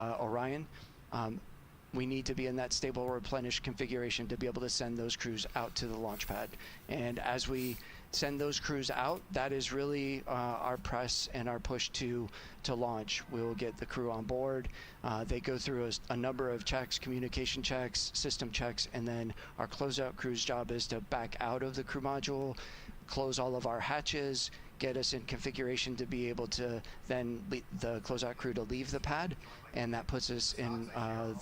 Orion. We need to be in that stable replenish configuration to be able to send those crews out to the launch pad. And as we send those crews out, that is really our press and our push to launch. We'll get the crew on board. They go through a number of checks, communication checks, system checks, and then our closeout crew's job is to back out of the crew module, close all of our hatches, get us in configuration to be able to then the closeout crew to leave the pad, and that puts us in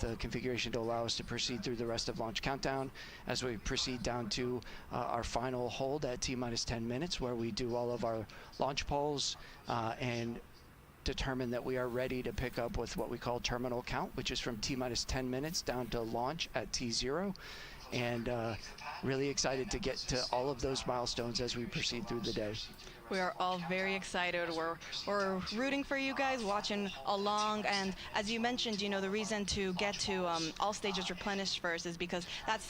the configuration to allow us to proceed through the rest of launch countdown as we proceed down to our final hold at T-minus 10 minutes, where we do all of our launch polls and determine that we are ready to pick up with what we call terminal count, which is from T-minus 10 minutes down to launch at T0. And really excited to get to all of those milestones as we proceed through the day. We are all very excited. We're rooting for you guys, watching along. And as you mentioned, you know, the reason to get to all stages replenished first is because that's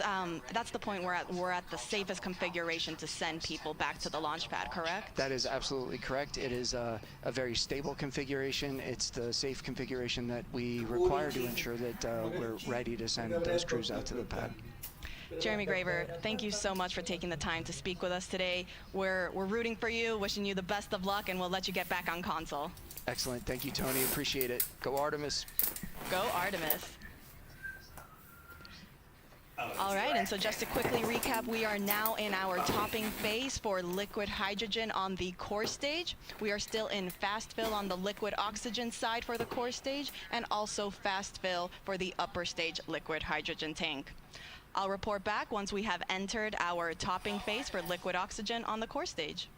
the point where we're at the safest configuration to send people back to the launch pad, correct? That is absolutely correct. It is a very stable configuration. It's the safe configuration that we require to ensure that we're ready to send those crews out to the pad. Jeremy Graver, thank you so much for taking the time to speak with us today. We're rooting for you, wishing you the best of luck, and we'll let you get back on console. Excellent. Thank you, Tony. Appreciate it. Go Artemis. Go Artemis. All right, and so just to quickly recap, we are now in our topping phase for liquid hydrogen on the core stage. We are still in fast fill on the liquid oxygen side for the core stage, and also fast fill for the upper stage liquid hydrogen tank. I'll report back once we have entered our topping phase for liquid oxygen on the core stage.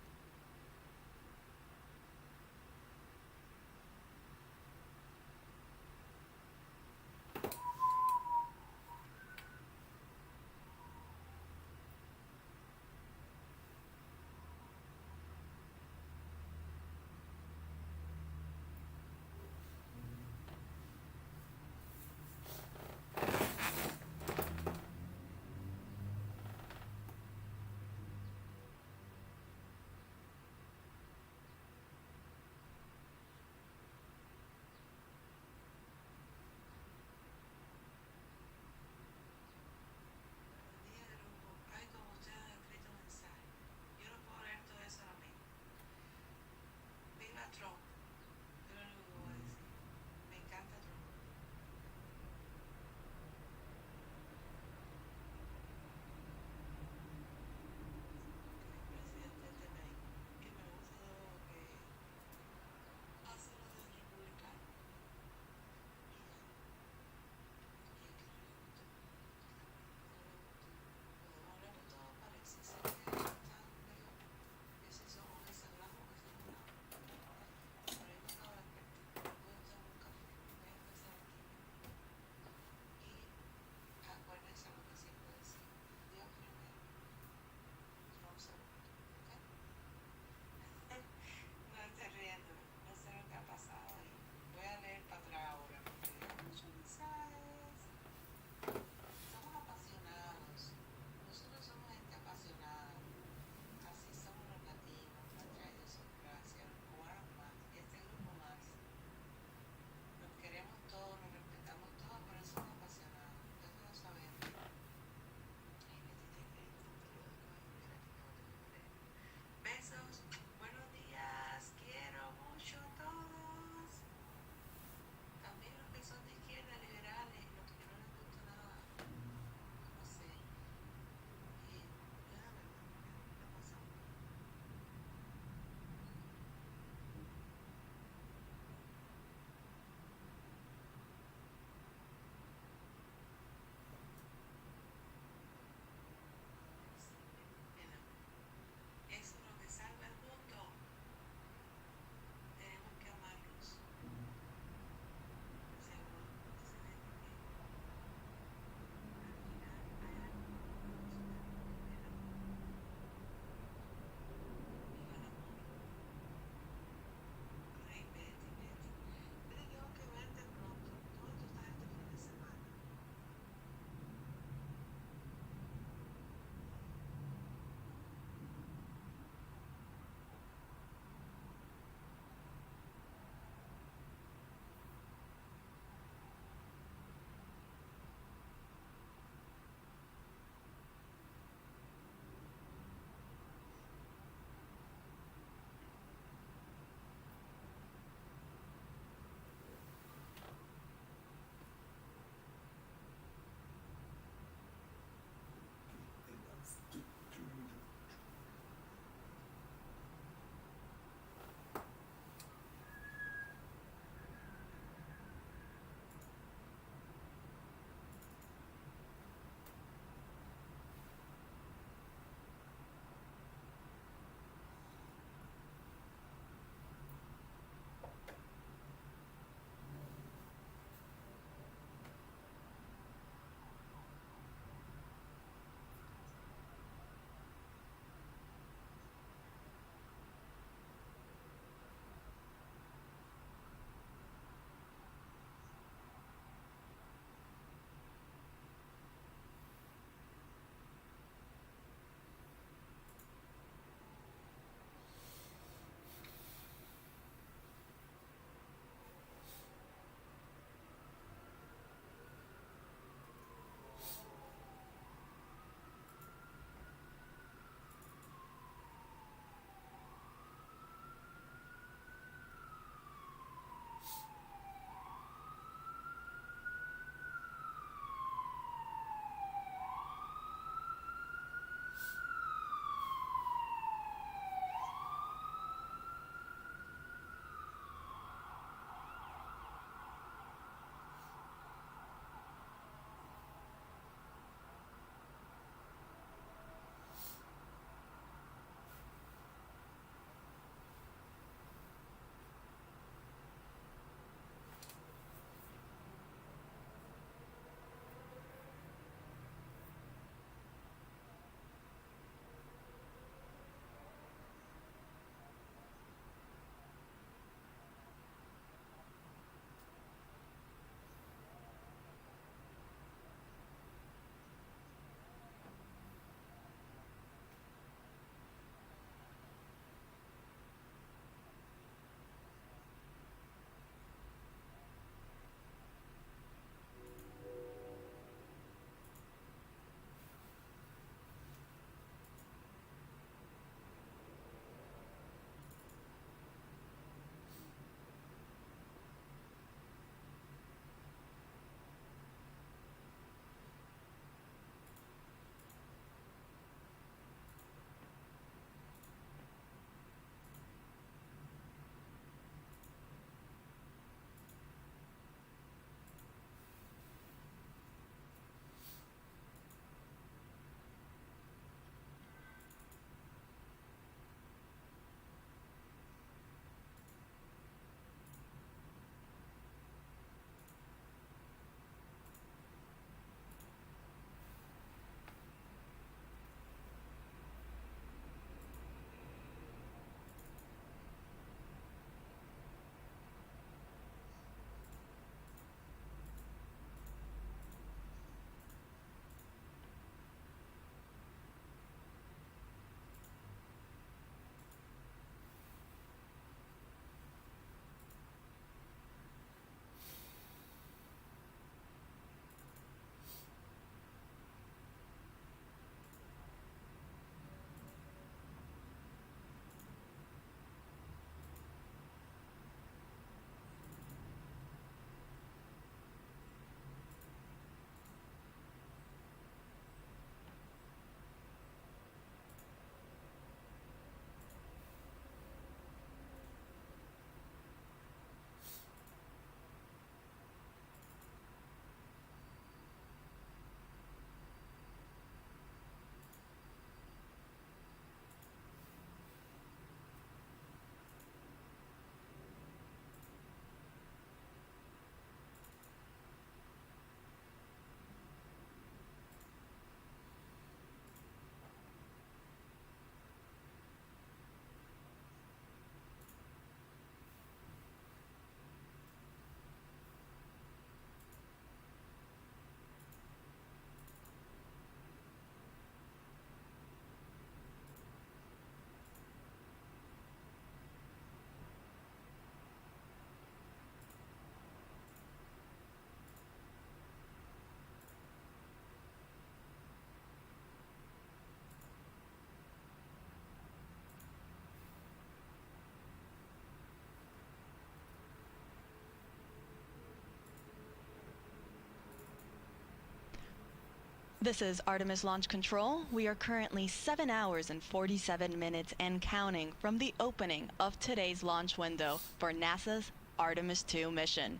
This is Artemis Launch Control. We are currently 7 hours and 47 minutes and counting from the opening of today's launch window for NASA's Artemis II mission.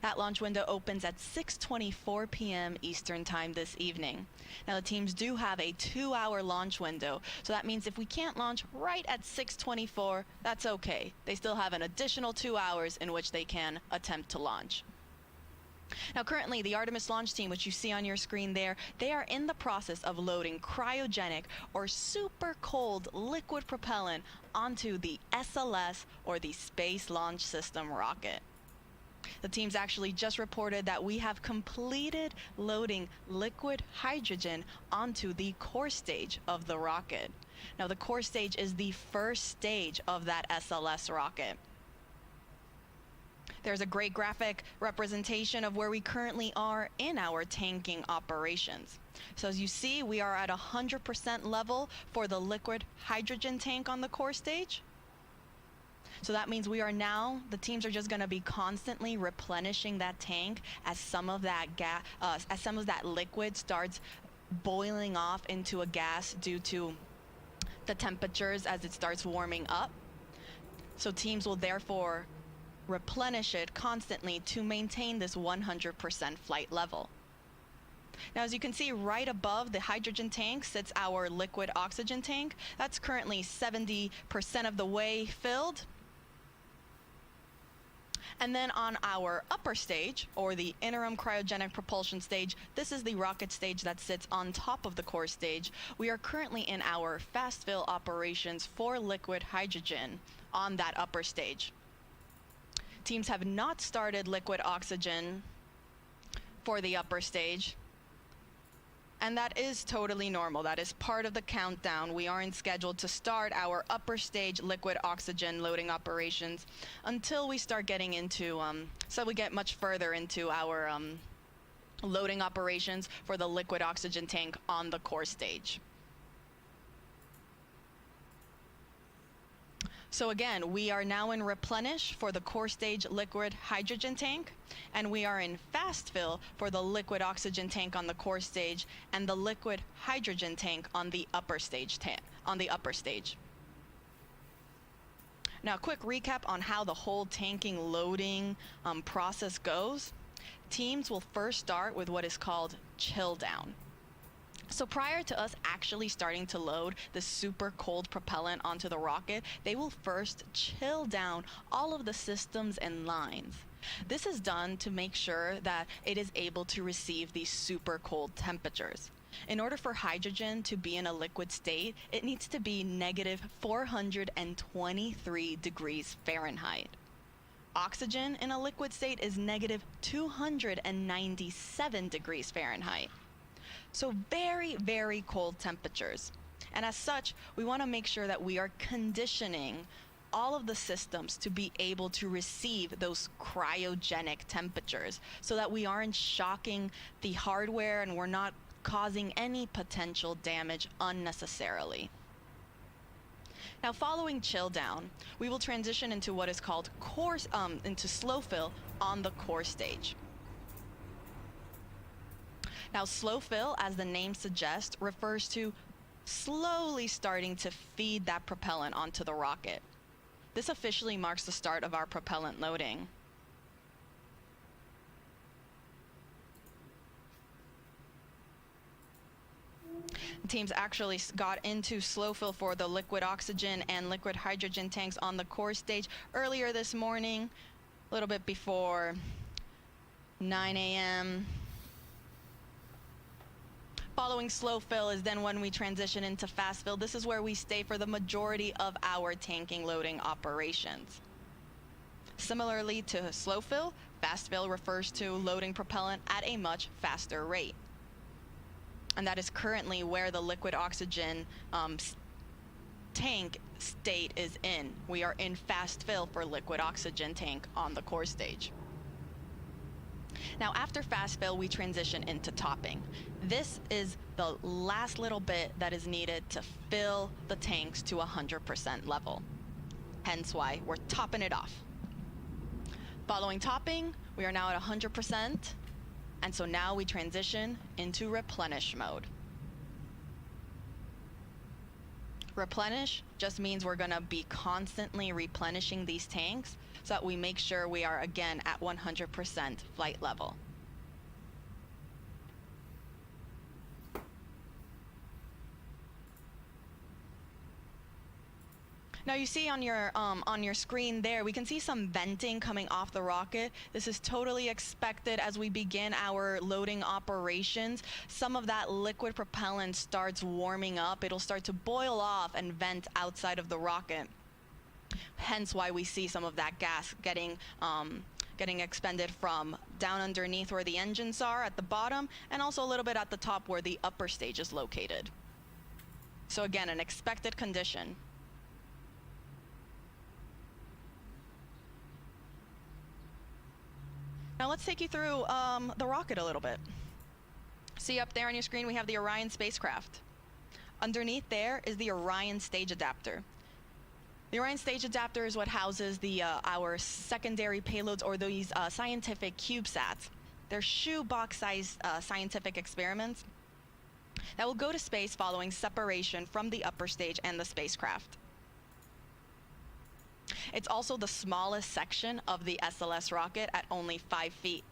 That launch window opens at 6:24 p.m. Eastern Time this evening. Now the teams do have a 2-hour launch window, so that means if we can't launch right at 6:24, that's okay. They still have an additional 2 hours in which they can attempt to launch. Now currently the Artemis launch team, which you see on your screen there, they are in the process of loading cryogenic or super cold liquid propellant onto the SLS, or the Space Launch System rocket. The teams actually just reported that we have completed loading liquid hydrogen onto the core stage of the rocket. Now the core stage is the first stage of that SLS rocket. There's a great graphic representation of where we currently are in our tanking operations. So as you see, we are at 100% level for the liquid hydrogen tank on the core stage. So that means we are now, the teams are just going to be constantly replenishing that tank as some of that liquid starts boiling off into a gas due to the temperatures as it starts warming up. So teams will therefore replenish it constantly to maintain this 100% flight level. Now, as you can see, right above the hydrogen tank sits our liquid oxygen tank. That's currently 70% of the way filled. And then on our upper stage, or the interim cryogenic propulsion stage, this is the rocket stage that sits on top of the core stage. We are currently in our fast fill operations for liquid hydrogen on that upper stage. Teams have not started liquid oxygen for the upper stage, and that is totally normal. That is part of the countdown. We aren't scheduled to start our upper stage liquid oxygen loading operations until we start getting into, so we get much further into our loading operations for the liquid oxygen tank on the core stage. So again, we are now in replenish for the core stage liquid hydrogen tank, and we are in fast fill for the liquid oxygen tank on the core stage and the liquid hydrogen tank on the upper stage Now, a quick recap on how the whole tanking loading process goes. Teams will first start with what is called chill down. So prior to us actually starting to load the super cold propellant onto the rocket, they will first chill down all of the systems and lines. This is done to make sure that it is able to receive these super cold temperatures. In order for hydrogen to be in a liquid state, it needs to be negative 423 degrees Fahrenheit. Oxygen in a liquid state is negative 297 degrees Fahrenheit. So very, very cold temperatures. And as such, we want to make sure that we are conditioning all of the systems to be able to receive those cryogenic temperatures so that we aren't shocking the hardware and we're not causing any potential damage unnecessarily. Now, following chill down, we will transition into what is called into slow fill on the core stage. Now, slow fill, as the name suggests, refers to slowly starting to feed that propellant onto the rocket. This officially marks the start of our propellant loading. Teams actually got into slow fill for the liquid oxygen and liquid hydrogen tanks on the core stage earlier this morning, a little bit before 9 a.m. Following slow fill is then when we transition into fast fill. This is where we stay for the majority of our tanking loading operations. Similarly to slow fill, fast fill refers to loading propellant at a much faster rate. And that is currently where the liquid oxygen tank state is in. We are in fast fill for liquid oxygen tank on the core stage. Now, after fast fill, we transition into topping. This is the last little bit that is needed to fill the tanks to 100% level. Hence why we're topping it off. Following topping, we are now at 100%. And so now we transition into replenish mode. Replenish just means we're gonna be constantly replenishing these tanks so that we make sure we are again at 100% flight level. Now you see on your screen there, we can see some venting coming off the rocket. This is totally expected as we begin our loading operations. Some of that liquid propellant starts warming up. It'll start to boil off and vent outside of the rocket. Hence why we see some of that gas getting expended from down underneath where the engines are at the bottom, and also a little bit at the top where the upper stage is located. So again, an expected condition. Now let's take you through the rocket a little bit. See up there on your screen, we have the Orion spacecraft. Underneath there is the Orion stage adapter. The Orion stage adapter is what houses our secondary payloads, or these scientific CubeSats. They're shoebox-sized scientific experiments that will go to space following separation from the upper stage and the spacecraft. It's also the smallest section of the SLS rocket at only 5 feet.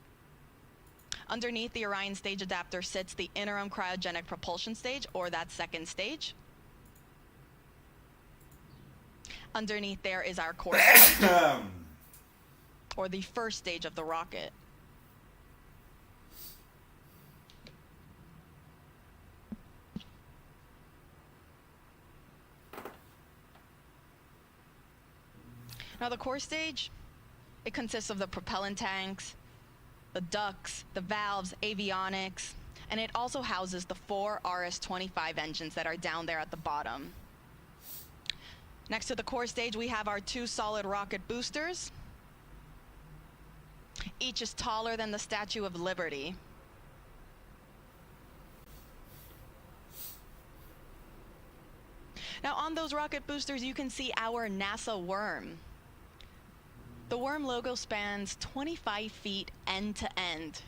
Underneath the Orion stage adapter sits the interim cryogenic propulsion stage, or that second stage. Underneath there is our core stage, or the first stage of the rocket. Now the core stage, it consists of the propellant tanks, the ducts, the valves, avionics, and it also houses the 4 RS-25 engines that are down there at the bottom. Next to the core stage, we have our 2 solid rocket boosters. Each is taller than the Statue of Liberty. Now on those rocket boosters, you can see our NASA worm. The worm logo spans 25 feet end to end,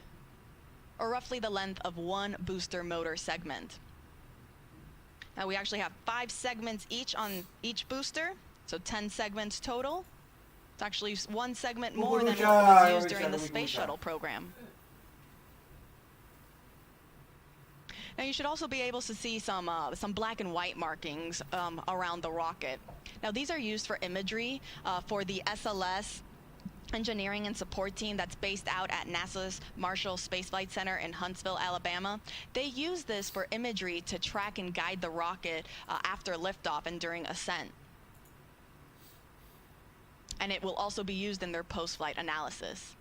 or roughly the length of 1 booster motor segment. Now we actually have 5 segments each on each booster, so 10 segments total. It's actually 1 segment more than what was used during the Space Shuttle program. Now you should also be able to see some black and white markings around the rocket. Now these are used for imagery for the SLS engineering and support team that's based out at NASA's Marshall Space Flight Center in Huntsville, Alabama. They use this for imagery to track and guide the rocket after liftoff and during ascent. And it will also be used in their post-flight analysis.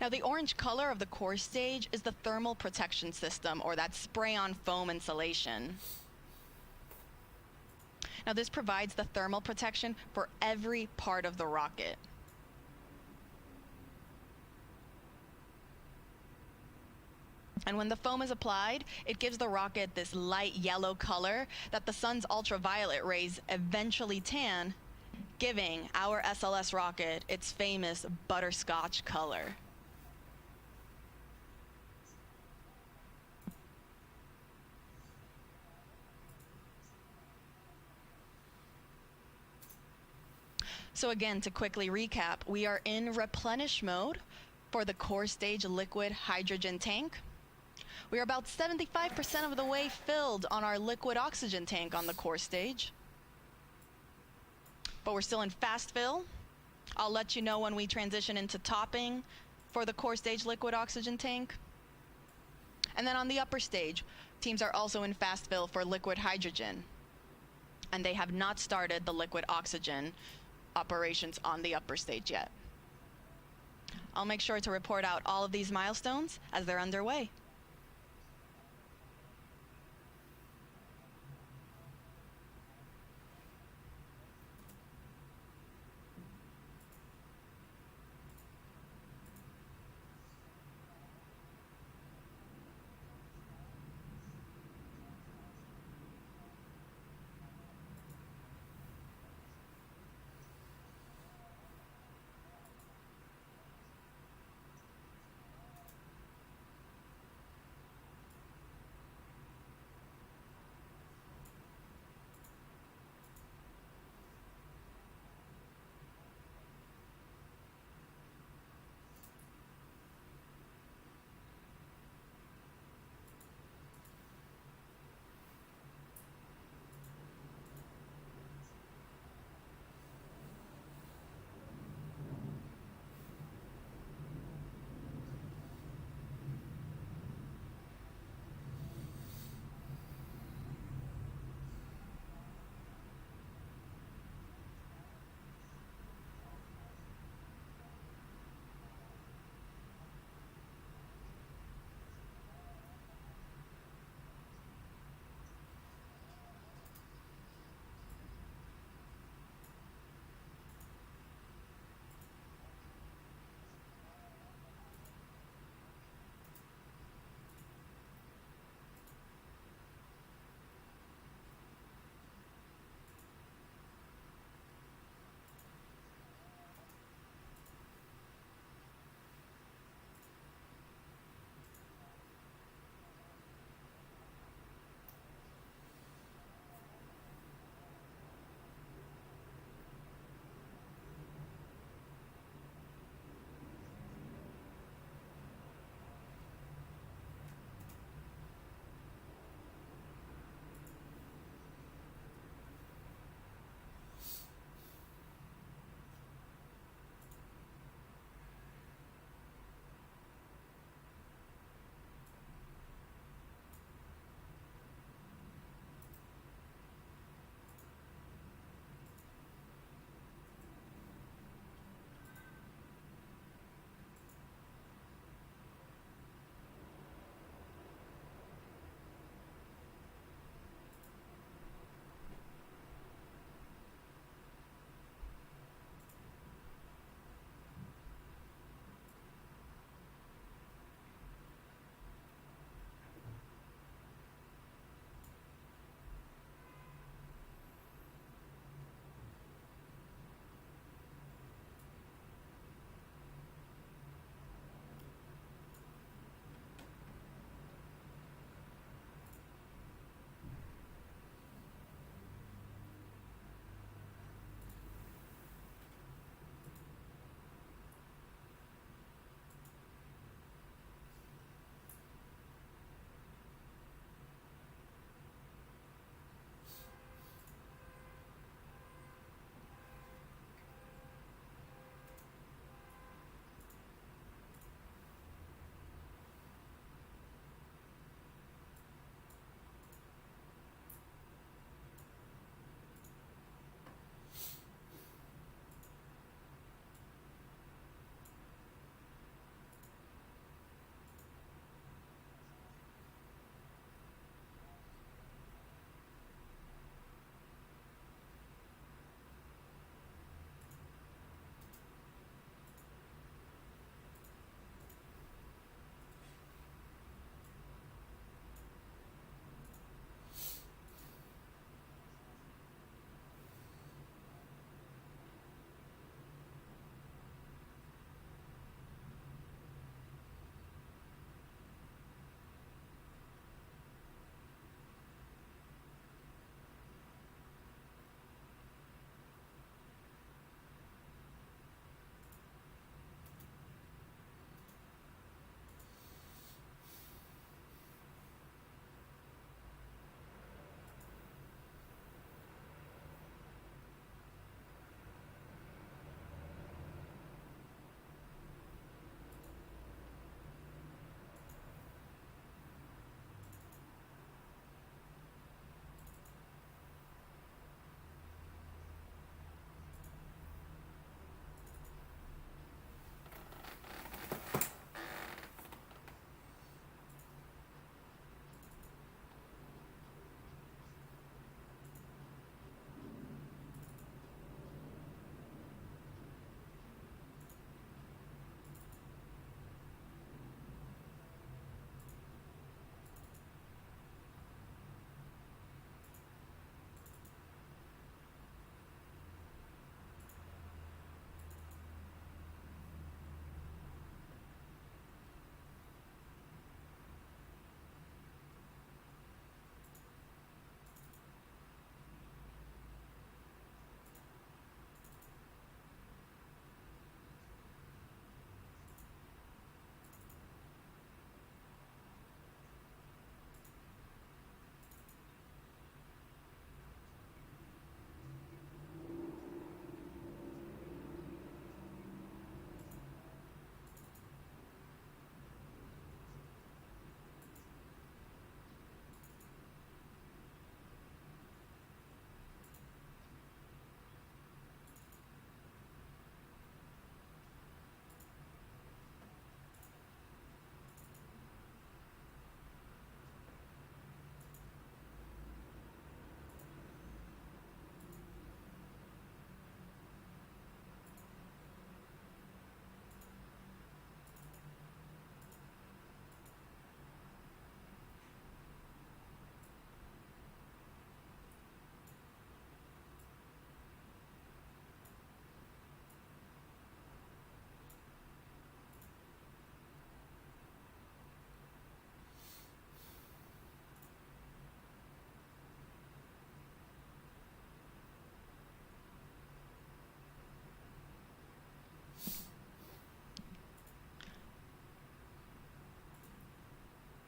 Now the orange color of the core stage is the thermal protection system, or that spray-on foam insulation. Now this provides the thermal protection for every part of the rocket. And when the foam is applied, it gives the rocket this light yellow color that the sun's ultraviolet rays eventually tan, giving our SLS rocket its famous butterscotch color. So again, to quickly recap, we are in replenish mode for the core stage liquid hydrogen tank. We are about 75% of the way filled on our liquid oxygen tank on the core stage. But we're still in fast fill. I'll let you know when we transition into topping for the core stage liquid oxygen tank. And then on the upper stage, teams are also in fast fill for liquid hydrogen. And they have not started the liquid oxygen operations on the upper stage yet. I'll make sure to report out all of these milestones as they're underway.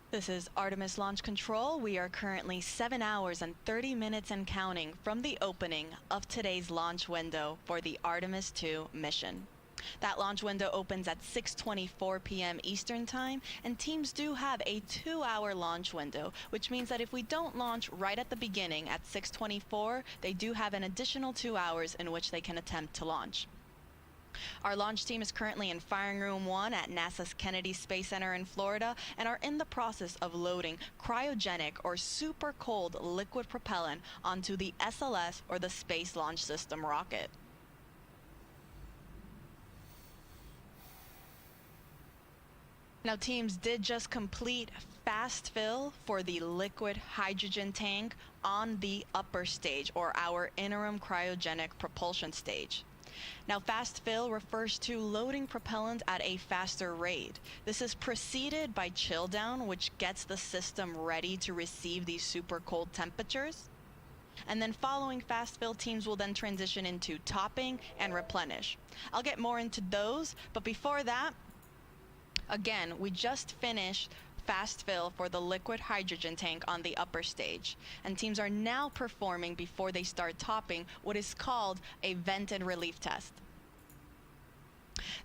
This is Artemis Launch Control. We are currently 7 hours and 30 minutes and counting from the opening of today's launch window for the Artemis 2 mission. That launch window opens at 6:24 p.m. Eastern Time, and teams do have a 2-hour launch window, which means that if we don't launch right at the beginning at 6:24, they do have an additional 2 hours in which they can attempt to launch. Our launch team is currently in Firing Room 1 at NASA's Kennedy Space Center in Florida and are in the process of loading cryogenic or super cold liquid propellant onto the SLS or the Space Launch System rocket. Now, teams did just complete fast fill for the liquid hydrogen tank on the upper stage, or our interim cryogenic propulsion stage. Now, fast fill refers to loading propellant at a faster rate. This is preceded by chill down, which gets the system ready to receive these super cold temperatures. And then following fast fill, teams will then transition into topping and replenish. I'll get more into those, but before that, again, we just finished fast fill for the liquid hydrogen tank on the upper stage, and teams are now performing, before they start topping, what is called a vented relief test.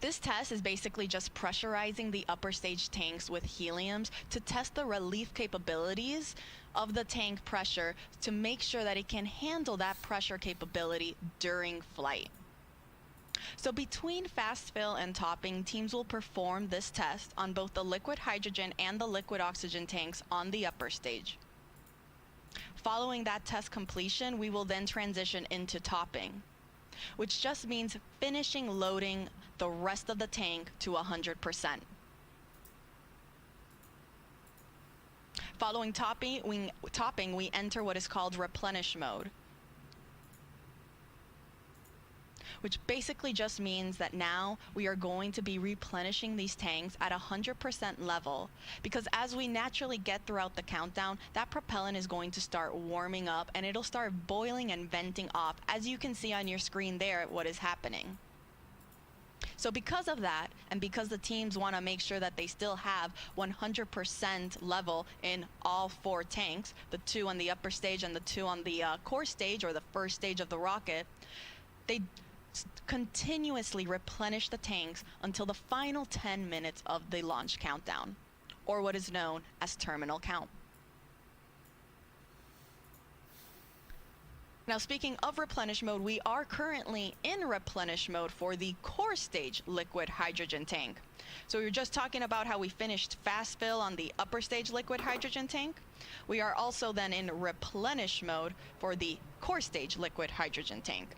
This test is basically just pressurizing the upper stage tanks with heliums to test the relief capabilities of the tank pressure to make sure that it can handle that pressure capability during flight. So between fast fill and topping, teams will perform this test on both the liquid hydrogen and the liquid oxygen tanks on the upper stage. Following that test completion, we will then transition into topping, which just means finishing loading the rest of the tank to 100%. Following topping, we enter what is called replenish mode, which basically just means that now we are going to be replenishing these tanks at 100% level, because as we naturally get throughout the countdown, that propellant is going to start warming up and it'll start boiling and venting off, as you can see on your screen there what is happening. So because of that, and because the teams want to make sure that they still have 100% level in all 4 tanks, the 2 on the upper stage and the 2 on the core stage, or the first stage of the rocket, they continuously replenish the tanks until the final 10 minutes of the launch countdown, or what is known as terminal count. Now, speaking of replenish mode, we are currently in replenish mode for the core stage liquid hydrogen tank. So we were just talking about how we finished fast fill on the upper stage liquid hydrogen tank. We are also then in replenish mode for the core stage liquid hydrogen tank.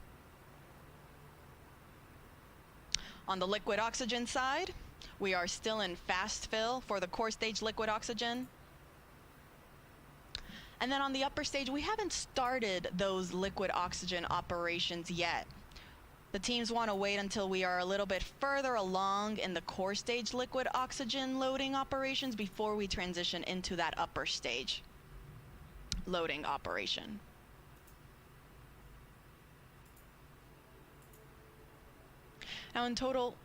On the liquid oxygen side, we are still in fast fill for the core stage liquid oxygen. And then on the upper stage, we haven't started those liquid oxygen operations yet. The teams want to wait until we are a little bit further along in the core stage liquid oxygen loading operations before we transition into that upper stage loading operation. Now, in total,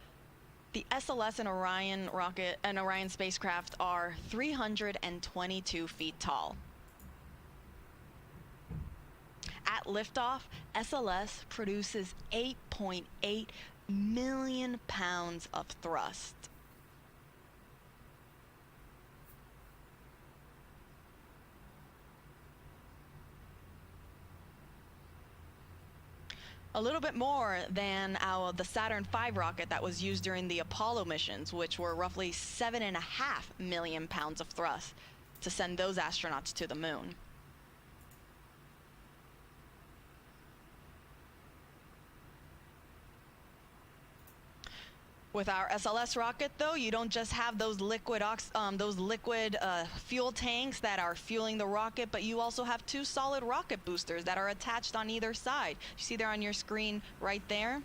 the SLS and Orion rocket and Orion spacecraft are 322 feet tall. At liftoff, SLS produces 8.8 million pounds of thrust. A little bit more than the Saturn V rocket that was used during the Apollo missions, which were roughly 7.5 million pounds of thrust to send those astronauts to the moon. With our SLS rocket, though, you don't just have those liquid fuel tanks that are fueling the rocket, but you also have 2 solid rocket boosters that are attached on either side. You see there on your screen right there?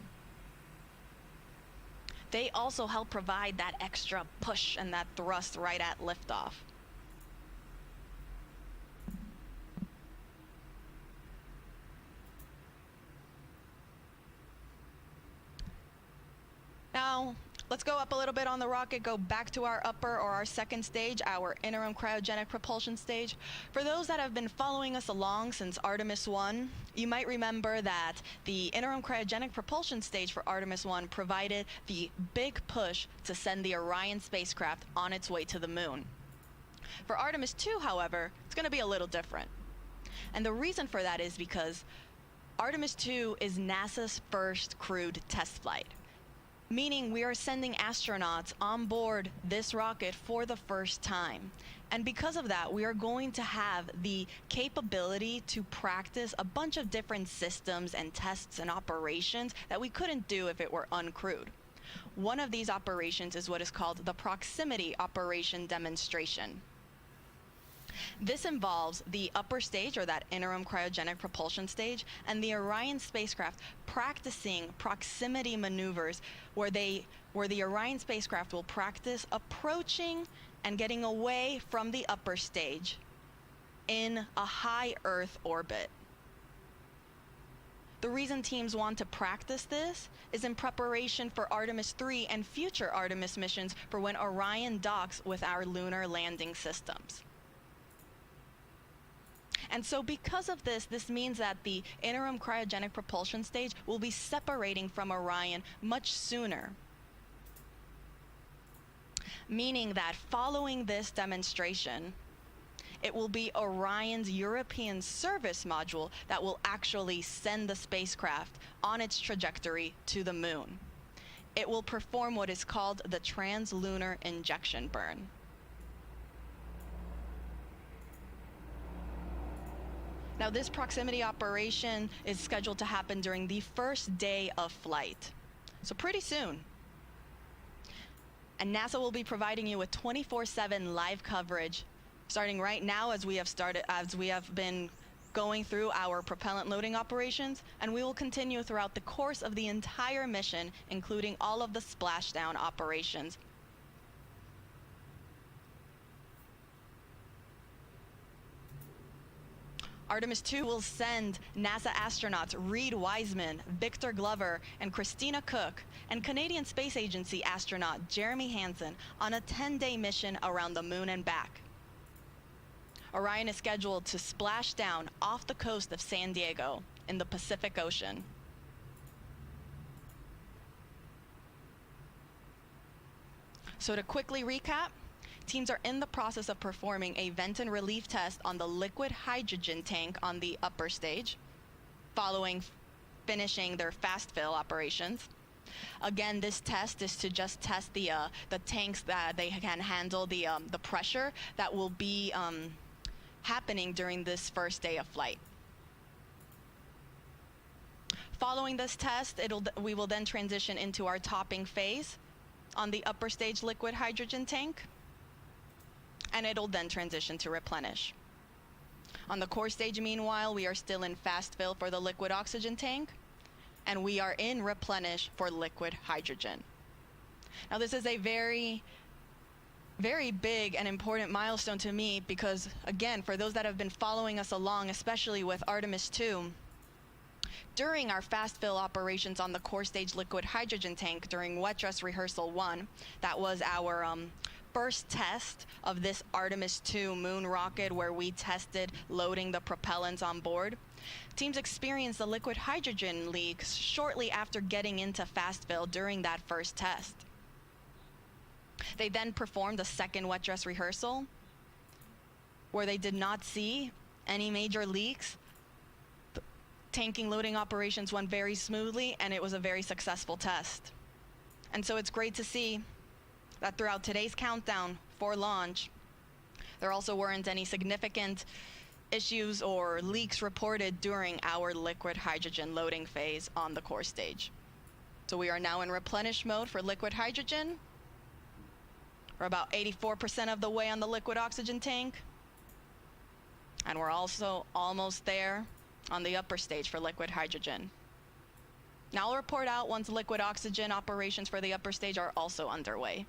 They also help provide that extra push and that thrust right at liftoff. Now, Let's go up a little bit on the rocket, go back to our upper or our second stage, our interim cryogenic propulsion stage. For those that have been following us along since Artemis 1, you might remember that the interim cryogenic propulsion stage for Artemis 1 provided the big push to send the Orion spacecraft on its way to the moon. For Artemis 2, however, it's going to be a little different. And the reason for that is because Artemis 2 is NASA's first crewed test flight, meaning we are sending astronauts on board this rocket for the first time. And because of that, we are going to have the capability to practice a bunch of different systems and tests and operations that we couldn't do if it were uncrewed. One of these operations is what is called the proximity operation demonstration. This involves the upper stage, or that interim cryogenic propulsion stage, and the Orion spacecraft practicing proximity maneuvers where the Orion spacecraft will practice approaching and getting away from the upper stage in a high Earth orbit. The reason teams want to practice this is in preparation for Artemis 3 and future Artemis missions for when Orion docks with our lunar landing systems. And so because of this, this means that the interim cryogenic propulsion stage will be separating from Orion much sooner. Meaning that following this demonstration, it will be Orion's European service module that will actually send the spacecraft on its trajectory to the moon. It will perform what is called the translunar injection burn. Now, this proximity operation is scheduled to happen during the first day of flight, so pretty soon. And NASA will be providing you with 24/7 live coverage, starting right now as we have been going through our propellant loading operations, and we will continue throughout the course of the entire mission, including all of the splashdown operations. Artemis 2 will send NASA astronauts Reed Wiseman, Victor Glover, and Christina Cook, and Canadian Space Agency astronaut Jeremy Hansen on a 10-day mission around the moon and back. Orion is scheduled to splash down off the coast of San Diego in the Pacific Ocean. So to quickly recap, teams are in the process of performing a vent and relief test on the liquid hydrogen tank on the upper stage, following finishing their fast fill operations. Again, this test is to just test the tanks that they can handle the pressure that will be happening during this first day of flight. Following this test, we will then transition into our topping phase on the upper stage liquid hydrogen tank, and it'll then transition to replenish. On the core stage, meanwhile, we are still in fast fill for the liquid oxygen tank, and we are in replenish for liquid hydrogen. Now, this is a very, very big and important milestone to me because, again, for those that have been following us along, especially with Artemis 2, during our fast fill operations on the core stage liquid hydrogen tank during wet dress rehearsal 1, that was our first test of this Artemis 2 moon rocket where we tested loading the propellants on board. Teams experienced the liquid hydrogen leaks shortly after getting into fast fill during that first test. They then performed a second wet dress rehearsal where they did not see any major leaks. Tanking loading operations went very smoothly, and it was a very successful test. And so it's great to see that throughout today's countdown for launch, there also weren't any significant issues or leaks reported during our liquid hydrogen loading phase on the core stage. So we are now in replenish mode for liquid hydrogen. We're about 84% of the way on the liquid oxygen tank. And we're also almost there on the upper stage for liquid hydrogen. Now I'll report out once liquid oxygen operations for the upper stage are also underway.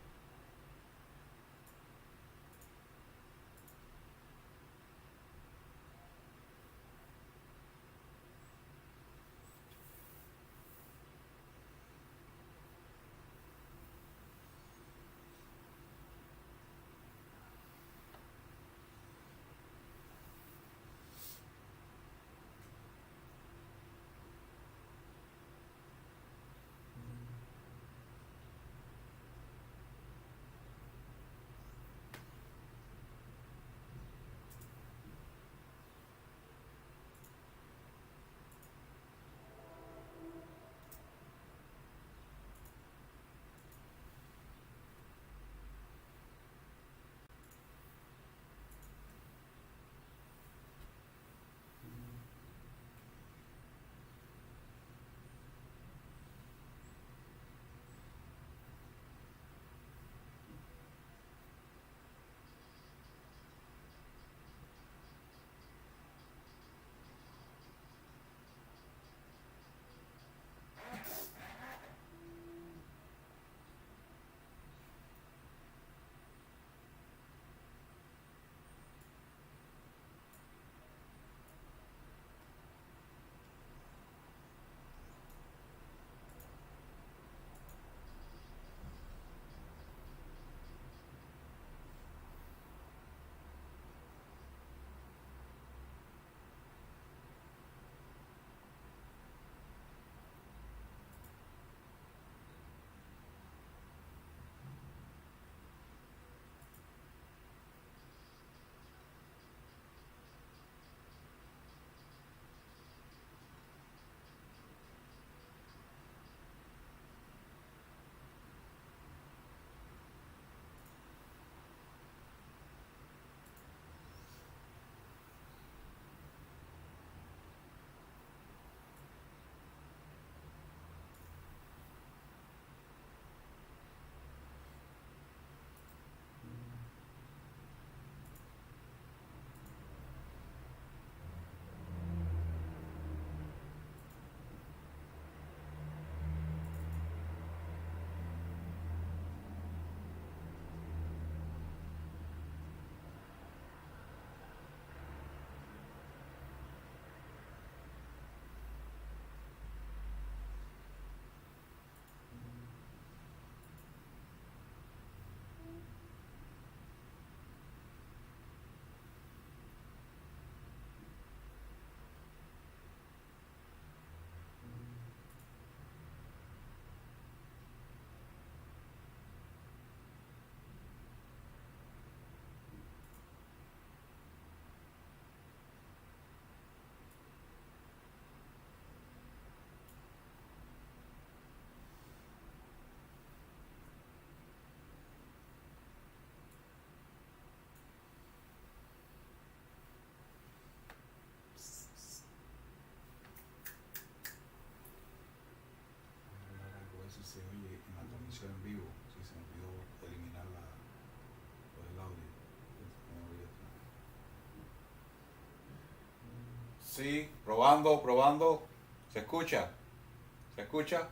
Sí, probando, probando. ¿Se escucha? ¿Se escucha?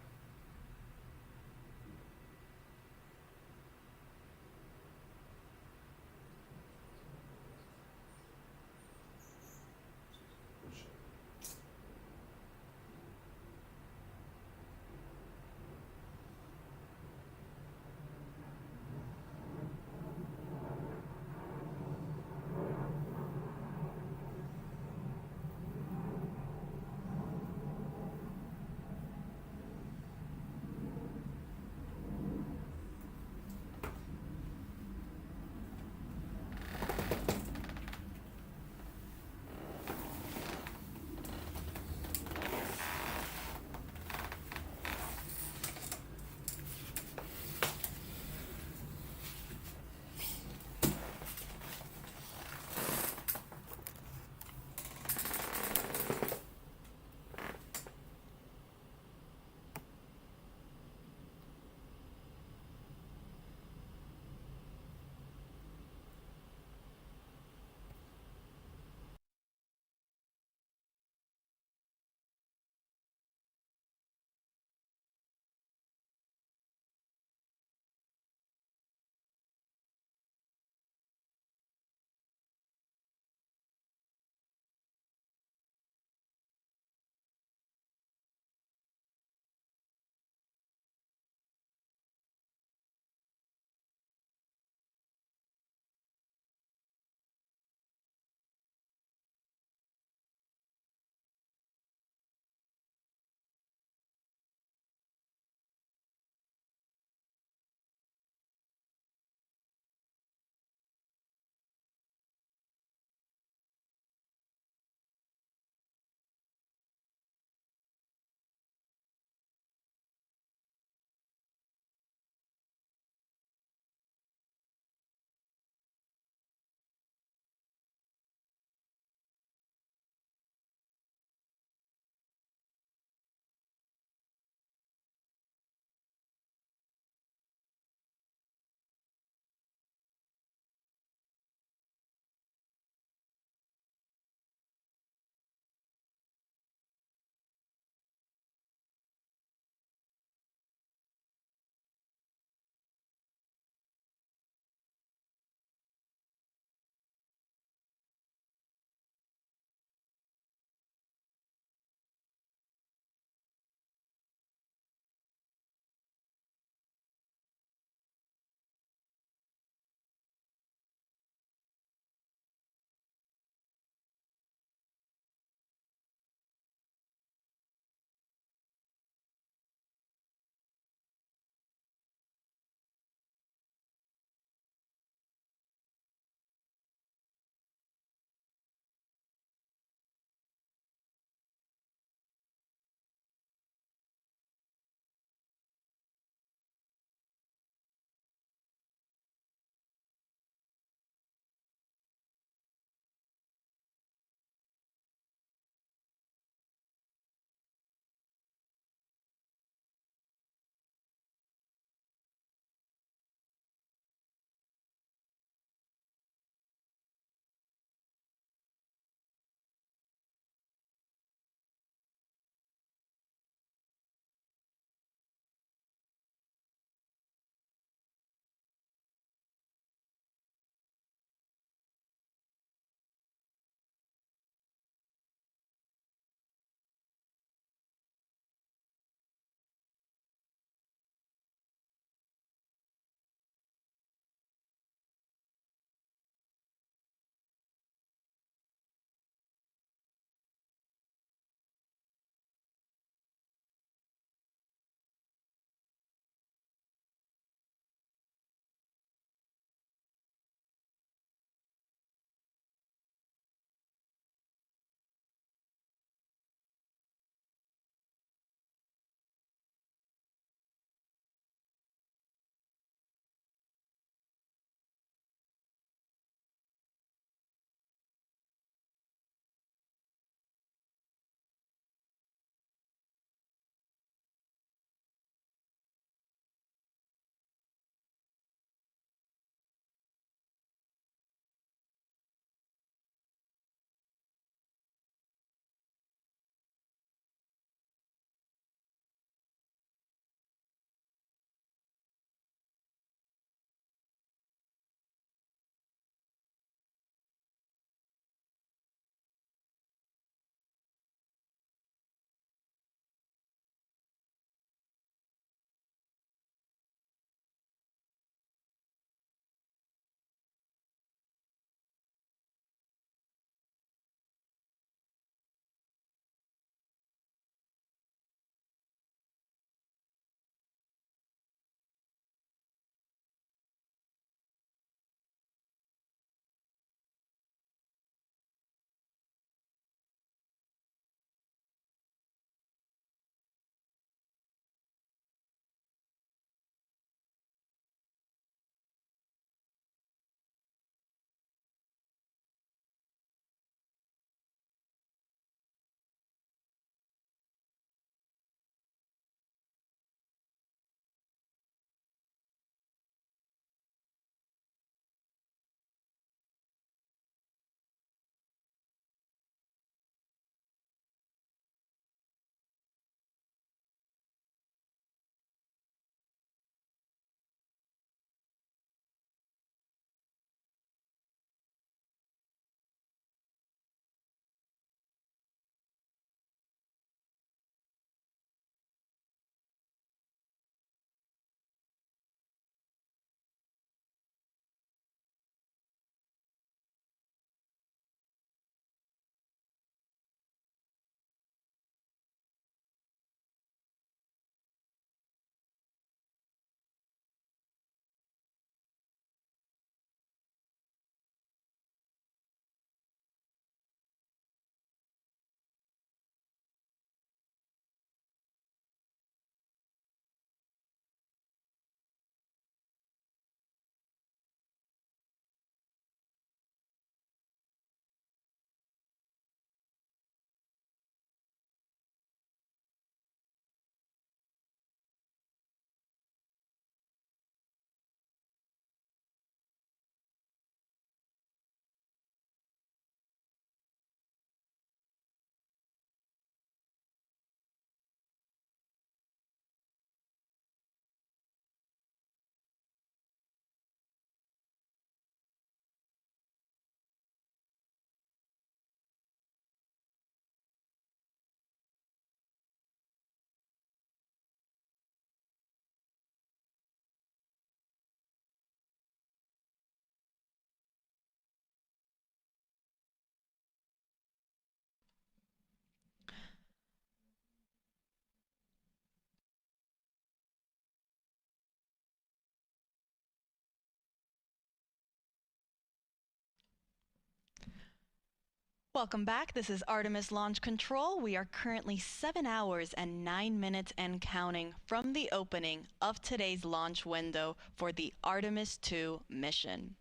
Welcome back. This is Artemis Launch Control. We are currently 7 hours and 9 minutes and counting from the opening of today's launch window for the Artemis 2 mission.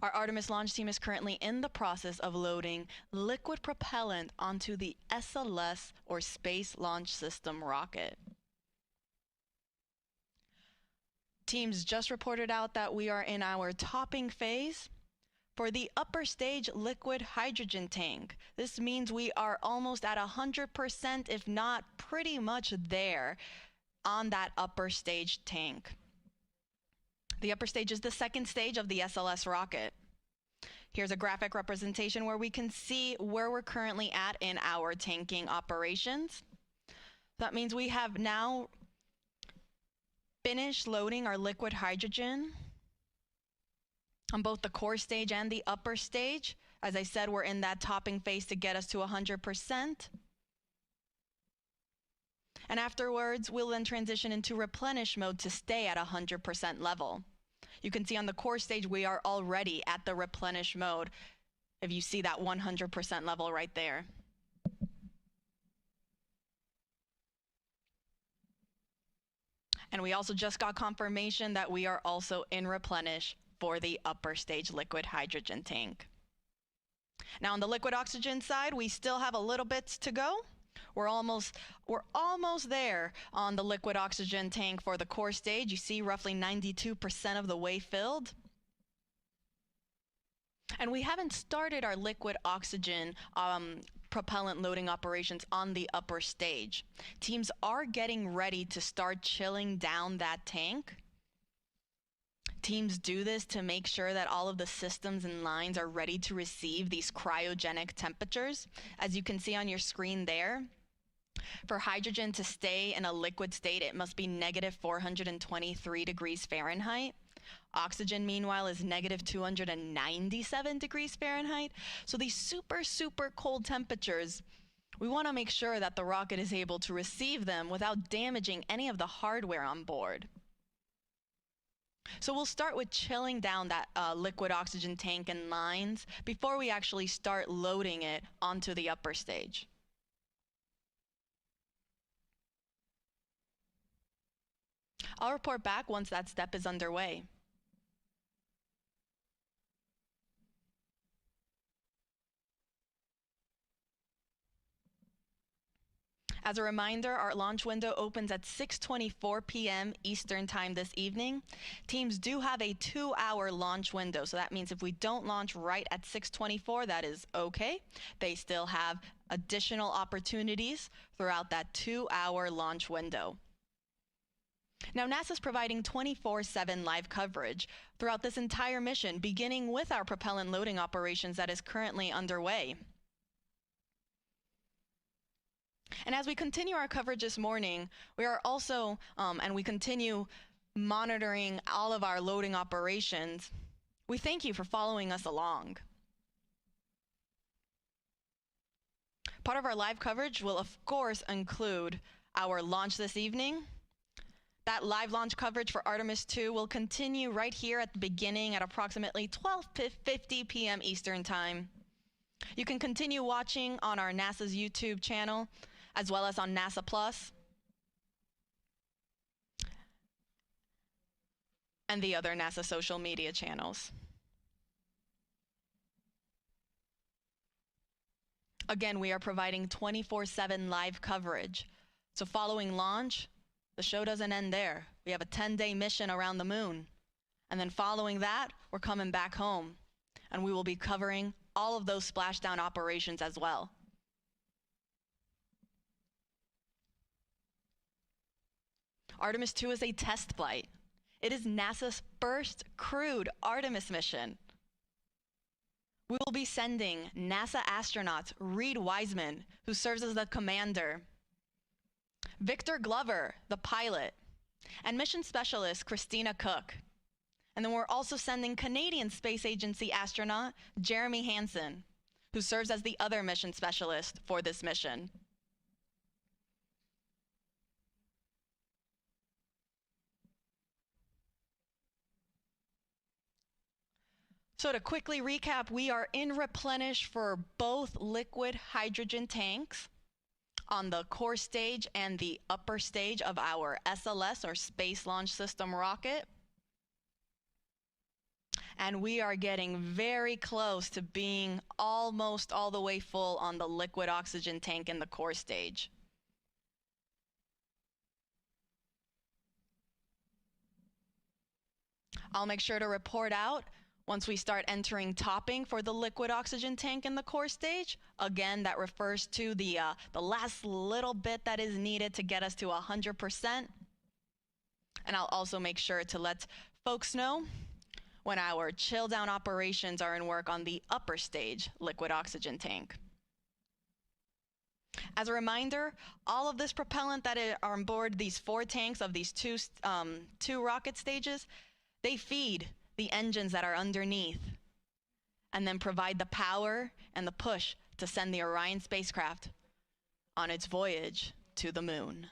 Our Artemis launch team is currently in the process of loading liquid propellant onto the SLS, or Space Launch System, rocket. Teams just reported out that we are in our topping phase. For the upper stage liquid hydrogen tank, this means we are almost at 100%, if not pretty much there, on that upper stage tank. The upper stage is the second stage of the SLS rocket. Here's a graphic representation where we can see where we're currently at in our tanking operations. That means we have now finished loading our liquid hydrogen on both the core stage and the upper stage. As I said, we're in that topping phase to get us to 100%. And afterwards, we'll then transition into replenish mode to stay at 100% level. You can see on the core stage, we are already at the replenish mode, if you see that 100% level right there. And we also just got confirmation that we are also in replenish for the upper stage liquid hydrogen tank. Now on the liquid oxygen side, we still have a little bit to go. We're almost there on the liquid oxygen tank for the core stage. You see roughly 92% of the way filled. And we haven't started our liquid oxygen propellant loading operations on the upper stage. Teams are getting ready to start chilling down that tank. Teams do this to make sure that all of the systems and lines are ready to receive these cryogenic temperatures. As you can see on your screen there, for hydrogen to stay in a liquid state, it must be negative 423 degrees Fahrenheit. Oxygen, meanwhile, is negative 297 degrees Fahrenheit. So these super cold temperatures, we want to make sure that the rocket is able to receive them without damaging any of the hardware on board. So we'll start with chilling down that liquid oxygen tank and lines before we actually start loading it onto the upper stage. I'll report back once that step is underway. As a reminder, our launch window opens at 6:24 p.m. Eastern Time this evening. Teams do have a 2-hour launch window, so that means if we don't launch right at 6:24, that is okay. They still have additional opportunities throughout that 2-hour launch window. Now, NASA's providing 24/7 live coverage throughout this entire mission, beginning with our propellant loading operations that is currently underway. And as we continue our coverage this morning, we are also, and we continue monitoring all of our loading operations, we thank you for following us along. Part of our live coverage will, of course, include our launch this evening. That live launch coverage for Artemis 2 will continue right here at the beginning at approximately 12:50 p.m. Eastern Time. You can continue watching on our NASA's YouTube channel, as well as on NASA Plus and the other NASA social media channels. Again, we are providing 24/7 live coverage. So following launch, the show doesn't end there. We have a 10-day mission around the moon. And then following that, we're coming back home. And we will be covering all of those splashdown operations as well. Artemis 2 is a test flight. It is NASA's first crewed Artemis mission. We will be sending NASA astronauts Reed Wiseman, who serves as the commander, Victor Glover, the pilot, and mission specialist Christina Cook. And then we're also sending Canadian Space Agency astronaut Jeremy Hansen, who serves as the other mission specialist for this mission. So to quickly recap, we are in replenish for both liquid hydrogen tanks on the core stage and the upper stage of our SLS, or Space Launch System rocket. And we are getting very close to being almost all the way full on the liquid oxygen tank in the core stage. I'll make sure to report out once we start entering topping for the liquid oxygen tank in the core stage. Again, that refers to the last little bit that is needed to get us to 100%. And I'll also make sure to let folks know when our chill down operations are in work on the upper stage liquid oxygen tank. As a reminder, all of this propellant that are on board these 4 tanks of these two rocket stages, they feed the engines that are underneath and then provide the power and the push to send the Orion spacecraft on its voyage to the moon.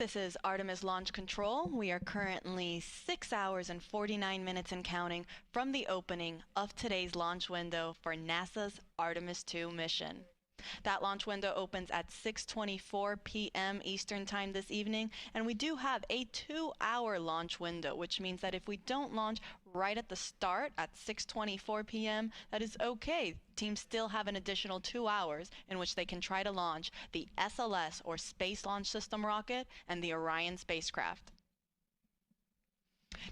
This is Artemis Launch Control. We are currently 6 hours and 49 minutes and counting from the opening of today's launch window for NASA's Artemis II mission. That launch window opens at 6:24 p.m. Eastern Time this evening, and we do have a 2-hour launch window, which means that if we don't launch right at the start at 6:24 p.m., that is okay. Teams still have an additional 2 hours in which they can try to launch the SLS, or Space Launch System rocket, and the Orion spacecraft.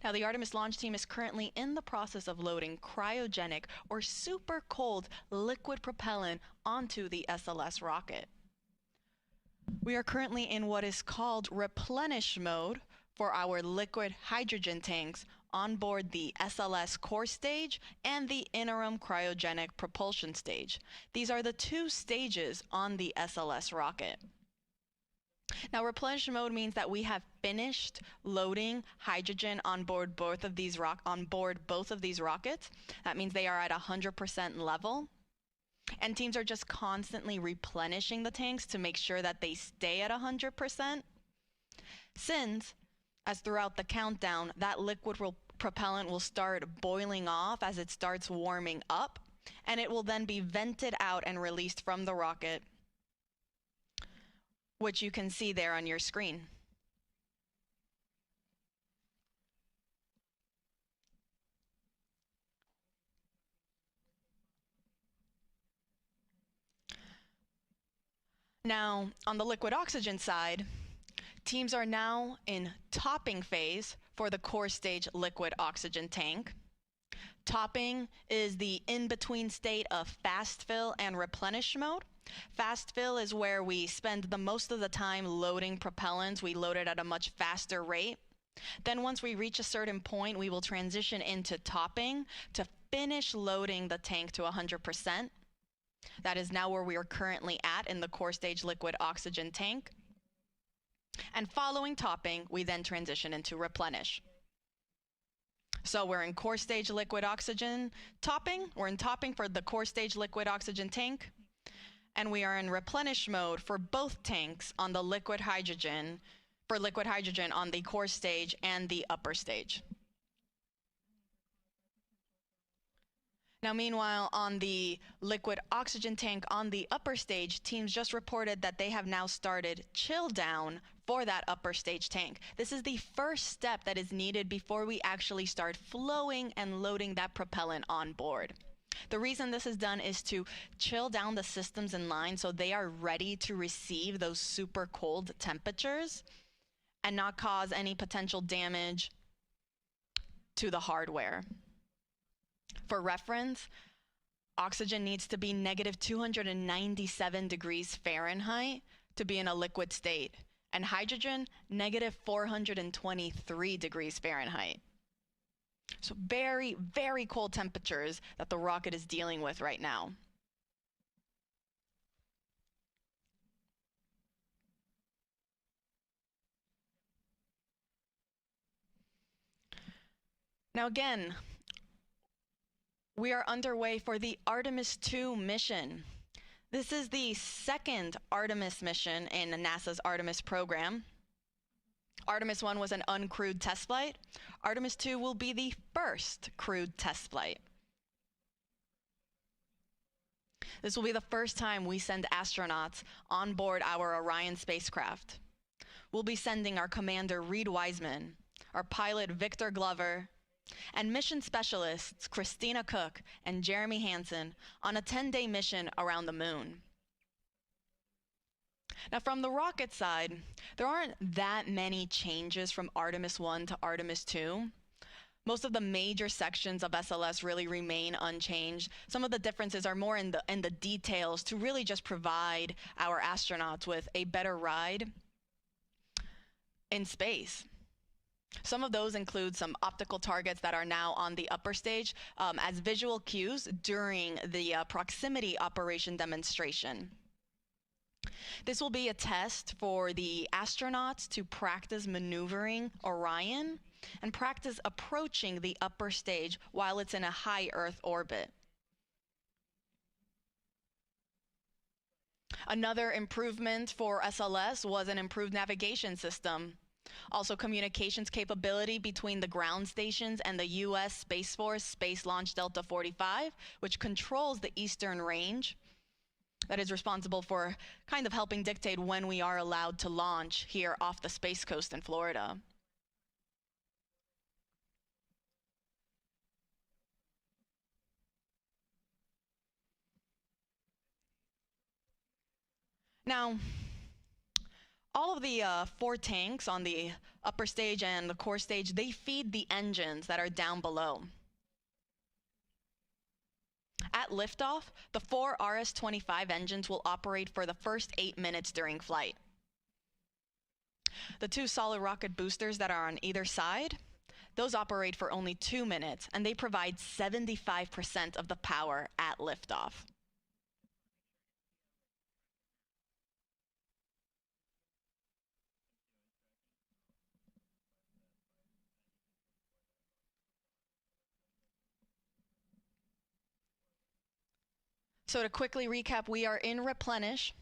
Now, the Artemis launch team is currently in the process of loading cryogenic or super cold liquid propellant onto the SLS rocket. We are currently in what is called replenish mode for our liquid hydrogen tanks on board the SLS core stage and the interim cryogenic propulsion stage. These are the two stages on the SLS rocket. Now, replenish mode means that we have finished loading hydrogen on board both of these rockets. That means they are at 100% level. And teams are just constantly replenishing the tanks to make sure that they stay at 100%. Since, as throughout the countdown, that liquid propellant will start boiling off as it starts warming up, and it will then be vented out and released from the rocket, which you can see there on your screen. Now, on the liquid oxygen side, teams are now in topping phase for the core stage liquid oxygen tank. Topping is the in-between state of fast fill and replenish mode. Fast fill is where we spend the most of the time loading propellants. We load it at a much faster rate. Then once we reach a certain point, we will transition into topping to finish loading the tank to 100%. That is now where we are currently at in the core stage liquid oxygen tank. And following topping, we then transition into replenish. So we're in core stage liquid oxygen topping. We're in topping for the core stage liquid oxygen tank. And we are in replenish mode for both tanks on the liquid hydrogen, on the core stage and the upper stage. Now, meanwhile, on the liquid oxygen tank on the upper stage, teams just reported that they have now started chill down for that upper stage tank. This is the first step that is needed before we actually start flowing and loading that propellant on board. The reason this is done is to chill down the systems in line so they are ready to receive those super cold temperatures and not cause any potential damage to the hardware. For reference, oxygen needs to be negative 297 degrees Fahrenheit to be in a liquid state, and hydrogen, negative 423 degrees Fahrenheit. So very, very cold temperatures that the rocket is dealing with right now. Now again, we are underway for the Artemis II mission. This is the second Artemis mission in NASA's Artemis program. Artemis 1 was an uncrewed test flight. Artemis 2 will be the first crewed test flight. This will be the first time we send astronauts on board our Orion spacecraft. We'll be sending our commander Reed Wiseman, our pilot Victor Glover, and mission specialists Christina Cook and Jeremy Hansen on a 10-day mission around the moon. Now, from the rocket side, there aren't that many changes from Artemis 1 to Artemis 2. Most of the major sections of SLS really remain unchanged. Some of the differences are more in the details to really just provide our astronauts with a better ride in space. Some of those include some optical targets that are now on the upper stage as visual cues during the proximity operation demonstration. This will be a test for the astronauts to practice maneuvering Orion and practice approaching the upper stage while it's in a high Earth orbit. Another improvement for SLS was an improved navigation system. Also, communications capability between the ground stations and the U.S. Space Force Space Launch Delta 45, which controls the eastern range. That is responsible for kind of helping dictate when we are allowed to launch here off the Space Coast in Florida. Now, all of the 4 tanks on the upper stage and the core stage, they feed the engines that are down below. At liftoff, the 4 RS-25 engines will operate for the first 8 minutes during flight. The 2 solid rocket boosters that are on either side, those operate for only 2 minutes, and they provide 75% of the power at liftoff. So to quickly recap, we are in replenish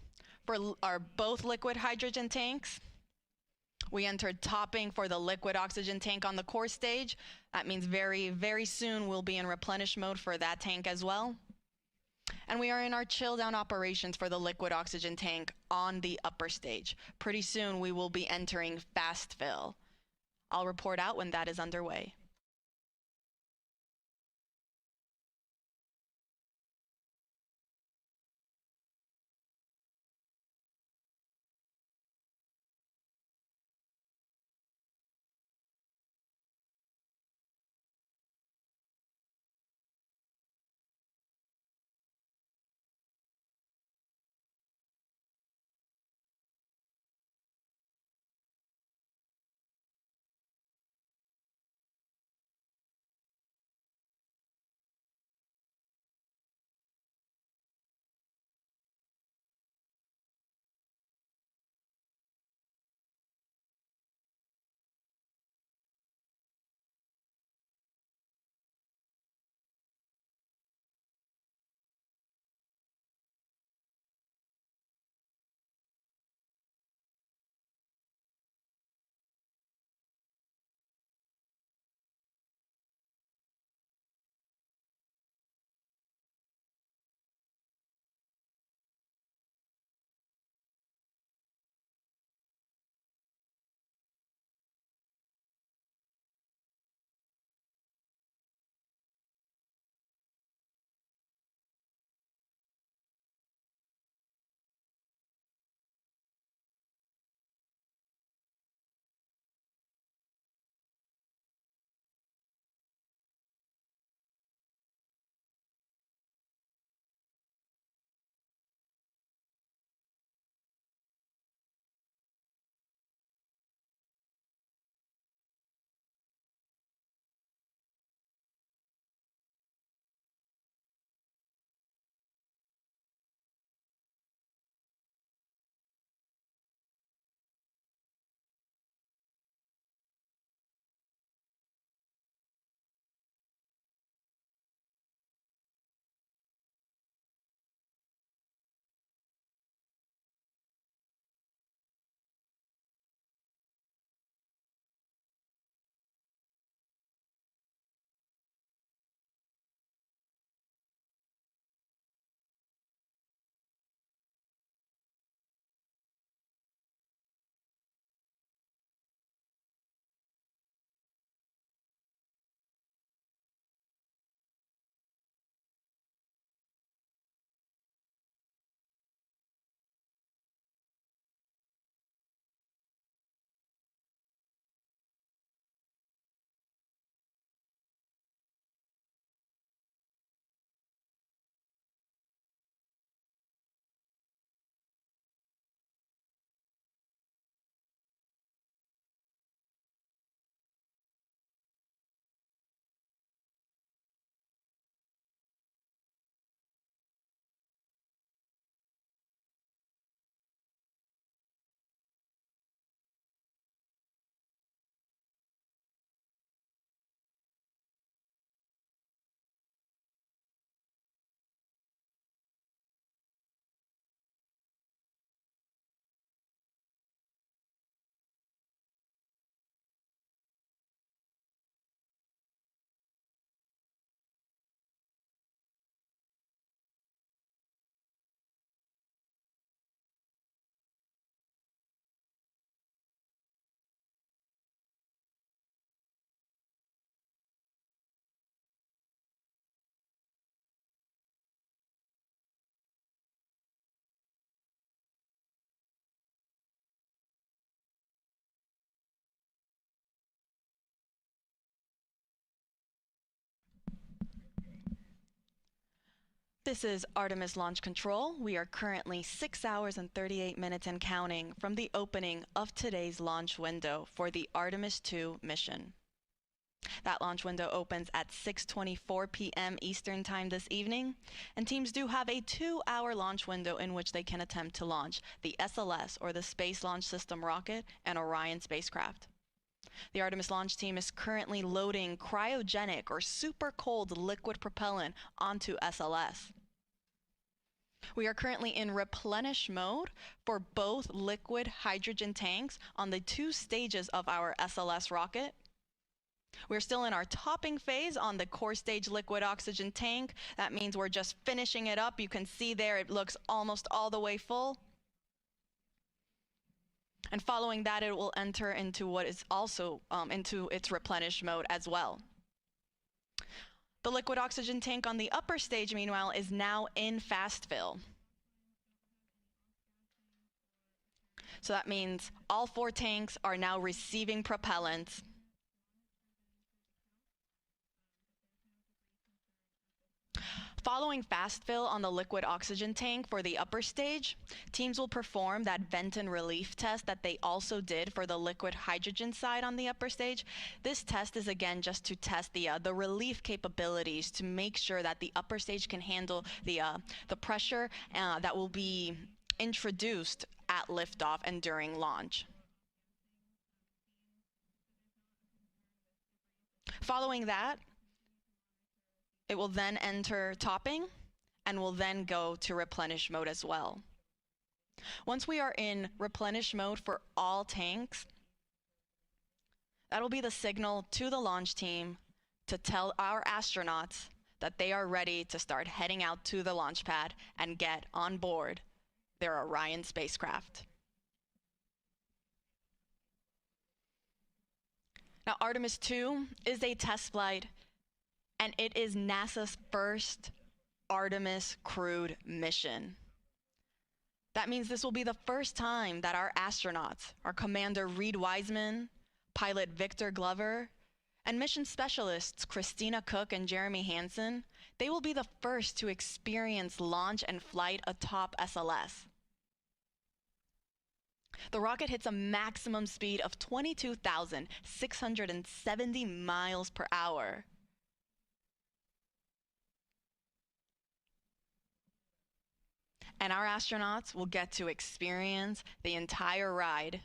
for our both liquid hydrogen tanks. We entered topping for the liquid oxygen tank on the core stage. That means very, very soon we'll be in replenish mode for that tank as well. And we are in our chill down operations for the liquid oxygen tank on the upper stage. Pretty soon we will be entering fast fill. I'll report out when that is underway. This is Artemis Launch Control. We are currently 6 hours and 38 minutes and counting from the opening of today's launch window for the Artemis 2 mission. That launch window opens at 6:24 p.m. Eastern Time this evening, and teams do have a 2-hour launch window in which they can attempt to launch the SLS, or the Space Launch System rocket, and Orion spacecraft. The Artemis launch team is currently loading cryogenic or super cold liquid propellant onto SLS. We are currently in replenish mode for both liquid hydrogen tanks on the 2 stages of our SLS rocket. We're still in our topping phase on the core stage liquid oxygen tank. That means we're just finishing it up. You can see there it looks almost all the way full. And following that, it will enter into what is also into its replenish mode as well. The liquid oxygen tank on the upper stage, meanwhile, is now in fast fill. So that means all 4 tanks are now receiving propellant. Following fast fill on the liquid oxygen tank for the upper stage, teams will perform that vent and relief test that they also did for the liquid hydrogen side on the upper stage. This test is again just to test the relief capabilities to make sure that the upper stage can handle the pressure that will be introduced at liftoff and during launch. Following that, it will then enter topping and will then go to replenish mode as well. Once we are in replenish mode for all tanks, that'll be the signal to the launch team to tell our astronauts that they are ready to start heading out to the launch pad and get on board their Orion spacecraft. Now, Artemis 2 is a test flight, and it is NASA's first Artemis crewed mission. That means this will be the first time that our astronauts, our Commander Reed Wiseman, pilot Victor Glover, and mission specialists Christina Cook and Jeremy Hansen, they will be the first to experience launch and flight atop SLS. The rocket hits a maximum speed of 22,670 miles per hour. And our astronauts will get to experience the entire ride.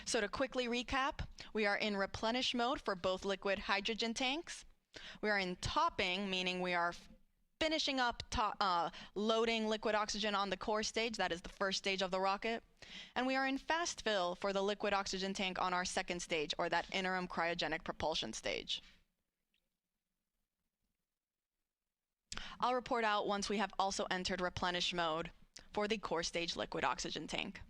So to quickly recap, we are in replenish mode for both liquid hydrogen tanks. We are in topping, meaning we are finishing up loading liquid oxygen on the core stage. That is the first stage of the rocket. And we are in fast fill for the liquid oxygen tank on our second stage, or that interim cryogenic propulsion stage. I'll report out once we have also entered replenish mode for the core stage liquid oxygen tank.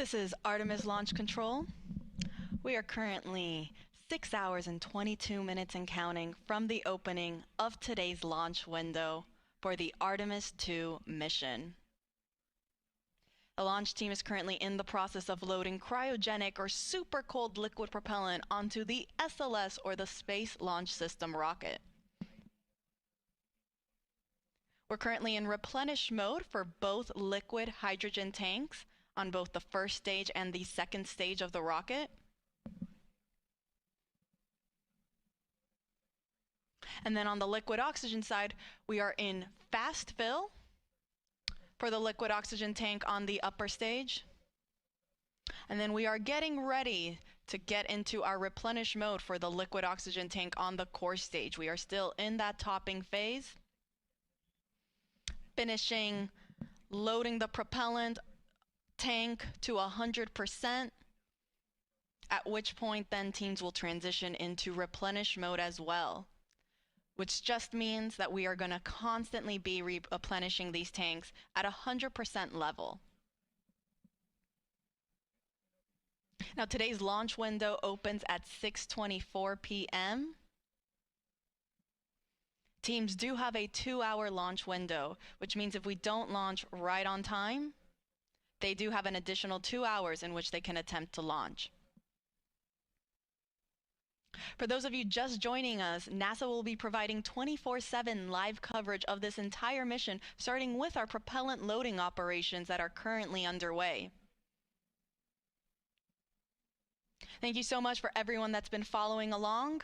This is Artemis Launch Control. We are currently 6 hours and 22 minutes and counting from the opening of today's launch window for the Artemis 2 mission. The launch team is currently in the process of loading cryogenic or super cold liquid propellant onto the SLS, or the Space Launch System rocket. We're currently in replenish mode for both liquid hydrogen tanks on both the first stage and the second stage of the rocket. And then on the liquid oxygen side, we are in fast fill for the liquid oxygen tank on the upper stage. And then we are getting ready to get into our replenish mode for the liquid oxygen tank on the core stage. We are still in that topping phase, finishing loading the propellant tank to 100%, at which point then teams will transition into replenish mode as well, which just means that we are going to constantly be replenishing these tanks at 100% level. Now today's launch window opens at 6:24 p.m. Teams do have a 2-hour launch window, which means if we don't launch right on time, they do have an additional 2 hours in which they can attempt to launch. For those of you just joining us, NASA will be providing 24/7 live coverage of this entire mission, starting with our propellant loading operations that are currently underway. Thank you so much for everyone that's been following along.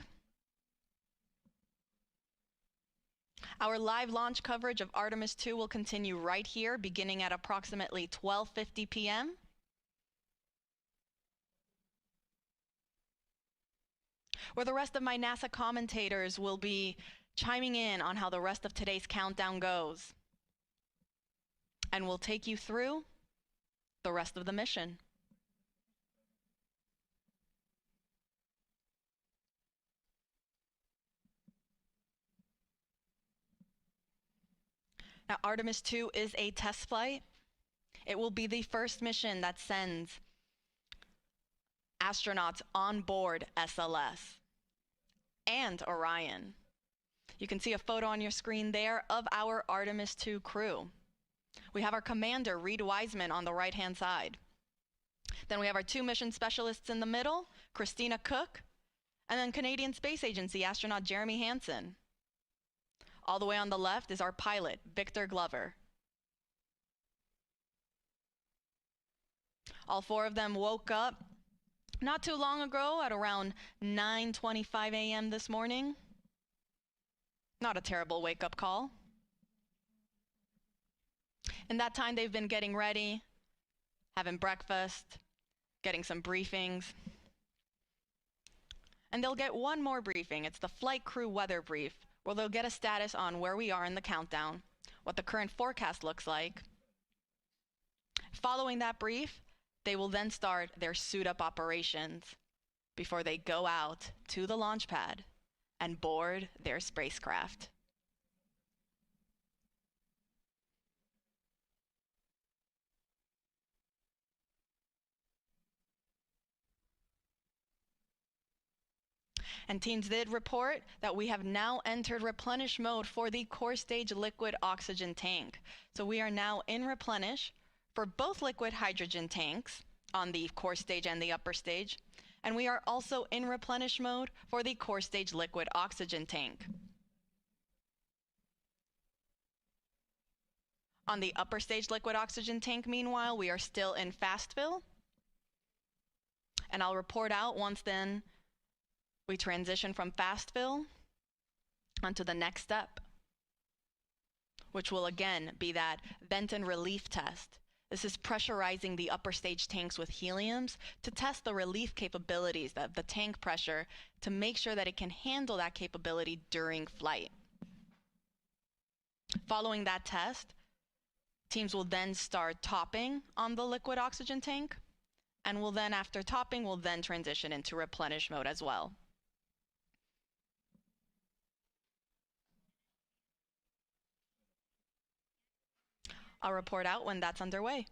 Our live launch coverage of Artemis 2 will continue right here, beginning at approximately 12:50 p.m. where the rest of my NASA commentators will be chiming in on how the rest of today's countdown goes. And we'll take you through the rest of the mission. Now, Artemis 2 is a test flight. It will be the first mission that sends astronauts on board SLS and Orion. You can see a photo on your screen there of our Artemis 2 crew. We have our commander, Reed Wiseman, on the right-hand side. Then we have our 2 mission specialists in the middle, Christina Cook, and then Canadian Space Agency astronaut Jeremy Hansen. All the way on the left is our pilot, Victor Glover. All 4 of them woke up not too long ago at around 9:25 a.m. this morning. Not a terrible wake-up call. In that time, they've been getting ready, having breakfast, getting some briefings. And they'll get one more briefing. It's the flight crew weather brief, where they'll get a status on where we are in the countdown, what the current forecast looks like. Following that brief, they will then start their suit-up operations before they go out to the launch pad and board their spacecraft. And teams did report that we have now entered replenish mode for the core stage liquid oxygen tank. So we are now in replenish for both liquid hydrogen tanks on the core stage and the upper stage. And we are also in replenish mode for the core stage liquid oxygen tank. On the upper stage liquid oxygen tank, meanwhile, we are still in fast fill. And I'll report out once then we transition from fast fill onto the next step, which will again be that vent and relief test. This is pressurizing the upper stage tanks with heliums to test the relief capabilities of the tank pressure to make sure that it can handle that capability during flight. Following that test, teams will then start topping on the liquid oxygen tank, and will then, after topping, will then transition into replenish mode as well. I'll report out when that's underway.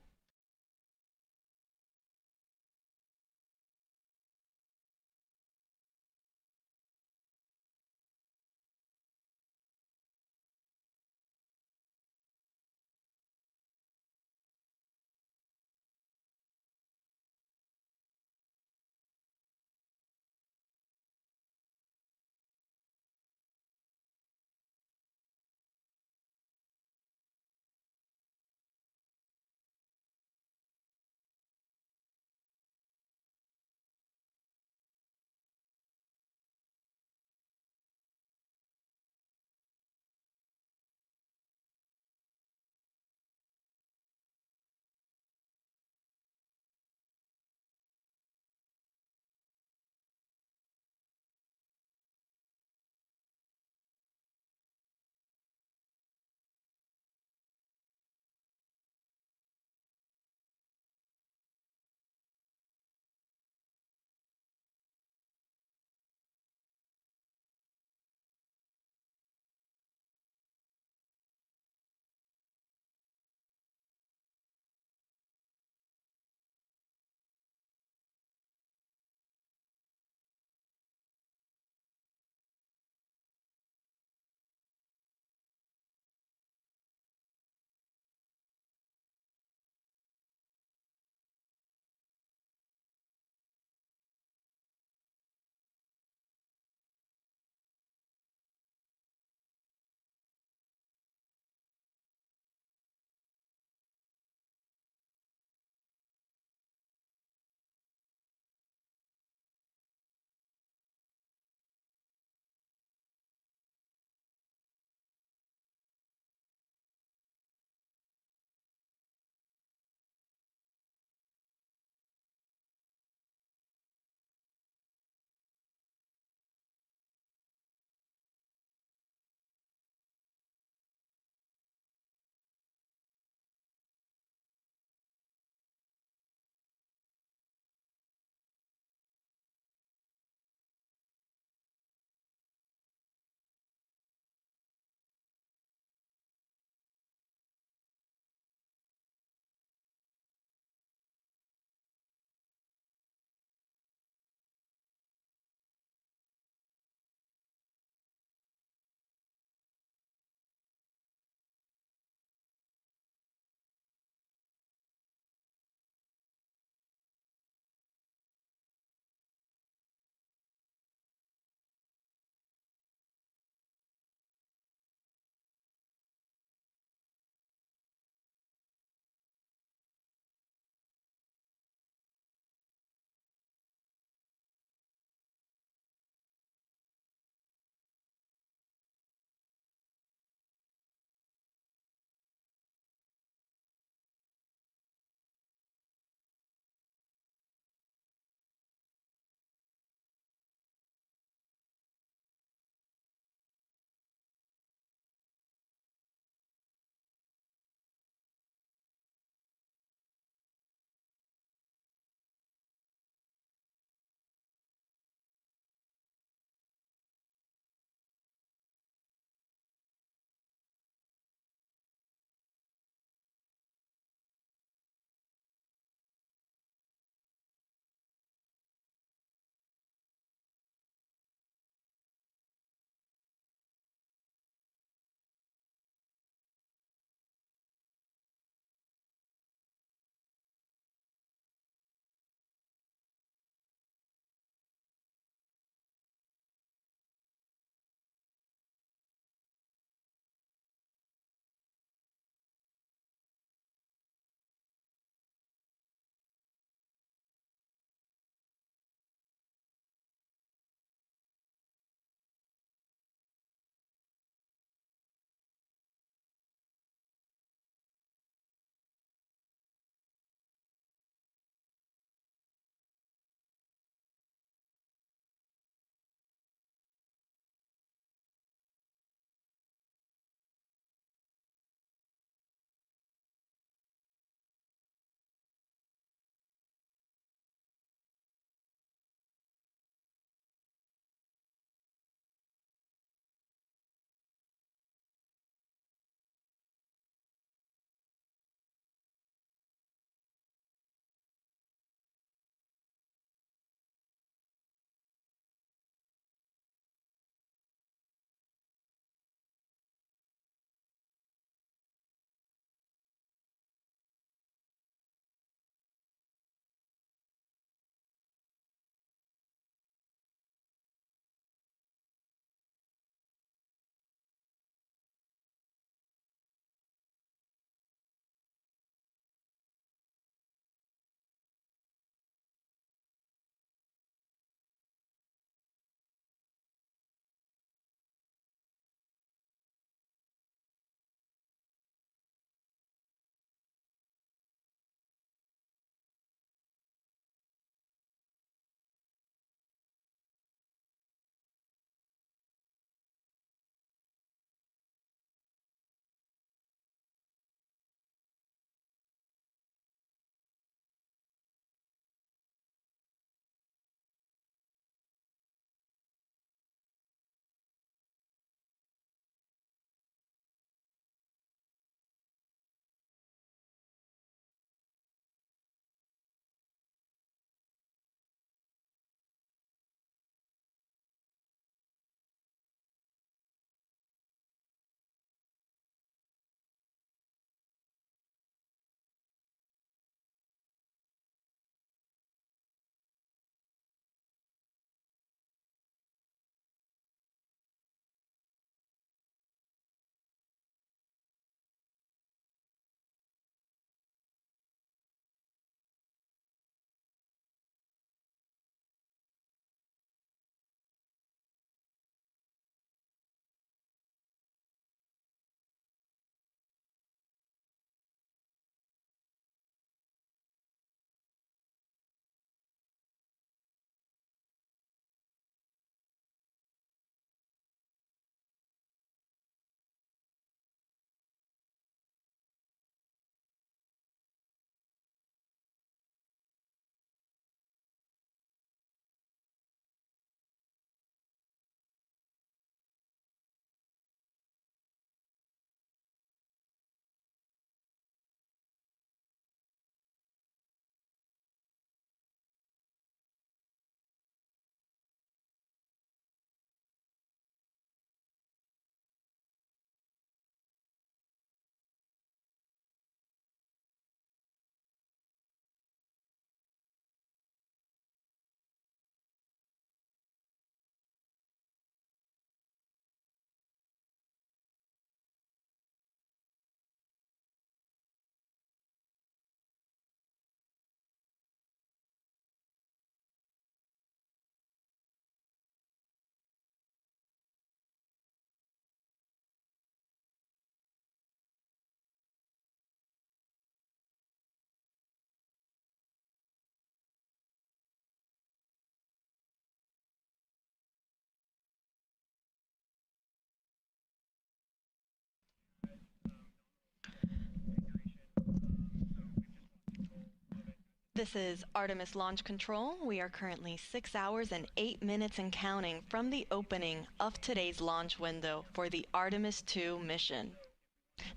This is Artemis Launch Control. We are currently 6 hours and 8 minutes and counting from the opening of today's launch window for the Artemis 2 mission.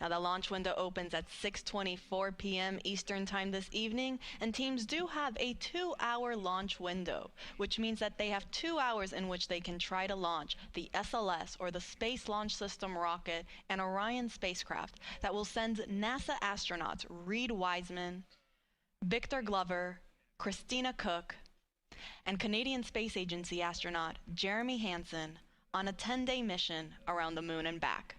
Now, the launch window opens at 6:24 p.m. Eastern Time this evening, and teams do have a 2-hour launch window, which means that they have 2 hours in which they can try to launch the SLS, or the Space Launch System rocket, and Orion spacecraft that will send NASA astronauts Reed Wiseman, Victor Glover, Christina Cook, and Canadian Space Agency astronaut Jeremy Hansen on a 10-day mission around the moon and back.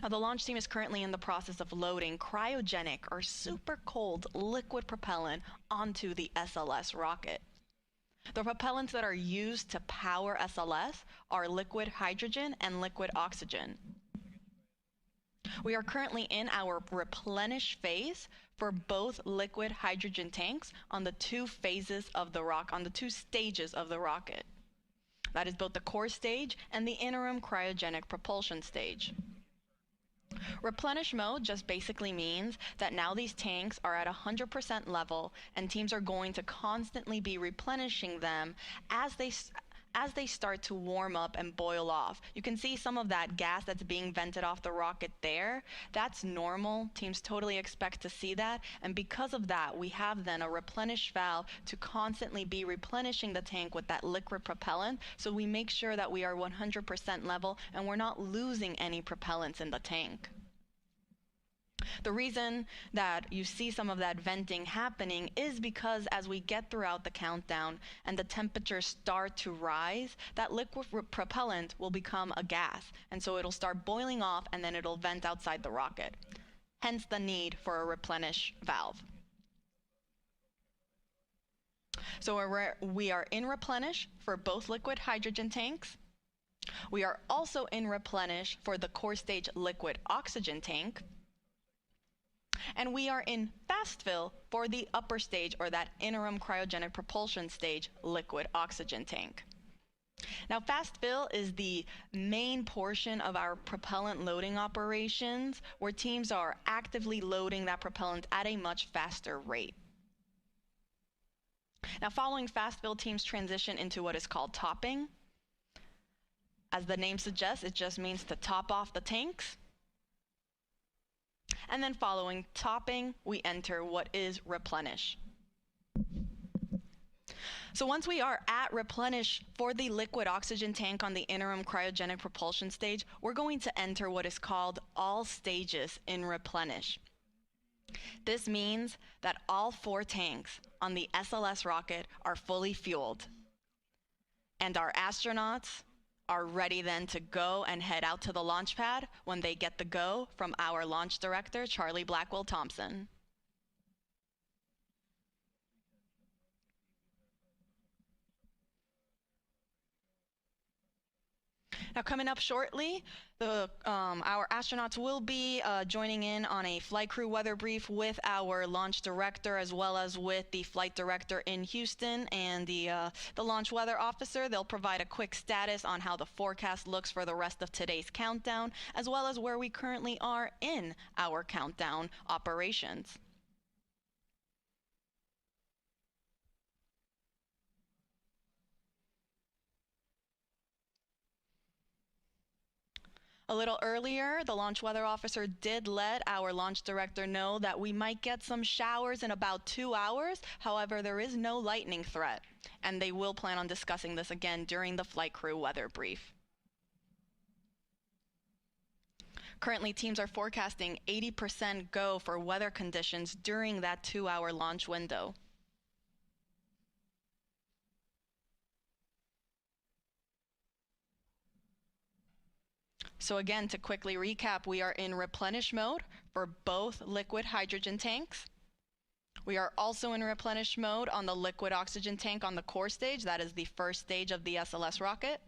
Now, the launch team is currently in the process of loading cryogenic or super cold liquid propellant onto the SLS rocket. The propellants that are used to power SLS are liquid hydrogen and liquid oxygen. We are currently in our replenish phase for both liquid hydrogen tanks on the two stages of the rocket. That is both the core stage and the interim cryogenic propulsion stage. Replenish mode just basically means that now these tanks are at 100% level, and teams are going to constantly be replenishing them as they start to warm up and boil off. You can see some of that gas that's being vented off the rocket there. That's normal. Teams totally expect to see that. And because of that, we have then a replenish valve to constantly be replenishing the tank with that liquid propellant. So we make sure that we are 100% level and we're not losing any propellants in the tank. The reason that you see some of that venting happening is because as we get throughout the countdown and the temperatures start to rise, that liquid propellant will become a gas, and so it'll start boiling off and then it'll vent outside the rocket. Hence the need for a replenish valve. So we are in replenish for both liquid hydrogen tanks. We are also in replenish for the core stage liquid oxygen tank. And we are in fast fill for the upper stage, or that interim cryogenic propulsion stage, liquid oxygen tank. Now, fast fill is the main portion of our propellant loading operations, where teams are actively loading that propellant at a much faster rate. Now, following fast fill, teams transition into what is called topping. As the name suggests, it just means to top off the tanks. And then following topping, we enter what is replenish. So once we are at replenish for the liquid oxygen tank on the interim cryogenic propulsion stage, we're going to enter what is called all stages in replenish. This means that all 4 tanks on the SLS rocket are fully fueled, and our astronauts are ready then to go and head out to the launch pad when they get the go from our launch director, Charlie Blackwell Thompson. Now, coming up shortly, our astronauts will be joining in on a flight crew weather brief with our launch director, as well as with the flight director in Houston and the launch weather officer. They'll provide a quick status on how the forecast looks for the rest of today's countdown, as well as where we currently are in our countdown operations. A little earlier, the launch weather officer did let our launch director know that we might get some showers in about 2 hours. However, there is no lightning threat, and they will plan on discussing this again during the flight crew weather brief. Currently, teams are forecasting 80% go for weather conditions during that 2-hour launch window. So again, to quickly recap, we are in replenish mode for both liquid hydrogen tanks. We are also in replenish mode on the liquid oxygen tank on the core stage. That is the first stage of the SLS rocket.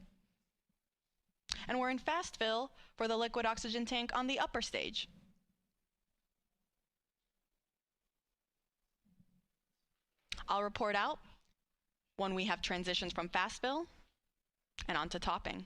And we're in fast fill for the liquid oxygen tank on the upper stage. I'll report out when we have transitions from fast fill and onto topping.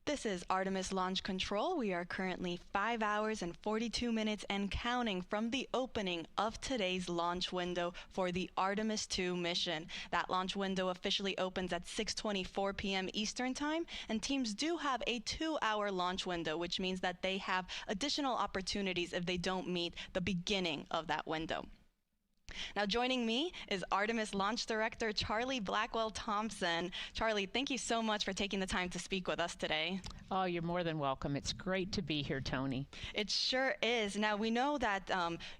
This is Artemis Launch Control. We are currently 5 hours and 42 minutes and counting from the opening of today's launch window for the Artemis 2 mission. That launch window officially opens at 6:24 p.m. Eastern Time, and teams do have a 2-hour launch window, which means that they have additional opportunities if they don't meet the beginning of that window. Now joining me is Artemis Launch Director Charlie Blackwell-Thompson. Charlie, thank you so much for taking the time to speak with us today. Oh, you're more than welcome. It's great to be here, Tony. It sure is. Now, we know that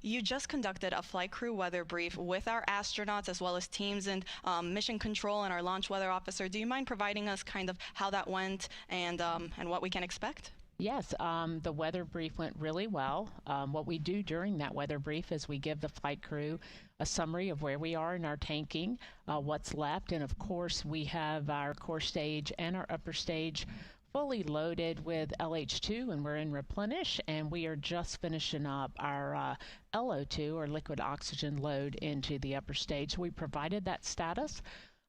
you just conducted a flight crew weather brief with our astronauts as well as teams and mission control and our launch weather officer. Do you mind providing us kind of how that went and what we can expect? Yes, the weather brief went really well. What we do during that weather brief is we give the flight crew a summary of where we are in our tanking, what's left, and of course we have our core stage and our upper stage fully loaded with LH2, and we're in replenish, and we are just finishing up our LO2 or liquid oxygen load into the upper stage. We provided that status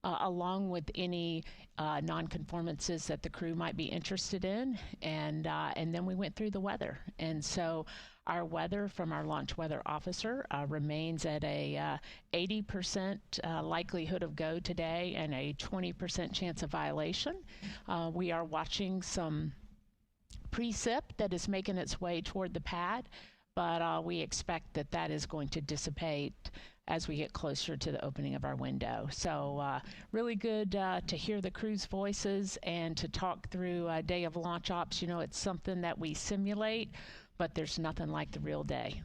along with any non-conformances that the crew might be interested in, and then we went through the weather. And so our weather from our launch weather officer remains at a 80% likelihood of go today and a 20% chance of violation. We are watching some precip that is making its way toward the pad, but we expect that that is going to dissipate as we get closer to the opening of our window. So really good to hear the crew's voices and to talk through a day of launch ops. You know, it's something that we simulate, but there's nothing like the real day.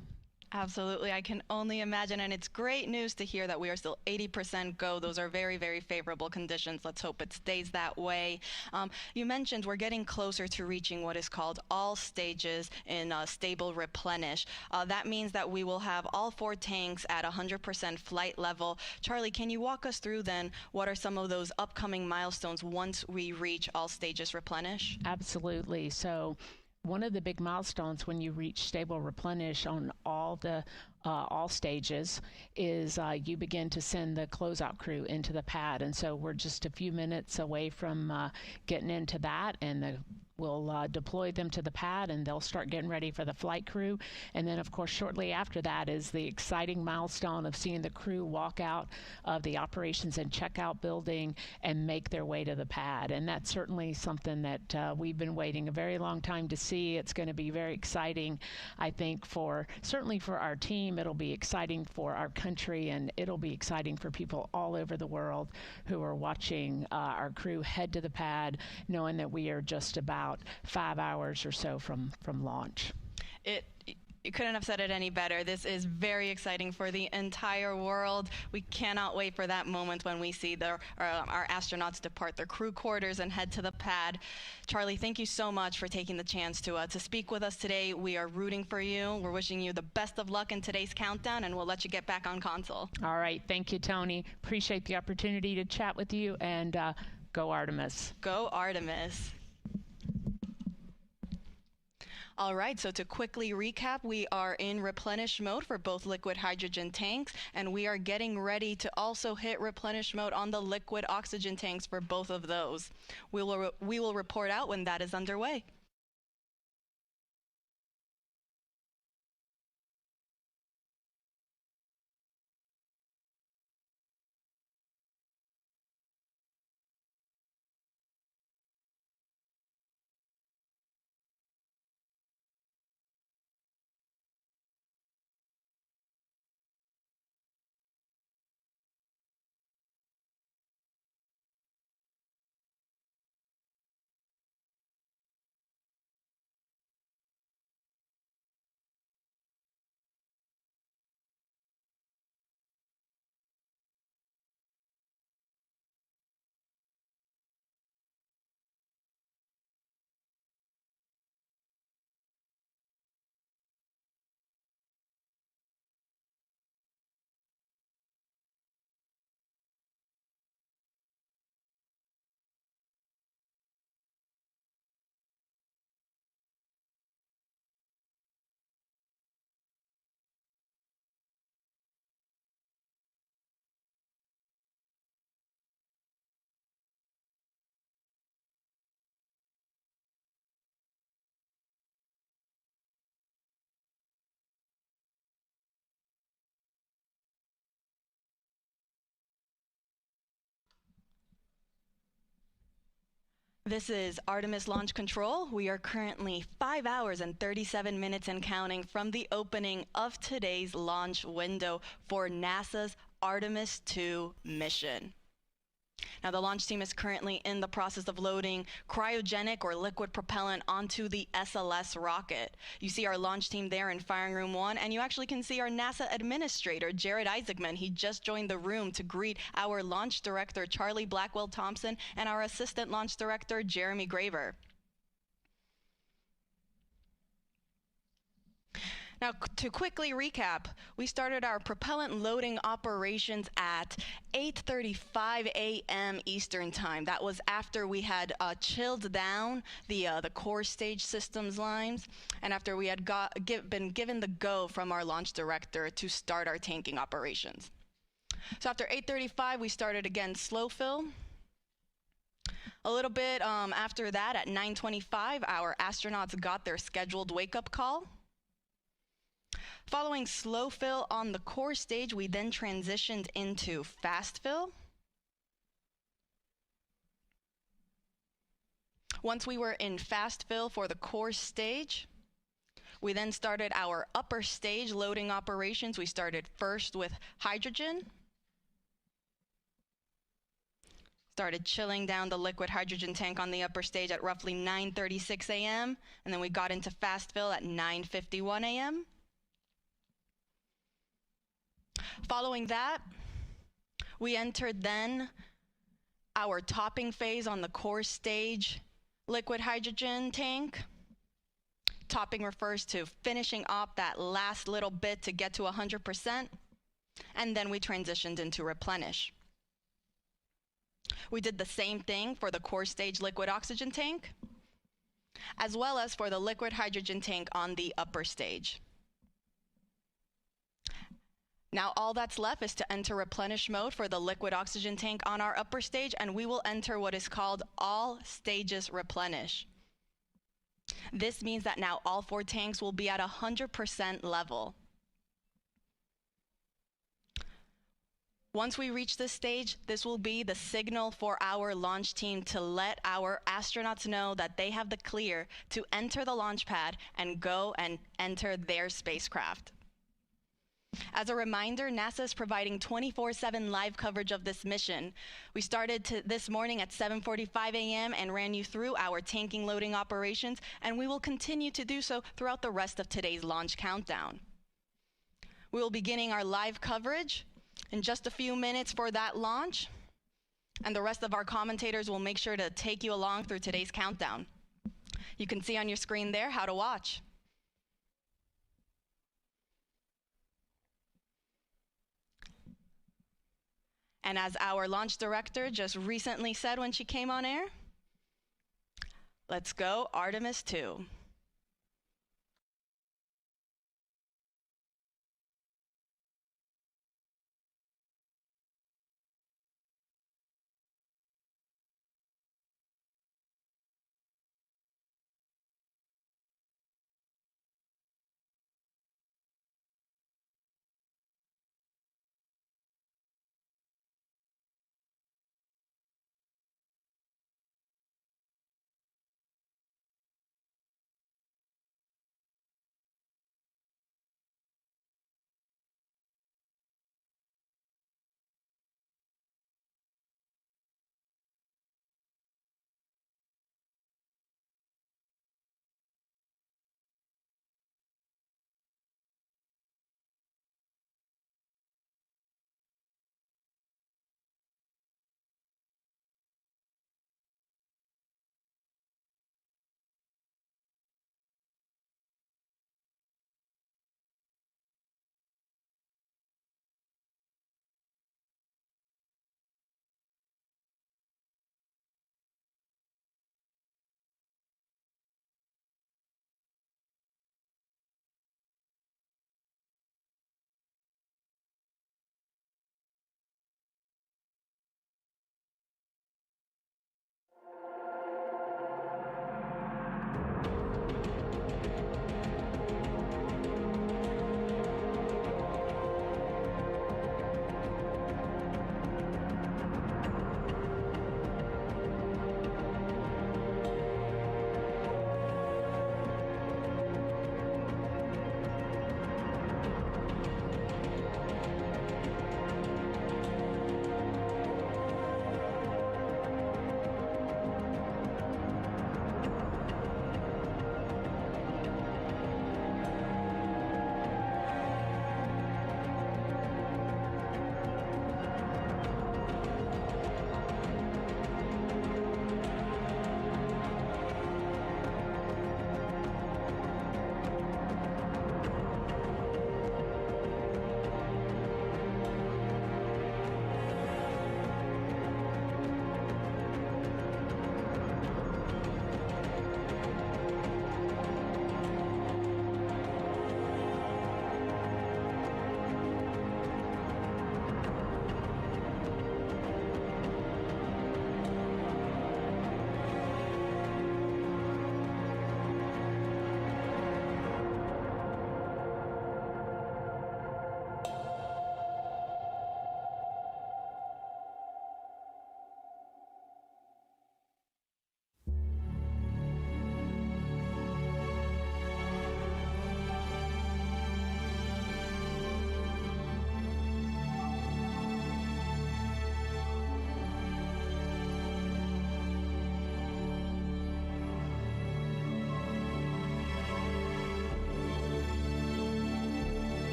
Absolutely. I can only imagine, and it's great news to hear that we are still 80% go. Those are very, very favorable conditions. Let's hope it stays that way. You mentioned we're getting closer to reaching what is called all stages in stable replenish. That means that we will have all 4 tanks at 100% flight level. Charlie, can you walk us through then what are some of those upcoming milestones once we reach all stages replenish? Absolutely. So one of the big milestones when you reach stable replenish on all stages is you begin to send the closeout crew into the pad, and so we're just a few minutes away from getting into that, and we'll deploy them to the pad, and they'll start getting ready for the flight crew. And then, of course, shortly after that is the exciting milestone of seeing the crew walk out of the operations and checkout building and make their way to the pad. And that's certainly something that we've been waiting a very long time to see. It's going to be very exciting, I think, certainly for our team. It'll be exciting for our country, and it'll be exciting for people all over the world who are watching our crew head to the pad, knowing that we are just about 5 hours or so from launch. You couldn't have said it any better. This is very exciting for the entire world. We cannot wait for that moment when we see our astronauts depart their crew quarters and head to the pad. Charlie, thank you so much for taking the chance to speak with us today. We are rooting for you. We're wishing you the best of luck in today's countdown, and we'll let you get back on console. All right. Thank you, Tony. Appreciate the opportunity to chat with you, and go Artemis. Go Artemis. All right, so to quickly recap, we are in replenish mode for both liquid hydrogen tanks, and we are getting ready to also hit replenish mode on the liquid oxygen tanks for both of those. We will report out when that is underway. This is Artemis Launch Control. We are currently 5 hours and 37 minutes and counting from the opening of today's launch window for NASA's Artemis 2 mission. Now, the launch team is currently in the process of loading cryogenic or liquid propellant onto the SLS rocket. You see our launch team there in Firing Room 1, and you actually can see our NASA administrator, Jared Isaacman. He just joined the room to greet our launch director, Charlie Blackwell Thompson, and our assistant launch director, Jeremy Graver. Now, to quickly recap, we started our propellant loading operations at 8:35 a.m. Eastern Time. That was after we had chilled down the core stage systems lines, and after we had been given the go from our launch director to start our tanking operations. So after 8:35, we started again slow fill. A little bit after that, at 9:25, our astronauts got their scheduled wake-up call. Following slow fill on the core stage, we then transitioned into fast fill. Once we were in fast fill for the core stage, we then started our upper stage loading operations. We started first with hydrogen. Started chilling down the liquid hydrogen tank on the upper stage at roughly 9:36 a.m. And then we got into fast fill at 9:51 a.m. Following that, we entered then our topping phase on the core stage liquid hydrogen tank. Topping refers to finishing up that last little bit to get to 100%, and then we transitioned into replenish. We did the same thing for the core stage liquid oxygen tank, as well as for the liquid hydrogen tank on the upper stage. Now all that's left is to enter replenish mode for the liquid oxygen tank on our upper stage, and we will enter what is called all stages replenish. This means that now all 4 tanks will be at 100% level. Once we reach this stage, this will be the signal for our launch team to let our astronauts know that they have the clear to enter the launch pad and go and enter their spacecraft. As a reminder, NASA is providing 24/7 live coverage of this mission. We started this morning at 7:45 a.m. and ran you through our tanking loading operations, and we will continue to do so throughout the rest of today's launch countdown. We will be beginning our live coverage in just a few minutes for that launch, and the rest of our commentators will make sure to take you along through today's countdown. You can see on your screen there how to watch. And as our launch director just recently said when she came on air, let's go Artemis 2.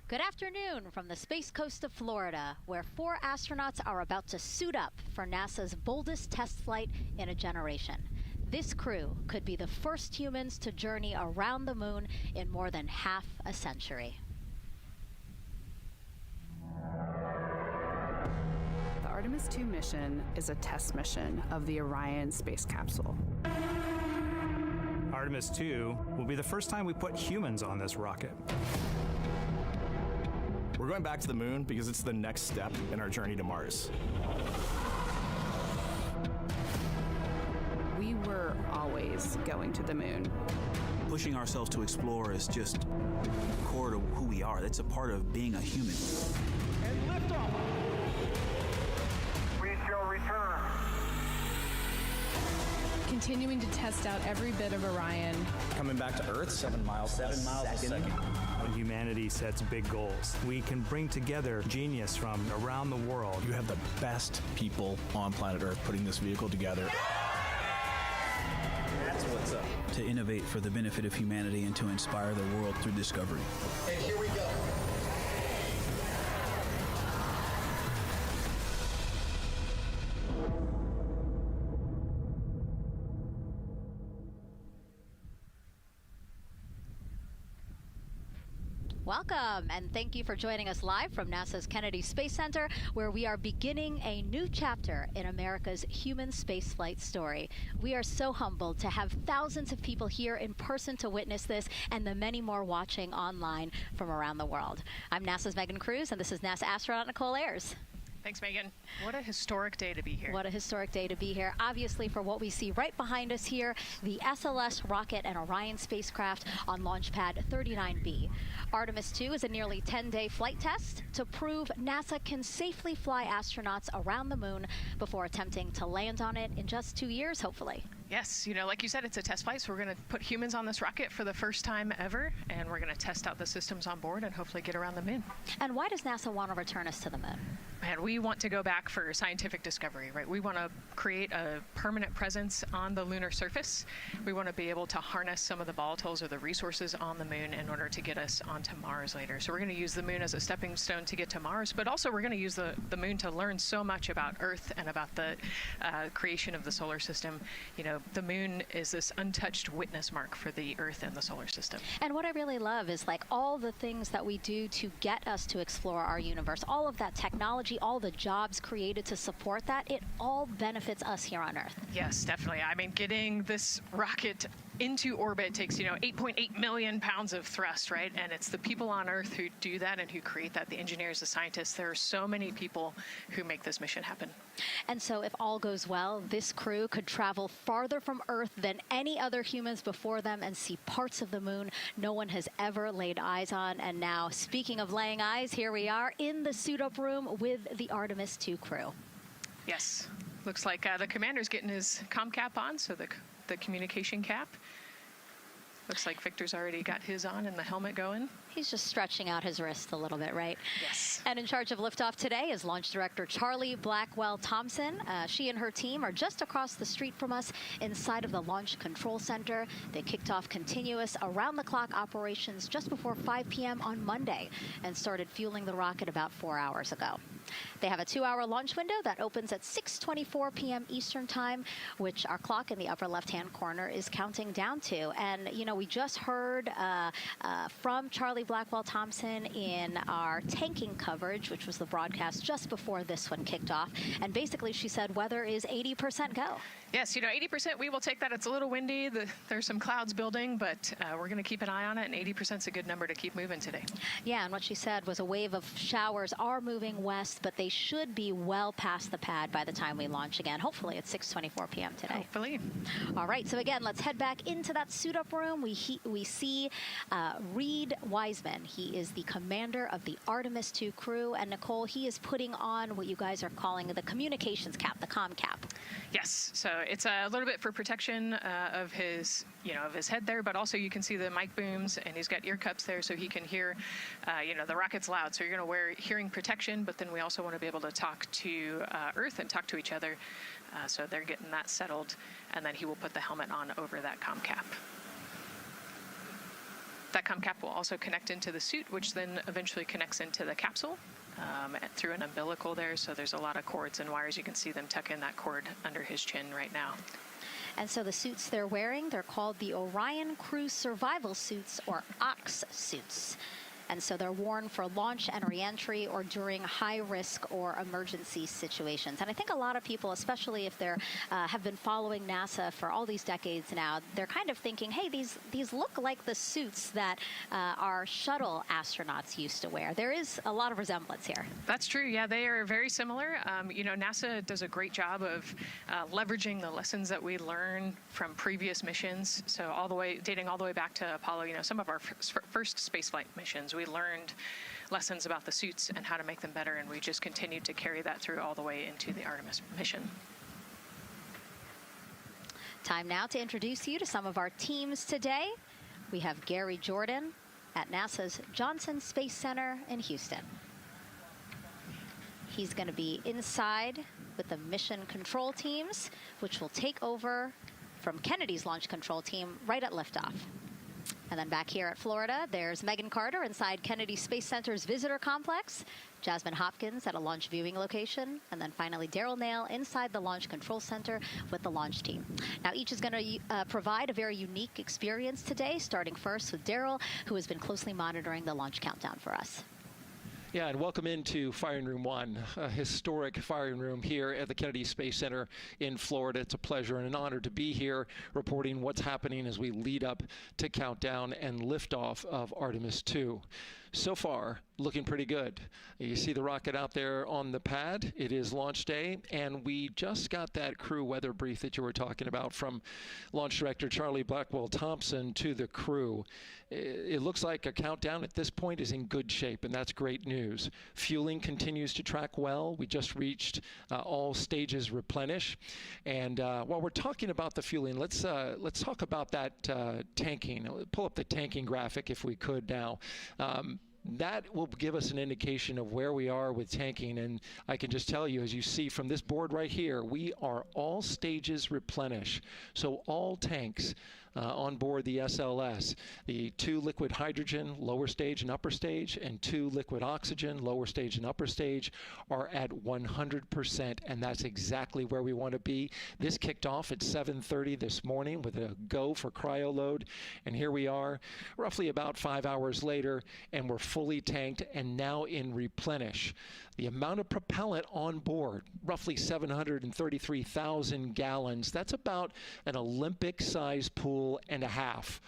Good afternoon from the Space Coast of Florida, where 4 astronauts are about to suit up for NASA's boldest test flight in a generation. This crew could be the first humans to journey around the moon in more than half a century. The Artemis 2 mission is a test mission of the Orion space capsule. Artemis 2 will be the first time we put humans on this rocket. We're going back to the moon because it's the next step in our journey to Mars. We were always going to the moon. Pushing ourselves to explore is just core to who we are. That's a part of being a human. And liftoff! We shall return. Continuing to test out every bit of Orion. Coming back to Earth, 7 miles a second. When humanity sets big goals, we can bring together genius from around the world. You have the best people on planet Earth putting this vehicle together. That's what's up. To innovate for the benefit of humanity and to inspire the world through discovery. And here we go. Welcome, and thank you for joining us live from NASA's Kennedy Space Center, where we are beginning a new chapter in America's human spaceflight story. We are so humbled to have thousands of people here in person to witness this, and the many more watching online from around the world. I'm NASA's Megan Cruz, and this is NASA astronaut Nicole Ayers. Thanks, Megan. What a historic day to be here. What a historic day to be here. Obviously, for what we see right behind us here, the SLS rocket and Orion spacecraft on launch pad 39B. Artemis 2 is a nearly 10-day flight test to prove NASA can safely fly astronauts around the moon before attempting to land on it in just 2 years, hopefully. Yes, like you said, it's a test flight, so we're going to put humans on this rocket for the first time ever, and we're going to test out the systems on board and hopefully get around the moon. And why does NASA want to return us to the moon? And we want to go back for scientific discovery, right? We want to create a permanent presence on the lunar surface. We want to be able to harness some of the volatiles or the resources on the moon in order to get us onto Mars later. So we're going to use the moon as a stepping stone to get to Mars, but also we're going to use the moon to learn so much about Earth and about the creation of the solar system. The moon is this untouched witness mark for the Earth and the solar system. And what I really love is like all the things that we do to get us to explore our universe, all of that technology, all the jobs created to support that, it all benefits us here on Earth. Yes, definitely. I mean, getting this rocket into orbit takes, 8.8 million pounds of thrust, right? And it's the people on Earth who do that and who create that, the engineers, the scientists. There are so many people who make this mission happen. And so if all goes well, this crew could travel farther from Earth than any other humans before them and see parts of the moon no one has ever laid eyes on. And now, speaking of laying eyes, here we are in the suit-up room with the Artemis 2 crew. Yes. Looks like the commander's getting his comm cap on, so the communication cap. Looks like Victor's already got his on and the helmet going. He's just stretching out his wrist a little bit, right? Yes. And in charge of liftoff today is Launch Director Charlie Blackwell Thompson. She and her team are just across the street from us inside of the Launch Control Center. They kicked off continuous around-the-clock operations just before 5 p.m. on Monday and started fueling the rocket about 4 hours ago. They have a 2-hour launch window that opens at 6:24 p.m. Eastern Time, which our clock in the upper left-hand corner is counting down to. And, we just heard from Charlie Blackwell Thompson in our tanking coverage, which was the broadcast just before this one kicked off. And basically, she said weather is 80% go. Yes, 80%, we will take that. It's a little windy. There's some clouds building, but we're going to keep an eye on it, and 80% is a good number to keep moving today. Yeah, and what she said was a wave of showers are moving west, but they should be well past the pad by the time we launch again. Hopefully, it's 6:24 p.m. today. Hopefully. All right, so again, let's head back into that suit-up room. We see Reed Wiseman. He is the commander of the Artemis 2 crew, and Nicole, he is putting on what you guys are calling the communications cap, the comm cap. Yes, so it's a little bit for protection of his, of his head there, but also you can see the mic booms, and he's got ear cups there so he can hear, the rocket's loud. So you're going to wear hearing protection, but then we also want to be able to talk to Earth and talk to each other. So they're getting that settled, and then he will put the helmet on over that comm cap. SATCOM cap will also connect into the suit, which then eventually connects into the capsule through an umbilical there. So there's a lot of cords and wires. You can see them tuck in that cord under his chin right now. And so the suits they're wearing, they're called the Orion Crew Survival Suits, or OX suits. And so they're worn for launch and reentry or during high-risk or emergency situations. And I think a lot of people, especially if they're have been following NASA for all these decades now, they're kind of thinking, hey, these look like the suits that our shuttle astronauts used to wear. There is a lot of resemblance here. That's true. Yeah, they are very similar. You know, NASA does a great job of leveraging the lessons that we learn from previous missions. So dating all the way back to Apollo, you know, some of our first spaceflight missions, we learned lessons about the suits and how to make them better, and we just continued to carry that through all the way into the Artemis mission. Time now to introduce you to some of our teams today. We have Gary Jordan at NASA's Johnson Space Center in Houston. He's going to be inside with the mission control teams, which will take over from Kennedy's launch control team right at liftoff. And then back here at Florida, there's Megan Carter inside Kennedy Space Center's visitor complex, Jasmine Hopkins at a launch viewing location, and then finally Daryl Nail inside the Launch Control Center with the launch team. Now, each is going to provide a very unique experience today, starting first with Daryl, who has been closely monitoring the launch countdown for us. Yeah, and welcome into Firing Room 1, a historic firing room here at the Kennedy Space Center in Florida. It's a pleasure and an honor to be here reporting what's happening as we lead up to countdown and liftoff of Artemis 2. So far, looking pretty good. You see the rocket out there on the pad. It is launch day, and we just got that crew weather brief that you were talking about from Launch Director Charlie Blackwell-Thompson to the crew. It looks like a countdown at this point is in good shape, and that's great news. Fueling continues to track well. We just reached all stages replenish. And while we're talking about the fueling, let's talk about that tanking. Pull up the tanking graphic if we could now. That will give us an indication of where we are with tanking, and I can just tell you, as you see from this board right here, we are all stages replenish. So all tanks on board the SLS, the 2 liquid hydrogen, lower stage and upper stage, and 2 liquid oxygen, lower stage and upper stage, are at 100%, and that's exactly where we want to be. This kicked off at 7:30 this morning with a go for cryo load, and here we are roughly about 5 hours later, and we're fully tanked and now in replenish. The amount of propellant on board, roughly 733,000 gallons. That's about an Olympic-sized pool and a half.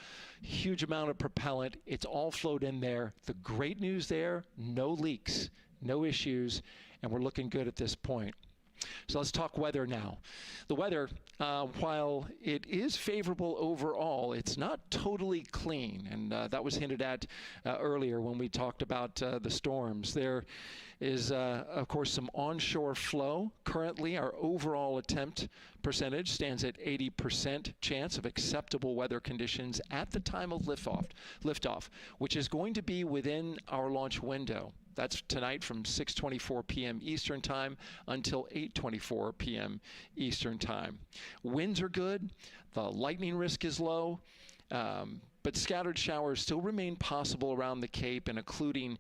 Huge amount of propellant. It's all flowed in there. The great news there, no leaks, no issues, and we're looking good at this point. So let's talk weather now. The weather, while it is favorable overall, it's not totally clean, and that was hinted at earlier when we talked about the storms. There is, of course, some onshore flow. Currently, our overall attempt percentage stands at 80% chance of acceptable weather conditions at the time of liftoff, which is going to be within our launch window. That's tonight from 6:24 p.m. Eastern Time until 8:24 p.m. Eastern Time. Winds are good. The lightning risk is low. But scattered showers still remain possible around the Cape and including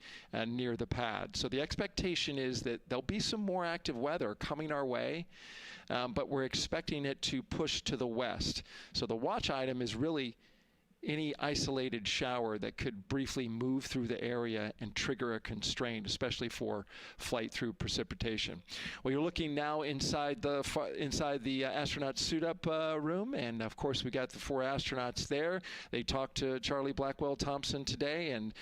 near the pad. So the expectation is that there'll be some more active weather coming our way, but we're expecting it to push to the west. So the watch item is really any isolated shower that could briefly move through the area and trigger a constraint, especially for flight through precipitation. Well, you're looking now inside the astronaut suit-up room, and of course we got the 4 astronauts there. They talked to Charlie Blackwell-Thompson today, and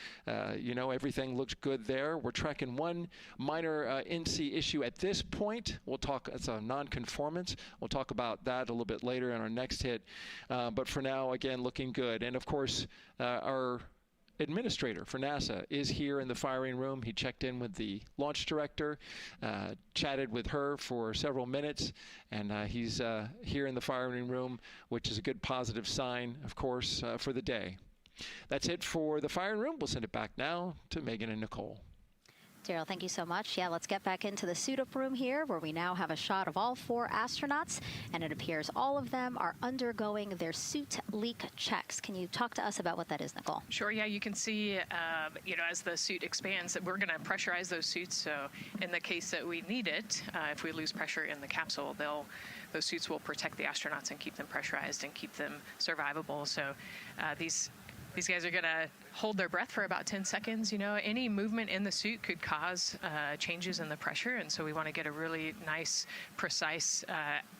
you know, everything looks good there. We're tracking one minor NC issue at this point. We'll talk, it's a non-conformance. We'll talk about that a little bit later in our next hit, but for now, again, looking good. And of course, our administrator for NASA is here in the firing room. He checked in with the launch director, chatted with her for several minutes, and he's here in the firing room, which is a good positive sign, of course, for the day. That's it for the firing room. We'll send it back now to Megan and Nicole. Daryl, thank you so much. Yeah, let's get back into the suit-up room here, where we now have a shot of all 4 astronauts, and it appears all of them are undergoing their suit leak checks. Can you talk to us about what that is, Nicole? Sure, yeah, you can see, as the suit expands, that we're going to pressurize those suits. So in the case that we need it, if we lose pressure in the capsule, those suits will protect the astronauts and keep them pressurized and keep them survivable. So these guys are going to hold their breath for about 10 seconds. Any movement in the suit could cause changes in the pressure, and so we want to get a really nice, precise,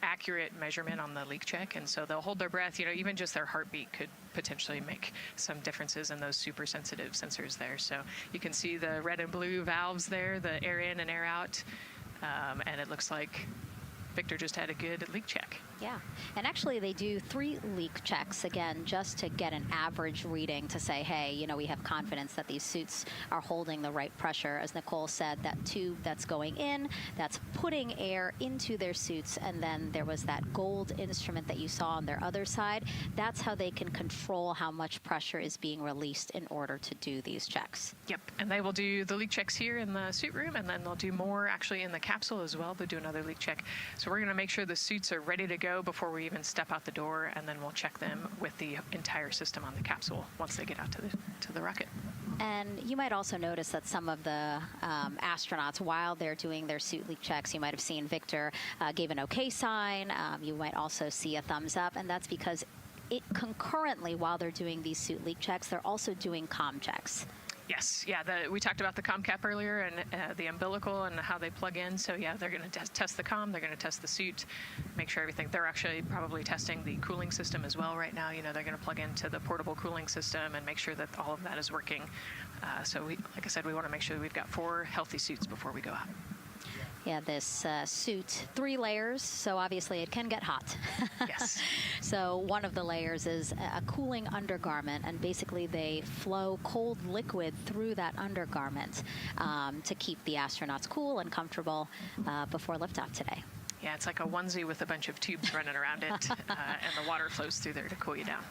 accurate measurement on the leak check. And so they'll hold their breath. Even just their heartbeat could potentially make some differences in those super sensitive sensors there. So you can see the red and blue valves there, the air in and air out, and it looks like Victor just had a good leak check. Yeah, and actually they do 3 leak checks, again, just to get an average reading to say, hey, we have confidence that these suits are holding the right pressure. As Nicole said, that tube that's going in, that's putting air into their suits, and then there was that gold instrument that you saw on their other side. That's how they can control how much pressure is being released in order to do these checks. Yep, and they will do the leak checks here in the suit room, and then they'll do more actually in the capsule as well. They'll do another leak check. So we're going to make sure the suits are ready to go before we even step out the door, and then we'll check them with the entire system on the capsule once they get out to the rocket. And you might also notice that some of the astronauts, while they're doing their suit leak checks, you might have seen Victor gave an okay sign. You might also see a thumbs up, and that's because concurrently, while they're doing these suit leak checks, they're also doing comm checks. Yes, yeah, we talked about the comm cap earlier and the umbilical and how they plug in. So yeah, they're going to test the comm, they're going to test the suit, make sure everything. They're actually probably testing the cooling system as well right now. They're going to plug into the portable cooling system and make sure that all of that is working. So like I said, we want to make sure that we've got 4 healthy suits before we go out. Yeah, this suit, 3 layers, so obviously it can get hot. Yes. So one of the layers is a cooling undergarment, and basically they flow cold liquid through that undergarment to keep the astronauts cool and comfortable before liftoff today. Yeah, it's like a onesie with a bunch of tubes running around it, and the water flows through there to cool you down.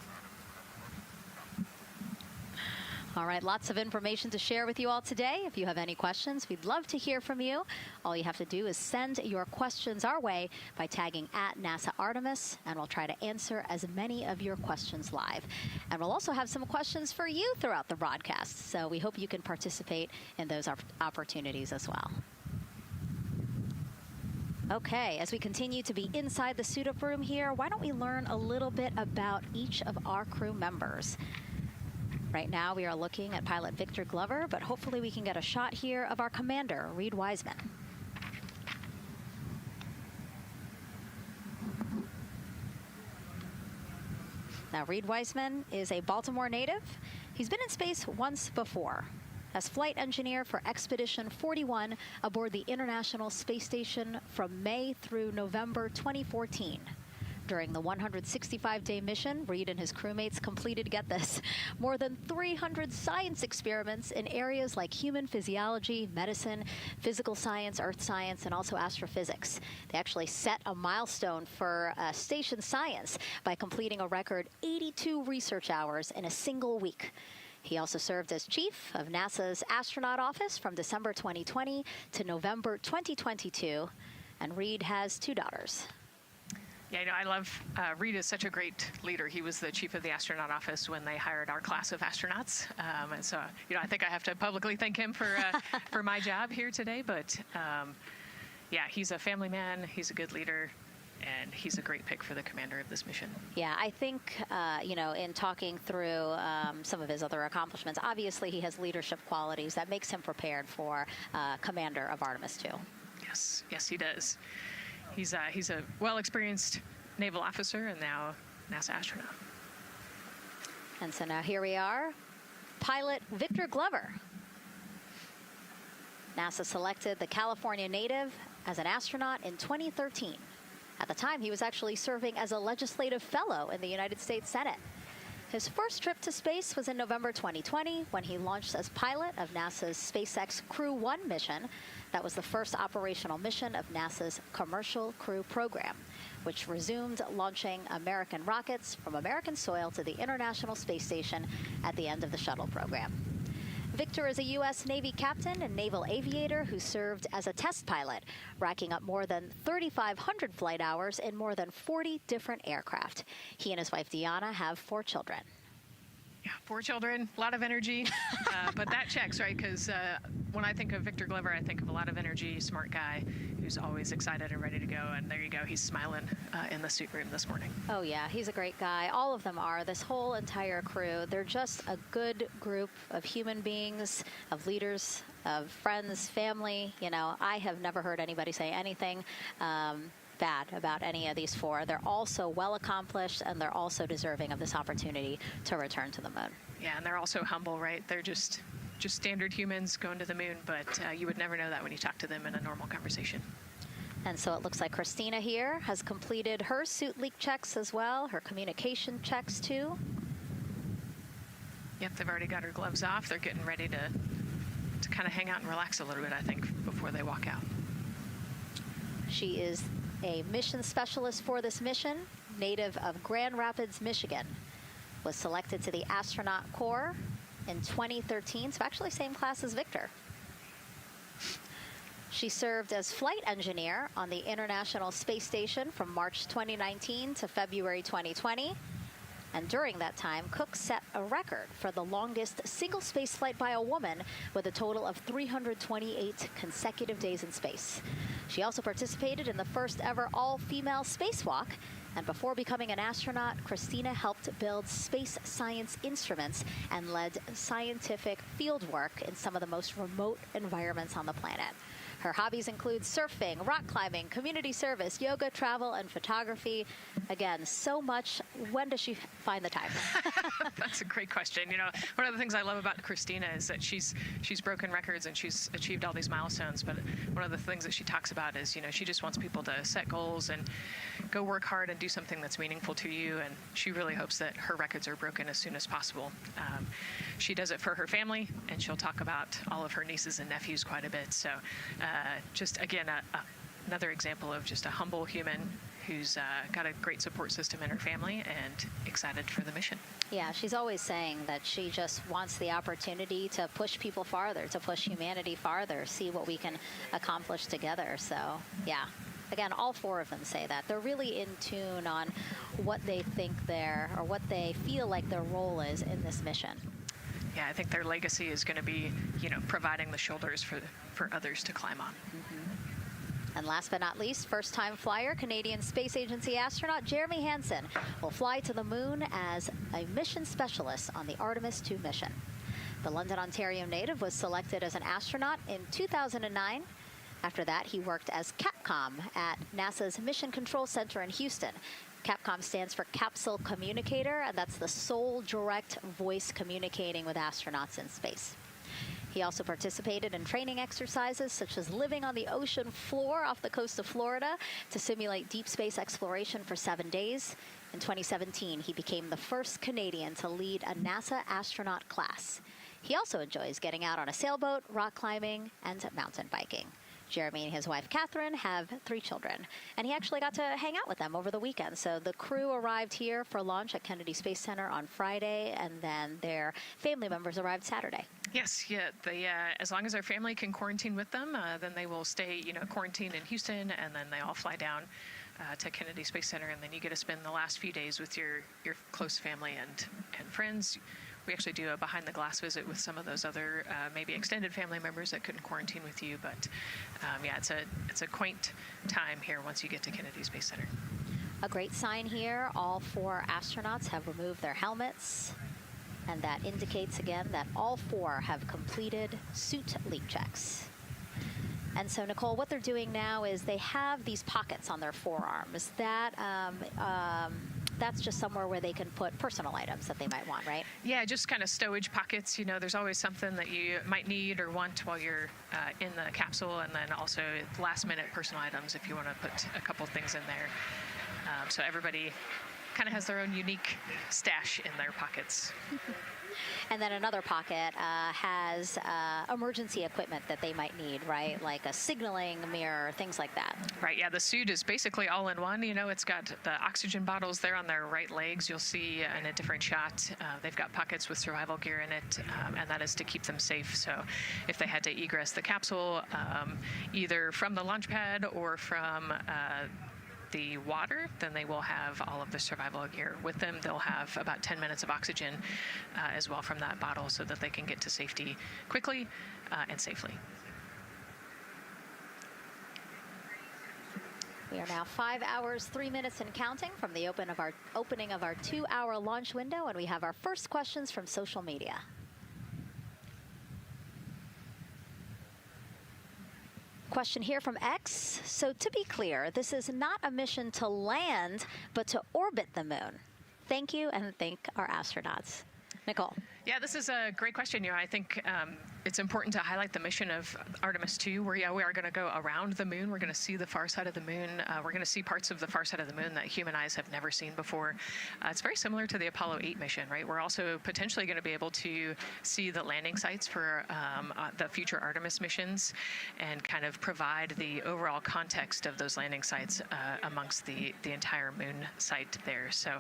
All right, lots of information to share with you all today. If you have any questions, we'd love to hear from you. All you have to do is send your questions our way by tagging @NASA Artemis, and we'll try to answer as many of your questions live. And we'll also have some questions for you throughout the broadcast, so we hope you can participate in those opportunities as well. Okay, as we continue to be inside the suit-up room here, why don't we learn a little bit about each of our crew members? Right now, we are looking at pilot Victor Glover, but hopefully we can get a shot here of our commander, Reed Wiseman. Now, Reed Wiseman is a Baltimore native. He's been in space once before as flight engineer for Expedition 41 aboard the International Space Station from May through November 2014. During the 165-day mission, Reed and his crewmates completed, get this, more than 300 science experiments in areas like human physiology, medicine, physical science, earth science, and also astrophysics. They actually set a milestone for station science by completing a record 82 research hours in a single week. He also served as chief of NASA's Astronaut Office from December 2020 to November 2022, and Reed has 2 daughters. Yeah, I love, Reed is such a great leader. He was the chief of the astronaut office when they hired our class of astronauts. And so, I think I have to publicly thank him for my job here today. But yeah, he's a family man, he's a good leader, and he's a great pick for the commander of this mission. Yeah, I think, in talking through some of his other accomplishments, obviously he has leadership qualities that makes him prepared for commander of Artemis 2. Yes, he does. He's a well-experienced naval officer and now NASA astronaut. And so now here we are, pilot Victor Glover. NASA selected the California native as an astronaut in 2013. At the time, he was actually serving as a legislative fellow in the United States Senate. His first trip to space was in November 2020 when he launched as pilot of NASA's SpaceX Crew 1 mission. That was the first operational mission of NASA's Commercial Crew Program, which resumed launching American rockets from American soil to the International Space Station at the end of the shuttle program. Victor is a U.S. Navy captain and naval aviator who served as a test pilot, racking up more than 3,500 flight hours in more than 40 different aircraft. He and his wife, Deanna, have 4 children. Yeah, 4 children, a lot of energy, but that checks, right? Because when I think of Victor Glover, I think of a lot of energy, smart guy who's always excited and ready to go. And there you go, he's smiling in the suit room this morning. Oh yeah, he's a great guy. All of them are. This whole entire crew. They're just a good group of human beings, of leaders, of friends, family. You know, I have never heard anybody say anything bad about any of these 4. They're also well accomplished, and they're also deserving of this opportunity to return to the moon. Yeah, and they're also humble, right? They're just standard humans going to the moon, but you would never know that when you talk to them in a normal conversation. And so it looks like Christina here has completed her suit leak checks as well, her communication checks too. Yep, they've already got her gloves off. They're getting ready to kind of hang out and relax a little bit, I think, before they walk out. She is a mission specialist for this mission, native of Grand Rapids, Michigan. Was selected to the Astronaut Corps in 2013, so actually same class as Victor. She served as flight engineer on the International Space Station from March 2019 to February 2020. And during that time, Cook set a record for the longest single space flight by a woman with a total of 328 consecutive days in space. She also participated in the first ever all-female spacewalk. And before becoming an astronaut, Christina helped build space science instruments and led scientific field work in some of the most remote environments on the planet. Her hobbies include surfing, rock climbing, community service, yoga, travel, and photography. Again, so much. When does she find the time? That's a great question. You know, one of the things I love about Christina is that she's broken records and she's achieved all these milestones. But one of the things that she talks about is, you know, she just wants people to set goals and go work hard and do something that's meaningful to you. And she really hopes that her records are broken as soon as possible. She does it for her family, and she'll talk about all of her nieces and nephews quite a bit. So just, again, another example of just a humble human who's got a great support system in her family and excited for the mission. Yeah, she's always saying that she just wants the opportunity to push people farther, to push humanity farther, see what we can accomplish together. So, yeah. Again, all 4 of them say that. They're really in tune on what they think or what they feel like their role is in this mission. Yeah, I think their legacy is going to be, you know, providing the shoulders for others to climb on. Mm-hmm. And last but not least, first-time flyer, Canadian Space Agency astronaut Jeremy Hansen will fly to the moon as a mission specialist on the Artemis 2 mission. The London, Ontario native was selected as an astronaut in 2009. After that, he worked as Capcom at NASA's Mission Control Center in Houston. Capcom stands for Capsule Communicator, and that's the sole direct voice communicating with astronauts in space. He also participated in training exercises such as living on the ocean floor off the coast of Florida to simulate deep space exploration for 7 days. In 2017, he became the first Canadian to lead a NASA astronaut class. He also enjoys getting out on a sailboat, rock climbing, and mountain biking. Jeremy and his wife, Catherine, have 3 children, and he actually got to hang out with them over the weekend. So the crew arrived here for launch at Kennedy Space Center on Friday, and then their family members arrived Saturday. Yes, yeah. As long as their family can quarantine with them, then they will stay, you know, quarantined in Houston, and then they all fly down to Kennedy Space Center, and then you get to spend the last few days with your close family and friends. We actually do a behind-the-glass visit with some of those other maybe extended family members that couldn't quarantine with you. But yeah, it's a quaint time here once you get to Kennedy Space Center. A great sign here, all 4 astronauts have removed their helmets. And that indicates, again, that all 4 have completed suit leak checks. And so, Nicole, what they're doing now is they have these pockets on their forearms. That's just somewhere where they can put personal items that they might want, right? Yeah, just kind of stowage pockets. You know, there's always something that you might need or want while you're in the capsule, and then also last-minute personal items if you want to put a couple things in there. So everybody kind of has their own unique stash in their pockets. And then another pocket has emergency equipment that they might need, right? Like a signaling mirror, things like that. Right, yeah, the suit is basically all in one. You know, it's got the oxygen bottles there on their right legs. You'll see in a different shot, they've got pockets with survival gear in it, and that is to keep them safe. So if they had to egress the capsule, either from the launch pad or from the water, then they will have all of the survival gear with them. They'll have about 10 minutes of oxygen as well from that bottle so that they can get to safety quickly and safely. We are now 5 hours, 3 minutes and counting from the opening of our 2-hour launch window, and we have our first questions from social media. Question here from X. So to be clear, this is not a mission to land, but to orbit the moon. Thank you, and thank our astronauts. Nicole. Yeah, this is a great question. You know, I think it's important to highlight the mission of Artemis 2, where we are going to go around the moon. We're going to see the far side of the moon. We're going to see parts of the far side of the moon that human eyes have never seen before. It's very similar to the Apollo 8 mission, right? We're also potentially going to be able to see the landing sites for the future Artemis missions and kind of provide the overall context of those landing sites amongst the entire moon site there. So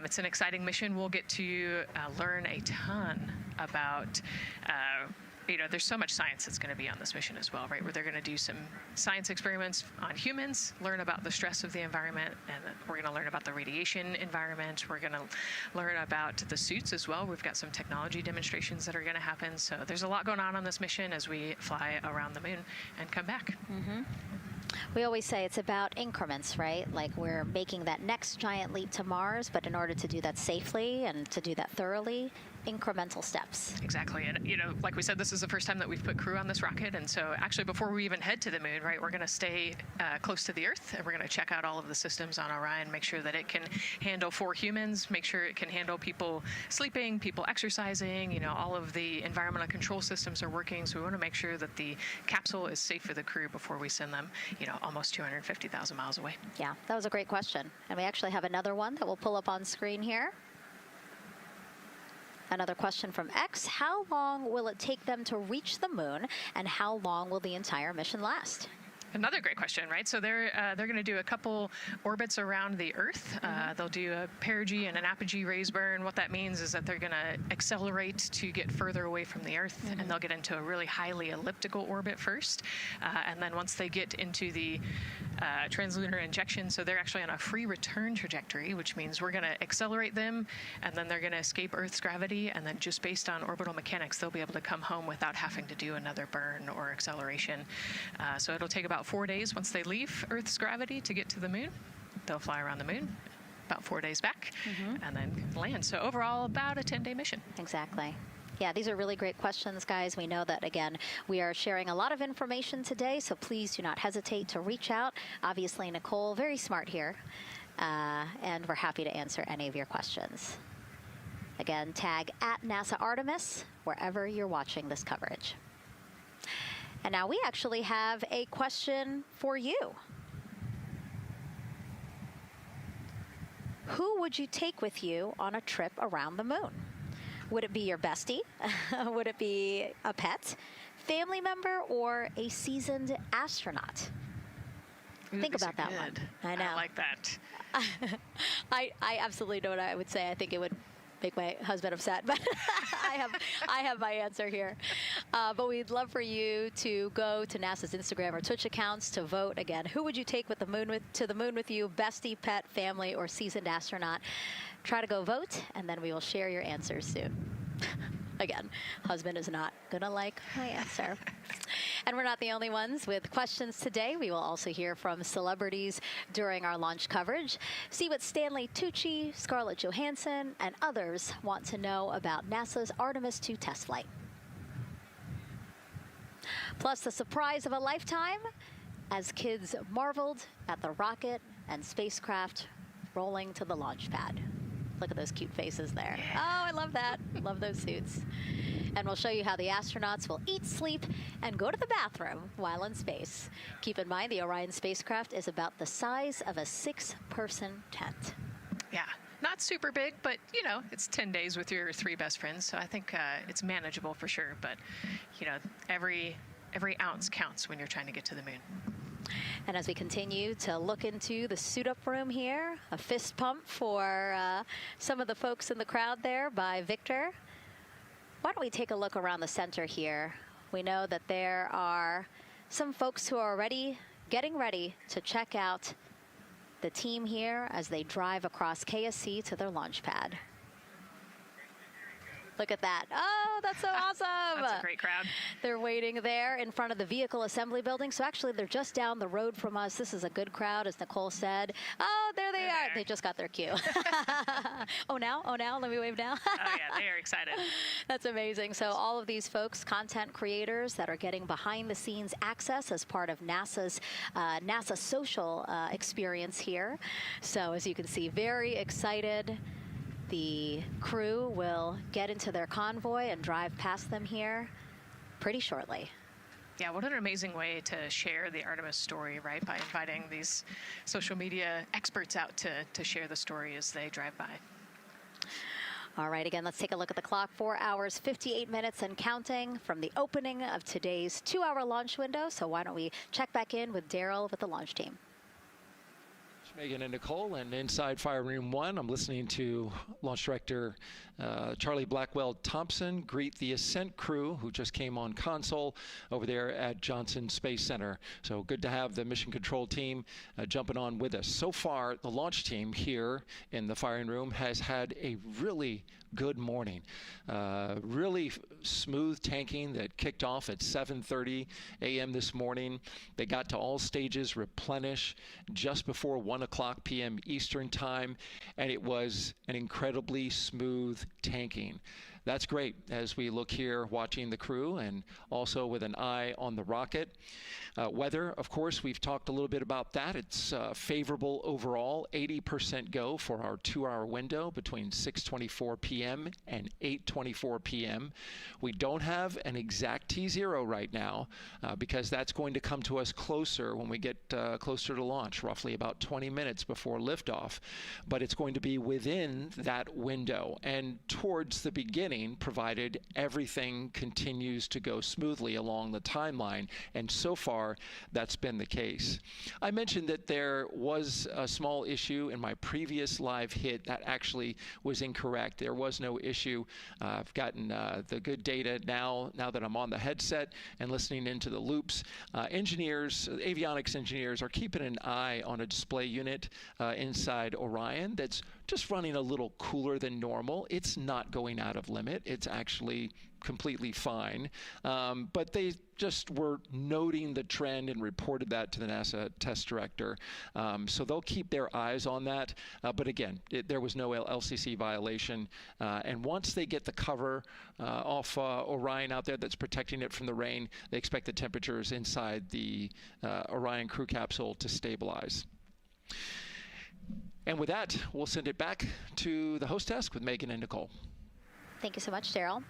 it's an exciting mission. We'll get to learn a ton about you know, there's so much science that's going to be on this mission as well, right? Where they're going to do some science experiments on humans, learn about the stress of the environment, and we're going to learn about the radiation environment. We're going to learn about the suits as well. We've got some technology demonstrations that are going to happen. So there's a lot going on this mission as we fly around the moon and come back. Mm-hmm. We always say it's about increments, right? Like we're making that next giant leap to Mars, but in order to do that safely and to do that thoroughly, incremental steps. Exactly. And, you know, like we said, this is the first time that we've put crew on this rocket. And so actually before we even head to the moon, right, we're going to stay close to the Earth, and we're going to check out all of the systems on Orion, make sure that it can handle 4 humans, make sure it can handle people sleeping, people exercising, you know, all of the environmental control systems are working. So we want to make sure that the capsule is safe for the crew before we send them, you know, almost 250,000 miles away. Yeah, that was a great question. And we actually have another one that we'll pull up on screen here. Another question from X. How long will it take them to reach the moon, and how long will the entire mission last? Another great question, right? So they're going to do a couple orbits around the Earth. They'll do a perigee and an apogee raise burn. What that means is that they're going to accelerate to get further away from the Earth, and they'll get into a really highly elliptical orbit first. And then once they get into the translunar injection, so they're actually on a free return trajectory, which means we're going to accelerate them, and then they're going to escape Earth's gravity, and then just based on orbital mechanics, they'll be able to come home without having to do another burn or acceleration. So it'll take about 4 days once they leave Earth's gravity to get to the moon. They'll fly around the moon, about 4 days back, and then land. So overall, about a 10-day mission. Exactly. Yeah, these are really great questions, guys. We know that, again, we are sharing a lot of information today, so please do not hesitate to reach out. Obviously, Nicole, very smart here, and we're happy to answer any of your questions. Again, tag @NASA Artemis wherever you're watching this coverage. And now we actually have a question for you. Who would you take with you on a trip around the moon? Would it be your bestie? Would it be a pet, family member, or a seasoned astronaut? Ooh, think about that one. I know. I like that. I absolutely know what I would say. I think it would make my husband upset, but I have my answer here. But we'd love for you to go to NASA's Instagram or Twitch accounts to vote. Again, who would you take to the moon with you? Bestie, pet, family, or seasoned astronaut? Try to go vote, and then we will share your answers soon. Again, husband is not gonna like my answer. And we're not the only ones with questions today. We will also hear from celebrities during our launch coverage. See what Stanley Tucci, Scarlett Johansson, and others want to know about NASA's Artemis 2 test flight. Plus the surprise of a lifetime as kids marveled at the rocket and spacecraft rolling to the launch pad. Look at those cute faces there. Oh, I love that. Love those suits. And we'll show you how the astronauts will eat, sleep, and go to the bathroom while in space. Keep in mind, the Orion spacecraft is about the size of a 6-person tent. Yeah. not super big, but you know, it's 10 days with your 3 best friends, so I think it's manageable for sure. But you know, every ounce counts when you're trying to get to the moon. And as we continue to look into the suit-up room here, a fist pump for some of the folks in the crowd there by Victor. Why don't we take a look around the center here? We know that there are some folks who are already getting ready to check out the team here as they drive across KSC to their launch pad. Look at that. Oh, that's so awesome. That's a great crowd. They're waiting there in front of the vehicle assembly building. So actually, they're just down the road from us. This is a good crowd, as Nicole said. Oh, there they are. They just got their cue. Oh, now? Let me wave now. Oh, yeah, they are excited. That's amazing. So all of these folks, content creators that are getting behind-the-scenes access as part of NASA's NASA social experience here. So as you can see, very excited. The crew will get into their convoy and drive past them here pretty shortly. Yeah, what an amazing way to share the Artemis story, right? By inviting these social media experts out to share the story as they drive by. All right, again, let's take a look at the clock. 4 hours, 58 minutes and counting from the opening of today's 2-hour launch window. So why don't we check back in with Daryl with the launch team. Megan and Nicole, and inside Fire Room 1, I'm listening to Launch Director Charlie Blackwell Thompson greet the Ascent crew who just came on console over there at Johnson Space Center. So good to have the mission control team jumping on with us. So far, the launch team here in the firing room has had a really good morning. Really smooth tanking that kicked off at 7:30 a.m. this morning. They got to all stages replenish just before 1:00 p.m. Eastern time, and it was an incredibly smooth tanking. That's great as we look here watching the crew and also with an eye on the rocket. Weather, of course, we've talked a little bit about that. It's favorable overall, 80% go for our 2-hour window between 6:24 p.m. and 8:24 p.m. We don't have an exact T0 right now because that's going to come to us closer when we get closer to launch, roughly about 20 minutes before liftoff. But it's going to be within that window and towards the beginning, provided everything continues to go smoothly along the timeline, and so far that's been the case. I mentioned that there was a small issue in my previous live hit. That actually was incorrect. There was no issue. I've gotten the good data now that I'm on the headset and listening into the loops. Engineers, avionics engineers, are keeping an eye on a display unit inside Orion that's just running a little cooler than normal. It's not going out of limit. It's actually completely fine. But they just were noting the trend and reported that to the NASA test director. So they'll keep their eyes on that. But again, there was no LCC violation. And once they get the cover off Orion out there that's protecting it from the rain, they expect the temperatures inside the Orion crew capsule to stabilize. And with that, we'll send it back to the host desk with Megan and Nicole. Thank you so much, Daryl.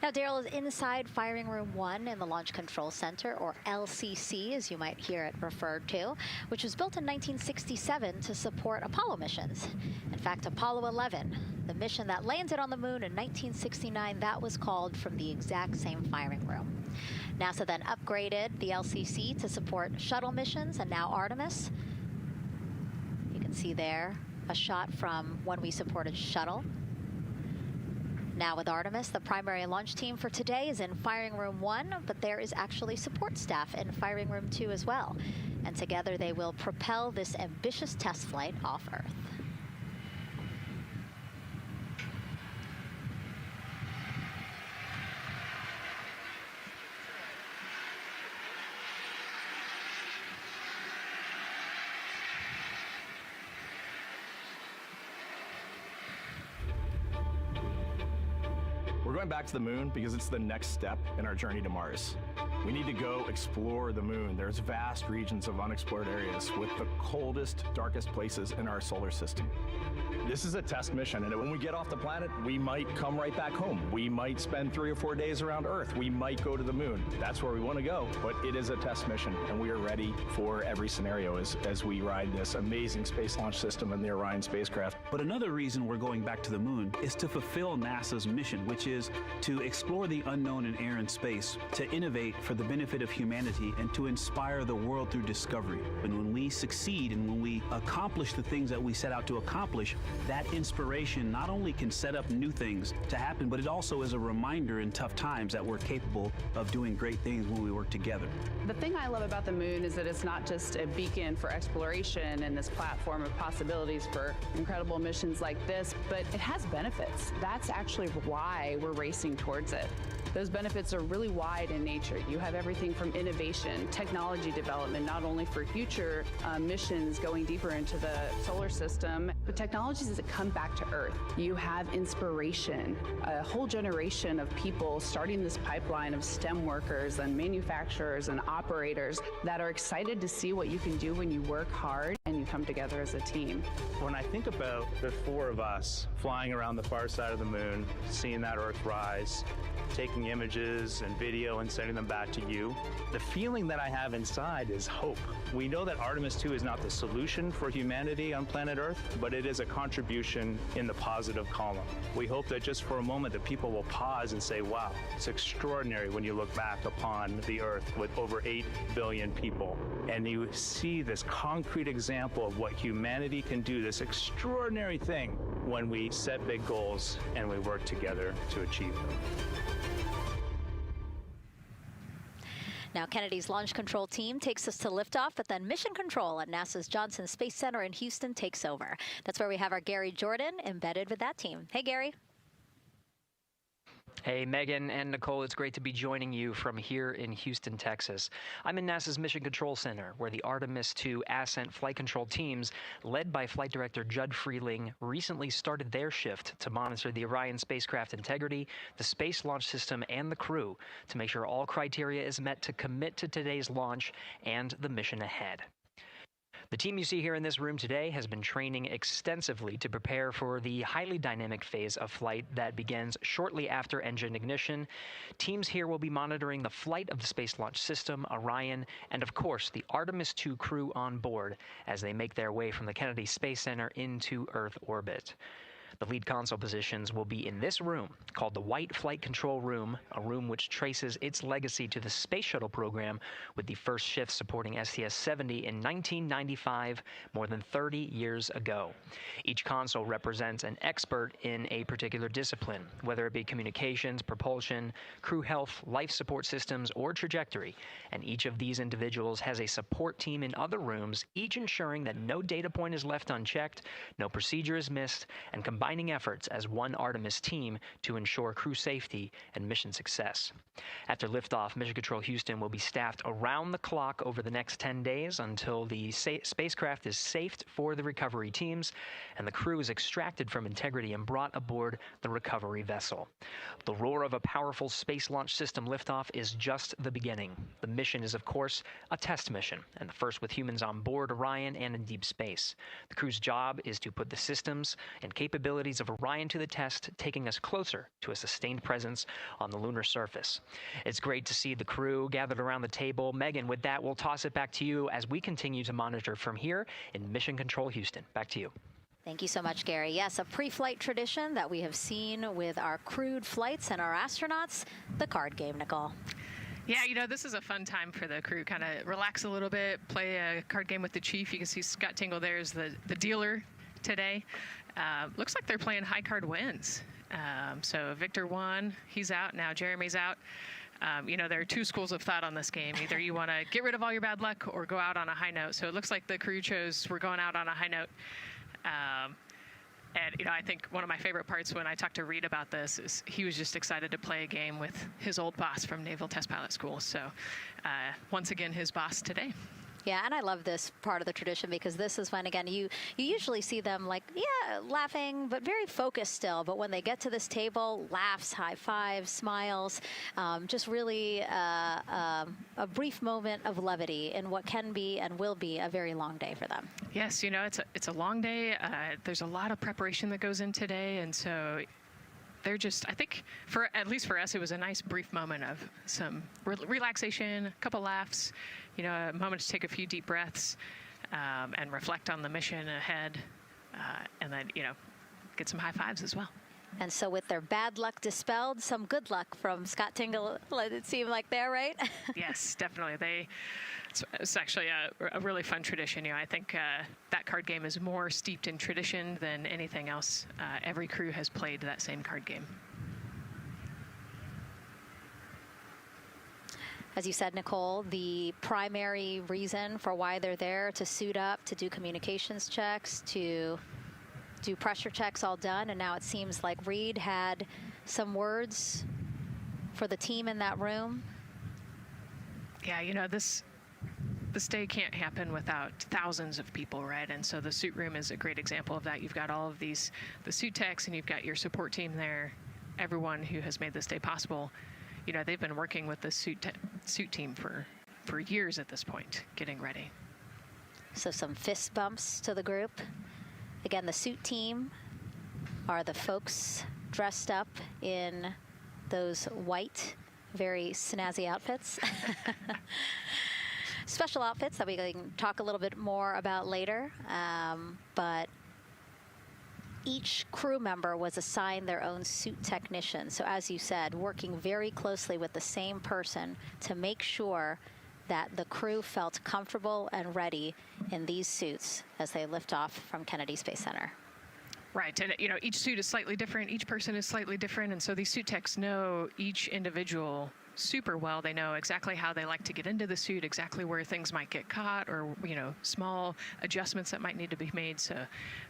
Now, Daryl is inside Firing Room 1 in the Launch Control Center, or LCC, as you might hear it referred to, which was built in 1967 to support Apollo missions. In fact, Apollo 11, the mission that landed on the moon in 1969, that was called from the exact same firing room. NASA then upgraded the LCC to support shuttle missions, and now Artemis. You can see there a shot from when we supported shuttle. Now with Artemis, the primary launch team for today is in Firing Room 1, but there is actually support staff in Firing Room 2 as well. And together they will propel this ambitious test flight off Earth. We're going back to the moon because it's the next step in our journey to Mars. We need to go explore the moon. There's vast regions of unexplored areas with the coldest, darkest places in our solar system. This is a test mission, and when we get off the planet, we might come right back home. We might spend 3 or 4 days around Earth. We might go to the moon. That's where we want to go, but it is a test mission, and we are ready for every scenario as we ride this amazing space launch system in the Orion spacecraft. But another reason we're going back to the moon is to fulfill NASA's mission, which is to explore the unknown in air and space, to innovate for the benefit of humanity, and to inspire the world through discovery. And when we succeed and when we accomplish the things that we set out to accomplish, that inspiration not only can set up new things to happen, but it also is a reminder in tough times that we're capable of doing great things when we work together. The thing I love about the moon is that it's not just a beacon for exploration and this platform of possibilities for incredible missions like this, but it has benefits. That's actually why we're racing towards it. Those benefits are really wide in nature. You have everything from innovation, technology development, not only for future missions going deeper into the solar system, but technologies that come back to Earth. You have inspiration, a whole generation of people starting this pipeline of STEM workers and manufacturers and operators that are excited to see what you can do when you work hard and you come together as a team. When I think about the 4 of us flying around the far side of the moon, seeing that Earth rise, taking images and video and sending them back to you, the feeling that I have inside is hope. We know that Artemis 2 is not the solution for humanity on planet Earth, but it is a contribution in the positive column. We hope that just for a moment that people will pause and say, wow, it's extraordinary when you look back upon the Earth with over 8 billion people, and you see this concrete example of what humanity can do, this extraordinary thing when we set big goals and we work together to achieve them. Now, Kennedy's launch control team takes us to liftoff, but then mission control at NASA's Johnson Space Center in Houston takes over. That's where we have our Gary Jordan embedded with that team. Hey, Gary. Hey, Megan and Nicole, it's great to be joining you from here in Houston, Texas. I'm in NASA's Mission Control Center, where the Artemis II Ascent flight control teams, led by Flight Director Judd Freeling, recently started their shift to monitor the Orion spacecraft integrity, the Space Launch System, and the crew to make sure all criteria is met to commit to today's launch and the mission ahead. The team you see here in this room today has been training extensively to prepare for the highly dynamic phase of flight that begins shortly after engine ignition. Teams here will be monitoring the flight of the Space Launch System, Orion, and of course the Artemis II crew on board as they make their way from the Kennedy Space Center into Earth orbit. The lead console positions will be in this room, called the White Flight Control Room, a room which traces its legacy to the Space Shuttle program, with the first shift supporting STS-70 in 1995, more than 30 years ago. Each console represents an expert in a particular discipline, whether it be communications, propulsion, crew health, life support systems, or trajectory, and each of these individuals has a support team in other rooms, each ensuring that no data point is left unchecked, no procedure is missed, and combining efforts as one Artemis team to ensure crew safety and mission success. After liftoff, Mission Control Houston will be staffed around the clock over the next 10 days until the spacecraft is safed for the recovery teams and the crew is extracted from integrity and brought aboard the recovery vessel. The roar of a powerful Space Launch System liftoff is just the beginning. The mission is, of course, a test mission, and the first with humans on board Orion and in deep space. The crew's job is to put the systems and capabilities of Orion to the test, taking us closer to a sustained presence on the lunar surface. It's great to see the crew gathered around the table. Megan, with that, we'll toss it back to you as we continue to monitor from here in Mission Control Houston. Back to you. Thank you so much, Gary. Yes, a pre-flight tradition that we have seen with our crewed flights and our astronauts, the card game, Nicole. Yeah, you know, this is a fun time for the crew. Kind of relax a little bit, play a card game with the chief. You can see Scott Tingle there is the dealer today. Looks like they're playing high card wins. So Victor won, he's out, now Jeremy's out. You know, there are 2 schools of thought on this game. Either you want to get rid of all your bad luck or go out on a high note. So it looks like the crew chose we're going out on a high note. And, you know, I think one of my favorite parts when I talked to Reed about this is he was just excited to play a game with his old boss from Naval Test Pilot School. So once again, his boss today. Yeah, and I love this part of the tradition because this is when, again, you usually see them like, yeah, laughing, but very focused still. But when they get to this table, laughs, high fives, smiles, just really a brief moment of levity in what can be and will be a very long day for them. Yes, you know, it's a long day. There's a lot of preparation that goes in today, and so they're just, I think, at least for us, it was a nice brief moment of some relaxation, a couple laughs, you know, a moment to take a few deep breaths and reflect on the mission ahead, and then, you know, get some high fives as well. And so with their bad luck dispelled, some good luck from Scott Tingle, let it seem like there, right? Yes, definitely. It's actually a really fun tradition. You know, I think that card game is more steeped in tradition than anything else. Every crew has played that same card game. As you said, Nicole, the primary reason for why they're there to suit up, to do communications checks, to do pressure checks all done. And now it seems like Reed had some words for the team in that room. Yeah, you know, this day can't happen without thousands of people, right? And so the suit room is a great example of that. You've got all of the suit techs, and you've got your support team there, everyone who has made this day possible. You know, they've been working with the suit team for years at this point, getting ready. So some fist bumps to the group. Again, the suit team are the folks dressed up in those white, very snazzy outfits. Special outfits that we can talk a little bit more about later, but each crew member was assigned their own suit technician. So as you said, working very closely with the same person to make sure that the crew felt comfortable and ready in these suits as they lift off from Kennedy Space Center. Right, and you know, each suit is slightly different, each person is slightly different, and so these suit techs know each individual super well. They know exactly how they like to get into the suit, exactly where things might get caught, or, you know, small adjustments that might need to be made. So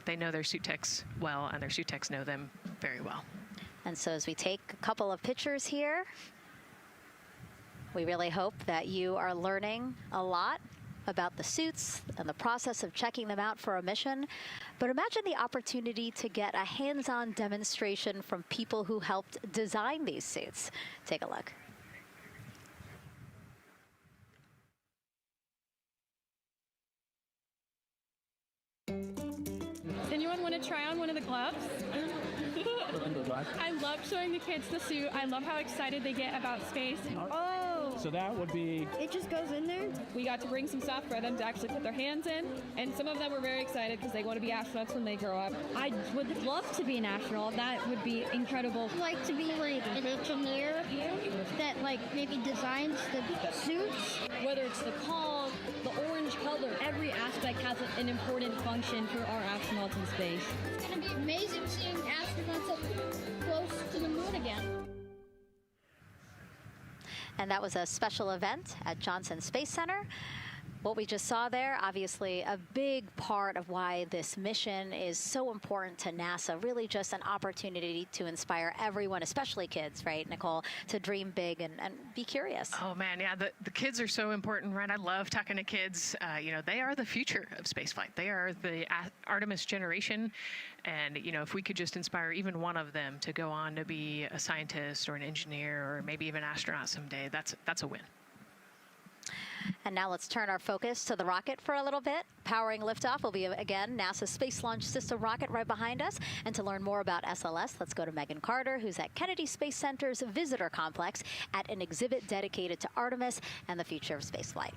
they know their suit techs well, and their suit techs know them very well. And so as we take a couple of pictures here, we really hope that you are learning a lot about the suits and the process of checking them out for a mission. But imagine the opportunity to get a hands-on demonstration from people who helped design these suits. Take a look. Anyone want to try on one of the gloves? I love showing the kids the suit. I love how excited they get about space. Oh! So that would be... It just goes in there? We got to bring some stuff for them to actually put their hands in, and some of them were very excited because they want to be astronauts when they grow up. I would love to be an astronaut. That would be incredible. I'd like to be like an engineer that like maybe designs the suits. Whether it's the call, the orange color, every aspect has an important function for our astronauts in space. It's going to be amazing seeing astronauts up close to the moon again. And that was a special event at Johnson Space Center. What we just saw there, obviously a big part of why this mission is so important to NASA, really just an opportunity to inspire everyone, especially kids, right, Nicole, to dream big and be curious. Oh man, yeah, the kids are so important, right? I love talking to kids. You know, they are the future of spaceflight. They are the Artemis generation. And, you know, if we could just inspire even one of them to go on to be a scientist or an engineer or maybe even an astronaut someday, that's a win. And now let's turn our focus to the rocket for a little bit. Powering liftoff will be, again, NASA's Space Launch System rocket right behind us. And to learn more about SLS, let's go to Megan Carter, who's at Kennedy Space Center's Visitor Complex at an exhibit dedicated to Artemis and the future of spaceflight.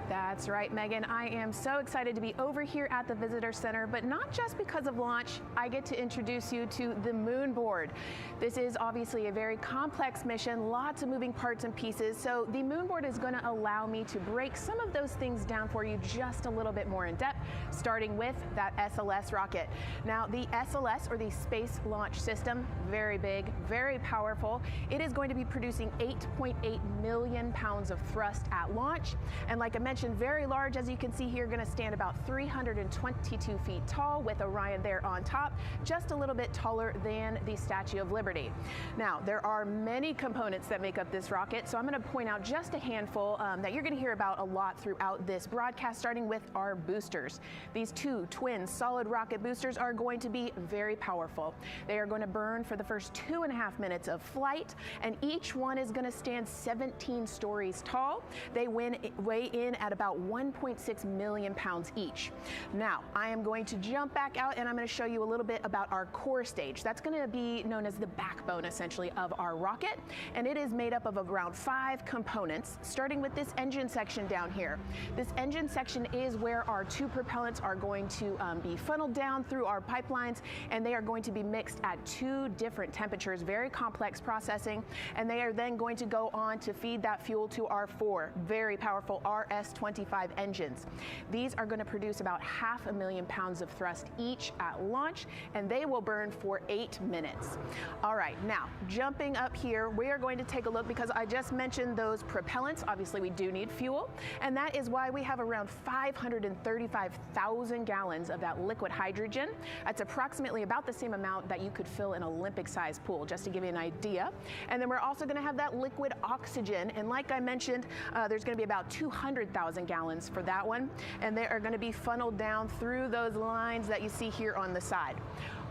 That's right, Megan. I am so excited to be over here at the Visitor Center, but not just because of launch. I get to introduce you to the moon board. This is obviously a very complex mission, lots of moving parts and pieces. So the moon board is going to allow me to break some of those things down for you just a little bit more in depth, starting with that SLS rocket. Now, the SLS, or the Space Launch System, very big, very powerful. It is going to be producing 8.8 million pounds of thrust at launch. And like I mentioned, mentioned, very large, as you can see here, going to stand about 322 feet tall with Orion there on top, just a little bit taller than the Statue of Liberty. Now, there are many components that make up this rocket, so I'm going to point out just a handful that you're going to hear about a lot throughout this broadcast, starting with our boosters. These two twin solid rocket boosters are going to be very powerful. They are going to burn for the first 2.5 minutes of flight, and each one is going to stand 17 stories tall. They weigh in at about 1.6 million pounds each. Now, I am going to jump back out and I'm going to show you a little bit about our core stage. That's going to be known as the backbone, essentially, of our rocket, and it is made up of around 5 components, starting with this engine section down here. This engine section is where our 2 propellants are going to be funneled down through our pipelines, and they are going to be mixed at 2 different temperatures, very complex processing, and they are then going to go on to feed that fuel to our 4 very powerful RS-25 engines. These are going to produce about 500,000 pounds of thrust each at launch, and they will burn for 8 minutes. All right, now jumping up here, we are going to take a look, because I just mentioned those propellants. Obviously, we do need fuel, and that is why we have around 535,000 gallons of that liquid hydrogen. That's approximately about the same amount that you could fill an Olympic-sized pool, just to give you an idea. And then we're also going to have that liquid oxygen, and like I mentioned, there's going to be about 200,000 gallons for that one, and they are going to be funneled down through those lines that you see here on the side.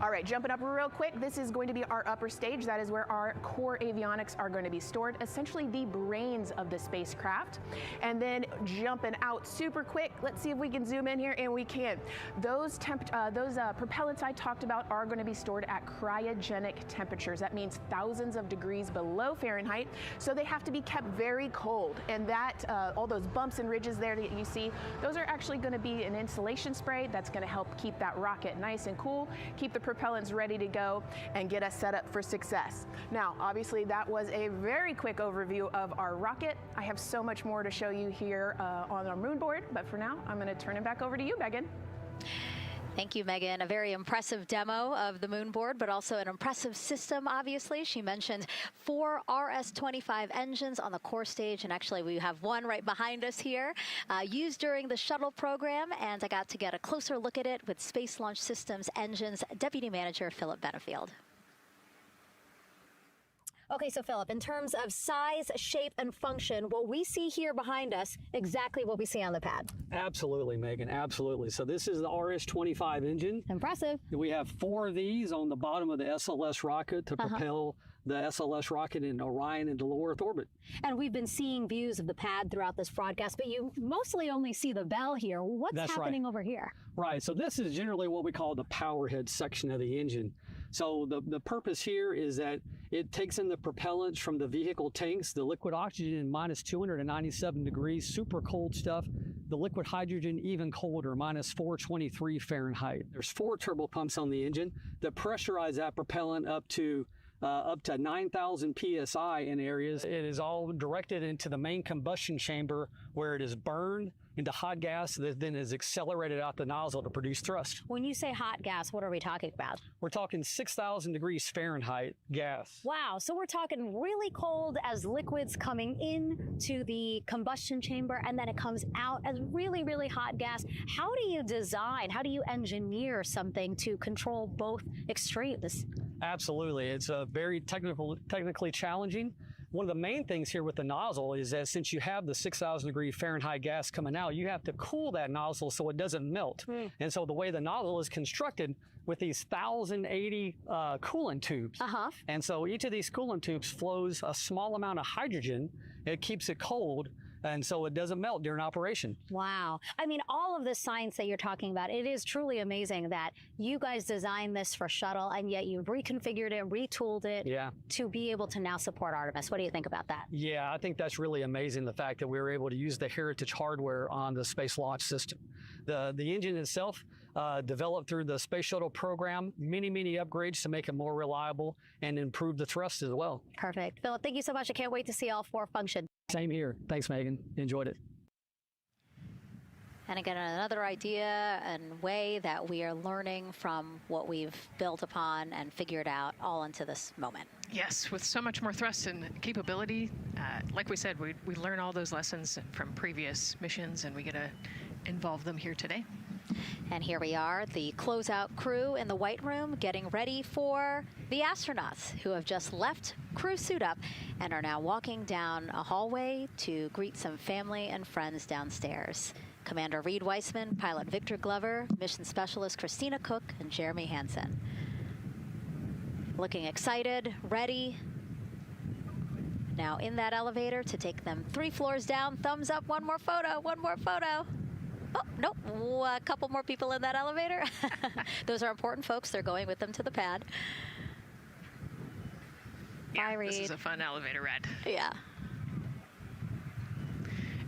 All right, jumping up real quick, this is going to be our upper stage. That is where our core avionics are going to be stored, essentially the brains of the spacecraft. And then jumping out super quick, let's see if we can zoom in here, and we can. Those propellants I talked about are going to be stored at cryogenic temperatures. That means thousands of degrees below Fahrenheit, so they have to be kept very cold. And that, all those bumps and ridges there that you see, those are actually going to be an insulation spray that's going to help keep that rocket nice and cool, keep the propellants ready to go, and get us set up for success. Now, obviously, that was a very quick overview of our rocket. I have so much more to show you here on our moon board, but for now, I'm going to turn it back over to you, Megan. Thank you, Megan. A very impressive demo of the moon board, but also an impressive system, obviously. She mentioned 4 RS-25 engines on the core stage, and actually we have one right behind us here, used during the shuttle program, and I got to get a closer look at it with Space Launch Systems Engines Deputy Manager Philip Benefield. Okay, so Philip, in terms of size, shape, and function, what we see here behind us, exactly what we see on the pad. Absolutely, Megan, absolutely. So this is the RS-25 engine. Impressive. We have 4 of these on the bottom of the SLS rocket to propel the SLS rocket in Orion into low Earth orbit. And we've been seeing views of the pad throughout this broadcast, but you mostly only see the bell here. What's happening over here? Right, so this is generally what we call the power head section of the engine. So the purpose here is that it takes in the propellants from the vehicle tanks, the liquid oxygen minus 297 degrees, super cold stuff. The liquid hydrogen even colder, minus 423 Fahrenheit. There's 4 turbo pumps on the engine that pressurize that propellant up to 9,000 psi in areas. It is all directed into the main combustion chamber, where it is burned into hot gas that then is accelerated out the nozzle to produce thrust. When you say hot gas, what are we talking about? We're talking 6,000 degrees Fahrenheit gas. Wow, so we're talking really cold as liquids coming into the combustion chamber, and then it comes out as really, really hot gas. How do you design, how do you engineer something to control both extremes? Absolutely, it's very technically challenging. One of the main things here with the nozzle is that since you have the 6,000 degree Fahrenheit gas coming out, you have to cool that nozzle so it doesn't melt. And so the way the nozzle is constructed with these 1,080 coolant tubes. And so each of these coolant tubes flows a small amount of hydrogen. It keeps it cold, and so it doesn't melt during operation. Wow. I mean, all of the science that you're talking about, it is truly amazing that you guys designed this for shuttle, and yet you've reconfigured it, retooled it to be able to now support Artemis. What do you think about that? Yeah, I think that's really amazing, the fact that we were able to use the heritage hardware on the Space Launch System. The engine itself, developed through the Space Shuttle program, many upgrades to make it more reliable and improve the thrust as well. Perfect. Philip, thank you so much. I can't wait to see all 4 function. Same here. Thanks, Megan. Enjoyed it. And again, another idea and way that we are learning from what we've built upon and figured out all into this moment. Yes, with so much more thrust and capability, like we said, we learn all those lessons from previous missions, and we get to involve them here today. And here we are, the closeout crew in the White Room getting ready for the astronauts who have just left crew suit up and are now walking down a hallway to greet some family and friends downstairs. Commander Reed Weissman, Pilot Victor Glover, Mission Specialist Christina Cook, and Jeremy Hansen. Looking excited, ready. Now in that elevator to take them 3 floors down. Thumbs up, one more photo, one more photo. Oh, nope, a couple more people in that elevator. Those are important folks. They're going with them to the pad. Yeah, Bye, Reed. This is a fun elevator ride. Yeah.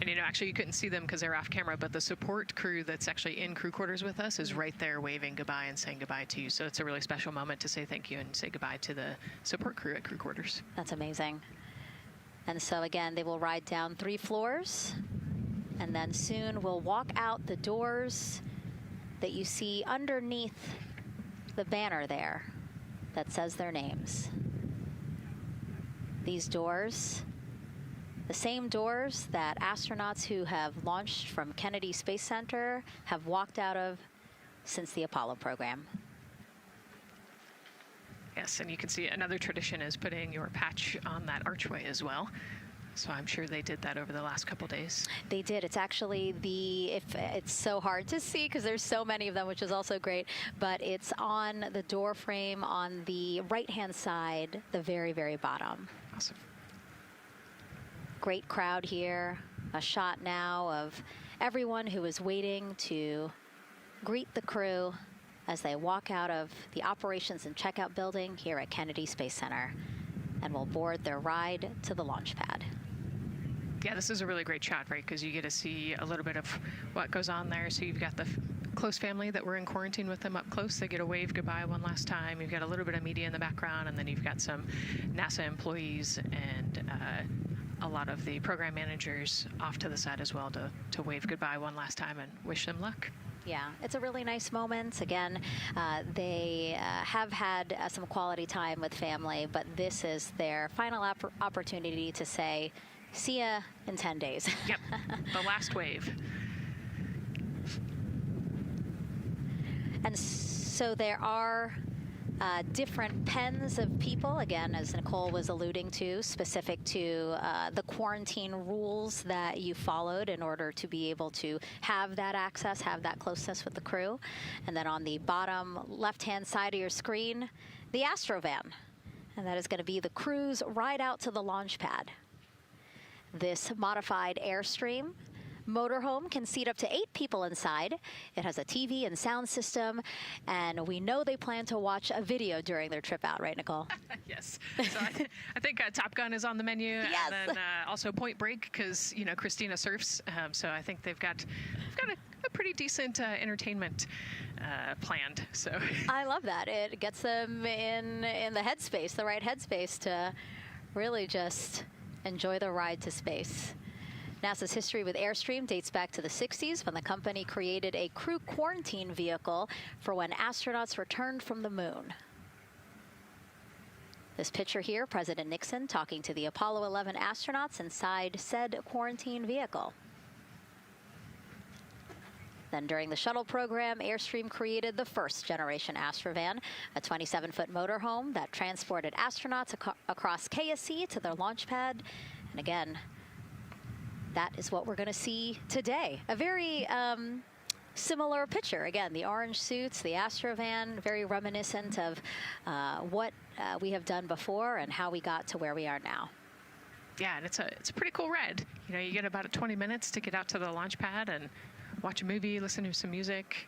And, you know, actually you couldn't see them because they're off camera, but the support crew that's actually in crew quarters with us is right there waving goodbye and saying goodbye to you. So it's a really special moment to say thank you and say goodbye to the support crew at crew quarters. That's amazing. And so again, they will ride down 3 floors, and then soon we'll walk out the doors that you see underneath the banner there that says their names. These doors, the same doors that astronauts who have launched from Kennedy Space Center have walked out of since the Apollo program. Yes, and you can see another tradition is putting your patch on that archway as well. So I'm sure they did that over the last couple days. They did. It's actually it's so hard to see because there's so many of them, which is also great, but it's on the door frame on the right-hand side, the very, very bottom. Awesome. Great crowd here. A shot now of everyone who is waiting to greet the crew as they walk out of the operations and checkout building here at Kennedy Space Center and will board their ride to the launch pad. Yeah, this is a really great shot, right? Because you get to see a little bit of what goes on there. So you've got the close family that were in quarantine with them up close. They get to wave goodbye one last time. You've got a little bit of media in the background, and then you've got some NASA employees and a lot of the program managers off to the side as well to wave goodbye one last time and wish them luck. Yeah, it's a really nice moment. Again, they have had some quality time with family, but this is their final opportunity to say, see ya in 10 days. Yep, the last wave. And so there are different pens of people, again, as Nicole was alluding to, specific to the quarantine rules that you followed in order to be able to have that access, have that closeness with the crew. And then on the bottom left-hand side of your screen, the Astrovan. And that is going to be the crew's ride out to the launch pad. This modified Airstream motorhome can seat up to 8 people inside. It has a TV and sound system, and we know they plan to watch a video during their trip out, right, Nicole? Yes. So I think Top Gun is on the menu, yes. And then also Point Break because Christina surfs. So I think they've got a pretty decent entertainment planned. So I love that. It gets them in the headspace, the right headspace to really just enjoy the ride to space. NASA's history with Airstream dates back to the 60s when the company created a crew quarantine vehicle for when astronauts returned from the moon. This picture here, President Nixon talking to the Apollo 11 astronauts inside said quarantine vehicle. Then during the shuttle program, Airstream created the first generation Astrovan, a 27-foot motorhome that transported astronauts across KSC to their launch pad. And again, that is what we're going to see today. A very similar picture. Again, the orange suits, the Astrovan, very reminiscent of what we have done before and how we got to where we are now. Yeah, and it's a pretty cool ride. You get about 20 minutes to get out to the launch pad and watch a movie, listen to some music.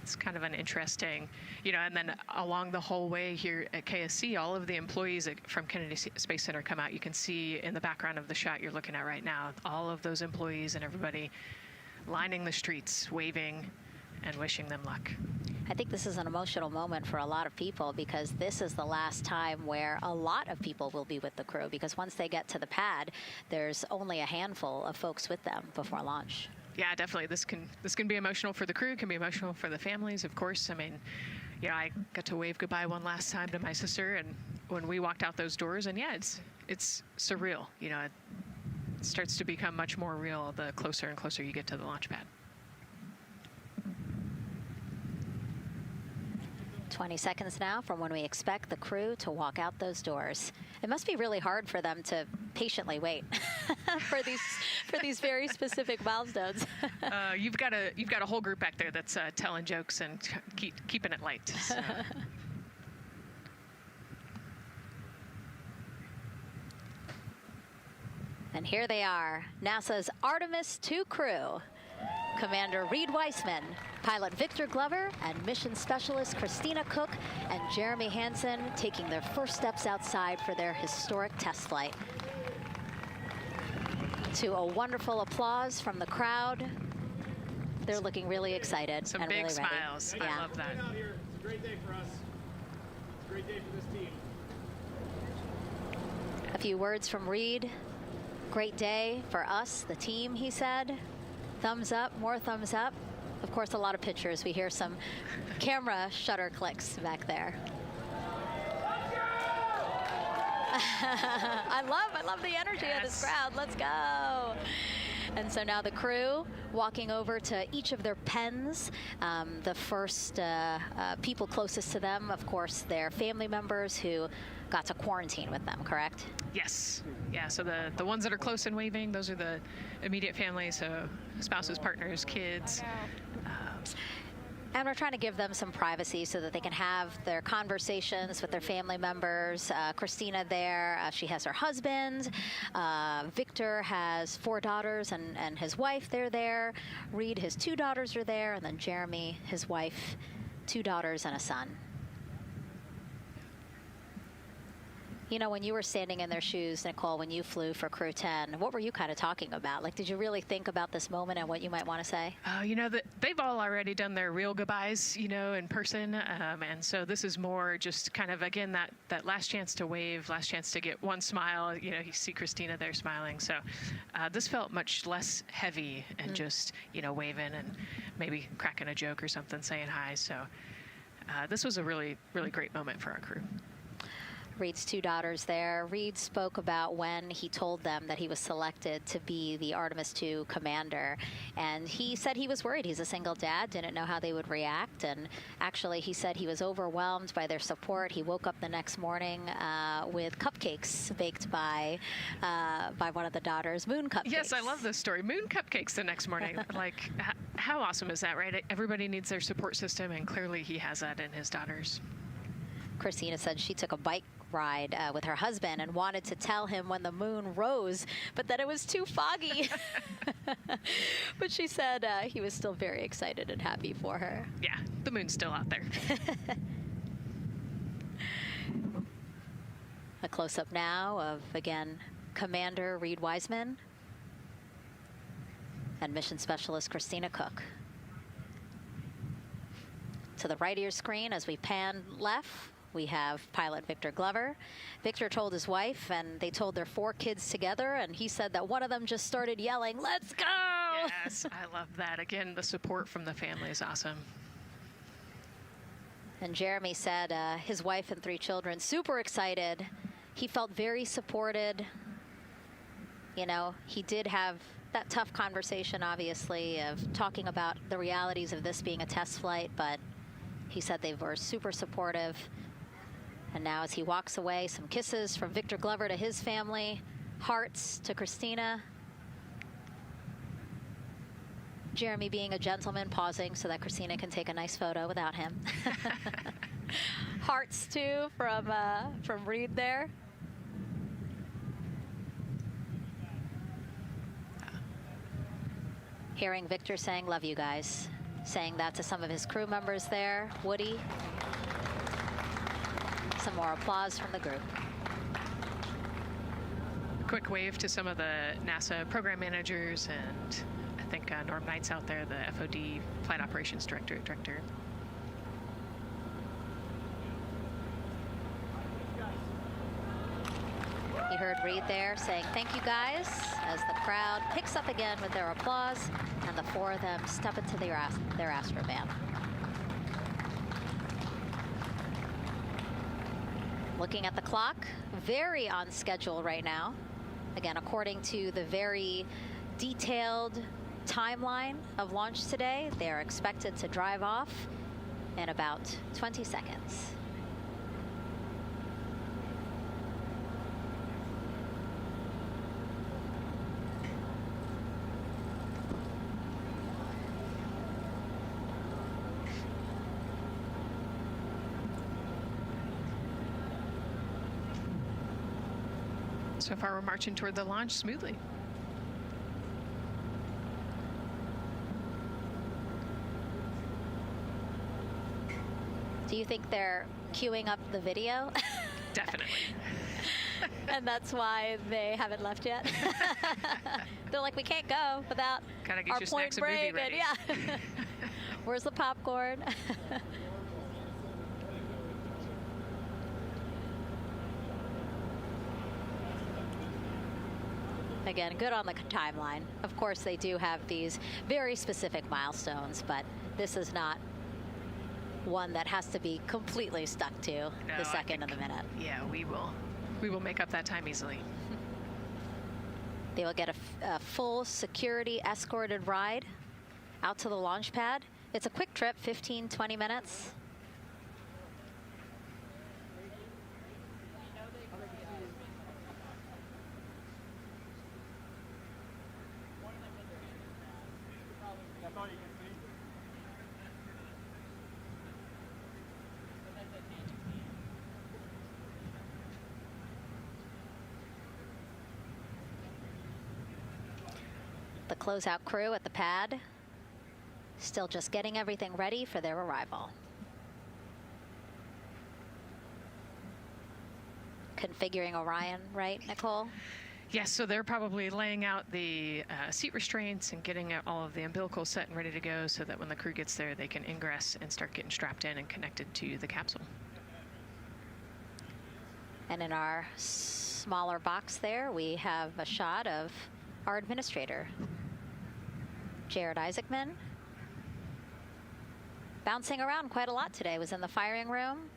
It's kind of an interesting, and then along the whole way here at KSC, all of the employees from Kennedy Space Center come out. You can see in the background of the shot you're looking at right now, all of those employees and everybody lining the streets, waving and wishing them luck. I think this is an emotional moment for a lot of people because this is the last time where a lot of people will be with the crew, because once they get to the pad, there's only a handful of folks with them before launch. Yeah, definitely. This can be emotional for the crew, can be emotional for the families, of course. I mean, you know, I got to wave goodbye one last time to my sister, and when we walked out those doors, and yeah, it's surreal. You know, it starts to become much more real the closer and closer you get to the launch pad. 20 seconds now from when we expect the crew to walk out those doors. It must be really hard for them to patiently wait for these very specific milestones. You've got a whole group back there that's telling jokes and keeping it light. So. And here they are, NASA's Artemis II crew. Commander Reed Weissman, pilot Victor Glover, and mission specialist Christina Cook and Jeremy Hansen taking their first steps outside for their historic test flight. To a wonderful applause from the crowd. They're looking really excited. Some and big really smiles. Ready. I love that. It's a great day for us. It's a great day for this team. A few words from Reed. Great day for us, the team, he said. Thumbs up, more thumbs up. Of course, a lot of pictures. We hear some camera shutter clicks back there. I love the energy of this crowd. Let's go. And so now the crew walking over to each of their pens. The first people closest to them, of course, their family members who got to quarantine with them, correct? Yes. Yeah, so the ones that are close and waving, those are the immediate family, so spouses, partners, kids. And we're trying to give them some privacy so that they can have their conversations with their family members. Christina there, she has her husband. Victor has 4 daughters and his wife, they're there. Reed, his 2 daughters are there. And then Jeremy, his wife, 2 daughters and a son. You know, when you were standing in their shoes, Nicole, when you flew for Crew 10, what were you kind of talking about? Like, did you really think about this moment and what you might want to say? You know, they've all already done their real goodbyes, you know, in person. And so this is more just kind of, again, that last chance to wave, last chance to get one smile. You know, you see Christina there smiling. So this felt much less heavy and just, you know, waving and maybe cracking a joke or something, saying hi. So this was a really, really great moment for our crew. Reed's 2 daughters there. Reed spoke about when he told them that he was selected to be the Artemis II commander. And he said he was worried. He's a single dad, didn't know how they would react. And actually, he said he was overwhelmed by their support. He woke up the next morning with cupcakes baked by one of the daughters, moon cupcakes. Yes, I love this story. Moon cupcakes the next morning. Like, how awesome is that, right? Everybody needs their support system, and clearly he has that in his daughters. Christina said she took a bike ride with her husband and wanted to tell him when the moon rose, but that it was too foggy. But she said he was still very excited and happy for her. Yeah, the moon's still out there. A close-up now of, again, Commander Reed Weissman and Mission Specialist Christina Cook. To the right of your screen, as we pan left, we have pilot Victor Glover. Victor told his wife, and they told their 4 kids together, and he said that one of them just started yelling, "Let's go!" Yes, I love that. Again, the support from the family is awesome. And Jeremy said his wife and 3 children, super excited. He felt very supported. You know, he did have that tough conversation, obviously, of talking about the realities of this being a test flight, but he said they were super supportive. And now as he walks away, some kisses from Victor Glover to his family, hearts to Christina. Jeremy being a gentleman, pausing so that Christina can take a nice photo without him. Hearts too from Reed there. Hearing Victor saying, "Love you guys." Saying that to some of his crew members there. Woody. Some more applause from the group. Quick wave to some of the NASA program managers, and I think Norm Knight's out there, the FOD Flight Operations Director. You heard Reed there saying thank you guys as the crowd picks up again with their applause, and the four of them step into their Astrovan. Looking at the clock, very on schedule right now. Again, according to the very detailed timeline of launch today, they are expected to drive off in about 20 seconds. So far, we're marching toward the launch smoothly. Do you think they're queuing up the video? Definitely. And that's why they haven't left yet? They're like, we can't go without Gotta get our your point snacks and movie break. ready. And yeah. Where's the popcorn? Again, good on the timeline. Of course, they do have these very specific milestones, but this is not one that has to be completely stuck to the second of the minute. Yeah, we will make up that time easily. They will get a full security escorted ride out to the launch pad. It's a quick trip, 15, 20 minutes. The closeout crew at the pad still just getting everything ready for their arrival. Configuring Orion, right, Nicole? Yes, so they're probably laying out the seat restraints and getting all of the umbilicals set and ready to go so that when the crew gets there, they can ingress and start getting strapped in and connected to the capsule. And in our smaller box there, we have a shot of our administrator, Jared Isaacman. Bouncing around quite a lot today, was in the firing room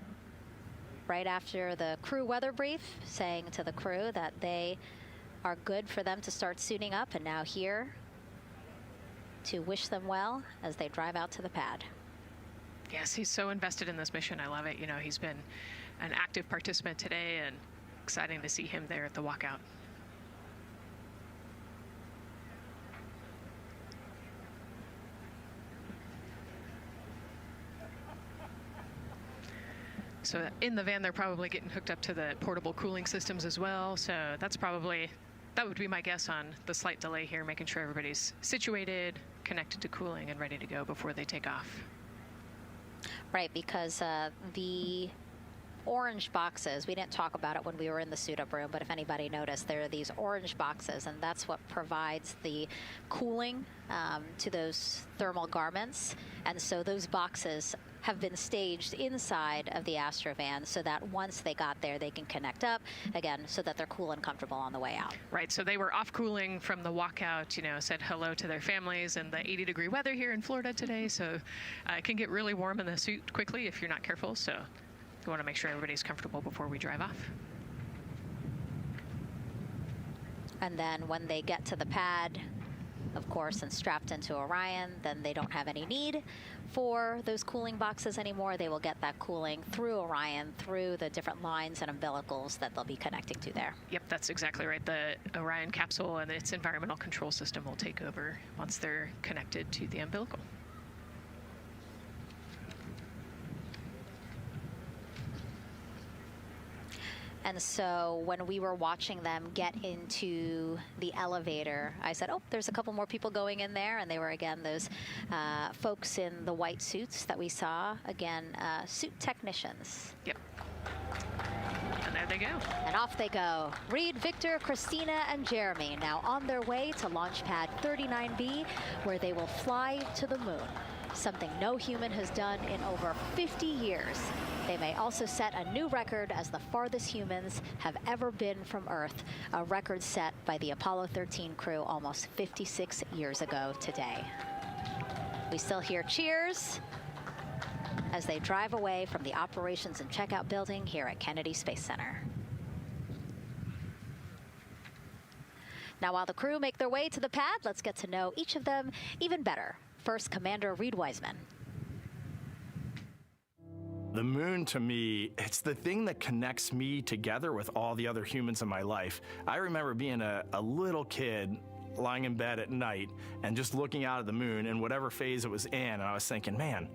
right after the crew weather brief, saying to the crew that they are good for them to start suiting up, and now here to wish them well as they drive out to the pad. Yes, he's so invested in this mission. I love it. You know, he's been an active participant today, and exciting to see him there at the walkout. So in the van, they're probably getting hooked up to the portable cooling systems as well. So that would be my guess on the slight delay here, making sure everybody's situated, connected to cooling, and ready to go before they take off. Right, because the orange boxes, we didn't talk about it when we were in the suit-up room, but if anybody noticed, there are these orange boxes, and that's what provides the cooling to those thermal garments. And so those boxes have been staged inside of the Astrovan so that once they got there, they can connect up again so that they're cool and comfortable on the way out. Right, so they were off cooling from the walkout, you know, said hello to their families and the 80-degree weather here in Florida today. So it can get really warm in the suit quickly if you're not careful. So we want to make sure everybody's comfortable before we drive off. And then when they get to the pad, of course, and strapped into Orion, then they don't have any need for those cooling boxes anymore. They will get that cooling through Orion, through the different lines and umbilicals that they'll be connecting to there. Yep, that's exactly right. The Orion capsule and its environmental control system will take over once they're connected to the umbilical. And so when we were watching them get into the elevator, I said, oh, there's a couple more people going in there. And they were, again, those folks in the white suits that we saw. Again, suit technicians. Yep. And there they go. And off they go. Reed, Victor, Christina, and Jeremy now on their way to launch pad 39B, where they will fly to the moon. something no human has done in over 50 years. They may also set a new record as the farthest humans have ever been from Earth, a record set by the Apollo 13 crew almost 56 years ago today. We still hear cheers as they drive away from the operations and checkout building here at Kennedy Space Center. Now, while the crew make their way to the pad, let's get to know each of them even better. First, Commander Reed Wiseman. The moon, to me, it's the thing that connects me together with all the other humans in my life. I remember being a little kid lying in bed at night and just looking out at the moon in whatever phase it was in, and I was thinking, man,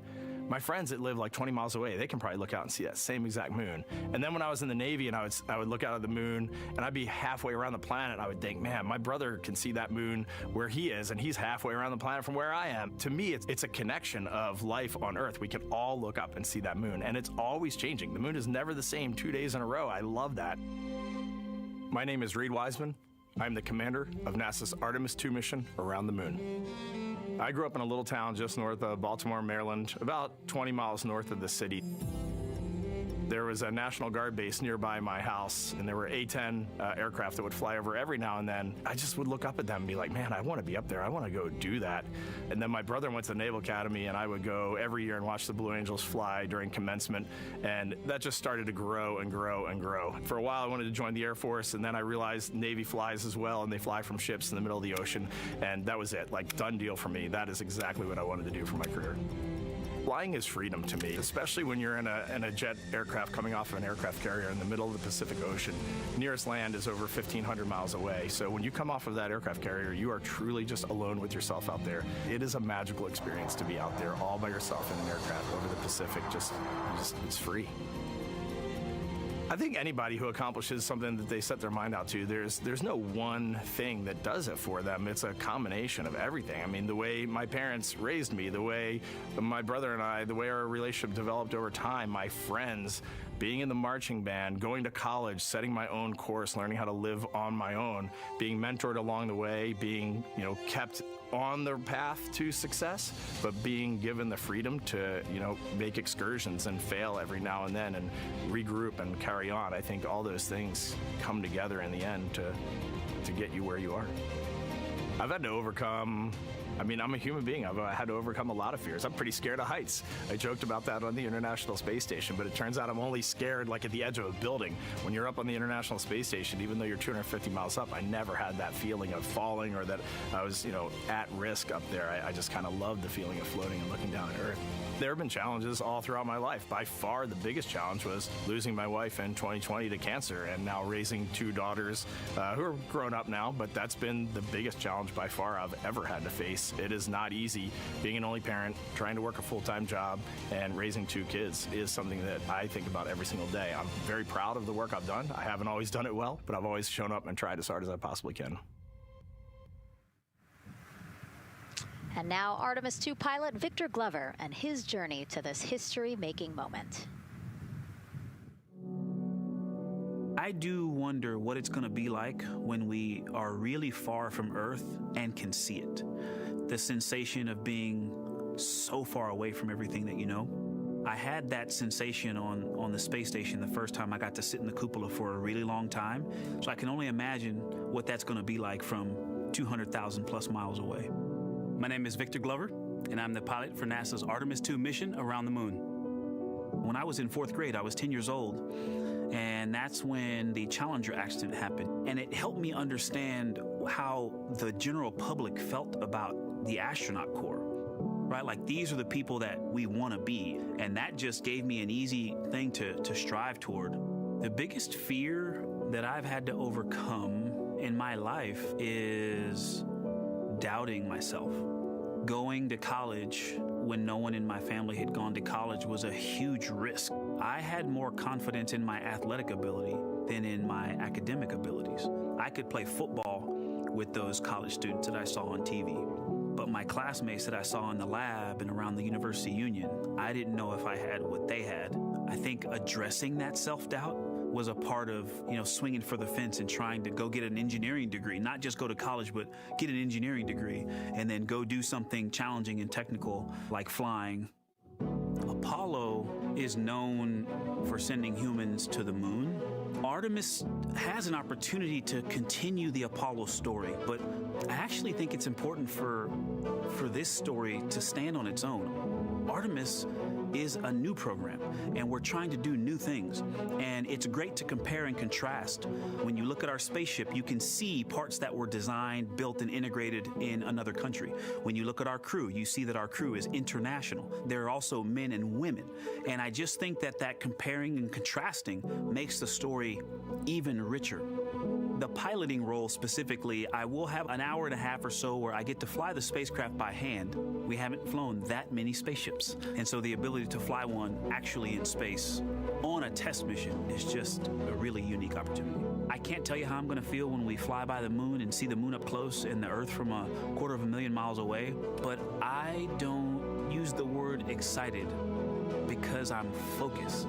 my friends that live like 20 miles away, they can probably look out and see that same exact moon. And then when I was in the Navy and I would look out at the moon and I'd be halfway around the planet, I would think, man, my brother can see that moon where he is, and he's halfway around the planet from where I am. To me, it's a connection of life on Earth. We can all look up and see that moon, and it's always changing. The moon is never the same 2 days in a row. I love that. My name is Reed Wiseman. I'm the commander of NASA's Artemis II mission around the moon. I grew up in a little town just north of Baltimore, Maryland, about 20 miles north of the city. There was a National Guard base nearby my house, and there were A-10 aircraft that would fly over every now and then. I just would look up at them and be like, man, I want to be up there. I want to go do that. And then my brother went to the Naval Academy, and I would go every year and watch the Blue Angels fly during commencement, and that just started to grow and grow and grow. For a while, I wanted to join the Air Force, and then I realized Navy flies as well, and they fly from ships in the middle of the ocean, and that was it, like, done deal for me. That is exactly what I wanted to do for my career. Flying is freedom to me, especially when you're in a jet aircraft coming off of an aircraft carrier in the middle of the Pacific Ocean. Nearest land is over 1,500 miles away. So when you come off of that aircraft carrier, you are truly just alone with yourself out there. It is a magical experience to be out there all by yourself in an aircraft over the Pacific. Just it's free. I think anybody who accomplishes something that they set their mind out to, there's no one thing that does it for them. It's a combination of everything. I mean, the way my parents raised me, the way my brother and I, the way our relationship developed over time, my friends, being in the marching band, going to college, setting my own course, learning how to live on my own, being mentored along the way, being, kept on the path to success, but being given the freedom to, make excursions and fail every now and then and regroup and carry on. I think all those things come together in the end to get you where you are. I've had to overcome, I'm a human being. I've had to overcome a lot of fears. I'm pretty scared of heights. I joked about that on the International Space Station, but it turns out I'm only scared like at the edge of a building. When you're up on the International Space Station, even though you're 250 miles up, I never had that feeling of falling or that I was, at risk up there. I just kind of loved the feeling of floating and looking down at Earth. There have been challenges all throughout my life. By far, the biggest challenge was losing my wife in 2020 to cancer and now raising two daughters who are grown up now, but that's been the biggest challenge by far I've ever had to face. It is not easy being an only parent, trying to work a full-time job, and raising two kids is something that I think about every single day. I'm very proud of the work I've done. I haven't always done it well, but I've always shown up and tried as hard as I possibly can. And now Artemis II pilot Victor Glover and his journey to this history-making moment. I do wonder what it's going to be like when we are really far from Earth and can see it. The sensation of being so far away from everything that you know. I had that sensation on the space station the first time I got to sit in the cupola for a really long time. So I can only imagine what that's going to be like from 200,000 plus miles away. My name is Victor Glover, and I'm the pilot for NASA's Artemis II mission around the moon. When I was in 4th grade, I was 10 years old, and that's when the Challenger accident happened. And it helped me understand how the general public felt about the astronaut corps, right? Like, these are the people that we want to be, and that just gave me an easy thing to strive toward. The biggest fear that I've had to overcome in my life is doubting myself. Going to college when no one in my family had gone to college was a huge risk. I had more confidence in my athletic ability than in my academic abilities. I could play football with those college students that I saw on TV, but my classmates that I saw in the lab and around the University Union, I didn't know if I had what they had. I think addressing that self-doubt was a part of, swinging for the fence and trying to go get an engineering degree, not just go to college, but get an engineering degree and then go do something challenging and technical like flying. Apollo is known for sending humans to the moon. Artemis has an opportunity to continue the Apollo story, but I actually think it's important for this story to stand on its own. Artemis is a new program, and we're trying to do new things. And it's great to compare and contrast. When you look at our spaceship, you can see parts that were designed, built, and integrated in another country. When you look at our crew, you see that our crew is international. There are also men and women. And I just think that comparing and contrasting makes the story even richer. The piloting role specifically, I will have an hour and a half or so where I get to fly the spacecraft by hand. We haven't flown that many spaceships. And so the ability to fly one actually in space on a test mission is just a really unique opportunity. I can't tell you how I'm going to feel when we fly by the moon and see the moon up close and the Earth from 250,000 miles away, but I don't use the word excited because I'm focused.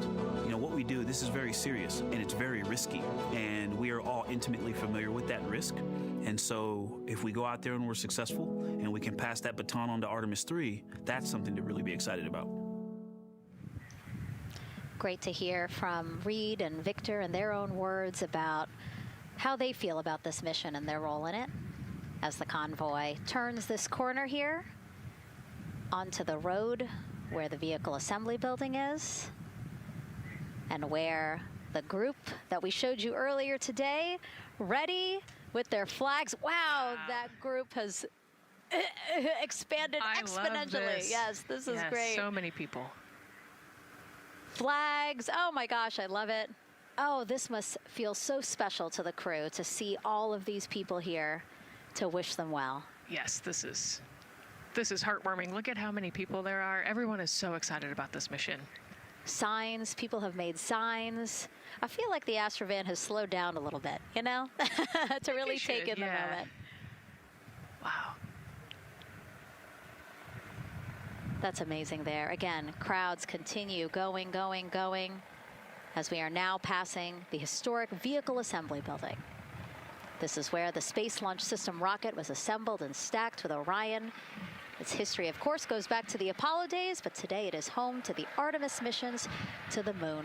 What we do, this is very serious and it's very risky, and we are all intimately familiar with that risk. And so if we go out there and we're successful and we can pass that baton on to Artemis 3, that's something to really be excited about. Great to hear from Reed and Victor in their own words about how they feel about this mission and their role in it as the convoy turns this corner here onto the road where the vehicle assembly building is and where the group that we showed you earlier today, ready with their flags. Wow, that group has expanded exponentially. Love this. Yes, this is great. So many people. Flags, oh my gosh, I love it. Oh, this must feel so special to the crew to see all of these people here to wish them well. Yes, this is heartwarming. Look at how many people there are. Everyone is so excited about this mission. Signs, people have made signs. I feel like the Astrovan has slowed down a little bit, to really take in the moment. Wow. That's amazing there. Again, crowds continue going as we are now passing the historic vehicle assembly building. This is where the Space Launch System rocket was assembled and stacked with Orion. Its history, of course, goes back to the Apollo days, but today it is home to the Artemis missions to the moon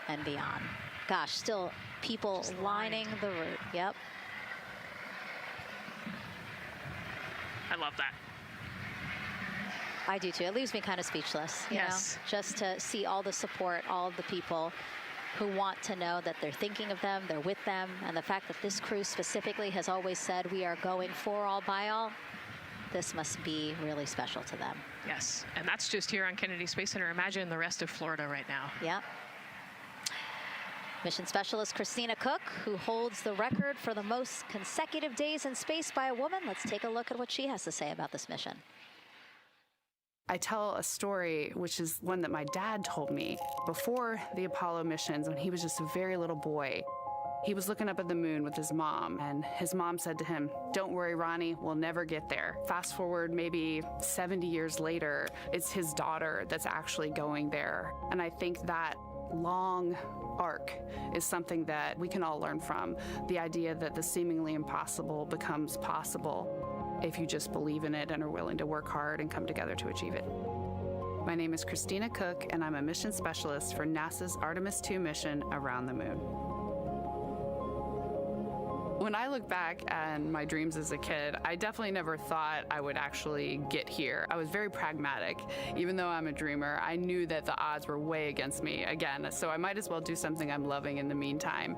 and beyond. Gosh, still people lining the route. Yep. I love that. I do too. It leaves me kind of speechless, you know, just to see all the support, all of the people who want to know that they're thinking of them, they're with them, and the fact that this crew specifically has always said we are going for all by all. This must be really special to them. Yes, and that's just here on Kennedy Space Center. Imagine the rest of Florida right now. Yeah. Mission Specialist Christina Cook, who holds the record for the most consecutive days in space by a woman. Let's take a look at what she has to say about this mission. I tell a story, which is one that my dad told me before the Apollo missions when he was just a very little boy. He was looking up at the moon with his mom, and his mom said to him, "Don't worry, Ronnie, we'll never get there." Fast forward maybe 70 years later, it's his daughter that's actually going there. And I think that long arc is something that we can all learn from. The idea that the seemingly impossible becomes possible if you just believe in it and are willing to work hard and come together to achieve it. My name is Christina Cook, and I'm a mission specialist for NASA's Artemis II mission around the moon. When I look back at my dreams as a kid, I definitely never thought I would actually get here. I was very pragmatic. Even though I'm a dreamer, I knew that the odds were way against me again, so I might as well do something I'm loving in the meantime.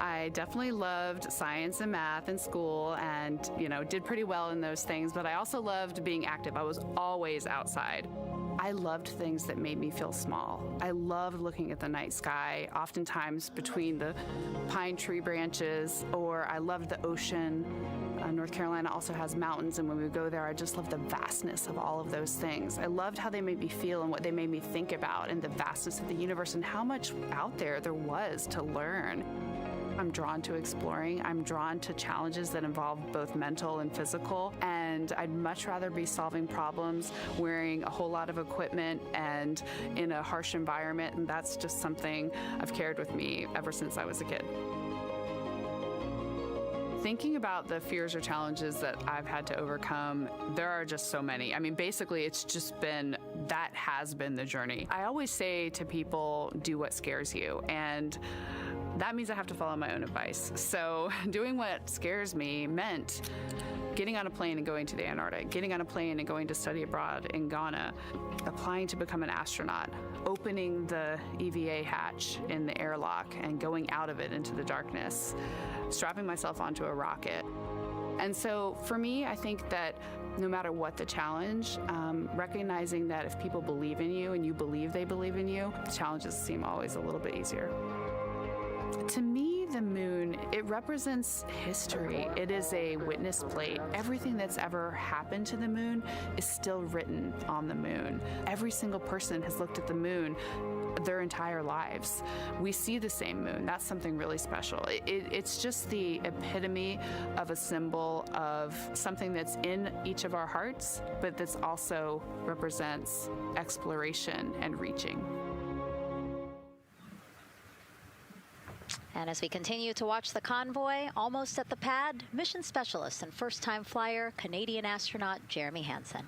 I definitely loved science and math in school and, did pretty well in those things, but I also loved being active. I was always outside. I loved things that made me feel small. I loved looking at the night sky, oftentimes between the pine tree branches, or I loved the ocean. North Carolina also has mountains, and when we go there, I just loved the vastness of all of those things. I loved how they made me feel and what they made me think about, and the vastness of the universe and how much out there was to learn. I'm drawn to exploring. I'm drawn to challenges that involve both mental and physical, and I'd much rather be solving problems wearing a whole lot of equipment and in a harsh environment, and that's just something I've carried with me ever since I was a kid. Thinking about the fears or challenges that I've had to overcome, there are just so many. I mean, basically, it's just been, that has been the journey. I always say to people, do what scares you, and that means I have to follow my own advice. So doing what scares me meant getting on a plane and going to the Antarctic, getting on a plane and going to study abroad in Ghana, applying to become an astronaut, opening the EVA hatch in the airlock and going out of it into the darkness, strapping myself onto a rocket. And so for me, I think that no matter what the challenge, recognizing that if people believe in you and you believe they believe in you, the challenges seem always a little bit easier. To me, the moon, it represents history. It is a witness plate. Everything that's ever happened to the moon is still written on the moon. Every single person has looked at the moon their entire lives. We see the same moon. That's something really special. It's just the epitome of a symbol of something that's in each of our hearts, but that's also represents exploration and reaching. And as we continue to watch the convoy, almost at the pad, mission specialist and first-time flyer, Canadian astronaut Jeremy Hansen.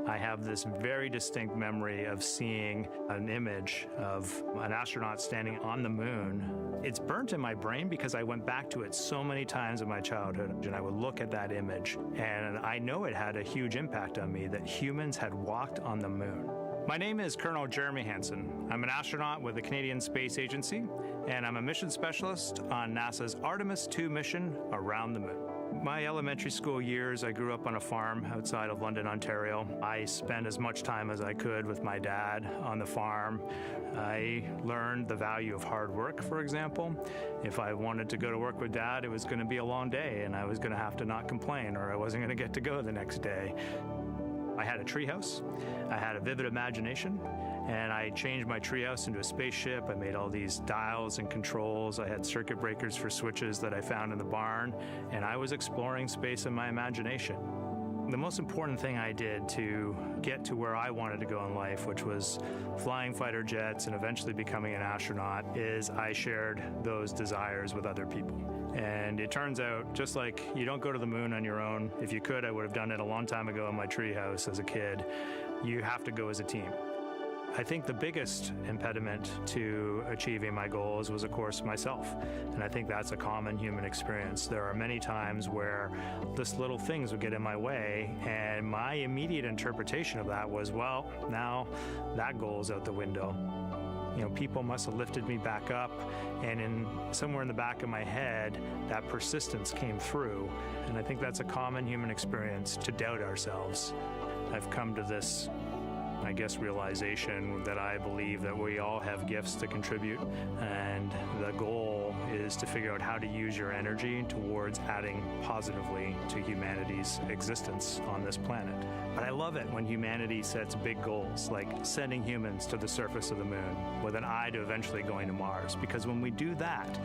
I have this very distinct memory of seeing an image of an astronaut standing on the moon. It's burnt in my brain because I went back to it so many times in my childhood, and I would look at that image, and I know it had a huge impact on me that humans had walked on the moon. My name is Colonel Jeremy Hansen. I'm an astronaut with the Canadian Space Agency, and I'm a mission specialist on NASA's Artemis II mission around the moon. My elementary school years, I grew up on a farm outside of London, Ontario. I spent as much time as I could with my dad on the farm. I learned the value of hard work, for example. If I wanted to go to work with Dad, it was going to be a long day, and I was going to have to not complain, or I wasn't going to get to go the next day. I had a treehouse. I had a vivid imagination. And I changed my treehouse into a spaceship. I made all these dials and controls. I had circuit breakers for switches that I found in the barn. And I was exploring space in my imagination. The most important thing I did to get to where I wanted to go in life, which was flying fighter jets and eventually becoming an astronaut, is I shared those desires with other people. And it turns out, just like you don't go to the moon on your own, if you could, I would have done it a long time ago in my treehouse as a kid. You have to go as a team. I think the biggest impediment to achieving my goals was, of course, myself. And I think that's a common human experience. There are many times where just little things would get in my way, and my immediate interpretation of that was, well, now that goal's out the window. You know, people must have lifted me back up, and somewhere in the back of my head, that persistence came through. And I think that's a common human experience, to doubt ourselves. I've come to this, I guess, realization that I believe that we all have gifts to contribute, and the goal is to figure out how to use your energy towards adding positively to humanity's existence on this planet. But I love it when humanity sets big goals, like sending humans to the surface of the moon with an eye to eventually going to Mars, because when we do that,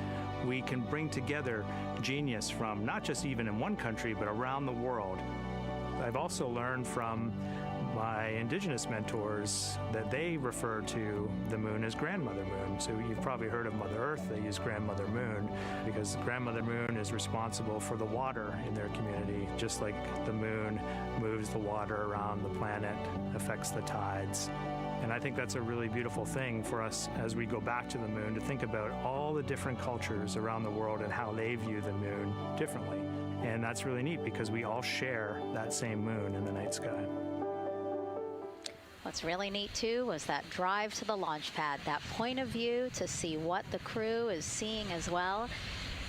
we can bring together genius from not just even in one country, but around the world. I've also learned from my indigenous mentors that they refer to the moon as Grandmother Moon. So you've probably heard of Mother Earth. They use Grandmother Moon because Grandmother Moon is responsible for the water in their community, just like the moon moves the water around the planet, affects the tides. And I think that's a really beautiful thing for us as we go back to the moon, to think about all the different cultures around the world and how they view the moon differently. And that's really neat because we all share that same moon in the night sky. What's really neat, too, was that drive to the launch pad, that point of view to see what the crew is seeing as well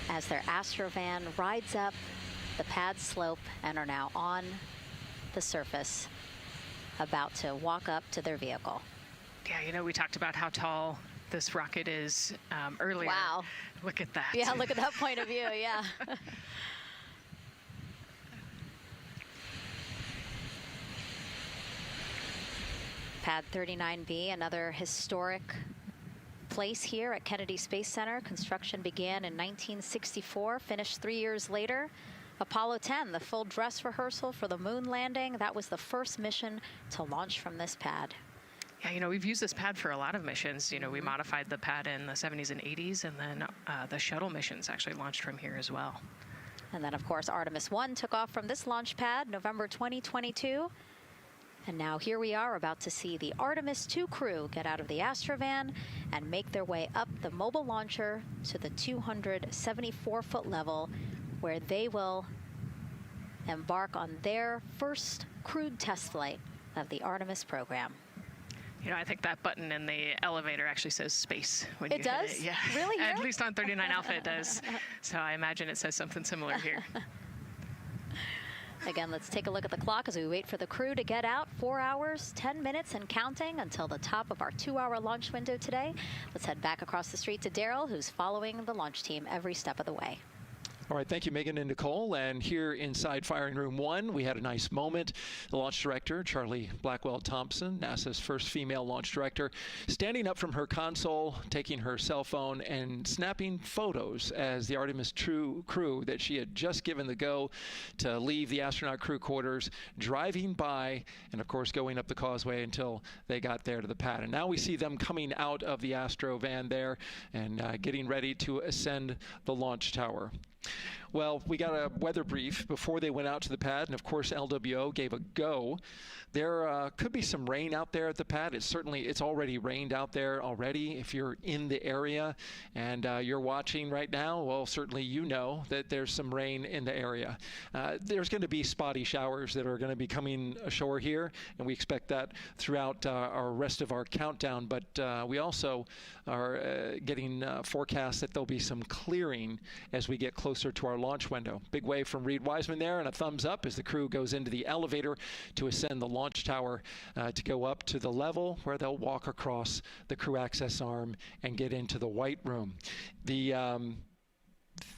as their Astrovan rides up the pad slope and are now on the surface, about to walk up to their vehicle. Yeah, you know, we talked about how tall this rocket is earlier. Wow. Look at that. Yeah, look at that point of view, yeah. Pad 39B, another historic place here at Kennedy Space Center. Construction began in 1964, finished 3 years later. Apollo 10, the full dress rehearsal for the moon landing. That was the first mission to launch from this pad. Yeah, you know, we've used this pad for a lot of missions. You know, we modified the pad in the 70s and 80s, and then the shuttle missions actually launched from here as well. And then, of course, Artemis 1 took off from this launch pad November 2022. And now here we are about to see the Artemis 2 crew get out of the Astrovan and make their way up the mobile launcher to the 274-foot level, where they will embark on their first crewed test flight of the Artemis program. You know, I think that button in the elevator actually says space when you It does? hit it. Yeah. Really? At least on 39 Alpha it does. So I imagine it says something similar here. Again, let's take a look at the clock as we wait for the crew to get out. 4 hours, 10 minutes and counting until the top of our 2-hour launch window today. Let's head back across the street to Daryl, who's following the launch team every step of the way. All right, thank you, Megan and Nicole. And here inside Firing Room 1, we had a nice moment. The launch director, Charlie Blackwell-Thompson, NASA's first female launch director, standing up from her console, taking her cell phone and snapping photos as the Artemis crew that she had just given the go to leave the astronaut crew quarters, driving by, and of course going up the causeway until they got there to the pad. And now we see them coming out of the Astro van there and getting ready to ascend the launch tower. Well, we got a weather brief before they went out to the pad, and of course LWO gave a go. There could be some rain out there at the pad. It's already rained out there already. If you're in the area and you're watching right now, well, certainly you know that there's some rain in the area. There's going to be spotty showers that are going to be coming ashore here, and we expect that throughout our rest of our countdown. But we also are getting forecasts that there'll be some clearing as we get closer to our launch window. Big wave from Reed Wiseman there, and a thumbs up as the crew goes into the elevator to ascend the launch tower to go up to the level where they'll walk across the crew access arm and get into the white room.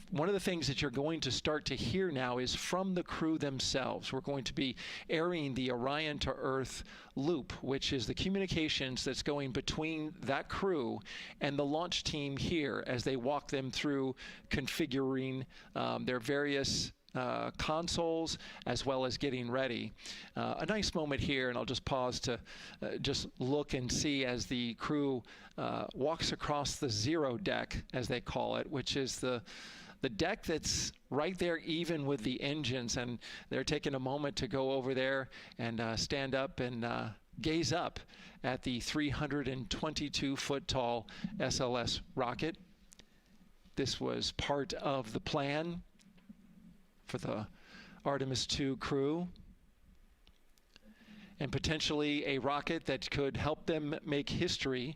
One of the things that you're going to start to hear now is from the crew themselves. We're going to be airing the Orion to Earth loop, which is the communications that's going between that crew and the launch team here as they walk them through configuring their various consoles as well as getting ready. A nice moment here, and I'll just pause to just look and see as the crew walks across the zero deck, as they call it, which is the deck that's right there even with the engines, and they're taking a moment to go over there and stand up and gaze up at the 322-foot tall SLS rocket. This was part of the plan for the Artemis 2 crew, and potentially a rocket that could help them make history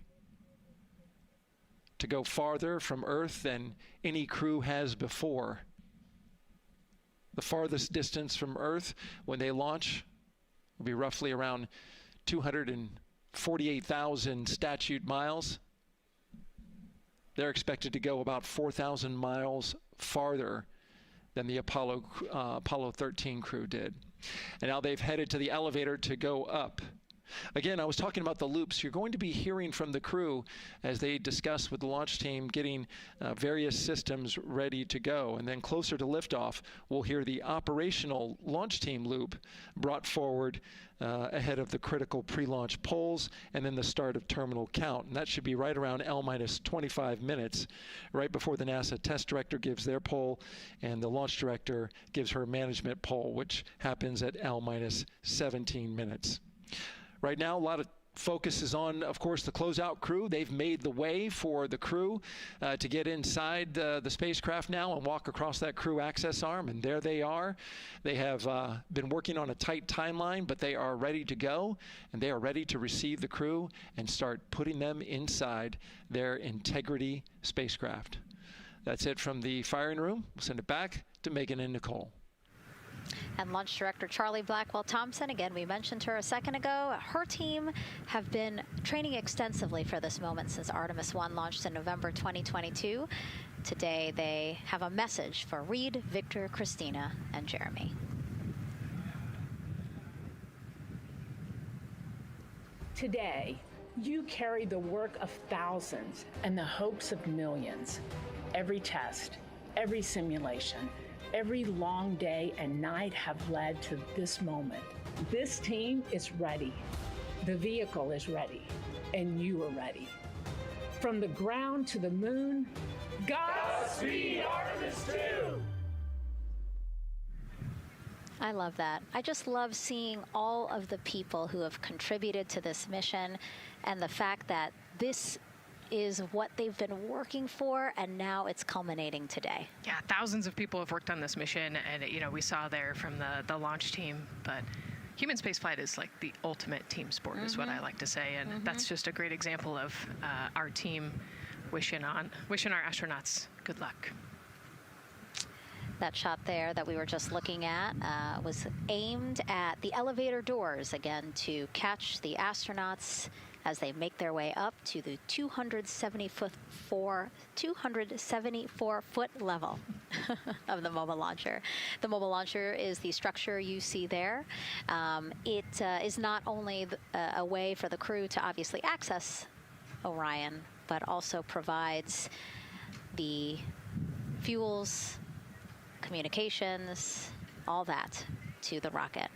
to go farther from Earth than any crew has before. The farthest distance from Earth when they launch will be roughly around 248,000 statute miles. They're expected to go about 4,000 miles farther than the Apollo 13 crew did. And now they've headed to the elevator to go up. Again, I was talking about the loops. You're going to be hearing from the crew as they discuss with the launch team getting various systems ready to go. And then closer to liftoff, we'll hear the operational launch team loop brought forward ahead of the critical pre-launch polls and then the start of terminal count. And that should be right around L-25 minutes, right before the NASA test director gives their poll and the launch director gives her management poll, which happens at L-17 minutes. Right now, a lot of focus is on, of course, the closeout crew. They've made the way for the crew to get inside the spacecraft now and walk across that crew access arm, and there they are. They have been working on a tight timeline, but they are ready to go, and they are ready to receive the crew and start putting them inside their Integrity spacecraft. That's it from the firing room. We'll send it back to Megan and Nicole. And Launch Director Charlie Blackwell-Thompson, again, we mentioned her a second ago. Her team have been training extensively for this moment since Artemis 1 launched in November 2022. Today, they have a message for Reed, Victor, Christina, and Jeremy. Today, you carry the work of thousands and the hopes of millions. Every test, every simulation, every long day and night have led to this moment. This team is ready. The vehicle is ready, and you are ready. From the ground to the moon, Godspeed, Artemis 2! I love that. I just love seeing all of the people who have contributed to this mission and the fact that this is what they've been working for, and now it's culminating today. Yeah, thousands of people have worked on this mission, and we saw there from the launch team, but human spaceflight is like the ultimate team sport, is what I like to say, and that's just a great example of our team wishing our astronauts good luck. That shot there that we were just looking at was aimed at the elevator doors, again, to catch the astronauts as they make their way up to the 274-foot level of the mobile launcher. The mobile launcher is the structure you see there. It is not only a way for the crew to obviously access Orion, but also provides the fuels, communications, all that to the rocket.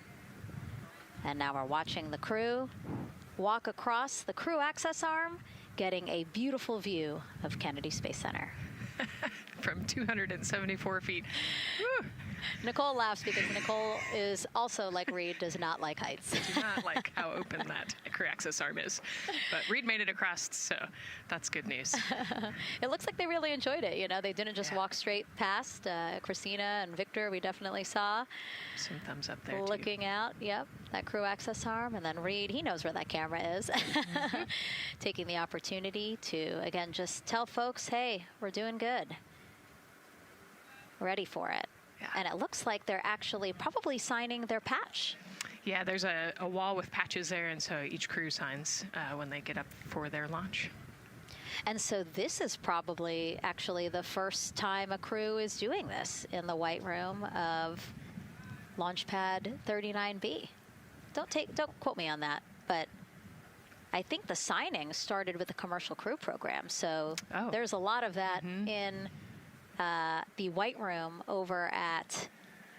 And now we're watching the crew walk across the crew access arm, getting a beautiful view of Kennedy Space Center. From 274 feet. Woo. Nicole laughs because Nicole is also, like Reed, does not like heights. Do not like how open that crew access arm is. But Reed made it across, so that's good news. It looks like they really enjoyed it. You know, they didn't just walk straight past. Christina and Victor, we definitely saw. Some thumbs up there, looking out, yep, that crew access arm. And then Reed, he knows where that camera is. Taking the opportunity to, again, just tell folks, hey, we're doing good. Ready for it. Yeah. And it looks like they're actually probably signing their patch. Yeah, there's a wall with patches there, and so each crew signs when they get up for their launch. And so this is probably actually the first time a crew is doing this in the White Room of Launch Pad 39B. Don't quote me on that, but I think the signing started with the commercial crew program. So there's a lot of that in the White Room over at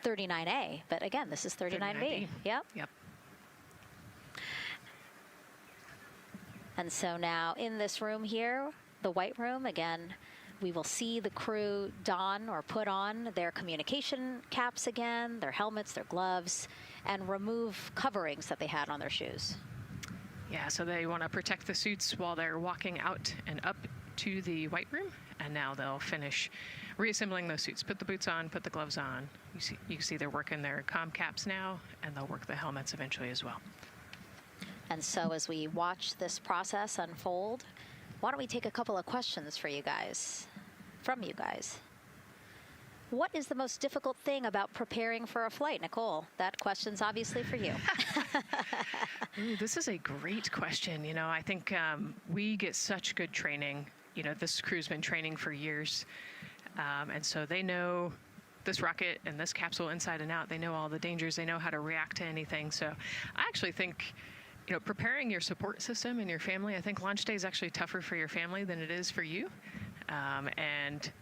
39A. But again, this is 39B. Yep. And so now in this room here, the White Room, again, we will see the crew don or put on their communication caps again, their helmets, their gloves, and remove coverings that they had on their shoes. Yeah, so they want to protect the suits while they're walking out and up to the White Room, and now they'll finish reassembling those suits. Put the boots on, put the gloves on. You see they're working their comm caps now, and they'll work the helmets eventually as well. And so as we watch this process unfold, why don't we take a couple of questions from you guys? What is the most difficult thing about preparing for a flight? Nicole, that question's obviously for you. Ooh, this is a great question. You know, I think we get such good training. You know, this crew's been training for years. And so they know this rocket and this capsule inside and out. They know all the dangers. They know how to react to anything. So I actually think, you know, preparing your support system and your family, I think launch day is actually tougher for your family than it is for you. And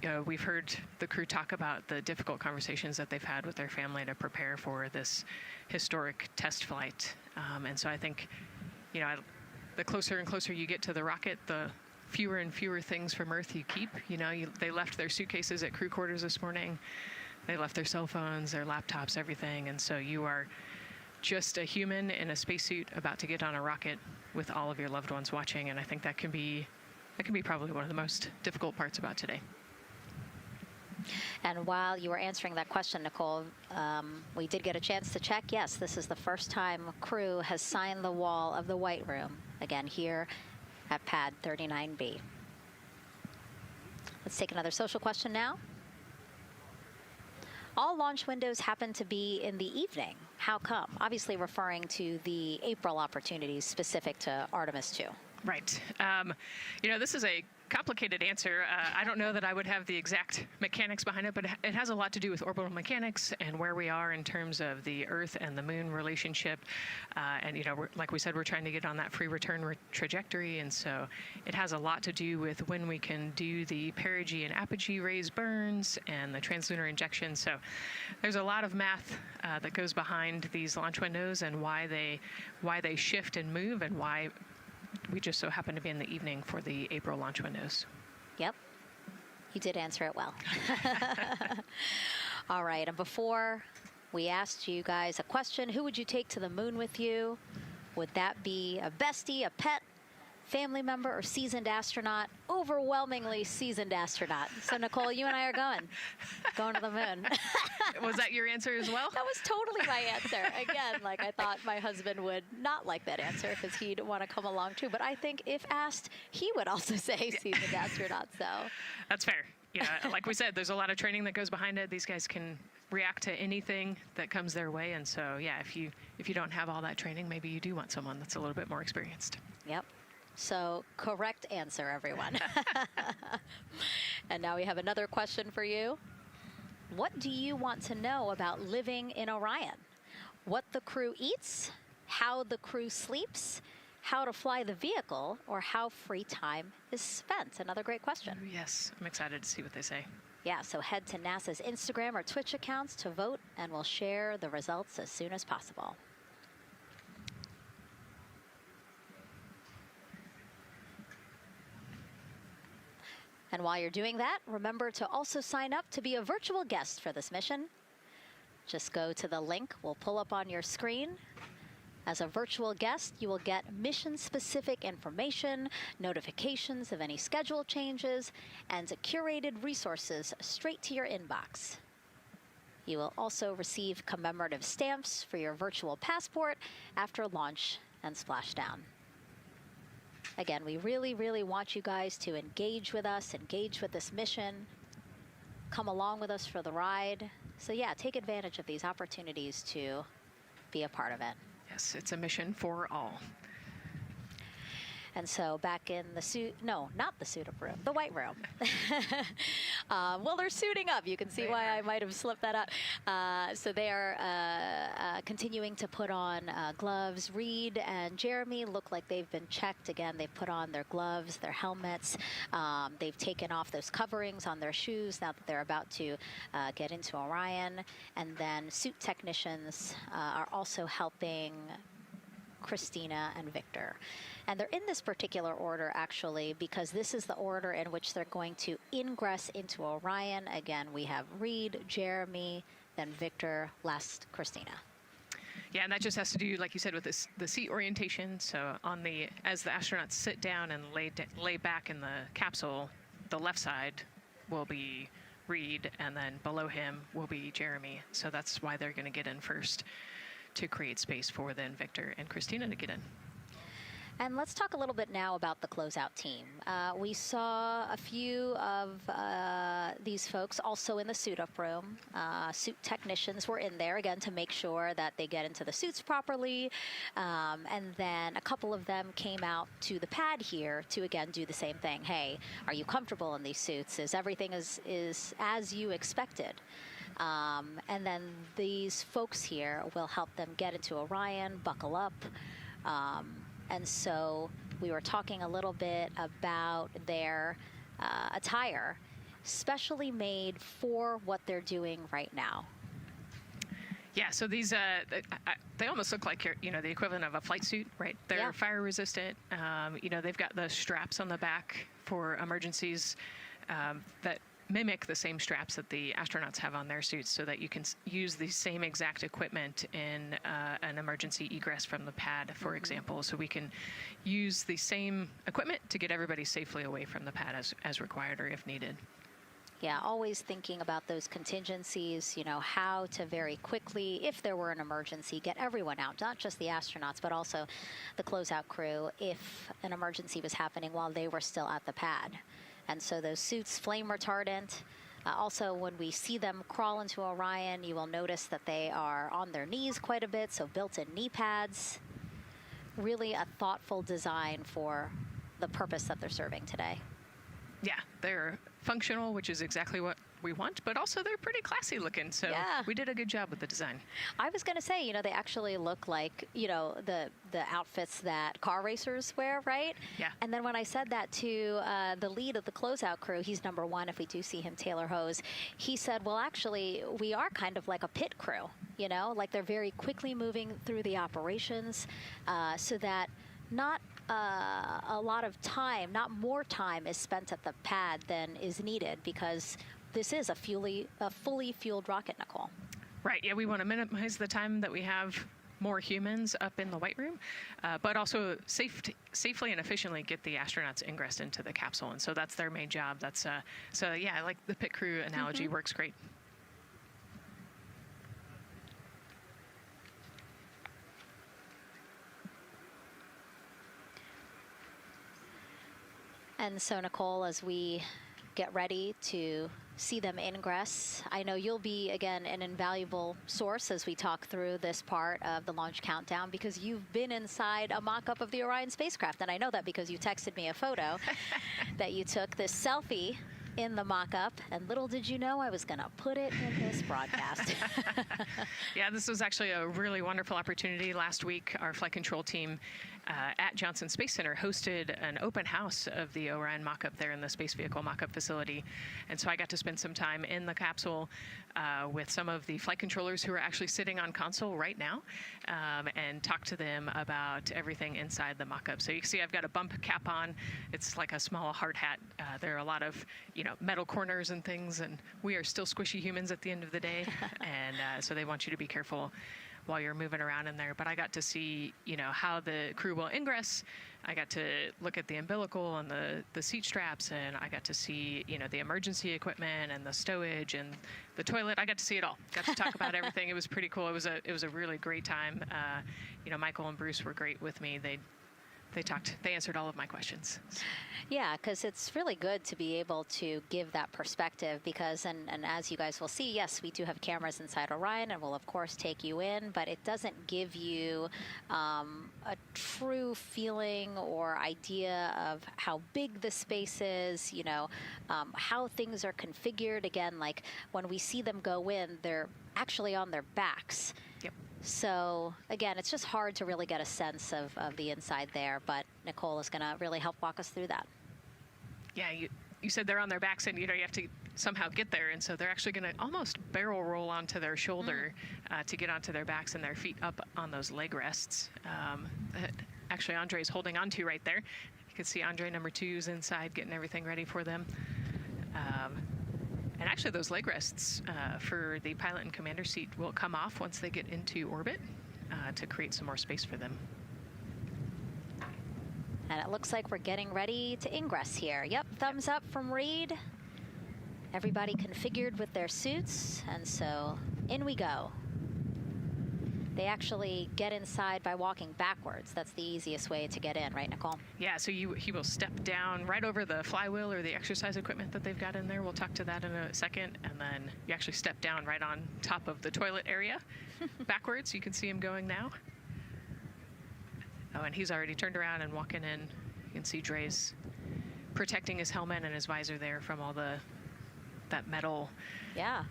you know, we've heard the crew talk about the difficult conversations that they've had with their family to prepare for this historic test flight. And so I think, you know, the closer and closer you get to the rocket, the fewer and fewer things from Earth you keep. You know, they left their suitcases at crew quarters this morning. They left their cell phones, their laptops, everything. And so you are just a human in a spacesuit about to get on a rocket with all of your loved ones watching. And I think that can be probably one of the most difficult parts about today. And while you were answering that question, Nicole, we did get a chance to check. Yes, this is the first time crew has signed the wall of the White Room, again here at pad 39B. Let's take another social question now. All launch windows happen to be in the evening. How come? Obviously referring to the April opportunities specific to Artemis 2. Right. You know, this is a complicated answer. I don't know that I would have the exact mechanics behind it, but it has a lot to do with orbital mechanics and where we are in terms of the Earth and the Moon relationship. And, like we said, we're trying to get on that free return trajectory. And so it has a lot to do with when we can do the perigee and apogee raised burns and the translunar injection. So there's a lot of math that goes behind these launch windows and why they shift and move, and why we just so happen to be in the evening for the April launch windows. Yep. You did answer it well. All right. And before we asked you guys a question, who would you take to the moon with you? Would that be a bestie, a pet, family member, or seasoned astronaut? Overwhelmingly seasoned astronaut. So Nicole, you and I are going to the moon. Was that your answer as well? That was totally my answer. Again, like, I thought my husband would not like that answer because he'd want to come along too. But I think if asked, he would also say seasoned astronaut. So that's fair. Like we said, there's a lot of training that goes behind it. These guys can react to anything that comes their way. And so, yeah, if you don't have all that training, maybe you do want someone that's a little bit more experienced. Yep. So correct answer, everyone. And now we have another question for you. What do you want to know about living in Orion? What the crew eats, how the crew sleeps, how to fly the vehicle, or how free time is spent? Another great question. Yes, I'm excited to see what they say. Yeah, so head to NASA's Instagram or Twitch accounts to vote, and we'll share the results as soon as possible. And while you're doing that, remember to also sign up to be a virtual guest for this mission. Just go to the link we'll pull up on your screen. As a virtual guest, you will get mission-specific information, notifications of any schedule changes, and curated resources straight to your inbox. You will also receive commemorative stamps for your virtual passport after launch and splashdown. Again, we really, really want you guys to engage with us, engage with this mission, come along with us for the ride. So yeah, take advantage of these opportunities to be a part of it. Yes, it's a mission for all. And so back in the suit, no, not the suit up room, the white room. Well, they're suiting up. You can see why I might have slipped that up. So they are continuing to put on gloves. Reed and Jeremy look like they've been checked. Again, they've put on their gloves, their helmets. They've taken off those coverings on their shoes now that they're about to get into Orion. And then suit technicians are also helping Christina and Victor. And they're in this particular order, actually, because this is the order in which they're going to ingress into Orion. Again, we have Reed, Jeremy, then Victor, last Christina. Yeah, and that just has to do, like you said, with the seat orientation. So as the astronauts sit down and lay back in the capsule, the left side will be Reed, and then below him will be Jeremy. So that's why they're going to get in first, to create space for then Victor and Christina to get in. And let's talk a little bit now about the closeout team. We saw a few of these folks also in the suit-up room. Suit technicians were in there, again, to make sure that they get into the suits properly. And then a couple of them came out to the pad here to, again, do the same thing. Hey, are you comfortable in these suits? Is everything is as you expected? And then these folks here will help them get into Orion, buckle up. And so we were talking a little bit about their attire, specially made for what they're doing right now. Yeah, so these, they almost look like, the equivalent of a flight suit, right? They're fire resistant. They've got the straps on the back for emergencies that mimic the same straps that the astronauts have on their suits, so that you can use the same exact equipment in an emergency egress from the pad, for example. So we can use the same equipment to get everybody safely away from the pad as required or if needed. Yeah, always thinking about those contingencies, how to very quickly, if there were an emergency, get everyone out, not just the astronauts, but also the closeout crew if an emergency was happening while they were still at the pad. And so those suits, flame retardant. Also, when we see them crawl into Orion, you will notice that they are on their knees quite a bit, so built-in knee pads. Really a thoughtful design for the purpose that they're serving today. Yeah, they're functional, which is exactly what we want, but also they're pretty classy looking. So Yeah. we did a good job with the design. I was going to say, they actually look like, the outfits that car racers wear, right? Yeah. And then when I said that to the lead of the closeout crew, he's number one if we do see him, Taylor Hose, he said, well, actually, we are kind of like a pit crew, like they're very quickly moving through the operations so that not a lot of time, not more time is spent at the pad than is needed because this is a fully fueled rocket, Nicole. Right, yeah, we want to minimize the time that we have more humans up in the White Room, but also safely and efficiently get the astronauts ingressed into the capsule. And so that's their main job. That's so yeah, I like the pit crew analogy, works great. And so, Nicole, as we get ready to see them ingress, I know you'll be, again, an invaluable source as we talk through this part of the launch countdown because you've been inside a mock-up of the Orion spacecraft. And I know that because you texted me a photo that you took, this selfie in the mock-up, and little did you know I was going to put it in this broadcast. Yeah, this was actually a really wonderful opportunity. Last week, our flight control team at Johnson Space Center hosted an open house of the Orion mock-up there in the space vehicle mock-up facility. And so I got to spend some time in the capsule with some of the flight controllers who are actually sitting on console right now and talk to them about everything inside the mock-up. So you can see I've got a bump cap on. It's like a small hard hat. There are a lot of, metal corners and things, and we are still squishy humans at the end of the day. And so they want you to be careful while you're moving around in there. But I got to see, how the crew will ingress. I got to look at the umbilical and the seat straps, and I got to see, the emergency equipment and the stowage and the toilet. I got to see it all. Got to talk about everything. It was pretty cool. It was a really great time. Michael and Bruce were great with me. They answered all of my questions. Yeah, because it's really good to be able to give that perspective because, and as you guys will see, yes, we do have cameras inside Orion and we'll, of course, take you in, but it doesn't give you a true feeling or idea of how big the space is, how things are configured. Again, like when we see them go in, they're actually on their backs. Yep. So, again, it's just hard to really get a sense of the inside there, but Nicole is going to really help walk us through that. Yeah, you said they're on their backs and, you have to somehow get there. And so they're actually going to almost barrel roll onto their shoulder to get onto their backs and their feet up on those leg rests. That actually, Andre's holding onto right there. You can see Andre number 2's inside getting everything ready for them. And actually, those leg rests for the pilot and commander seat will come off once they get into orbit to create some more space for them. And it looks like we're getting ready to ingress here. Yep, thumbs up from Reed. Everybody configured with their suits, and so in we go. They actually get inside by walking backwards. That's the easiest way to get in, right, Nicole? Yeah, so he will step down right over the flywheel or the exercise equipment that they've got in there. We'll talk to that in a second. And then you actually step down right on top of the toilet area backwards. You can see him going now. Oh, and he's already turned around and walking in. You can see Dre's protecting his helmet and his visor there from all that metal. Yeah.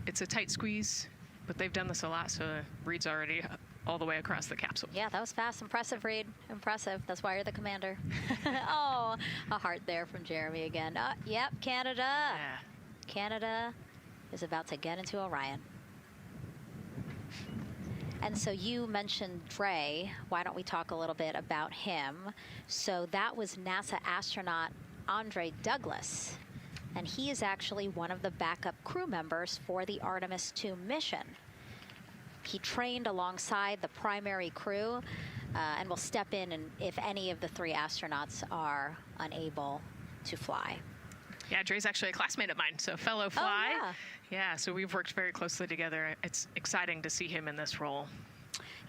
It's a tight squeeze, but they've done this a lot, so Reed's already all the way across the capsule. Yeah, that was fast. Impressive, Reed. Impressive. That's why you're the commander. Oh, a heart there from Jeremy again. Yep, Canada. Yeah. Canada is about to get into Orion. And so you mentioned Dre. Why don't we talk a little bit about him? So that was NASA astronaut Andre Douglas. And he is actually one of the backup crew members for the Artemis 2 mission. He trained alongside the primary crew and will step in and if any of the 3 astronauts are unable to fly. Yeah, Dre's actually a classmate of mine, so fellow fly. Oh, yeah. Yeah, so we've worked very closely together. It's exciting to see him in this role.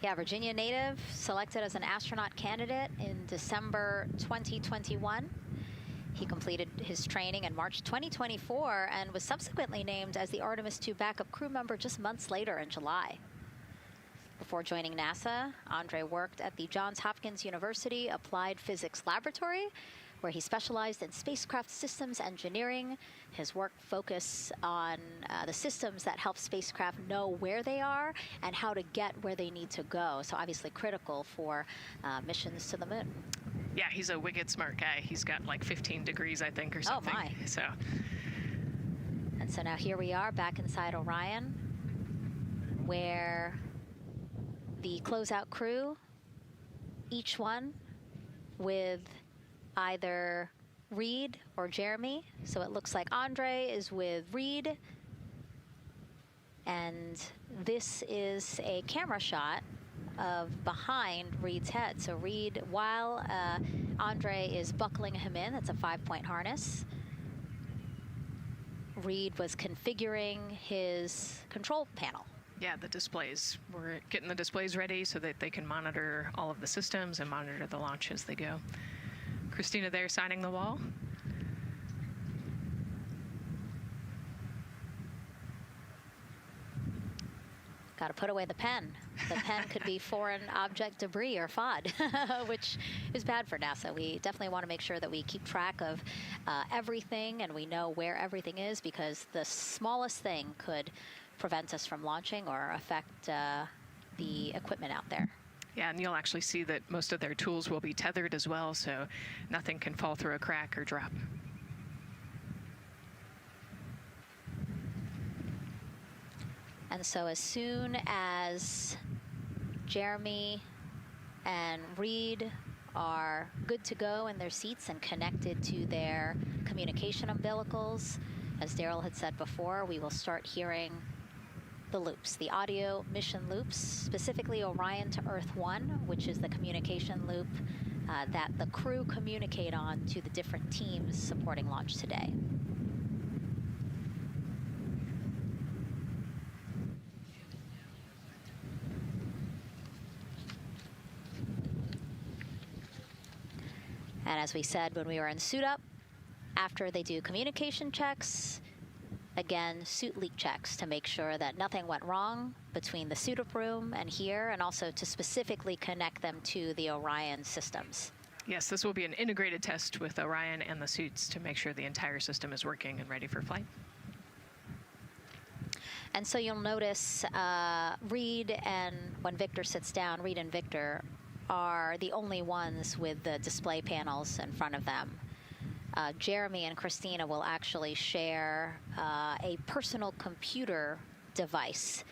Yeah, Virginia native, selected as an astronaut candidate in December 2021. He completed his training in March 2024 and was subsequently named as the Artemis 2 backup crew member just months later in July. Before joining NASA, Andre worked at the Johns Hopkins University Applied Physics Laboratory, where he specialized in spacecraft systems engineering. His work focused on the systems that help spacecraft know where they are and how to get where they need to go. So obviously critical for missions to the moon. Yeah, he's a wicked smart guy. He's got like 15 degrees, I think, or something. Oh, my. So. And so now here we are back inside Orion, where the closeout crew, each one with either Reed or Jeremy. So it looks like Andre is with Reed. And this is a camera shot of behind Reed's head. So Reed, while Andre is buckling him in, it's a 5-point harness. Reed was configuring his control panel. Yeah, the displays. We're getting the displays ready so that they can monitor all of the systems and monitor the launch as they go. Christina there signing the wall. Got to put away the pen. The pen could be foreign object debris or FOD, which is bad for NASA. We definitely want to make sure that we keep track of everything and we know where everything is, because the smallest thing could prevent us from launching or affect the equipment out there. Yeah, and you'll actually see that most of their tools will be tethered as well, so nothing can fall through a crack or drop. And so as soon as Jeremy and Reed are good to go in their seats and connected to their communication umbilicals, as Daryl had said before, we will start hearing the loops, the audio mission loops, specifically Orion to Earth 1, which is the communication loop that the crew communicate on to the different teams supporting launch today. And as we said when we were in suit up, after they do communication checks, again, suit leak checks to make sure that nothing went wrong between the suit up room and here, and also to specifically connect them to the Orion systems. Yes, this will be an integrated test with Orion and the suits to make sure the entire system is working and ready for flight. And so you'll notice Reed and when Victor sits down, Reed and Victor are the only ones with the display panels in front of them. Jeremy and Christina will actually share a personal computer device,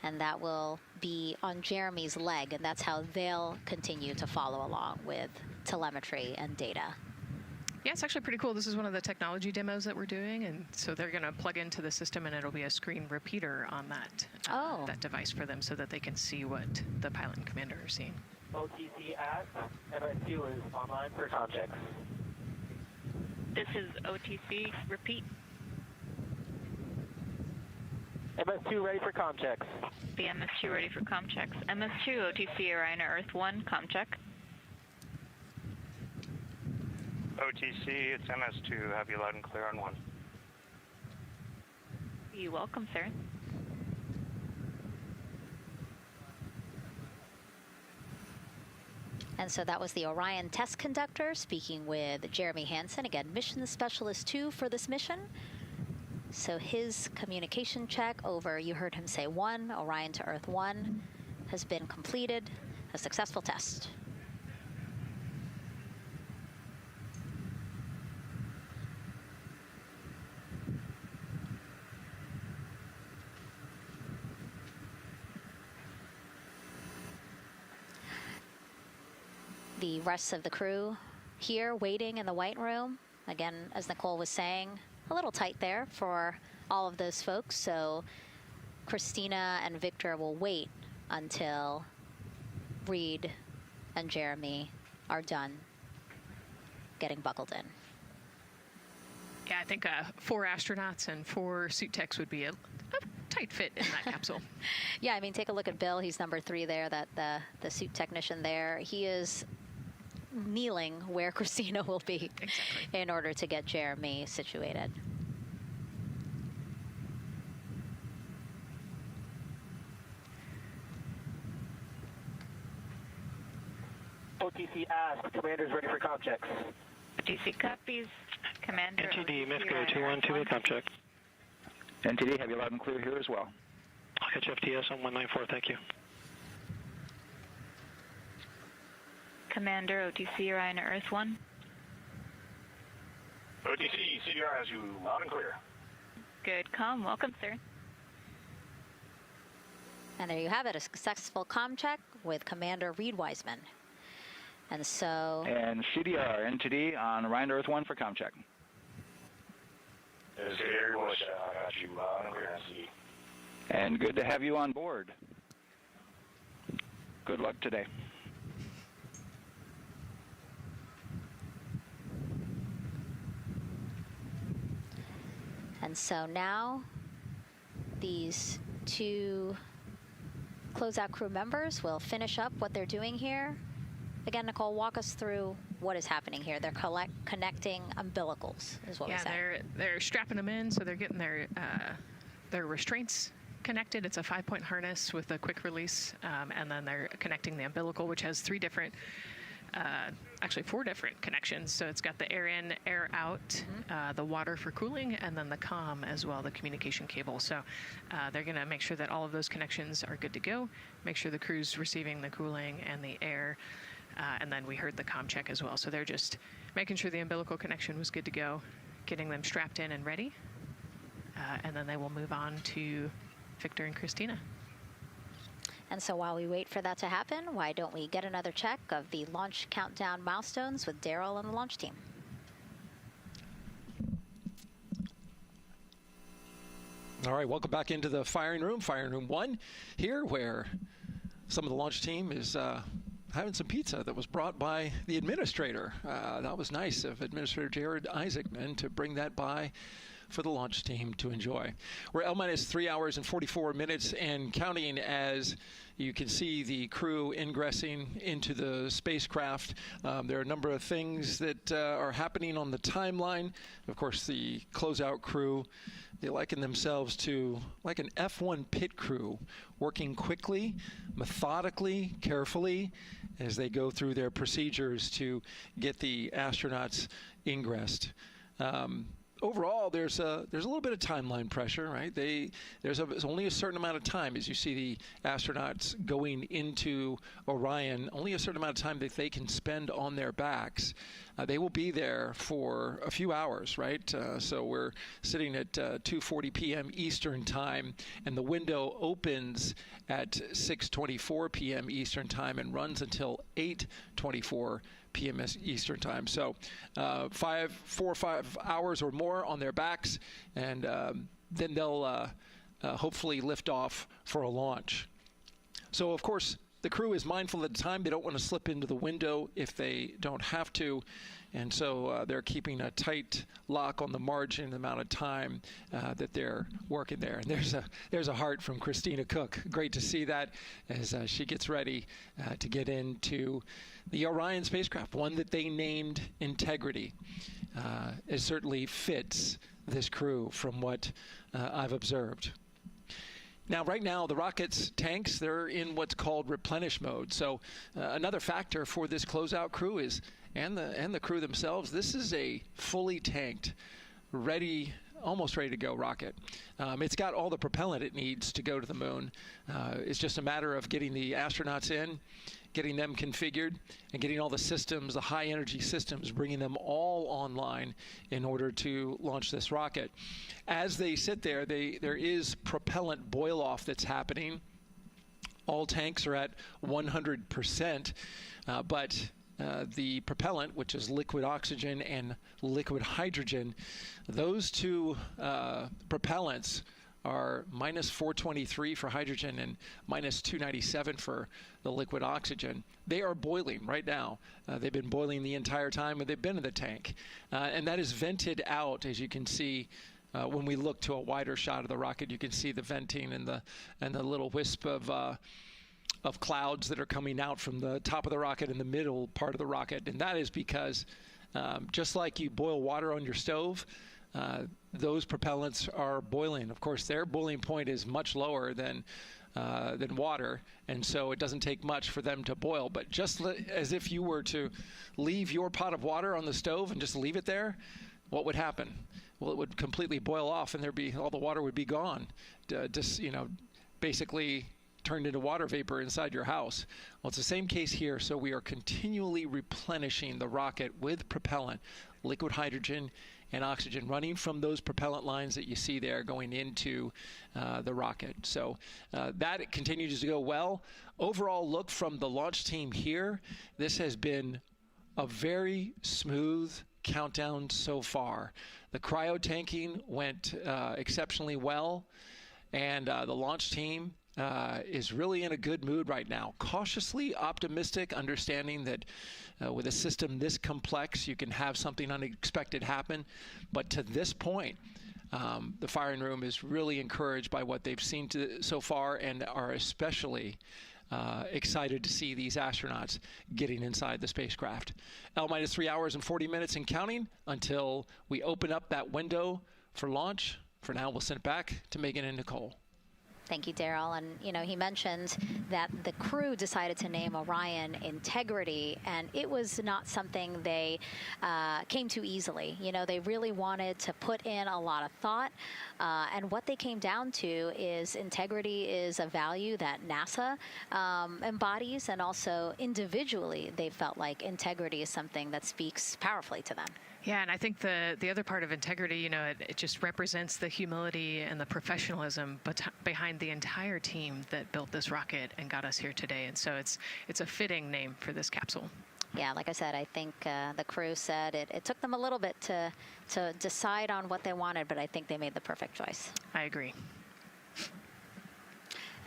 and that will be on Jeremy's leg, and that's how they'll continue to follow along with telemetry and data. Yeah, it's actually pretty cool. This is one of the technology demos that we're doing, and so they're going to plug into the system, and it'll be a screen repeater on that that device for them, so that they can see what the pilot and commander are seeing. OTC at MS2 is online for context. This is OTC. Repeat. MS2 ready for com checks. The MS2 ready for com checks. MS2, OTC, Orion at Earth 1, com check. OTC, it's MS2. Have you loud and clear on 1. You're welcome, sir. And so that was the Orion test conductor speaking with Jeremy Hansen, again, mission specialist 2 for this mission. So his communication check over, you heard him say 1, Orion to Earth 1, has been completed, a successful test. The rest of the crew here waiting in the white room. Again, as Nicole was saying, a little tight there for all of those folks. So Christina and Victor will wait until Reed and Jeremy are done getting buckled in. Yeah, I think 4 astronauts and 4 suit techs would be a tight fit in that capsule. Yeah, I mean, take a look at Bill. He's number 3 there, that the suit technician there. He is kneeling where Christina will be in order to get Jeremy situated. OTC asked, commander's ready for com checks. OTC copies. Commander. NTD, MIFCO 212, com check. NTD, have you loud and clear here as well. I'll catch FTS on 194, thank you. Commander, OTC Orion Earth 1. OTC, CDR has you loud and clear. Good comm. Welcome, sir. And there you have it, a successful comm check with Commander Reed Wiseman. And so... And CDR, NTD on Orion Earth 1 for comm check. CDR, I got you loud and clear, NTD. And good to have you on board. Good luck today. And so now these two closeout crew members will finish up what they're doing here. Again, Nicole, walk us through what is happening here. They're connecting umbilicals, is what we said. Yeah, they're strapping them in, so they're getting their restraints connected. It's a 5-point harness with a quick release, and then they're connecting the umbilical, which has actually 4 different connections. So it's got the air in, air out, the water for cooling, and then the comm as well, the communication cable. So they're going to make sure that all of those connections are good to go, make sure the crew's receiving the cooling and the air, and then we heard the comm check as well. So they're just making sure the umbilical connection was good to go, getting them strapped in and ready, and then they will move on to Victor and Christina. And so while we wait for that to happen, why don't we get another check of the launch countdown milestones with Daryl and the launch team? All right, welcome back into the firing room 1 here, where some of the launch team is having some pizza that was brought by the administrator. That was nice of Administrator Jared Isaacman to bring that by for the launch team to enjoy. We're L-minus 3 hours and 44 minutes and counting as you can see the crew ingressing into the spacecraft. There are a number of things that are happening on the timeline. Of course, the closeout crew, they liken themselves to like an F1 pit crew, working quickly, methodically, carefully, as they go through their procedures to get the astronauts ingressed. Overall, there's a little bit of timeline pressure, right? There's only a certain amount of time, as you see the astronauts going into Orion, only a certain amount of time that they can spend on their backs. They will be there for a few hours, right? So we're sitting at 2:40 p.m. Eastern time, and the window opens at 6:24 p.m. Eastern time and runs until 8:24 p.m. Eastern time. So 4 or 5 hours or more on their backs, and then they'll hopefully lift off for a launch. So of course the crew is mindful of the time. They don't want to slip into the window if they don't have to, and so they're keeping a tight lock on the margin, the amount of time that they're working there. And there's a heart from Christina Cook. Great to see that as she gets ready to get into the Orion spacecraft, one that they named Integrity. It certainly fits this crew from what I've observed. Now, right now, the rocket's tanks, they're in what's called replenish mode. So another factor for this closeout crew is, and the crew themselves, this is a fully tanked, almost ready to go rocket. It's got all the propellant it needs to go to the moon. It's just a matter of getting the astronauts in, getting them configured, and getting all the systems, the high energy systems, bringing them all online in order to launch this rocket. As they sit there, there is propellant boil off that's happening. All tanks are at 100%, but the propellant, which is liquid oxygen and liquid hydrogen, those two propellants are minus 423 for hydrogen and minus 297 for the liquid oxygen. They are boiling right now. They've been boiling the entire time when they've been in the tank. And that is vented out, as you can see. When we look to a wider shot of the rocket, you can see the venting and the little wisp of clouds that are coming out from the top of the rocket in the middle part of the rocket. And that is because just like you boil water on your stove, those propellants are boiling. Of course, their boiling point is much lower than than water, and so it doesn't take much for them to boil. But just as if you were to leave your pot of water on the stove and just leave it there, what would happen? Well, it would completely boil off, and all the water would be gone. Basically turned into water vapor inside your house. Well, it's the same case here. So we are continually replenishing the rocket with propellant, liquid hydrogen and oxygen, running from those propellant lines that you see there going into the rocket. So that continues to go well. Overall look from the launch team here, this has been a very smooth countdown so far. The cryo tanking went exceptionally well, and the launch team is really in a good mood right now. Cautiously optimistic, understanding that with a system this complex, you can have something unexpected happen. But to this point, the firing room is really encouraged by what they've seen so far, and are especially excited to see these astronauts getting inside the spacecraft. L- 3 hours and 40 minutes and counting until we open up that window for launch. For now, we'll send it back to Megan and Nicole. Thank you, Daryl. And, he mentioned that the crew decided to name Orion Integrity, and it was not something they came to easily. They really wanted to put in a lot of thought, and what they came down to is integrity is a value that NASA embodies, and also individually they felt like integrity is something that speaks powerfully to them. Yeah, and I think the other part of integrity, it just represents the humility and the professionalism behind the entire team that built this rocket and got us here today. And so it's a fitting name for this capsule. Yeah, like I said, I think the crew said it took them a little bit to decide on what they wanted, but I think they made the perfect choice. I agree.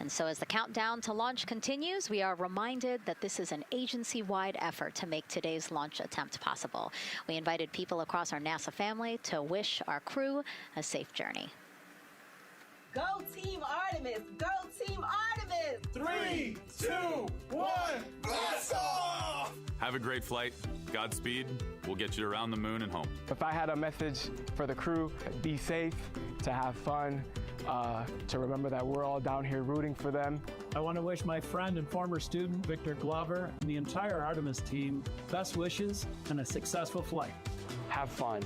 And so as the countdown to launch continues, we are reminded that this is an agency-wide effort to make today's launch attempt possible. We invited people across our NASA family to wish our crew a safe journey. Go Team Artemis! Go Team Artemis! 3, 2, 1, blast off! Have a great flight. Godspeed. We'll get you around the moon and home. If I had a message for the crew, be safe, to have fun, to remember that we're all down here rooting for them. I want to wish my friend and former student, Victor Glover, and the entire Artemis team best wishes and a successful flight. Have fun.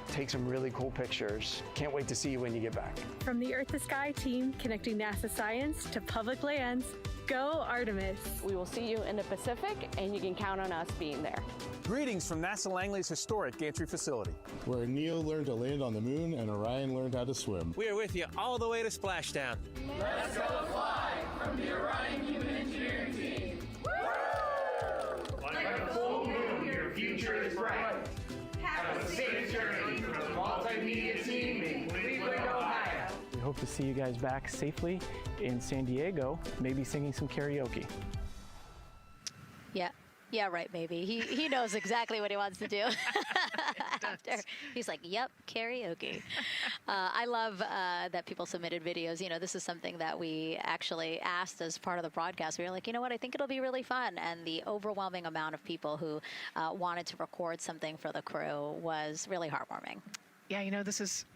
Take some really cool pictures. Can't wait to see you when you get back. From the Earth to Sky team connecting NASA science to public lands, go Artemis. We will see you in the Pacific, and you can count on us being there. Greetings from NASA Langley's historic gantry facility, where Neil learned to land on the moon and Orion learned how to swim. We are with you all the way to splashdown. Let's go fly from the Orion Human Engineering team. Woo! Like a full moon, your future is bright. Have a safe journey from the multimedia team in Cleveland, Ohio. We hope to see you guys back safely in San Diego, maybe singing some karaoke. Yeah, right, maybe. He knows exactly what he wants to do. After he's like, yep, karaoke. I love that people submitted videos. This is something that we actually asked as part of the broadcast. We were like, I think it'll be really fun. And the overwhelming amount of people who wanted to record something for the crew was really heartwarming. Yeah, this is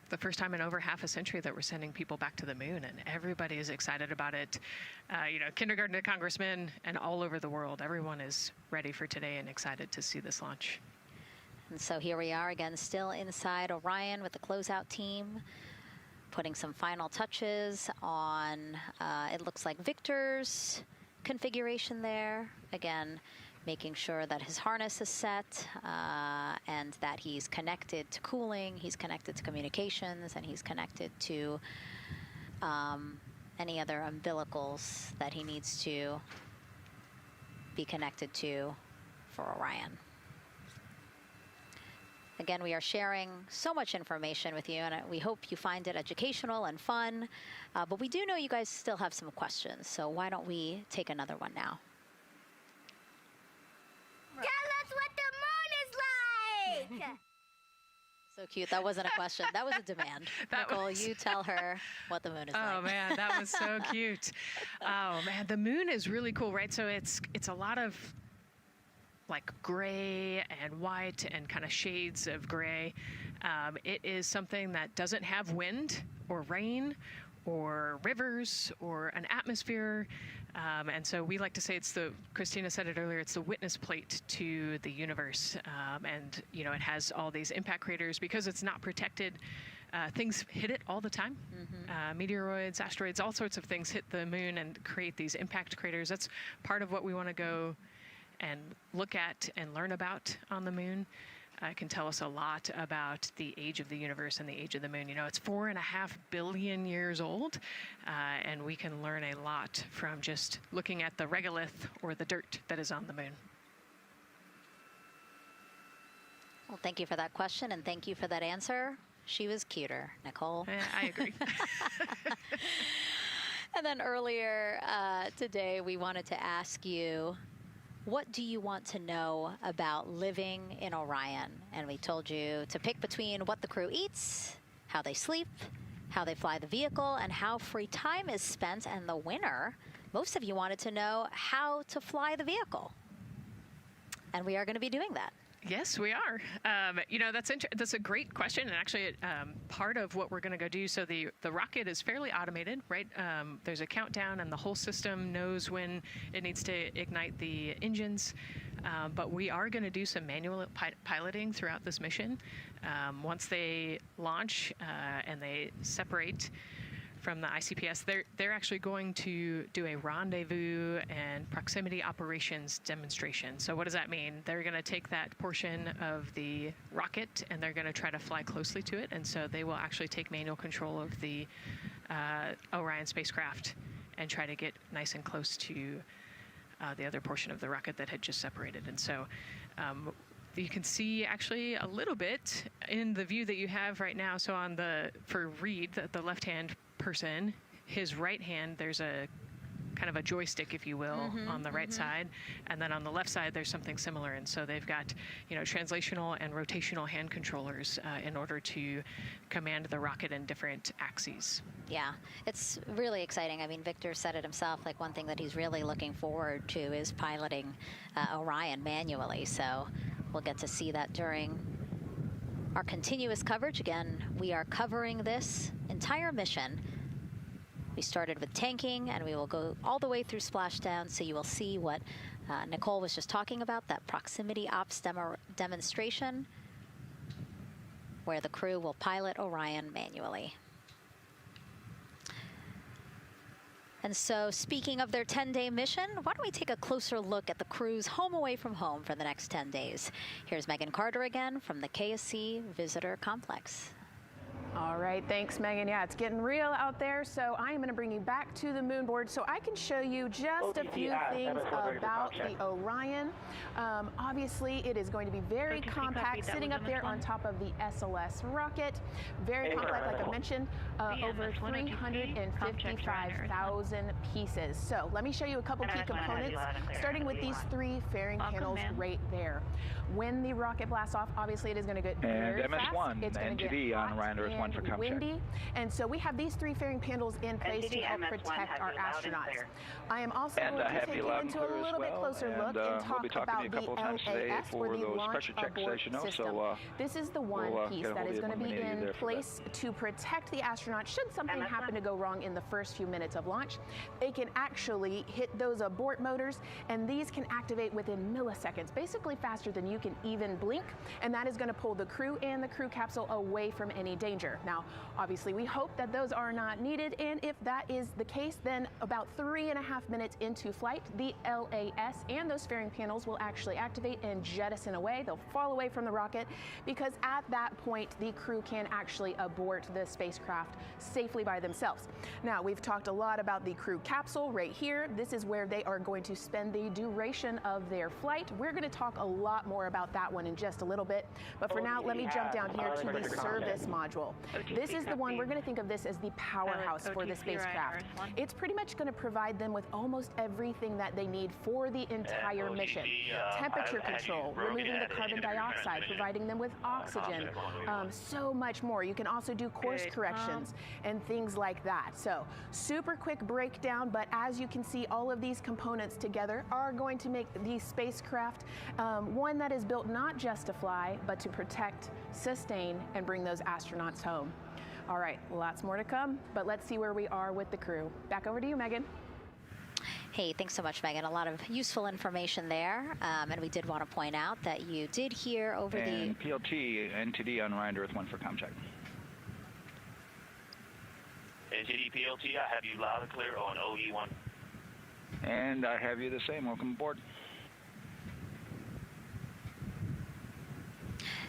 the first time in over half a century that we're sending people back to the moon, and everybody is excited about it. Kindergarten to congressmen and all over the world, everyone is ready for today and excited to see this launch. And so here we are again, still inside Orion with the closeout team, putting some final touches on, it looks like Victor's configuration there. Again, making sure that his harness is set and that he's connected to cooling, he's connected to communications, and he's connected to any other umbilicals that he needs to be connected to for Orion. Again, we are sharing so much information with you, and we hope you find it educational and fun. But we do know you guys still have some questions, so why don't we take another one now? Tell us what the moon is like! So cute. That wasn't a question. That was a demand. Nicole, you tell her what the moon is like. Oh, man, that was so cute. Oh, man, the moon is really cool, right? So it's a lot of like gray and white and kind of shades of gray. It is something that doesn't have wind or rain or rivers or an atmosphere. And so we like to say Christina said it earlier, it's the witness plate to the universe. And, it has all these impact craters because it's not protected. Things hit it all the time. Meteoroids, asteroids, all sorts of things hit the moon and create these impact craters. That's part of what we want to go and look at and learn about on the moon. It can tell us a lot about the age of the universe and the age of the moon. It's 4.5 billion years old, and we can learn a lot from just looking at the regolith or the dirt that is on the moon. Well, thank you for that question, and thank you for that answer. She was cuter, Nicole. I agree. And then earlier today, we wanted to ask you, what do you want to know about living in Orion? And we told you to pick between what the crew eats, how they sleep, how they fly the vehicle, and how free time is spent. And the winner, most of you wanted to know how to fly the vehicle. And we are going to be doing that. Yes, we are. That's a great question, and actually part of what we're going to go do. So the rocket is fairly automated, right? There's a countdown, and the whole system knows when it needs to ignite the engines. But we are going to do some manual piloting throughout this mission. Once they launch and they separate from the ICPS, they're actually going to do a rendezvous and proximity operations demonstration. So what does that mean? They're going to take that portion of the rocket and they're going to try to fly closely to it. And so they will actually take manual control of the Orion spacecraft and try to get nice and close to the other portion of the rocket that had just separated. And so you can see actually a little bit in the view that you have right now. So for Reed, the left-hand person, his right hand, there's a kind of a joystick, if you will, on the right side, and then on the left side there's something similar. And so they've got translational and rotational hand controllers in order to command the rocket in different axes. Yeah, it's really exciting. I mean, Victor said it himself, like one thing that he's really looking forward to is piloting Orion manually. So we'll get to see that during our continuous coverage. Again, we are covering this entire mission. We started with tanking, and we will go all the way through splashdown, so you will see what Nicole was just talking about, that proximity ops demonstration, where the crew will pilot Orion manually. And so, speaking of their 10-day mission, why don't we take a closer look at the crew's home away from home for the next 10 days. Here's Megan Carter again from the KSC Visitor Complex. All right, thanks, Megan. Yeah, it's getting real out there, so I am going to bring you back to the moon board so I can show you just a few things about the Orion. Obviously, it is going to be very compact, sitting up there on top of the SLS rocket. Very compact, like I mentioned, over 355,000 pieces. So let me show you a couple key components, starting with these three fairing panels right there. When the rocket blasts off, obviously it is going to get very fast. It's going to get hot and windy, and so we have these three fairing panels in place to help protect our astronauts. I am also going to take you into a little bit closer look and talk about the LAS, or the Launch Abort System. This is the one piece that is going to be in place to protect the astronauts should something happen to go wrong in the first few minutes of launch. They can actually hit those abort motors, and these can activate within milliseconds, basically faster than you can even blink, and that is going to pull the crew and the crew capsule away from any danger. Now, obviously, we hope that those are not needed, and if that is the case, then about 3.5 minutes into flight, the LAS and those fairing panels will actually activate and jettison away. They'll fall away from the rocket, because at that point, the crew can actually abort the spacecraft safely by themselves. Now, we've talked a lot about the crew capsule right here. This is where they are going to spend the duration of their flight. We're going to talk a lot more about that one in just a little bit, but for now, let me jump down here to the service module. This is the one, we're going to think of this as the powerhouse for the spacecraft. It's pretty much going to provide them with almost everything that they need for the entire mission. Temperature control, removing the carbon dioxide, providing them with oxygen, so much more. You can also do course corrections and things like that. So super quick breakdown, but as you can see, all of these components together are going to make the spacecraft one that is built not just to fly, but to protect, sustain, and bring those astronauts home. All right, lots more to come, but let's see where we are with the crew. Back over to you, Megan. Hey, thanks so much, Megan. A lot of useful information there. And we did want to point out that you did hear over and PLT, NTD on Orion to Earth 1 for comm check. NTD PLT, I have you loud and clear on OE1. And I have you the same. Welcome aboard.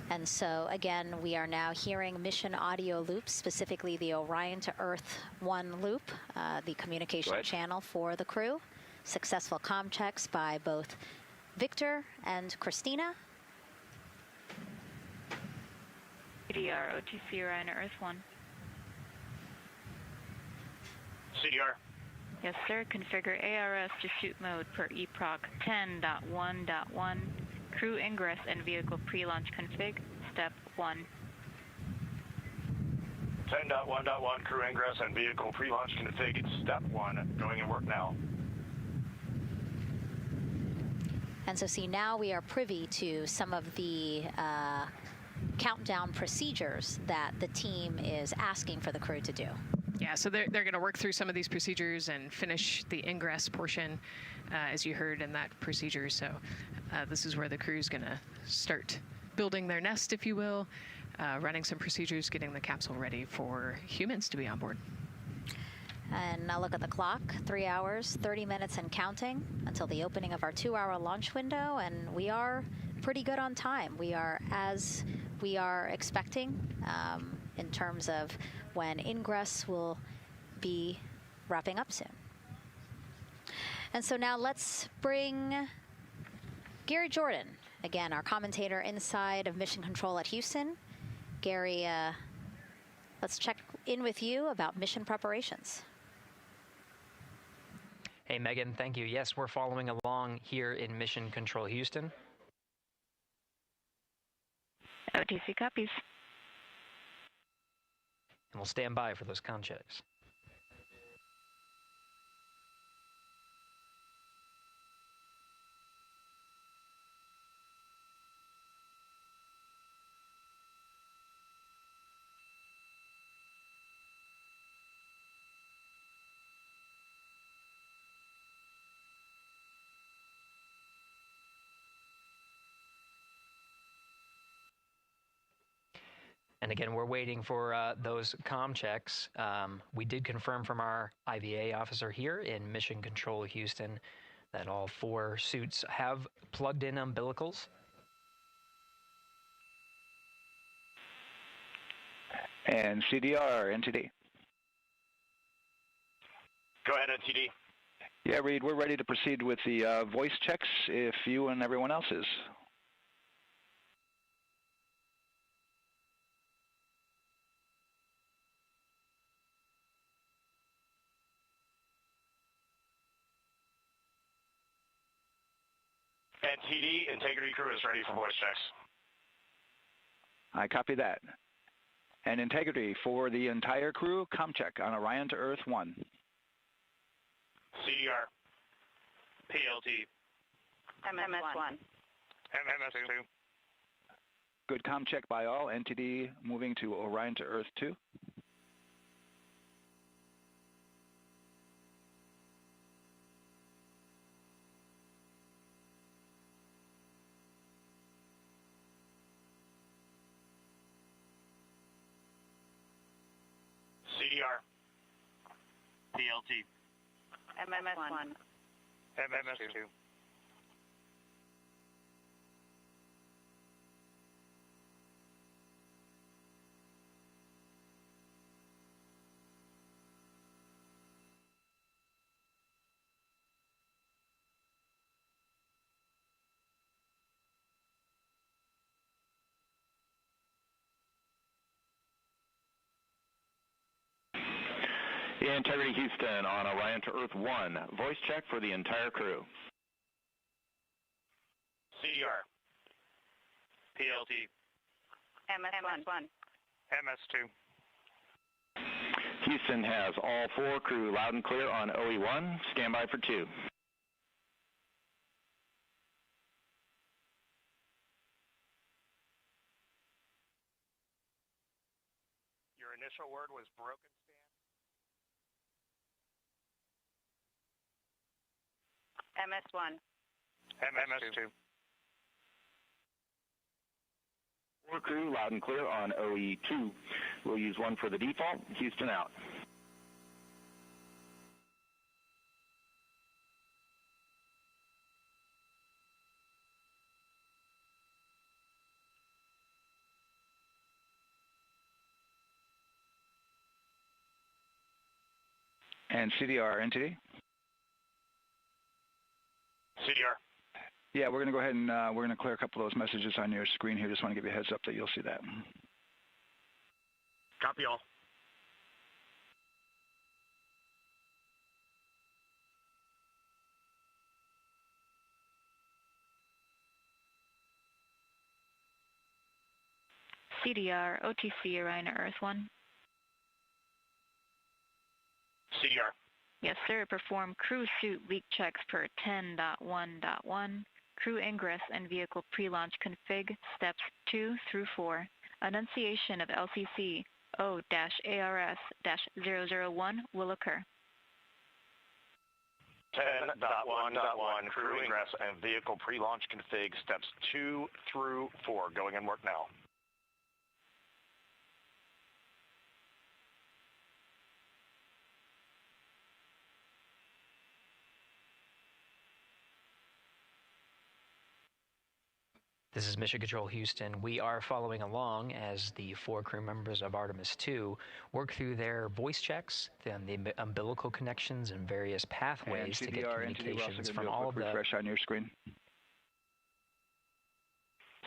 And so, again, we are now hearing mission audio loops, specifically the Orion to Earth 1 loop, the communication channel for the crew. Successful comm checks by both Victor and Christina. CDR, OTC Orion to Earth 1. CDR. Yes, sir. Configure ARS to shoot mode per EPROC 10.1.1. Crew ingress and vehicle pre-launch config, step 1. 10.1.1, crew ingress and vehicle pre-launch config, step 1. Going in work now. And so see, now we are privy to some of the countdown procedures that the team is asking for the crew to do. Yeah, so they're going to work through some of these procedures and finish the ingress portion, as you heard in that procedure. So this is where the crew is going to start building their nest, if you will, running some procedures, getting the capsule ready for humans to be on board. And now look at the clock, 3 hours, 30 minutes and counting until the opening of our 2-hour launch window, and we are pretty good on time. We are as we are expecting in terms of when ingress will be wrapping up soon. And so now let's bring Gary Jordan, again, our commentator inside of Mission Control at Houston. Gary, let's check in with you about mission preparations. Hey, Megan, thank you. Yes, we're following along here in Mission Control Houston. OTC copies. And we'll stand by for those comm checks. And again, we're waiting for those comm checks. We did confirm from our IVA officer here in Mission Control Houston that all 4 suits have plugged in umbilicals. And CDR, NTD. Go ahead, NTD. Yeah, Reed, we're ready to proceed with the voice checks if you and everyone else is. NTD, integrity crew is ready for voice checks. I copy that. And integrity for the entire crew, comm check on Orion to Earth 1. CDR. PLT. MS1. MS2. Good comm check by all. NTD moving to Orion to Earth 2. CDR. PLT. MS1. MS2. Integrity Houston on Orion to Earth 1. Voice check for the entire crew. CDR. PLT. MS1. MS2. Houston has all 4 crew loud and clear on OE1. Stand by for 2. initial word was broken stand. MS1. MS2. Four crew, loud and clear on OE2. We'll use one for the default. Houston out. And CDR, NTD? CDR. Yeah, we're going to go ahead and we're going to clear a couple of those messages on your screen here. Just want to give you a heads up that you'll see that. Copy all. CDR, OTC, Orion Earth 1. CDR. Yes, sir. Perform crew suit leak checks per 10.1.1. Crew ingress and vehicle pre-launch config steps 2 through 4. Annunciation of LCC O-ARS-001 will occur. 10.1.1 crew ingress and vehicle pre-launch config steps 2 through 4. Going in work now. This is Mission Control Houston. We are following along as the 4 crew members of Artemis 2 work through their voice checks, then the umbilical connections and various pathways to get communications from all of the... refresh on your screen.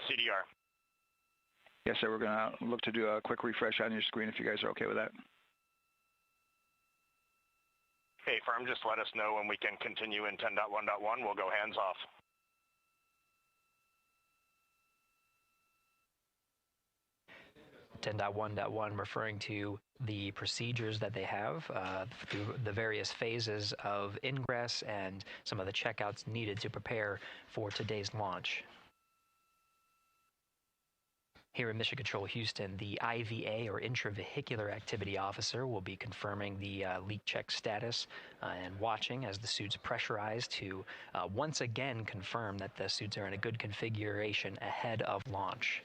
CDR. Yes, sir. We're going to look to do a quick refresh on your screen if you guys are okay with that. Hey, firm, just let us know when we can continue in 10.1.1. We'll go hands off. .1.1 referring to the procedures that they have through the various phases of ingress and some of the checkouts needed to prepare for today's launch. Here in Mission Control Houston, the IVA or Intravehicular Activity Officer will be confirming the leak check status and watching as the suits pressurize to once again confirm that the suits are in a good configuration ahead of launch.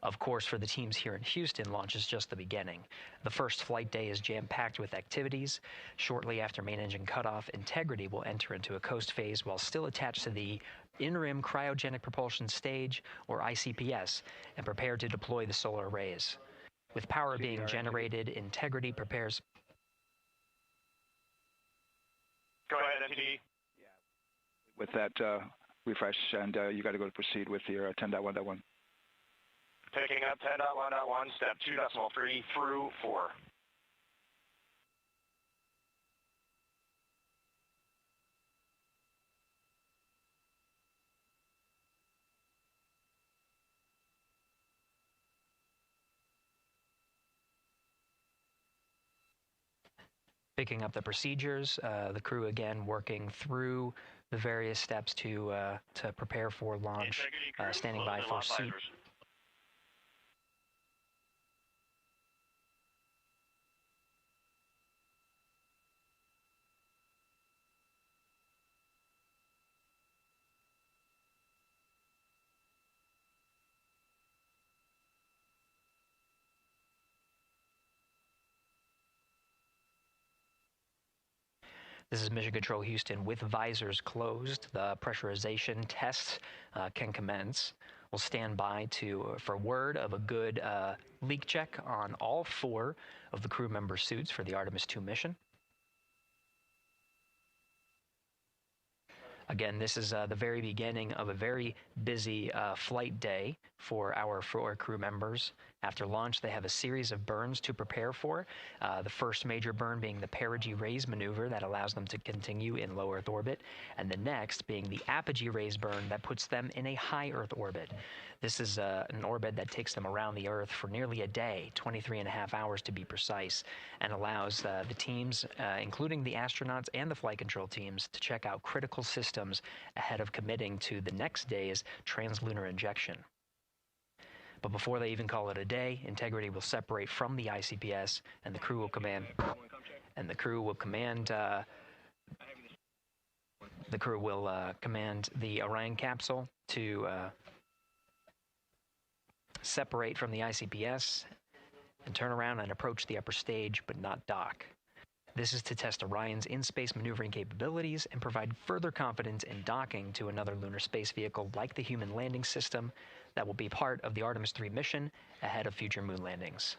Of course, for the teams here in Houston, launch is just the beginning. The first flight day is jam-packed with activities. Shortly after main engine cutoff, Integrity will enter into a coast phase while still attached to the in-rim cryogenic propulsion stage, or ICPS, and prepare to deploy the solar arrays. With power being generated, Integrity prepares... Go ahead, NTD. With that refresh, and you got to go to proceed with your 10.1.1. Picking up 10.1.1, step 2.3 through 4. Picking up the procedures, the crew again working through the various steps to prepare for launch, standing by for suit. This is Mission Control Houston. With visors closed, the pressurization tests can commence. We'll stand by for word of a good leak check on all 4 of the crew member suits for the Artemis 2 mission. Again, this is the very beginning of a very busy flight day for our 4 crew members. After launch, they have a series of burns to prepare for. The first major burn being the perigee raise maneuver that allows them to continue in low Earth orbit, and the next being the apogee raise burn that puts them in a high Earth orbit. This is an orbit that takes them around the Earth for nearly a day, 23.5 hours to be precise, and allows the teams, including the astronauts and the flight control teams, to check out critical systems ahead of committing to the next day's translunar injection. But before they even call it a day, integrity will separate from the ICPS, and the crew will command. Command the Orion capsule to separate from the ICPS and turn around and approach the upper stage, but not dock. This is to test Orion's in-space maneuvering capabilities and provide further confidence in docking to another lunar space vehicle like the Human Landing System that will be part of the Artemis 3 mission ahead of future moon landings.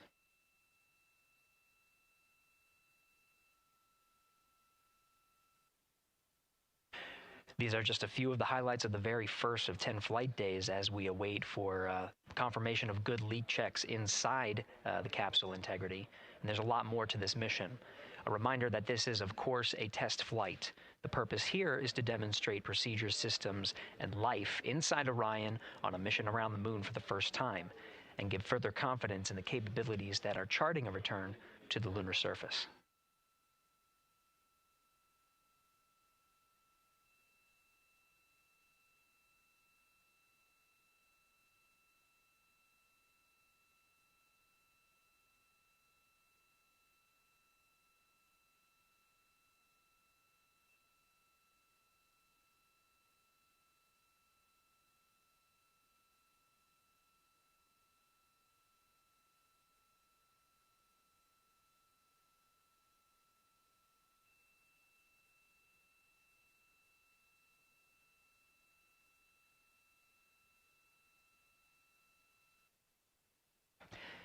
These are just a few of the highlights of the very first of 10 flight days as we await for confirmation of good leak checks inside the capsule integrity. And there's a lot more to this mission. A reminder that this is, of course, a test flight. The purpose here is to demonstrate procedures, systems, and life inside Orion on a mission around the moon for the first time, and give further confidence in the capabilities that are charting a return to the lunar surface.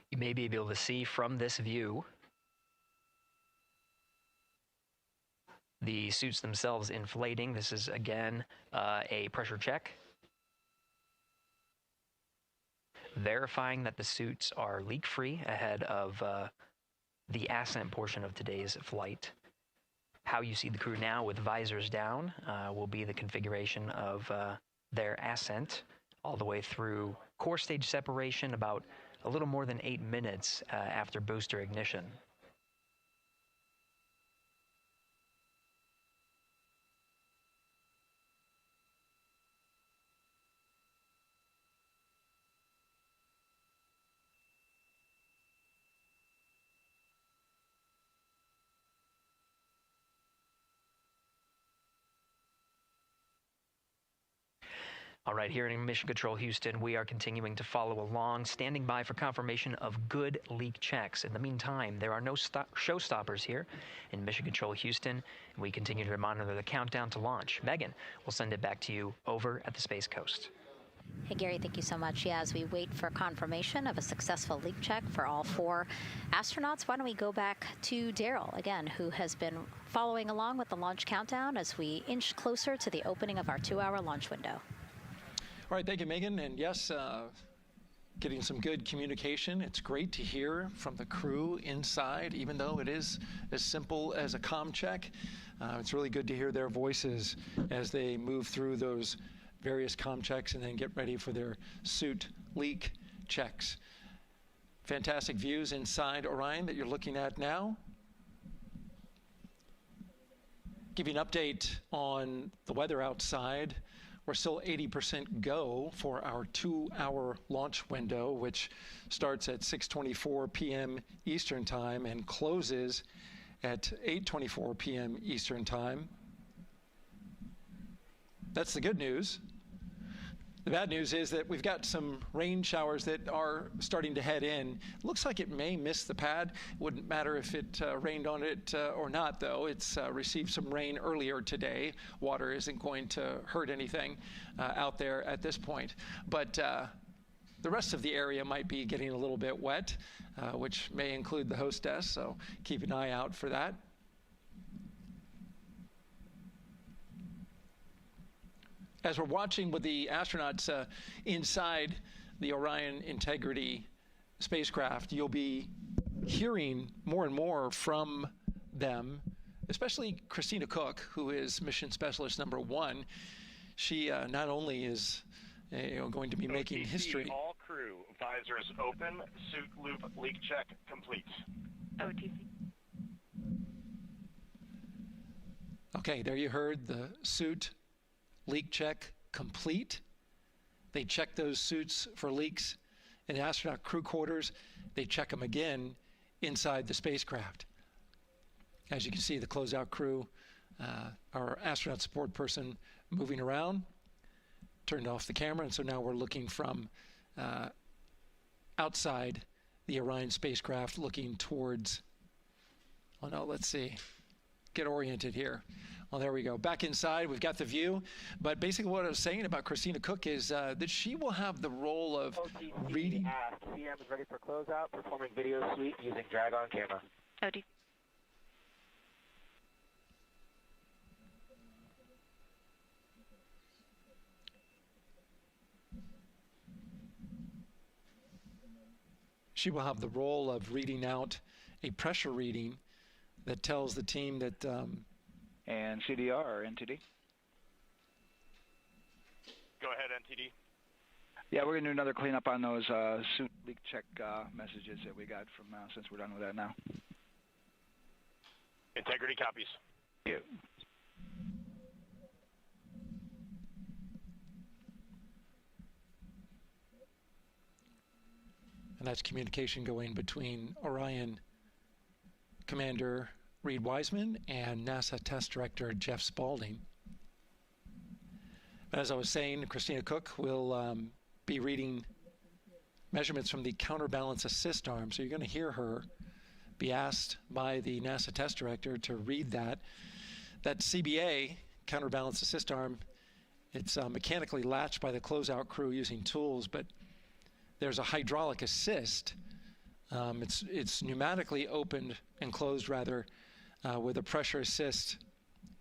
You may be able to see from this view the suits themselves inflating. This is, again, a pressure check, verifying that the suits are leak-free ahead of the Ascent portion of today's flight. How you see the crew now with visors down will be the configuration of their Ascent all the way through core stage separation, about a little more than 8 minutes after booster ignition. All right, here in Mission Control Houston, we are continuing to follow along, standing by for confirmation of good leak checks. In the meantime, there are no showstoppers here in Mission Control Houston, and we continue to monitor the countdown to launch. Megan, we'll send it back to you over at the Space Coast. Hey, Gary, thank you so much. Yeah, as we wait for confirmation of a successful leak check for all 4 astronauts, why don't we go back to Daryl, again, who has been following along with the launch countdown as we inch closer to the opening of our 2-hour launch window. All right, thank you, Megan. And yes, getting some good communication. It's great to hear from the crew inside, even though it is as simple as a comm check. It's really good to hear their voices as they move through those various comm checks and then get ready for their suit leak checks. Fantastic views inside Orion that you're looking at now. Give you an update on the weather outside. We're still 80% go for our 2-hour launch window, which starts at 6:24 p.m. Eastern Time and closes at 8:24 p.m. Eastern Time. That's the good news. The bad news is that we've got some rain showers that are starting to head in. Looks like it may miss the pad. Wouldn't matter if it rained on it or not, though. It's received some rain earlier today. Water isn't going to hurt anything out there at this point. But the rest of the area might be getting a little bit wet, which may include the hostess, so keep an eye out for that. As we're watching with the astronauts inside the Orion Integrity spacecraft, you'll be hearing more and more from them, especially Christina Cook, who is Mission Specialist number 1. She not only is going to be making history. All crew, visors open, suit loop leak check complete. OTC. Okay, there you heard the suit leak check complete. They checked those suits for leaks in the astronaut crew quarters. They check them again inside the spacecraft. As you can see, the closeout crew, our astronaut support person moving around, turned off the camera, and so now we're looking from outside the Orion spacecraft, looking towards, oh no, let's see, get oriented here. Well, there we go. Back inside, we've got the view. But basically what I was saying about Christina Cook is that she will have the role of reading. CM is ready for closeout, performing video sweep using drag-on camera. OT. She will have the role of reading out a pressure reading that tells the team that... and CDR or NTD? Go ahead, NTD. Yeah, we're going to do another cleanup on those suit leak check messages that we got from, since we're done with that now. Integrity copies. Yeah. And that's communication going between Orion Commander Reed Wiseman and NASA Test Director Jeff Spaulding. But as I was saying, Christina Cook will be reading measurements from the counterbalance assist arm. So you're going to hear her be asked by the NASA Test Director to read that. That CBA, counterbalance assist arm, it's mechanically latched by the closeout crew using tools, but there's a hydraulic assist. It's pneumatically opened and closed, rather, with a pressure assist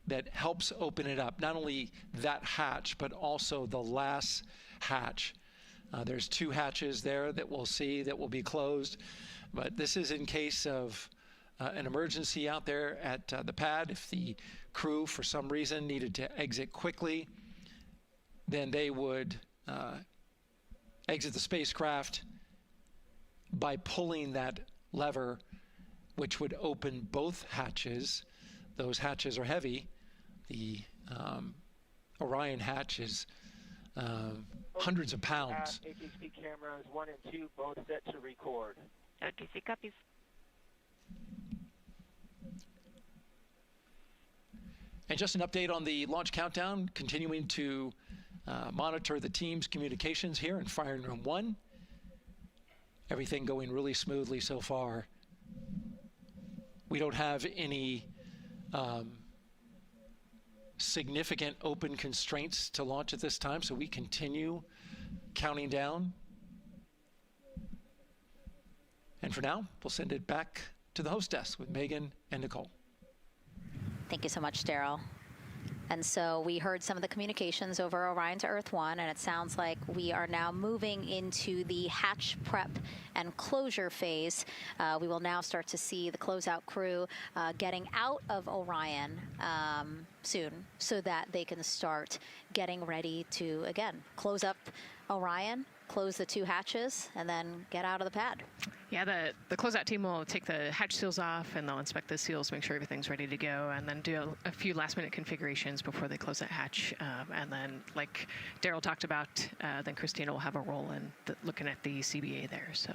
that helps open it up. Not only that hatch, but also the last hatch. There's two hatches there that we'll see that will be closed. But this is in case of an emergency out there at the pad. If the crew, for some reason, needed to exit quickly, then they would exit the spacecraft by pulling that lever, which would open both hatches. Those hatches are heavy. The Orion hatch is hundreds of pounds. HHP cameras 1 and 2 both set to record. OTC copies. And just an update on the launch countdown, continuing to monitor the team's communications here in Firing Room 1. Everything going really smoothly so far. We don't have any significant open constraints to launch at this time, so we continue counting down. And for now, we'll send it back to the host desk with Megan and Nicole. Thank you so much, Daryl. And so we heard some of the communications over Orion to Earth 1, and it sounds like we are now moving into the hatch prep and closure phase. We will now start to see the closeout crew getting out of Orion soon so that they can start getting ready to, again, close up Orion, close the two hatches, and then get out of the pad. Yeah, the closeout team will take the hatch seals off, and they'll inspect the seals, make sure everything's ready to go, and then do a few last-minute configurations before they close that hatch. And then, like Daryl talked about, then Christina will have a role in looking at the CBA there. So.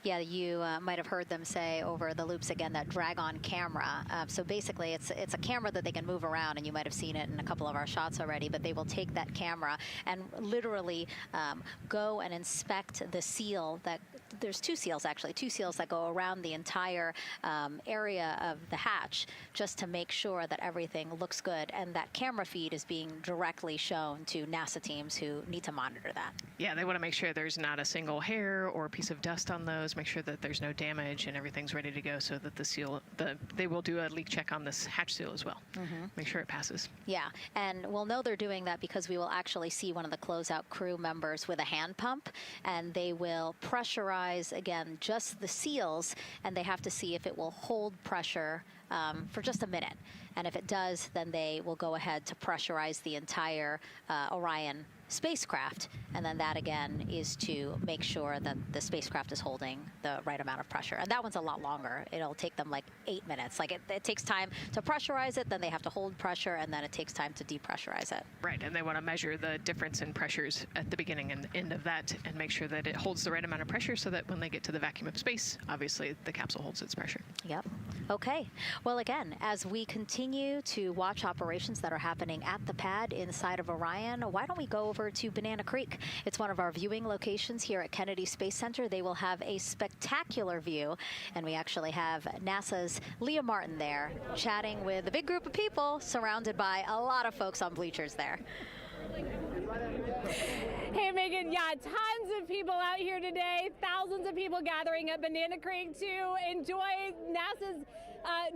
Yeah, you might have heard them say over the loops again that drag-on camera. So basically, it's a camera that they can move around, and you might have seen it in a couple of our shots already. But they will take that camera and literally go and inspect the seal that. There's two seals, actually, two seals that go around the entire area of the hatch just to make sure that everything looks good. And that camera feed is being directly shown to NASA teams who need to monitor that. Yeah, they want to make sure there's not a single hair or a piece of dust on those, make sure that there's no damage and everything's ready to go so that the seal, they will do a leak check on this hatch seal as well. Make sure it passes. Yeah, and we'll know they're doing that because we will actually see one of the closeout crew members with a hand pump, and they will pressurize again just the seals, and they have to see if it will hold pressure for just a minute. And if it does, then they will go ahead to pressurize the entire Orion spacecraft. And then that again is to make sure that the spacecraft is holding the right amount of pressure. And that one's a lot longer. It'll take them like 8 minutes. Like it takes time to pressurize it, then they have to hold pressure, and then it takes time to depressurize it. Right, and they want to measure the difference in pressures at the beginning and end of that and make sure that it holds the right amount of pressure so that when they get to the vacuum of space, obviously the capsule holds its pressure. Yep. Okay. Well, again, as we continue to watch operations that are happening at the pad inside of Orion, why don't we go over to Banana Creek? It's one of our viewing locations here at Kennedy Space Center. They will have a spectacular view, and we actually have NASA's Leah Martin there chatting with a big group of people surrounded by a lot of folks on bleachers there. Hey, Megan, yeah, tons of people out here today, thousands of people gathering at Banana Creek to enjoy NASA's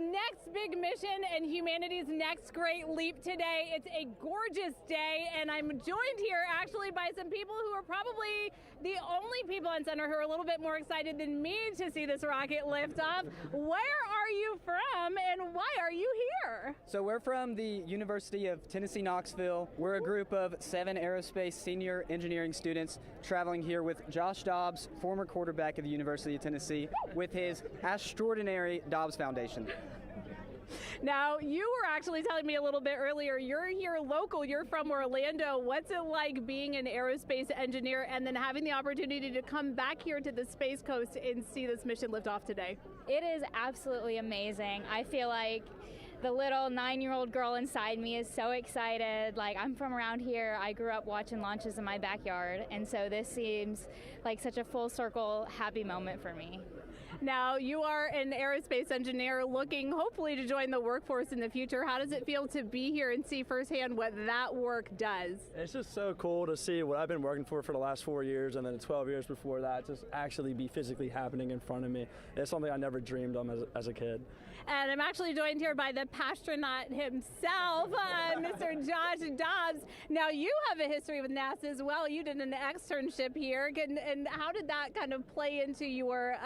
next big mission and humanity's next great leap today. It's a gorgeous day, and I'm joined here actually by some people who are probably the only people on center who are a little bit more excited than me to see this rocket lift off. Where are you from, and why are you here? So we're from the University of Tennessee, Knoxville. We're a group of 7 aerospace senior engineering students traveling here with Josh Dobbs, former quarterback of the University of Tennessee, with his extraordinary Dobbs Foundation. Now, you were actually telling me a little bit earlier, you're here local, you're from Orlando. What's it like being an aerospace engineer and then having the opportunity to come back here to the Space Coast and see this mission lift off today? It is absolutely amazing. I feel like the little 9-year-old girl inside me is so excited. Like, I'm from around here. I grew up watching launches in my backyard, and so this seems like such a full circle happy moment for me. Now, you are an aerospace engineer looking hopefully to join the workforce in the future. How does it feel to be here and see firsthand what that work does? It's just so cool to see what I've been working for the last 4 years and then 12 years before that just actually be physically happening in front of me. It's something I never dreamed of as a kid. And I'm actually joined here by the Astronaut himself, Mr. Josh Dobbs. Now, you have a history with NASA as well. You did an externship here. And how did that kind of play into your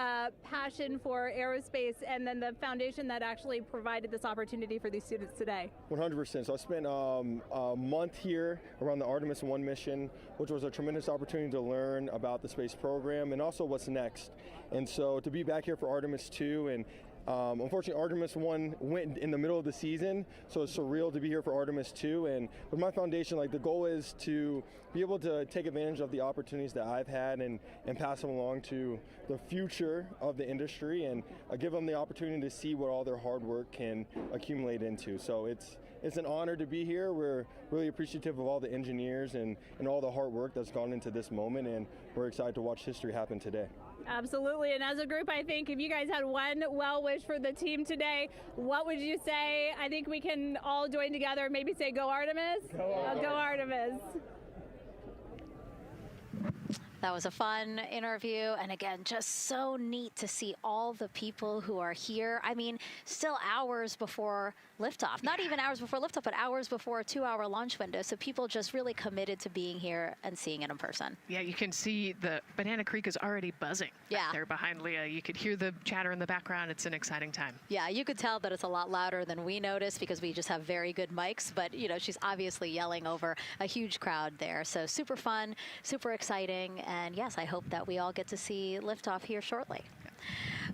passion for aerospace and then the foundation that actually provided this opportunity for these students today? 100%. So I spent a month here around the Artemis 1 mission, which was a tremendous opportunity to learn about the space program and also what's next. And so to be back here for Artemis 2 and unfortunately, Artemis 1 went in the middle of the season, so it's surreal to be here for Artemis 2. And with my foundation, like the goal is to be able to take advantage of the opportunities that I've had and pass them along to the future of the industry and give them the opportunity to see what all their hard work can accumulate into. So it's an honor to be here. We're really appreciative of all the engineers and all the hard work that's gone into this moment, and we're excited to watch history happen today. Absolutely, and as a group, I think if you guys had one well wish for the team today, what would you say? I think we can all join together and maybe say, go Artemis? Go Artemis. That was a fun interview, and again, just so neat to see all the people who are here. I mean, still hours before liftoff. Not even hours before liftoff, but hours before a 2-hour launch window. So people just really committed to being here and seeing it in person. Yeah, you can see the Banana Creek is already buzzing back there behind Leah. You could hear the chatter in the background. It's an exciting time. Yeah, you could tell that it's a lot louder than we noticed because we just have very good mics, but you know, she's obviously yelling over a huge crowd there. So super fun, super exciting, and yes, I hope that we all get to see liftoff here shortly.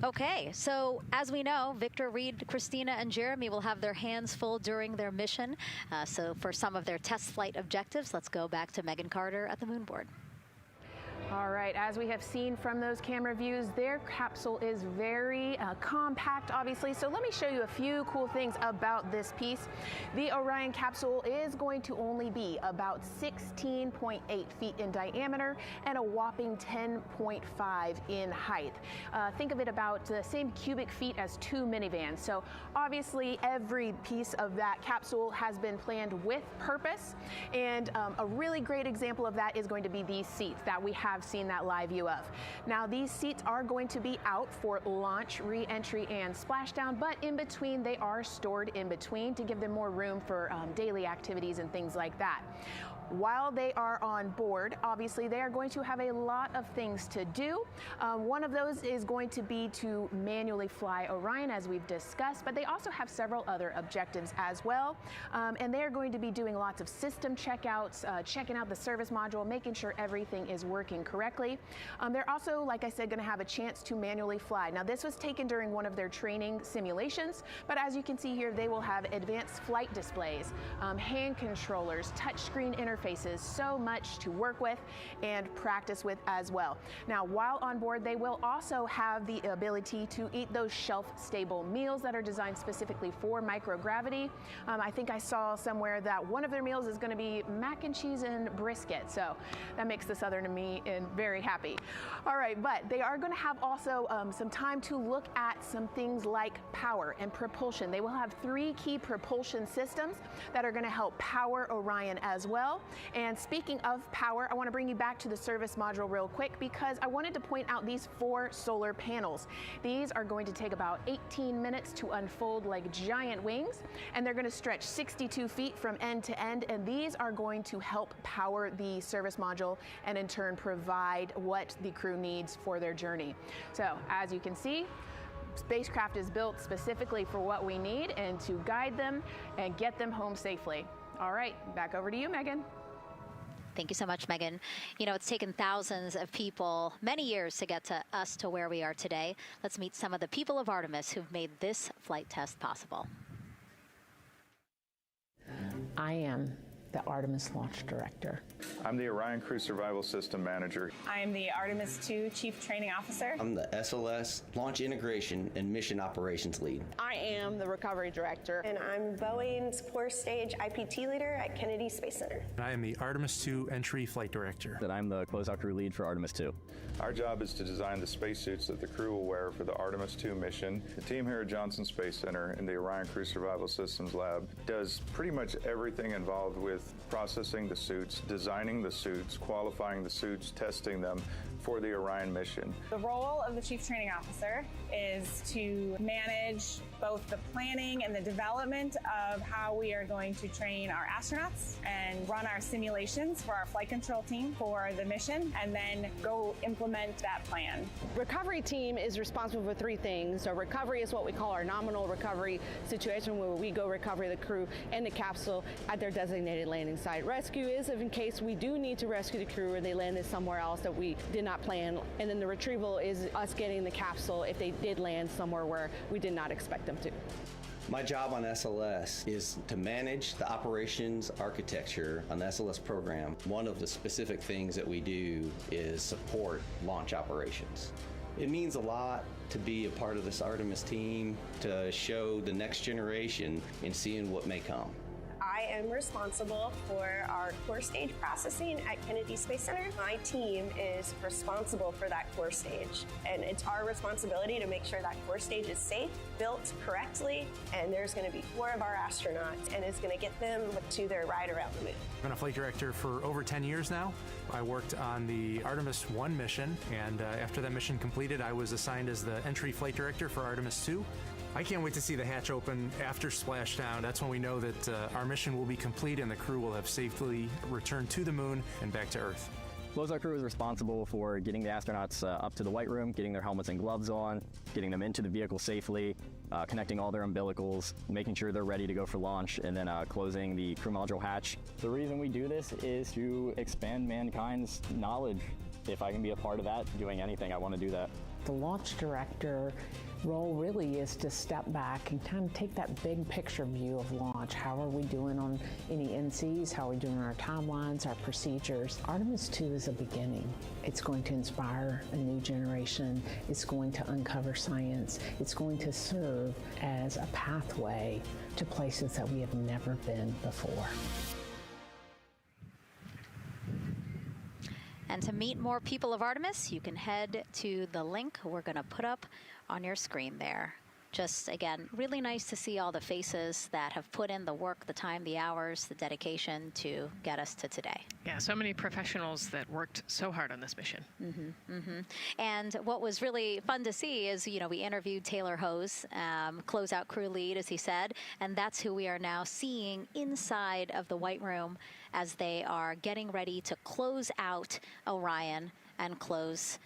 Okay, so as we know, Victor, Reed, Christina, and Jeremy will have their hands full during their mission. So for some of their test flight objectives, let's go back to Megan Carter at the moon board. All right, as we have seen from those camera views, their capsule is very compact, obviously. So let me show you a few cool things about this piece. The Orion capsule is going to only be about 16.8 feet in diameter and a whopping 10.5 in height. Think of it about the same cubic feet as 2 minivans. So obviously every piece of that capsule has been planned with purpose. And a really great example of that is going to be these seats that we have seen that live view of. Now these seats are going to be out for launch, re-entry, and splashdown, but in between they are stored in between to give them more room for daily activities and things like that. while they are on board, obviously they are going to have a lot of things to do. One of those is going to be to manually fly Orion, as we've discussed, but they also have several other objectives as well. And they're going to be doing lots of system checkouts, checking out the service module, making sure everything is working correctly. They're also, like I said, going to have a chance to manually fly. Now, this was taken during one of their training simulations, but as you can see here, they will have advanced flight displays, hand controllers, touchscreen interfaces, so much to work with and practice with as well. Now, while on board, they will also have the ability to eat those shelf-stable meals that are designed specifically for microgravity. I think I saw somewhere that one of their meals is going to be mac and cheese and brisket, so that makes the Southern in me very happy. All right, but they are going to have also some time to look at some things like power and propulsion. They will have 3 key propulsion systems that are going to help power Orion as well. And speaking of power, I want to bring you back to the service module real quick because I wanted to point out these 4 solar panels. These are going to take about 18 minutes to unfold like giant wings, and they're going to stretch 62 feet from end to end, and these are going to help power the service module and in turn provide what the crew needs for their journey. So as you can see, spacecraft is built specifically for what we need and to guide them and get them home safely. All right, back over to you, Megan. Thank you so much, Megan. You know, it's taken thousands of people many years to get to us to where we are today. Let's meet some of the people of Artemis who've made this flight test possible. I am the Artemis Launch Director. I'm the Orion Crew Survival System Manager. I'm the Artemis II Chief Training Officer. I'm the SLS Launch Integration and Mission Operations Lead. I am the Recovery Director. And I'm Boeing's Core Stage IPT Leader at Kennedy Space Center. And I am the Artemis II Entry Flight Director. And I'm the Closeout Crew Lead for Artemis II. Our job is to design the spacesuits that the crew will wear for the Artemis II mission. The team here at Johnson Space Center in the Orion Crew Survival Systems Lab does pretty much everything involved with processing the suits, designing the suits, qualifying the suits, testing them for the Orion mission. The role of the Chief Training Officer is to manage both the planning and the development of how we are going to train our astronauts and run our simulations for our flight control team for the mission, and then go implement that plan. Recovery team is responsible for 3 things. So recovery is what we call our nominal recovery situation, where we go recover the crew and the capsule at their designated landing site. Rescue is in case we do need to rescue the crew or they landed somewhere else that we did not plan. And then the retrieval is us getting the capsule if they did land somewhere where we did not expect them to. My job on SLS is to manage the operations architecture on the SLS program. One of the specific things that we do is support launch operations. It means a lot to be a part of this Artemis team, to show the next generation in seeing what may come. I am responsible for our core stage processing at Kennedy Space Center. My team is responsible for that core stage, and it's our responsibility to make sure that core stage is safe, built correctly, and there's going to be 4 of our astronauts, and it's going to get them to their ride around the moon. I've been a flight director for over 10 years now. I worked on the Artemis I mission, and after that mission completed, I was assigned as the entry flight director for Artemis II. I can't wait to see the hatch open after splashdown. That's when we know that our mission will be complete and the crew will have safely returned to the moon and back to Earth. Closeout Crew is responsible for getting the astronauts up to the white room, getting their helmets and gloves on, getting them into the vehicle safely, connecting all their umbilicals, making sure they're ready to go for launch, and then closing the crew module hatch. The reason we do this is to expand mankind's knowledge. If I can be a part of that, doing anything, I want to do that. The launch director role really is to step back and kind of take that big picture view of launch. How are we doing on any NCs? How are we doing on our timelines, our procedures? Artemis II is a beginning. It's going to inspire a new generation. It's going to uncover science. It's going to serve as a pathway to places that we have never been before. And to meet more people of Artemis, you can head to the link we're going to put up on your screen there. just, again, really nice to see all the faces that have put in the work, the time, the hours, the dedication to get us to today. Yeah, so many professionals that worked so hard on this mission. And what was really fun to see is, you know, we interviewed Taylor Hose, closeout crew lead, as he said, and that's who we are now seeing inside of the White Room as they are getting ready to close out Orion and close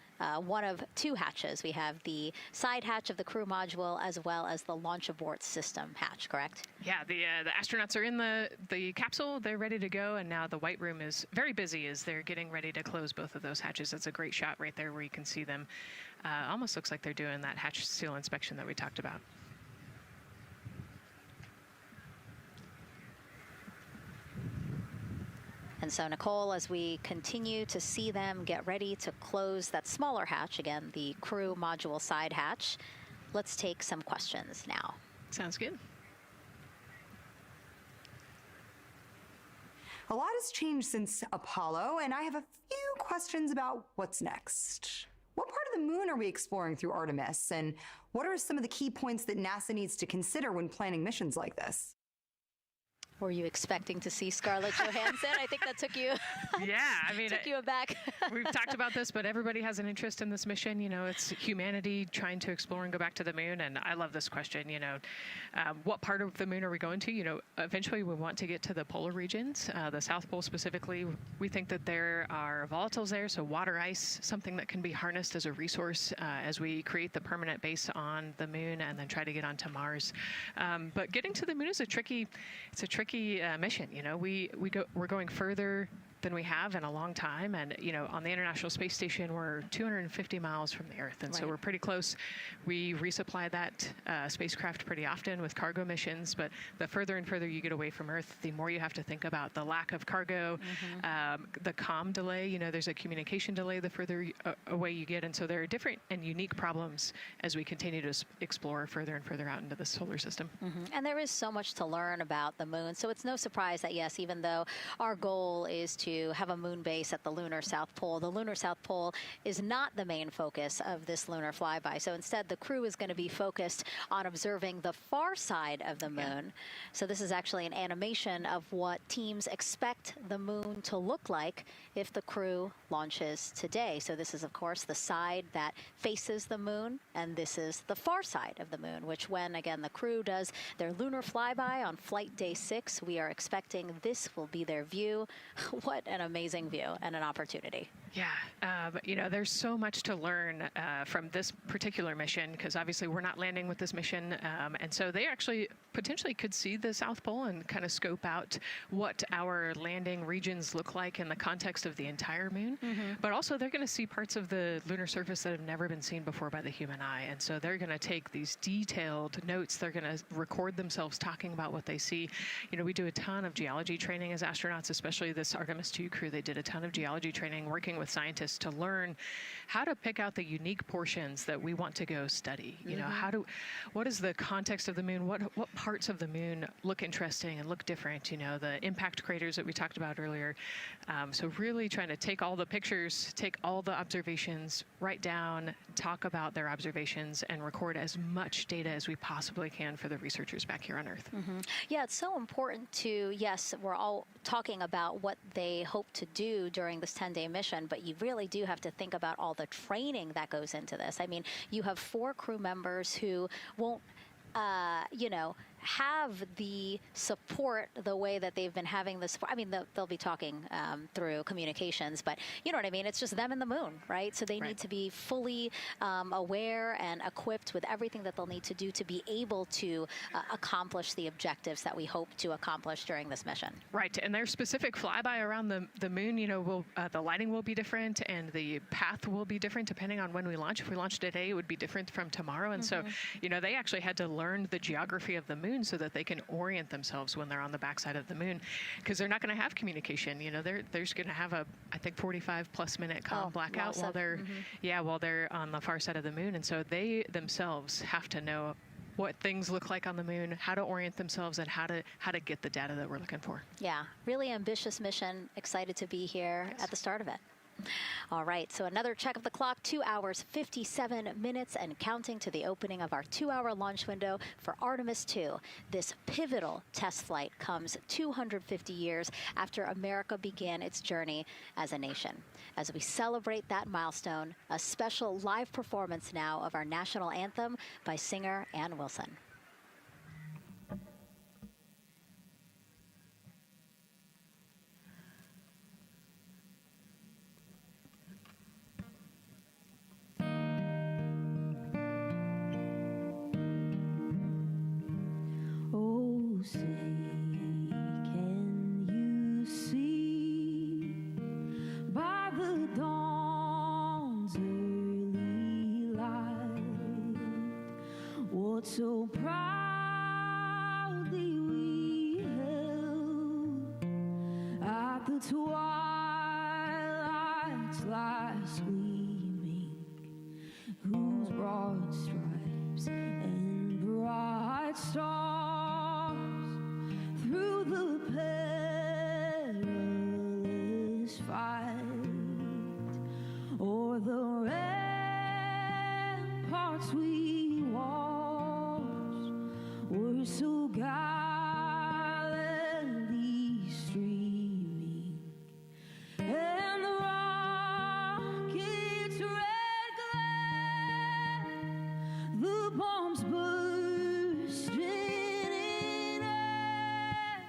one of two hatches. We have the side hatch of the crew module as well as the launch abort system hatch, correct? Yeah, the astronauts are in the capsule. They're ready to go, and now the White Room is very busy as they're getting ready to close both of those hatches. That's a great shot right there where you can see them. Almost looks like they're doing that hatch seal inspection that we talked about. And so, Nicole, as we continue to see them get ready to close that smaller hatch, again, the crew module side hatch, let's take some questions now. Sounds good. A lot has changed since Apollo, and I have a few questions about what's next. What part of the moon are we exploring through Artemis, and what are some of the key points that NASA needs to consider when planning missions like this? Were you expecting to see Scarlett Johansson? I think that took you. Yeah, I mean, took you aback. We've talked about this, but everybody has an interest in this mission. You know, it's humanity trying to explore and go back to the moon. And I love this question. You know, what part of the moon are we going to? You know, eventually we want to get to the polar regions, the South Pole specifically. We think that there are volatiles there, so water ice, something that can be harnessed as a resource as we create the permanent base on the moon and then try to get onto Mars. But getting to the moon is a tricky mission. You know, we're going further than we have in a long time, and you know, on the International Space Station we're 250 miles from the Earth, and so we're pretty close. We resupply that spacecraft pretty often with cargo missions, but the further and further you get away from Earth, the more you have to think about the lack of cargo, the comm delay. You know, there's a communication delay the further away you get, and so there are different and unique problems as we continue to explore further and further out into the solar system. And there is so much to learn about the moon, so it's no surprise that, yes, even though our goal is to have a moon base at the lunar South Pole, the lunar South Pole is not the main focus of this lunar flyby. So instead, the crew is going to be focused on observing the far side of the moon. So this is actually an animation of what teams expect the moon to look like if the crew launches today. So this is, of course, the side that faces the moon, and this is the far side of the moon, which when, again, the crew does their lunar flyby on flight day 6, we are expecting this will be their view. What an amazing view and an opportunity. Yeah, you know, there's so much to learn from this particular mission, because obviously we're not landing with this mission, and so they actually potentially could see the South Pole and kind of scope out what our landing regions look like in the context of the entire moon. But also they're going to see parts of the lunar surface that have never been seen before by the human eye, and so they're going to take these detailed notes. They're going to record themselves talking about what they see. You know, we do a ton of geology training as astronauts, especially this Artemis 2 crew. They did a ton of geology training working with scientists to learn how to pick out the unique portions that we want to go study. You know, what is the context of the moon? What parts of the moon look interesting and look different? You know, the impact craters that we talked about earlier. So really trying to take all the pictures, take all the observations, write down, talk about their observations, and record as much data as we possibly can for the researchers back here on Earth. Yeah, it's so important to, yes, we're all talking about what they hope to do during this 10-day mission, but you really do have to think about all the training that goes into this. I mean, you have 4 crew members who won't, you know, have the support the way that they've been having the support. I mean, they'll be talking through communications, but you know what I mean? It's just them and the moon, right? So they need to be fully aware and equipped with everything that they'll need to do to be able to accomplish the objectives that we hope to accomplish during this mission. Right, and their specific flyby around the moon, you know, the lighting will be different and the path will be different depending on when we launch. If we launch today, it would be different from tomorrow. And so, you know, they actually had to learn the geography of the moon so that they can orient themselves when they're on the backside of the moon, because they're not going to have communication. You know, they're just going to have a, I think, 45+ minute comm blackout while they're while they're on the far side of the moon. And so they themselves have to know what things look like on the moon, how to orient themselves, and how to get the data that we're looking for. Yeah, really ambitious mission. Excited to be here at the start of it. All right, so another check of the clock, 2 hours, 57 minutes and counting to the opening of our 2-hour launch window for Artemis 2. This pivotal test flight comes 250 years after America began its journey as a nation. As we celebrate that milestone, a special live performance now of our national anthem by singer Ann Wilson. Say, can you see by the dawn's early light what so proudly we held at the twilight's last gleaming, whose broad stripes and bright stars through the perilous fight, o'er the ramparts we watched, were so gallantly streaming, and the rocket's red glare, the bombs bursting in air,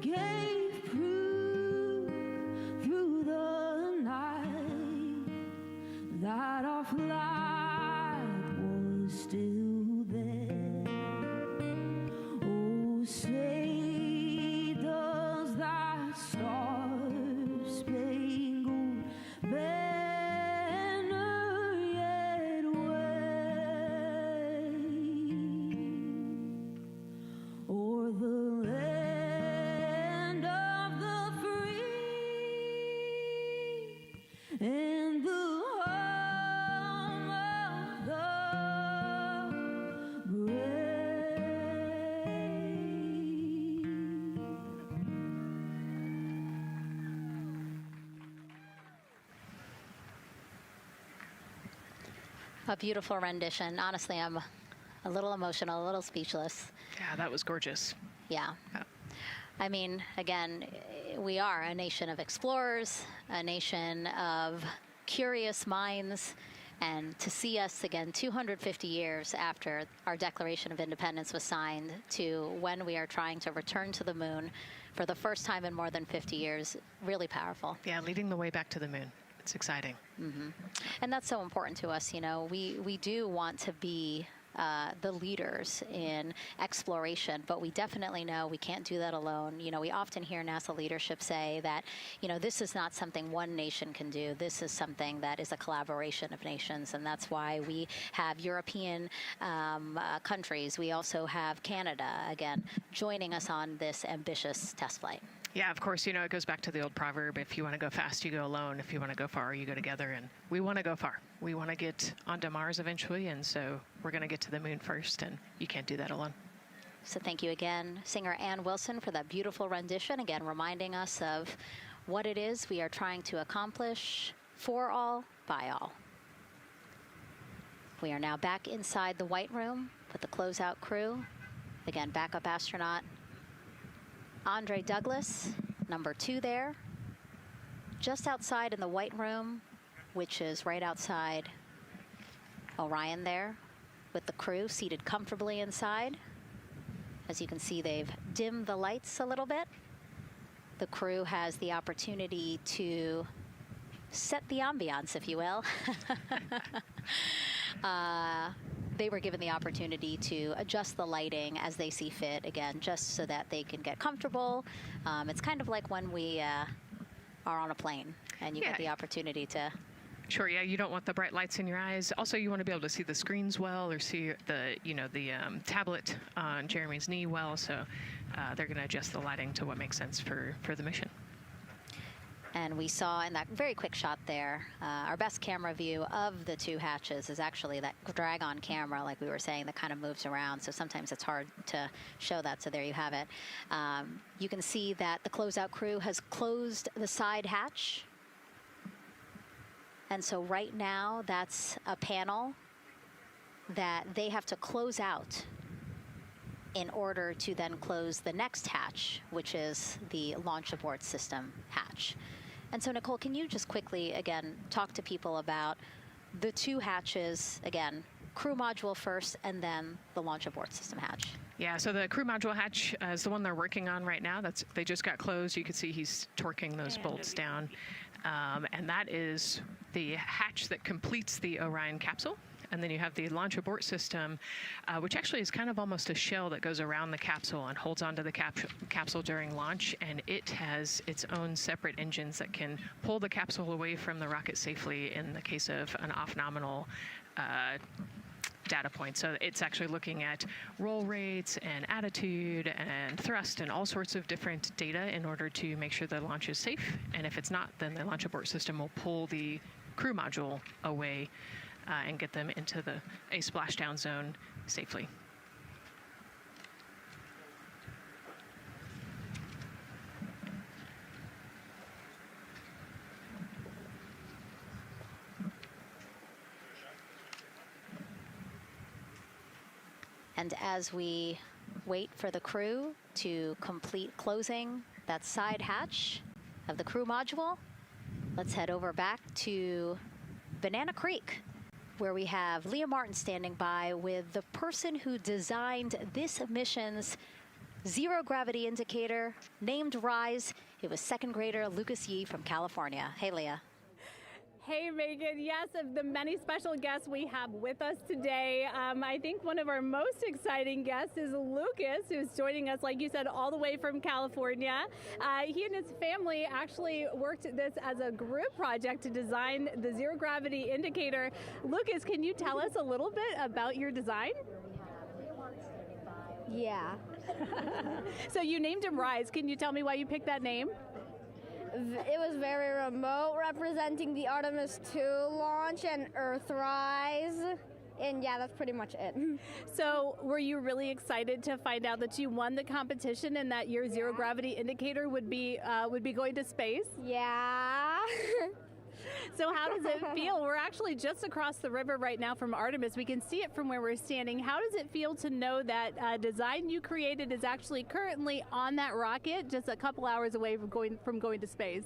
gave proof through the night that our flag was still there. Oh, say does that star-spangled banner yet wave o'er the land of the free and the home of the A beautiful rendition. Honestly, I'm a little emotional, a little speechless. Yeah, that was gorgeous. Yeah. I mean, again, we are a nation of explorers, a nation of curious minds, and to see us again 250 years after our Declaration of Independence was signed to when we are trying to return to the moon for the first time in more than 50 years, really powerful. Yeah, leading the way back to the moon. It's exciting. Mm-hmm. And that's so important to us. You know, we do want to be the leaders in exploration, but we definitely know we can't do that alone. You know, we often hear NASA leadership say that, you know, this is not something one nation can do. This is something that is a collaboration of nations, and that's why we have European countries. We also have Canada, again, joining us on this ambitious test flight. Yeah, of course, you know, it goes back to the old proverb, if you want to go fast, you go alone. If you want to go far, you go together. And we want to go far. We want to get onto Mars eventually, and so we're going to get to the moon first, and you can't do that alone. So thank you again, singer Ann Wilson, for that beautiful rendition, again reminding us of what it is we are trying to accomplish for all, by all. We are now back inside the White Room with the closeout crew. Again, backup astronaut Andre Douglas, number 2 there, just outside in the White Room, which is right outside Orion there, with the crew seated comfortably inside. As you can see, they've dimmed the lights a little bit. The crew has the opportunity to set the ambiance, if you will. They were given the opportunity to adjust the lighting as they see fit, again, just so that they can get comfortable. It's kind of like when we are on a plane and you get the opportunity to... Sure, yeah, you don't want the bright lights in your eyes. Also, you want to be able to see the screens well, or see the, you know, the tablet on Jeremy's knee well, so they're going to adjust the lighting to what makes sense for the mission. And we saw in that very quick shot there, our best camera view of the 2 hatches is actually that drag-on camera, like we were saying, that kind of moves around. So sometimes it's hard to show that. So there you have it. You can see that the closeout crew has closed the side hatch. And so right now, that's a panel that they have to close out in order to then close the next hatch, which is the launch abort system hatch. And so, Nicole, can you just quickly, again, talk to people about the two hatches, again, crew module first, and then the launch abort system hatch? Yeah, so the crew module hatch is the one they're working on right now. They just got closed. You can see he's torquing those bolts down. And that is the hatch that completes the Orion capsule. And then you have the launch abort system, which actually is kind of almost a shell that goes around the capsule and holds onto the capsule during launch. And it has its own separate engines that can pull the capsule away from the rocket safely in the case of an off-nominal data point. So it's actually looking at roll rates and attitude and thrust and all sorts of different data in order to make sure the launch is safe. And if it's not, then the launch abort system will pull the crew module away and get them into a splashdown zone safely. And as we wait for the crew to complete closing that side hatch of the crew module, let's head over back to Banana Creek, where we have Leah Martin standing by with the person who designed this mission's zero gravity indicator, named RISE. It was second grader Lucas Yee from California. Hey, Leah. Hey, Megan. Yes, of the many special guests we have with us today, I think one of our most exciting guests is Lucas, who's joining us, like you said, all the way from California. He and his family actually worked this as a group project to design the zero gravity indicator. Lucas, can you tell us a little bit about your design? Yeah. So you named him RISE. Can you tell me why you picked that name? It was very remote, representing the Artemis 2 launch and Earthrise. And yeah, that's pretty much it. So were you really excited to find out that you won the competition and that your zero gravity indicator would be going to space? Yeah. So how does it feel? We're actually just across the river right now from Artemis. We can see it from where we're standing. How does it feel to know that design you created is actually currently on that rocket just a couple hours away from going to space?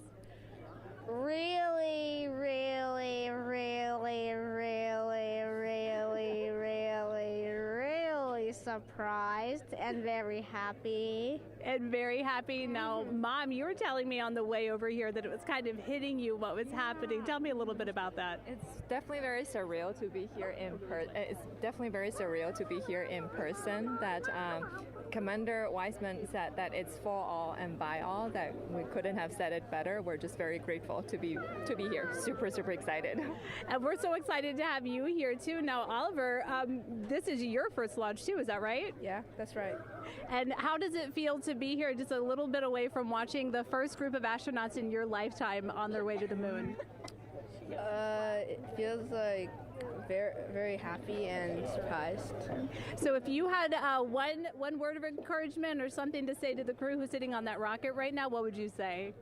Really, really, really, really, really, really, really surprised and very happy. And very happy. Now, Mom, you were telling me on the way over here that it was kind of hitting you what was happening. Tell me a little bit about that. It's definitely very surreal to be here in person. It's definitely very surreal to be here in person. That Commander Weissman said that it's for all and by all. That we couldn't have said it better. We're just very grateful to be here. Super, super excited. And we're so excited to have you here too. Now, Oliver, this is your first launch too. Is that right? Yeah, that's right. And how does it feel to be here just a little bit away from watching the first group of astronauts in your lifetime on their way to the moon? It feels like very, very happy and surprised. So if you had one word of encouragement or something to say to the crew who's sitting on that rocket right now, what would you say?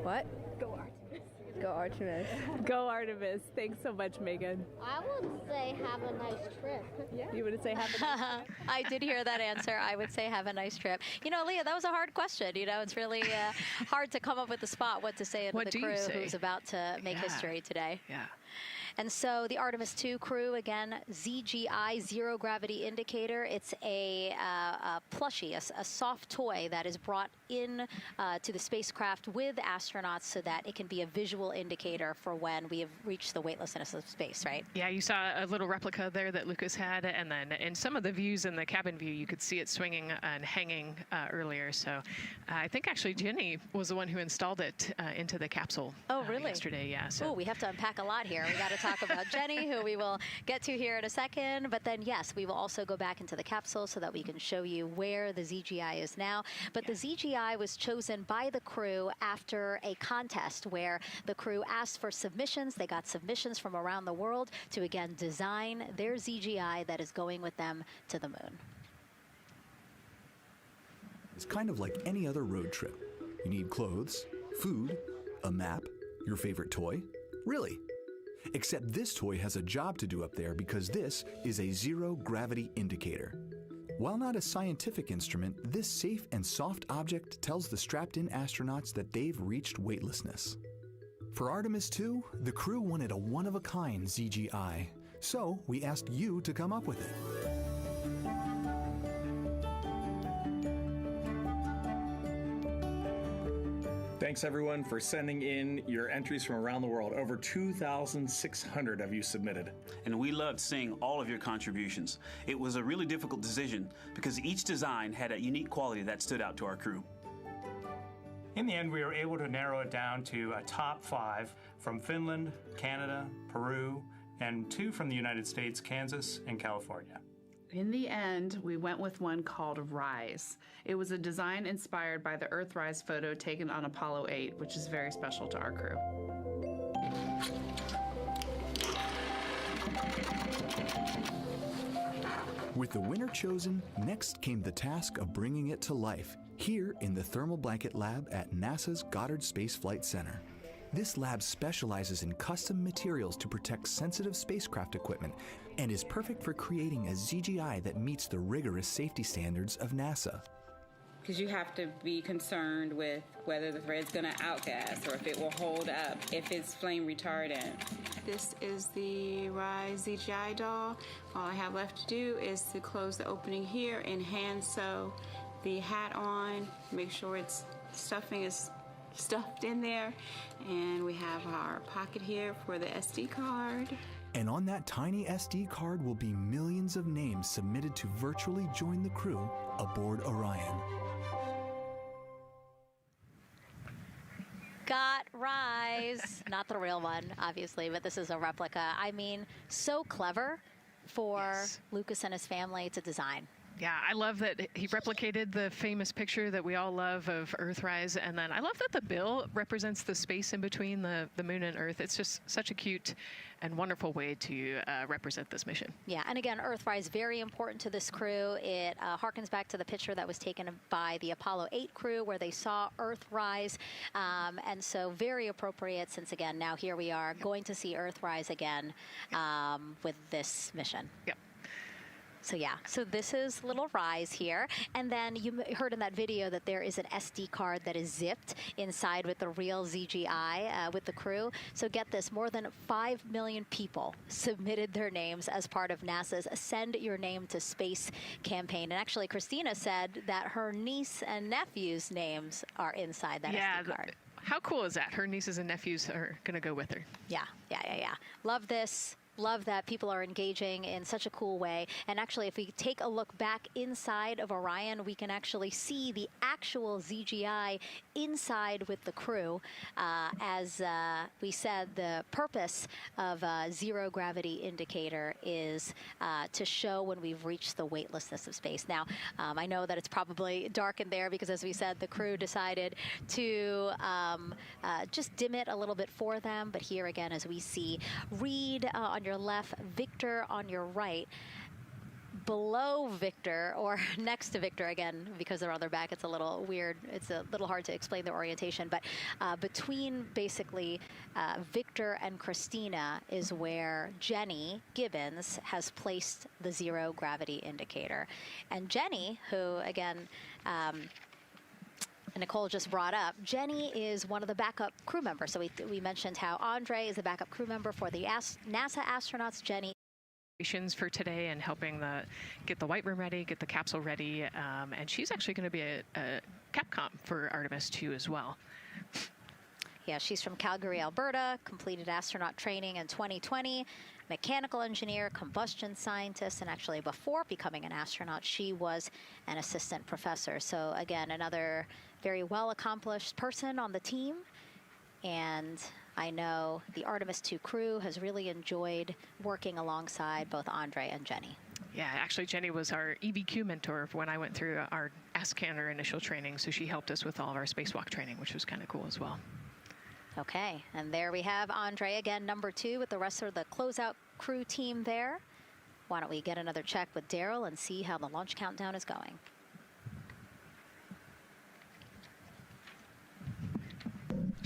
What? Go Artemis. Go Artemis. Go Artemis. Thanks so much, Megan. I would say have a nice trip. Yeah. You would say have a nice trip? I did hear that answer. I would say have a nice trip. You know, Leah, that was a hard question. You know, it's really hard to come up with a spot what to say to the crew who's about to make history today. Yeah. And so the Artemis 2 crew, again, ZGI, Zero Gravity Indicator. It's a plushie, a soft toy that is brought in to the spacecraft with astronauts so that it can be a visual indicator for when we have reached the weightlessness of space, right? Yeah, you saw a little replica there that Lucas had, and then in some of the views in the cabin view, you could see it swinging and hanging earlier. So I think actually Jenny was the one who installed it into the capsule. Oh, really? Yesterday, yeah. So. Oh, we have to unpack a lot here. We got to talk about Jenny, who we will get to here in a second. But then, yes, we will also go back into the capsule so that we can show you where the ZGI is now. But the ZGI was chosen by the crew after a contest where the crew asked for submissions. They got submissions from around the world to, again, design their ZGI that is going with them to the moon. It's kind of like any other road trip. You need clothes, food, a map, your favorite toy. Really? Except this toy has a job to do up there because this is a zero-gravity indicator. While not a scientific instrument, this safe and soft object tells the strapped-in astronauts that they've reached weightlessness. For Artemis 2, the crew wanted a one-of-a-kind ZGI, so we asked you to come up with it. Thanks everyone for sending in your entries from around the world. Over 2,600 of you submitted. And we loved seeing all of your contributions. It was a really difficult decision because each design had a unique quality that stood out to our crew. In the end, we were able to narrow it down to a top 5 from Finland, Canada, Peru, and 2 from the United States, Kansas and California. In the end, we went with one called Rise. It was a design inspired by the Earthrise photo taken on Apollo 8, which is very special to our crew. With the winner chosen, next came the task of bringing it to life here in the Thermal Blanket Lab at NASA's Goddard Space Flight Center. This lab specializes in custom materials to protect sensitive spacecraft equipment and is perfect for creating a ZGI that meets the rigorous safety standards of NASA. Because you have to be concerned with whether the thread's going to outgas or if it will hold up, if it's flame retardant. This is the Rise ZGI doll. All I have left to do is to close the opening here and hand sew the hat on, make sure its stuffing is stuffed in there, and we have our pocket here for the SD card. And on that tiny SD card will be millions of names submitted to virtually join the crew aboard Orion. Got Rise. Not the real one, obviously, but this is a replica. I mean, so clever for Lucas and his family to design. Yeah, I love that he replicated the famous picture that we all love of Earthrise, and then I love that the bill represents the space in between the moon and Earth. It's just such a cute and wonderful way to represent this mission. Yeah, and again, Earthrise, very important to this crew. It harkens back to the picture that was taken by the Apollo 8 crew where they saw Earthrise, and so very appropriate since, again, now here we are going to see Earthrise again with this mission. Yep. So yeah, so this is little Rise here. And then you heard in that video that there is an SD card that is zipped inside with the real ZGI with the crew. So get this, more than 5 million people submitted their names as part of NASA's Send Your Name to Space campaign. And actually, Christina said that her niece and nephew's names are inside that SD card. How cool is that? Her nieces and nephews are going to go with her. Yeah. Love this. Love that people are engaging in such a cool way. And actually, if we take a look back inside of Orion, we can actually see the actual ZGI inside with the crew. As we said, the purpose of a zero gravity indicator is to show when we've reached the weightlessness of space. Now, I know that it's probably dark in there because, as we said, the crew decided to just dim it a little bit for them. But here again, as we see, Reed on your left, Victor on your right. Below Victor, or next to Victor, again, because they're on their back, it's a little weird. It's a little hard to explain their orientation. But between basically Victor and Christina is where Jenny Gibbons has placed the zero gravity indicator. And Jenny, who, again, Nicole just brought up, Jenny is one of the backup crew members. So we mentioned how Andre is the backup crew member for the NASA astronauts. Jenny for today and helping get the White Room ready, get the capsule ready, and she's actually going to be a Capcom for Artemis 2 as well. Yeah, she's from Calgary, Alberta, completed astronaut training in 2020, mechanical engineer, combustion scientist, and actually before becoming an astronaut, she was an assistant professor. So again, another very well-accomplished person on the team. And I know the Artemis 2 crew has really enjoyed working alongside both Andre and Jenny. Yeah, actually, Jenny was our EBQ mentor when I went through our ASCANner initial training, so she helped us with all of our spacewalk training, which was kind of cool as well. Okay, and there we have Andre again, number 2, with the rest of the closeout crew team there. Why don't we get another check with Daryl and see how the launch countdown is going.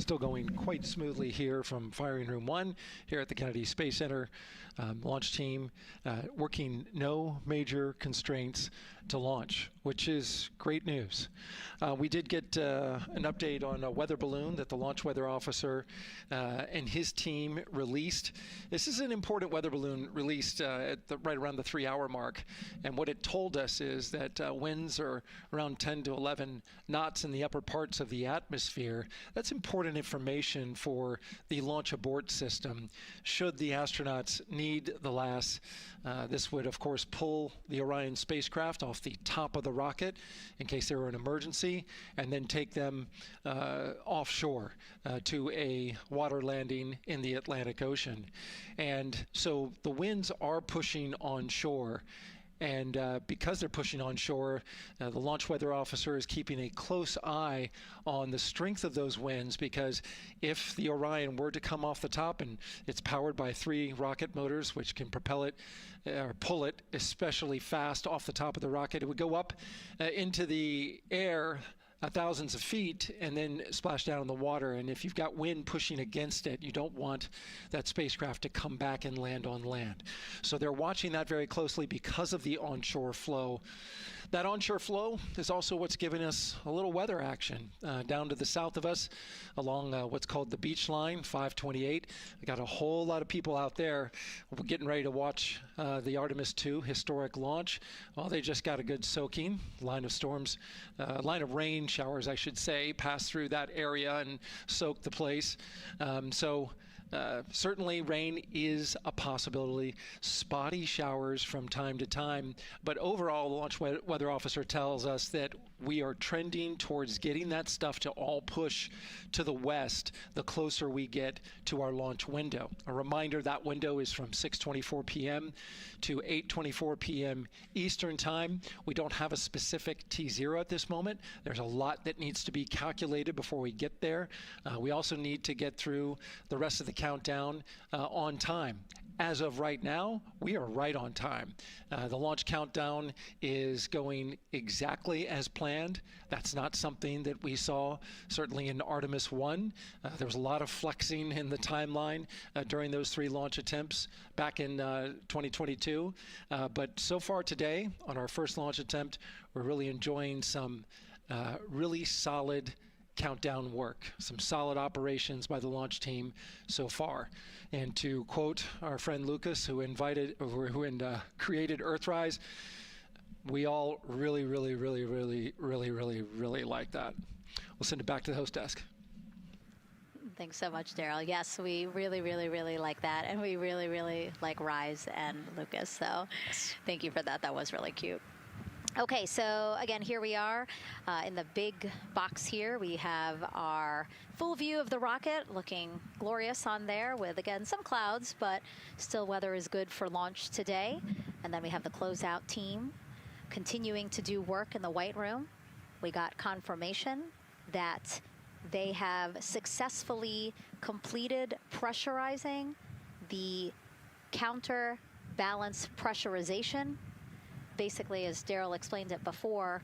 still going quite smoothly here from Firing Room 1 here at the Kennedy Space Center. Launch team working no major constraints to launch, which is great news. We did get an update on a weather balloon that the launch weather officer and his team released. This is an important weather balloon released right around the 3-hour mark. And what it told us is that winds are around 10 to 11 knots in the upper parts of the atmosphere. That's important information for the launch abort system. Should the astronauts need the LAS, this would, of course, pull the Orion spacecraft off the top of the rocket in case there were an emergency, and then take them offshore to a water landing in the Atlantic Ocean. And so the winds are pushing onshore. And because they're pushing onshore, the launch weather officer is keeping a close eye on the strength of those winds, because if the Orion were to come off the top, and it's powered by 3 rocket motors which can propel it or pull it especially fast off the top of the rocket, it would go up into the air thousands of feet and then splash down in the water. And if you've got wind pushing against it, you don't want that spacecraft to come back and land on land. So they're watching that very closely because of the onshore flow. That onshore flow is also what's giving us a little weather action down to the south of us along what's called the beach line, 528. We got a whole lot of people out there. We're getting ready to watch the Artemis 2 historic launch. Well, they just got a good soaking. Line of rain showers, I should say, passed through that area and soaked the place. Certainly rain is a possibility, spotty showers from time to time, but overall the launch weather officer tells us that we are trending towards getting that stuff to all push to the west the closer we get to our launch window. A reminder, that window is from 6:24 p.m. to 8:24 p.m. Eastern Time. We don't have a specific T0 at this moment. There's a lot that needs to be calculated before we get there. We also need to get through the rest of the countdown on time. As of right now, we are right on time. The launch countdown is going exactly as planned. That's not something that we saw certainly in Artemis 1. There was a lot of flexing in the timeline during those 3 launch attempts back in 2022. But so far today, on our first launch attempt, we're really enjoying some really solid countdown work, some solid operations by the launch team so far. And to quote our friend Lucas, who created Earthrise, we all really like that. We'll send it back to the host desk. Thanks so much, Daryl. Yes, we really like that, and we really like Rise and Lucas. So thank you for that. That was really cute. Okay, so again, here we are in the big box here. We have our full view of the rocket, looking glorious on there with, again, some clouds, but still weather is good for launch today. And then we have the closeout team continuing to do work in the White Room. We got confirmation that they have successfully completed pressurizing the counterbalance pressurization. Basically, as Daryl explained it before,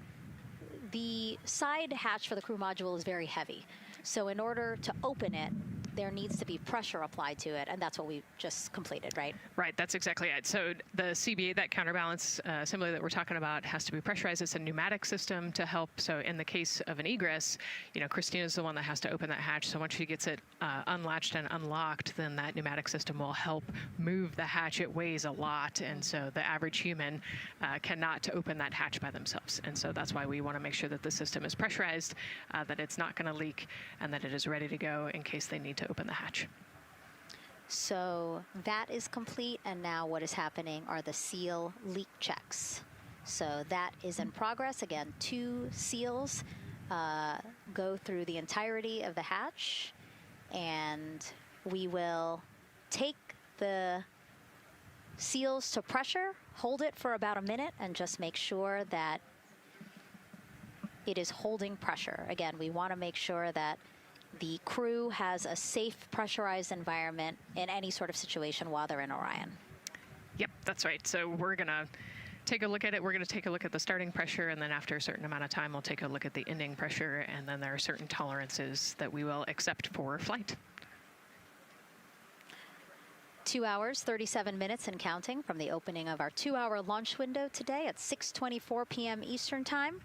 the side hatch for the crew module is very heavy. So in order to open it, there needs to be pressure applied to it, and that's what we just completed, right? Right, that's exactly it. So the CBA, that counterbalance assembly that we're talking about, has to be pressurized. It's a pneumatic system to help. So in the case of an egress, Christina's the one that has to open that hatch. So once she gets it unlatched and unlocked, then that pneumatic system will help move the hatch. It weighs a lot, and so the average human cannot open that hatch by themselves. And so that's why we want to make sure that the system is pressurized, that it's not going to leak, and that it is ready to go in case they need to open the hatch. So that is complete, and now what is happening are the seal leak checks. So that is in progress. Again, 2 seals go through the entirety of the hatch, and we will take the seals to pressure, hold it for about a minute, and just make sure that it is holding pressure. Again, we want to make sure that the crew has a safe, pressurized environment in any sort of situation while they're in Orion. Yep, that's right. So we're going to take a look at it. We're going to take a look at the starting pressure, and then after a certain amount of time, we'll take a look at the ending pressure, and then there are certain tolerances that we will accept for flight. 2 hours, 37 minutes and counting from the opening of our 2-hour launch window today at 6:24 p.m. Eastern Time.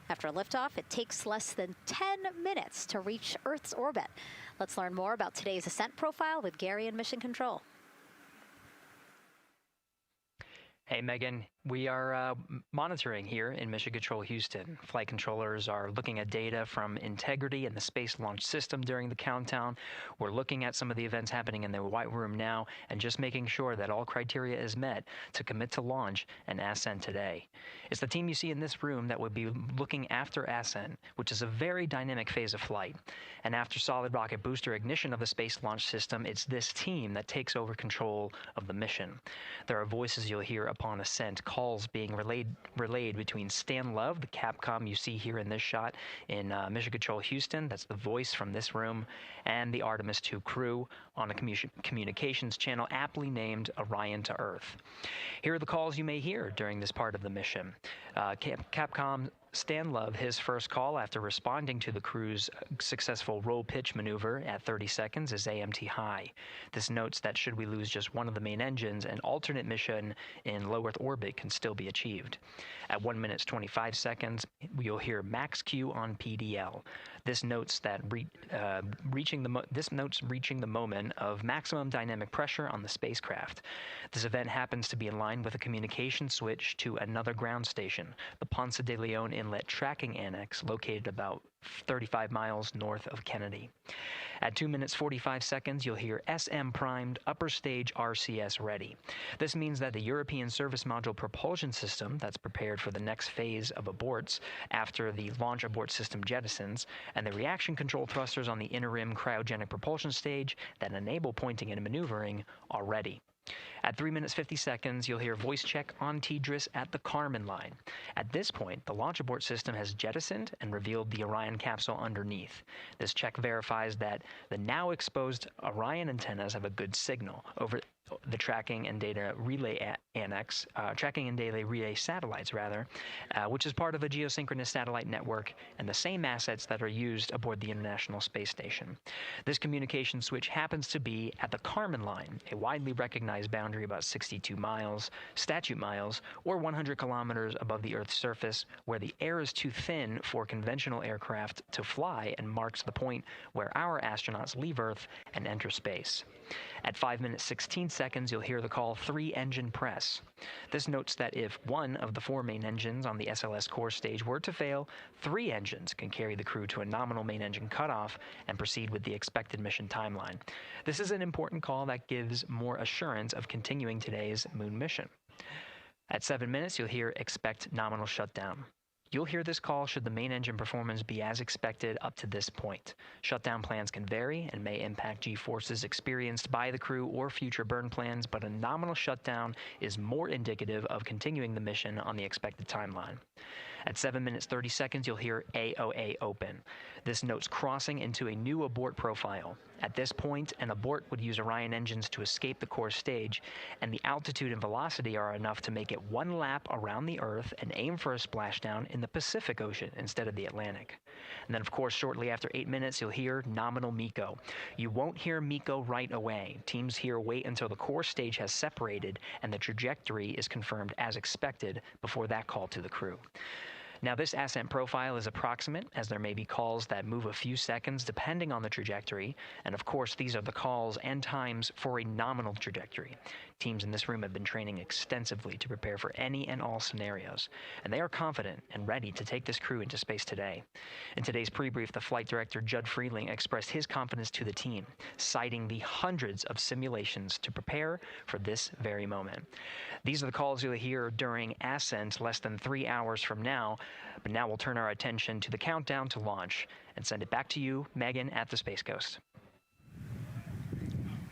After liftoff, it takes less than 10 minutes to reach Earth's orbit. Let's learn more about today's ascent profile with Gary in Mission Control. Hey, Megan. We are monitoring here in Mission Control Houston. Flight controllers are looking at data from integrity in the Space Launch System during the countdown. We're looking at some of the events happening in the White Room now and just making sure that all criteria is met to commit to launch and Ascent today. It's the team you see in this room that would be looking after Ascent, which is a very dynamic phase of flight. And after solid rocket booster ignition of the Space Launch System, it's this team that takes over control of the mission. There are voices you'll hear upon ascent, calls being relayed between Stan Love, the Capcom you see here in this shot in Mission Control Houston, that's the voice from this room, and the Artemis 2 crew on a communications channel aptly named Orion to Earth. Here are the calls you may hear during this part of the mission. Capcom Stan Love, his first call after responding to the crew's successful roll pitch maneuver at 30 seconds is AMT high. This notes that should we lose just one of the main engines, an alternate mission in low Earth orbit can still be achieved. At 1 minute 25 seconds, you'll hear max Q on PDL. This notes that reaching the moment of maximum dynamic pressure on the spacecraft. This event happens to be in line with a communication switch to another ground station, the Ponce de Leon Inlet Tracking Annex, located about 35 miles north of Kennedy. At 2 minutes 45 seconds, you'll hear SM primed, upper stage RCS ready. This means that the European Service Module propulsion system that's prepared for the next phase of aborts after the launch abort system jettisons, and the reaction control thrusters on the inner rim cryogenic propulsion stage that enable pointing and maneuvering are ready. At 3 minutes 50 seconds, you'll hear voice check on TDRS at the Kármán line. At this point, the launch abort system has jettisoned and revealed the Orion capsule underneath. This check verifies that the now exposed Orion antennas have a good signal over the tracking and data relay annex, tracking and data relay satellites rather, which is part of a geosynchronous satellite network and the same assets that are used aboard the International Space Station. This communication switch happens to be at the Kármán line, a widely recognized boundary about 62 miles, statute miles, or 100 kilometers above the Earth's surface, where the air is too thin for conventional aircraft to fly and marks the point where our astronauts leave Earth and enter space. At 5 minutes 16 seconds, you'll hear the call 3-engine press. This notes that if one of the 4 main engines on the SLS core stage were to fail, 3 engines can carry the crew to a nominal main engine cutoff and proceed with the expected mission timeline. This is an important call that gives more assurance of continuing today's moon mission. At 7 minutes, you'll hear expect nominal shutdown. You'll hear this call should the main engine performance be as expected up to this point. Shutdown plans can vary and may impact G-forces experienced by the crew or future burn plans, but a nominal shutdown is more indicative of continuing the mission on the expected timeline. At 7 minutes 30 seconds, you'll hear AOA open. This notes crossing into a new abort profile. At this point, an abort would use Orion engines to escape the core stage, and the altitude and velocity are enough to make it 1 lap around the Earth and aim for a splashdown in the Pacific Ocean instead of the Atlantic. And then, of course, shortly after 8 minutes, you'll hear nominal MECO. You won't hear MECO right away. Teams here wait until the core stage has separated and the trajectory is confirmed as expected before that call to the crew. Now, this ascent profile is approximate, as there may be calls that move a few seconds depending on the trajectory, and of course these are the calls and times for a nominal trajectory. Teams in this room have been training extensively to prepare for any and all scenarios, and they are confident and ready to take this crew into space today. In today's pre-brief, the flight director, Judd Freeling, expressed his confidence to the team, citing the hundreds of simulations to prepare for this very moment. These are the calls you'll hear during Ascent less than 3 hours from now, but now we'll turn our attention to the countdown to launch and send it back to you, Megan, at the Space Coast.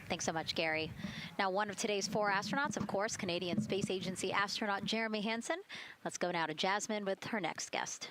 Thanks so much, Gary. Now, one of today's 4 astronauts, of course, Canadian Space Agency astronaut Jeremy Hansen. Let's go now to Jasmine with her next guest.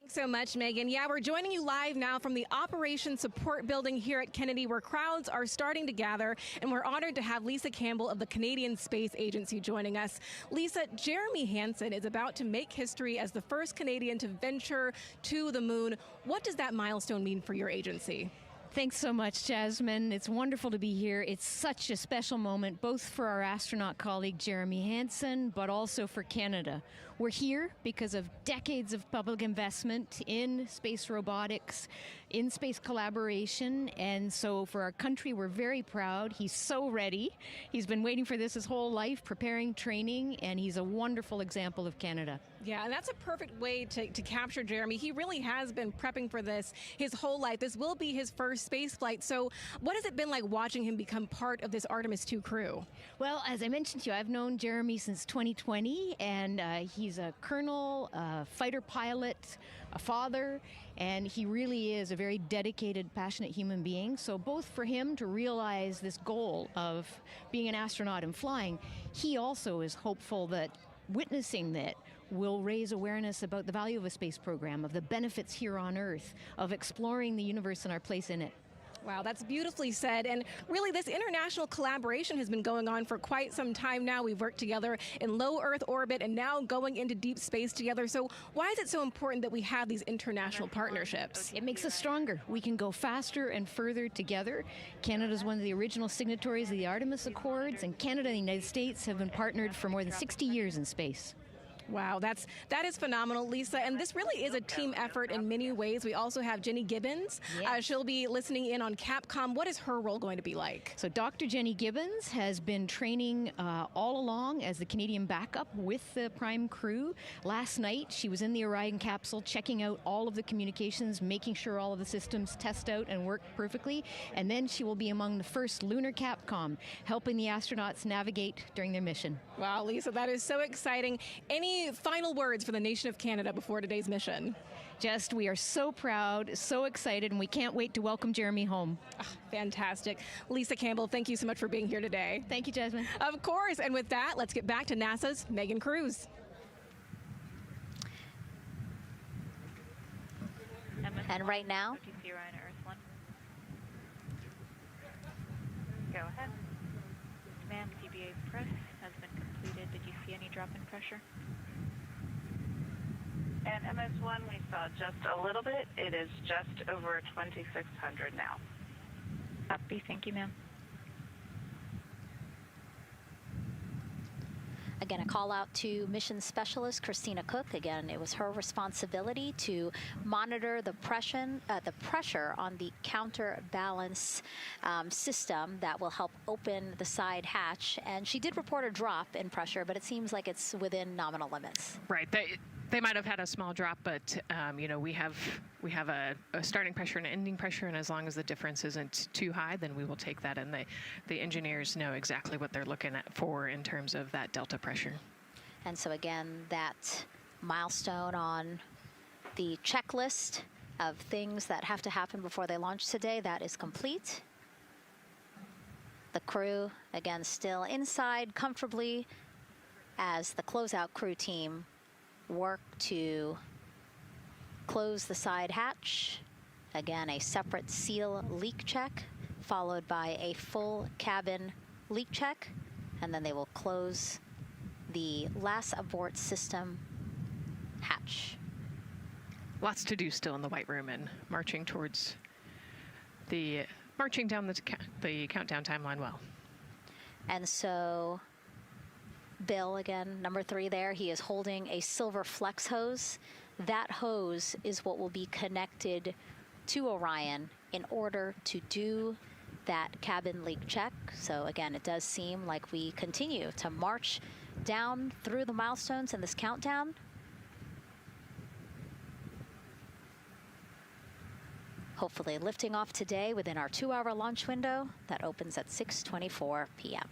Thanks so much, Megan. Yeah, we're joining you live now from the Operations Support Building here at Kennedy, where crowds are starting to gather, and we're honored to have Lisa Campbell of the Canadian Space Agency joining us. Lisa, Jeremy Hansen is about to make history as the first Canadian to venture to the moon. What does that milestone mean for your agency? Thanks so much, Jasmine. It's wonderful to be here. It's such a special moment, both for our astronaut colleague Jeremy Hansen, but also for Canada. We're here because of decades of public investment in space robotics, in space collaboration, and so for our country, we're very proud. He's so ready. He's been waiting for this his whole life, preparing, training, and he's a wonderful example of Canada. Yeah, and that's a perfect way to capture Jeremy. He really has been prepping for this his whole life. This will be his first space flight. So what has it been like watching him become part of this Artemis 2 crew? Well, as I mentioned to you, I've known Jeremy since 2020, and he's a colonel, a fighter pilot, a father, and he really is a very dedicated, passionate human being. So both for him to realize this goal of being an astronaut and flying, he also is hopeful that witnessing that will raise awareness about the value of a space program, of the benefits here on Earth, of exploring the universe and our place in it. Wow, that's beautifully said. And really, this international collaboration has been going on for quite some time now. We've worked together in low Earth orbit and now going into deep space together. So why is it so important that we have these international partnerships? It makes us stronger. We can go faster and further together. Canada is one of the original signatories of the Artemis Accords, and Canada and the United States have been partnered for more than 60 years in space. Wow, that is phenomenal, Lisa. And this really is a team effort in many ways. We also have Jenny Gibbons. Yes. She'll be listening in on Capcom. What is her role going to be like? So Dr. Jenny Gibbons has been training all along as the Canadian backup with the Prime crew. Last night, she was in the Orion capsule checking out all of the communications, making sure all of the systems test out and work perfectly. And then she will be among the first lunar Capcom, helping the astronauts navigate during their mission. Wow, Lisa, that is so exciting. Any final words for the nation of Canada before today's mission? Just, we are so proud, so excited, and we can't wait to welcome Jeremy home. Oh, fantastic. Lisa Campbell, thank you so much for being here today. Thank you, Jasmine. Of course. And with that, let's get back to NASA's Megan Cruz. And right now, Go ahead. Ma'am, TBA press has been completed. Did you see any drop in pressure? And MS1, we saw just a little bit. It is just over 2,600 now. Copy. Thank you, ma'am. again, a call out to mission specialist Christina Cook. Again, it was her responsibility to monitor the pressure on the counterbalance system that will help open the side hatch. And she did report a drop in pressure, but it seems like it's within nominal limits. Right. They might have had a small drop, but you know, we have a starting pressure and an ending pressure, and as long as the difference isn't too high, then we will take that. And the engineers know exactly what they're looking for in terms of that delta pressure. And so again, that milestone on the checklist of things that have to happen before they launch today, that is complete. The crew, again, still inside comfortably as the closeout crew team work to close the side hatch. Again, a separate seal leak check, followed by a full cabin leak check, and then they will close the last abort system hatch. Lots to do still in the White Room and marching down the countdown timeline well. And so Bill, again, number 3 there, he is holding a silver flex hose. That hose is what will be connected to Orion in order to do that cabin leak check. So again, it does seem like we continue to march down through the milestones in this countdown. Hopefully lifting off today within our 2-hour launch window that opens at 6:24 p.m.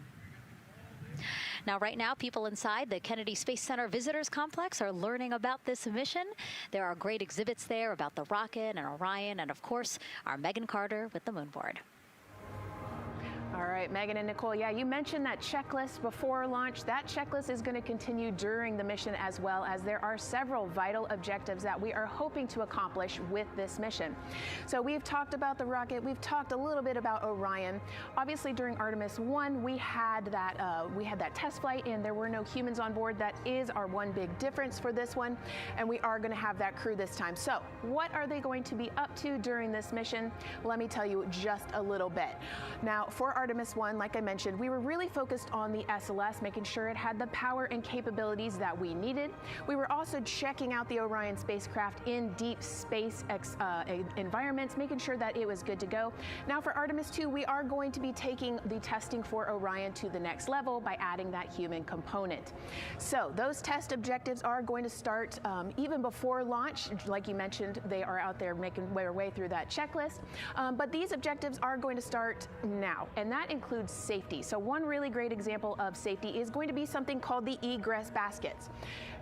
Now, right now, people inside the Kennedy Space Center Visitors Complex are learning about this mission. There are great exhibits there about the rocket and Orion, and of course, our Megan Carter with the moon board. All All right, Megan and Nicole, yeah, you mentioned that checklist before launch. That checklist is going to continue during the mission as well, as there are several vital objectives that we are hoping to accomplish with this mission. So we've talked about the rocket, we've talked a little bit about Orion. Obviously during Artemis 1, we had that test flight and there were no humans on board. That is our one big difference for this one, and we are going to have that crew this time. So what are they going to be up to during this mission? Let me tell you just a little bit. Now, for Artemis 1, like I mentioned, we were really focused on the SLS, making sure it had the power and capabilities that we needed. We were also checking out the Orion spacecraft in deep space environments, making sure that it was good to go. Now for Artemis 2, we are going to be taking the testing for Orion to the next level by adding that human component. So those test objectives are going to start even before launch. Like you mentioned, they are out there making their way through that checklist. But these objectives are going to start now, and that includes safety. So one really great example of safety is going to be something called the egress baskets.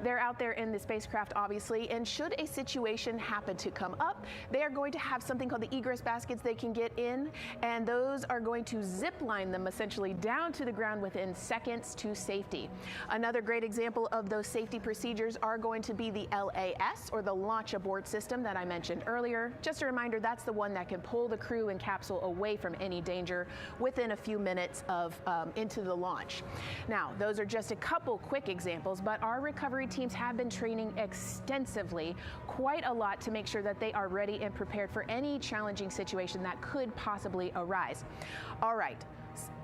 They're out there in the spacecraft, obviously, and should a situation happen to come up, they are going to have something called the egress baskets they can get in, and those are going to zip line them essentially down to the ground within seconds to safety. Another great example of those safety procedures are going to be the LAS, or the Launch Abort System that I mentioned earlier. Just a reminder, that's the one that can pull the crew and capsule away from any danger within a few minutes of into the launch. Now, those are just a couple quick examples, but our recovery teams have been training extensively, quite a lot, to make sure that they are ready and prepared for any challenging situation that could possibly arise. All right.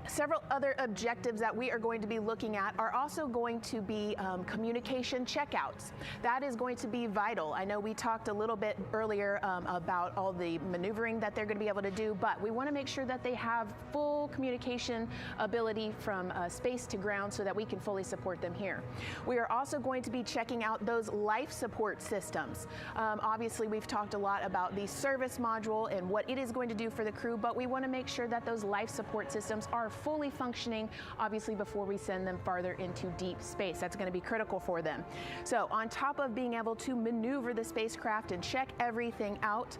Several other objectives that we are going to be looking at are also going to be communication checkouts. That is going to be vital. I know we talked a little bit earlier about all the maneuvering that they're going to be able to do, but we want to make sure that they have full communication ability from space to ground so that we can fully support them here. We are also going to be checking out those life support systems. Obviously, we've talked a lot about the service module and what it is going to do for the crew, but we want to make sure that those life support systems are fully functioning, obviously, before we send them farther into deep space. That's going to be critical for them. So on top of being able to maneuver the spacecraft and check everything out,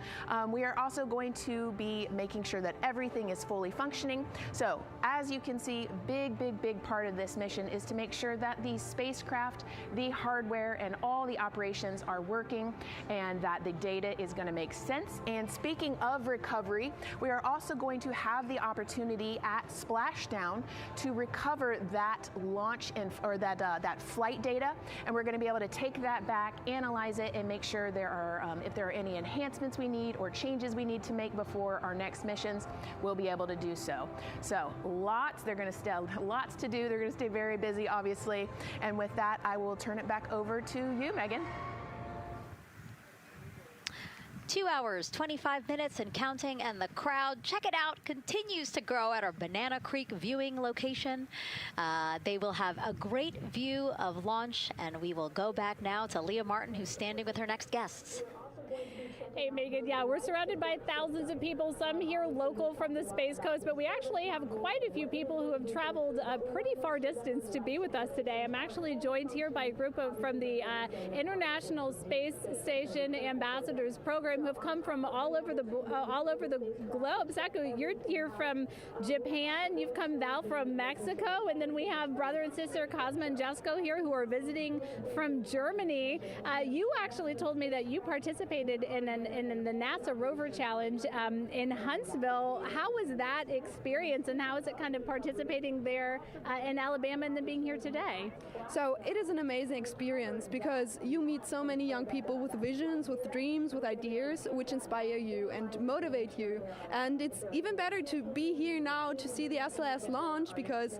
we are also going to be making sure that everything is fully functioning. So as you can see, big part of this mission is to make sure that the spacecraft, the hardware, and all the operations are working, and that the data is going to make sense. And speaking of recovery, we are also going to have the opportunity at Splashdown to recover that launch or that flight data, and we're going to be able to take that back, analyze it, and make sure there are if there are any enhancements we need or changes we need to make before our next missions, we'll be able to do so. So lots to do. They're going to stay very busy, obviously. And with that, I will turn it back over to you, Megan. 2 hours, 25 minutes and counting, and the crowd, check it out, continues to grow at our Banana Creek viewing location. They will have a great view of launch, and we will go back now to Leah Martin, who's standing with her next guests. Hey, Megan, yeah, we're surrounded by thousands of people, some here local from the Space Coast, but we actually have quite a few people who have traveled a pretty far distance to be with us today. I'm actually joined here by a group from the International Space Station Ambassadors Program who have come from all over the globe. Saku, you're here from Japan, you've come, Val, from Mexico, and then we have brother and sister Cosma and Jesko here who are visiting from Germany. You actually told me that you participated in the NASA Rover Challenge in Huntsville. How was that experience, and how is it kind of participating there in Alabama and then being here today? So it is an amazing experience because you meet so many young people with visions, with dreams, with ideas which inspire you and motivate you. And it's even better to be here now to see the SLS launch because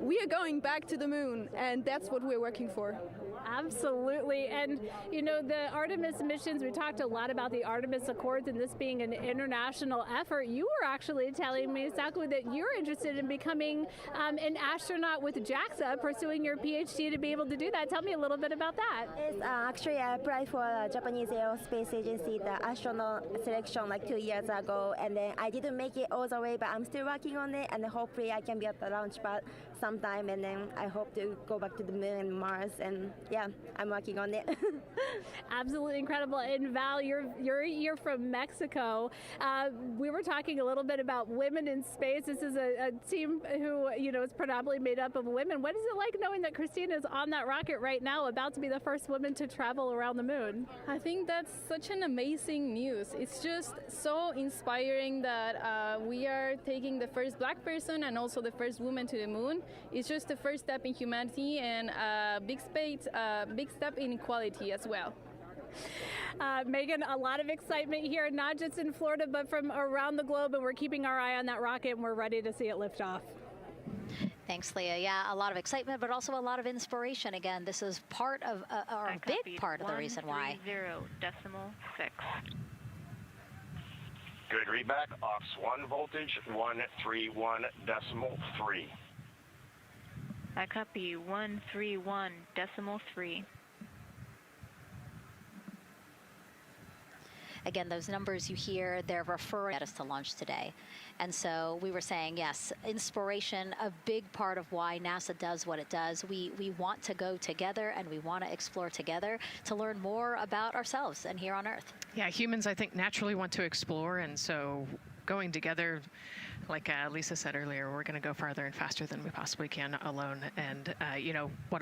we are going back to the moon, and that's what we're working for. Absolutely. And, you know, the Artemis missions, we talked a lot about the Artemis Accords and this being an international effort. You were actually telling me, Saku, that you're interested in becoming an astronaut with JAXA, pursuing your PhD to be able to do that. Tell me a little bit about that. Yes, actually, I applied for the Japanese Aerospace Agency, the astronaut selection like 2 years ago, and then I didn't make it all the way, but I'm still working on it, and hopefully I can be at the launch pad sometime, and then I hope to go back to the moon and Mars, and yeah, I'm working on it. Absolutely incredible. And Val, you're from Mexico. We were talking a little bit about women in space. This is a team who, is predominantly made up of women. What is it like knowing that Christina is on that rocket right now, about to be the first woman to travel around the moon? I think that's such an amazing news. It's just so inspiring that we are taking the first Black person and also the first woman to the moon. It's just the first step in humanity and a big step in equality as well. Megan, a lot of excitement here, not just in Florida, but from around the globe, and we're keeping our eye on that rocket, and we're ready to see it lift off. Thanks, Leah. Yeah, a lot of excitement, but also a lot of inspiration. Again, this is part of, or a big part of the reason why. 130.6. Good readback. Aux 1 voltage, 131.3. I copy 131.3. Again, those numbers you hear, they're referring us to launch today. And so we were saying, yes, inspiration, a big part of why NASA does what it does. We want to go together, and we want to explore together to learn more about ourselves and here on Earth. Yeah, humans, I think, naturally want to explore, and so going together, like Lisa said earlier, we're going to go farther and faster than we possibly can alone. And, what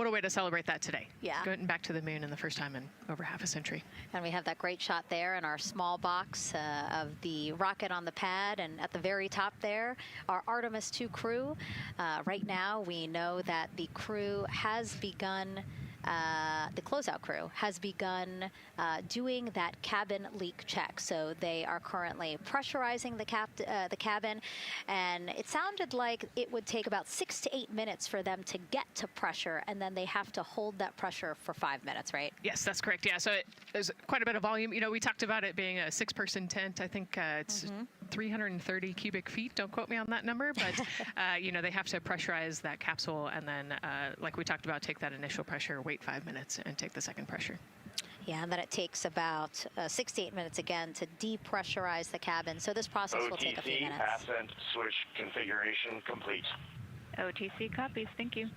a way to celebrate that today. Yeah. Going back to the moon in the first time in over half a century. And we have that great shot there in our small box of the rocket on the pad. And at the very top there, our Artemis 2 crew. Right now, we know that the crew has begun the closeout crew has begun doing that cabin leak check. So they are currently pressurizing the cabin, and it sounded like it would take about 6 to 8 minutes for them to get to pressure, and then they have to hold that pressure for 5 minutes, right? Yes, that's correct. Yeah, so there's quite a bit of volume. We talked about it being a 6-person tent. I think it's 330 cubic feet. Don't quote me on that number, but they have to pressurize that capsule, and then, like we talked about, take that initial pressure, wait 5 minutes, and take the second pressure. Yeah, and then it takes about 6 to 8 minutes again to depressurize the cabin. So this process will take a few minutes. Ascent switch configuration complete. OTC copies. Thank you.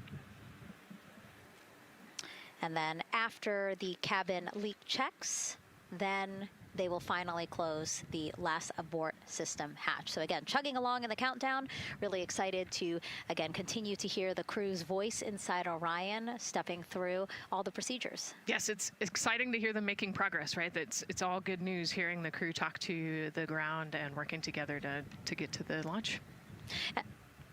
And then after the cabin leak checks, then they will finally close the last abort system hatch. So again, chugging along in the countdown, really excited to, again, continue to hear the crew's voice inside Orion, stepping through all the procedures. Yes, it's exciting to hear them making progress, right? It's all good news hearing the crew talk to the ground and working together to get to the launch.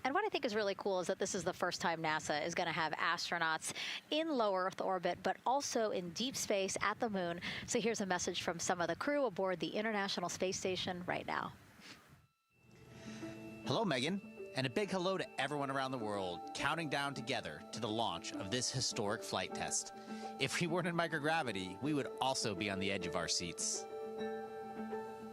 And what I think is really cool is that this is the first time NASA is going to have astronauts in low Earth orbit, but also in deep space at the moon. So here's a message from some of the crew aboard the International Space Station right now. Hello, Megan, and a big hello to everyone around the world counting down together to the launch of this historic flight test. If we weren't in microgravity, we would also be on the edge of our seats.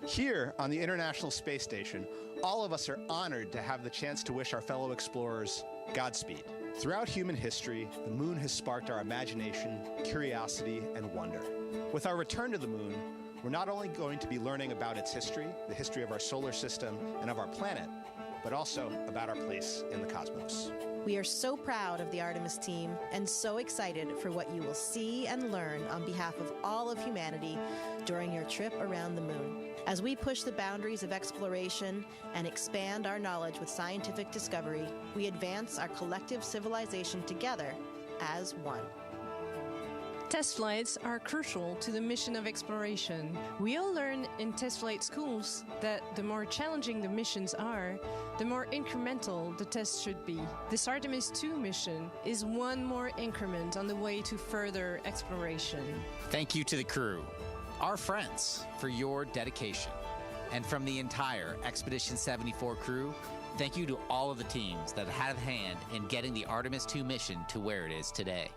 Here on the International Space Station, all of us are honored to have the chance to wish our fellow explorers Godspeed. Throughout human history, the moon has sparked our imagination, curiosity, and wonder. With our return to the moon, we're not only going to be learning about its history, the history of our solar system and of our planet, but also about our place in the cosmos. We are so proud of the Artemis team and so excited for what you will see and learn on behalf of all of humanity during your trip around the moon. As we push the boundaries of exploration and expand our knowledge with scientific discovery, we advance our collective civilization together as one. Test flights are crucial to the mission of exploration. We all learn in test flight schools that the more challenging the missions are, the more incremental the tests should be. This Artemis 2 mission is one more increment on the way to further exploration. Thank you to the crew, our friends, for your dedication. And from the entire Expedition 74 crew, thank you to all of the teams that had a hand in getting the Artemis 2 mission to where it is today.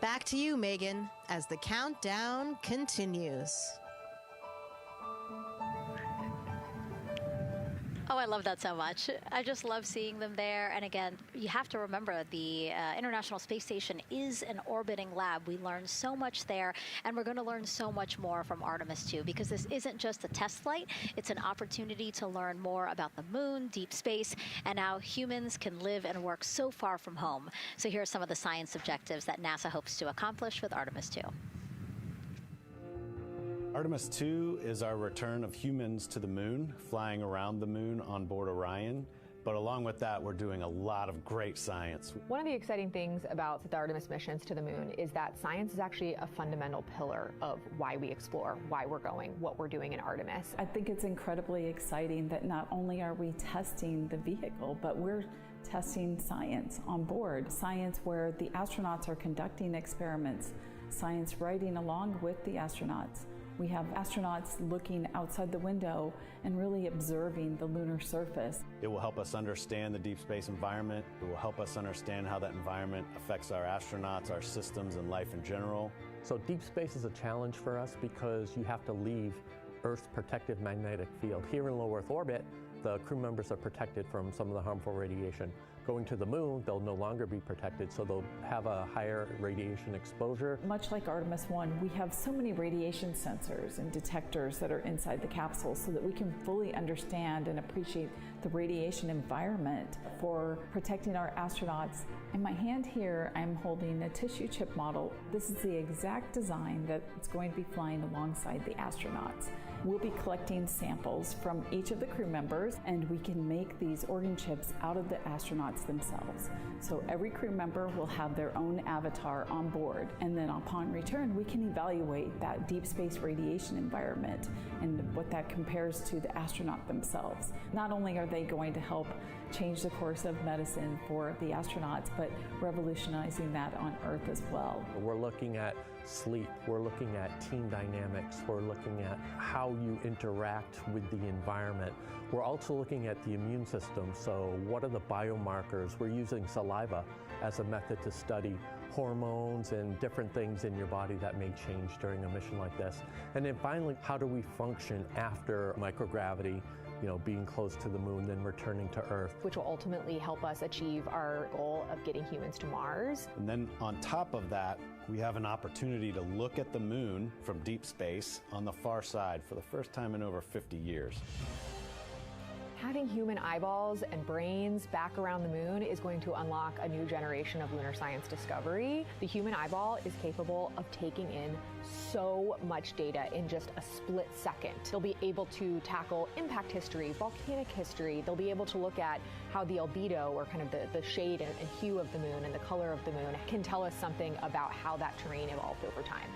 Back to you, Megan, as the countdown continues. Oh, I love that so much. I just love seeing them there. And again, you have to remember the International Space Station is an orbiting lab. We learn so much there, and we're going to learn so much more from Artemis 2, because this isn't just a test flight. It's an opportunity to learn more about the moon, deep space, and how humans can live and work so far from home. So here are some of the science objectives that NASA hopes to accomplish with Artemis 2. Artemis 2 is our return of humans to the moon, flying around the moon on board Orion. But along with that, we're doing a lot of great science. One of the exciting things about the Artemis missions to the moon is that science is actually a fundamental pillar of why we explore, why we're going, what we're doing in Artemis. I think it's incredibly exciting that not only are we testing the vehicle, but we're testing science on board. Science where the astronauts are conducting experiments, science riding along with the astronauts. We have astronauts looking outside the window and really observing the lunar surface. It will help us understand the deep space environment. It will help us understand how that environment affects our astronauts, our systems, and life in general. So deep space is a challenge for us because you have to leave Earth's protective magnetic field. Here in low Earth orbit, the crew members are protected from some of the harmful radiation. Going to the moon, they'll no longer be protected, so they'll have a higher radiation exposure. Much like Artemis 1, we have so many radiation sensors and detectors that are inside the capsule so that we can fully understand and appreciate the radiation environment for protecting our astronauts. In my hand here, I'm holding a tissue chip model. This is the exact design that's going to be flying alongside the astronauts. We'll be collecting samples from each of the crew members, and we can make these organ chips out of the astronauts themselves. So every crew member will have their own avatar on board, and then upon return, we can evaluate that deep space radiation environment and what that compares to the astronaut themselves. Not only are they going to help change the course of medicine for the astronauts, but revolutionizing that on Earth as well. We're looking at sleep, we're looking at team dynamics, we're looking at how you interact with the environment. We're also looking at the immune system, so what are the biomarkers? We're using saliva as a method to study hormones and different things in your body that may change during a mission like this. And then finally, how do we function after microgravity, being close to the moon, then returning to Earth. Which will ultimately help us achieve our goal of getting humans to Mars. And then on top of that, we have an opportunity to look at the moon from deep space on the far side for the first time in over 50 years. Having human eyeballs and brains back around the moon is going to unlock a new generation of lunar science discovery. The human eyeball is capable of taking in so much data in just a split second. They'll be able to tackle impact history, volcanic history. They'll be able to look at how the albedo, or kind of the shade and hue of the moon and the color of the moon, can tell us something about how that terrain evolved over time.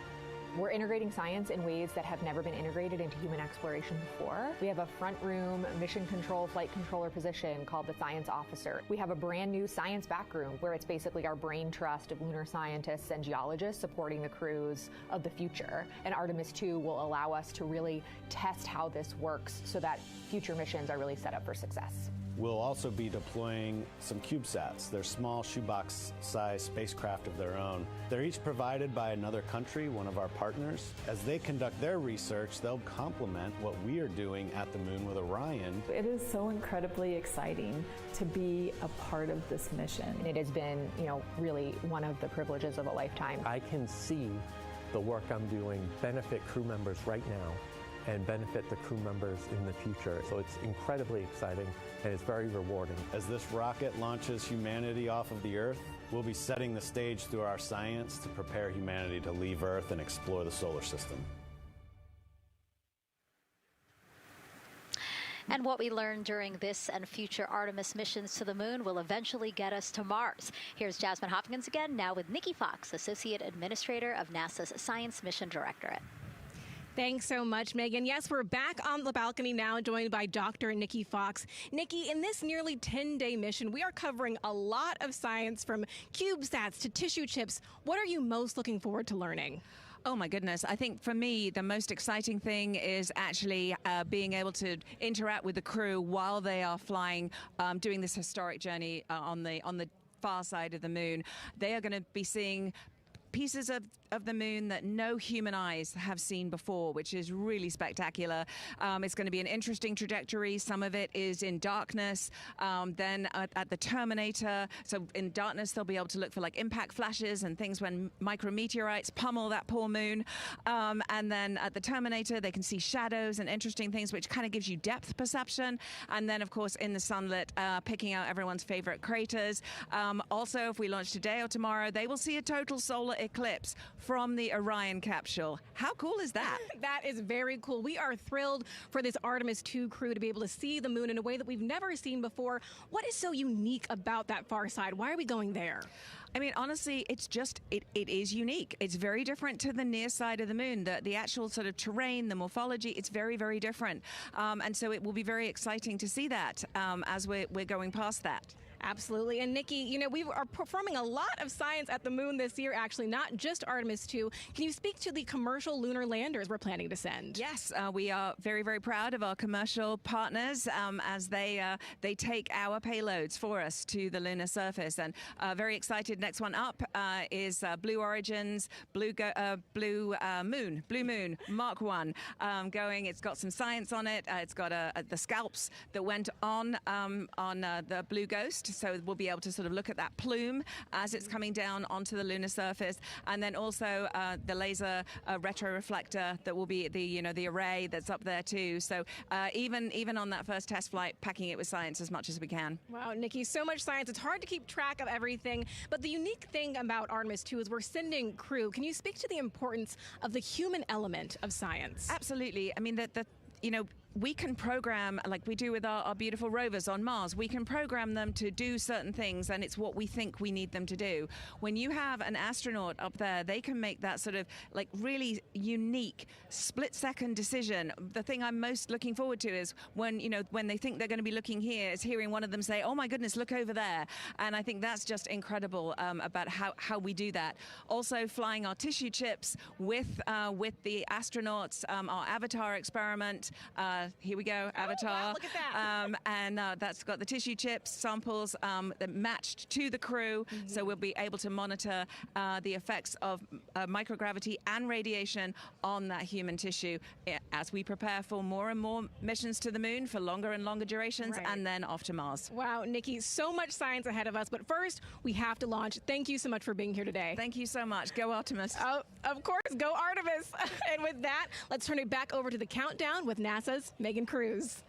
We're integrating science in ways that have never been integrated into human exploration before. We have a front room mission control flight controller position called the Science Officer. We have a brand new science back room where it's basically our brain trust of lunar scientists and geologists supporting the crews of the future. And Artemis 2 will allow us to really test how this works so that future missions are really set up for success. We'll also be deploying some CubeSats. They're small shoebox-sized spacecraft of their own. They're each provided by another country, one of our partners. As they conduct their research, they'll complement what we are doing at the moon with Orion. It is so incredibly exciting to be a part of this mission. And it has been, really one of the privileges of a lifetime. I can see the work I'm doing benefit crew members right now and benefit the crew members in the future. So it's incredibly exciting and it's very rewarding. As this rocket launches humanity off of the Earth, we'll be setting the stage through our science to prepare humanity to leave Earth and explore the solar system. And what we learn during this and future Artemis missions to the moon will eventually get us to Mars. Here's Jasmine Hopkins again, now with Nikki Fox, Associate Administrator of NASA's Science Mission Directorate. Thanks so much, Megan. Yes, we're back on the balcony now, joined by Dr. Nikki Fox. Nikki, in this nearly 10-day mission, we are covering a lot of science from CubeSats to tissue chips. What are you most looking forward to learning? Oh my goodness. I think for me, the most exciting thing is actually being able to interact with the crew while they are flying, doing this historic journey on the far side of the moon. They are going to be seeing pieces of the moon that no human eyes have seen before, which is really spectacular. It's going to be an interesting trajectory. Some of it is in darkness. Then at the terminator, so in darkness, they'll be able to look for like impact flashes and things when micrometeorites pummel that poor moon. And then at the terminator, they can see shadows and interesting things, which kind of gives you depth perception. And then, of course, in the sunlit, picking out everyone's favorite craters. Also, if we launch today or tomorrow, they will see a total solar eclipse from the Orion capsule. How cool is that? That is very cool. We are thrilled for this Artemis 2 crew to be able to see the moon in a way that we've never seen before. What is so unique about that far side? Why are we going there? I mean, honestly, it's just, it is unique. It's very different to the near side of the moon. The actual sort of terrain, the morphology, it's very, very different. And so it will be very exciting to see that as we're going past that. Absolutely. And Nikki, you know, we are performing a lot of science at the moon this year, actually, not just Artemis 2. Can you speak to the commercial lunar landers we're planning to send? Yes, we are very, very proud of our commercial partners as they take our payloads for us to the lunar surface. And very excited. Next one up is Blue Origin's Blue Moon Mark 1 going. It's got some science on it. It's got the scalps that went on the Blue Ghost. So we'll be able to sort of look at that plume as it's coming down onto the lunar surface, and then also the laser retroreflector that will be the array that's up there too. So even on that first test flight, packing it with science as much as we can. Wow, Nikki, so much science. It's hard to keep track of everything. But the unique thing about Artemis 2 is we're sending crew. Can you speak to the importance of the human element of science? Absolutely. I mean, we can program, like we do with our beautiful rovers on Mars, we can program them to do certain things, and it's what we think we need them to do. When you have an astronaut up there, they can make that sort of like really unique split-second decision. The thing I'm most looking forward to is when they think they're going to be looking here, is hearing one of them say, "Oh my goodness, look over there." And I think that's just incredible about how we do that. Also, flying our tissue chips with the astronauts, our Avatar experiment. Here we go, Avatar. Wow, look at that. And that's got the tissue chips samples that matched to the crew, so we'll be able to monitor the effects of microgravity and radiation on that human tissue as we prepare for more and more missions to the moon for longer and longer durations, and then off to Mars. Wow, Nikki, so much science ahead of us, but first we have to launch. Thank you so much for being here today. Thank you so much. Go Artemis. Oh, of course, go Artemis. And with that, let's turn it back over to the countdown with NASA's Megan Cruz.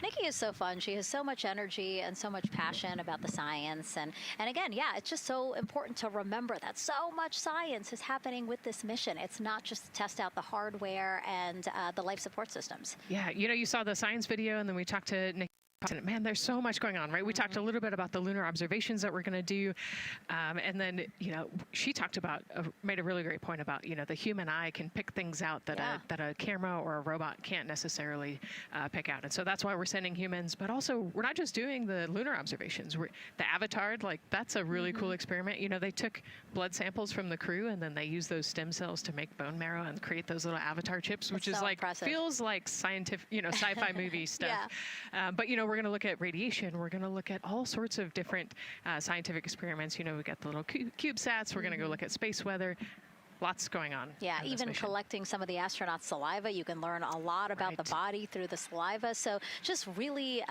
Nikki is so fun. She has so much energy and so much passion about the science. And again, yeah, it's just so important to remember that so much science is happening with this mission. It's not just to test out the hardware and the life support systems. Yeah, you saw the science video, and then we talked to Nikki. Man, there's so much going on, right? We talked a little bit about the lunar observations that we're going to do. And then, she talked about, made a really great point about, the human eye can pick things out that a camera or a robot can't necessarily pick out. And so that's why we're sending humans. But also, we're not just doing the lunar observations. The Avatar, that's a really cool experiment. They took blood samples from the crew, and then they used those stem cells to make bone marrow and create those little Avatar chips, which is feels like scientific, sci-fi movie stuff. But, we're going to look at radiation. We're going to look at all sorts of different scientific experiments. We got the little CubeSats. We're going to go look at space weather. Lots going on. Yeah, even collecting some of the astronauts' saliva. You can learn a lot about the body through the saliva. So just really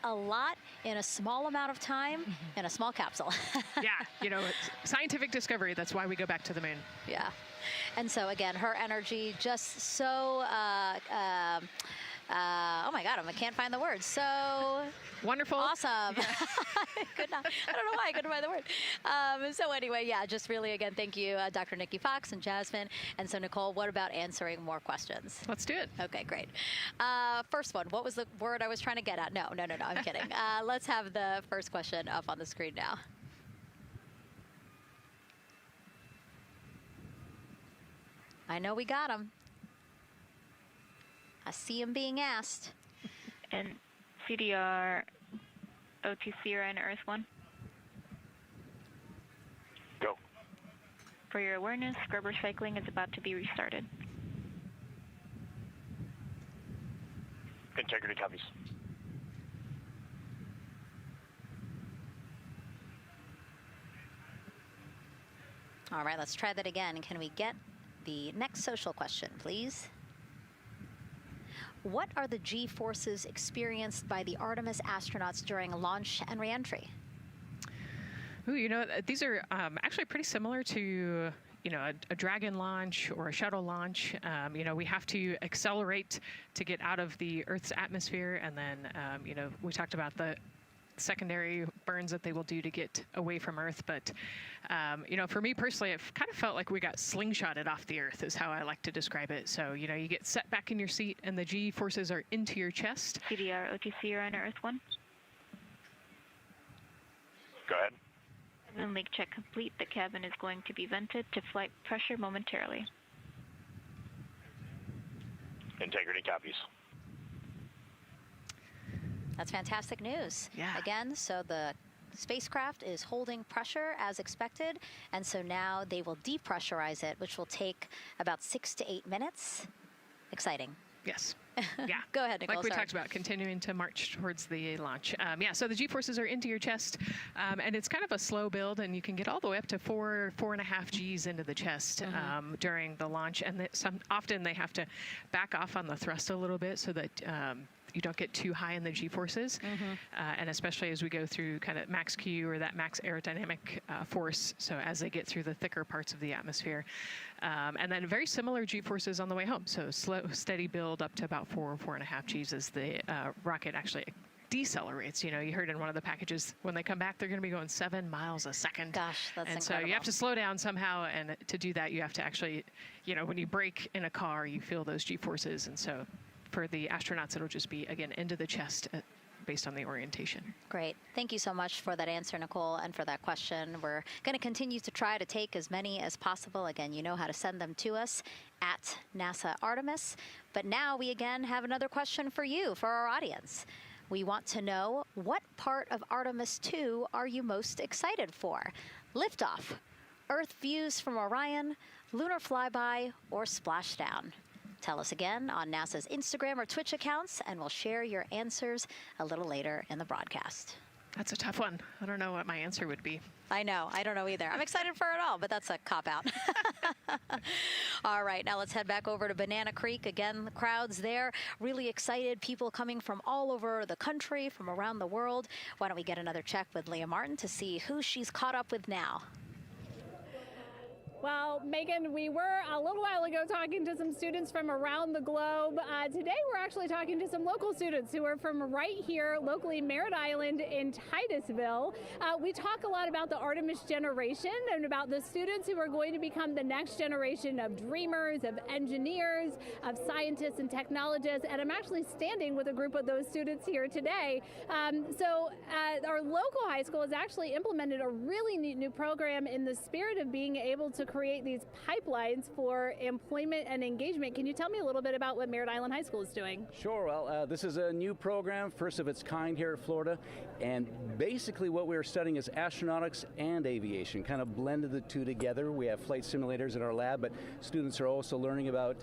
a lot in a small amount of time in a small capsule. Yeah, scientific discovery. That's why we go back to the moon. Yeah. And so, again, her energy just so... oh my God, I can't find the word. So wonderful. Awesome. Yeah. I don't know why I couldn't find the word. So anyway, yeah, just really, again, thank you, Dr. Nikki Fox and Jasmine. And so, Nicole, what about answering more questions? Let's do it. Okay, great. First one, what was the word I was trying to get at? No, I'm kidding. Let's have the first question up on the screen now. I know we got them. I see him being asked. And CDR OTC Orion Earth 1. Go. For your awareness, scrubber cycling is about to be restarted. Integrity copies. All right, let's try that again. Can we get the next social question, please? What are the G-forces experienced by the Artemis astronauts during launch and reentry? Ooh, you know, these are actually pretty similar to, you know, a Dragon launch or a shuttle launch. You know, we have to accelerate to get out of the Earth's atmosphere, and then, you know, we talked about the secondary burns that they will do to get away from Earth. But, you know, for me personally, it kind of felt like we got slingshotted off the Earth is how I like to describe it. So, you know, you get set back in your seat and the G forces are into your chest. CDR OTC are on Earth 1. Go ahead. Moon leak check complete. The cabin is going to be vented to flight pressure momentarily. Integrity copies. That's fantastic news. Yeah. Again, so the spacecraft is holding pressure as expected, and so now they will depressurize it, which will take about 6 to 8 minutes. Exciting. Yes. Yeah. Go ahead, Nicole. Like we sorry. talked about, continuing to march towards the launch. Yeah, so the G-forces are into your chest, and it's kind of a slow build, and you can get all the way up to 4.5 Gs into the chest during the launch, and often they have to back off on the thrust a little bit so that you don't get too high in the G-forces, and especially as we go through kind of max Q or that max aerodynamic force, so as they get through the thicker parts of the atmosphere. And then very similar G-forces on the way home, so slow, steady build up to about 4.5 Gs as the rocket actually decelerates. You know, you heard in one of the packages, when they come back, they're going to be going 7 miles a second. Gosh, that's and incredible. so you have to slow down somehow, and to do that, you have to actually, you know, when you brake in a car, you feel those G-forces, and so for the astronauts, it'll just be, again, into the chest based on the orientation. Great. Thank you so much for that answer, Nicole, and for that question. We're going to continue to try to take as many as possible. Again, you know how to send them to us at NASA Artemis. But now we again have another question for you, for our audience. We want to know, what part of Artemis 2 are you most excited for? Liftoff, Earth views from Orion, lunar flyby, or splashdown? Tell us again on NASA's Instagram or Twitch accounts, and we'll share your answers a little later in the broadcast. That's a tough one. I don't know what my answer would be. I know. I don't know either. I'm excited for it all, but that's a cop-out. All right, now let's head back over to Banana Creek. Again, the crowd's there, really excited. People coming from all over the country, from around the world. Why don't we get another check with Leah Martin to see who she's caught up with now. Well, Megan, we were a little while ago talking to some students from around the globe. Today, we're actually talking to some local students who are from right here, locally, Merritt Island in Titusville. We talk a lot about the Artemis generation and about the students who are going to become the next generation of dreamers, of engineers, of scientists and technologists. And I'm actually standing with a group of those students here today. Our local high school has actually implemented a really neat new program in the spirit of being able to create these pipelines for employment and engagement. Can you tell me a little bit about what Merritt Island High School is doing? Sure. Well, this is a new program, first of its kind here at Florida, and basically what we're studying is astronautics and aviation, kind of blended the two together. We have flight simulators in our lab, but students are also learning about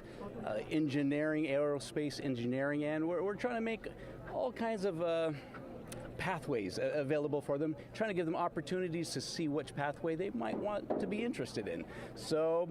engineering, aerospace engineering, and we're trying to make all kinds of pathways available for them, trying to give them opportunities to see which pathway they might want to be interested in. So,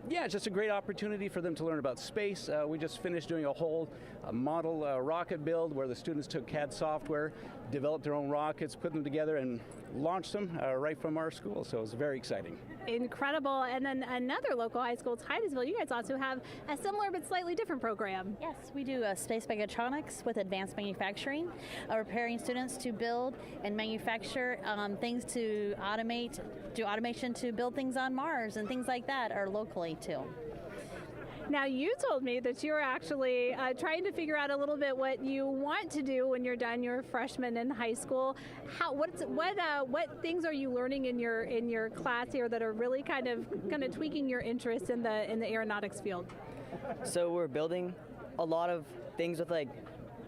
yeah, it's just a great opportunity for them to learn about space. We just finished doing a whole model rocket build where the students took CAD software, developed their own rockets, put them together, and launched them right from our school. So it was very exciting. Incredible. And then another local high school, Titusville, you guys also have a similar but slightly different program. Yes, we do space mechatronics with advanced manufacturing, preparing students to build and manufacture things to automate, do automation to build things on Mars and things like that, or locally too. Now, you told me that you're actually trying to figure out a little bit what you want to do when you're done your freshman in high school. What things are you learning in your class here that are really kind of tweaking your interest in the aeronautics field? So we're building a lot of things with like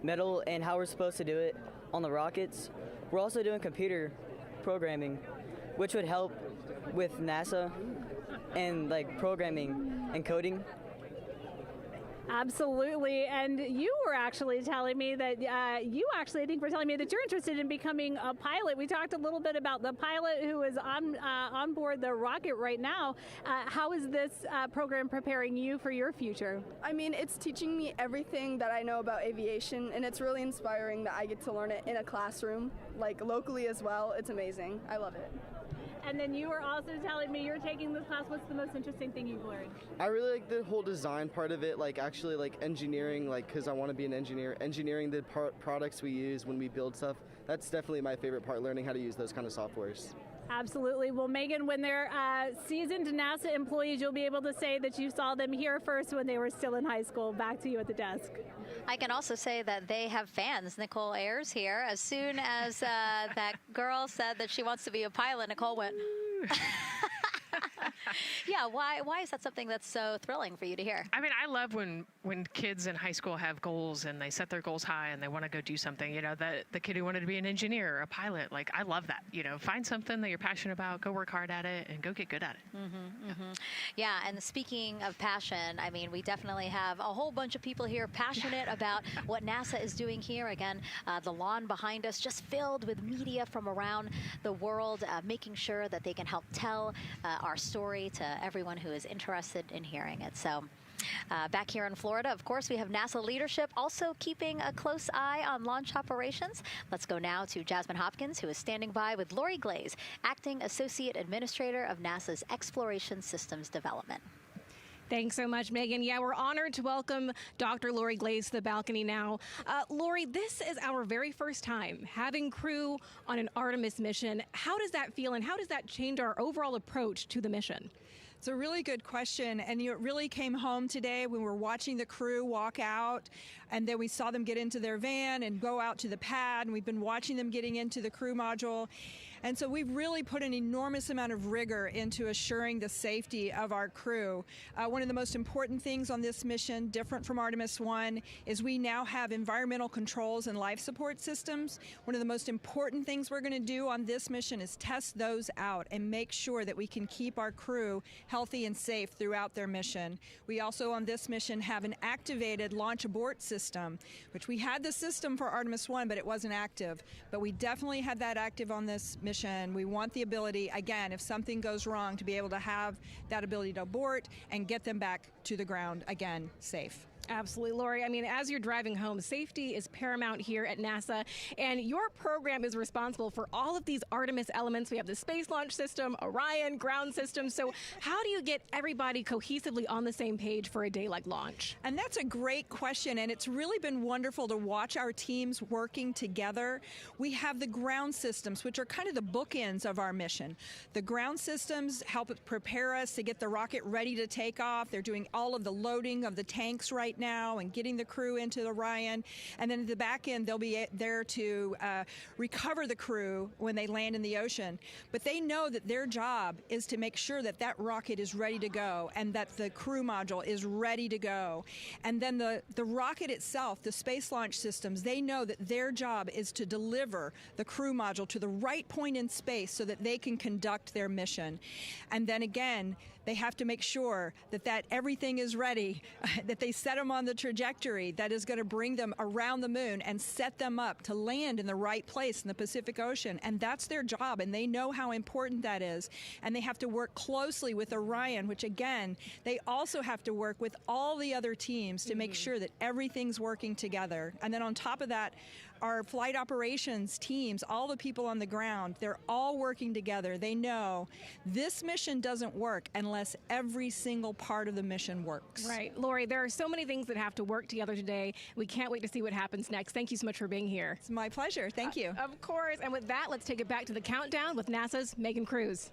metal and how we're supposed to do it on the rockets. We're also doing computer programming, which would help with NASA and like programming and coding. Absolutely. And you were actually telling me that I think were telling me that you're interested in becoming a pilot. We talked a little bit about the pilot who is on board the rocket right now. How is this program preparing you for your future? I mean, it's teaching me everything that I know about aviation, and it's really inspiring that I get to learn it in a classroom, like locally as well. It's amazing. I love it. And then you were also telling me you're taking this class. What's the most interesting thing you've learned? I really like the whole design part of it, like actually like engineering, like because I want to be an engineer. Engineering the products we use when we build stuff, that's definitely my favorite part, learning how to use those kind of softwares. Absolutely. Well, Megan, when they're seasoned NASA employees, you'll be able to say that you saw them here first when they were still in high school. Back to you at the desk. I can also say that they have fans. Nicole Ayers here. As soon as that girl said that she wants to be a pilot, Nicole went, yeah, why is that something that's so thrilling for you to hear? I mean, I love when kids in high school have goals and they set their goals high and they want to go do something. You know, the kid who wanted to be an engineer or a pilot, like, I love that. You know, find something that you're passionate about, go work hard at it, and go get good at it. Yeah, and speaking of passion, I mean, we definitely have a whole bunch of people here passionate about what NASA is doing here. Again, the lawn behind us just filled with media from around the world, making sure that they can help tell our story to everyone who is interested in hearing it. So back here in Florida, of course, we have NASA leadership also keeping a close eye on launch operations. Let's go now to Jasmine Hopkins, who is standing by with Lori Glaze, Acting Associate Administrator of NASA's Exploration Systems Development. Thanks so much, Megan. Yeah, we're honored to welcome Dr. Lori Glaze to the balcony now. Lori, this is our very first time having crew on an Artemis mission. How does that feel, and how does that change our overall approach to the mission? It's a really good question, and it really came home today when we were watching the crew walk out, and then we saw them get into their van and go out to the pad, and we've been watching them getting into the crew module. And so we've really put an enormous amount of rigor into assuring the safety of our crew. One of the most important things on this mission, different from Artemis 1, is we now have environmental controls and life support systems. One of the most important things we're going to do on this mission is test those out and make sure that we can keep our crew healthy and safe throughout their mission. We also on this mission have an activated launch abort system, which we had the system for Artemis 1, but it wasn't active. But we definitely had that active on this mission. We want the ability, again, if something goes wrong, to be able to have that ability to abort and get them back to the ground, again, safe. Absolutely, Lori. I mean, as you're driving home, safety is paramount here at NASA, and your program is responsible for all of these Artemis elements. We have the Space Launch System, Orion, ground system. So how do you get everybody cohesively on the same page for a day like launch? And that's a great question, and it's really been wonderful to watch our teams working together. We have the ground systems, which are kind of the bookends of our mission. The ground systems help prepare us to get the rocket ready to take off. They're doing all of the loading of the tanks right now and getting the crew into Orion, and then at the back end they'll be there to recover the crew when they land in the ocean. But they know that their job is to make sure that that rocket is ready to go and that the crew module is ready to go. And then the rocket itself, the space launch systems, they know that their job is to deliver the crew module to the right point in space so that they can conduct their mission. And then again, they have to make sure that everything is ready, that they set them on the trajectory that is going to bring them around the moon and set them up to land in the right place in the Pacific Ocean. And that's their job, and they know how important that is. And they have to work closely with Orion, which again, they also have to work with all the other teams to make sure that everything's working together. And then on top of that, our flight operations teams, all the people on the ground, they're all working together. They know this mission doesn't work unless every single part of the mission works. Right. Lori, there are so many things that have to work together today. We can't wait to see what happens next. Thank you so much for being here. It's my pleasure. Thank you. Of course. And with that, let's take it back to the countdown with NASA's Megan Cruz.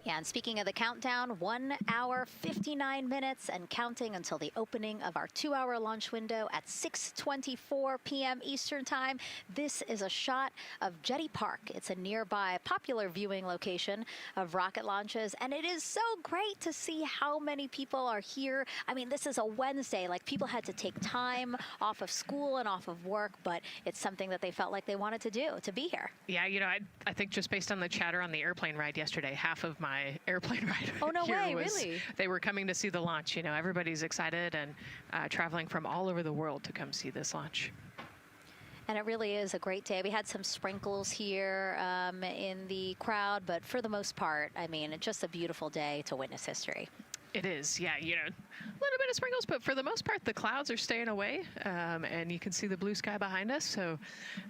Yeah, and speaking of the countdown, 1 hour, 59 minutes and counting until the opening of our 2-hour launch window at 6:24 p.m. Eastern Time. This is a shot of Jetty Park. It's a nearby popular viewing location of rocket launches, and it is so great to see how many people are here. I mean, this is a Wednesday. Like, people had to take time off of school and off of work, but it's something that they felt like they wanted to do, to be here. Yeah, you know, I think just based on the chatter on the airplane ride yesterday, half of my my airplane ride. Oh, no here way, really? They were coming to see the launch. You know, everybody's excited and traveling from all over the world to come see this launch. And it really is a great day. We had some sprinkles here in the crowd, but for the most part, I mean, it's just a beautiful day to witness history. It is, yeah, you know, a little bit of sprinkles, but for the most part, the clouds are staying away, and you can see the blue sky behind us, so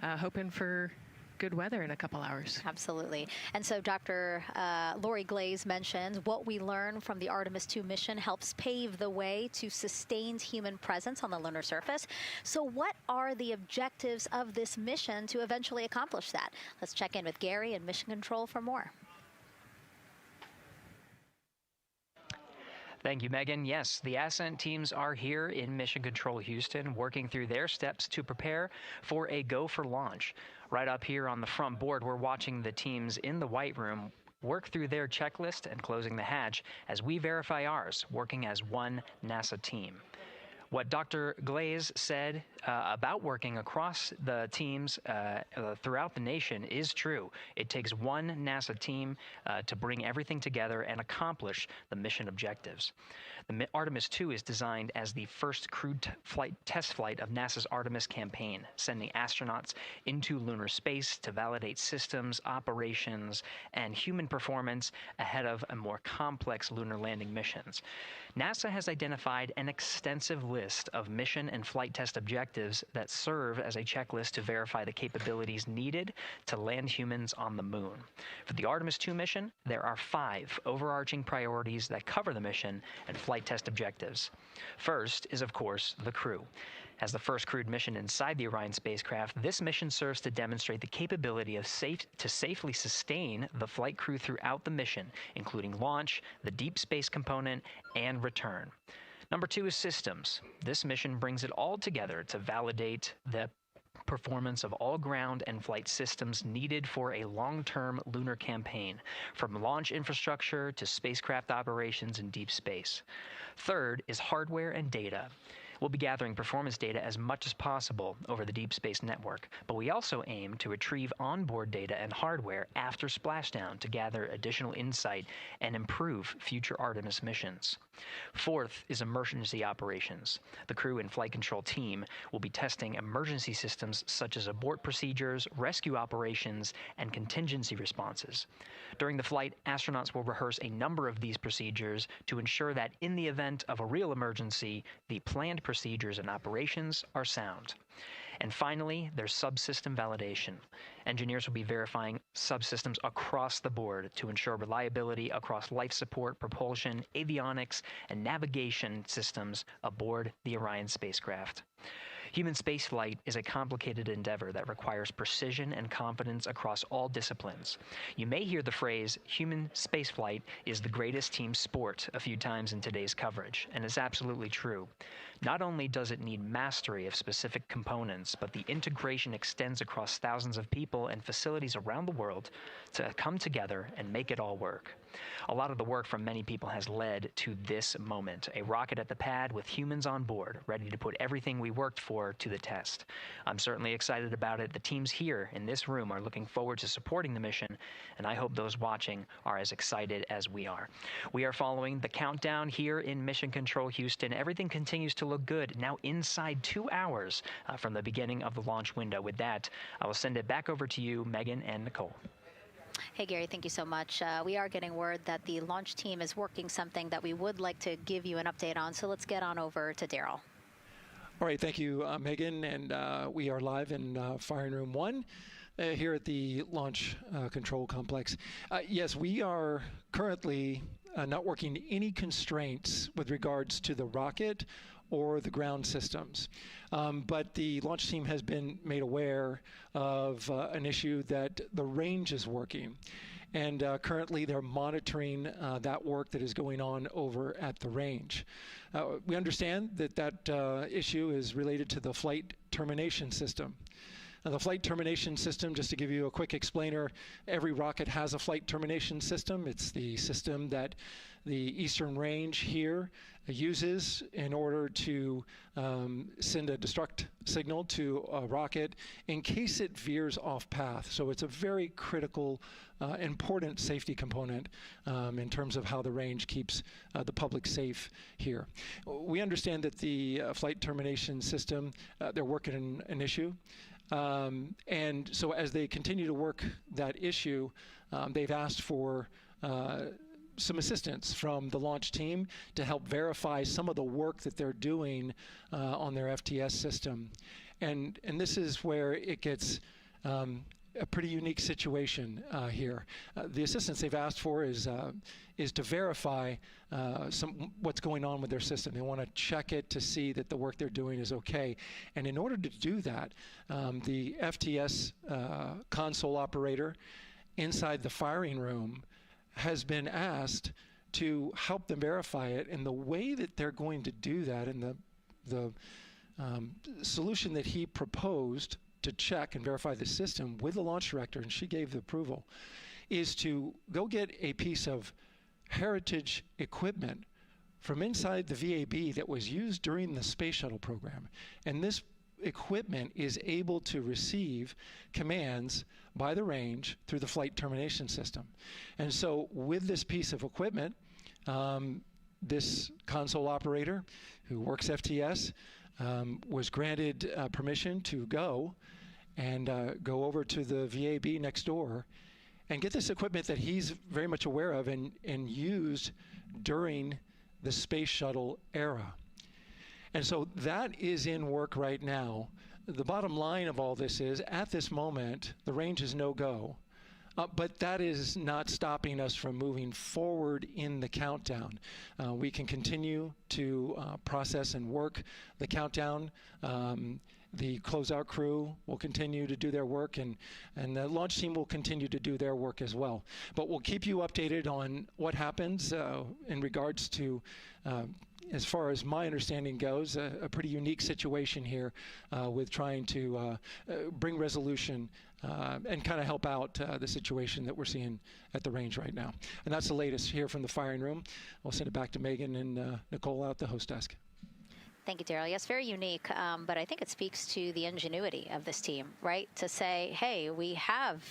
hoping for good weather in a couple hours. Absolutely. And so Dr. Lori Glaze mentioned what we learned from the Artemis 2 mission helps pave the way to sustained human presence on the lunar surface. So what are the objectives of this mission to eventually accomplish that? Let's check in with Gary in Mission Control for more. Thank you, Megan. Yes, the Ascent teams are here in Mission Control Houston, working through their steps to prepare for a go for launch. Right up here on the front board, we're watching the teams in the White Room work through their checklist and closing the hatch as we verify ours, working as one NASA team. What Dr. Glaze said about working across the teams throughout the nation is true. It takes one NASA team to bring everything together and accomplish the mission objectives. The Artemis 2 is designed as the first crewed test flight of NASA's Artemis campaign, sending astronauts into lunar space to validate systems, operations, and human performance ahead of a more complex lunar landing missions. NASA has identified an extensive list of mission and flight test objectives that serve as a checklist to verify the capabilities needed to land humans on the moon. For the Artemis 2 mission, there are 5 overarching priorities that cover the mission and flight test objectives. First is, of course, the crew. As the first crewed mission inside the Orion spacecraft, this mission serves to demonstrate the capability of safely sustain the flight crew throughout the mission, including launch, the deep space component, and return. Number 2 is systems. This mission brings it all together to validate the performance of all ground and flight systems needed for a long-term lunar campaign, from launch infrastructure to spacecraft operations in deep space. Third is hardware and data. We'll be gathering performance data as much as possible over the Deep Space Network, but we also aim to retrieve onboard data and hardware after splashdown to gather additional insight and improve future Artemis missions. Fourth is emergency operations. The crew and flight control team will be testing emergency systems such as abort procedures, rescue operations, and contingency responses. During the flight, astronauts will rehearse a number of these procedures to ensure that in the event of a real emergency, the planned procedures and operations are sound. And finally, there's subsystem validation. Engineers will be verifying subsystems across the board to ensure reliability across life support, propulsion, avionics, and navigation systems aboard the Orion spacecraft. Human spaceflight is a complicated endeavor that requires precision and confidence across all disciplines. You may hear the phrase, human spaceflight is the greatest team sport, a few times in today's coverage, and it's absolutely true. Not only does it need mastery of specific components, but the integration extends across thousands of people and facilities around the world to come together and make it all work. A lot of the work from many people has led to this moment, a rocket at the pad with humans on board, ready to put everything we worked for to the test. I'm certainly excited about it. The teams here in this room are looking forward to supporting the mission, and I hope those watching are as excited as we are. We are following the countdown here in Mission Control Houston. Everything continues to look good, now inside 2 hours from the beginning of the launch window. With that, I will send it back over to you, Megan and Nicole. Hey, Gary, thank you so much. We are getting word that the launch team is working something that we would like to give you an update on, so let's get on over to Daryl. All right, thank you, Megan, and we are live in Firing Room 1 here at the Launch Control Complex. Yes, we are currently not working any constraints with regards to the rocket or the ground systems. But the launch team has been made aware of an issue that the range is working. And currently they're monitoring that work that is going on over at the range. We understand that that issue is related to the flight termination system. The flight termination system, just to give you a quick explainer, every rocket has a flight termination system. It's the system that the Eastern Range here uses in order to send a destruct signal to a rocket in case it veers off path. So it's a very critical, important safety component in terms of how the range keeps the public safe here. We understand that the flight termination system, they're working an issue. And so as they continue to work that issue, they've asked for some assistance from the launch team to help verify some of the work that they're doing on their FTS system. And this is where it gets a pretty unique situation here. The assistance they've asked for is to verify what's going on with their system. They want to check it to see that the work they're doing is okay. And in order to do that, the FTS console operator inside the firing room has been asked to help them verify it. And the way that they're going to do that, and the solution that he proposed to check and verify the system with the launch director, and she gave the approval, is to go get a piece of heritage equipment from inside the VAB that was used during the space shuttle program. And this equipment is able to receive commands by the range through the flight termination system. And so with this piece of equipment, this console operator who works FTS was granted permission to go over to the VAB next door and get this equipment that he's very much aware of and used during the space shuttle era. And so that is in work right now. The bottom line of all this is, at this moment, the range is no-go. But that is not stopping us from moving forward in the countdown. We can continue to process and work the countdown. The closeout crew will continue to do their work, and the launch team will continue to do their work as well. But we'll keep you updated on what happens in regards to, as far as my understanding goes, a pretty unique situation here with trying to bring resolution and kind of help out the situation that we're seeing at the range right now. And that's the latest here from the firing room. I'll send it back to Megan and Nicole out the host desk. Thank you, Daryl. Yes, very unique, but I think it speaks to the ingenuity of this team, right? To say, hey, we have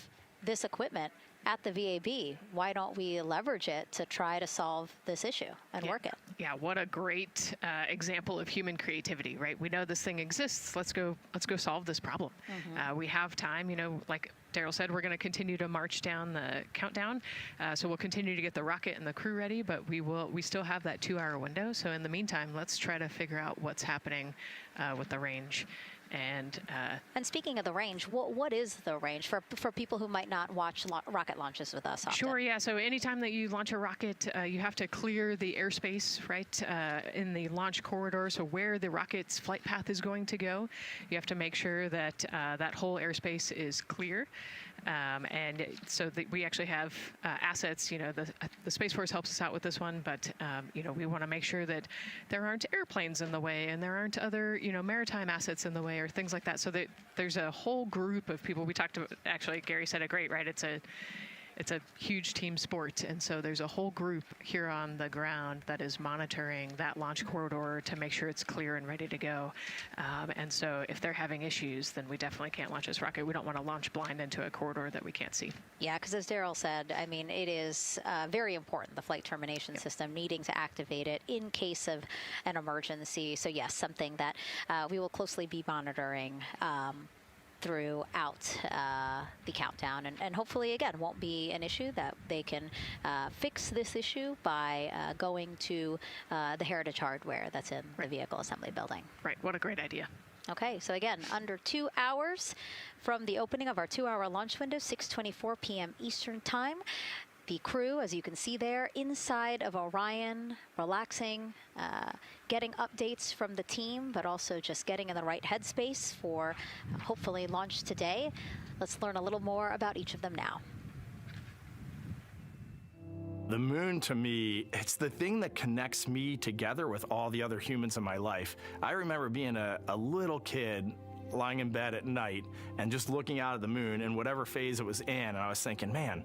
this equipment at the VAB. Why don't we leverage it to try to solve this issue and work it? Yeah, what a great example of human creativity, right? We know this thing exists. Let's go solve this problem. We have time, like Daryl said, we're going to continue to march down the countdown. So we'll continue to get the rocket and the crew ready, but we still have that 2-hour window. So in the meantime, let's try to figure out what's happening with the range. And speaking of the range, what is the range for people who might not watch rocket launches with us often? Sure, yeah. So anytime that you launch a rocket, you have to clear the airspace, right, in the launch corridor. So where the rocket's flight path is going to go, you have to make sure that that whole airspace is clear. And so we actually have assets, the Space Force helps us out with this one, but, we want to make sure that there aren't airplanes in the way and there aren't other, maritime assets in the way or things like that. So that there's a whole group of people. We talked about, actually, Gary said it great, right? It's a huge team sport, and so there's a whole group here on the ground that is monitoring that launch corridor to make sure it's clear and ready to go. And so if they're having issues, then we definitely can't launch this rocket. We don't want to launch blind into a corridor that we can't see. Yeah, because as Daryl said, I mean, it is very important, the flight termination system, needing to activate it in case of an emergency. So yes, something that we will closely be monitoring throughout the countdown, and hopefully again won't be an issue, that they can fix this issue by going to the heritage hardware that's in the vehicle assembly building. Right, what a great idea. Okay, so again, under 2 hours from the opening of our 2-hour launch window, 6:24 p.m. Eastern Time. The crew, as you can see there, inside of Orion, relaxing, getting updates from the team, but also just getting in the right headspace for hopefully launch today. Let's learn a little more about each of them now. The moon, to me, it's the thing that connects me together with all the other humans in my life. I remember being a little kid lying in bed at night and just looking out at the moon in whatever phase it was in, and I was thinking, man,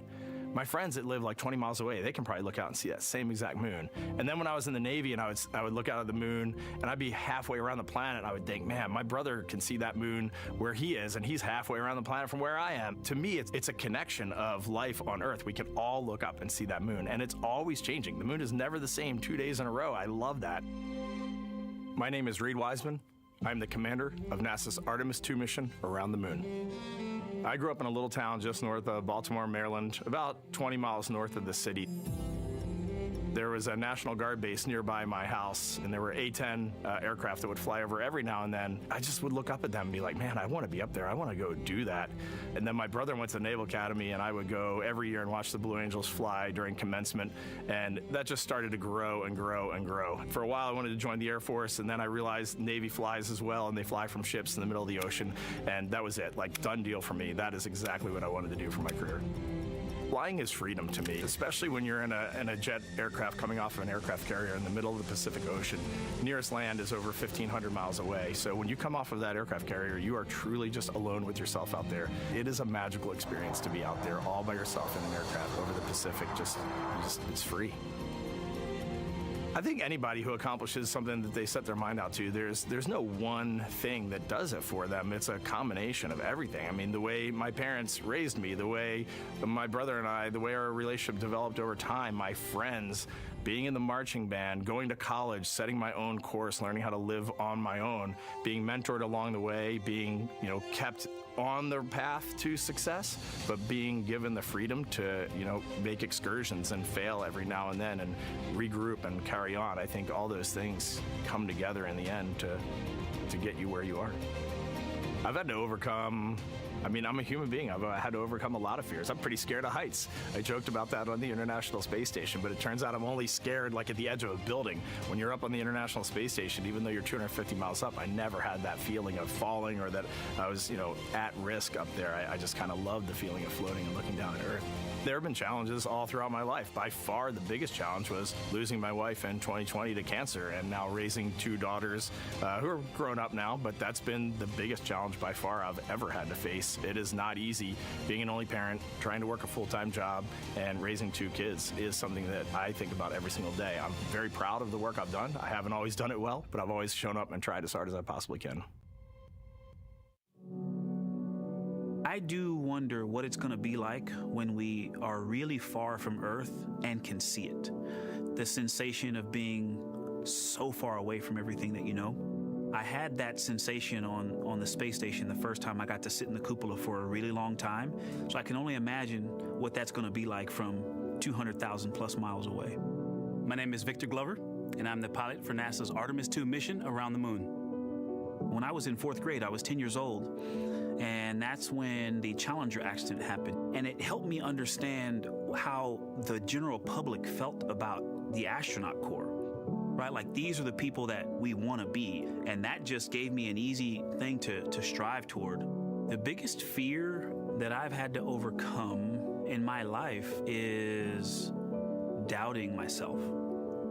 my friends that live like 20 miles away, they can probably look out and see that same exact moon. And then when I was in the Navy and I would look out at the moon and I'd be halfway around the planet, and I would think, man, my brother can see that moon where he is, and he's halfway around the planet from where I am. To me, it's a connection of life on Earth. We can all look up and see that moon, and it's always changing. The moon is never the same 2 days in a row. I love that. My name is Reed Wiseman. I'm the commander of NASA's Artemis II mission around the moon. I grew up in a little town just north of Baltimore, Maryland, about 20 miles north of the city. There was a National Guard base nearby my house, and there were A-10 aircraft that would fly over every now and then. I just would look up at them and be like, man, I want to be up there. I want to go do that. And then my brother went to the Naval Academy, and I would go every year and watch the Blue Angels fly during commencement, and that just started to grow and grow and grow. For a while, I wanted to join the Air Force, and then I realized Navy flies as well, and they fly from ships in the middle of the ocean, and that was it. Like, done deal for me. That is exactly what I wanted to do for my career. Flying is freedom to me, especially when you're in a jet aircraft coming off of an aircraft carrier in the middle of the Pacific Ocean. Nearest land is over 1,500 miles away. So when you come off of that aircraft carrier, you are truly just alone with yourself out there. It is a magical experience to be out there all by yourself in an aircraft over the Pacific. It's free. I think anybody who accomplishes something that they set their mind out to, there's no one thing that does it for them. It's a combination of everything. I mean, the way my parents raised me, the way my brother and I, the way our relationship developed over time, my friends, being in the marching band, going to college, setting my own course, learning how to live on my own, being mentored along the way, being, kept on the path to success, but being given the freedom to, make excursions and fail every now and then and regroup and carry on. I think all those things come together in the end to get you where you are. I've had to overcome, I'm a human being. I've had to overcome a lot of fears. I'm pretty scared of heights. I joked about that on the International Space Station, but it turns out I'm only scared like at the edge of a building. When you're up on the International Space Station, even though you're 250 miles up, I never had that feeling of falling or that I was, at risk up there. I just kind of loved the feeling of floating and looking down at Earth. There have been challenges all throughout my life. By far, the biggest challenge was losing my wife in 2020 to cancer and now raising two daughters who are grown up now, but that's been the biggest challenge by far I've ever had to face. It is not easy. Being an only parent, trying to work a full-time job, and raising two kids is something that I think about every single day. I'm very proud of the work I've done. I haven't always done it well, but I've always shown up and tried as hard as I possibly can. I do wonder what it's going to be like when we are really far from Earth and can see it. The sensation of being so far away from everything that you know. I had that sensation on the space station the first time I got to sit in the cupola for a really long time. So I can only imagine what that's going to be like from 200,000 plus miles away. My name is Victor Glover, and I'm the pilot for NASA's Artemis II mission around the moon. When I was in 4th grade, I was 10 years old, and that's when the Challenger accident happened. And it helped me understand how the general public felt about the astronaut corps, right? Like, these are the people that we want to be, and that just gave me an easy thing to strive toward. The biggest fear that I've had to overcome in my life is doubting myself.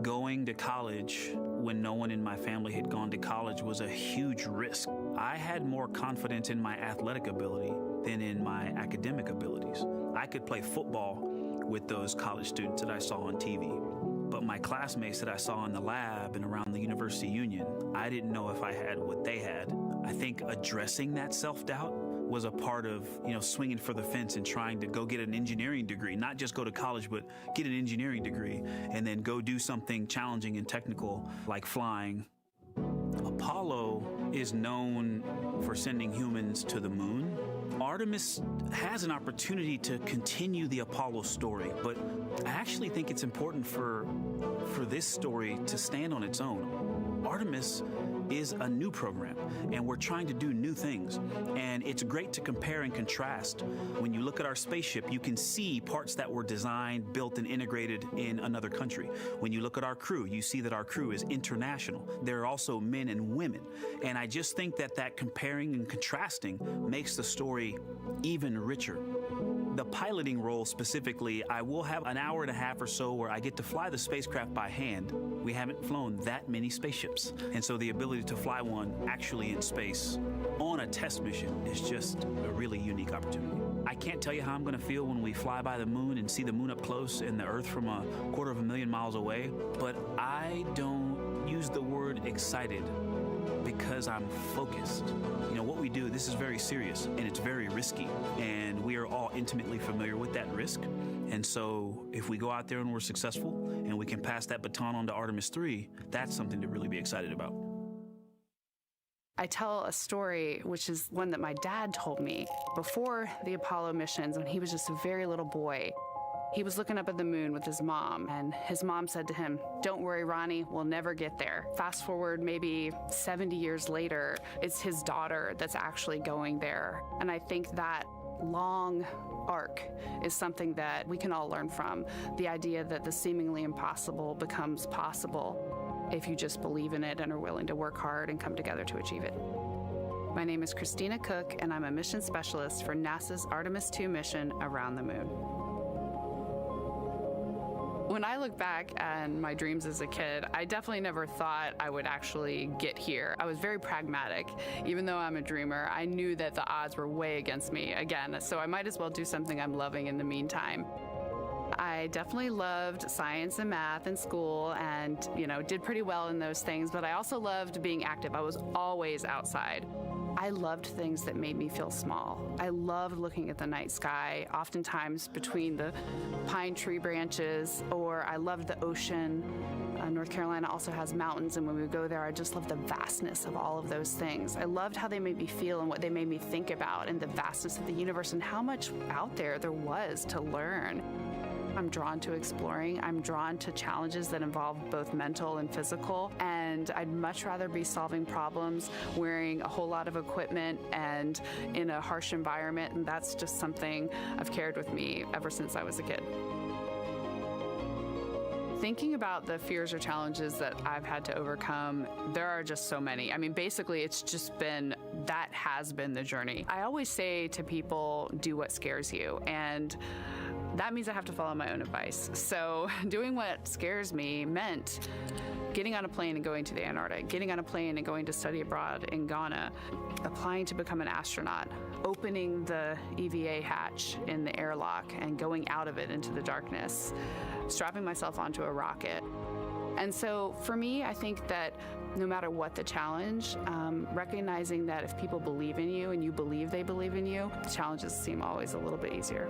Going to college when no one in my family had gone to college was a huge risk. I had more confidence in my athletic ability than in my academic abilities. I could play football with those college students that I saw on TV, but my classmates that I saw in the lab and around the University Union, I didn't know if I had what they had. I think addressing that self-doubt was a part of, swinging for the fence and trying to go get an engineering degree, not just go to college, but get an engineering degree and then go do something challenging and technical like flying. Apollo is known for sending humans to the moon. Artemis has an opportunity to continue the Apollo story, but I actually think it's important for this story to stand on its own. Artemis is a new program, and we're trying to do new things. And it's great to compare and contrast. When you look at our spaceship, you can see parts that were designed, built, and integrated in another country. When you look at our crew, you see that our crew is international. There are also men and women. And I just think that comparing and contrasting makes the story even richer. The piloting role specifically, I will have an hour and a half or so where I get to fly the spacecraft by hand. We haven't flown that many spaceships. And so the ability to fly one actually in space on a test mission is just a really unique opportunity. I can't tell you how I'm going to feel when we fly by the moon and see the moon up close and the Earth from 250,000 miles away, but I don't use the word excited because I'm focused. You know, what we do, this is very serious and it's very risky, and we are all intimately familiar with that risk. And so if we go out there and we're successful and we can pass that baton on to Artemis 3, that's something to really be excited about. I tell a story, which is one that my dad told me before the Apollo missions when he was just a very little boy. He was looking up at the moon with his mom, and his mom said to him, "Don't worry, Ronnie, we'll never get there." Fast forward maybe 70 years later, it's his daughter that's actually going there. And I think that long arc is something that we can all learn from. The idea that the seemingly impossible becomes possible if you just believe in it and are willing to work hard and come together to achieve it. My name is Christina Cook, and I'm a mission specialist for NASA's Artemis II mission around the moon. When I look back at my dreams as a kid, I definitely never thought I would actually get here. I was very pragmatic. Even though I'm a dreamer, I knew that the odds were way against me again, so I might as well do something I'm loving in the meantime. I definitely loved science and math in school and, did pretty well in those things, but I also loved being active. I was always outside. I loved things that made me feel small. I loved looking at the night sky, oftentimes between the pine tree branches, or I loved the ocean. North Carolina also has mountains, and when we would go there, I just loved the vastness of all of those things. I loved how they made me feel and what they made me think about, and the vastness of the universe and how much out there was to learn. I'm drawn to exploring. I'm drawn to challenges that involve both mental and physical, and I'd much rather be solving problems wearing a whole lot of equipment and in a harsh environment, and that's just something I've carried with me ever since I was a kid. Thinking about the fears or challenges that I've had to overcome, there are just so many. I mean, basically, that has been the journey. I always say to people, do what scares you, and that means I have to follow my own advice. So doing what scares me meant getting on a plane and going to the Antarctic, getting on a plane and going to study abroad in Ghana, applying to become an astronaut, opening the EVA hatch in the airlock and going out of it into the darkness, strapping myself onto a rocket. And so for me, I think that no matter what the challenge, recognizing that if people believe in you and you believe they believe in you, the challenges seem always a little bit easier.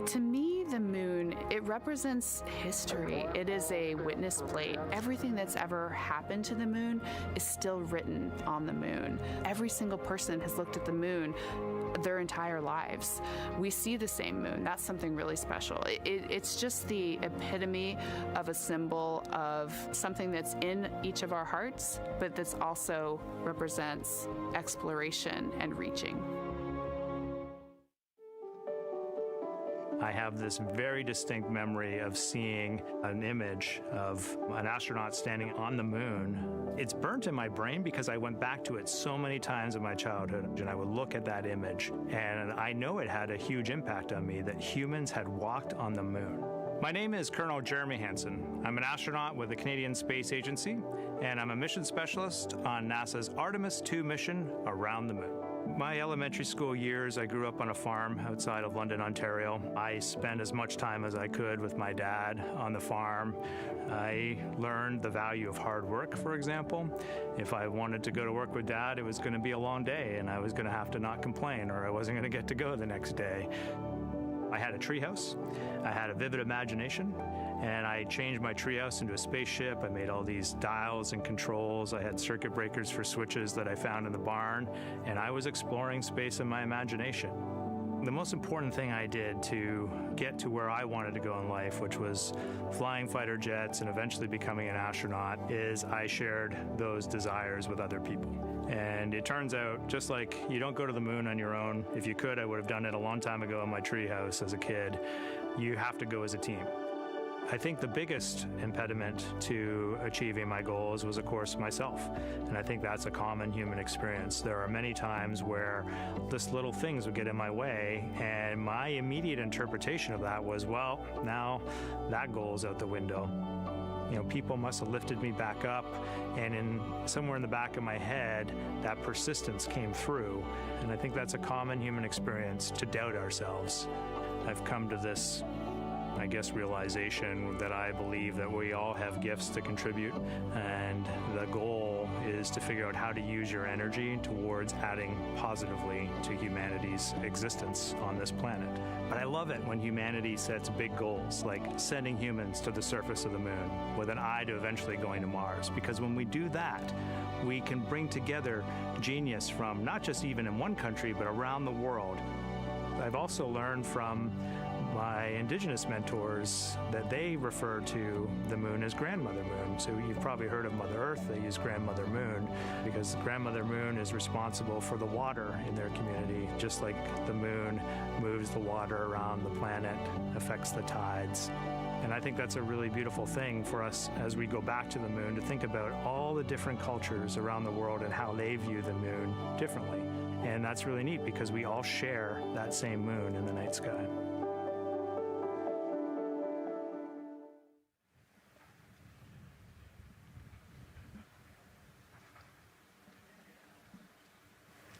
To me, the moon, it represents history. It is a witness plate. Everything that's ever happened to the moon is still written on the moon. Every single person has looked at the moon their entire lives. We see the same moon. That's something really special. It's just the epitome of a symbol of something that's in each of our hearts, but that's also represents exploration and reaching. I have this very distinct memory of seeing an image of an astronaut standing on the moon. It's burnt in my brain because I went back to it so many times in my childhood, and I would look at that image, and I know it had a huge impact on me that humans had walked on the moon. My name is Colonel Jeremy Hansen. I'm an astronaut with the Canadian Space Agency, and I'm a mission specialist on NASA's Artemis II mission around the moon. My elementary school years, I grew up on a farm outside of London, Ontario. I spent as much time as I could with my dad on the farm. I learned the value of hard work, for example. If I wanted to go to work with Dad, it was going to be a long day, and I was going to have to not complain, or I wasn't going to get to go the next day. I had a treehouse. I had a vivid imagination. And I changed my treehouse into a spaceship. I made all these dials and controls. I had circuit breakers for switches that I found in the barn. And I was exploring space in my imagination. The most important thing I did to get to where I wanted to go in life, which was flying fighter jets and eventually becoming an astronaut, is I shared those desires with other people. And it turns out, just like you don't go to the moon on your own, if you could, I would have done it a long time ago in my treehouse as a kid, you have to go as a team. I think the biggest impediment to achieving my goals was, of course, myself. And I think that's a common human experience. There are many times where just little things would get in my way, and my immediate interpretation of that was, well, now that goal is out the window. You know, people must have lifted me back up, and somewhere in the back of my head, that persistence came through. And I think that's a common human experience, to doubt ourselves. I've come to this, I guess, realization that I believe that we all have gifts to contribute, and the goal is to figure out how to use your energy towards adding positively to humanity's existence on this planet. But I love it when humanity sets big goals, like sending humans to the surface of the moon with an eye to eventually going to Mars, because when we do that, we can bring together genius from not just even in one country, but around the world. I've also learned from my indigenous mentors that they refer to the moon as Grandmother Moon. So you've probably heard of Mother Earth. They use Grandmother Moon because Grandmother Moon is responsible for the water in their community, just like the moon moves the water around the planet, affects the tides. And I think that's a really beautiful thing for us as we go back to the moon, to think about all the different cultures around the world and how they view the moon differently. And that's really neat because we all share that same moon in the night sky.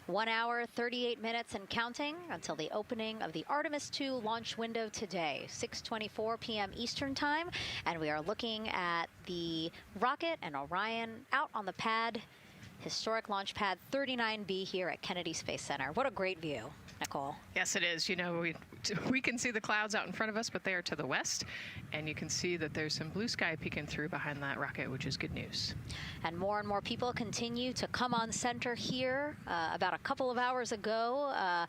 One hour, 38 minutes and counting until the opening of the Artemis 2 launch window today, 6:24 p.m. Eastern Time. And we are looking at the rocket and Orion out on the pad, historic launch pad 39B here at Kennedy Space Center. What a great view, Nicole. Yes, it is. You know, we can see the clouds out in front of us, but they are to the west. And you can see that there's some blue sky peeking through behind that rocket, which is good news. And more people continue to come on center here. About a couple of hours ago,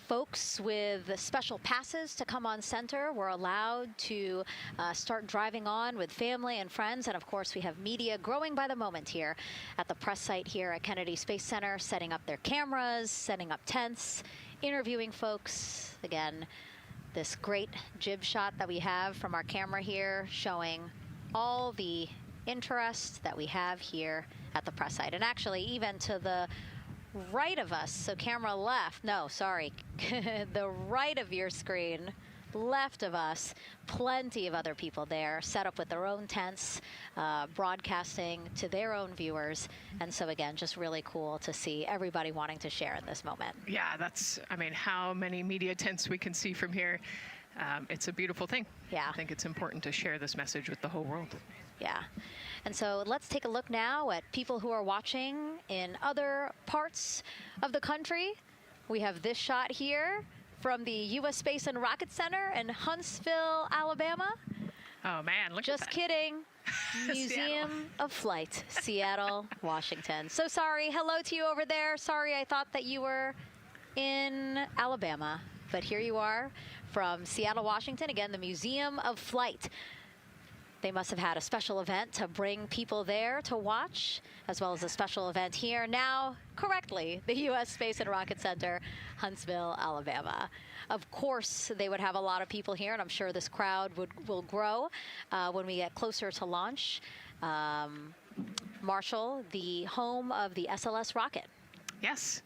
folks with special passes to come on center were allowed to start driving on with family and friends. And of course, we have media growing by the moment here at the press site here at Kennedy Space Center, setting up their cameras, setting up tents, interviewing folks. Again, this great jib shot that we have from our camera here showing all the interest that we have here at the press site. And actually, even to the right of us, so camera left, no, sorry, the right of your screen, left of us, plenty of other people there, set up with their own tents, broadcasting to their own viewers. And so again, just really cool to see everybody wanting to share in this moment. Yeah, that's, I mean, how many media tents we can see from here. It's a beautiful thing. Yeah. I think it's important to share this message with the whole world. Yeah. And so let's take a look now at people who are watching in other parts of the country. We have this shot here from the U.S. Space and Rocket Center in Huntsville, Alabama. Oh, man, look Just at that. kidding. Museum of Flight, Seattle, Washington. So sorry. Hello to you over there. Sorry, I thought that you were in Alabama. But here you are from Seattle, Washington. Again, the Museum of Flight. They must have had a special event to bring people there to watch, as well as a special event here. Now, correctly, the U.S. Space and Rocket Center, Huntsville, Alabama. Of course, they would have a lot of people here, and I'm sure this crowd will grow when we get closer to launch. Marshall, the home of the SLS rocket. Yes.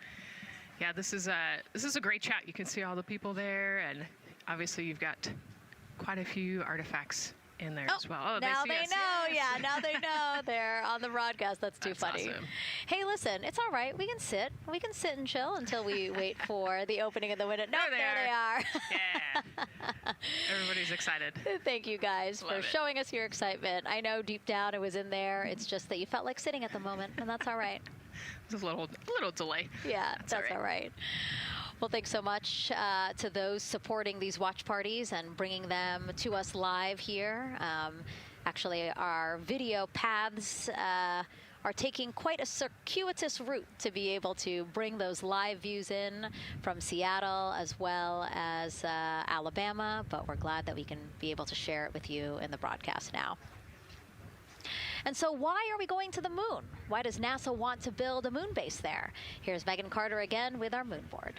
Yeah, this is a great shot. You can see all the people there, and obviously you've got quite a few artifacts in there as well. Oh, now they know. Yes. Yeah, now they know. They're on the broadcast. That's too funny. Awesome. Hey, listen, it's all right. We can sit. We can sit and chill until we wait for the opening of the window. No, there they are. Yeah. Everybody's excited. Thank you guys for showing us your excitement. I know deep down it was in there. It's just that you felt like sitting at the moment, and that's all right. There's a little delay. Yeah, that's all right. Well, thanks so much to those supporting these watch parties and bringing them to us live here. Actually, our video paths are taking quite a circuitous route to be able to bring those live views in from Seattle as well as Alabama, but we're glad that we can be able to share it with you in the broadcast now. And so why are we going to the moon? Why does NASA want to build a moon base there? Here's Megan Carter again with our moon board.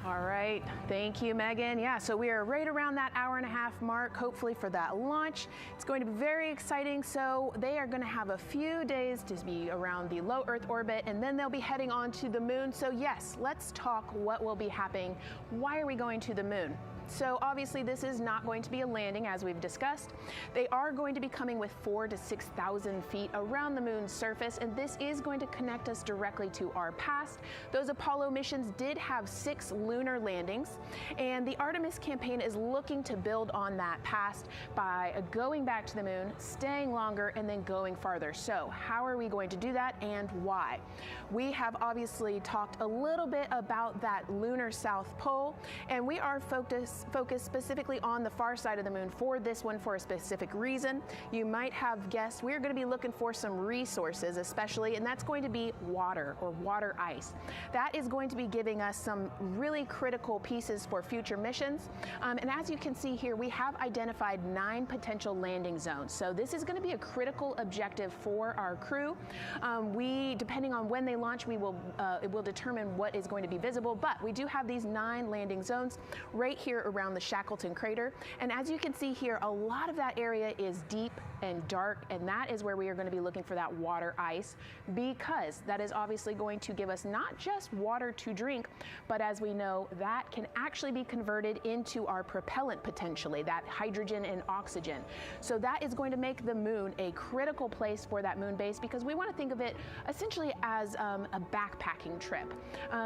All right, thank you, Megan. Yeah, so we are right around that hour-and-a-half mark, hopefully for that launch. It's going to be very exciting. So they are going to have a few days to be around the low Earth orbit, and then they'll be heading on to the moon. So yes, let's talk what will be happening. Why are we going to the moon? So obviously this is not going to be a landing, as we've discussed. They are going to be coming with 4,000 to 6,000 feet around the moon's surface, and this is going to connect us directly to our past. Those Apollo missions did have 6 lunar landings, and the Artemis campaign is looking to build on that past by going back to the moon, staying longer, and then going farther. So how are we going to do that, and why? We have obviously talked a little bit about that lunar South Pole, and we are focused specifically on the far side of the moon for this one for a specific reason. You might have guessed we're going to be looking for some resources, especially, and that's going to be water or water ice. That is going to be giving us some really critical pieces for future missions. And as you can see here, we have identified 9 potential landing zones. So this is going to be a critical objective for our crew. Depending on when they launch, it will determine what is going to be visible, but we do have these 9 landing zones right here around the Shackleton crater. And as you can see here, a lot of that area is deep and dark, and that is where we are going to be looking for that water ice, because that is obviously going to give us not just water to drink, but as we know, that can actually be converted into our propellant potentially, that hydrogen and oxygen. So that is going to make the moon a critical place for that moon base, because we want to think of it essentially as a backpacking trip.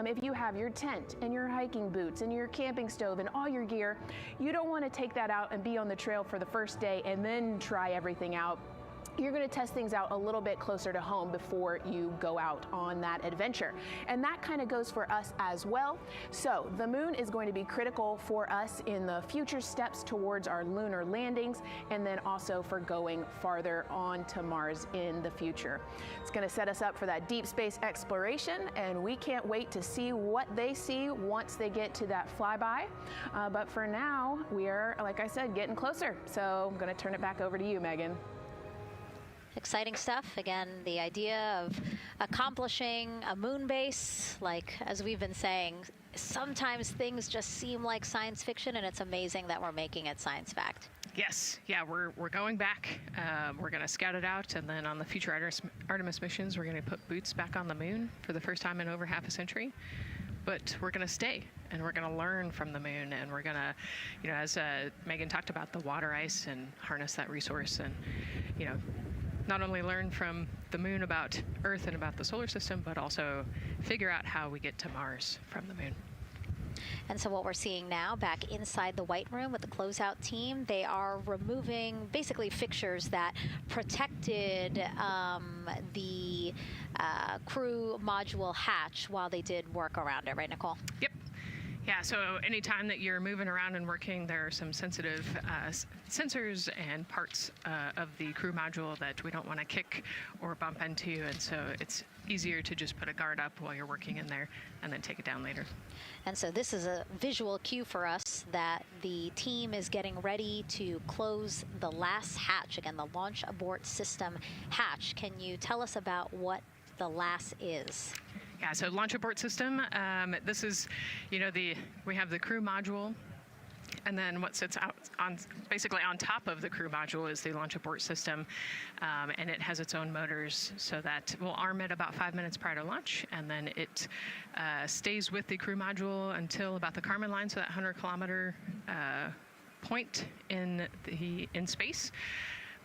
If you have your tent and your hiking boots and your camping stove and all your gear, you don't want to take that out and be on the trail for the first day and then try everything out. You're going to test things out a little bit closer to home before you go out on that adventure. And that kind of goes for us as well. So the moon is going to be critical for us in the future steps towards our lunar landings, and then also for going farther on to Mars in the future. It's going to set us up for that deep space exploration, and we can't wait to see what they see once they get to that flyby. But for now, we are, like I said, getting closer. So I'm going to turn it back over to you, Megan. Exciting stuff. Again, the idea of accomplishing a moon base, like as we've been saying, sometimes things just seem like science fiction, and it's amazing that we're making it science fact. Yes, yeah, we're going back. We're going to scout it out, and then on the future Artemis missions, we're going to put boots back on the moon for the first time in over half a century. But we're going to stay, and we're going to learn from the moon, and we're going to, as Megan talked about, the water ice, and harness that resource, and, not only learn from the moon about Earth and about the solar system, but also figure out how we get to Mars from the moon. And so what we're seeing now back inside the White Room with the closeout team, they are removing basically fixtures that protected the crew module hatch while they did work around it, right, Nicole? Yep. Yeah, so anytime that you're moving around and working, there are some sensitive sensors and parts of the crew module that we don't want to kick or bump into, and so it's easier to just put a guard up while you're working in there and then take it down later. And so this is a visual cue for us that the team is getting ready to close the last hatch, again, the launch abort system hatch. Can you tell us about what the LAS is? Yeah, so launch abort system, this is, we have the crew module, and then what sits out basically on top of the crew module is the launch abort system, and it has its own motors, so that we'll arm it about 5 minutes prior to launch, and then it stays with the crew module until about the Kármán line, so that 100-kilometer point in space.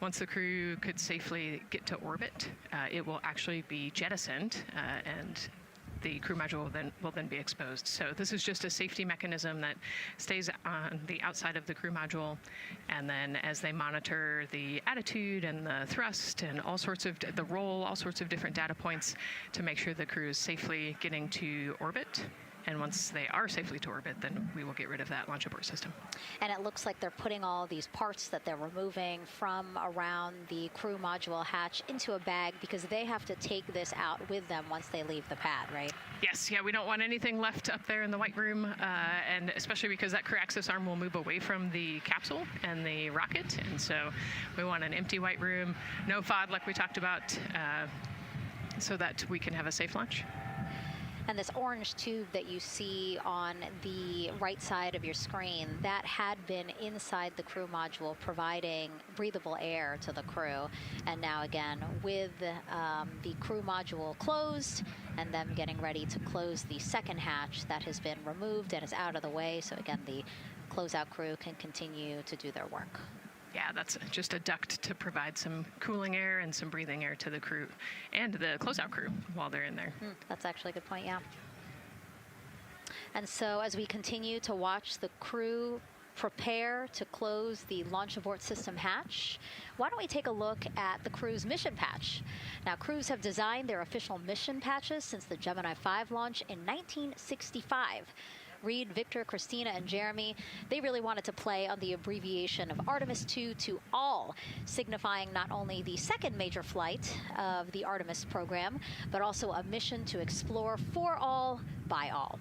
Once the crew could safely get to orbit, it will actually be jettisoned, and the crew module will then be exposed. So this is just a safety mechanism that stays on the outside of the crew module, and then as they monitor the attitude and the thrust and all sorts of the roll, all sorts of different data points to make sure the crew is safely getting to orbit. And once they are safely to orbit, then we will get rid of that launch abort system. And it looks like they're putting all these parts that they're removing from around the crew module hatch into a bag, because they have to take this out with them once they leave the pad, right? Yes, yeah, we don't want anything left up there in the White Room, and especially because that crew access arm will move away from the capsule and the rocket, and so we want an empty White Room, no FOD like we talked about, so that we can have a safe launch. And this orange tube that you see on the right side of your screen, that had been inside the crew module, providing breathable air to the crew. And now again, with the crew module closed and them getting ready to close the second hatch, that has been removed and is out of the way. So again, the closeout crew can continue to do their work. Yeah, that's just a duct to provide some cooling air and some breathing air to the crew and the closeout crew while they're in there. That's actually a good point, yeah. And so as we continue to watch the crew prepare to close the launch abort system hatch, why don't we take a look at the crew's mission patch? Now, crews have designed their official mission patches since the Gemini 5 launch in 1965. Reed, Victor, Christina, and Jeremy, they really wanted to play on the abbreviation of Artemis 2 to all, signifying not only the second major flight of the Artemis program, but also a mission to explore for all, by all.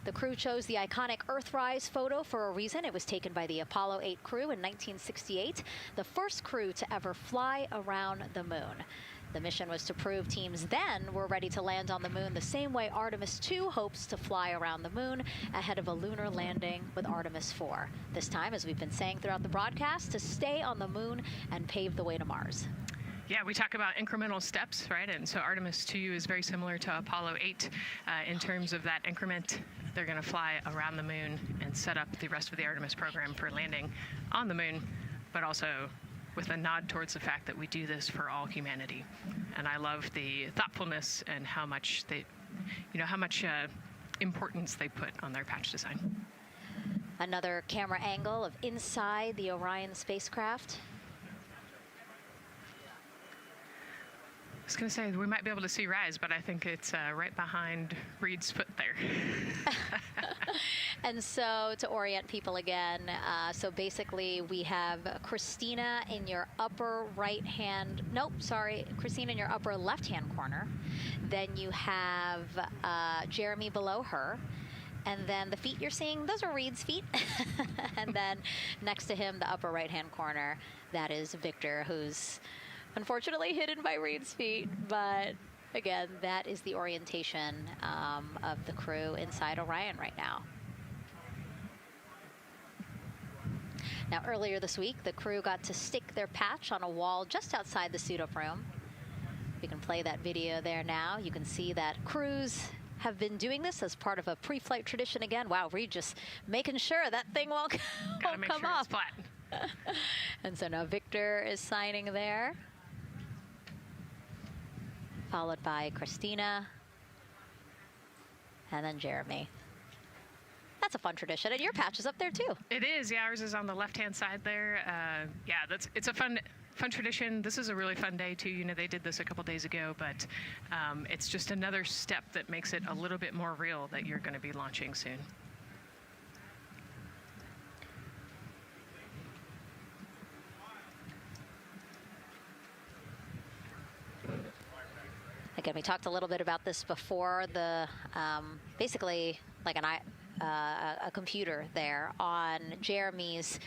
The crew chose the iconic Earthrise photo for a reason. It was taken by the Apollo 8 crew in 1968, the first crew to ever fly around the moon. The mission was to prove teams then were ready to land on the moon the same way Artemis 2 hopes to fly around the moon ahead of a lunar landing with Artemis 4. This time, as we've been saying throughout the broadcast, to stay on the moon and pave the way to Mars. Yeah, we talk about incremental steps, right? And so Artemis 2 is very similar to Apollo 8 in terms of that increment. They're going to fly around the moon and set up the rest of the Artemis program for landing on the moon, but also with a nod towards the fact that we do this for all humanity. And I love the thoughtfulness and how much they, how much importance they put on their patch design. Another camera angle of inside the Orion spacecraft. I was going to say, we might be able to see Rise, but I think it's right behind Reed's foot there. And so to orient people again, so basically we have Christina in your upper right hand, Christina in your upper left hand corner. Then you have Jeremy below her. And then the feet you're seeing, those are Reed's feet. And then next to him, the upper right hand corner, that is Victor, who's unfortunately hidden by Reed's feet, but again, that is the orientation of the crew inside Orion right now. Now, earlier this week, the crew got to stick their patch on a wall just outside the suit-up room. You can play that video there now. You can see that crews have been doing this as part of a pre-flight tradition again. Wow, Reed just making sure that thing won't come sure up. It's flat. And so now Victor is signing there, followed by Christina, and then Jeremy. That's a fun tradition, and your patch is up there too. It is, yeah, ours is on the left-hand side there. It's a fun tradition. This is a really fun day too. They did this a couple days ago, but it's just another step that makes it a little bit more real that you're going to be launching soon. Again, we talked a little bit about this before. The basically like a computer there on Jeremy's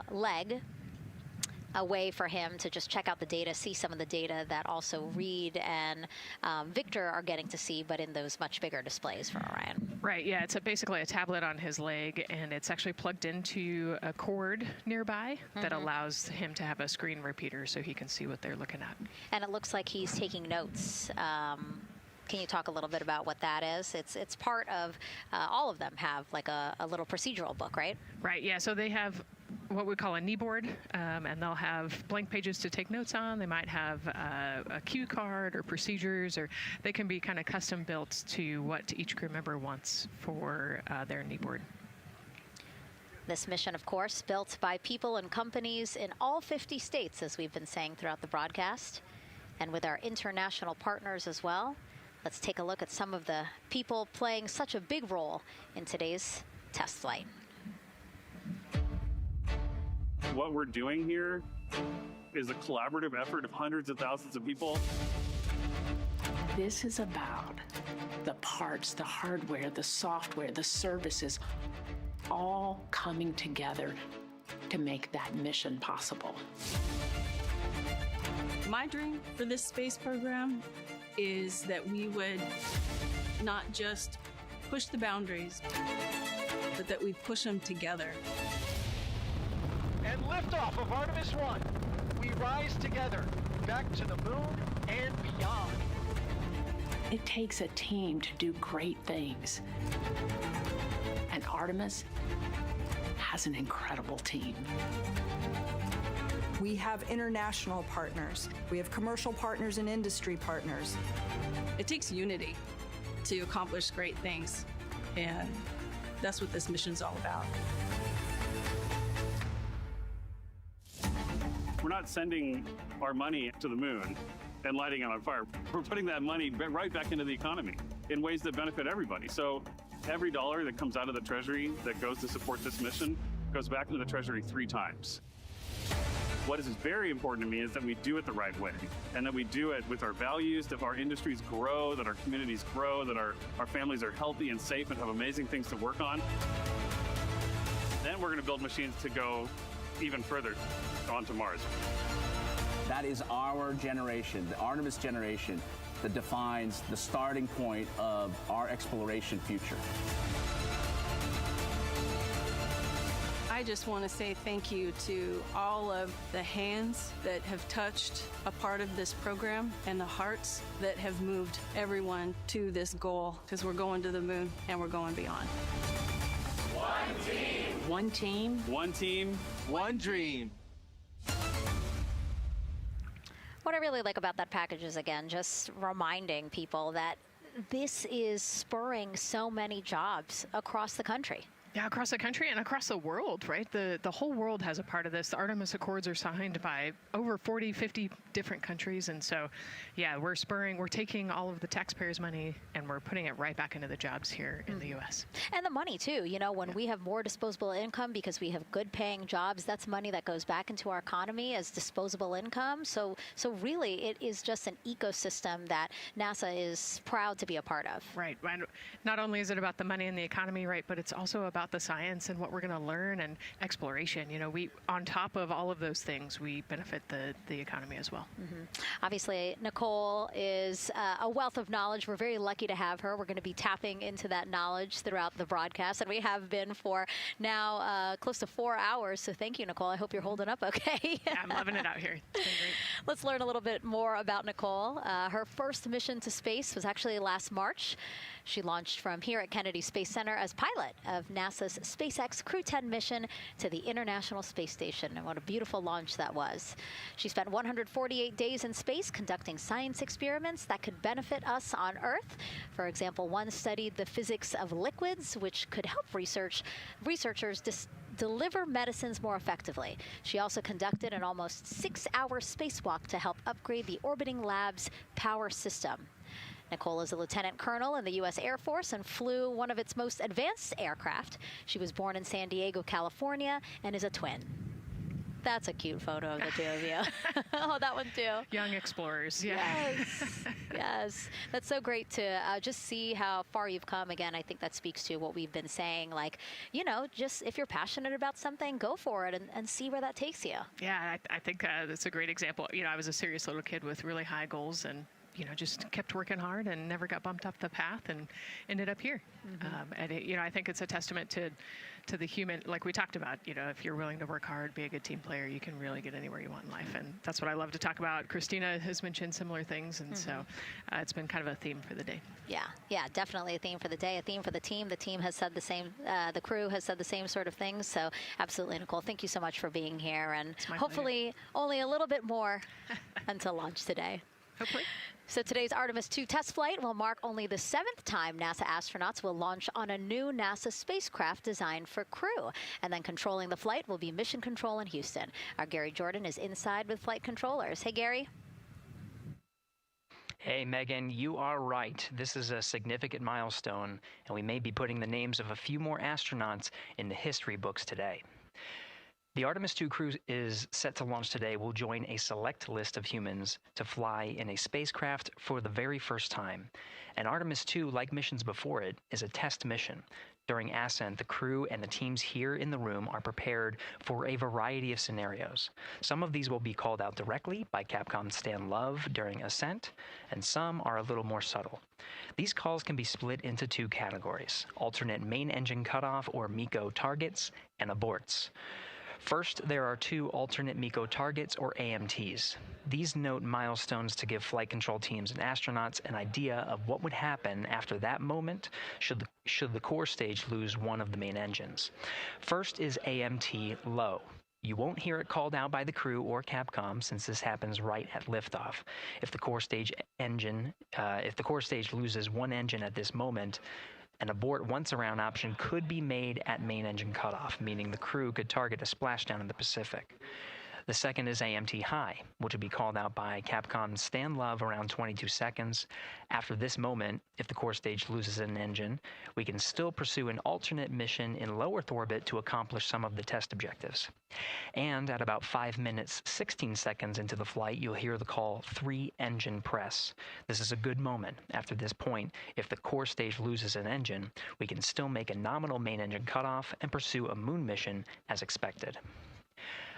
leg, a way for him to just check out the data, see some of the data that also Reed and Victor are getting to see, but in those much bigger displays for Orion. Right, yeah, it's basically a tablet on his leg, and it's actually plugged into a cord nearby that allows him to have a screen repeater so he can see what they're looking at. And it looks like he's taking notes. Can you talk a little bit about what that is? It's part of, all of them have like a little procedural book, right? Right, yeah, so they have what we call a knee board, and they'll have blank pages to take notes on. They might have a cue card or procedures, or they can be kind of custom built to what each crew member wants for their knee board. This mission, of course, built by people and companies in all 50 states, as we've been saying throughout the broadcast, and with our international partners as well. Let's take a look at some of the people playing such a big role in today's test flight. What we're doing here is a collaborative effort of hundreds of thousands of people. This is about the parts, the hardware, the software, the services, all coming together to make that mission possible. My dream for this space program is that we would not just push the boundaries, but that we push them together. And liftoff of Artemis 1. We rise together, back to the moon and beyond. It takes a team to do great things. And Artemis has an incredible team. We have international partners. We have commercial partners and industry partners. It takes unity to accomplish great things, and that's what this mission's all about. We're not sending our money to the moon and lighting it on fire. We're putting that money right back into the economy in ways that benefit everybody. So every dollar that comes out of the Treasury that goes to support this mission goes back into the Treasury 3 times. What is very important to me is that we do it the right way, and that we do it with our values, that our industries grow, that our communities grow, that our families are healthy and safe and have amazing things to work on. Then we're going to build machines to go even further onto Mars. That is our generation, the Artemis generation, that defines the starting point of our exploration future. I just want to say thank you to all of the hands that have touched a part of this program and the hearts that have moved everyone to this goal, because we're going to the moon and we're going beyond. One team. One team. One team. One dream. What I really like about that package is, again, just reminding people that this is spurring so many jobs across the country. Yeah, across the country and across the world, right? The whole world has a part of this. The Artemis Accords are signed by over 40, 50 different countries. And so, yeah, we're taking all of the taxpayers' money and we're putting it right back into the jobs here in the U.S. And the money, too. You know, when we have more disposable income because we have good paying jobs, that's money that goes back into our economy as disposable income. So really, it is just an ecosystem that NASA is proud to be a part of. Right. Not only is it about the money and the economy, right, but it's also about the science and what we're going to learn and exploration. You know, on top of all of those things, we benefit the economy as well. Mm-hmm. Obviously, Nicole is a wealth of knowledge. We're very lucky to have her. We're going to be tapping into that knowledge throughout the broadcast, and we have been for now close to 4 hours. So thank you, Nicole. I hope you're holding up okay. Yeah, I'm loving it out here. It's been great. Let's learn a little bit more about Nicole. Her first mission to space was actually last March. She launched from here at Kennedy Space Center as pilot of NASA's SpaceX Crew 10 mission to the International Space Station. And what a beautiful launch that was. She spent 148 days in space conducting science experiments that could benefit us on Earth. For example, one studied the physics of liquids, which could help researchers deliver medicines more effectively. She also conducted an almost 6-hour spacewalk to help upgrade the orbiting lab's power system. Nicole is a lieutenant colonel in the U.S. Air Force and flew one of its most advanced aircraft. She was born in San Diego, California, and is a twin. That's a cute photo of the two of you. Oh, that one too. Young explorers, yeah. Yes, yes. That's so great to just see how far you've come. Again, I think that speaks to what we've been saying. Like, you know, just if you're passionate about something, go for it and see where that takes you. Yeah, I think that's a great example. You know, I was a serious little kid with really high goals and just kept working hard and never got bumped off the path and ended up here. And I think it's a testament to the human, like we talked about, if you're willing to work hard, be a good team player, you can really get anywhere you want in life. And that's what I love to talk about. Christina has mentioned similar things. And so it's been kind of a theme for the day. Yeah, definitely a theme for the day, a theme for the team. The team has said the same, the crew has said the same sort of things. So absolutely, Nicole, thank you so much for being here. And hopefully only a little bit more until launch today. Hopefully. So today's Artemis 2 test flight will mark only the 7th time NASA astronauts will launch on a new NASA spacecraft designed for crew. And then controlling the flight will be Mission Control in Houston. Our Gary Jordan is inside with flight controllers. Hey, Gary. Hey, Megan, you are right. This is a significant milestone, and we may be putting the names of a few more astronauts in the history books today. The Artemis 2 crew is set to launch today will join a select list of humans to fly in a spacecraft for the very first time. And Artemis 2, like missions before it, is a test mission. During Ascent, the crew and the teams here in the room are prepared for a variety of scenarios. Some of these will be called out directly by Capcom's Stan Love during Ascent, and some are a little more subtle. These calls can be split into two categories: alternate main engine cutoff or MECO targets, and aborts. First, there are two alternate MECO targets, or AMTs. These note milestones to give flight control teams and astronauts an idea of what would happen after that moment should the core stage lose one of the main engines. First is AMT low. You won't hear it called out by the crew or Capcom, since this happens right at liftoff. If the core stage loses one engine at this moment, an abort once around option could be made at main engine cutoff, meaning the crew could target a splashdown in the Pacific. The second is AMT high, which would be called out by Capcom's Stan Love around 22 seconds. After this moment, if the core stage loses an engine, we can still pursue an alternate mission in low Earth orbit to accomplish some of the test objectives. And at about 5 minutes, 16 seconds into the flight, you'll hear the call 3-engine press. This is a good moment. After this point, if the core stage loses an engine, we can still make a nominal main engine cutoff and pursue a moon mission as expected.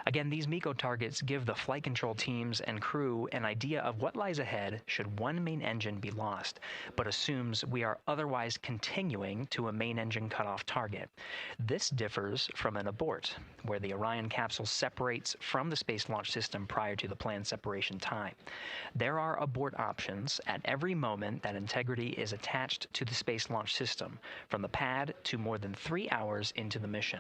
Again, these MECO targets give the flight control teams and crew an idea of what lies ahead should one main engine be lost, but assumes we are otherwise continuing to a main engine cutoff target. This differs from an abort, where the Orion capsule separates from the Space Launch System prior to the planned separation time. There are abort options at every moment that integrity is attached to the Space Launch System, from the pad to more than 3 hours into the mission.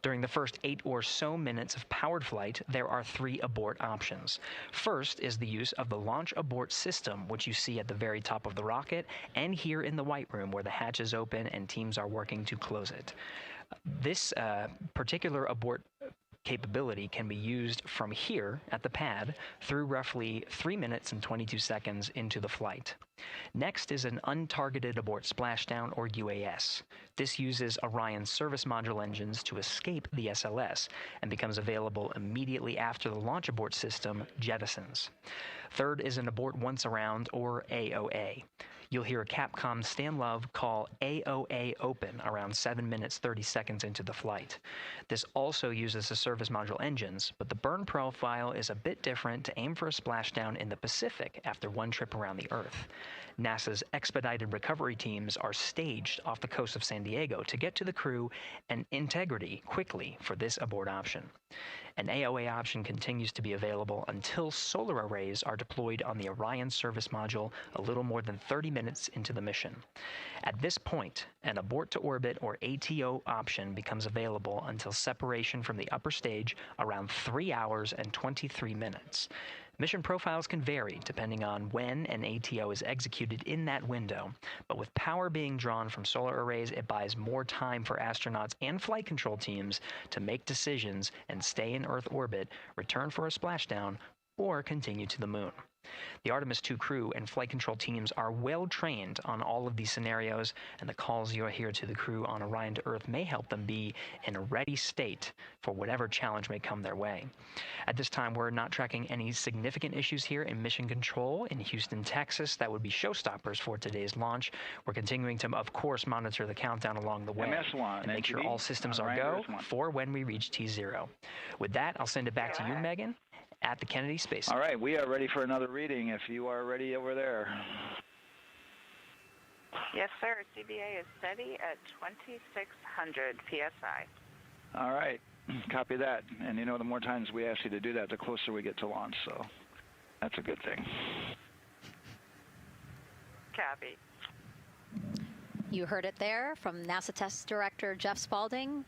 During the first 8 or so minutes of powered flight, there are 3 abort options. First is the use of the launch abort system, which you see at the very top of the rocket, and here in the White Room, where the hatch is open and teams are working to close it. This particular abort capability can be used from here at the pad through roughly 3 minutes and 22 seconds into the flight. Next is an untargeted abort splashdown, or UAS. This uses Orion's service module engines to escape the SLS and becomes available immediately after the launch abort system jettisons. Third is an abort once around, or AOA. You'll hear Capcom Stan Love call AOA open around 7 minutes 30 seconds into the flight. This also uses the service module engines, but the burn profile is a bit different to aim for a splashdown in the Pacific after one trip around the Earth. NASA's expedited recovery teams are staged off the coast of San Diego to get to the crew and integrity quickly for this abort option. An AOA option continues to be available until solar arrays are deployed on the Orion service module a little more than 30 minutes into the mission. At this point, an abort to orbit, or ATO option, becomes available until separation from the upper stage around 3 hours and 23 minutes. Mission profiles can vary depending on when an ATO is executed in that window, but with power being drawn from solar arrays, it buys more time for astronauts and flight control teams to make decisions and stay in Earth orbit, return for a splashdown, or continue to the moon. The Artemis II crew and flight control teams are well trained on all of these scenarios, and the calls you'll hear to the crew on Orion to Earth may help them be in a ready state for whatever challenge may come their way. At this time, we're not tracking any significant issues here in mission control in Houston, Texas. That would be showstoppers for today's launch. We're continuing to, of course, monitor the countdown along the way and make sure all systems are go for when we reach T0. With that, I'll send it back to you, Megan, at the Kennedy Space Center. All right, we are ready for another reading if you are ready over there. Yes, sir. CBA is steady at 2,600 PSI. All right, copy that. And you know, the more times we ask you to do that, the closer we get to launch, so that's a good thing. Copy. You heard it there from NASA Test Director Jeff Spaulding.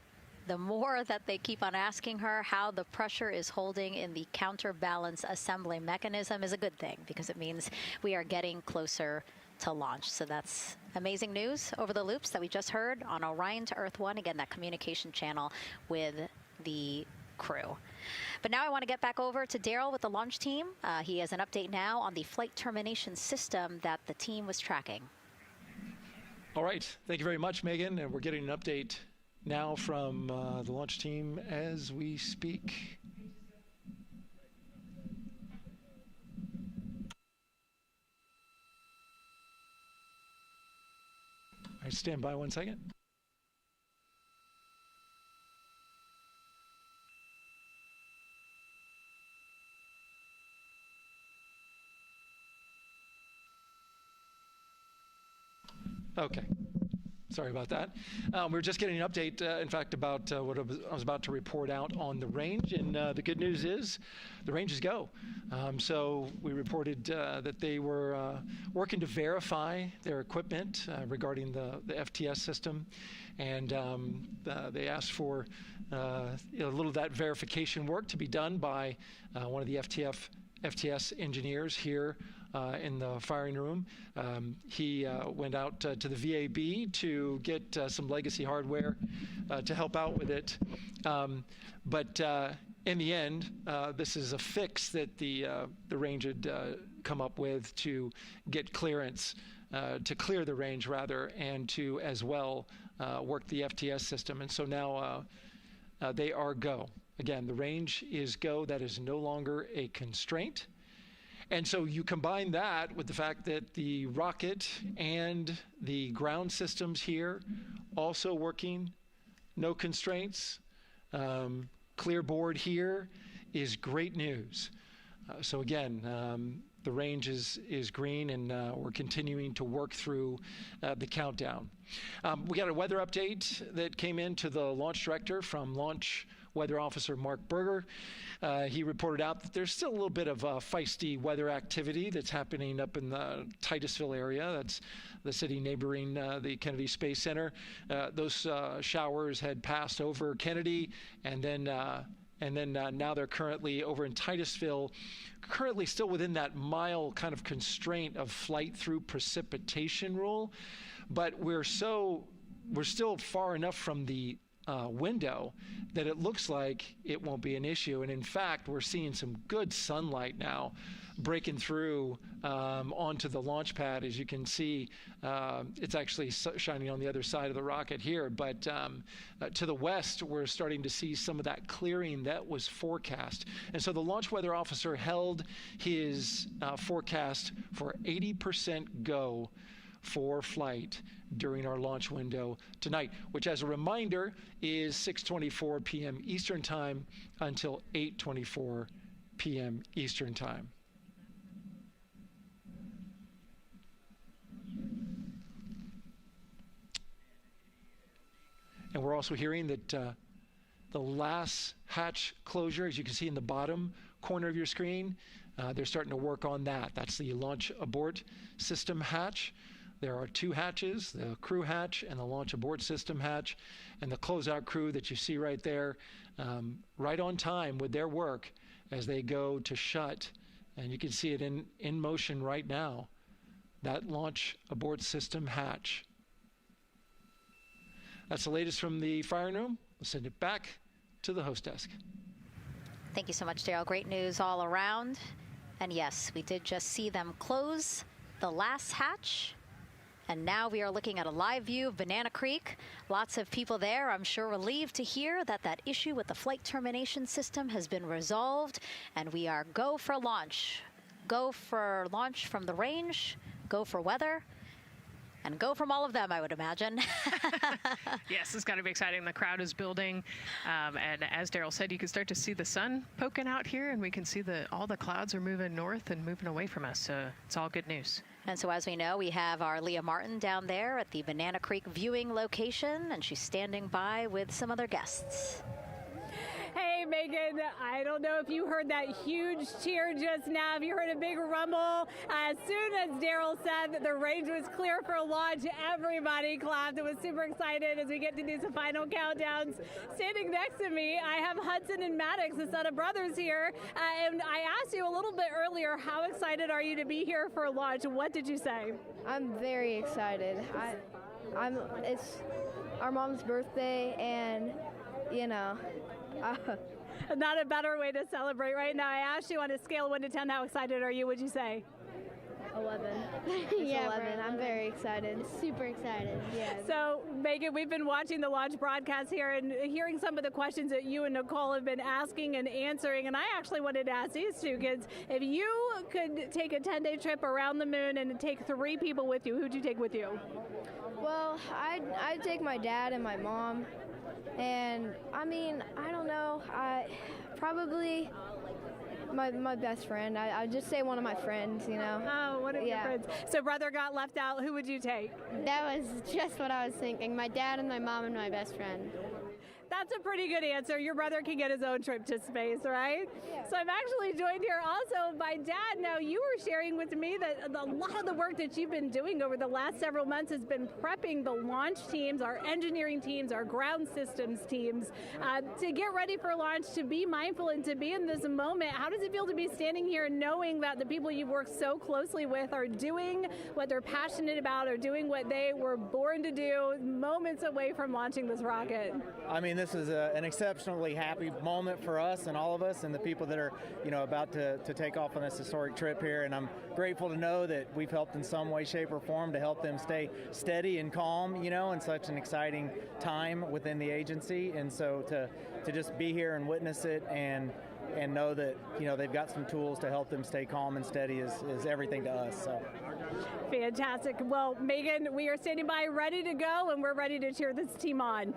The more that they keep on asking her how the pressure is holding in the counterbalance assembly mechanism is a good thing, because it means we are getting closer to launch. So that's amazing news over the loops that we just heard on Orion to Earth 1. Again, that communication channel with the crew. But now I want to get back over to Daryl with the launch team. He has an update now on the flight termination system that the team was tracking. All right. Thank you very much, Megan. And we're getting an update now from the launch team as we speak. All right, stand by 1 second. Okay. Sorry about that. We were just getting an update, in fact, about what I was about to report out on the range. And the good news is the range is go. So we reported that they were working to verify their equipment regarding the FTS system. And they asked for a little of that verification work to be done by one of the FTS engineers here in the firing room. He went out to the VAB to get some legacy hardware to help out with it. But in the end, this is a fix that the range had come up with to get clearance, to clear the range rather, and to as well work the FTS system. And so now they are go. Again, the range is go. That is no longer a constraint. And so you combine that with the fact that the rocket and the ground systems here also working, no constraints, clear board here is great news. So again, the range is green, and we're continuing to work through the countdown. We got a weather update that came in to the launch director from Launch Weather Officer Mark Berger. He reported out that there's still a little bit of feisty weather activity that's happening up in the Titusville area. That's the city neighboring the Kennedy Space Center. Those showers had passed over Kennedy, and then now they're currently over in Titusville, currently still within that mile kind of constraint of flight through precipitation rule. But we're still far enough from the window that it looks like it won't be an issue. And in fact, we're seeing some good sunlight now breaking through onto the launch pad. As you can see, it's actually shining on the other side of the rocket here. But to the west, we're starting to see some of that clearing that was forecast. And so the launch weather officer held his forecast for 80% go for flight during our launch window tonight, which, as a reminder, is 6:24 p.m. Eastern Time until 8:24 p.m. Eastern Time. And we're also hearing that the last hatch closure, as you can see in the bottom corner of your screen, they're starting to work on that. That's the launch abort system hatch. There are two hatches, the crew hatch and the launch abort system hatch, and the closeout crew that you see right there, right on time with their work as they go to shut. And you can see it in motion right now, that launch abort system hatch. That's the latest from the firing room. We'll send it back to the host desk. Thank you so much, Daryl. Great news all around. And yes, we did just see them close the last hatch. And now we are looking at a live view of Banana Creek. Lots of people there, I'm sure, relieved to hear that that issue with the flight termination system has been resolved. And we are go for launch. Go for launch from the range, go for weather, and go from all of them, I would imagine. Yes, it's got to be exciting. The crowd is building. And as Daryl said, you can start to see the sun poking out here, and we can see all the clouds are moving north and moving away from us. So it's all good news. And so as we know, we have our Leah Martin down there at the Banana Creek viewing location, and she's standing by with some other guests. Hey, Megan, I don't know if you heard that huge cheer just now, if you heard a big rumble. As soon as Daryl said that the range was clear for launch, everybody clapped. It was super excited as we get to do some final countdowns. Standing next to me, I have Hudson and Maddox, the son of brothers here. And I asked you a little bit earlier, how excited are you to be here for launch? What did you say? I'm very excited. It's our mom's birthday, and, you know, not a better way to celebrate right now. I asked you on a scale of 1 to 10, how excited are you? Would you say? 11. Yeah, 11. I'm very excited. Super excited. Yeah. So, Megan, we've been watching the launch broadcast here and hearing some of the questions that you and Nicole have been asking and answering. And I actually wanted to ask these two kids, if you could take a 10-day trip around the moon and take 3 people with you, who'd you take with you? Well, I'd take my dad and my mom. And I mean, I don't know, probably My best friend. I would just say one of my friends, you know. Oh, one of your friends. So brother got left out. Who would you take? That was just what I was thinking. My dad and my mom and my best friend. That's a pretty good answer. Your brother can get his own trip to space, right? Yeah. So I'm actually joined here also by Dad. Now, you were sharing with me that a lot of the work that you've been doing over the last several months has been prepping the launch teams, our engineering teams, our ground systems teams to get ready for launch, to be mindful and to be in this moment. How does it feel to be standing here knowing that the people you've worked so closely with are doing what they're passionate about, or doing what they were born to do, moments away from launching this rocket? I mean, this is an exceptionally happy moment for us and all of us and the people that are, about to take off on this historic trip here. And I'm grateful to know that we've helped in some way, shape, or form to help them stay steady and calm, in such an exciting time within the agency. And so to just be here and witness it and know that, they've got some tools to help them stay calm and steady is everything to us. So. Fantastic. Well, Megan, we are standing by ready to go, and we're ready to cheer this team on.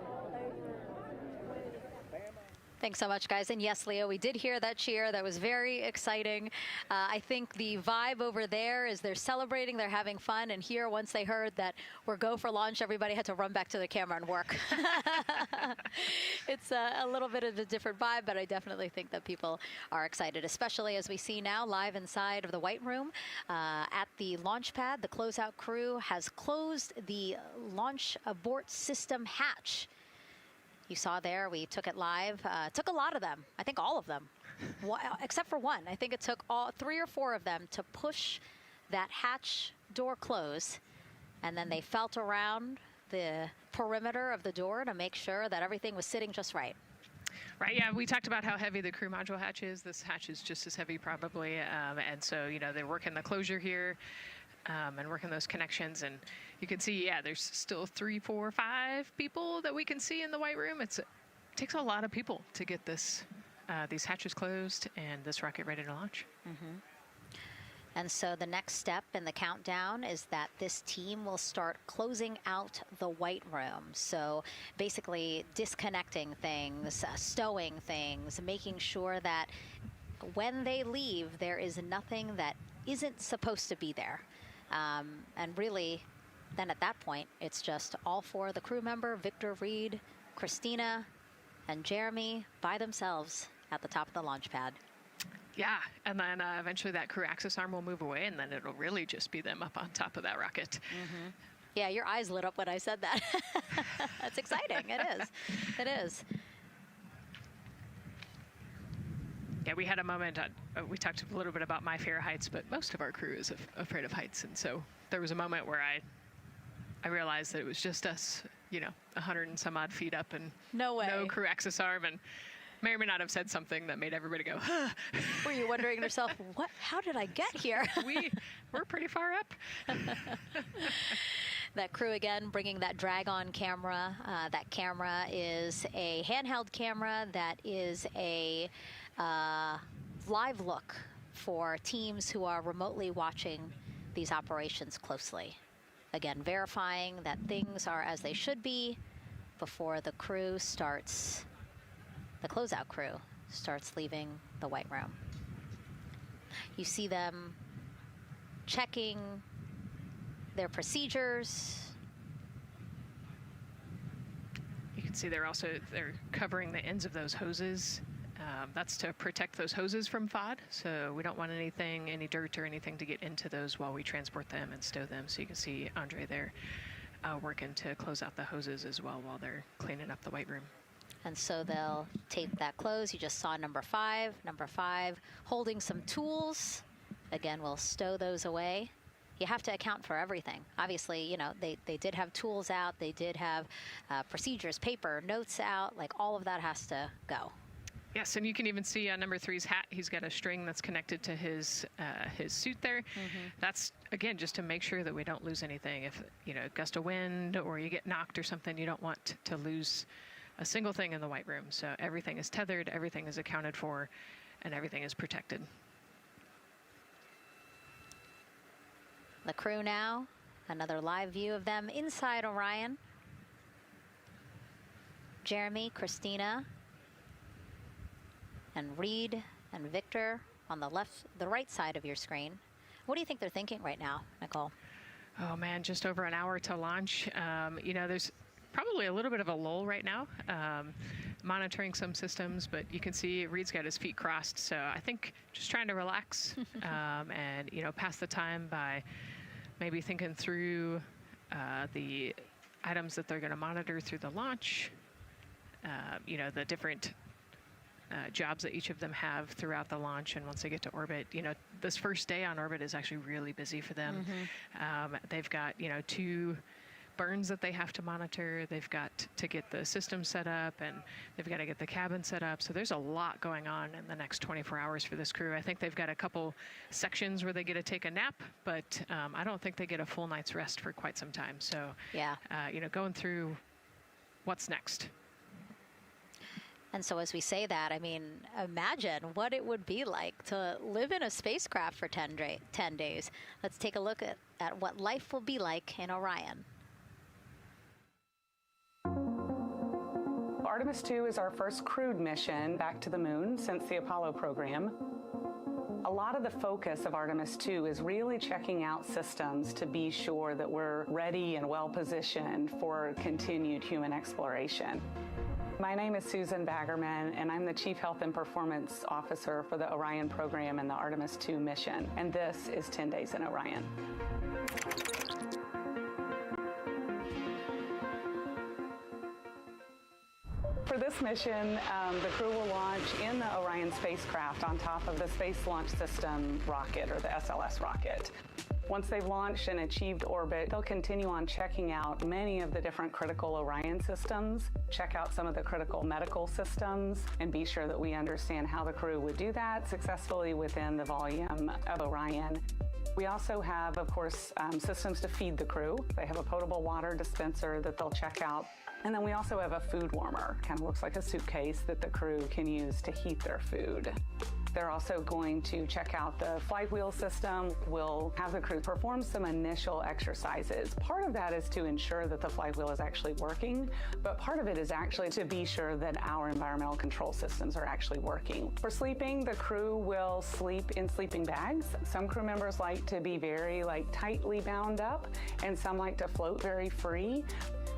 Thanks so much, guys. And yes, Leo, we did hear that cheer. That was very exciting. I think the vibe over there is they're celebrating, they're having fun. And here, once they heard that we're go for launch, everybody had to run back to the camera and work. It's a little bit of a different vibe, but I definitely think that people are excited, especially as we see now live inside of the White Room at the launch pad. The closeout crew has closed the launch abort system hatch. You saw there, we took it live. Took a lot of them, I think all of them, except for one. I think it took 3 or 4 of them to push that hatch door close, and then they felt around the perimeter of the door to make sure that everything was sitting just right. Right, yeah, we talked about how heavy the crew module hatch is. This hatch is just as heavy probably, and so, they're working the closure here. And working those connections, and you can see, there's still 3, 4, 5 people that we can see in the White Room. It takes a lot of people to get these hatches closed and this rocket ready to launch. Mm-hmm. And so the next step in the countdown is that this team will start closing out the White Room. So basically disconnecting things, stowing things, making sure that when they leave, there is nothing that isn't supposed to be there. And really, then at that point, it's just all 4 of the crew member, Victor, Reed, Christina, and Jeremy by themselves at the top of the launch pad. Yeah, and then eventually that crew access arm will move away, and then it'll really just be them up on top of that rocket. Mm-hmm. Yeah, your eyes lit up when I said that. That's exciting. It is. It is. Yeah, we had a moment, we talked a little bit about my fear of heights, but most of our crew is afraid of heights. And so there was a moment where I realized that it was just us, 100 and some odd feet up and no crew access arm, and may or may not have said something that made everybody go, huh. Were you wondering to yourself, how did I get here? We're pretty far up. That crew again bringing that drag-on camera. That camera is a handheld camera that is a live look for teams who are remotely watching these operations closely. Again, verifying that things are as they should be before the crew starts, the closeout crew starts leaving the White Room. You see them checking their procedures. You can see they're covering the ends of those hoses. That's to protect those hoses from FOD, so we don't want any dirt or anything to get into those while we transport them and stow them. So you can see Andre there working to close out the hoses as well while they're cleaning up the White Room. And so they'll tape that close. You just saw number 5. Number 5 holding some tools. Again, we'll stow those away. You have to account for everything. Obviously, they did have tools out. They did have procedures, paper, notes out. Like all of that has to go. Yes, and you can even see on number 3's hat, he's got a string that's connected to his suit there. Mm-hmm. That's, again, just to make sure that we don't lose anything. If, a gust of wind or you get knocked or something, you don't want to lose a single thing in the White Room. So everything is tethered, everything is accounted for, and everything is protected. The crew now, another live view of them inside Orion. Jeremy, Christina, and Reed and Victor on the right side of your screen. What do you think they're thinking right now, Nicole? Oh man, just over an hour to launch. You know, there's probably a little bit of a lull right now, monitoring some systems, but you can see Reed's got his feet crossed. So I think just trying to relax and, you know, pass the time by maybe thinking through the items that they're going to monitor through the launch, you know, the different jobs that each of them have throughout the launch. And once they get to orbit, you know, this first day on orbit is actually really busy for them. They've got, you know, 2 burns that they have to monitor. They've got to get the system set up, and they've got to get the cabin set up. So there's a lot going on in the next 24 hours for this crew. I think they've got a couple sections where they get to take a nap, but I don't think they get a full night's rest for quite some time. So, yeah, you know, going through what's next. And so as we say that, I mean, imagine what it would be like to live in a spacecraft for 10 days. Let's take a look at what life will be like in Orion. Artemis 2 is our first crewed mission back to the moon since the Apollo program. A lot of the focus of Artemis 2 is really checking out systems to be sure that we're ready and well positioned for continued human exploration. My name is Susan Baggerman, and I'm the Chief Health and Performance Officer for the Orion program and the Artemis 2 mission. And this is 10 Days in Orion. For this mission, the crew will launch in the Orion spacecraft on top of the Space Launch System rocket, or the SLS rocket. Once they've launched and achieved orbit, they'll continue on checking out many of the different critical Orion systems, check out some of the critical medical systems, and be sure that we understand how the crew would do that successfully within the volume of Orion. We also have, of course, systems to feed the crew. They have a potable water dispenser that they'll check out. And then we also have a food warmer, kind of looks like a suitcase that the crew can use to heat their food. They're also going to check out the flywheel system. We'll have the crew perform some initial exercises. Part of that is to ensure that the flywheel is actually working, but part of it is actually to be sure that our environmental control systems are actually working. For sleeping, the crew will sleep in sleeping bags. Some crew members like to be very tightly bound up, and some like to float very free.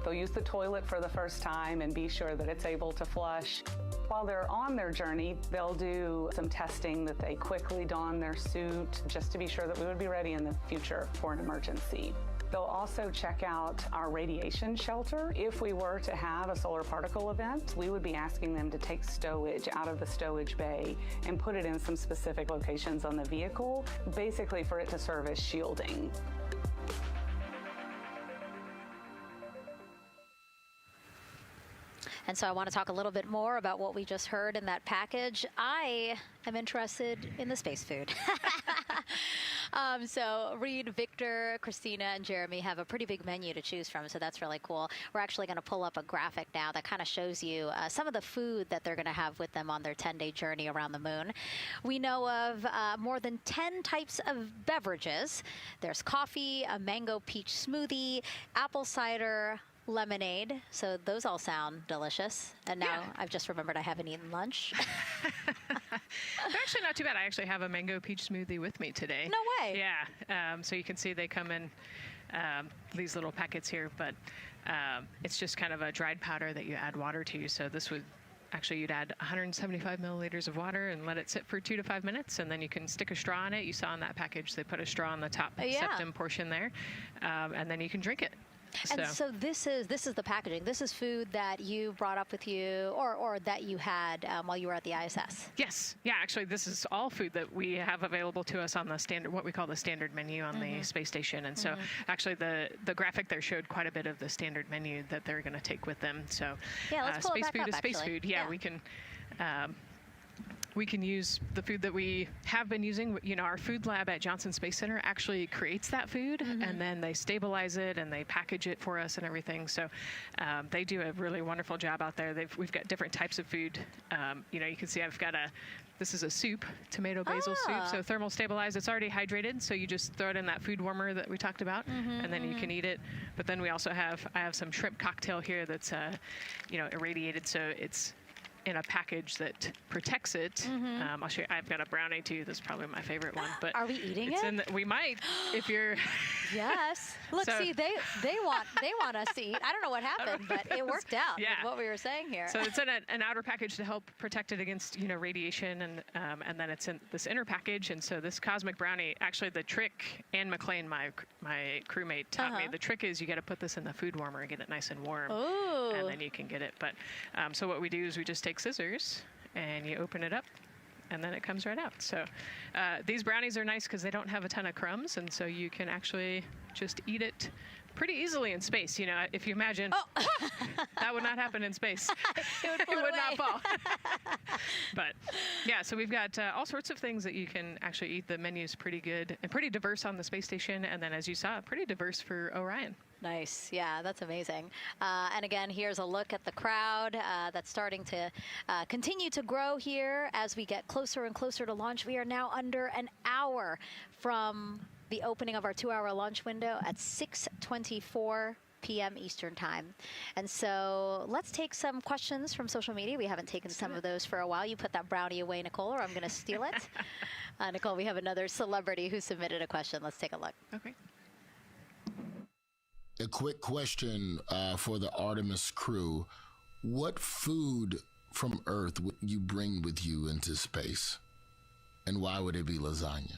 They'll use the toilet for the first time and be sure that it's able to flush. While they're on their journey, they'll do some testing that they quickly don their suit just to be sure that we would be ready in the future for an emergency. They'll also check out our radiation shelter. If we were to have a solar particle event, we would be asking them to take stowage out of the stowage bay and put it in some specific locations on the vehicle, basically for it to serve as shielding. And so I want to talk a little bit more about what we just heard in that package. I am interested in the space food. So Reed, Victor, Christina, and Jeremy have a pretty big menu to choose from, so that's really cool. We're actually going to pull up a graphic now that kind of shows you some of the food that they're going to have with them on their 10-day journey around the moon. We know of more than 10 types of beverages. There's coffee, a mango peach smoothie, apple cider, lemonade. So those all sound delicious. And now I've just remembered I haven't eaten lunch. They're actually not too bad. I actually have a mango peach smoothie with me today. No way. Yeah. So you can see they come in these little packets here, but it's just kind of a dried powder that you add water to. So this would actually, you'd add 175 milliliters of water and let it sit for 2 to 5 minutes, and then you can stick a straw in it. You saw in that package they put a straw on the top septum portion there, and then you can drink it. And so this is the packaging. This is food that you brought up with you, or that you had while you were at the ISS. Yes. Yeah. Actually, this is all food that we have available to us on the standard, what we call the standard menu on the space station. And so, actually, the graphic there showed quite a bit of the standard menu that they're going to take with them. So, let's pull space it back food up, is space food. Yeah, we can. We can use the food that we have been using. You know, our food lab at Johnson Space Center actually creates that food, and then they stabilize it and they package it for us and everything. So they do a really wonderful job out there. We've got different types of food. You know, you can see I've got this is a soup, tomato basil soup, so thermal stabilized. It's already hydrated, so you just throw it in that food warmer that we talked about, and then you can eat it. But then we also I have some shrimp cocktail here that's, you know, irradiated, so it's in a package that protects it. I'll show you. I've got a brownie too. This is probably my favorite one. But are we eating it? We might, if you're. Yes. Look, So- see, they want us to eat. I don't know what happened, but it worked out. Yeah. With what we were saying here. So it's in an outer package to help protect it against radiation, and then it's in this inner package. And so this cosmic brownie, actually the trick, Anne McLean, my crewmate, taught me, the trick is you got to put this in the food warmer and get it nice and warm. Ooh. And then you can get it. But so what we do is we just take scissors and you open it up, and then it comes right out. So these brownies are nice because they don't have a ton of crumbs, and so you can actually just eat it pretty easily in space. If you imagine, that would not happen in space. It would not fall. But yeah, so we've got all sorts of things that you can actually eat. The menu's pretty good and pretty diverse on the space station, and then as you saw, pretty diverse for Orion. Nice. Yeah, that's amazing. And again, here's a look at the crowd that's starting to continue to grow here as we get closer and closer to launch. We are now under an hour from the opening of our 2-hour launch window at 6:24 p.m. Eastern Time. And so let's take some questions from social media. We haven't taken some of those for a while. You put that brownie away, Nicole, or I'm going to steal it. Nicole, we have another celebrity who submitted a question. Let's take a look. Okay. A quick question for the Artemis crew. What food from Earth would you bring with you into space? And why would it be lasagna?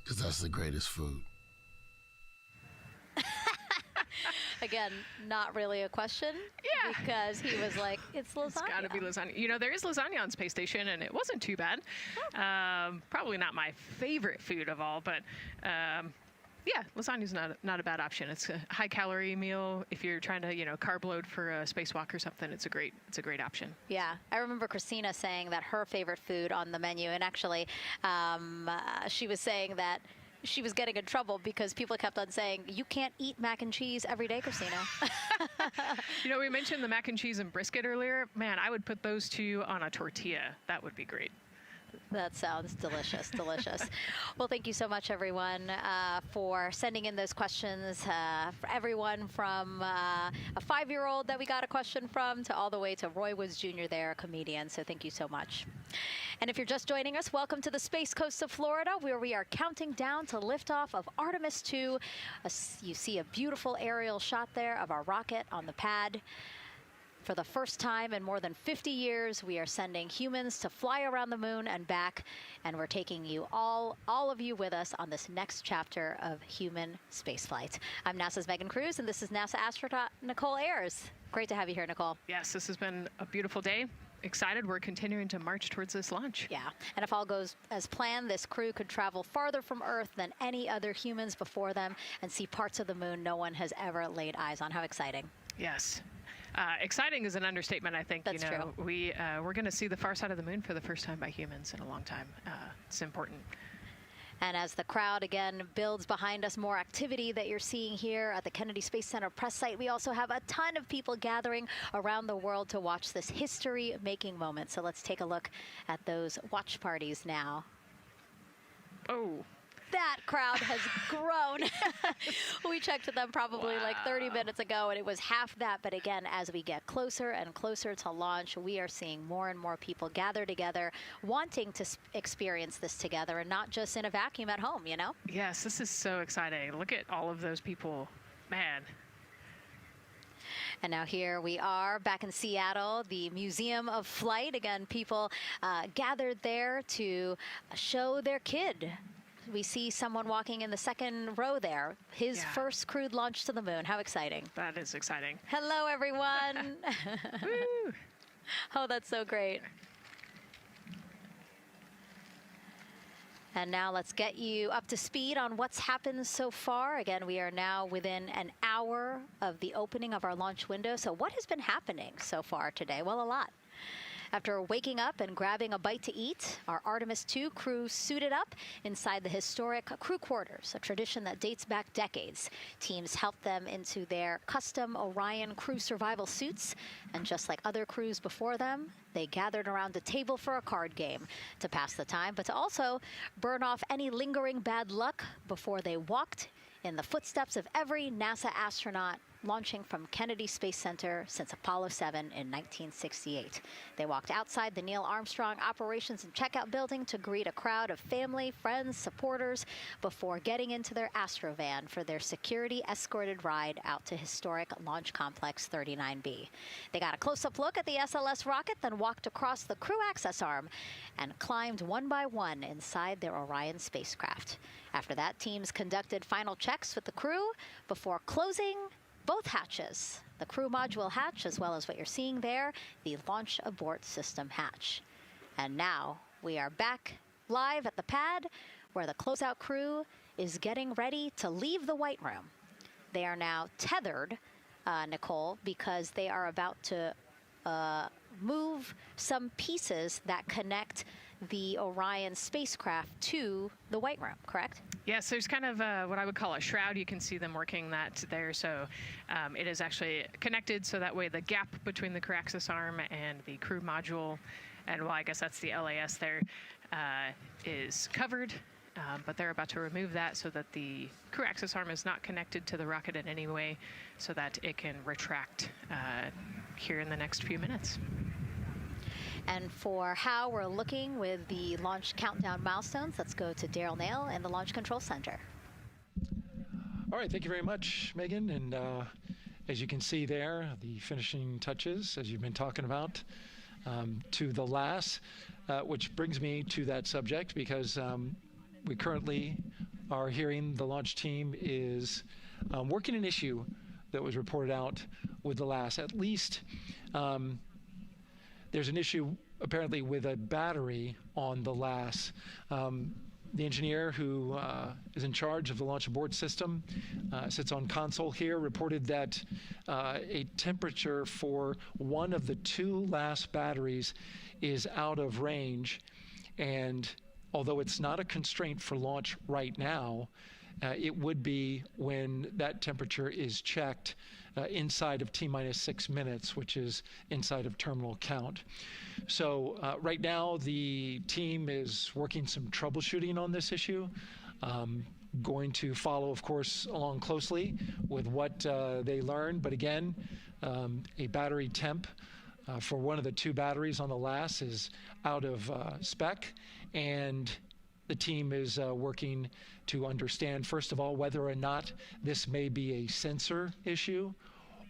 Because that's the greatest food. Again, not really a question. Yeah. Because he was like, it's lasagna. It's got to be lasagna. There is lasagna on Space Station, and it wasn't too bad. Probably not my favorite food of all, but yeah, lasagna's not a bad option. It's a high-calorie meal. If you're trying to, carb load for a spacewalk or something, it's a great option. Yeah, I remember Christina saying that her favorite food on the menu, and actually, she was saying that she was getting in trouble because people kept on saying, you can't eat mac and cheese every day, Christina. We mentioned the mac and cheese and brisket earlier. Man, I would put those two on a tortilla. That would be great. That sounds delicious, delicious. Well, thank you so much, everyone, for sending in those questions. For everyone from a 5-year-old that we got a question from to all the way to Roy Woods Jr. there, a comedian. So thank you so much. And if you're just joining us, welcome to the Space Coast of Florida, where we are counting down to liftoff of Artemis 2. You see a beautiful aerial shot there of our rocket on the pad. For the first time in more than 50 years, we are sending humans to fly around the moon and back, and we're taking you all of you with us on this next chapter of human spaceflight. I'm NASA's Megan Cruz, and this is NASA astronaut Nicole Ayers. Great to have you here, Nicole. Yes, this has been a beautiful day. Excited. We're continuing to march towards this launch. Yeah, and if all goes as planned, this crew could travel farther from Earth than any other humans before them and see parts of the moon no one has ever laid eyes on. How exciting. Yes. Exciting is an understatement, I think. That's true. We're going to see the far side of the moon for the first time by humans in a long time. It's important. And as the crowd again builds behind us, more activity that you're seeing here at the Kennedy Space Center press site. We also have a ton of people gathering around the world to watch this history-making moment. So let's take a look at those watch parties now. Oh. That crowd has grown. We checked them probably like 30 minutes ago, and it was half that. But again, as we get closer and closer to launch, we are seeing more and more people gather together, wanting to experience this together and not just in a vacuum at home, Yes, this is so exciting. Look at all of those people. Man. And now here we are back in Seattle, the Museum of Flight. Again, people gathered there to show their kid. We see someone walking in the second row there. His first crewed launch to the moon. How exciting. That is exciting. Hello, everyone. Woo. Oh, that's so great. And now let's get you up to speed on what's happened so far. Again, we are now within an hour of the opening of our launch window. So what has been happening so far today? Well, a lot. After waking up and grabbing a bite to eat, our Artemis 2 crew suited up inside the historic crew quarters, a tradition that dates back decades. Teams helped them into their custom Orion crew survival suits, and just like other crews before them, they gathered around a table for a card game to pass the time, but to also burn off any lingering bad luck before they walked in the footsteps of every NASA astronaut launching from Kennedy Space Center since Apollo 7 in 1968. They walked outside the Neil Armstrong Operations and Checkout Building to greet a crowd of family, friends, supporters before getting into their Astrovan for their security-escorted ride out to historic Launch Complex 39B. They got a close-up look at the SLS rocket, then walked across the crew access arm and climbed one by one inside their Orion spacecraft. After that, teams conducted final checks with the crew before closing both hatches, the crew module hatch, as well as what you're seeing there, the launch abort system hatch. And now we are back live at the pad where the closeout crew is getting ready to leave the White Room. They are now tethered, Nicole, because they are about to move some pieces that connect the Orion spacecraft to the White Room, correct? Yes, there's kind of what I would call a shroud. You can see them working that there. So it is actually connected, so that way the gap between the crew access arm and the crew module, and well, I guess that's the LAS there, is covered. But they're about to remove that so that the crew access arm is not connected to the rocket in any way, so that it can retract here in the next few minutes. And for how we're looking with the launch countdown milestones, let's go to Daryl Nail in the Launch Control Center. All right, thank you very much, Megan. And as you can see there, the finishing touches, as you've been talking about, to the LAS, which brings me to that subject, because we currently are hearing the launch team is working an issue that was reported out with the LAS. At least there's an issue apparently with a battery on the LAS. The engineer who is in charge of the launch abort system sits on console here, reported that a temperature for one of the two LAS batteries is out of range, and although it's not a constraint for launch right now, it would be when that temperature is checked inside of T-minus 6 minutes, which is inside of terminal count. So right now, the team is working some troubleshooting on this issue. Going to follow, of course, along closely with what they learn. But again, a battery temp for one of the two batteries on the LAS is out of spec, and the team is working to understand, first of all, whether or not this may be a sensor issue,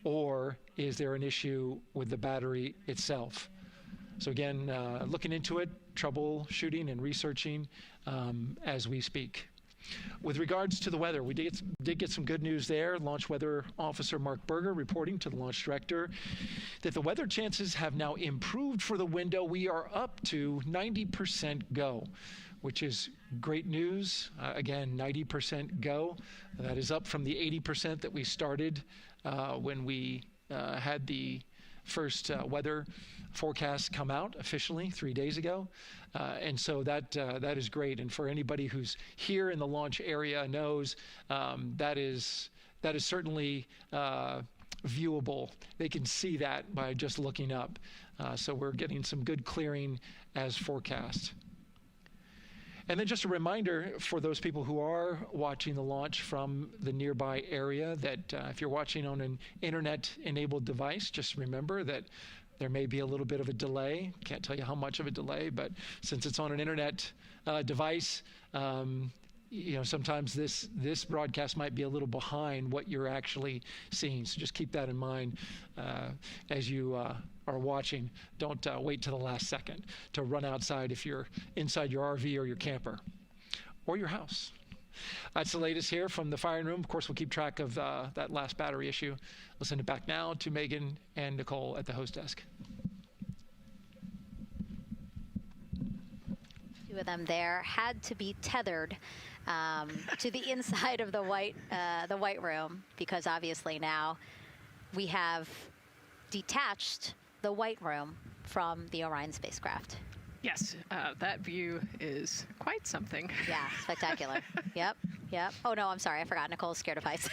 or is there an issue with the battery itself. So again, looking into it, troubleshooting and researching as we speak. With regards to the weather, we did get some good news there. Launch Weather Officer Mark Berger reporting to the launch director that the weather chances have now improved for the window. We are up to 90% go, which is great news. Again, 90% go. That is up from the 80% that we started when we had the first weather forecast come out officially 3 days ago. And so that is great. And for anybody who's here in the launch area knows that is certainly viewable. They can see that by just looking up. So we're getting some good clearing as forecast. And then just a reminder for those people who are watching the launch from the nearby area that if you're watching on an internet-enabled device, just remember that there may be a little bit of a delay. Can't tell you how much of a delay, but since it's on an internet device, sometimes this broadcast might be a little behind what you're actually seeing. So just keep that in mind as you are watching. Don't wait to the last second to run outside if you're inside your RV or your camper or your house. That's the latest here from the firing room. Of course, we'll keep track of that last battery issue. We'll send it back now to Megan and Nicole at the host desk. Two of them there had to be tethered to the inside of the White Room, because obviously now we have detached the White Room from the Orion spacecraft. Yes, that view is quite something. Yeah, spectacular. Yep. Yep. Oh, no, I'm sorry. I forgot. Nicole's scared of heights.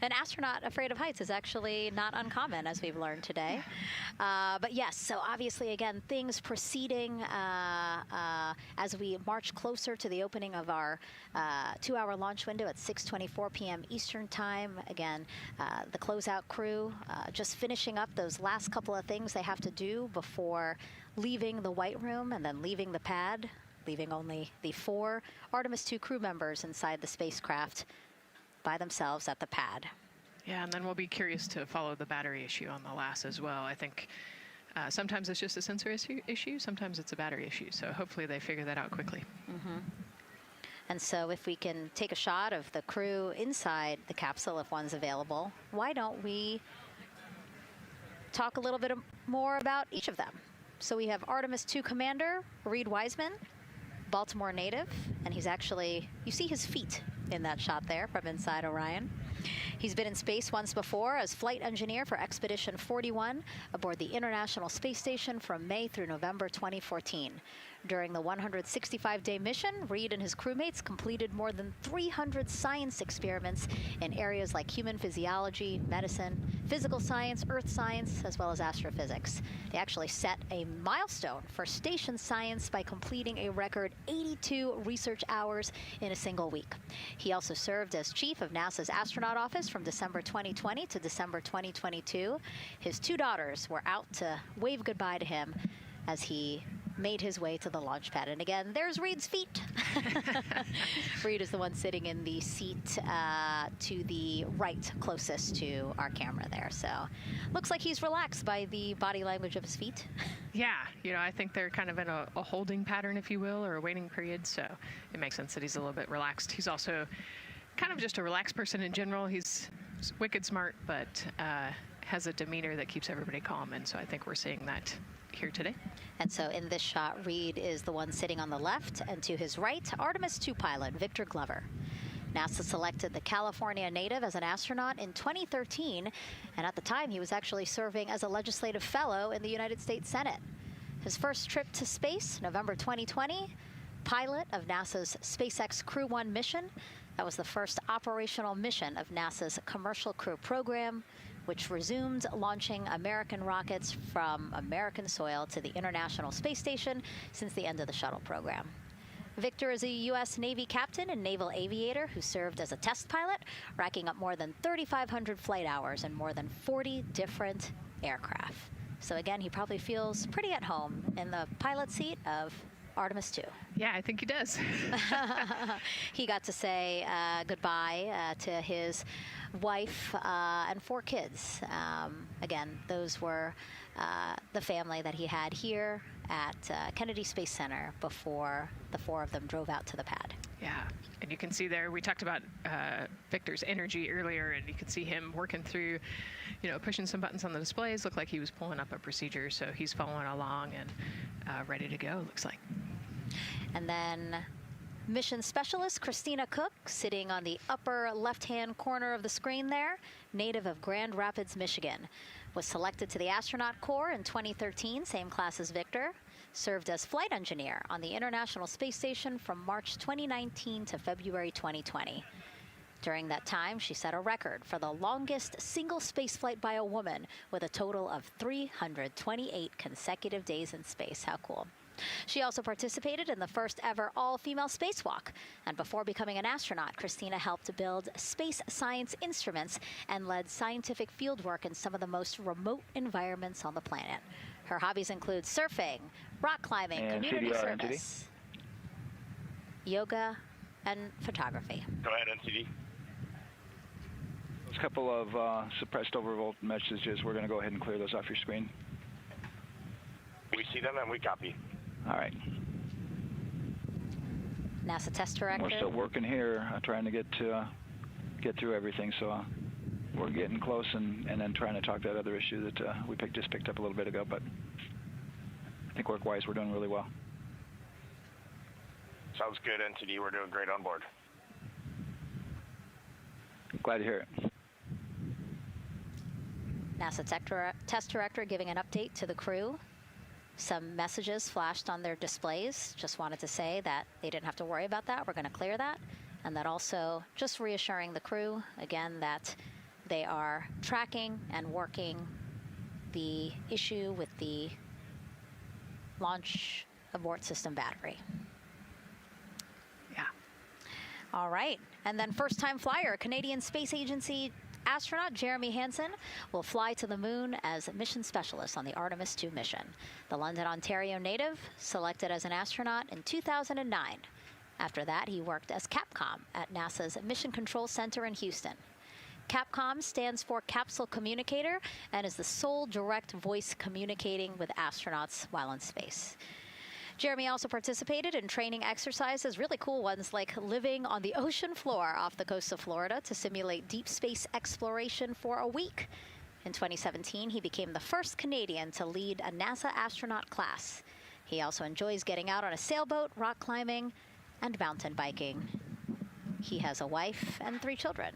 An astronaut afraid of heights is actually not uncommon, as we've learned today. But yes, so obviously, again, things proceeding as we march closer to the opening of our 2-hour launch window at 6:24 p.m. Eastern Time. Again, the closeout crew just finishing up those last couple of things they have to do before leaving the White Room and then leaving the pad, leaving only the 4 Artemis 2 crew members inside the spacecraft by themselves at the pad. Yeah, and then we'll be curious to follow the battery issue on the LAS as well. I think sometimes it's just a sensor issue, sometimes it's a battery issue. So hopefully they figure that out quickly. Mm-hmm. And so if we can take a shot of the crew inside the capsule, if one's available, why don't we talk a little bit more about each of them? So we have Artemis 2 Commander Reed Wiseman, Baltimore native, and he's actually, you see his feet in that shot there from inside Orion. He's been in space once before as flight engineer for Expedition 41 aboard the International Space Station from May through November 2014. During the 165-day mission, Reed and his crewmates completed more than 300 science experiments in areas like human physiology, medicine, physical science, earth science, as well as astrophysics. They actually set a milestone for station science by completing a record 82 research hours in a single week. He also served as chief of NASA's astronaut office from December 2020 to December 2022. His 2 daughters were out to wave goodbye to him as he made his way to the launch pad. And again, there's Reed's feet. Reed is the one sitting in the seat to the right, closest to our camera there. So looks like he's relaxed by the body language of his feet. Yeah, you know, I think they're kind of in a holding pattern, if you will, or a waiting period. So it makes sense that he's a little bit relaxed. He's also kind of just a relaxed person in general. He's wicked smart, but has a demeanor that keeps everybody calm. And so I think we're seeing that here today. And so in this shot, Reed is the one sitting on the left, and to his right, Artemis 2 pilot Victor Glover. NASA selected the California native as an astronaut in 2013, and at the time he was actually serving as a legislative fellow in the United States Senate. His first trip to space, November 2020, pilot of NASA's SpaceX Crew 1 mission. That was the first operational mission of NASA's Commercial Crew program, which resumed launching American rockets from American soil to the International Space Station since the end of the shuttle program. Victor is a U.S. Navy captain and naval aviator who served as a test pilot, racking up more than 3,500 flight hours in more than 40 different aircraft. So again, he probably feels pretty at home in the pilot seat of Artemis 2. Yeah, I think he does. He got to say goodbye to his wife and 4 kids. Again, those were the family that he had here at Kennedy Space Center before the 4 of them drove out to the pad. Yeah, and you can see there, we talked about Victor's energy earlier, and you can see him working through, you know, pushing some buttons on the displays. Looked like he was pulling up a procedure, so he's following along and ready to go, looks like. And then mission specialist Christina Cook, sitting on the upper left-hand corner of the screen there, native of Grand Rapids, Michigan, was selected to the Astronaut Corps in 2013, same class as Victor, served as flight engineer on the International Space Station from March 2019 to February 2020. During that time, she set a record for the longest single spaceflight by a woman with a total of 328 consecutive days in space. How cool. She also participated in the first ever all-female spacewalk. And before becoming an astronaut, Christina helped build space science instruments and led scientific fieldwork in some of the most remote environments on the planet. Her hobbies include surfing, rock climbing, and community CDR, service, yoga, and photography. Go ahead, NCD. There's a couple of suppressed overvolt messages. We're going to go ahead and clear those off your screen. We see them and we copy. All right. NASA test director. We're still working here, trying to get through everything. So we're getting close, and then trying to talk that other issue that we just picked up a little bit ago. But I think work-wise, we're doing really well. Sounds good, NTD. We're doing great on board. Glad to hear it. NASA test director giving an update to the crew. Some messages flashed on their displays. Just wanted to say that they didn't have to worry about that. We're going to clear that. And that also just reassuring the crew, again, that they are tracking and working the issue with the launch abort system battery. Yeah. All right. And then first-time flyer, Canadian Space Agency astronaut Jeremy Hansen will fly to the moon as mission specialist on the Artemis 2 mission. The London, Ontario native selected as an astronaut in 2009. After that, he worked as Capcom at NASA's Mission Control Center in Houston. Capcom stands for Capsule Communicator and is the sole direct voice communicating with astronauts while in space. Jeremy also participated in training exercises, really cool ones, like living on the ocean floor off the coast of Florida to simulate deep space exploration for a week. In 2017, he became the first Canadian to lead a NASA astronaut class. He also enjoys getting out on a sailboat, rock climbing, and mountain biking. He has a wife and 3 children.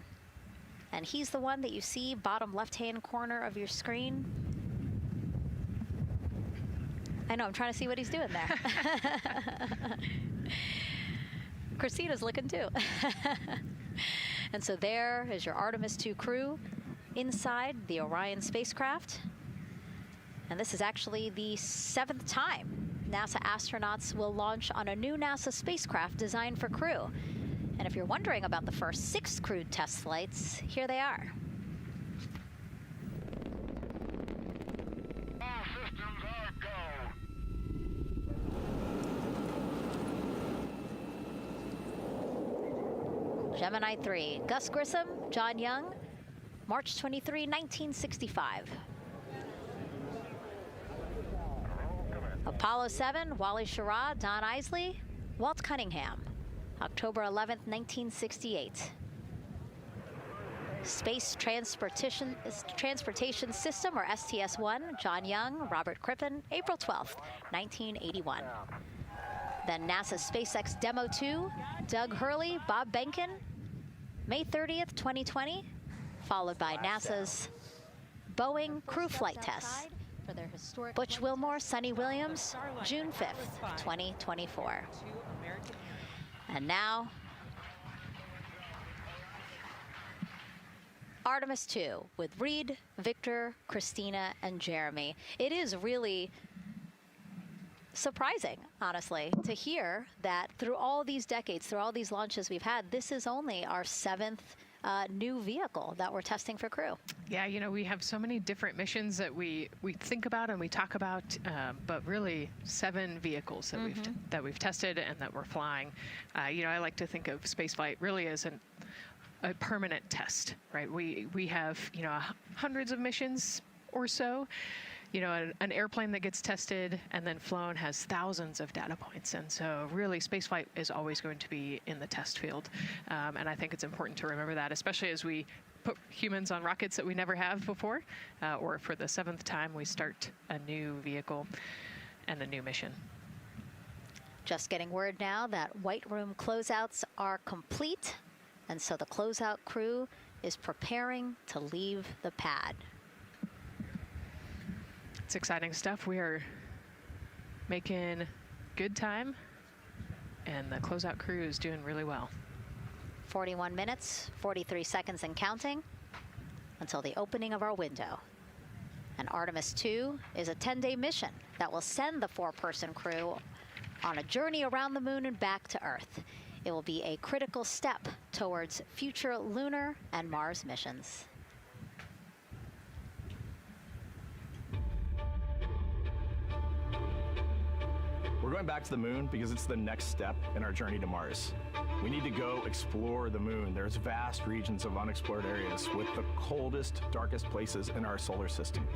And he's the one that you see bottom left-hand corner of your screen. I know, I'm trying to see what he's doing there. Christina's looking too. And so there is your Artemis 2 crew inside the Orion spacecraft. And this is actually the 7th time NASA astronauts will launch on a new NASA spacecraft designed for crew. And if you're wondering about the first 6 crewed test flights, here they are. Gemini 3, Gus Grissom, John Young, March 23, 1965. Apollo 7, Wally Schirra, Don Isley, Walt Cunningham, October 11, 1968. Space Transportation System, or STS-1, John Young, Robert Crippen, April 12, 1981. Then NASA SpaceX Demo 2, Doug Hurley, Bob Behnken, May 30th, 2020, followed by NASA's Boeing crew flight tests. Butch Wilmore, Sonny Williams, June 5th, 2024. And now, Artemis 2 with Reed, Victor, Christina, and Jeremy. It is really surprising, honestly, to hear that through all these decades, through all these launches we've had, this is only our 7th new vehicle that we're testing for crew. Yeah, you know, we have so many different missions that we think about and we talk about, but really 7 vehicles that we've tested and that we're flying. You know, I like to think of spaceflight really as a permanent test, right? We have, you know, hundreds of missions or so. You know, an airplane that gets tested and then flown has thousands of data points. And so really spaceflight is always going to be in the test field. And I think it's important to remember that, especially as we put humans on rockets that we never have before, or for the 7th time we start a new vehicle and a new mission. Just getting word now that White Room closeouts are complete. And so the closeout crew is preparing to leave the pad. It's exciting stuff. We are making good time, and the closeout crew is doing really well. 41 minutes, 43 seconds and counting until the opening of our window. And Artemis 2 is a 10-day mission that will send the 4-person crew on a journey around the moon and back to Earth. It will be a critical step towards future lunar and Mars missions. We're going back to the moon because it's the next step in our journey to Mars. We need to go explore the moon. There's vast regions of unexplored areas with the coldest, darkest places in our solar system.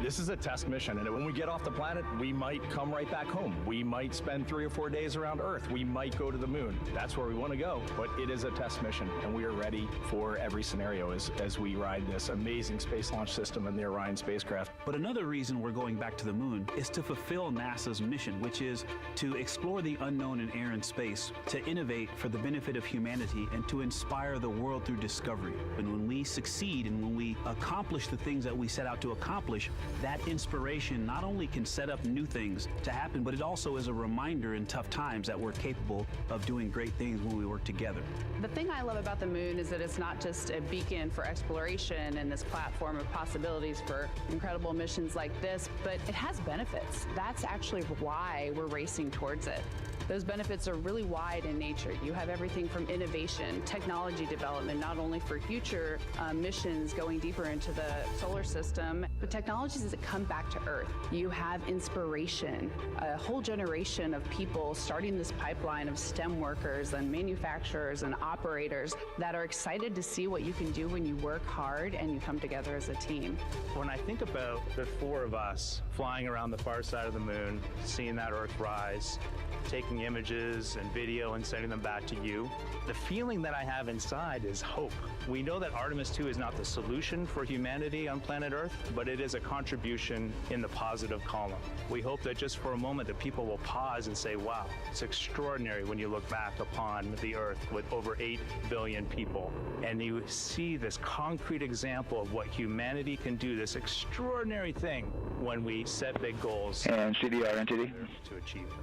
This is a test mission, and when we get off the planet, we might come right back home. We might spend 3 or 4 days around Earth. We might go to the moon. That's where we want to go, but it is a test mission, and we are ready for every scenario as we ride this amazing space launch system in the Orion spacecraft. But another reason we're going back to the moon is to fulfill NASA's mission, which is skills to explore the unknown in air and space, to innovate for the benefit of humanity, and to inspire the world through discovery. And when we succeed and when we accomplish the things that we set out to accomplish, that inspiration not only can set up new things to happen, but it also is a reminder in tough times that we're capable of doing great things when we work together. The thing I love about the moon is that it's not just a beacon for exploration and this platform of possibilities for incredible missions like this, but it has benefits. That's actually why we're racing towards it. Those benefits are really wide in nature. You have everything from innovation, technology development, not only for future missions going deeper into the solar system, but technologies that come back to Earth. You have inspiration, a whole generation of people starting this pipeline of STEM workers and manufacturers and operators that are excited to see what you can do when you work hard and you come together as a team. When I think about the four of us flying around the far side of the moon, seeing that Earth rise, taking images and video and sending them back to you, the feeling that I have inside is hope. We know that Artemis 2 is not the solution for humanity on planet Earth, but it is a contribution in the positive column. We hope that just for a moment that people will pause and say, wow, it's extraordinary when you look back upon the Earth with over 8 billion people, and you see this concrete example of what humanity can do, this extraordinary thing when we set big goals and CDR entity to achieve them.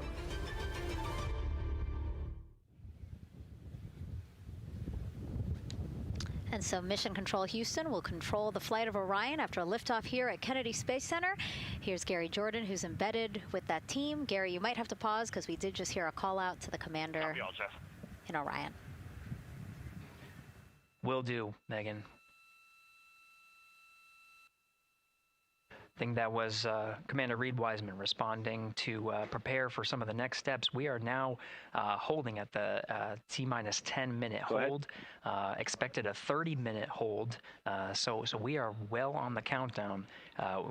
And so Mission Control Houston will control the flight of Orion after a liftoff here at Kennedy Space Center. Here's Gary Jordan, who's embedded with that team. Gary, you might have to pause because we did just hear a call out to the commander in Orion. Will do, Megan. I think that was Commander Reed Wiseman responding to prepare for some of the next steps. We are now holding at the T-minus 10-minute hold. Expected a 30-minute hold. So we are well on the countdown.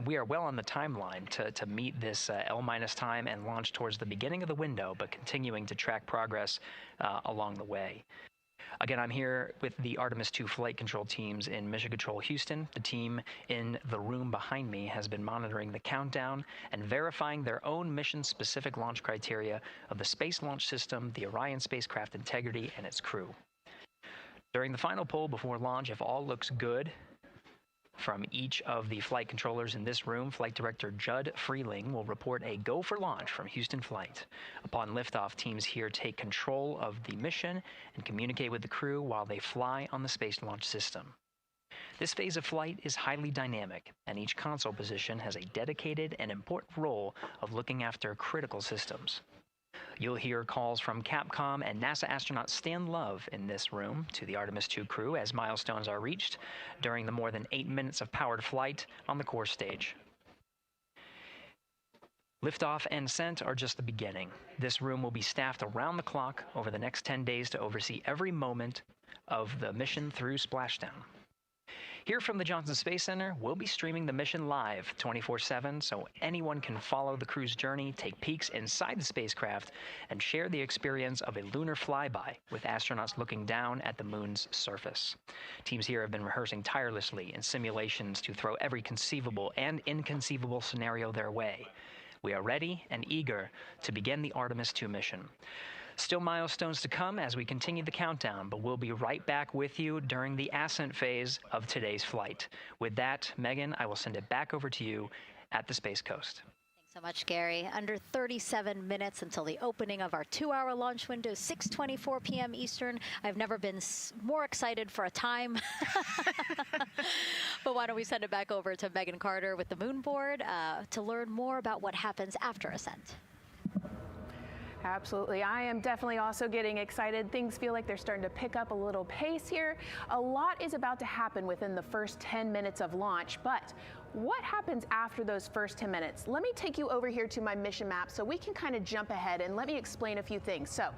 We are well on the timeline to meet this L- time and launch towards the beginning of the window, but continuing to track progress along the way. Again, I'm here with the Artemis 2 flight control teams in Mission Control Houston. The team in the room behind me has been monitoring the countdown and verifying their own mission-specific launch criteria of the Space Launch System, the Orion spacecraft integrity, and its crew. During the final poll before launch, if all looks good from each of the flight controllers in this room, Flight Director Judd Freeling will report a go for launch from Houston Flight. Upon liftoff, teams here take control of the mission and communicate with the crew while they fly on the Space Launch System. This phase of flight is highly dynamic, and each console position has a dedicated and important role of looking after critical systems. You'll hear calls from Capcom and NASA astronaut Stan Love in this room to the Artemis 2 crew as milestones are reached during the more than 8 minutes of powered flight on the core stage. Liftoff and Ascent are just the beginning. This room will be staffed around the clock over the next 10 days to oversee every moment of the mission through splashdown. Here from the Johnson Space Center, we'll be streaming the mission live 24/7 so anyone can follow the crew's journey, take peeks inside the spacecraft, and share the experience of a lunar flyby with astronauts looking down at the moon's surface. Teams here have been rehearsing tirelessly in simulations to throw every conceivable and inconceivable scenario their way. We are ready and eager to begin the Artemis 2 mission. Still milestones to come as we continue the countdown, but we'll be right back with you during the ascent phase of today's flight. With that, Megan, I will send it back over to you at the Space Coast. Thanks so much, Gary. Under 37 minutes until the opening of our 2-hour launch window, 6:24 p.m. Eastern. I've never been more excited for a time. But why don't we send it back over to Megan Carter with the Moon Board to learn more about what happens after ascent. Absolutely. I am definitely also getting excited. Things feel like they're starting to pick up a little pace here. A lot is about to happen within the first 10 minutes of launch, but what happens after those first 10 minutes? Let me take you over here to my mission map so we can kind of jump ahead and let me explain a few things. So,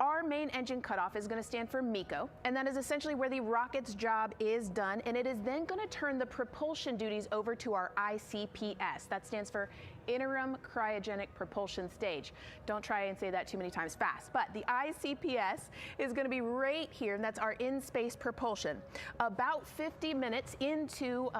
our main engine cutoff is going to stand for MECO, and that is essentially where the rocket's job is done, and it is then going to turn the propulsion duties over to our ICPS. That stands for Interim Cryogenic Propulsion Stage. Don't try and say that too many times fast, but the ICPS is going to be right here, and that's our in-space propulsion. About 50 minutes into,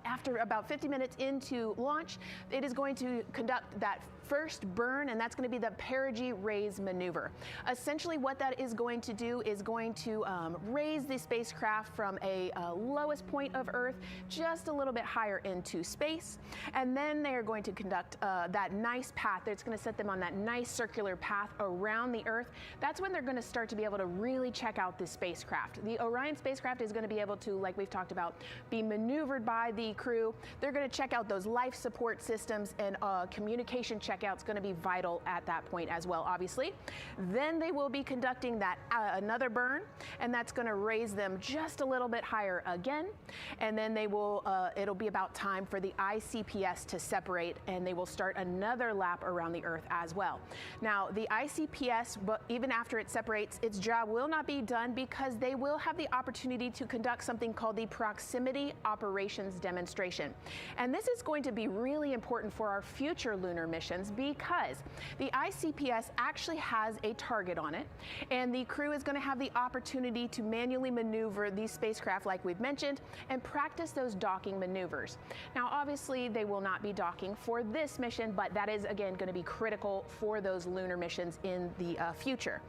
after about 50 minutes into launch, it is going to conduct that first burn, and that's going to be the perigee raise maneuver. Essentially what that is going to do is going to raise the spacecraft from a lowest point of Earth just a little bit higher into space, and then they are going to conduct that nice path that's going to set them on that nice circular path around the Earth. That's when they're going to start to be able to really check out this spacecraft. The Orion spacecraft is going to be able to, like we've talked about, be maneuvered by the crew. They're going to check out those life support systems, and communication checkout's going to be vital at that point as well, obviously. Then they will be conducting that another burn, and that's going to raise them just a little bit higher again. And then they will, it'll be about time for the ICPS to separate, and they will start another lap around the Earth as well. Now, the ICPS, but even after it separates, its job will not be done, because they will have the opportunity to conduct something called the Proximity Operations Demonstration. And this is going to be really important for our future lunar missions, because the ICPS actually has a target on it, and the crew is going to have the opportunity to manually maneuver these spacecraft like we've mentioned and practice those docking maneuvers. Now, obviously they will not be docking for this mission, but that is again going to be critical for those lunar missions in the future.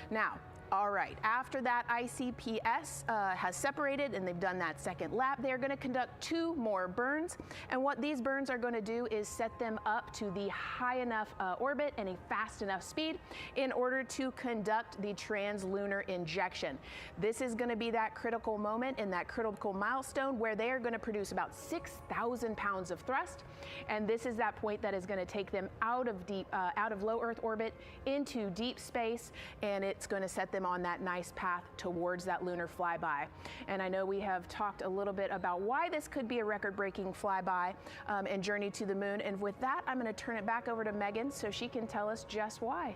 Now, all right, after that ICPS has separated and they've done that second lap, they're going to conduct 2 more burns. And what these burns are going to do is set them up to the high enough orbit and a fast enough speed in order to conduct the translunar injection. This is going to be that critical moment and that critical milestone where they are going to produce about 6,000 pounds of thrust. And this is that point that is going to take them out of low Earth orbit into deep space, and it's going to set them on that nice path towards that lunar flyby. And I know we have talked a little bit about why this could be a record-breaking flyby and journey to the moon. And with that, I'm going to turn it back over to Megan so she can tell us just why.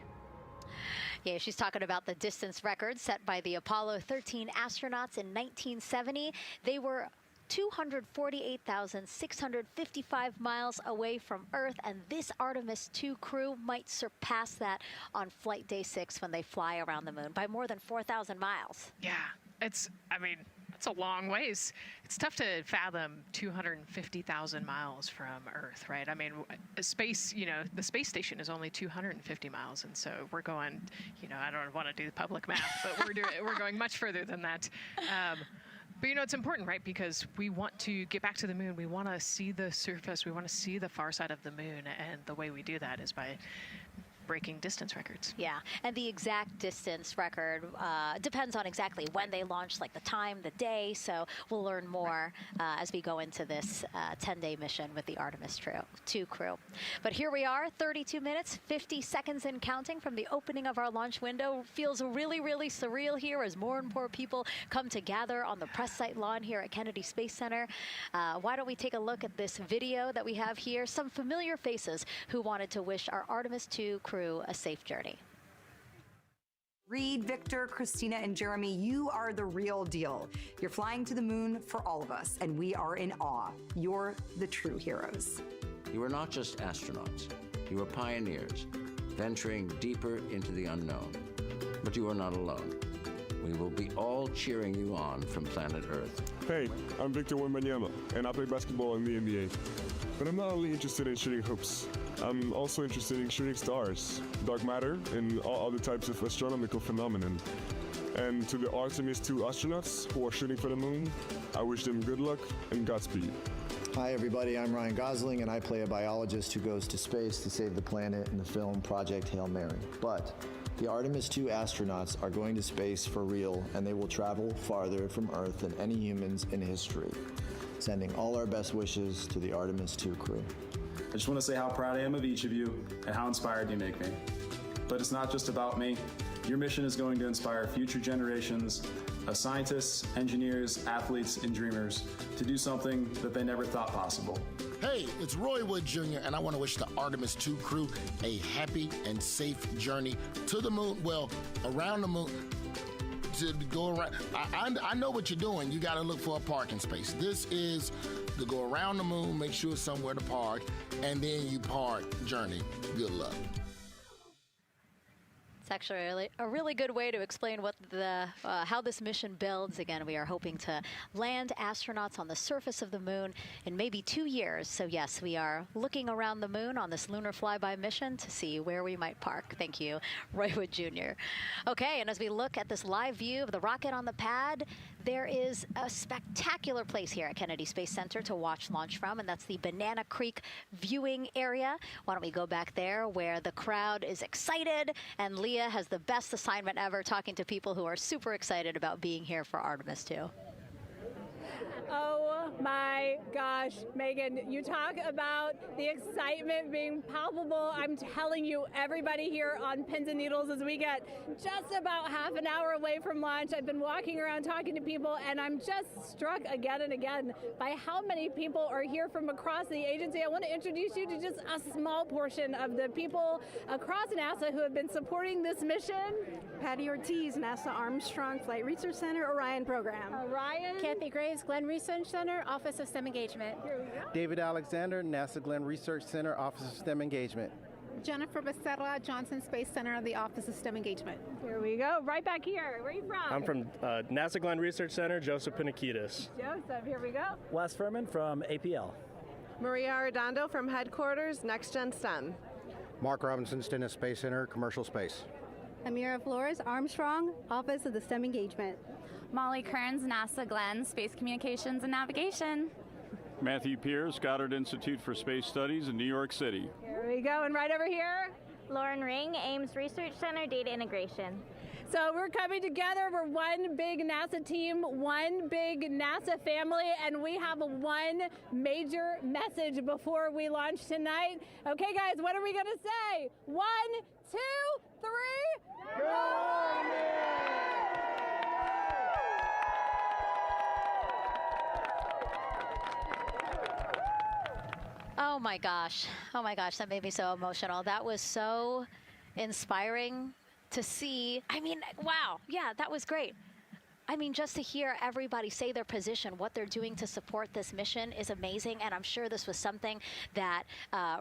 Yeah, she's talking about the distance record set by the Apollo 13 astronauts in 1970. They were 248,655 miles away from Earth, and this Artemis 2 crew might surpass that on flight day 6 when they fly around the moon by more than 4,000 miles. Yeah, it's a long ways. It's tough to fathom 250,000 miles from Earth, right? I mean, space, the space station is only 250 miles, and so we're going, I don't want to do the public math, but we're going much further than that. But it's important, right? Because we want to get back to the moon. We want to see the surface. We want to see the far side of the moon. And the way we do that is by breaking distance records. Yeah, and the exact distance record depends on exactly when they launch, like the time, the day. So we'll learn more as we go into this 10-day mission with the Artemis 2 crew. But here we are, 32 minutes, 50 seconds and counting from the opening of our launch window. Feels really, really surreal here as more and more people come to gather on the press site lawn here at Kennedy Space Center. Why don't we take a look at this video that we have here? Some familiar faces who wanted to wish our Artemis 2 crew a safe journey. Reed, Victor, Christina, and Jeremy, you are the real deal. You're flying to the moon for all of us, and we are in awe. You're the true heroes. You are not just astronauts. You are pioneers, venturing deeper into the unknown. But you are not alone. We will be all cheering you on from planet Earth. Hey, I'm Victor Wembanyama, and I play basketball in the NBA. But I'm not only interested in shooting hoops. I'm also interested in shooting stars, dark matter, and all other types of astronomical phenomenon. And to the Artemis 2 astronauts who are shooting for the moon, I wish them good luck and Godspeed. Hi everybody, I'm Ryan Gosling, and I play a biologist who goes to space to save the planet in the film Project Hail Mary. But the Artemis 2 astronauts are going to space for real, and they will travel farther from Earth than any humans in history. Sending all our best wishes to the Artemis 2 crew. I just want to say how proud I am of each of you and how inspired you make me. But it's not just about me. Your mission is going to inspire future generations of scientists, engineers, athletes, and dreamers to do something that they never thought possible. Hey, it's Roy Wood Jr., and I want to wish the Artemis 2 crew a happy and safe journey to the moon, well, around the moon. To go around, I know what you're doing. You got to look for a parking space. This is to go around the moon, make sure somewhere to park, and then you park journey. Good luck. It's actually a really good way to explain what how this mission builds. Again, we are hoping to land astronauts on the surface of the moon in maybe 2 years. So yes, we are looking around the moon on this lunar flyby mission to see where we might park. Thank you, Roywood Jr. Okay, and as we look at this live view of the rocket on the pad, there is a spectacular place here at Kennedy Space Center to watch launch from, and that's the Banana Creek viewing area. Why don't we go back there where the crowd is excited, and Leah has the best assignment ever, talking to people who are super excited about being here for Artemis 2. Oh my gosh, Megan, you talk about the excitement being palpable. I'm telling you, everybody here on pins and needles as we get just about half an hour away from launch. I've been walking around talking to people, and I'm just struck again and again by how many people are here from across the agency. I want to introduce you to just a small portion of the people across NASA who have been supporting this mission. Patty Ortiz, NASA Armstrong Flight Research Center, Orion program. Orion. Kathy Graves, Glenn Research Center, Office of STEM Engagement. Here we go. David Alexander, NASA Glenn Research Center, Office of STEM Engagement. Jennifer Becerra, Johnson Space Center, the Office of STEM Engagement. Here we go. Right back here. Where are you from? I'm from NASA Glenn Research Center, Joseph Pinakitis. Joseph, here we go. Wes Furman from APL. Maria Arredondo from Headquarters, Next Gen STEM. Mark Robinson, Stennis Space Center, Commercial Space. Amira Flores, Armstrong, Office of the STEM Engagement. Molly Kearns, NASA Glenn, Space Communications and Navigation. Matthew Pierce, Goddard Institute for Space Studies in New York City. Here we go, and right over here. Lauren Ring, Ames Research Center, Data Integration. So we're coming together. We're one big NASA team, one big NASA family, and we have one major message before we launch tonight. Okay, guys, what are we going to say? 1, 2, 3. Go Army! Oh my gosh, that made me so emotional. That was so inspiring to see. I mean, wow, yeah, that was great. I mean, just to hear everybody say their position, what they're doing to support this mission is amazing, and I'm sure this was something that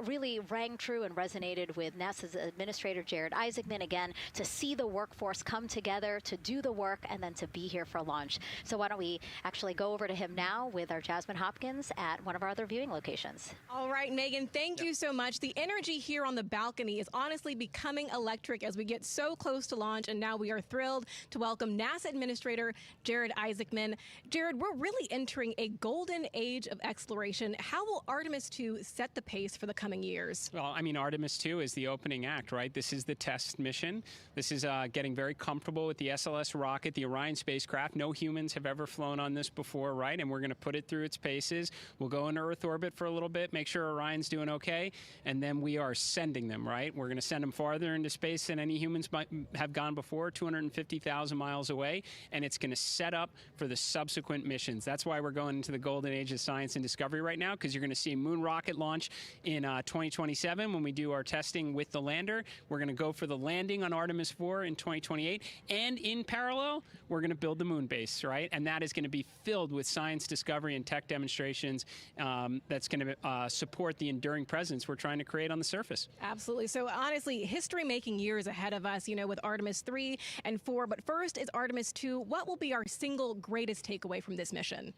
really rang true and resonated with NASA's Administrator Jared Isaacman, again, to see the workforce come together to do the work and then to be here for launch. So why don't we actually go over to him now with our Jasmine Hopkins at one of our other viewing locations. All right, Megan, thank you so much. The energy here on the balcony is honestly becoming electric as we get so close to launch, and now we are thrilled to welcome NASA Administrator Jared Isaacman. Jared, we're really entering a golden age of exploration. How will Artemis 2 set the pace for the coming years? Well, I mean, Artemis 2 is the opening act, right? This is the test mission. This is getting very comfortable with the SLS rocket, the Orion spacecraft. No humans have ever flown on this before, right? And we're going to put it through its paces. We'll go into Earth orbit for a little bit, make sure Orion's doing okay, and then we are sending them, right? We're going to send them farther into space than any humans might have gone before, 250,000 miles away, and it's going to set up for the subsequent missions. That's why we're going into the golden age of science and discovery right now, because you're going to see a moon rocket launch in 2027 when we do our testing with the lander. We're going to go for the landing on Artemis 4 in 2028, and in parallel, we're going to build the moon base, right? And that is going to be filled with science discovery and tech demonstrations that's going to support the enduring presence we're trying to create on the surface. Absolutely. So honestly, history-making years ahead of us, you know, with Artemis 3 and 4. But first is Artemis 2. What will be our single greatest takeaway from this mission?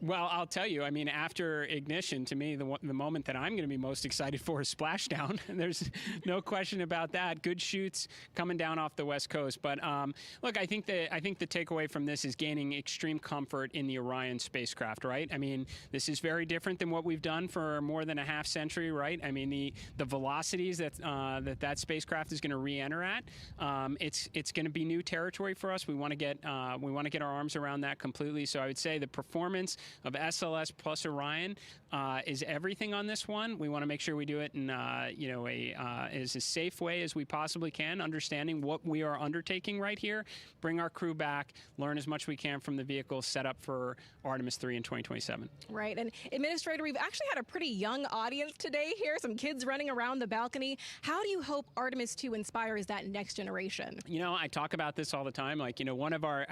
Well, I'll tell you, I mean, after ignition, to me, the moment that I'm going to be most excited for is splashdown. There's no question about that. Good shoots coming down off the West Coast. But look, I think the takeaway from this is gaining extreme comfort in the Orion spacecraft, right? I mean, this is very different than what we've done for more than a half century, right? I mean, the velocities that spacecraft is going to re-enter at, it's going to be new territory for us. We want to get our arms around that completely. So I would say the performance of SLS plus Orion is everything on this one. We want to make sure we do it in as a safe way as we possibly can, understanding what we are undertaking right here, bring our crew back, learn as much we can from the vehicle, set up for Artemis 3 in 2027. Right. And Administrator, we've actually had a pretty young audience today here, some kids running around the balcony. How do you hope Artemis 2 inspires that next generation? You know, I talk about this all the time. Like, you know, one of our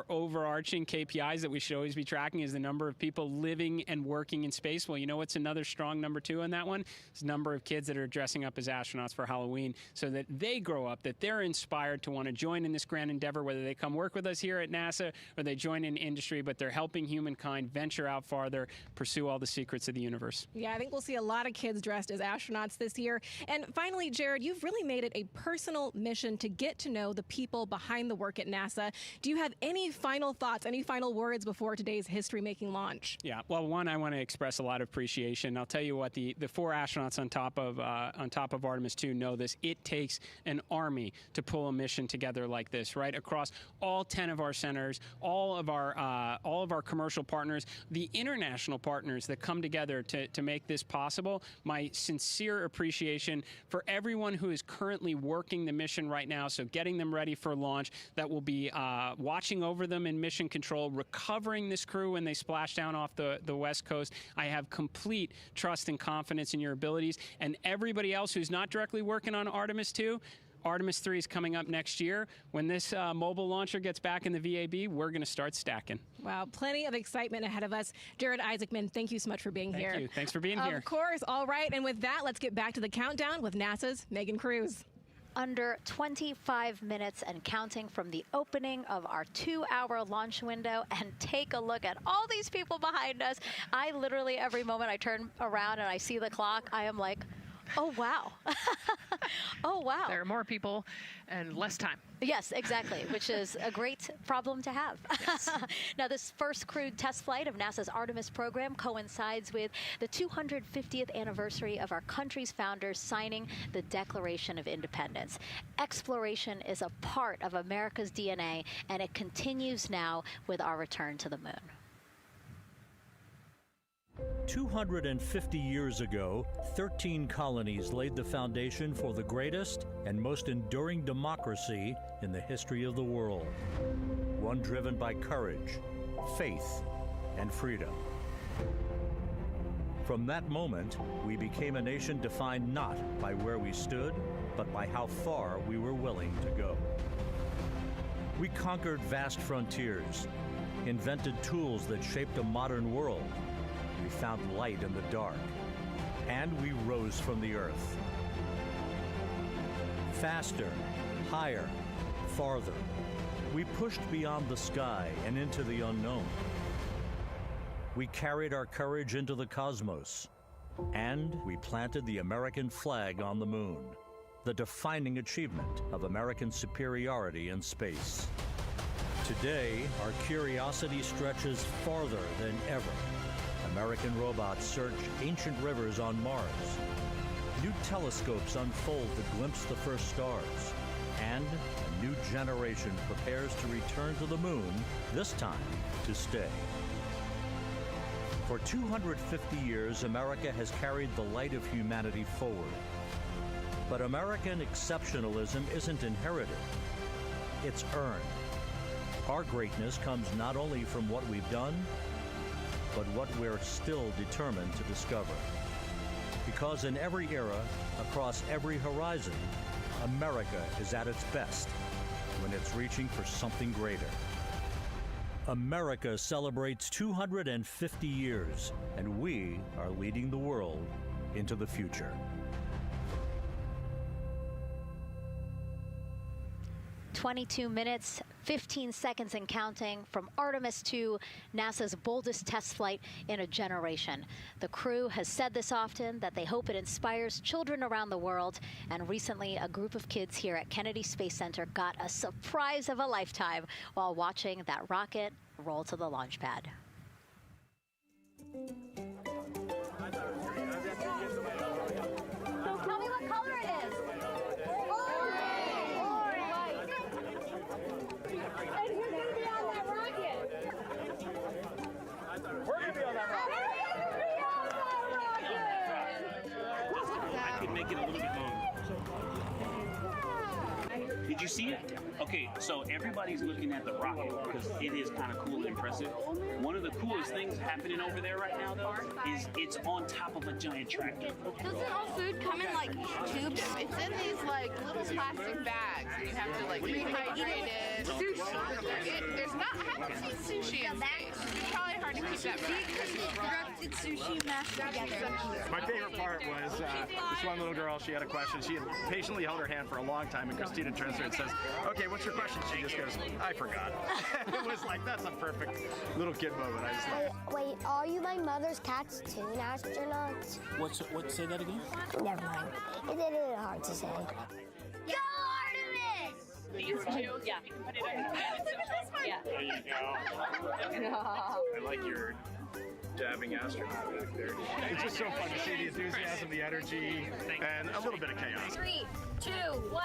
overarching KPIs that we should always be tracking is the number of people living and working in space. Well, you know what's another strong number 2 on that one? It's the number of kids that are dressing up as astronauts for Halloween so that they grow up, that they're inspired to want to join in this grand endeavor, whether they come work with us here at NASA or they join in industry, but they're helping humankind venture out farther, pursue all the secrets of the universe. Yeah, I think we'll see a lot of kids dressed as astronauts this year. And finally, Jared, you've really made it a personal mission to get to know the people behind the work at NASA. Do you have any final thoughts, any final words before today's history-making launch? Yeah, well, one, I want to express a lot of appreciation. I'll tell you what, the 4 astronauts on top of Artemis 2 know this. It takes an army to pull a mission together like this, right? Across all 10 of our centers, all of our commercial partners, the international partners that come together to make this possible. My sincere appreciation for everyone who is currently working the mission right now, so getting them ready for launch, that will be watching over them in mission control, recovering this crew when they splash down off the West Coast. I have complete trust and confidence in your abilities. And everybody else who's not directly working on Artemis 2, Artemis 3 is coming up next year. When this mobile launcher gets back in the VAB, we're going to start stacking. Wow, plenty of excitement ahead of us. Jared Isaacman, thank you so much for being here. Thank you. Thanks for being here. Of course. All right. And with that, let's get back to the countdown with NASA's Megan Cruz. Under 25 minutes and counting from the opening of our 2-hour launch window. And take a look at all these people behind us. I literally, every moment I turn around and I see the clock, I am like, oh, wow. Oh, wow. There are more people and less time. Yes, exactly, which is a great problem to have. Yes. Now, this first crewed test flight of NASA's Artemis program coincides with the 250th anniversary of our country's founders signing the Declaration of Independence. Exploration is a part of America's DNA, and it continues now with our return to the moon. 250 years ago, 13 colonies laid the foundation for the greatest and most enduring democracy in the history of the world. One driven by courage, faith, and freedom. From that moment, we became a nation defined not by where we stood, but by how far we were willing to go. We conquered vast frontiers, invented tools that shaped a modern world. We found light in the dark, and we rose from the earth. Faster, higher, farther. We pushed beyond the sky and into the unknown. We carried our courage into the cosmos, and we planted the American flag on the moon, the defining achievement of American superiority in space. Today, our curiosity stretches farther than ever. American robots search ancient rivers on Mars. New telescopes unfold to glimpse the first stars. And a new generation prepares to return to the moon, this time to stay. For 250 years, America has carried the light of humanity forward. But American exceptionalism isn't inherited, it's earned. Our greatness comes not only from what we've done, but what we're still determined to discover. Because in every era, across every horizon, America is at its best when it's reaching for something greater. America celebrates 250 years, and we are leading the world into the future. 22 minutes, 15 seconds and counting from Artemis 2, NASA's boldest test flight in a generation. The crew has said this often, that they hope it inspires children around the world. And recently, a group of kids here at Kennedy Space Center got a surprise of a lifetime while watching that rocket roll to the launch pad. So tell me what color it is. I could make it a little bit longer. Did you see it? Okay, so everybody's looking at the rocket because it is kind of cool and impressive. One of the coolest things happening over there right now, though, is it's on top of a giant tractor. Doesn't all food come in like tubes? It's in these like little plastic bags, and you have to like rehydrate it. Sushi. There's not. I haven't seen sushi in space. It's probably hard to keep that back. Sushi mashed together. My favorite part was this one little girl. She had a question. She had patiently held her hand for a long time, and Christina turns to her and says, "Okay, what's your question?" She just goes, "I forgot." It was like, that's a perfect little kid moment. I just love. Wait, are you my mother's cats too, astronauts? What? Say that again? Never mind. It's a little hard to say. Go Artemis! These two? Yeah. You can put it on yeah. There you go. I like your dabbing astronaut back there. It's just so fun to see the enthusiasm, the energy, and a little bit of chaos. 3, 2, 1.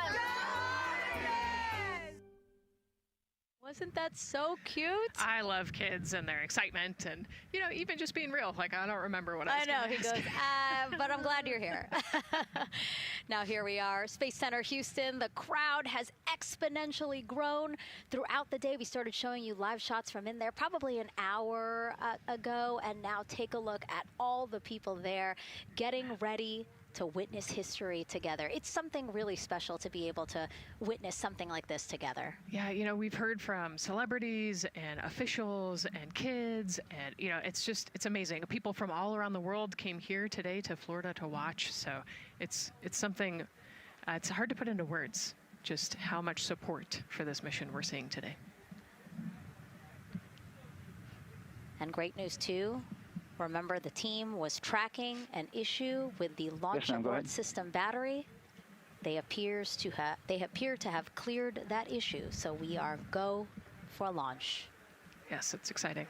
Wasn't that so cute? I love kids and their excitement and, even just being real. Like, I don't remember what I was I know, he gonna goes, ask. but I'm glad you're here. Now here we are, Space Center Houston. The crowd has exponentially grown throughout the day. We started showing you live shots from in there probably an hour ago, and now take a look at all the people there getting ready to witness history together. It's something really special to be able to witness something like this together. Yeah, we've heard from celebrities and officials and kids, and it's amazing. People from all around the world came here today to Florida to watch. So it's something. It's hard to put into words just how much support for this mission we're seeing today. And great news too. Remember, the team was tracking an issue with the launch abort system battery. They appear to have cleared that issue, so we are go for launch. Yes, it's exciting.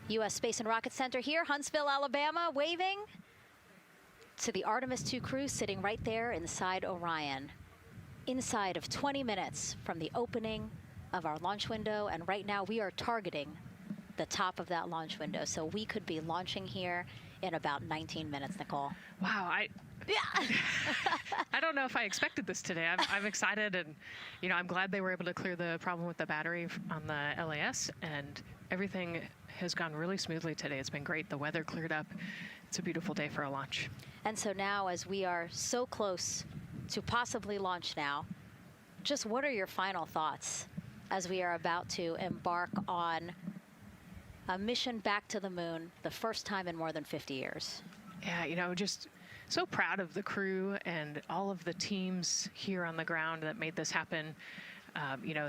U.S. Space and Rocket Center here, Huntsville, Alabama, waving to the Artemis II crew sitting right there inside Orion. Inside of 20 minutes from the opening of our launch window, and right now we are targeting the top of that launch window, so we could be launching here in about 19 minutes, Nicole. Wow, I don't know if I expected this today. I'm excited, and I'm glad they were able to clear the problem with the battery on the LAS, and everything has gone really smoothly today. It's been great. The weather cleared up. It's a beautiful day for a launch. And so now, as we are so close to possibly launch now, just what are your final thoughts as we are about to embark on a mission back to the moon, the first time in more than 50 years? Yeah, just so proud of the crew and all of the teams here on the ground that made this happen.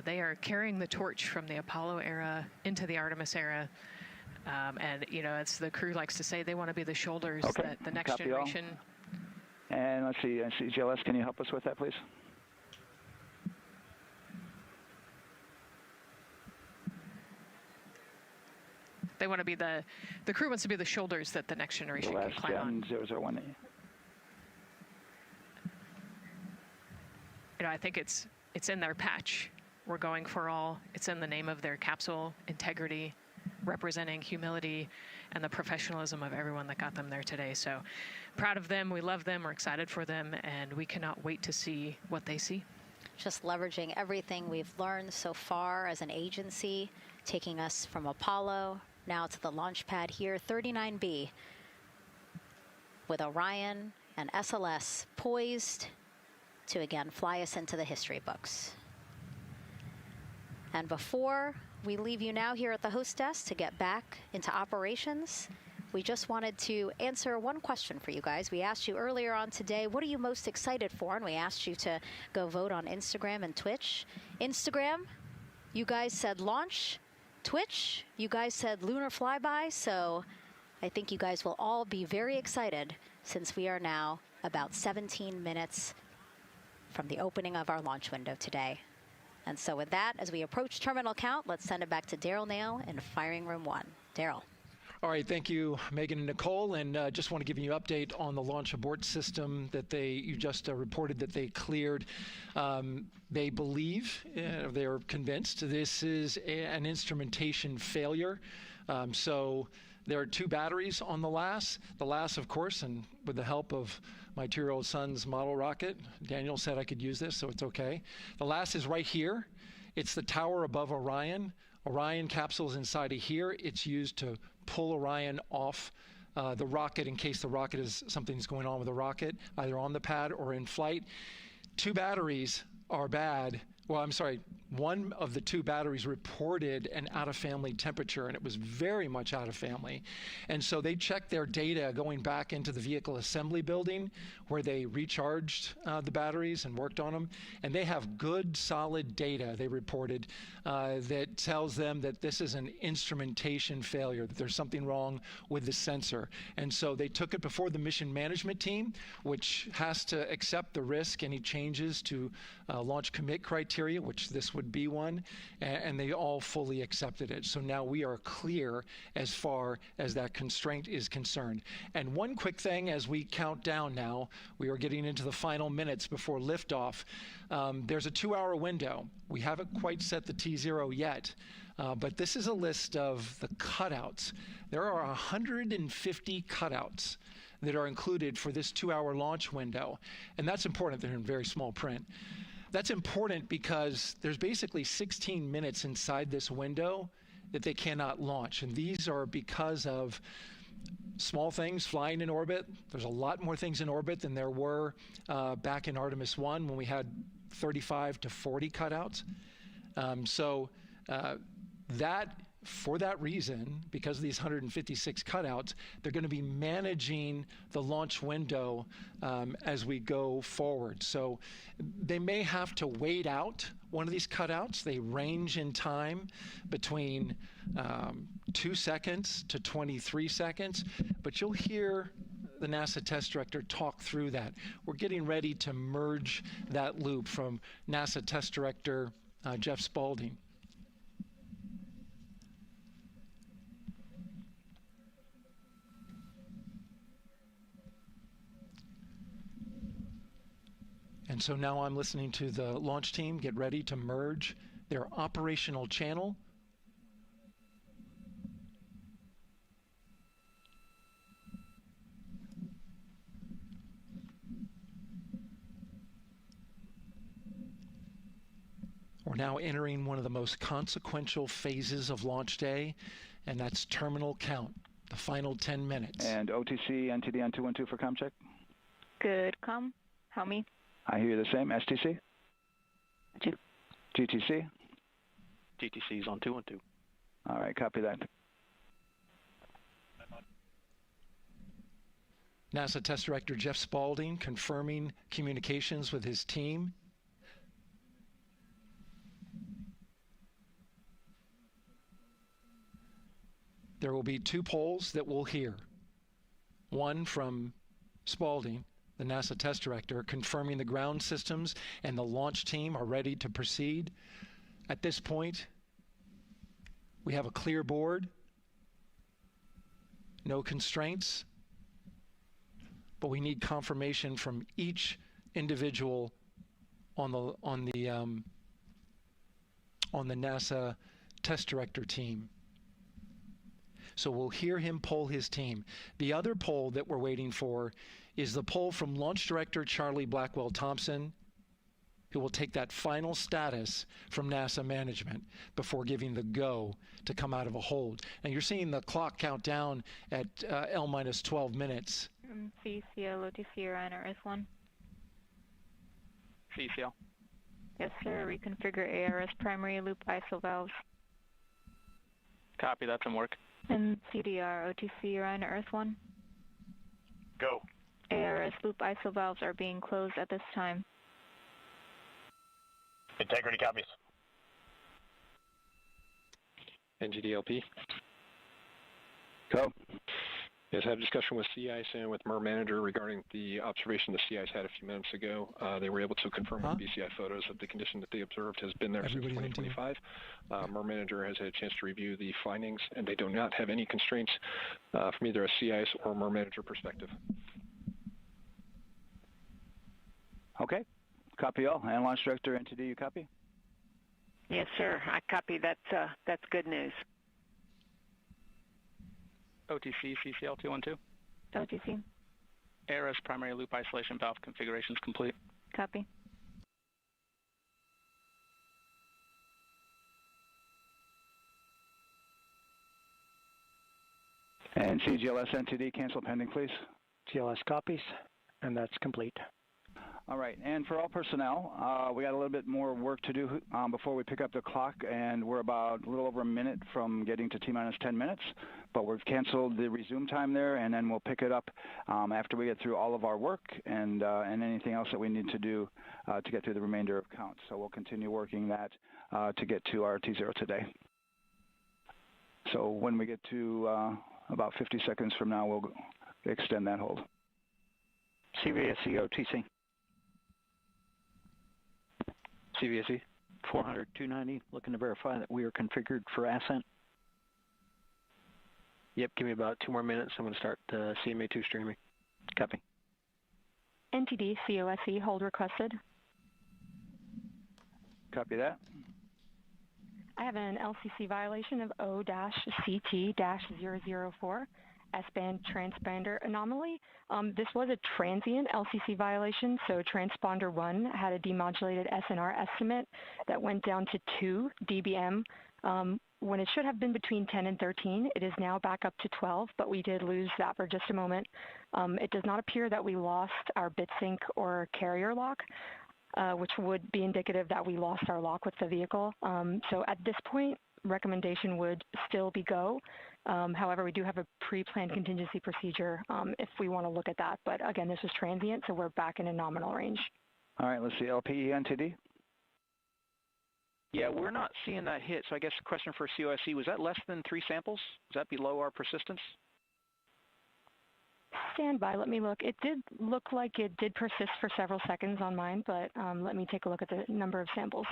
They are carrying the torch from the Apollo era into the Artemis era. And, it's the crew likes to say they want to be the shoulders that the next generation. And let's see, GLS, can you help us with that, please? They want to be the crew wants to be the shoulders that the next generation can climb on. 001. I think it's in their patch. We're going for all. It's in the name of their capsule, integrity, representing humility and the professionalism of everyone that got them there today. So proud of them. We love them. We're excited for them, and we cannot wait to see what they see. Just leveraging everything we've learned so far as an agency, taking us from Apollo now to the launch pad here, 39B, with Orion and SLS poised to again fly us into the history books. And before we leave you now here at the host desk to get back into operations, we just wanted to answer one question for you guys. We asked you earlier on today, what are you most excited for? And we asked you to go vote on Instagram and Twitch. Instagram, you guys said launch. Twitch, you guys said lunar flyby. So I think you guys will all be very excited since we are now about 17 minutes from the opening of our launch window today. And so with that, as we approach terminal count, let's send it back to Daryl Nail in Firing Room 1. Daryl. All right, thank you, Megan and Nicole, and just want to give you an update on the launch abort system that you just reported that they cleared. They believe, they are convinced, this is an instrumentation failure. So there are two batteries on the LAS. The LAS, of course, and with the help of my 2-year-old son's model rocket. Daniel said I could use this, so it's okay. The last is right here. It's the tower above Orion. Orion capsule's inside of here. It's used to pull Orion off the rocket in case something's going on with the rocket, either on the pad or in flight. 2 batteries are bad. Well, I'm sorry, one of the 2 batteries reported an out-of-family temperature, and it was very much out of family. And so they checked their data going back into the vehicle assembly building where they recharged the batteries and worked on them. And they have good, solid data, they reported, that tells them that this is an instrumentation failure, that there's something wrong with the sensor. And so they took it before the mission management team, which has to accept the risk, any changes to launch commit criteria, which this would be one, and they all fully accepted it. So now we are clear as far as that constraint is concerned. And one quick thing as we count down now, we are getting into the final minutes before liftoff. There's a 2-hour window. We haven't quite set the T0 yet, but this is a list of the cutouts. There are 150 cutouts that are included for this 2-hour launch window, and that's important. They're in very small print. That's important because there's basically 16 minutes inside this window that they cannot launch. And these are because of small things flying in orbit. There's a lot more things in orbit than there were back in Artemis 1 when we had 35 to 40 cutouts. For that reason, because of these 156 cutouts, they're going to be managing the launch window as we go forward. So they may have to wait out one of these cutouts. They range in time between 2 seconds to 23 seconds, but you'll hear the NASA test director talk through that. We're getting ready to merge that loop from NASA test director Jeff Spaulding. And so now I'm listening to the launch team get ready to merge their operational channel We're now entering one of the most consequential phases of launch day, and that's terminal count, the final 10 minutes. And OTC, NTD, N212 for comm check. Good, comm. How me? I hear the same. STC? 2. GTC? GTC is on 212. All right, copy that. NASA Test Director Jeff Spaulding confirming communications with his team. There will be 2 polls that we'll hear. One from Spaulding, the NASA Test Director, confirming the ground systems and the launch team are ready to proceed. At this point, we have a clear board, no constraints, but we need confirmation from each individual on the NASA Test Director team. So we'll hear him poll his team. The other poll that we're waiting for is the poll from Launch Director Charlie Blackwell Thompson, who will take that final status from NASA management before giving the go to come out of a hold. And you're seeing the clock count down at L minus 12 minutes. CCL, OTC, Orion, RS1. CCL. Yes, sir. Reconfigure ARS primary loop ISO valves. Copy, that's in work. And CDR, OTC, Orion, RS1. Go. ARS loop ISO valves are being closed at this time. Integrity copies. NGDLP. Go. Yes, I had a discussion with sea ice and with MER manager regarding the observation the sea ice had a few minutes ago. They were able to confirm with BCI photos that the condition that they observed has been there since 2025. MER manager has had a chance to review the findings, and they do not have any constraints from either a sea ice or MER manager perspective. Okay. Copy all. And Launch Director, NTD, you copy? Yes, sir. I copy. That's good news. OTC, CCL 212. OTC. ARS primary loop isolation valve configuration is complete. Copy. And CGLS NTD, cancel pending, please. GLS copies, and that's complete. All right, and for all personnel, we got a little bit more work to do before we pick up the clock, and we're about a little over a minute from getting to T-minus 10 minutes, but we've canceled the resume time there, and then we'll pick it up after we get through all of our work and anything else that we need to do to get through the remainder of count. So we'll continue working that to get to our T0 today. So when we get to about 50 seconds from now, we'll extend that hold. CVSE OTC. CVSE 400-290, looking to verify that we are configured for Ascent. Yep, give me about 2 more minutes. I'm going to start CMA2 streaming. Copy. NTD COSE hold requested. Copy that. I have an LCC violation of O-CT-004, S-band transponder anomaly. This was a transient LCC violation, so transponder 1 had a demodulated SNR estimate that went down to 2 dBm when it should have been between 10 and 13. It is now back up to 12, but we did lose that for just a moment. It does not appear that we lost our bit sync or carrier lock, which would be indicative that we lost our lock with the vehicle. So at this point, recommendation would still be go. However, we do have a pre-planned contingency procedure if we want to look at that. But again, this was transient, so we're back in a nominal range. All right, let's see, LPE NTD. Yeah, we're not seeing that hit, so I guess the question for COSE, was that less than 3 samples? Is that below our persistence? Stand by, let me look. It did look like it did persist for several seconds on mine, but let me take a look at the number of samples.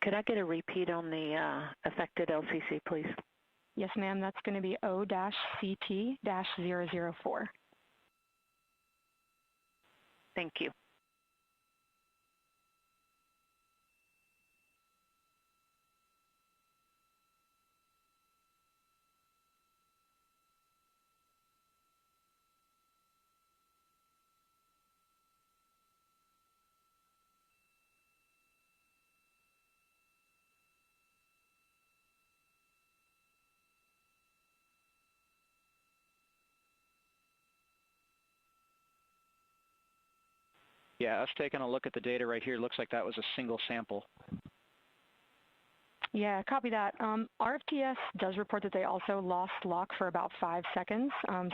Could I get a repeat on the affected LCC, please? Yes, ma'am, that's going to be O-CT-004. Thank you. Yeah, us taking a look at the data right here, looks like that was a single sample. Yeah, copy that. RFTS does report that they also lost lock for about 5 seconds.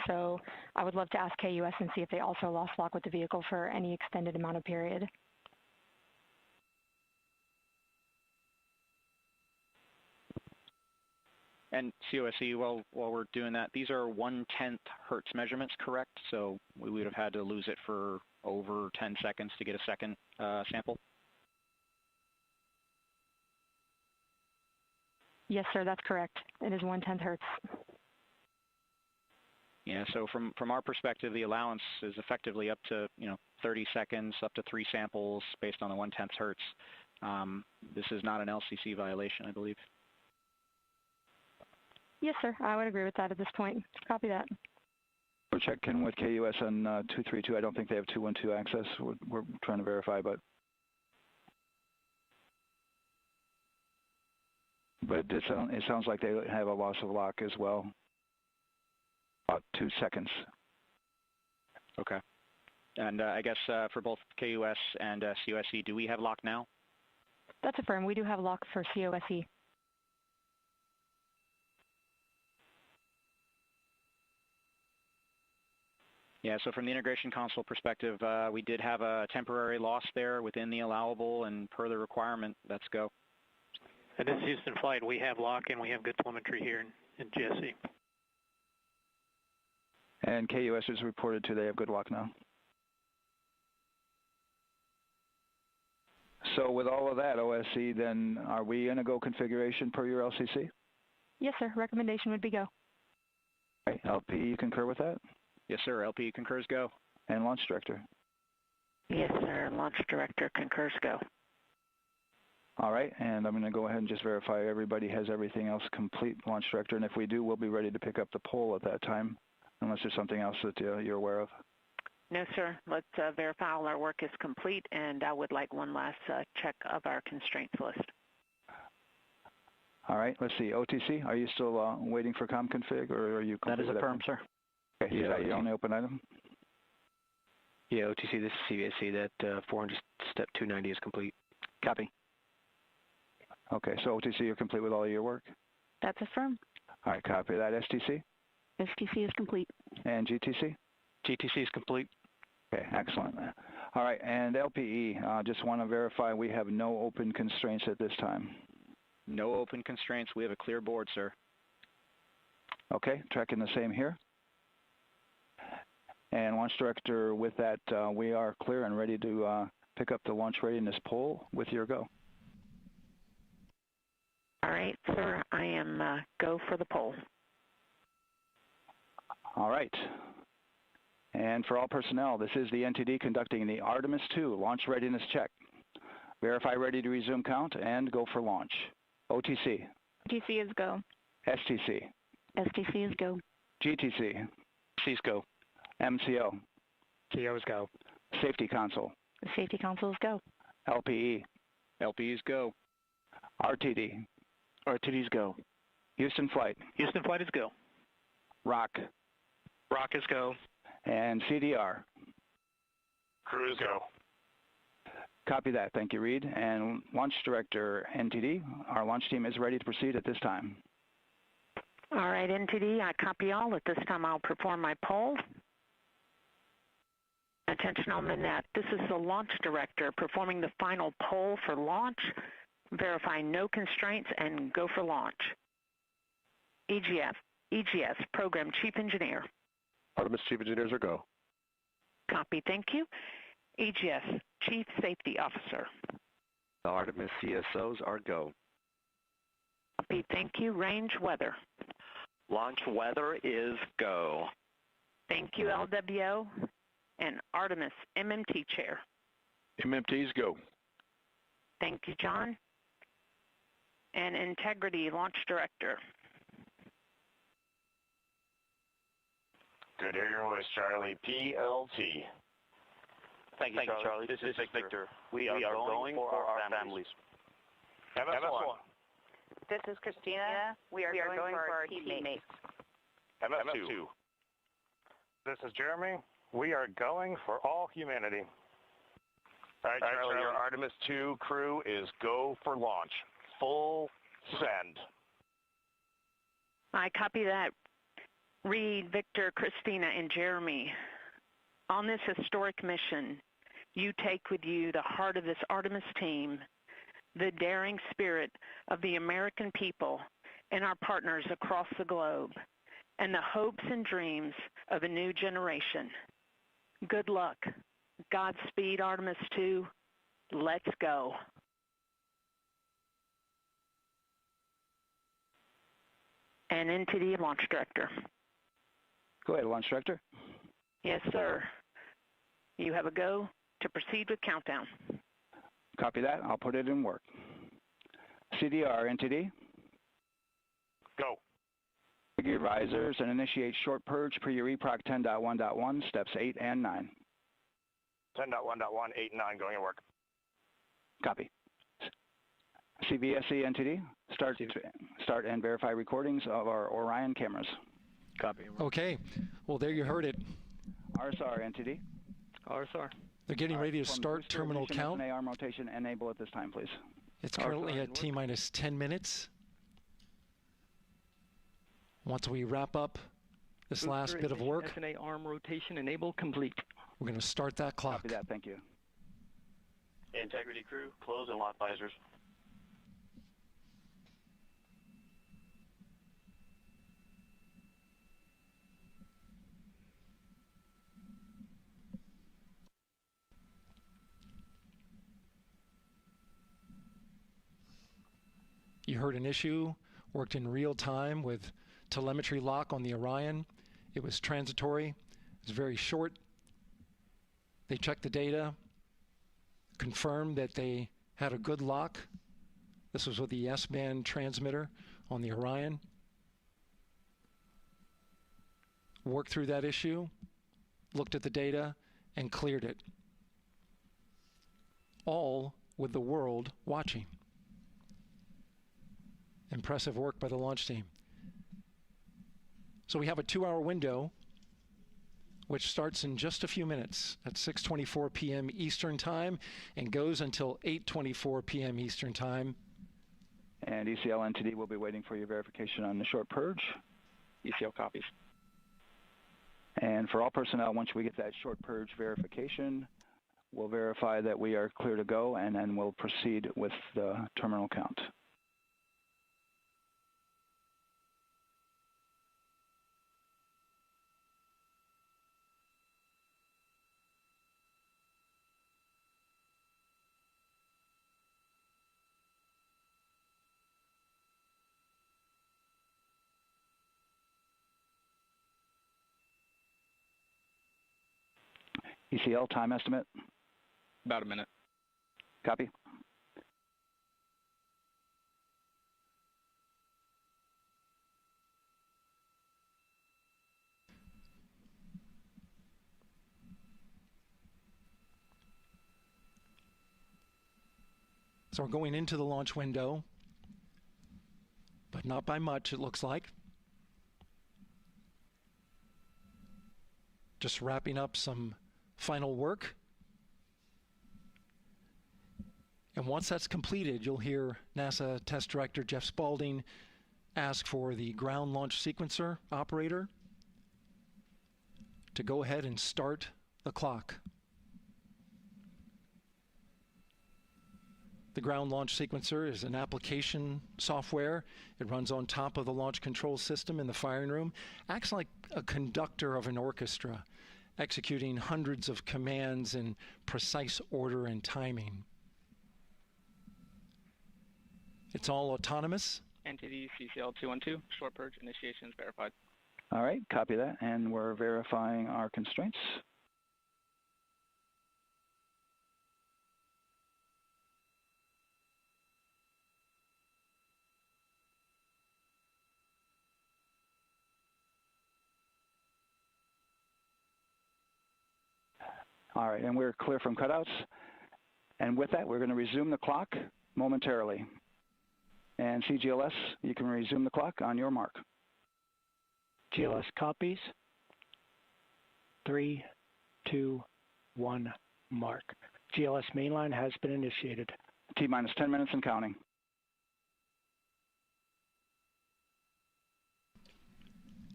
So I would love to ask KUS and see if they also lost lock with the vehicle for any extended amount of period. And COSE, while we're doing that, these are 1/10 hertz measurements, correct? So we would have had to lose it for over 10 seconds to get a second sample? Yes, sir, that's correct. It is 1/10 hertz. Yeah, so from our perspective, the allowance is effectively up to 30 seconds, up to 3 samples based on the 1/10 hertz. This is not an LCC violation, I believe. Yes, sir, I would agree with that at this point. Copy that. We're checking with KUS on 232. I don't think they have 212 access. We're trying to verify, but it sounds like they have a loss of lock as well. About 2 seconds. Okay. And I guess for both KUS and COSE, do we have lock now? That's affirmed. We do have lock for COSE. Yeah, so from the integration console perspective, we did have a temporary loss there within the allowable, and per the requirement, let's go. And this is Houston Flight. We have lock and we have good telemetry here in GSE. And KUS is reported to they have good lock now. So with all of that, OSC, then are we in a go configuration per your LCC? Yes, sir. Recommendation would be go. Okay. LP, you concur with that? Yes, sir. LP concurs go. And Launch Director? Yes, sir. Launch Director concurs go. All right, and I'm going to go ahead and just verify everybody has everything else complete, Launch Director, and if we do, we'll be ready to pick up the poll at that time, unless there's something else that you're aware of. No, sir. Let's verify all our work is complete, and I would like one last check of our constraints list. All right, let's see. OTC, are you still waiting for ComConfig, or are you? That is affirmed, sir. Okay, so that your only open item? Yeah, OTC, this is CVSC. That 400 step 290 is complete. Copy. Okay, so OTC, you're complete with all of your work? That's affirmed. All right, copy that. STC? STC is complete. And GTC? GTC is complete. Okay, excellent. All right, and LPE, just want to verify we have no open constraints at this time. No open constraints. We have a clear board, sir. Okay, tracking the same here. And Launch Director, with that, we are clear and ready to pick up the launch readiness poll with your go. All right, sir. I am go for the poll. All right. And for all personnel, this is the NTD conducting the Artemis II launch readiness check. Verify ready to resume count and go for launch. OTC. OTC is go. STC. STC is go. GTC. C's go. MCO. CO is go. Safety Console. The Safety Console is go. LPE. LPE's go. RTD. RTD's go. Houston Flight. Houston Flight is go. ROC. ROC is go. And CDR. Crew is go. Copy that. Thank you, Reed. And Launch Director, NTD, our launch team is ready to proceed at this time. All right, NTD, I copy all. At this time, I'll perform my poll. Attention on the net. This is the Launch Director performing the final poll for launch, verifying no constraints, and go for launch. EGS, Program Chief Engineer. Artemis Chief Engineers are go. Copy, thank you. EGS, Chief Safety Officer. The Artemis CSOs are go. Copy, thank you. Range Weather. Launch weather is go. Thank you, LWO. And Artemis MMT Chair. MMT's go. Thank you, John. And Integrity Launch Director. Good air your voice, Charlie. PLT. Thank you, Charlie. This is Victor. We are going for our families. MS1. This is Christina. We are going for our teammates. MS2. This is Jeremy. We are going for all humanity. All right, Charlie, your Artemis II crew is go for launch. Full send. I copy that. Reed, Victor, Christina, and Jeremy. On this historic mission, you take with you the heart of this Artemis team, the daring spirit of the American people and our partners across the globe, and the hopes and dreams of a new generation. Good luck. Godspeed, Artemis II. Let's go. And NTD Launch Director. Go ahead, Launch Director. Yes, sir. You have a go to proceed with countdown. Copy that. I'll put it in work. CDR, NTD. Go. Your risers and initiate short purge per your EPROC 10.1.1, steps 8 and 9. 10.1.1, 8 and 9 going to work. Copy. CVSC NTD, start and verify recordings of our Orion cameras. Copy. Okay. Well, there you heard it. RSR NTD. RSR. They're getting ready to start terminal count. arm rotation enable at this time, please. It's currently at T-minus 10 minutes. Once we wrap up this last bit of work, SNA arm rotation enable complete. We're going to start that clock. Copy that. Thank you. Integrity crew, close and lock visors. You heard an issue, worked in real time with telemetry lock on the Orion. It was transitory. It was very short. They checked the data, confirmed that they had a good lock. This was with the S-band transmitter on the Orion. Worked through that issue, looked at the data, and cleared it. All with the world watching. Impressive work by the launch team. So we have a 2-hour window, which starts in just a few minutes at 6:24 p.m. Eastern Time and goes until 8:24 p.m. Eastern Time. And ECL NTD will be waiting for your verification on the short purge. ECL copies. And for all personnel, once we get that short purge verification, we'll verify that we are clear to go, and then we'll proceed with the terminal count. ECL time estimate? About a minute. Copy. So we're going into the launch window, but not by much, it looks like. Just wrapping up some final work. And once that's completed, you'll hear NASA Test Director Jeff Spaulding ask for the ground launch sequencer operator to go ahead and start the clock. The ground launch sequencer is an application software. It runs on top of the launch control system in the firing room, acts like a conductor of an orchestra, executing hundreds of commands in precise order and timing. It's all autonomous. NTD CCL 212, short purge initiation is verified. All right, copy that, and we're verifying our constraints. All right, and we're clear from cutouts. And with that, we're going to resume the clock momentarily. And CGLS, you can resume the clock on your mark. GLS copies. 3, 2, 1, mark. GLS mainline has been initiated. T-minus 10 minutes and counting.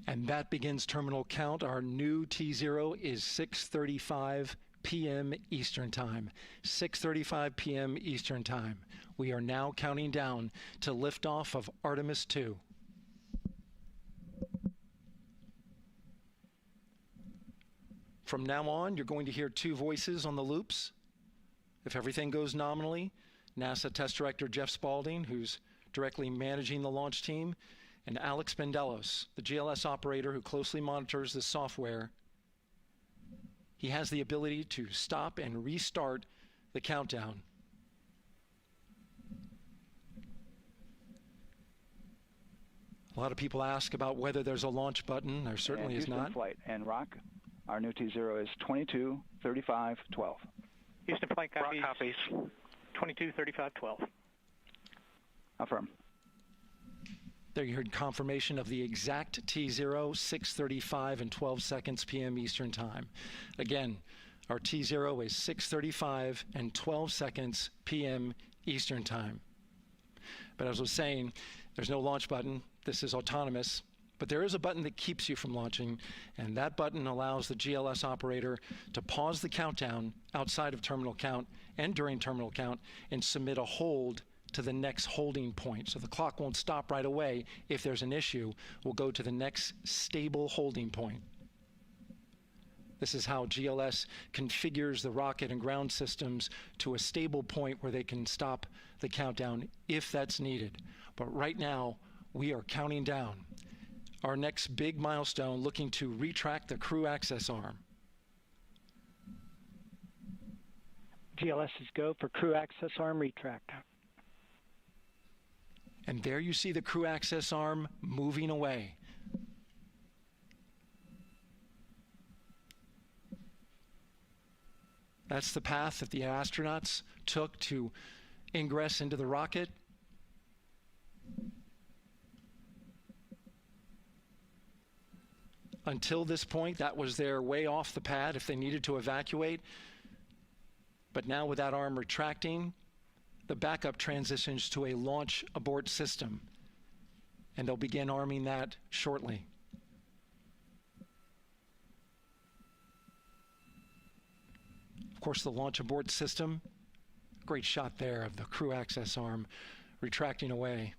And that begins terminal count. Our new T0 is 6:35 p.m. Eastern Time. 6:35 p.m. Eastern Time. We are now counting down to liftoff of Artemis 2. From now on, you're going to hear two voices on the loops. If everything goes nominally, NASA Test Director Jeff Spaulding, who's directly managing the launch team, and Alex Bendelos, the GLS operator who closely monitors the software. He has the ability to stop and restart the countdown. A lot of people ask about whether there's a launch button. There certainly is not. Flight and Rock, our new T0 is 22:35:12. Houston flight copies. Rock copies. 22:35:12. Affirm. There you heard confirmation of the exact T0, 6:35 and 12 seconds p.m. Eastern Time. Again, our T0 is 6:35 and 12 seconds p.m. Eastern Time. But as I was saying, there's no launch button. This is autonomous. But there is a button that keeps you from launching, and that button allows the GLS operator to pause the countdown outside of terminal count and during terminal count and submit a hold to the next holding point. So the clock won't stop right away. If there's an issue, we'll go to the next stable holding point. This is how GLS configures the rocket and ground systems to a stable point where they can stop the countdown if that's needed. But right now, we are counting down. Our next big milestone, looking to retract the crew access arm. GLS is go for crew access arm retract. And there you see the crew access arm moving away. That's the path that the astronauts took to ingress into the rocket. Until this point, that was their way off the pad if they needed to evacuate. But now with that arm retracting, the backup transitions to a launch abort system, and they'll begin arming that shortly. Of course, the launch abort system, great shot there of the crew access arm retracting away.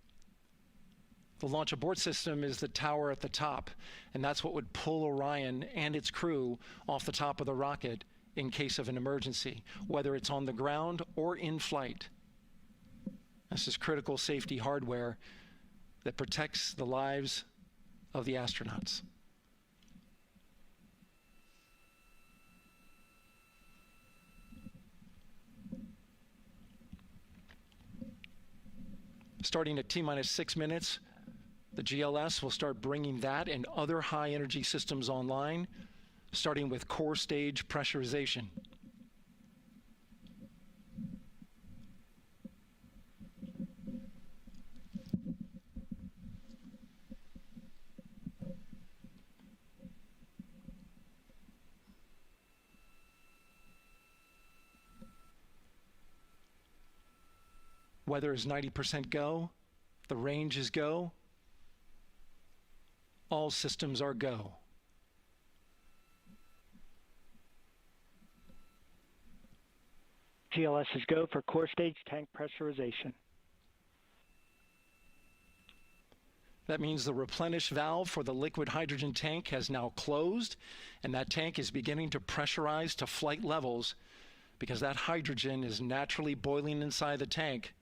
The launch abort system is the tower at the top, and that's what would pull Orion and its crew off the top of the rocket in case of an emergency, whether it's on the ground or in flight. This is critical safety hardware that protects the lives of the astronauts. Starting at T-minus 6 minutes, the GLS will start bringing that and other high-energy systems online, starting with core stage pressurization. Weather is 90% go. The range is go. All systems are go. GLS is go for core stage tank pressurization. That means the replenish valve for the liquid hydrogen tank has now closed, and that tank is beginning to pressurize to flight levels because that hydrogen is naturally boiling inside the tank.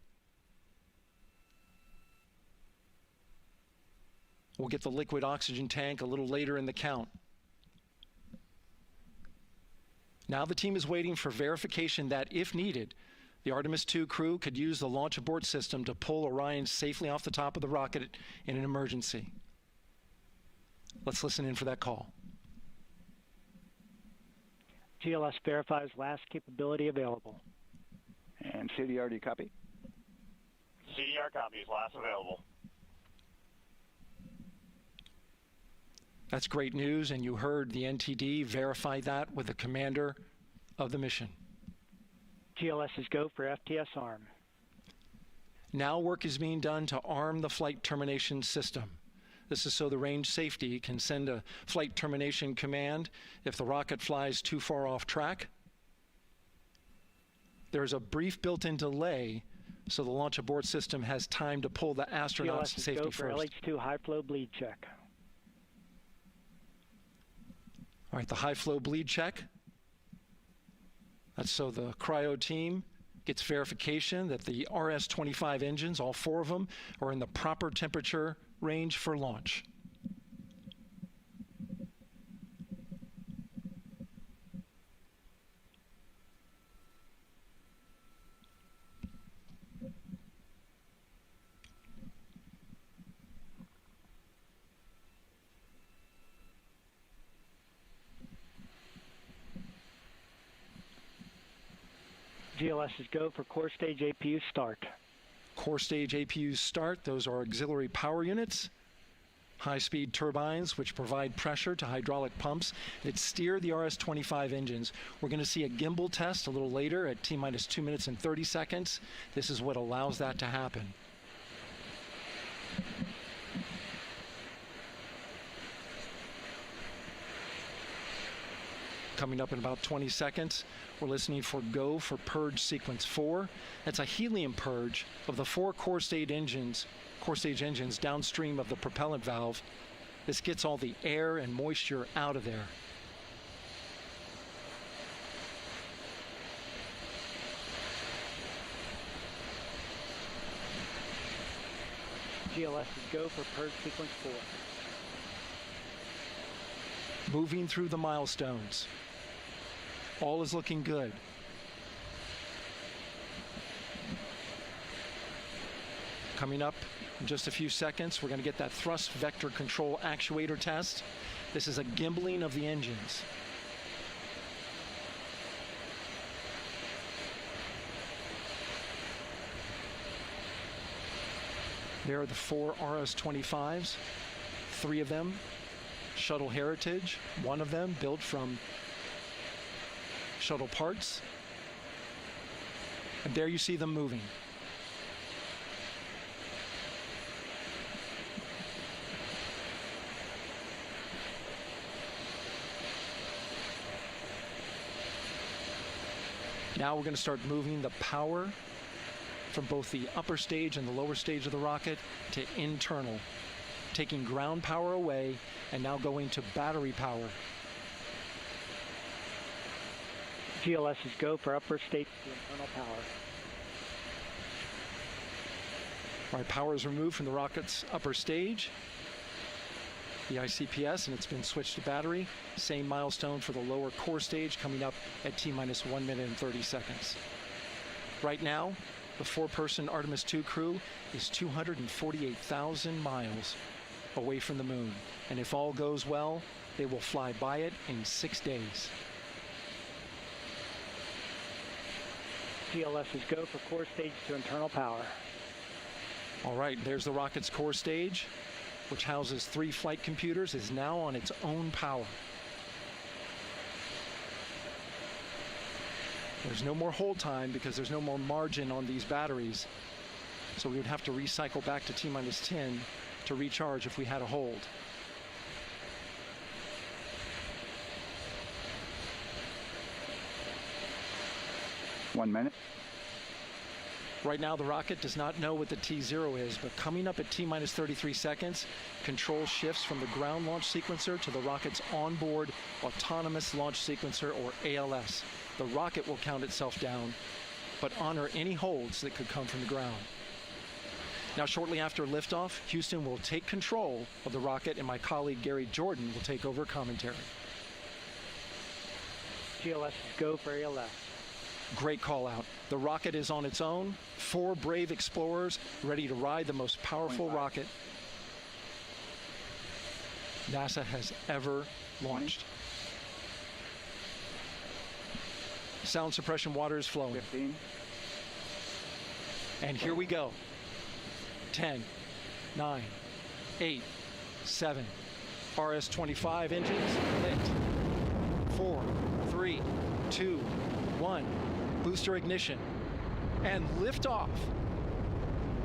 We'll get the liquid oxygen tank a little later in the count. Now the team is waiting for verification that, if needed, the Artemis II crew could use the launch abort system to pull Orion safely off the top of the rocket in an emergency. Let's listen in for that call. GLS verifies last capability available. And CDR, do you copy? CDR copies, last available. That's great news, and you heard the NTD verify that with the commander of the mission. GLS is go for FTS arm. Now work is being done to arm the flight termination system. This is so the range safety can send a flight termination command if the rocket flies too far off track. There's a brief built-in delay so the launch abort system has time to pull the astronauts to safety go for first. LH2 high flow bleed check. All right, the high flow bleed check. That's so the cryo team gets verification that the RS-25 engines, all 4 of them, are in the proper temperature range for launch. GLS is go for core stage APU start. Core stage APUs start. Those are auxiliary power units, high-speed turbines which provide pressure to hydraulic pumps that steer the RS-25 engines. We're going to see a gimbal test a little later at T-minus 2 minutes and 30 seconds. This is what allows that to happen. Coming up in about 20 seconds, we're listening for go for purge sequence 4. That's a helium purge of the 4 core stage engines downstream of the propellant valve. This gets all the air and moisture out of there. GLS is go for purge sequence 4. Moving through the milestones. All is looking good. Coming up in just a few seconds, we're going to get that thrust vector control actuator test. This is a gimbaling of the engines. There are the 4 RS-25s, 3 of them shuttle heritage, 1 of them built from shuttle parts. And there you see them moving. Now we're going to start moving the power from both the upper stage and the lower stage of the rocket to internal, taking ground power away and now going to battery power. GLS is go for upper stage to internal power. All right, power is removed from the rocket's upper stage, the ICPS, and it's been switched to battery. Same milestone for the lower core stage coming up at T-minus 1 minute and 30 seconds. Right now, the 4-person Artemis II crew is 248,000 miles away from the moon. And if all goes well, they will fly by it in 6 days. GLS is go for core stage to internal power. All right, there's the rocket's core stage, which houses 3 flight computers, is now on its own power. There's no more hold time because there's no more margin on these batteries. So we would have to recycle back to T-minus 10 to recharge if we had a hold. One minute. Right now, the rocket does not know what the T0 is, but coming up at T-minus 33 seconds, control shifts from the ground launch sequencer to the rocket's onboard autonomous launch sequencer, or ALS. The rocket will count itself down, but honor any holds that could come from the ground. Now, shortly after liftoff, Houston will take control of the rocket, and my colleague Gary Jordan will take over commentary. GLS is go for ALS. Great call out. The rocket is on its own. 4 brave explorers ready to ride the most powerful rocket NASA has ever launched. Sound suppression water is flowing. 15. And here we go. 10, 9, 8, 7. RS-25 engines lit. 4, 3, 2, 1. Booster ignition. And liftoff.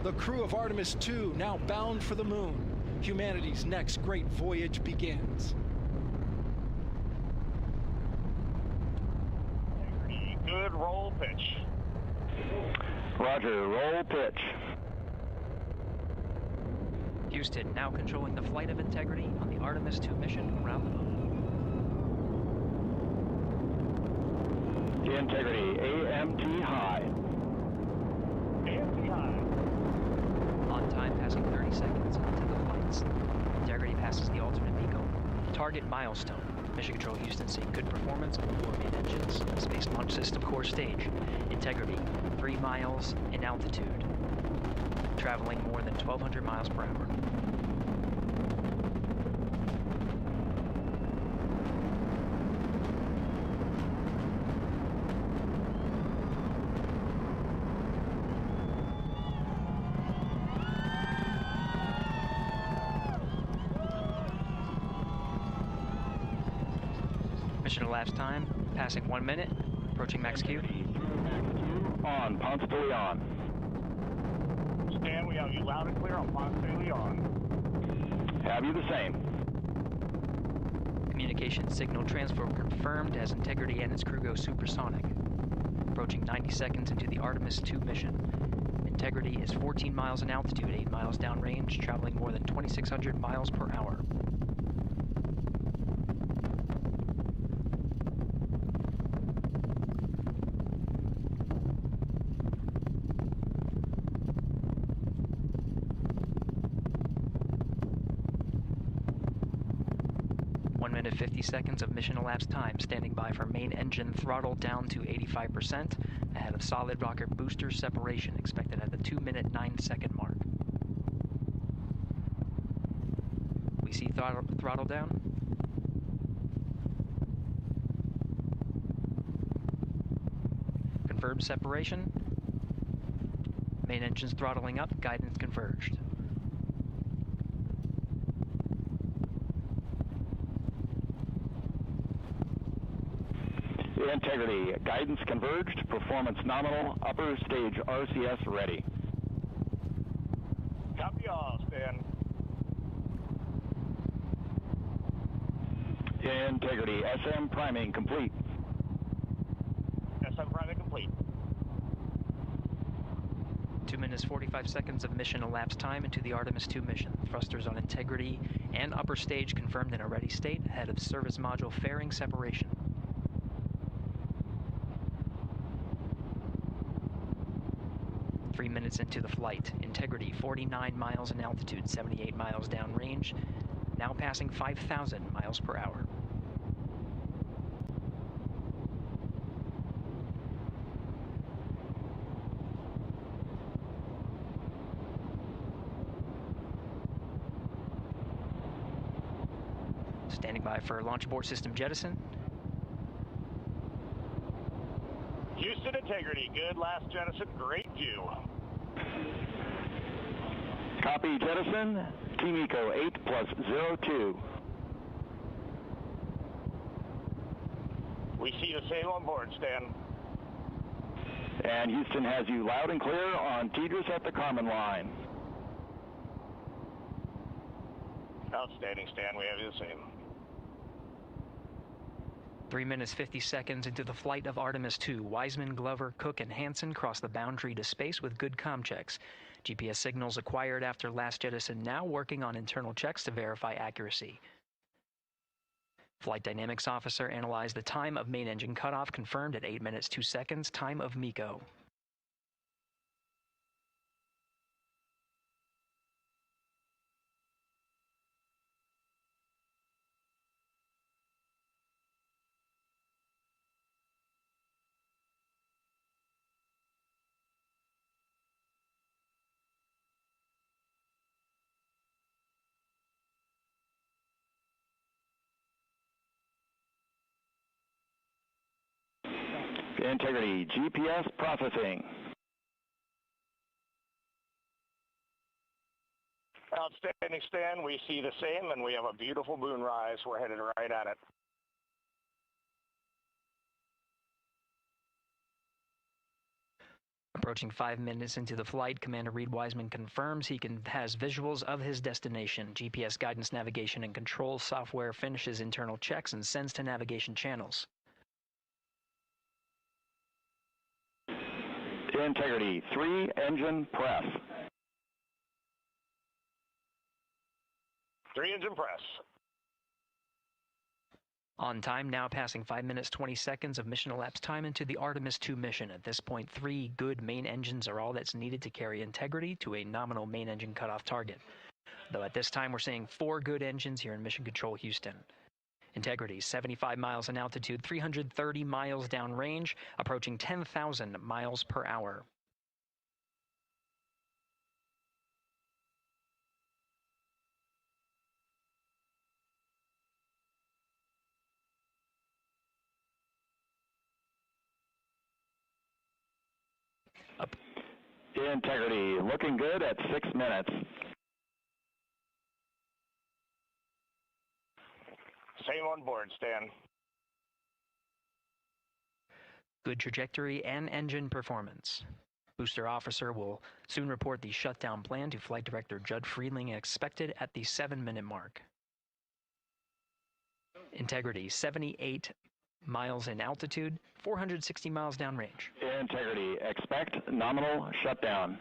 The crew of Artemis II now bound for the moon. Humanity's next great voyage begins. Good roll pitch. Roger, roll pitch. Houston now controlling the flight of Integrity on the Artemis II mission around the moon. Integrity, AMT high. AMT high. On time passing 30 seconds into the flights. Integrity passes the alternate MECO. Target milestone. Mission Control Houston seeing good performance on 4 main engines. Space Launch System core stage. Integrity, 3 miles in altitude. Traveling more than 1,200 miles per hour. Mission elapsed time, passing 1 minute, approaching max Q. On, Ponce de Leon. Stan, we have you loud and clear on Ponce de Leon. Have you the same? Communication signal transfer confirmed as Integrity and its crew go supersonic. Approaching 90 seconds into the Artemis II mission. Integrity is 14 miles in altitude, 8 miles downrange, traveling more than 2,600 miles per hour. Minute 50 seconds of mission elapsed time, standing by for main engine throttle down to 85%, ahead of solid rocket booster separation, expected at the 2-minute 9-second mark. We see throttle down. Confirmed separation. Main engines throttling up, guidance converged. Integrity, guidance converged, performance nominal, upper stage RCS ready. Copy all, Stan. Integrity, SM priming complete. SM priming complete. 2 minutes 45 seconds of mission elapsed time into the Artemis 2 mission. Thrusters on Integrity and upper stage confirmed in a ready state ahead of service module fairing separation. Three minutes into the flight, Integrity 49 miles in altitude, 78 miles downrange, now passing 5,000 miles per hour. Standing by for launch abort system jettison. Houston Integrity, good last jettison, great view. Copy jettison, Team Eco 8+02. We see the same on board, Stan. And Houston has you loud and clear on Tidris at the Kármán line. Outstanding, Stan, we have you the same. 3 minutes 50 seconds into the flight of Artemis 2, Wiseman, Glover, Cook, and Hansen cross the boundary to space with good comm checks. GPS signals acquired after last jettison now working on internal checks to verify accuracy. Flight Dynamics Officer analyzed the time of main engine cutoff, confirmed at 8 minutes 2 seconds, time of MECO. Integrity, GPS processing. Outstanding, Stan. We see the same, and we have a beautiful moonrise. We're headed right at it. Approaching 5 minutes into the flight, Commander Reed Wiseman confirms he has visuals of his destination. GPS guidance, navigation, and control software finishes internal checks and sends to navigation channels. Integrity, 3 engine press. 3 engine press. On time, now passing 5 minutes 20 seconds of mission elapsed time into the Artemis 2 mission. At this point, 3 good main engines are all that's needed to carry Integrity to a nominal main engine cutoff target. Though at this time, we're seeing 4 good engines here in Mission Control Houston. Integrity, 75 miles in altitude, 330 miles downrange, approaching 10,000 miles per hour. Integrity, looking good at 6 minutes. Same on board, Stan. Good trajectory and engine performance. Booster officer will soon report the shutdown plan to Flight Director Judd Friedling, expected at the 7-minute mark. Integrity, 78 miles in altitude, 460 miles downrange. Integrity, expect nominal shutdown.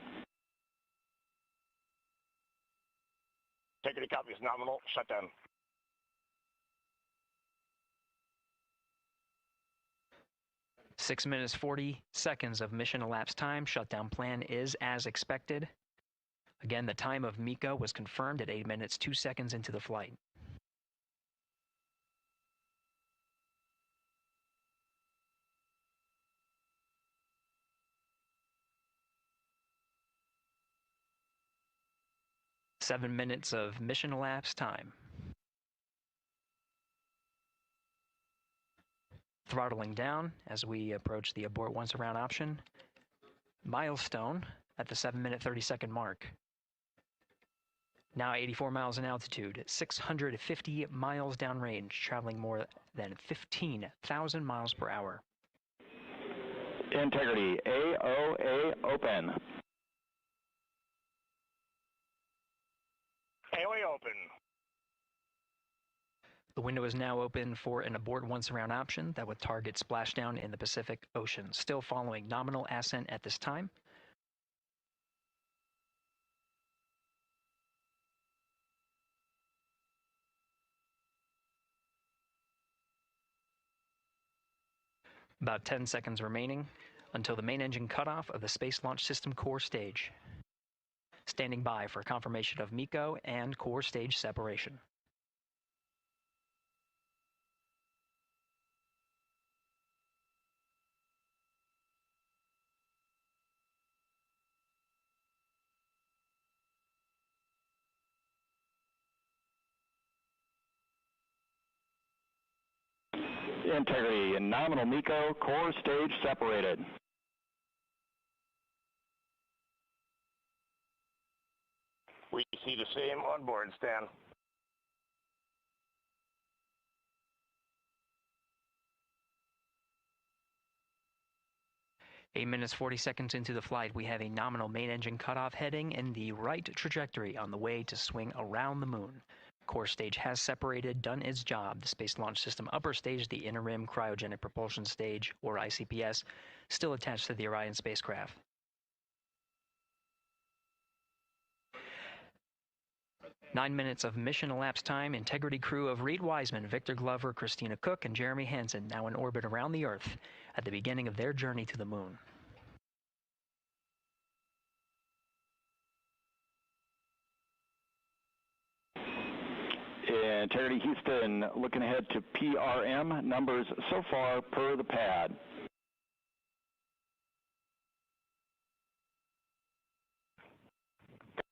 Integrity copies nominal shutdown. Six minutes 40 seconds of mission elapsed time. Shutdown plan is as expected. Again, the time of MECO was confirmed at 8 minutes 2 seconds into the flight. Seven minutes of mission elapsed time. Throttling down as we approach the abort once around option. Milestone at the 7-minute 30-second mark. Now 84 miles in altitude, 650 miles downrange, traveling more than 15,000 miles per hour. Integrity, AOA open. AOA open. The window is now open for an abort once around option that would target splashdown in the Pacific Ocean. Still following nominal ascent at this time. About 10 seconds remaining until the main engine cutoff of the Space Launch System core stage. Standing by for confirmation of MECO and core stage separation. Integrity and nominal MECO, core stage separated. We see the same on board, Stan. Eight minutes, 40 seconds into the flight, we have a nominal main engine cutoff heading in the right trajectory on the way to swing around the moon. Core stage has separated, done its job. The Space Launch System upper stage, the Inner Rim Cryogenic Propulsion Stage, or ICPS, still attached to the Orion spacecraft. Nine minutes of mission elapsed time. Integrity crew of Reed Wiseman, Victor Glover, Christina Cook, and Jeremy Hansen now in orbit around the Earth at the beginning of their journey to the moon. Integrity Houston, looking ahead to PRM numbers so far per the pad.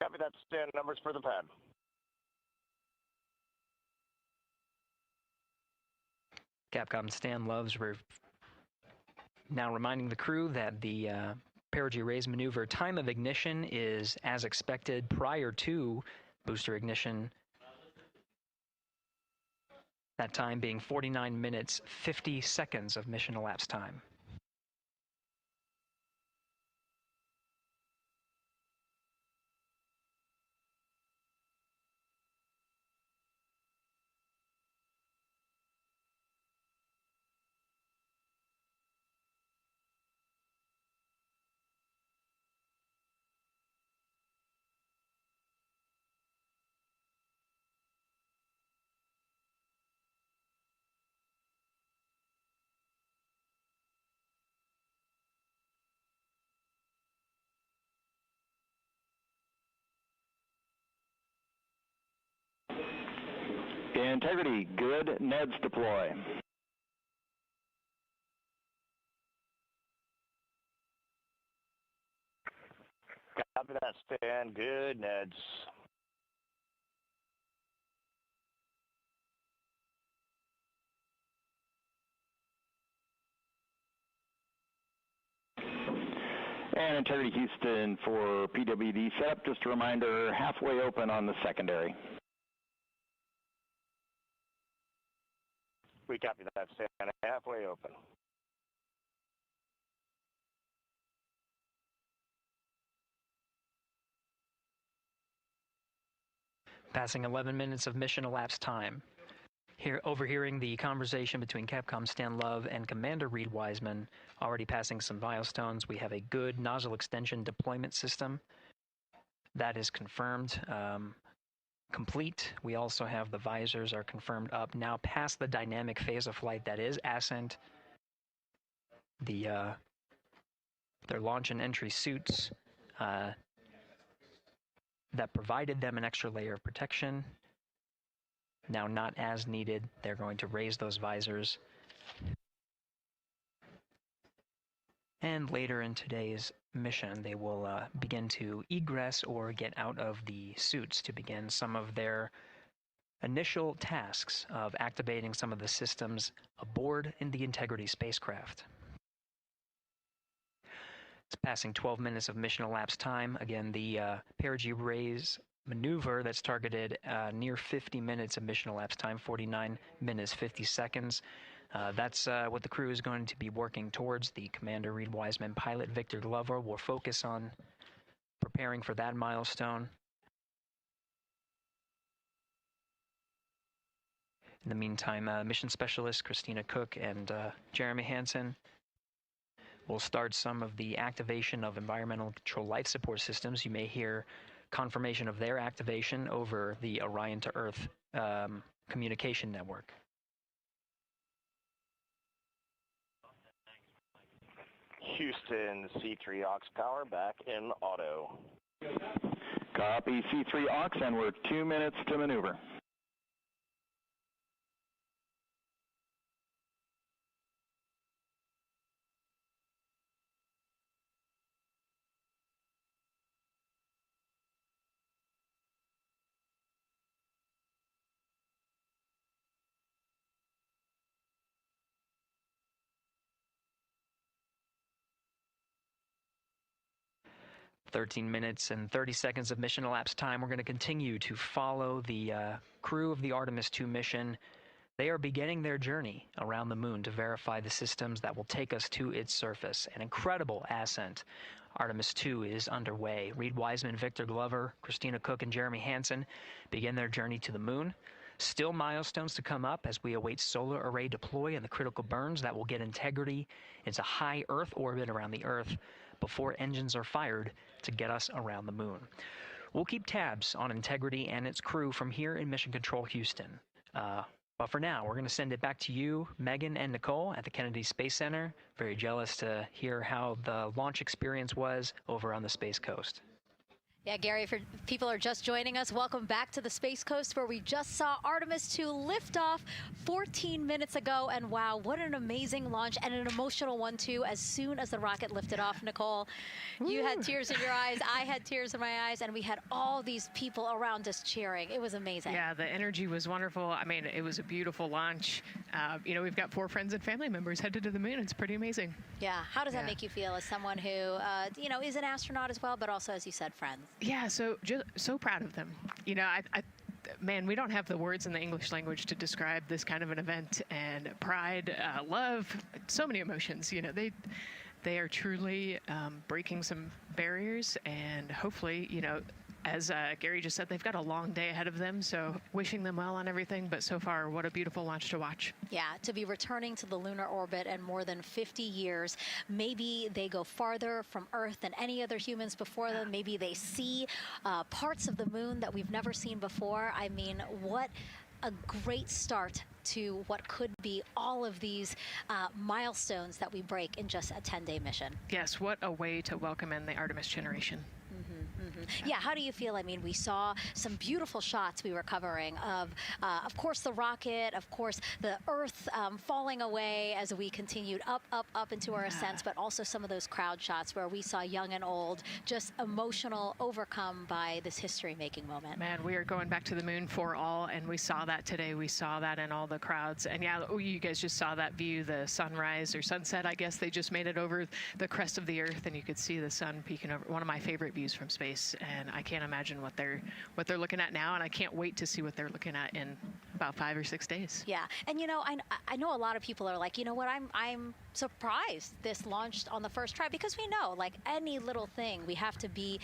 Copy that, Stan. Numbers for the pad. Capcom Stan Loves now reminding the crew that the perigee raise maneuver time of ignition is as expected prior to booster ignition. That time being 49 minutes, 50 seconds of mission elapsed time. Integrity, good. NEDs deploy. Copy that, Stan. Good, Neds. And Integrity Houston for PWD setup. Just a reminder, halfway open on the secondary. We copy that, Stan. Halfway open. Passing 11 minutes of mission elapsed time. Here, overhearing the conversation between Capcom Stan Love and Commander Reed Wiseman, already passing some milestones. We have a good nozzle extension deployment system. That is confirmed. Complete. We also have the visors are confirmed up, now past the dynamic phase of flight that is Ascent. Their launch and entry suits that provided them an extra layer of protection, now not as needed. They're going to raise those visors. And later in today's mission, they will begin to egress or get out of the suits to begin some of their initial tasks of activating some of the systems aboard in the Integrity spacecraft. It's passing 12 minutes of mission elapsed time. Again, the perigee raise maneuver that's targeted near 50 minutes of mission elapsed time, 49 minutes, 50 seconds. That's what the crew is going to be working towards. The Commander Reed Wiseman, pilot Victor Glover will focus on preparing for that milestone. In the meantime, mission specialist Christina Cook and Jeremy Hansen will start some of the activation of environmental control life support systems. You may hear confirmation of their activation over the Orion to Earth communication network. Houston, C3 aux power back in auto. Copy C3 aux, and we're 2 minutes to maneuver. "13 minutes and 30 seconds of mission elapsed time. We're going to continue to follow the crew of the Artemis 2 mission. They are beginning their journey around the moon to verify the systems that will take us to its surface. An incredible ascent. Artemis 2 is underway. Reed Wiseman, Victor Glover, Christina Cook, and Jeremy Hansen begin their journey to the moon. Still milestones to come up as we await solar array deploy and the critical burns that will get integrity into high Earth orbit around the Earth before engines are fired to get us around the moon. We'll keep tabs on Integrity and its crew from here in Mission Control Houston. But for now, we're going to send it back to you, Megan and Nicole at the Kennedy Space Center. Very jealous to hear how the launch experience was over on the Space Coast. Yeah, Gary, if people are just joining us, welcome back to the Space Coast, where we just saw Artemis 2 lift off 14 minutes ago. And wow, what an amazing launch, and an emotional one, too. As soon as the rocket lifted off, Nicole, you had tears in your eyes, I had tears in my eyes, and we had all these people around us cheering. It was amazing. Yeah, the energy was wonderful. I mean, it was a beautiful launch. You know, we've got 4 friends and family members headed to the moon. It's pretty amazing. Yeah, how does that make you feel as someone who, you know, is an astronaut as well, but also, as you said, friends? Yeah, so proud of them. You know, man, we don't have the words in the English language to describe this kind of an event, and pride, love, so many emotions. You know, they are truly breaking some barriers, and hopefully, you know, as Gary just said, they've got a long day ahead of them, so wishing them well on everything. But so far, what a beautiful launch to watch. Yeah, to be returning to the lunar orbit in more than 50 years. Maybe they go farther from Earth than any other humans before them. Maybe they see parts of the moon that we've never seen before. I mean, what a great start to what could be all of these milestones that we break in just a 10-day mission. Yes, what a way to welcome in the Artemis generation. Yeah, how do you feel? I mean, we saw some beautiful shots we were covering of course, the rocket, of course, the Earth falling away as we continued up into our ascents, but also some of those crowd shots where we saw young and old, just emotional, overcome by this history-making moment. Man, we are going back to the moon for all, and we saw that today. We saw that in all the crowds. And yeah, you guys just saw that view, the sunrise or sunset, I guess. They just made it over the crest of the Earth, and you could see the sun peeking over. One of my favorite views from space. And I can't imagine what they're looking at now, and I can't wait to see what they're looking at in about 5 or 6 days. Yeah, and you know, I know a lot of people are like, you know what, I'm surprised this launched on the first try, because we know, like any little thing, we have to be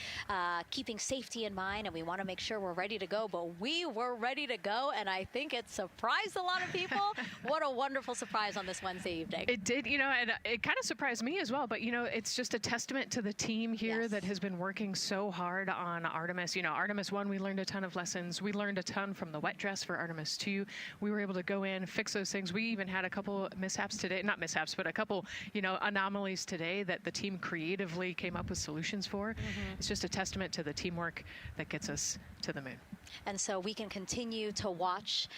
keeping safety in mind, and we want to make sure we're ready to go. But we were ready to go, and I think it surprised a lot of people. What a wonderful surprise on this Wednesday evening. It did, you know, and it kind of surprised me as well. But you know, it's just a testament to the team here that has been working so hard on Artemis. You know, Artemis 1, we learned a ton of lessons. We learned a ton from the wet dress for Artemis 2. We were able to go in, fix those things. We even had a couple mishaps today, not mishaps, but a couple, you know, anomalies today that the team creatively came up with solutions for. It's just a testament to the teamwork that gets us to the moon. And so we can continue to watch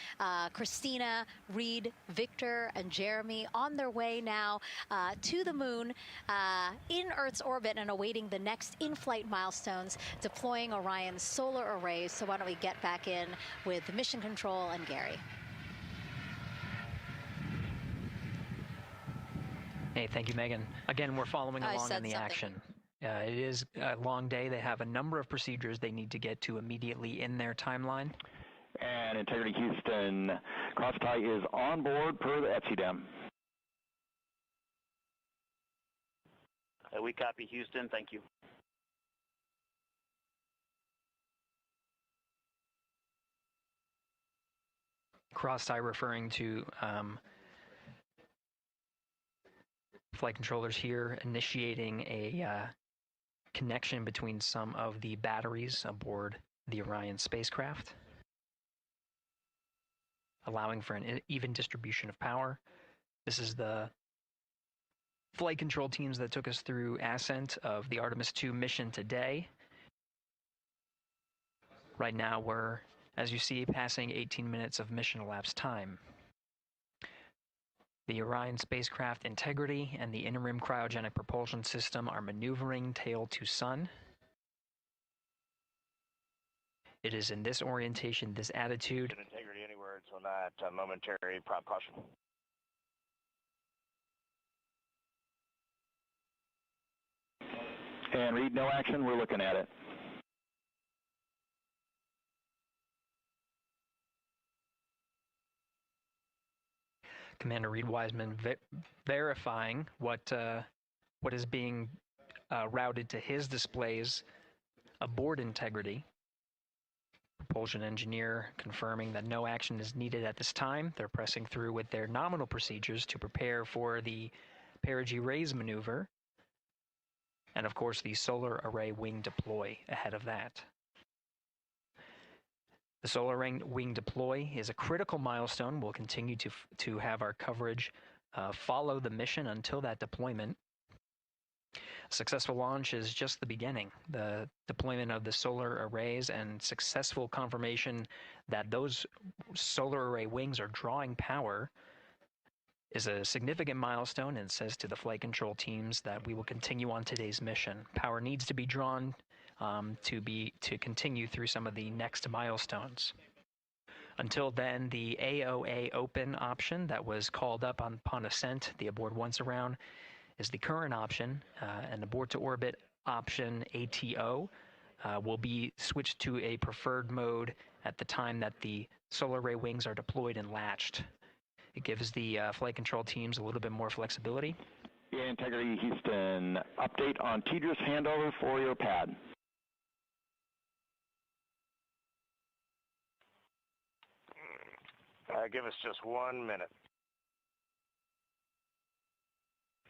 Christina, Reed, Victor, and Jeremy on their way now to the moon in Earth's orbit and awaiting the next in-flight milestones, deploying Orion's solar arrays. So why don't we get back in with Mission Control and Gary. Hey, thank you, Megan. Again, we're following along in the action. It is a long day. They have a number of procedures they need to get to immediately in their timeline. And Integrity Houston, cross tie is on board per the ETSI We copy Houston. Thank you. Cross-tie referring to flight controllers here initiating a connection between some of the batteries aboard the Orion spacecraft, allowing for an even distribution of power. This is the flight control teams that took us through Ascent of the Artemis 2 mission today. Right now we're, as you see, passing 18 minutes of mission elapsed time. The Orion spacecraft integrity and the interim cryogenic propulsion system are maneuvering tail to sun. It is in this orientation, this attitude. Integrity anywhere until not momentary prop caution. And read no action, we're looking at it. Commander Reed Wiseman verifying what is being routed to his displays aboard integrity. Propulsion engineer confirming that no action is needed at this time. They're pressing through with their nominal procedures to prepare for the perigee raise maneuver. And of course, the solar array wing deploy ahead of that. The solar wing deploy is a critical milestone. We'll continue to have our coverage follow the mission until that deployment. A successful launch is just the beginning. The deployment of the solar arrays and successful confirmation that those solar array wings are drawing power is a significant milestone and says to the flight control teams that we will continue on today's mission. Power needs to be drawn to continue through some of the next milestones. Until then, the AOA open option that was called up upon ascent, the aboard once around, is the current option, and abort to orbit option ATO will be switched to a preferred mode at the time that the solar array wings are deployed and latched. It gives the flight control teams a little bit more flexibility. Yeah, Integrity Houston, update on TDRS handover for your pad. Give us just 1 minute.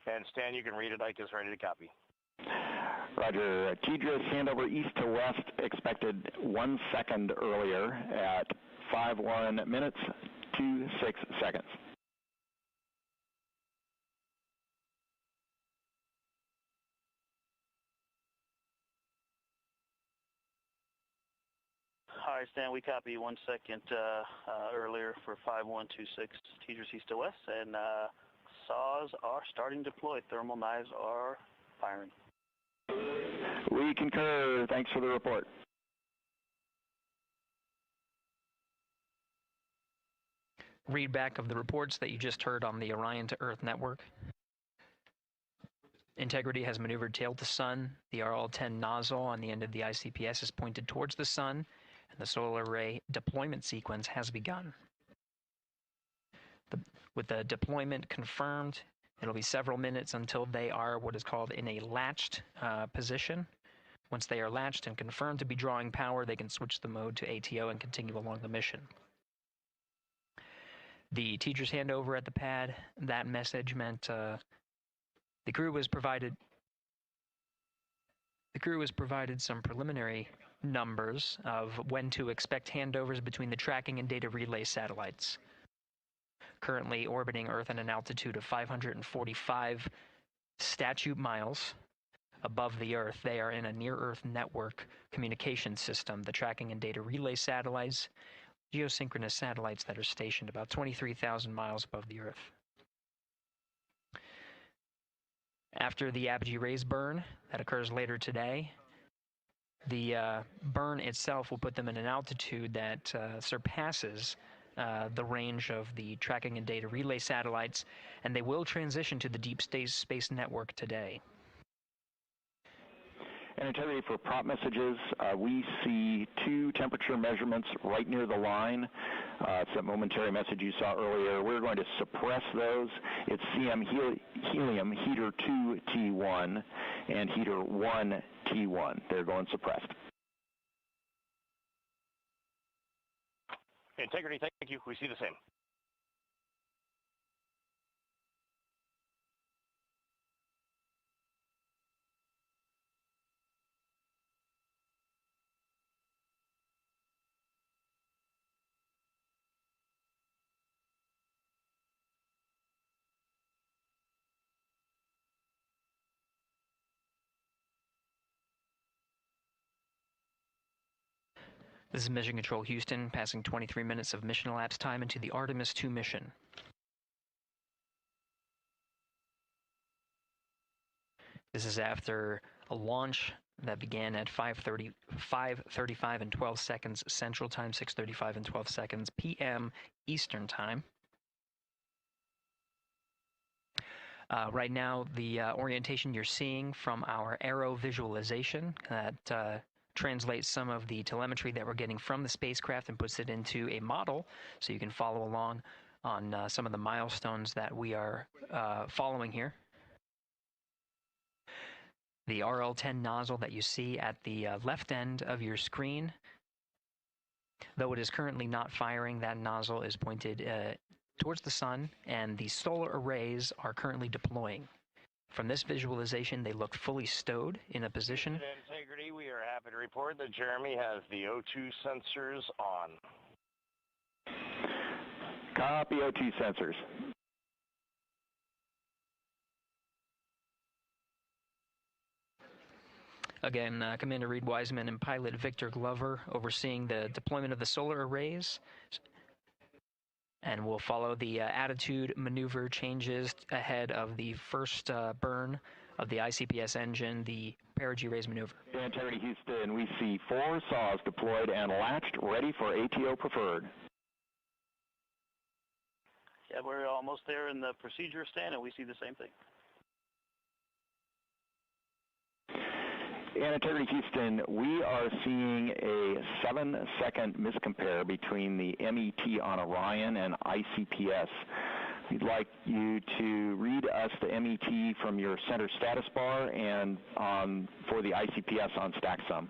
And Stan, you can read it. Ike is ready to copy. Roger. TDRS handover east to west expected 1 second earlier at 5:1 minutes 26 seconds. All right, Stan, we copy 1 second earlier for 5126 TDRS east to west, and saws are starting to deploy. Thermal knives are firing. We concur. Thanks for the report. Read back of the reports that you just heard on the Orion to Earth network. Integrity has maneuvered tail to sun. The RL-10 nozzle on the end of the ICPS is pointed towards the sun, and the solar array deployment sequence has begun. With the deployment confirmed, it'll be several minutes until they are what is called in a latched position. Once they are latched and confirmed to be drawing power, they can switch the mode to ATO and continue along the mission. The teacher's handover at the pad, that message meant the crew was provided some preliminary numbers of when to expect handovers between the tracking and data relay satellites. Currently orbiting Earth at an altitude of 545 statute miles above the Earth, they are in a near-Earth network communication system. The tracking and data relay satellites, geosynchronous satellites that are stationed about 23,000 miles above the Earth. After the apogee raise burn that occurs later today, the burn itself will put them in an altitude that surpasses the range of the tracking and data relay satellites, and they will transition to the deep space network today. And integrity for prop messages, we see 2 temperature measurements right near the line. It's that momentary message you saw earlier. We're going to suppress those. It's CM helium heater 2 T1 and heater 1 T1. They're going suppressed. Integrity, thank you. We see the same. This is Mission Control Houston, passing 23 minutes of mission elapsed time into the Artemis 2 mission. This is after a launch that began at 5:35 and 12 seconds Central Time, 6:35 and 12 seconds p.m. Eastern Time. Right now, the orientation you're seeing from our arrow visualization that translates some of the telemetry that we're getting from the spacecraft and puts it into a model so you can follow along on some of the milestones that we are following here. The RL-10 nozzle that you see at the left end of your screen, though it is currently not firing, that nozzle is pointed towards the sun, and the solar arrays are currently deploying. From this visualization, they look fully stowed in a position. Integrity, we are happy to report that Jeremy has the O2 sensors on. Copy O2 sensors. Again, Commander Reed Wiseman and pilot Victor Glover overseeing the deployment of the solar arrays. And we'll follow the attitude maneuver changes ahead of the first burn of the ICPS engine, the perigee raise maneuver. Integrity Houston, we see 4 saws deployed and latched, ready for ATO preferred. Yeah, we're almost there in the procedure stand, and we see the same thing. And Integrity Houston, we are seeing a 7-second miscompare between the MET on Orion and ICPS. We'd like you to read us the MET from your center status bar and for the ICPS on StackSum.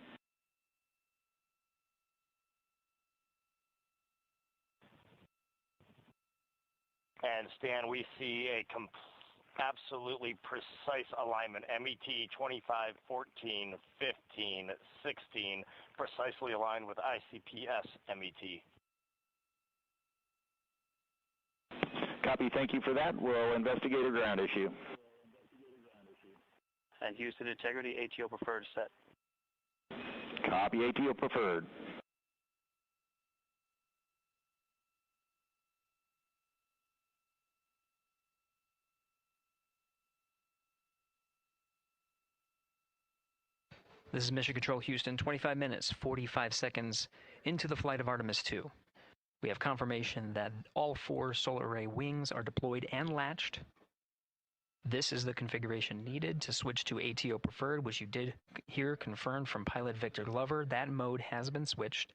And Stan, we see a absolutely precise alignment. MET 25, 14, 15, 16, precisely aligned with ICPS MET. Copy, thank you for that. We'll investigate a ground issue. And Houston Integrity, ATO preferred set. Copy, ATO preferred. This is Mission Control Houston, 25 minutes, 45 seconds into the flight of Artemis 2. We have confirmation that all 4 solar array wings are deployed and latched. This is the configuration needed to switch to ATO preferred, which you did hear confirmed from pilot Victor Glover. That mode has been switched.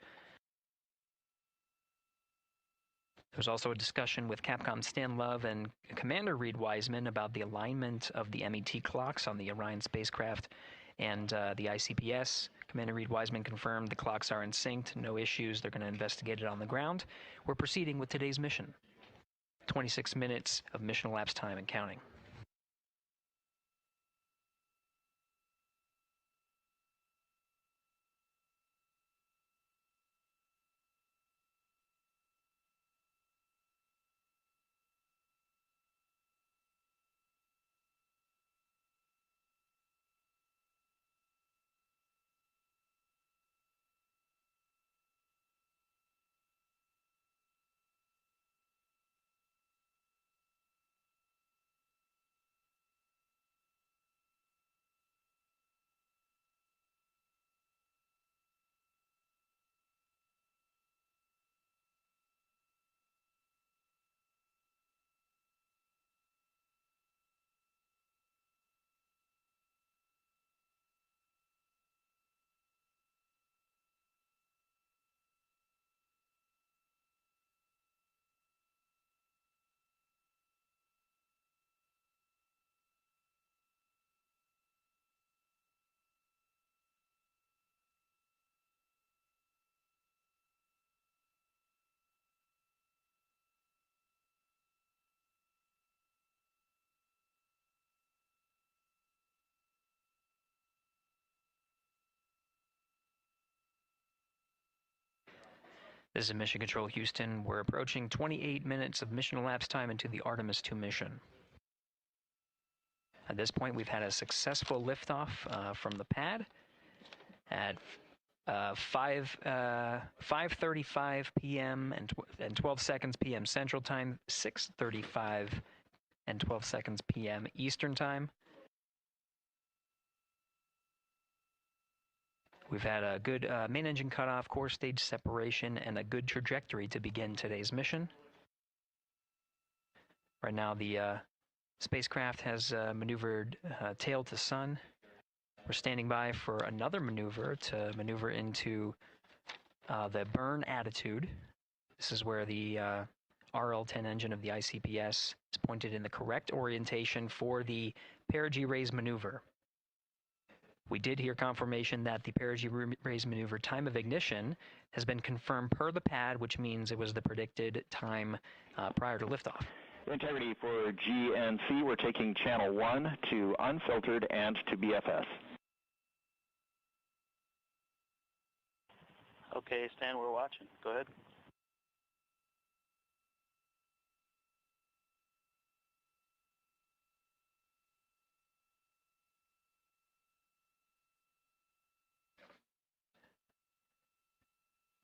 There's also a discussion with Capcom Stan Love and Commander Reed Wiseman about the alignment of the MET clocks on the Orion spacecraft and the ICPS. Commander Reed Wiseman confirmed the clocks are in sync, no issues, they're going to investigate it on the ground. We're proceeding with today's mission. 26 minutes of mission elapsed time and counting. This is Mission Control Houston. We're approaching 28 minutes of mission elapsed time into the Artemis 2 mission. At this point, we've had a successful liftoff from the pad at 5:35 p.m. and 12 seconds p.m. Central Time, 6:35 and 12 seconds p.m. Eastern Time. We've had a good main engine cutoff, core stage separation, and a good trajectory to begin today's mission. Right now, the spacecraft has maneuvered tail to sun. We're standing by for another maneuver to maneuver into the burn attitude. This is where the RL-10 engine of the ICPS is pointed in the correct orientation for the perigee raise maneuver. We did hear confirmation that the perigee raise maneuver time of ignition has been confirmed per the pad, which means it was the predicted time prior to liftoff. Integrity for GNC, we're taking channel 1 to unfiltered and to BFS. Okay, Stan, we're watching. Go ahead.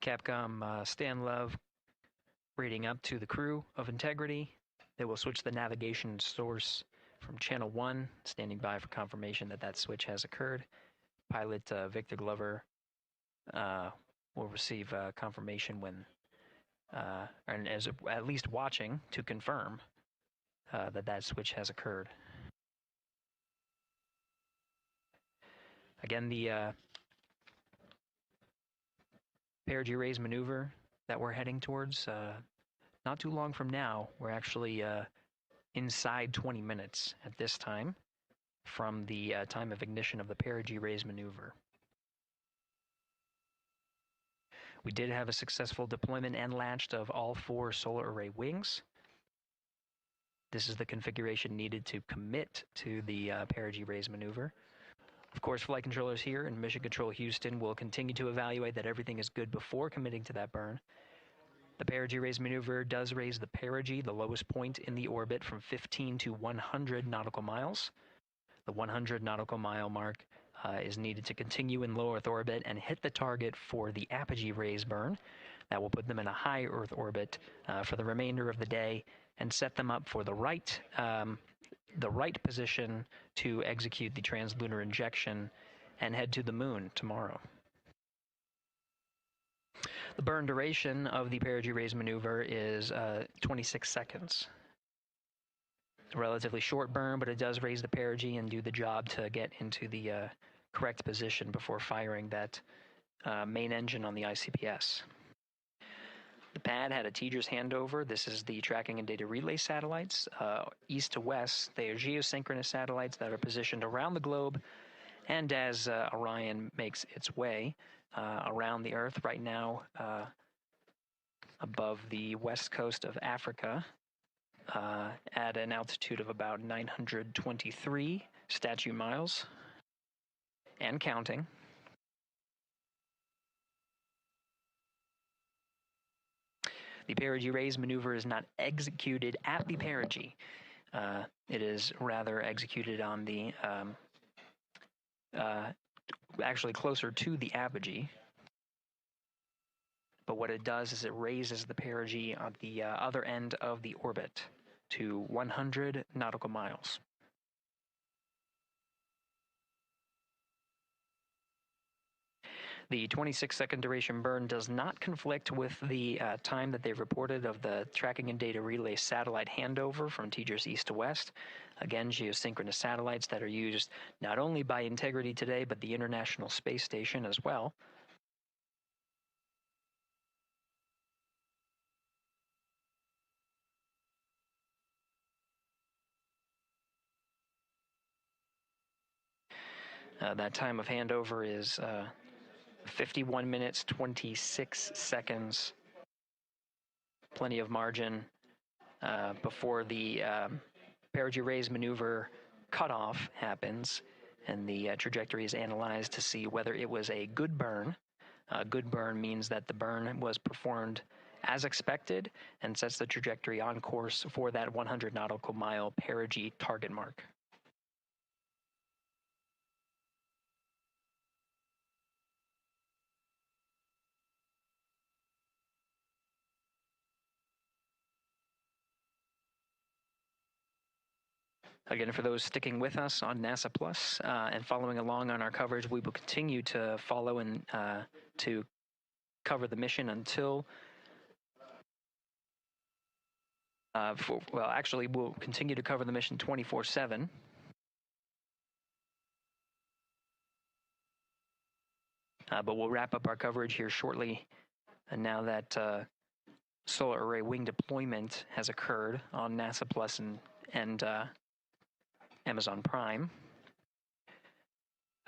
Capcom Stan Love reading up to the crew of Integrity. They will switch the navigation source from channel 1, standing by for confirmation that that switch has occurred. Pilot Victor Glover will receive confirmation when, and is at least watching to confirm that that switch has occurred. Again, the perigee raise maneuver that we're heading towards, not too long from now, we're actually inside 20 minutes at this time from the time of ignition of the perigee raise maneuver. We did have a successful deployment and latched of all 4 solar array wings. This is the configuration needed to commit to the perigee raise maneuver. Of course, flight controllers here in Mission Control Houston will continue to evaluate that everything is good before committing to that burn. The perigee raise maneuver does raise the perigee, the lowest point in the orbit, from 15 to 100 nautical miles. The 100 nautical mile mark is needed to continue in low Earth orbit and hit the target for the apogee raise burn. That will put them in a high Earth orbit for the remainder of the day and set them up for the right position to execute the translunar injection and head to the moon tomorrow. The burn duration of the perigee raise maneuver is 26 seconds. It's a relatively short burn, but it does raise the perigee and do the job to get into the correct position before firing that main engine on the ICPS. The pad had a TGERS handover. This is the tracking and data relay satellites. East to west, they are geosynchronous satellites that are positioned around the globe. And as Orion makes its way around the Earth right now, above the west coast of Africa, at an altitude of about 923 statute miles, and counting. The perigee raise maneuver is not executed at the perigee. It is rather executed on the, actually closer to the apogee. But what it does is it raises the perigee on the other end of the orbit to 100 nautical miles. The 26-second duration burn does not conflict with the time that they've reported of the tracking and data relay satellite handover from TGERS east to west. Again, geosynchronous satellites that are used not only by Integrity today, but the International Space Station as well. That time of handover is 51 minutes, 26 seconds. Plenty of margin before the perigee raise maneuver cutoff happens, and the trajectory is analyzed to see whether it was a good burn Good burn means that the burn was performed as expected and sets the trajectory on course for that 100 nautical mile perigee target mark. Again, for those sticking with us on NASA Plus and following along on our coverage, we will continue to follow and to cover the mission until, actually, we'll continue to cover the mission 24/7. But we'll wrap up our coverage here shortly. And now that solar array wing deployment has occurred on NASA Plus and Amazon Prime.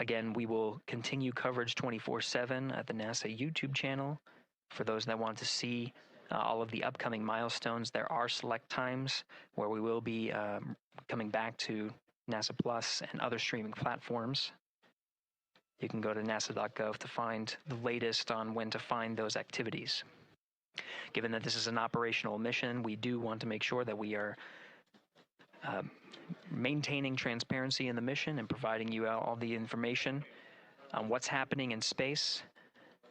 Again, we will continue coverage 24/7 at the NASA YouTube channel. For those that want to see all of the upcoming milestones, there are select times where we will be coming back to NASA Plus and other streaming platforms. You can go to nasa.gov to find the latest on when to find those activities. Given that this is an operational mission, we do want to make sure that we are maintaining transparency in the mission and providing you all the information on what's happening in space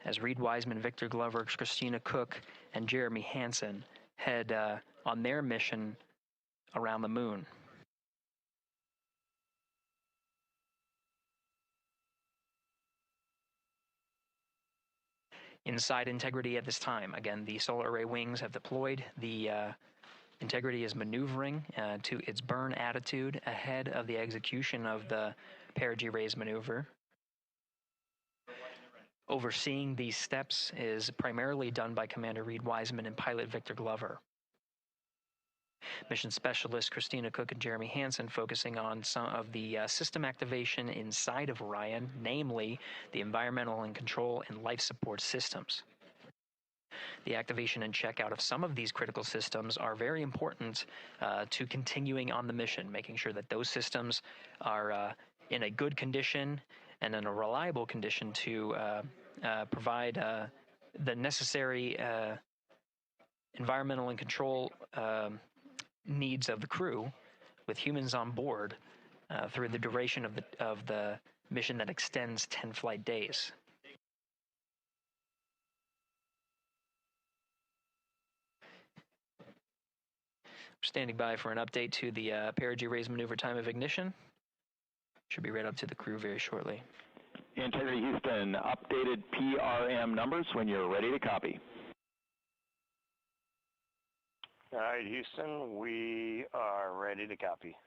as Reed Wiseman, Victor Glover, Christina Cook, and Jeremy Hansen head on their mission around the moon. Inside integrity at this time. Again, the solar array wings have deployed. The integrity is maneuvering to its burn attitude ahead of the execution of the perigee raise maneuver. Overseeing these steps is primarily done by Commander Reed Wiseman and pilot Victor Glover. Mission specialist Christina Cook and Jeremy Hansen focusing on some of the system activation inside of Orion, namely the environmental and control and life support systems. The activation and checkout of some of these critical systems are very important to continuing on the mission, making sure that those systems are in a good condition and in a reliable condition to provide the necessary environmental and control needs of the crew with humans on board through the duration of the mission that extends 10 flight days. Standing by for an update to the perigee raise maneuver time of ignition. Should be right up to the crew very shortly. Integrity Houston, updated PRM numbers when you're ready to copy. All right, Houston, we are ready to copy.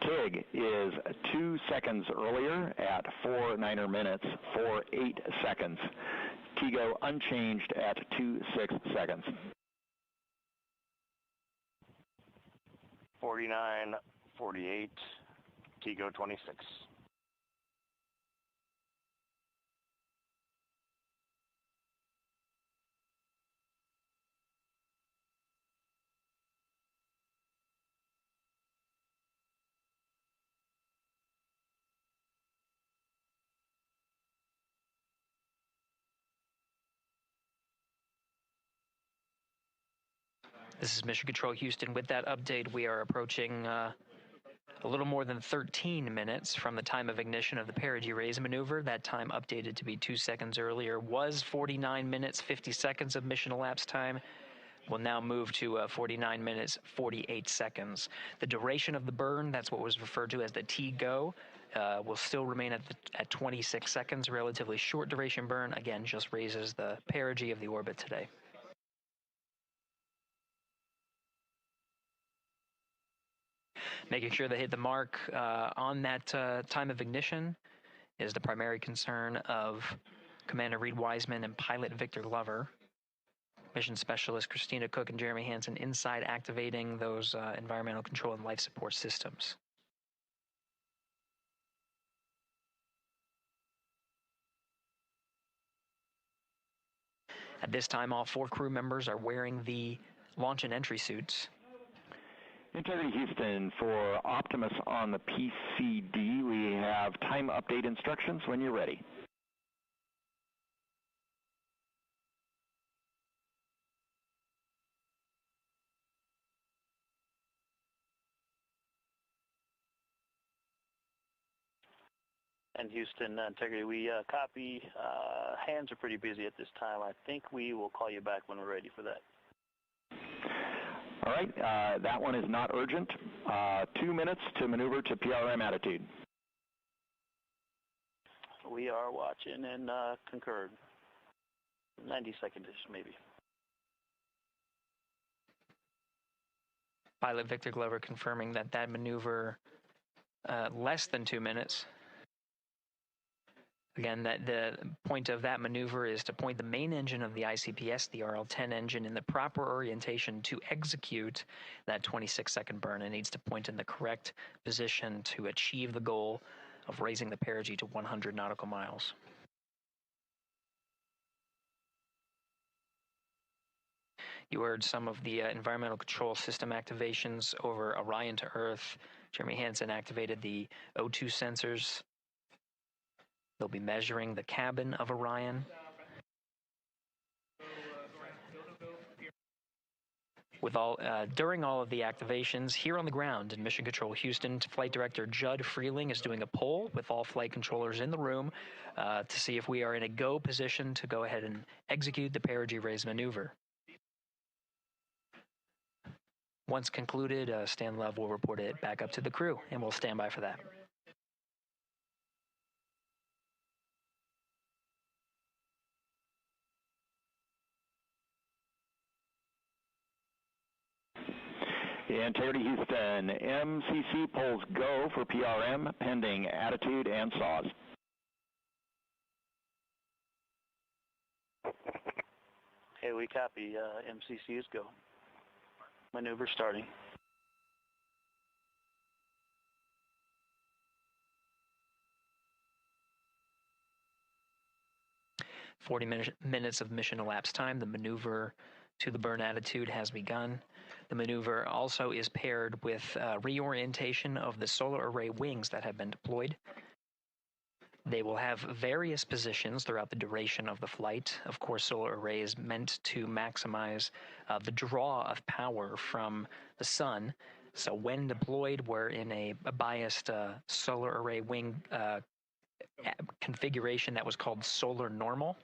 TIG is 2 seconds earlier at 4 minutes, 48 seconds. TIGO unchanged at 26 seconds. 49, 48, TIGO 26. This is Mission Control Houston. With that update, we are approaching a little more than 13 minutes from the time of ignition of the perigee raise maneuver. That time updated to be 2 seconds earlier was 49 minutes, 50 seconds of mission elapsed time. We'll now move to 49 minutes, 48 seconds. The duration of the burn, that's what was referred to as the TGO, will still remain at 26 seconds. Relatively short duration burn, again, just raises the perigee of the orbit today. Making sure they hit the mark on that time of ignition is the primary concern of Commander Reed Wiseman and pilot Victor Glover. Mission specialist Christina Cook and Jeremy Hansen inside activating those environmental control and life support systems. At this time, all 4 crew members are wearing the launch and entry suits. Integrity Houston, for Optimus on the PCD, we have time update instructions when you're ready. And Houston, Integrity, we copy. Hands are pretty busy at this time. I think we will call you back when we're ready for that. All right, that one is not urgent. 2 minutes to maneuver to PRM attitude. We are watching and concurred. 90 seconds-ish, maybe. Pilot Victor Glover confirming that that maneuver less than 2 minutes. Again, that the point of that maneuver is to point the main engine of the ICPS, the RL-10 engine, in the proper orientation to execute that 26-second burn. It needs to point in the correct position to achieve the goal of raising the perigee to 100 nautical miles. You heard some of the environmental control system activations over Orion to Earth. Jeremy Hansen activated the O2 sensors. They'll be measuring the cabin of Orion. During all of the activations, here on the ground in Mission Control Houston, Flight Director Judd Freeling is doing a poll with all flight controllers in the room to see if we are in a go position to go ahead and execute the perigee raise maneuver. Once concluded, Stan Love will report it back up to the crew, and we'll stand by for that. Integrity Houston, MCC polls go for PRM pending attitude and saws. Okay, we copy. MCC is go. Maneuver starting. Minutes of mission elapsed time. The maneuver to the burn attitude has begun. The maneuver also is paired with reorientation of the solar array wings that have been deployed. They will have various positions throughout the duration of the flight. Of course, solar array is meant to maximize the draw of power from the sun. So when deployed, we're in a biased solar array wing configuration that was called solar normal.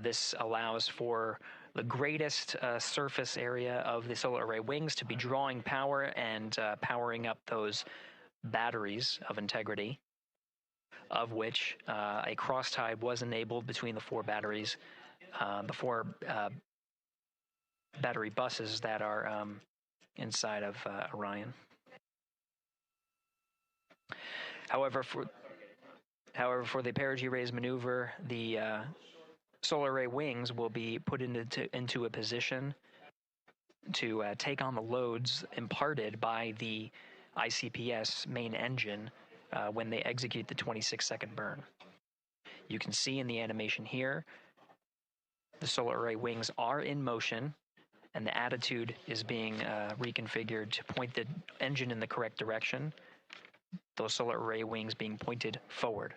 This allows for the greatest surface area of the solar array wings to be drawing power and powering up those batteries of Integrity, of which a cross-tie was enabled between the four batteries, the four battery buses that are inside of Orion. However, for the perigee raise maneuver, the solar array wings will be put into a position to take on the loads imparted by the ICPS main engine when they execute the 26-second burn. You can see in the animation here, the solar array wings are in motion, and the attitude is being reconfigured to point the engine in the correct direction, those solar array wings being pointed forward.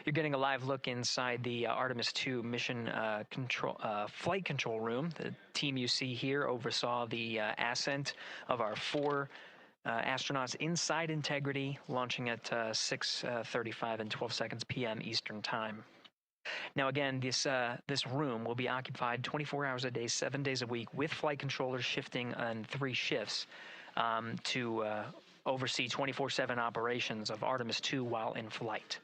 You're getting a live look inside the Artemis 2 mission flight control room. The team you see here oversaw the ascent of our four astronauts inside Integrity, launching at 6:35 and 12 seconds p.m. Eastern Time. Now again, this room will be occupied 24 hours a day, 7 days a week, with flight controllers shifting on 3 shifts to oversee 24/7 operations of Artemis 2 while in flight.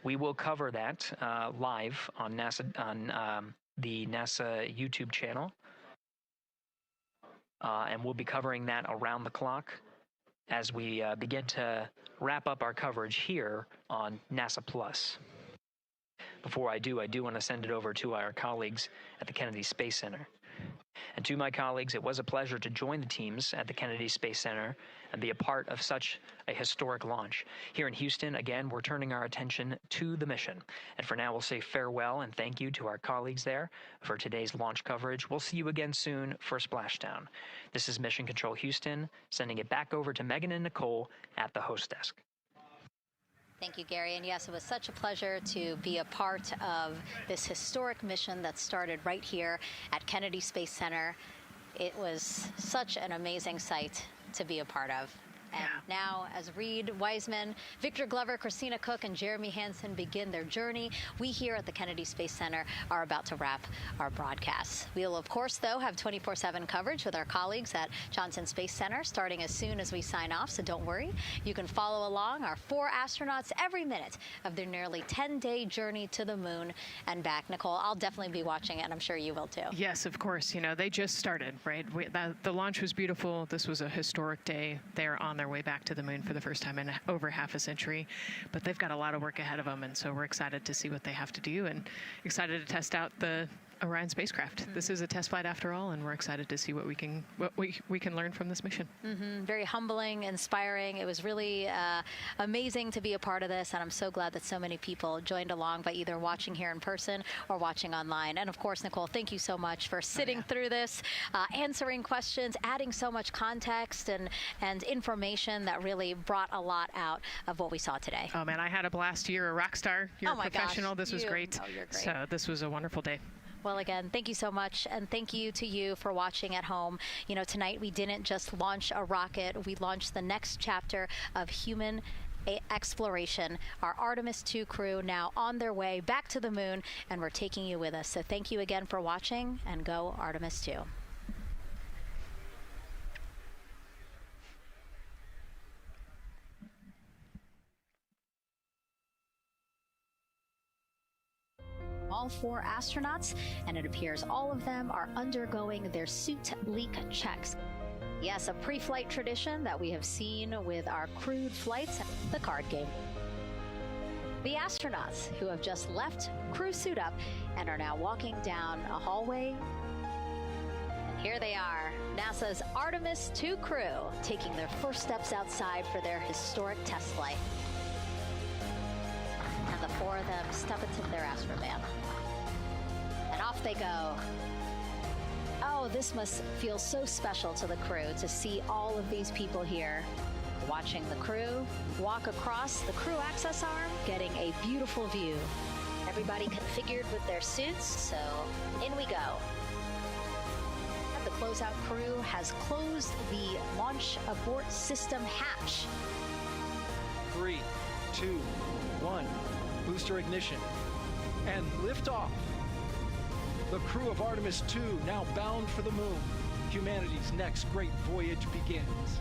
We will cover that live on the NASA YouTube channel, and we'll be covering that around the clock as we begin to wrap up our coverage here on NASA Plus. Before I do want to send it over to our colleagues at the Kennedy Space Center. And to my colleagues, it was a pleasure to join the teams at the Kennedy Space Center and be a part of such a historic launch. Here in Houston, again, we're turning our attention to the mission. And for now, we'll say farewell and thank you to our colleagues there for today's launch coverage. We'll see you again soon for Splashdown. This is Mission Control Houston, sending it back over to Megan and Nicole at the host desk. Thank you, Gary. And yes, it was such a pleasure to be a part of this historic mission that started right here at Kennedy Space Center. It was such an amazing sight to be a part of. And now, as Reed Wiseman, Victor Glover, Christina Cook, and Jeremy Hansen begin their journey, we here at the Kennedy Space Center are about to wrap our broadcasts. We'll, of course, though, have 24/7 coverage with our colleagues at Johnson Space Center starting as soon as we sign off, so don't worry. You can follow along our 4 astronauts every minute of their nearly 10-day journey to the moon and back. Nicole, I'll definitely be watching it, and I'm sure you will, too. Yes, of course. You know, they just started, right? The launch was beautiful. This was a historic day. They're on their way back to the moon for the first time in over half a century, but they've got a lot of work ahead of them, and so we're excited to see what they have to do and excited to test out the Orion spacecraft. This is a test flight after all, and we're excited to see what we can learn from this mission. Very humbling, inspiring. It was really amazing to be a part of this, and I'm so glad that so many people joined along by either watching here in person or watching online. And of course, Nicole, thank you so much for sitting through this, answering questions, adding so much context and information that really brought a lot out of what we saw today. Oh man, I had a blast. You're a rock star. You're a professional. Gosh, this was great. Oh, you're great. So this was a wonderful day. Well, again, thank you so much, and thank you to you for watching at home. You know, tonight we didn't just launch a rocket, we launched the next chapter of human exploration. Our Artemis 2 crew now on their way back to the moon, and we're taking you with us. So thank you again for watching, and go Artemis 2. All 4 astronauts, and it appears all of them are undergoing their suit leak checks. Yes, a pre-flight tradition that we have seen with our crewed flights, the card game. The astronauts who have just left crew suit up and are now walking down a hallway. And here they are, NASA's Artemis 2 crew, taking their first steps outside for their historic test flight. And the 4 of them step into their astrovan. And off they go. Oh, this must feel so special to the crew to see all of these people here watching the crew walk across the crew access arm, getting a beautiful view. Everybody configured with their suits, so in we go. The closeout crew has closed the launch abort system hatch. 3, 2, 1. Booster ignition. And liftoff. The crew of Artemis 2 now bound for the moon. Humanity's next great voyage begins.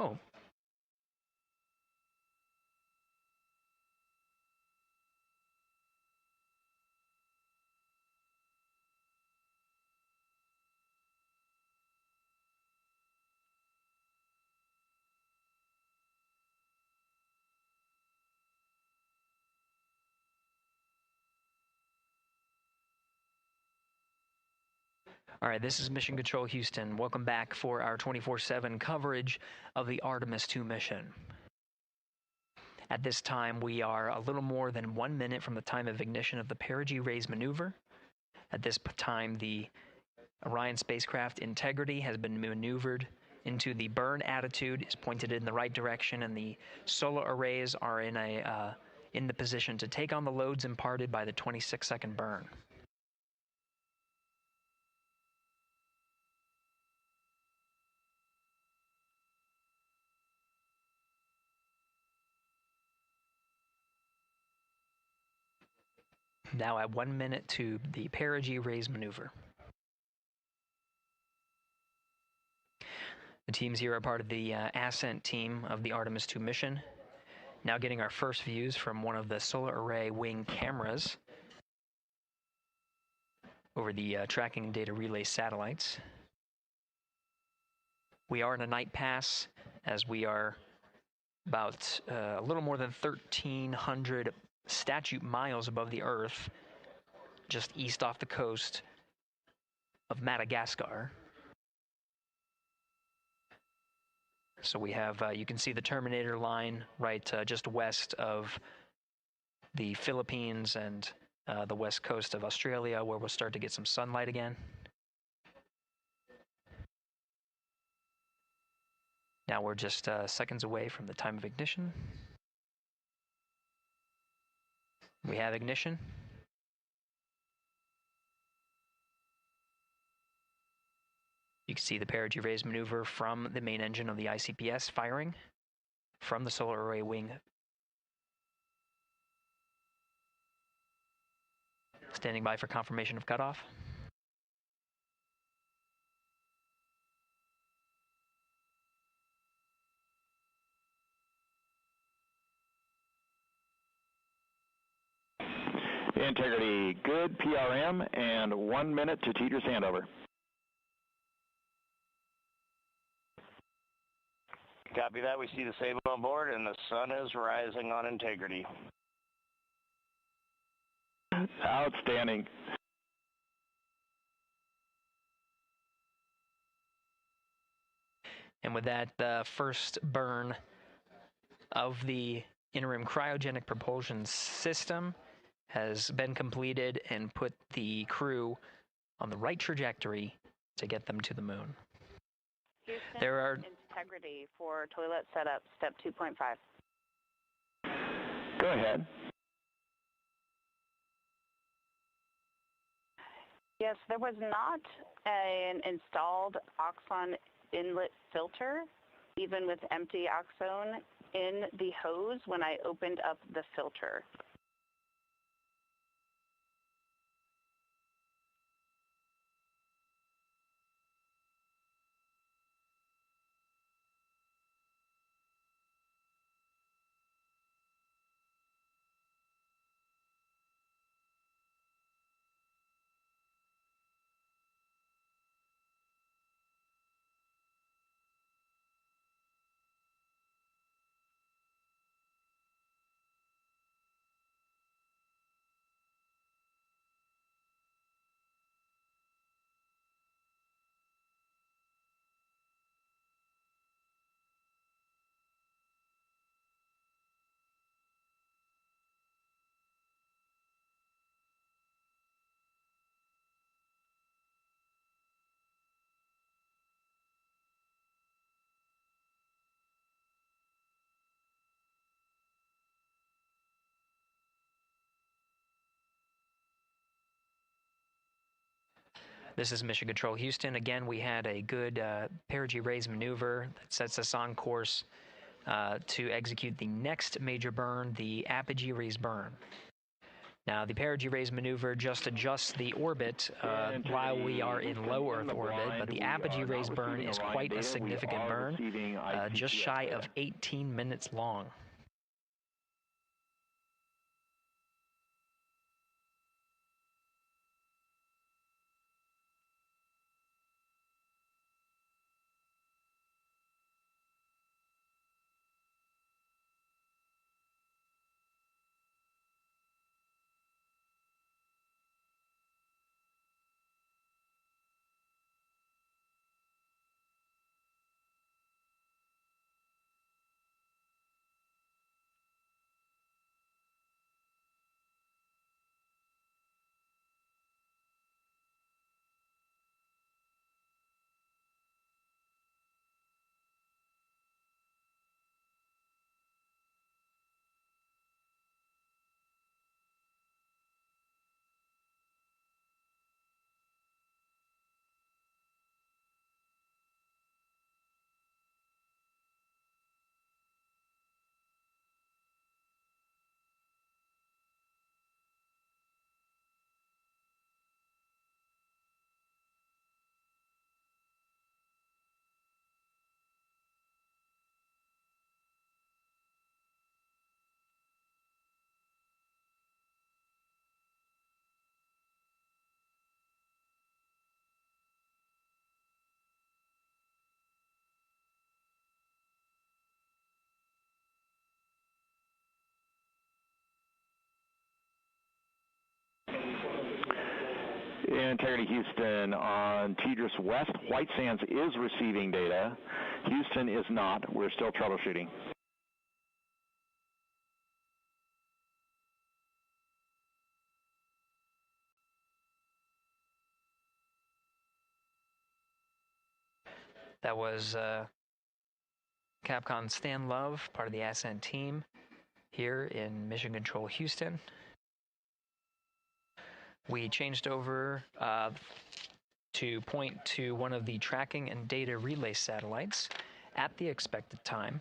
Oh, All right, this is Mission Control Houston. Welcome back for our 24/7 coverage of the Artemis 2 mission. At this time, we are a little more than 1 minute from the time of ignition of the perigee raise maneuver. At this time, the Orion spacecraft integrity has been maneuvered into the burn attitude, is pointed in the right direction, and the solar arrays are in the position to take on the loads imparted by the 26-second burn. Now at 1 minute to the perigee raise maneuver. The teams here are part of the Ascent team of the Artemis 2 mission. Now getting our first views from one of the solar array wing cameras over the tracking and data relay satellites. We are in a night pass as we are about a little more than 1,300 statute miles above the Earth, just east off the coast of Madagascar. So we have, you can see the Terminator line right just west of the Philippines and the west coast of Australia, where we'll start to get some sunlight again. Now we're just seconds away from the time of ignition. We have ignition. You can see the perigee raise maneuver from the main engine of the ICPS firing from the solar array wing. Standing by for confirmation of cutoff. Integrity, good PRM, and 1 minute to teeter's handover. Copy that. We see the Sable on board, and the sun is rising on integrity. Outstanding. And with that, the first burn of the interim cryogenic propulsion system has been completed and put the crew on the right trajectory to get them to the moon. Houston, there are integrity for toilet setup, step 2.5. Go ahead. Yes, there was not an installed oxon inlet filter, even with empty oxone in the hose when I opened up the filter. This is Mission Control Houston. Again, we had a good perigee raise maneuver that sets us on course to execute the next major burn, the apogee raise burn. Now, the perigee raise maneuver just adjusts the orbit while we are in low Earth orbit, but the apogee raise burn is quite a significant burn, just shy of 18 minutes long. Integrity Houston, on TDRS West, White Sands is receiving data. Houston is not. We're still troubleshooting. That was Capcom Stan Love, part of the Ascent team here in Mission Control Houston. We changed over to point to one of the tracking and data relay satellites at the expected time.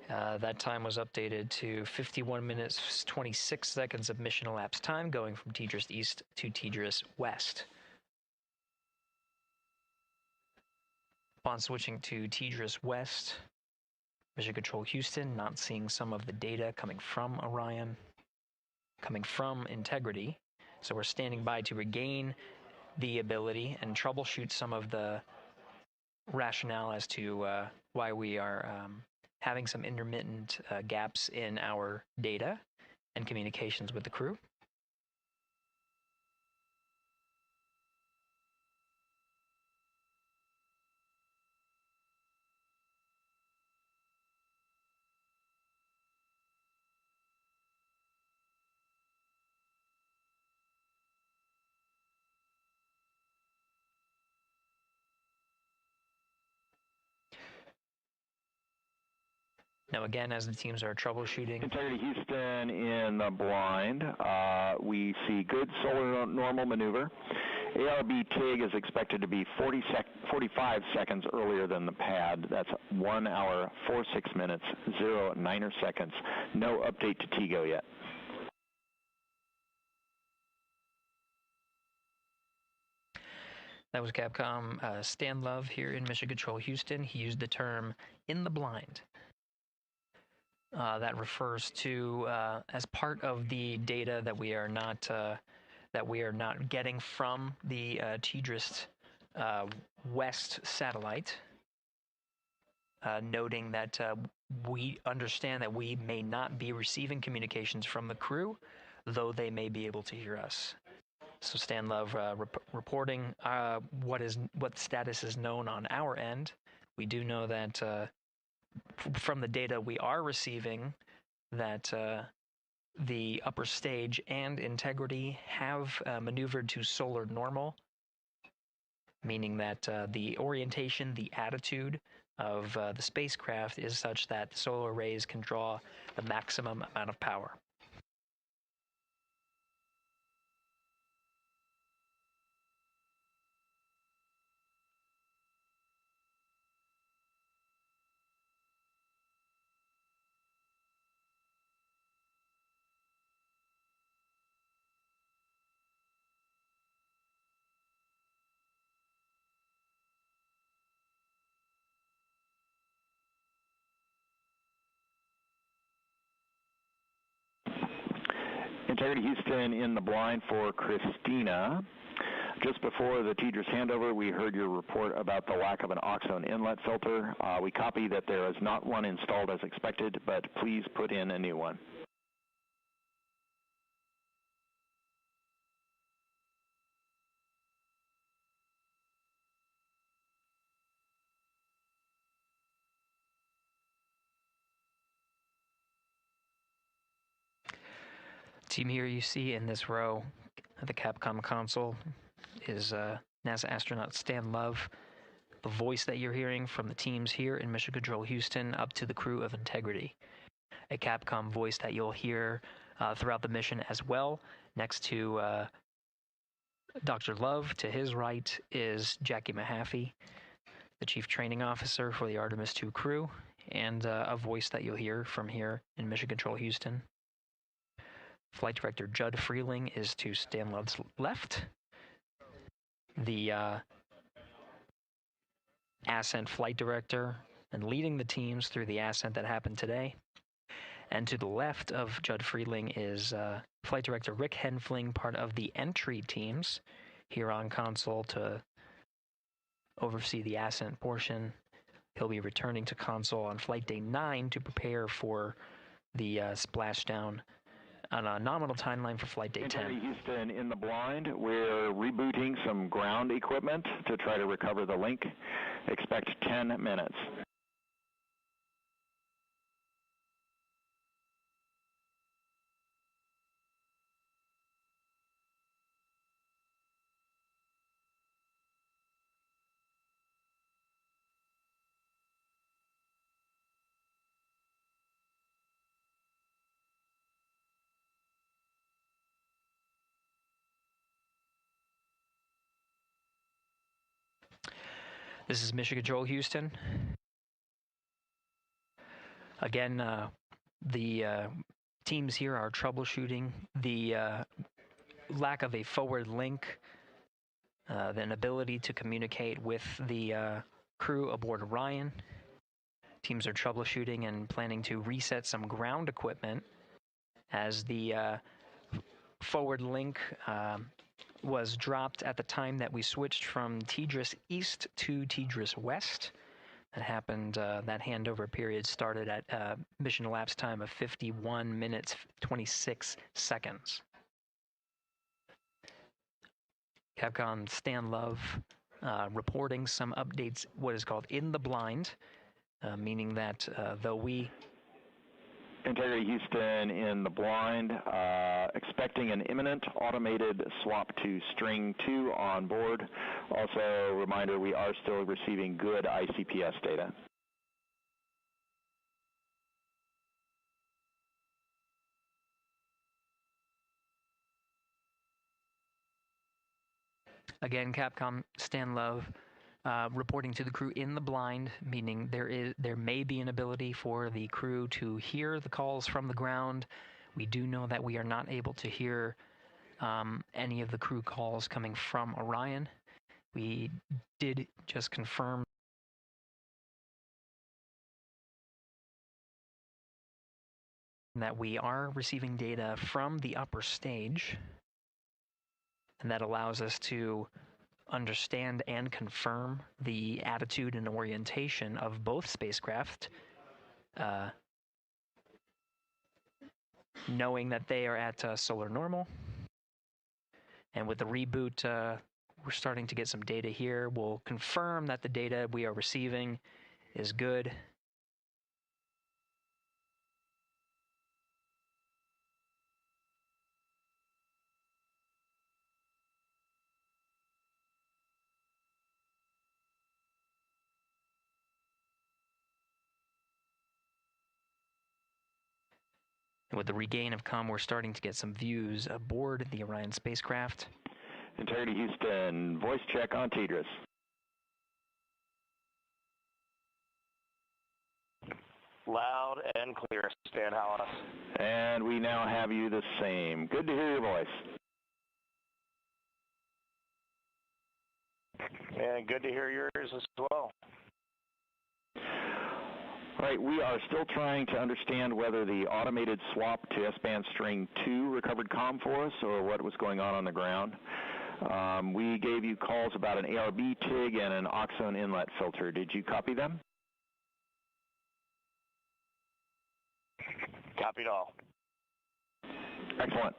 That time was updated to 51 minutes, 26 seconds of mission elapsed time, going from TDRS East to TDRS West. Upon switching to TDRS West, Mission Control Houston not seeing some of the data coming from Orion, coming from Integrity. So we're standing by to regain the ability and troubleshoot some of the rationale as to why we are having some intermittent gaps in our data and communications with the crew. Now again, as the teams are troubleshooting. Integrity Houston in the blind. We see good solar normal maneuver. ARB TIG is expected to be 45 seconds earlier than the pad. That's 1 hour, 46 minutes, 0 9 seconds. No update to TIGO yet. That was Capcom Stan Love here in Mission Control Houston. He used the term "in the blind." That refers to as part of the data that we are not getting from the TDRS West satellite. Noting that we understand that we may not be receiving communications from the crew, though they may be able to hear us. So Stan Love reporting what status is known on our end. We do know that from the data we are receiving that the upper stage and Integrity have maneuvered to solar normal, meaning that the orientation, the attitude of the spacecraft is such that the solar rays can draw the maximum amount of power. Integrity Houston in the blind for Christina. Just before the TDRS handover, we heard your report about the lack of an oxone inlet filter. We copy that there is not one installed as expected, but please put in a new one. Team here you see in this row at the Capcom console is NASA astronaut Stan Love, the voice that you're hearing from the teams here in Mission Control Houston up to the crew of Integrity. A Capcom voice that you'll hear throughout the mission as well. Next to Dr. Love, to his right is Jackie Mahaffey, the Chief Training Officer for the Artemis II crew, and a voice that you'll hear from here in Mission Control Houston. Flight Director Judd Freeling is to Stan Love's left. The Ascent Flight Director and leading the teams through the Ascent that happened today. And to the left of Judd Freeling is Flight Director Rick Henfling, part of the entry teams here on console to oversee the Ascent portion. He'll be returning to console on Flight Day 9 to prepare for the splashdown on a nominal timeline for flight day 10. Houston, in the blind, we're rebooting some ground equipment to try to recover the link. Expect 10 minutes. This is Mission Control Houston. Again, the teams here are troubleshooting the lack of a forward link, the inability to communicate with the crew aboard Orion. Teams are troubleshooting and planning to reset some ground equipment as the forward link was dropped at the time that we switched from TDRS East to TDRS West. That happened, that handover period started at mission elapsed time of 51 minutes, 26 seconds. Capcom Stan Love reporting some updates, what is called in the blind, meaning that though we... Integrity Houston, in the blind, expecting an imminent automated swap to string 2 on board. Also, reminder, we are still receiving good ICPS data. Again, Capcom Stan Love reporting to the crew in the blind, meaning there may be an ability for the crew to hear the calls from the ground. We do know that we are not able to hear any of the crew calls coming from Orion. We did just confirm that we are receiving data from the upper stage, and that allows us to understand and confirm the attitude and orientation of both spacecraft, knowing that they are at solar normal. And with the reboot, we're starting to get some data here. We'll confirm that the data we are receiving is good. And with the regain of comm, we're starting to get some views aboard the Orion spacecraft. Integrity Houston, voice check on TDRS. Loud and clear, Stan Hollis. And we now have you the same. Good to hear your voice. And good to hear yours as well. All right, we are still trying to understand whether the automated swap to S-band string 2 recovered comm for us or what was going on the ground. We gave you calls about an ARB TIG and an oxone inlet filter. Did you copy them? Copied all. Excellent.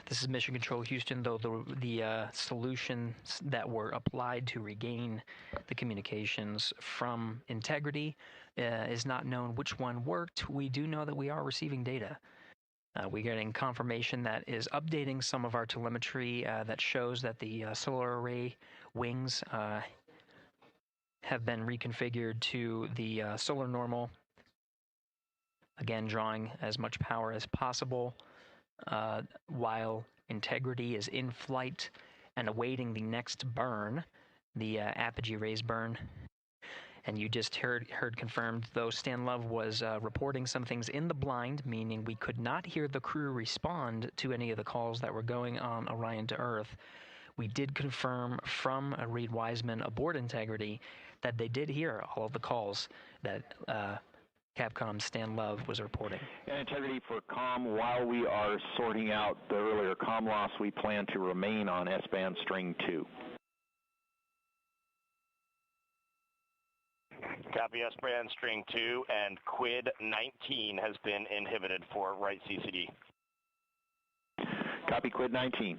This is Mission Control Houston, though the solutions that were applied to regain the communications from Integrity is not known which one worked. We do know that we are receiving data. We're getting confirmation that is updating some of our telemetry that shows that the solar array wings have been reconfigured to the solar normal. Again, drawing as much power as possible. While Integrity is in flight and awaiting the next burn, the apogee raise burn. And you just heard confirmed, though Stan Love was reporting some things in the blind, meaning we could not hear the crew respond to any of the calls that were going on Orion to Earth. We did confirm from Reed Wiseman aboard Integrity that they did hear all of the calls that Capcom Stan Love was reporting. And Integrity for comm, while we are sorting out the earlier comm loss, we plan to remain on S-band string 2. Copy S-band string 2, and quid 19 has been inhibited for right CCD. Copy quid 19.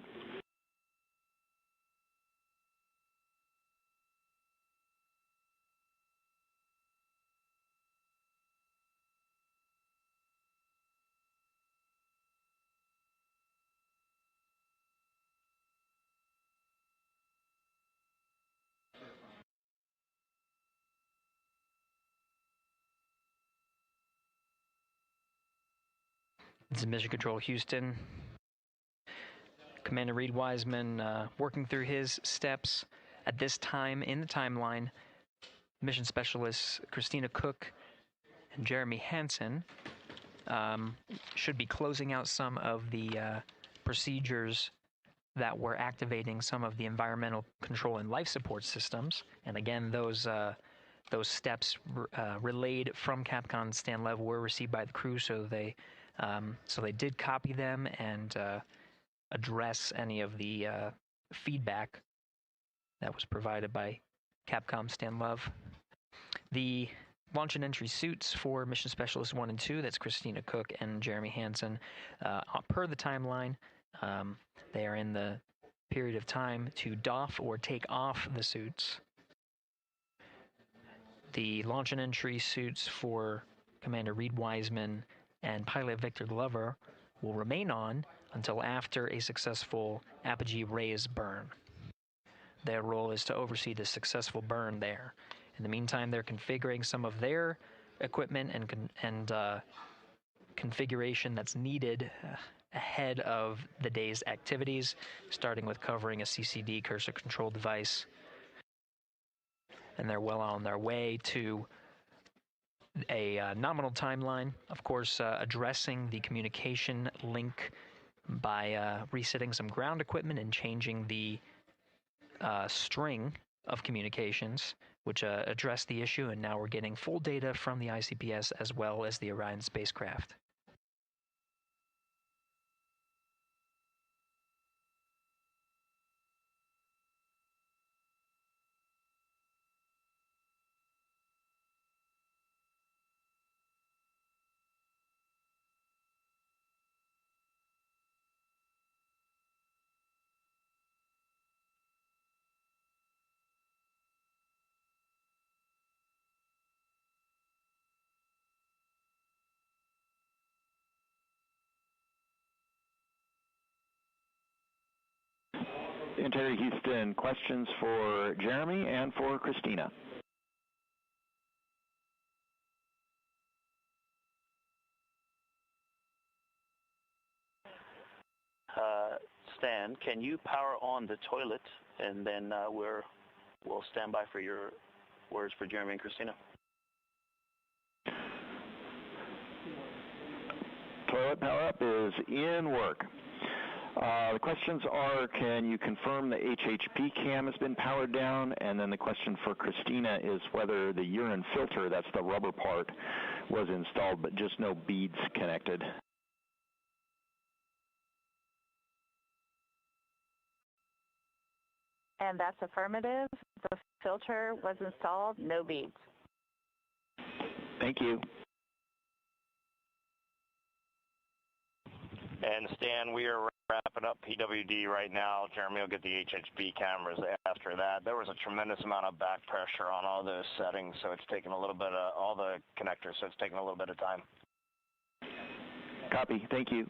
This is Mission Control Houston. Commander Reed Wiseman working through his steps. At this time in the timeline, mission specialists Christina Cook and Jeremy Hansen should be closing out some of the procedures that were activating some of the environmental control and life support systems. And again, those steps relayed from Capcom Stan Lev were received by the crew, so they did copy them and address any of the feedback that was provided by Capcom Stan Love. The launch and entry suits for Mission Specialists 1 and 2, that's Christina Cook and Jeremy Hansen, per the timeline, they are in the period of time to doff or take off the suits. The launch and entry suits for Commander Reed Wiseman and pilot Victor Glover will remain on until after a successful apogee raise burn. Their role is to oversee the successful burn there. In the meantime, they're configuring some of their equipment and configuration that's needed ahead of the day's activities, starting with covering a CCD cursor control device. And they're well on their way to a nominal timeline, of course, addressing the communication link by resetting some ground equipment and changing the string of communications, which addressed the issue, and now we're getting full data from the ICPS as well as the Orion spacecraft. Interior Houston, questions for Jeremy and for Christina. Stan, can you power on the toilet, and then we'll stand by for your words for Jeremy and Christina. Toilet power up is in work. The questions are, can you confirm the HHP cam has been powered down? And then the question for Christina is whether the urine filter, that's the rubber part, was installed, but just no beads connected. And that's affirmative. The filter was installed, no beads. Thank you. And Stan, we are wrapping up PWD right now. Jeremy will get the HHB cameras after that. There was a tremendous amount of back pressure on all those settings, so it's taken a little bit of all the connectors, so it's taken a little bit of time. Copy. Thank you.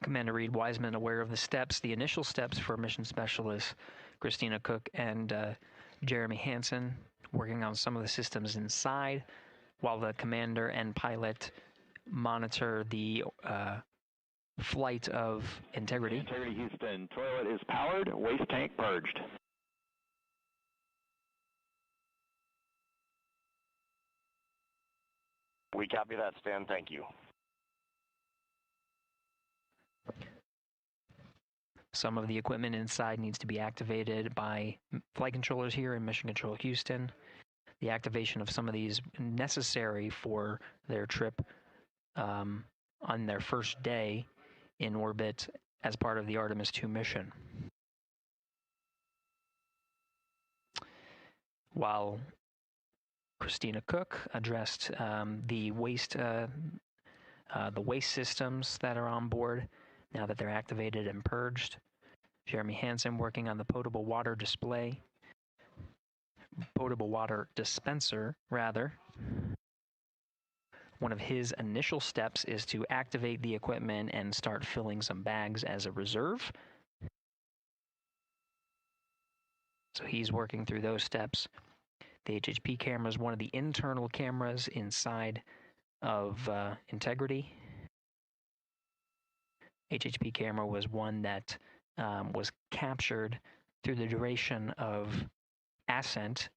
Commander Reed Wiseman aware of the steps, the initial steps for mission specialists Christina Cook and Jeremy Hansen, working on some of the systems inside, while the commander and pilot monitor the flight of Integrity. Integrity Houston, toilet is powered, waste tank purged. We copy that, Stan. Thank you. Some of the equipment inside needs to be activated by flight controllers here in Mission Control Houston. The activation of some of these necessary for their trip on their first day in orbit as part of the Artemis 2 mission. while Christina Cook addressed the waste systems that are on board now that they're activated and purged. Jeremy Hansen working on the potable water dispenser, rather. One of his initial steps is to activate the equipment and start filling some bags as a reserve. So he's working through those steps. The HHP camera is one of the internal cameras inside of Integrity. HHP camera was one that was captured through the duration of Ascent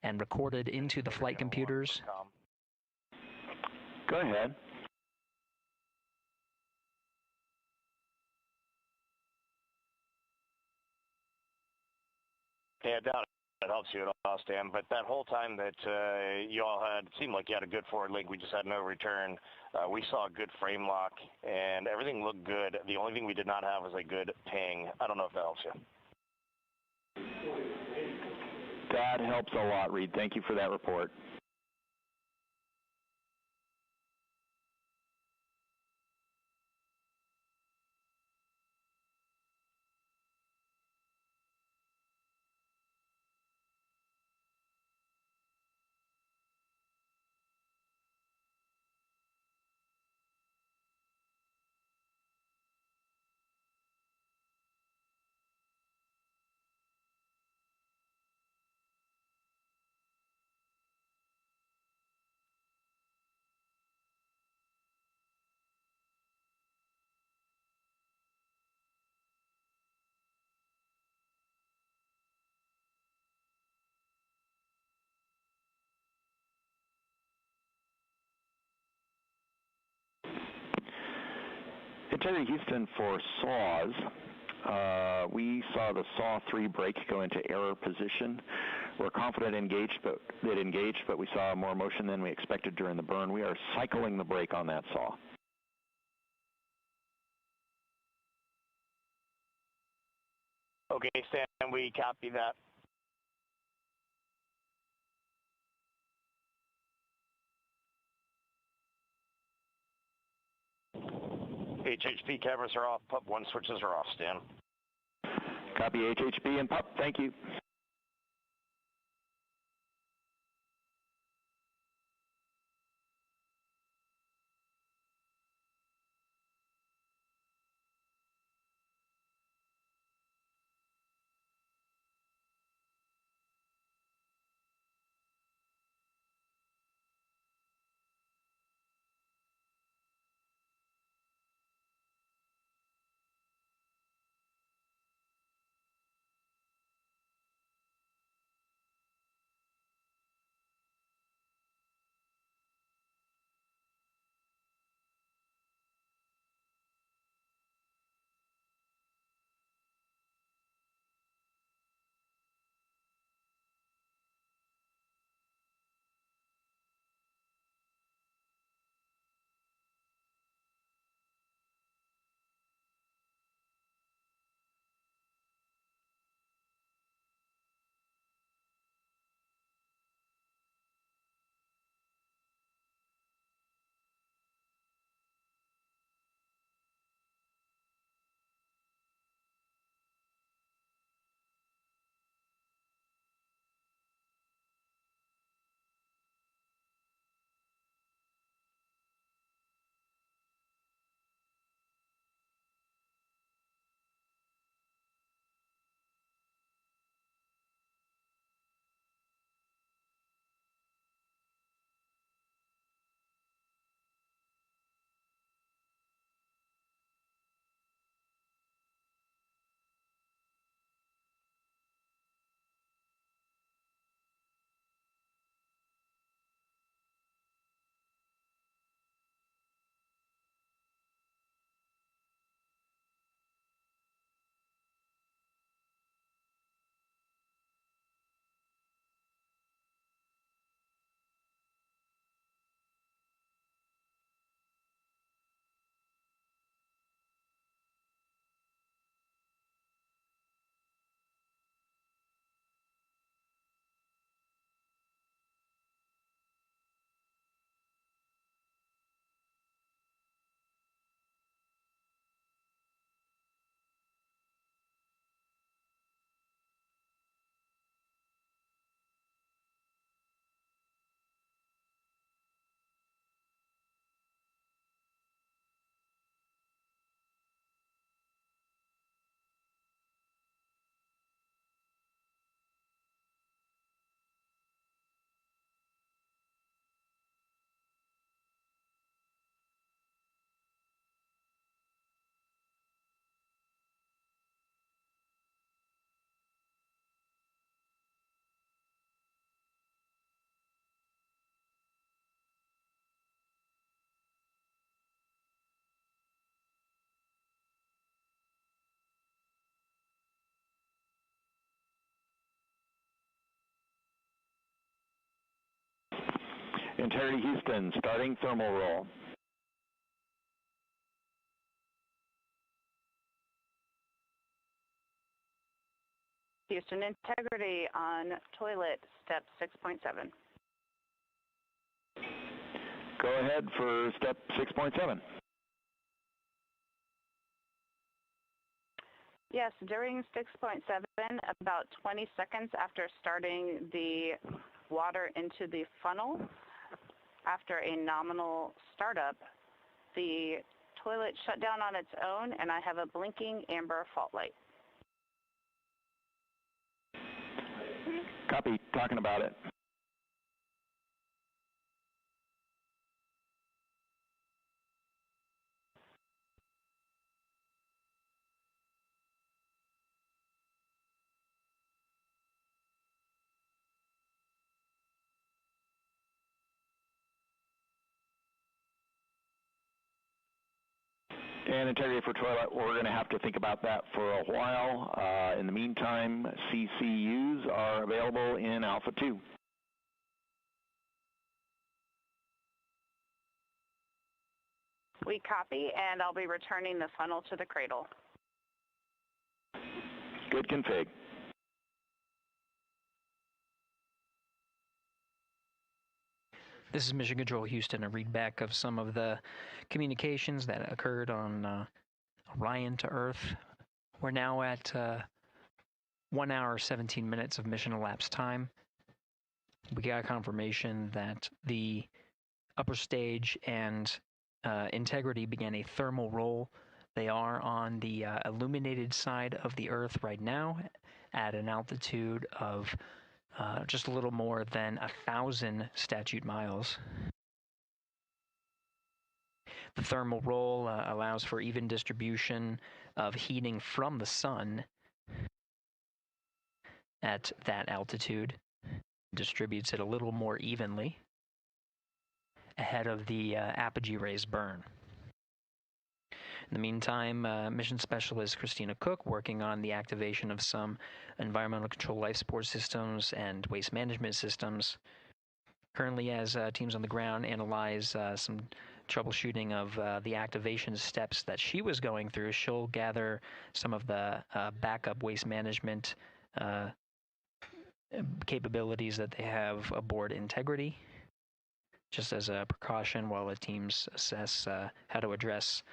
and recorded into the flight computers. Go ahead. Yeah, I doubt it helps you at all, Stan, but that whole time that you all had, it seemed like you had a good forward link. We just had no return. We saw a good frame lock, and everything looked good. The only thing we did not have was a good ping. I don't know if that helps you. That helps a lot, Reed. Thank you for that report. Integrity Houston for SAW. We saw the SAW 3 brake go into error position. We're confident it engaged, but we saw more motion than we expected during the burn. We are cycling the brake on that SAW. Okay, Stan, we copy that. HHP cameras are off, Pup 1 switches are off, Stan. Copy HHP and Pup, thank you. Integrity Houston, starting thermal roll. Houston Integrity on toilet, step 6.7. Go ahead for step 6.7. Yes, during 6.7, about 20 seconds after starting the water into the funnel, after a nominal startup, the toilet shut down on its own, and I have a blinking amber fault light. Copy, talking about it. And integrity for toilet, we're going to have to think about that for a while. In the meantime, CCUs are available in Alpha 2. We copy, and I'll be returning the funnel to the cradle. Good config. This is Mission Control Houston, a readback of some of the communications that occurred on Orion to Earth. We're now at 1 hour, 17 minutes of mission elapsed time. We got confirmation that the upper stage and Integrity began a thermal roll. They are on the illuminated side of the Earth right now at an altitude of just a little more than 1,000 statute miles. The thermal roll allows for even distribution of heating from the sun at that altitude. Distributes it a little more evenly ahead of the apogee rays burn. In the meantime, Mission Specialist Christina Cook working on the activation of some environmental control life support systems and waste management systems. Currently, as teams on the ground analyze some troubleshooting of the activation steps that she was going through, she'll gather some of the backup waste management capabilities that they have aboard Integrity, just as a precaution while the teams assess how to address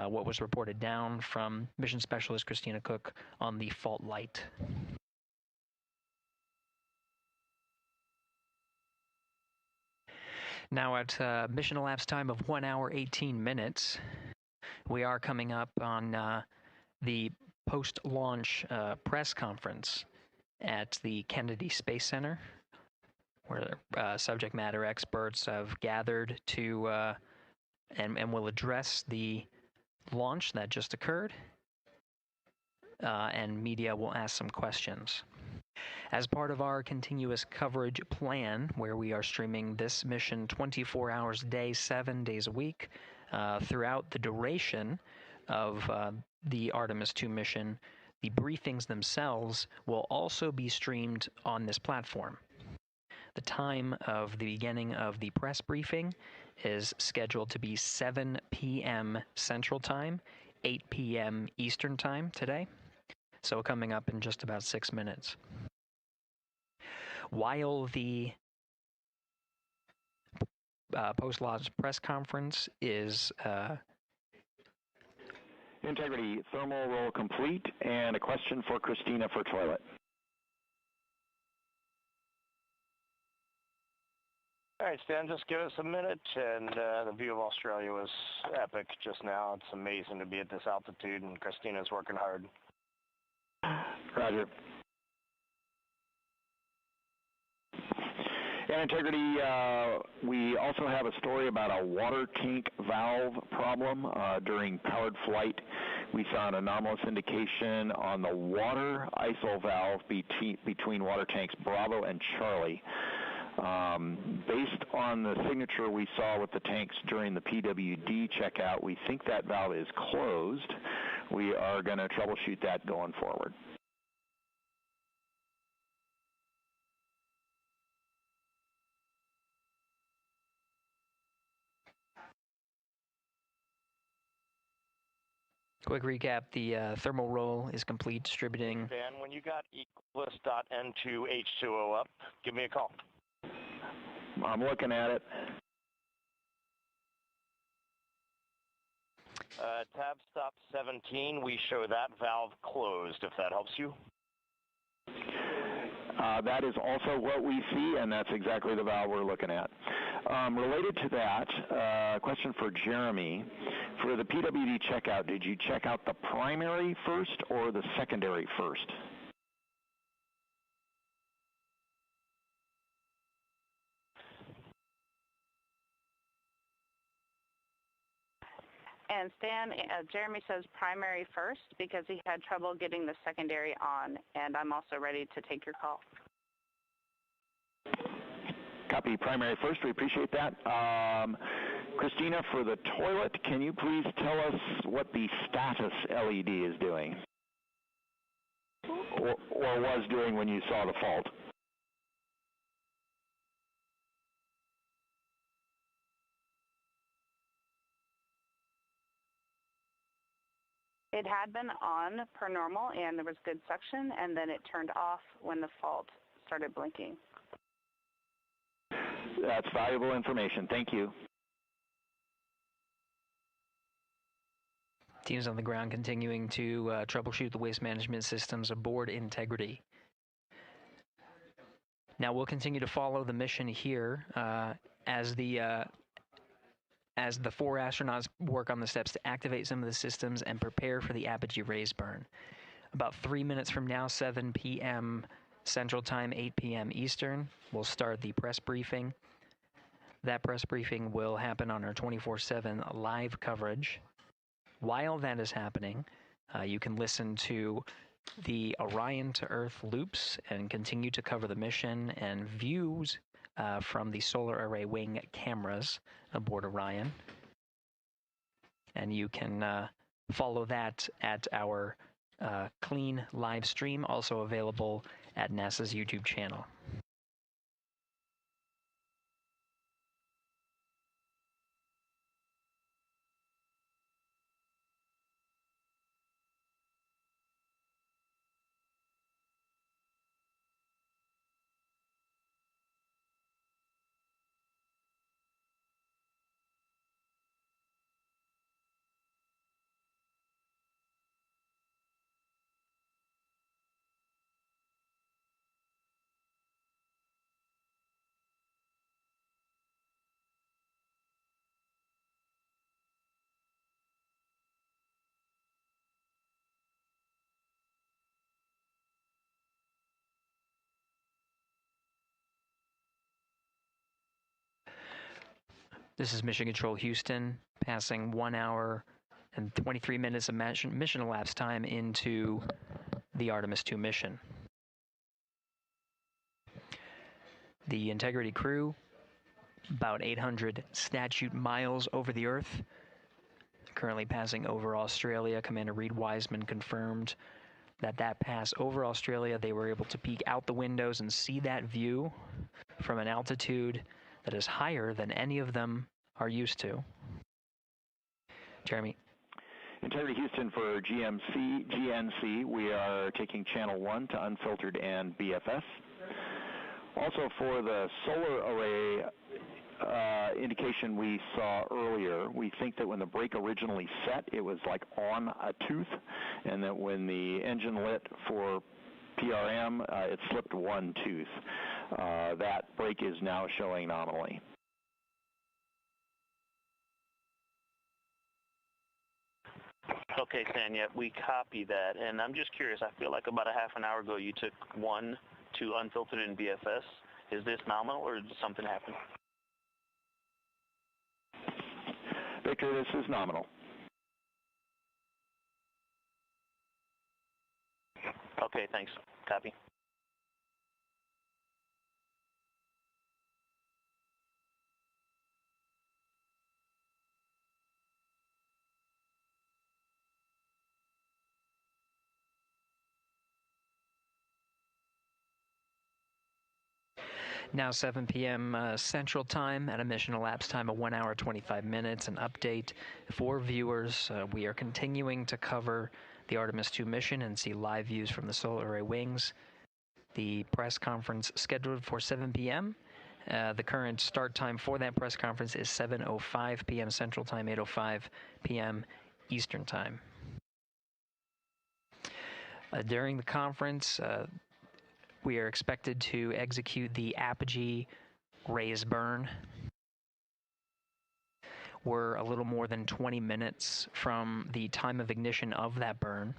what was reported down from Mission Specialist Christina Cook on the fault light. Now at mission elapsed time of 1 hour, 18 minutes, we are coming up on the post-launch press conference at the Kennedy Space Center, where subject matter experts have gathered to and will address the launch that just occurred, and media will ask some questions. As part of our continuous coverage plan, where we are streaming this mission 24 hours a day, 7 days a week, throughout the duration of the Artemis 2 mission, the briefings themselves will also be streamed on this platform. The time of the beginning of the press briefing is scheduled to be 7 p.m. Central Time, 8 p.m. Eastern Time today. So coming up in just about 6 minutes. While the post-launch press conference is... Integrity, thermal roll complete, and a question for Christina for toilet. All right, Stan, just give us a minute, and the view of Australia was epic just now. It's amazing to be at this altitude, and Christina's working hard. Roger. And Integrity, we also have a story about a water tank valve problem during powered flight. We saw an anomalous indication on the water ISO valve between water tanks Bravo and Charlie. Based on the signature we saw with the tanks during the PWD checkout, we think that valve is closed. We are going to troubleshoot that going forward. Quick recap, the thermal roll is complete, distributing. Dan, when you got Equus.N2H2O up, give me a call. I'm looking at it. Tab stop 17, we show that valve closed, if that helps you. That is also what we see, and that's exactly the valve we're looking at. Related to that, question for Jeremy. For the PWD checkout, did you check out the primary first or the secondary first? And Stan, Jeremy says primary first because he had trouble getting the secondary on, and I'm also ready to take your call. Copy primary first. We appreciate that. Christina, for the toilet, can you please tell us what the status LED is doing? Or was doing when you saw the fault? It had been on per normal, and there was good suction, and then it turned off when the fault started blinking. That's valuable information. Thank you. Teams on the ground continuing to troubleshoot the waste management systems aboard Integrity. Now we'll continue to follow the mission here as the 4 astronauts work on the steps to activate some of the systems and prepare for the apogee raise burn. About 3 minutes from now, 7 p.m. Central Time, 8 p.m. Eastern, we'll start the press briefing. That press briefing will happen on our 24/7 live coverage. While that is happening, you can listen to the Orion to Earth loops and continue to cover the mission and views from the solar array wing cameras aboard Orion. And you can follow that at our clean live stream, also available at NASA's YouTube channel. This is Mission Control Houston, passing 1 hour and 23 minutes of mission elapsed time into the Artemis 2 mission. The Integrity crew, about 800 statute miles over the Earth, currently passing over Australia. Commander Reed Wiseman confirmed that pass over Australia, they were able to peek out the windows and see that view from an altitude that is higher than any of them are used to. Jeremy. Integrity Houston for GNC, we are taking channel 1 to unfiltered and BFS. Also for the solar array indication we saw earlier, we think that when the brake originally set, it was like on a tooth, and that when the engine lit for PRM, it slipped one tooth. That brake is now showing nominally. Okay, Tanya, we copy that, and I'm just curious. I feel like about a half an hour ago you took 1 to unfiltered in BFS. Is this nominal, or did something happen? Victor, this is nominal. Okay, thanks. Copy. Now 7 p.m. Central Time at a mission elapsed time of 1 hour 25 minutes. An update for viewers. We are continuing to cover the Artemis 2 mission and see live views from the solar array wings. The press conference scheduled for 7 p.m. The current start time for that press conference is 7:05 p.m. Central Time, 8:05 p.m. Eastern Time. During the conference, we are expected to execute the apogee raise burn. We're a little more than 20 minutes from the time of ignition of that burn.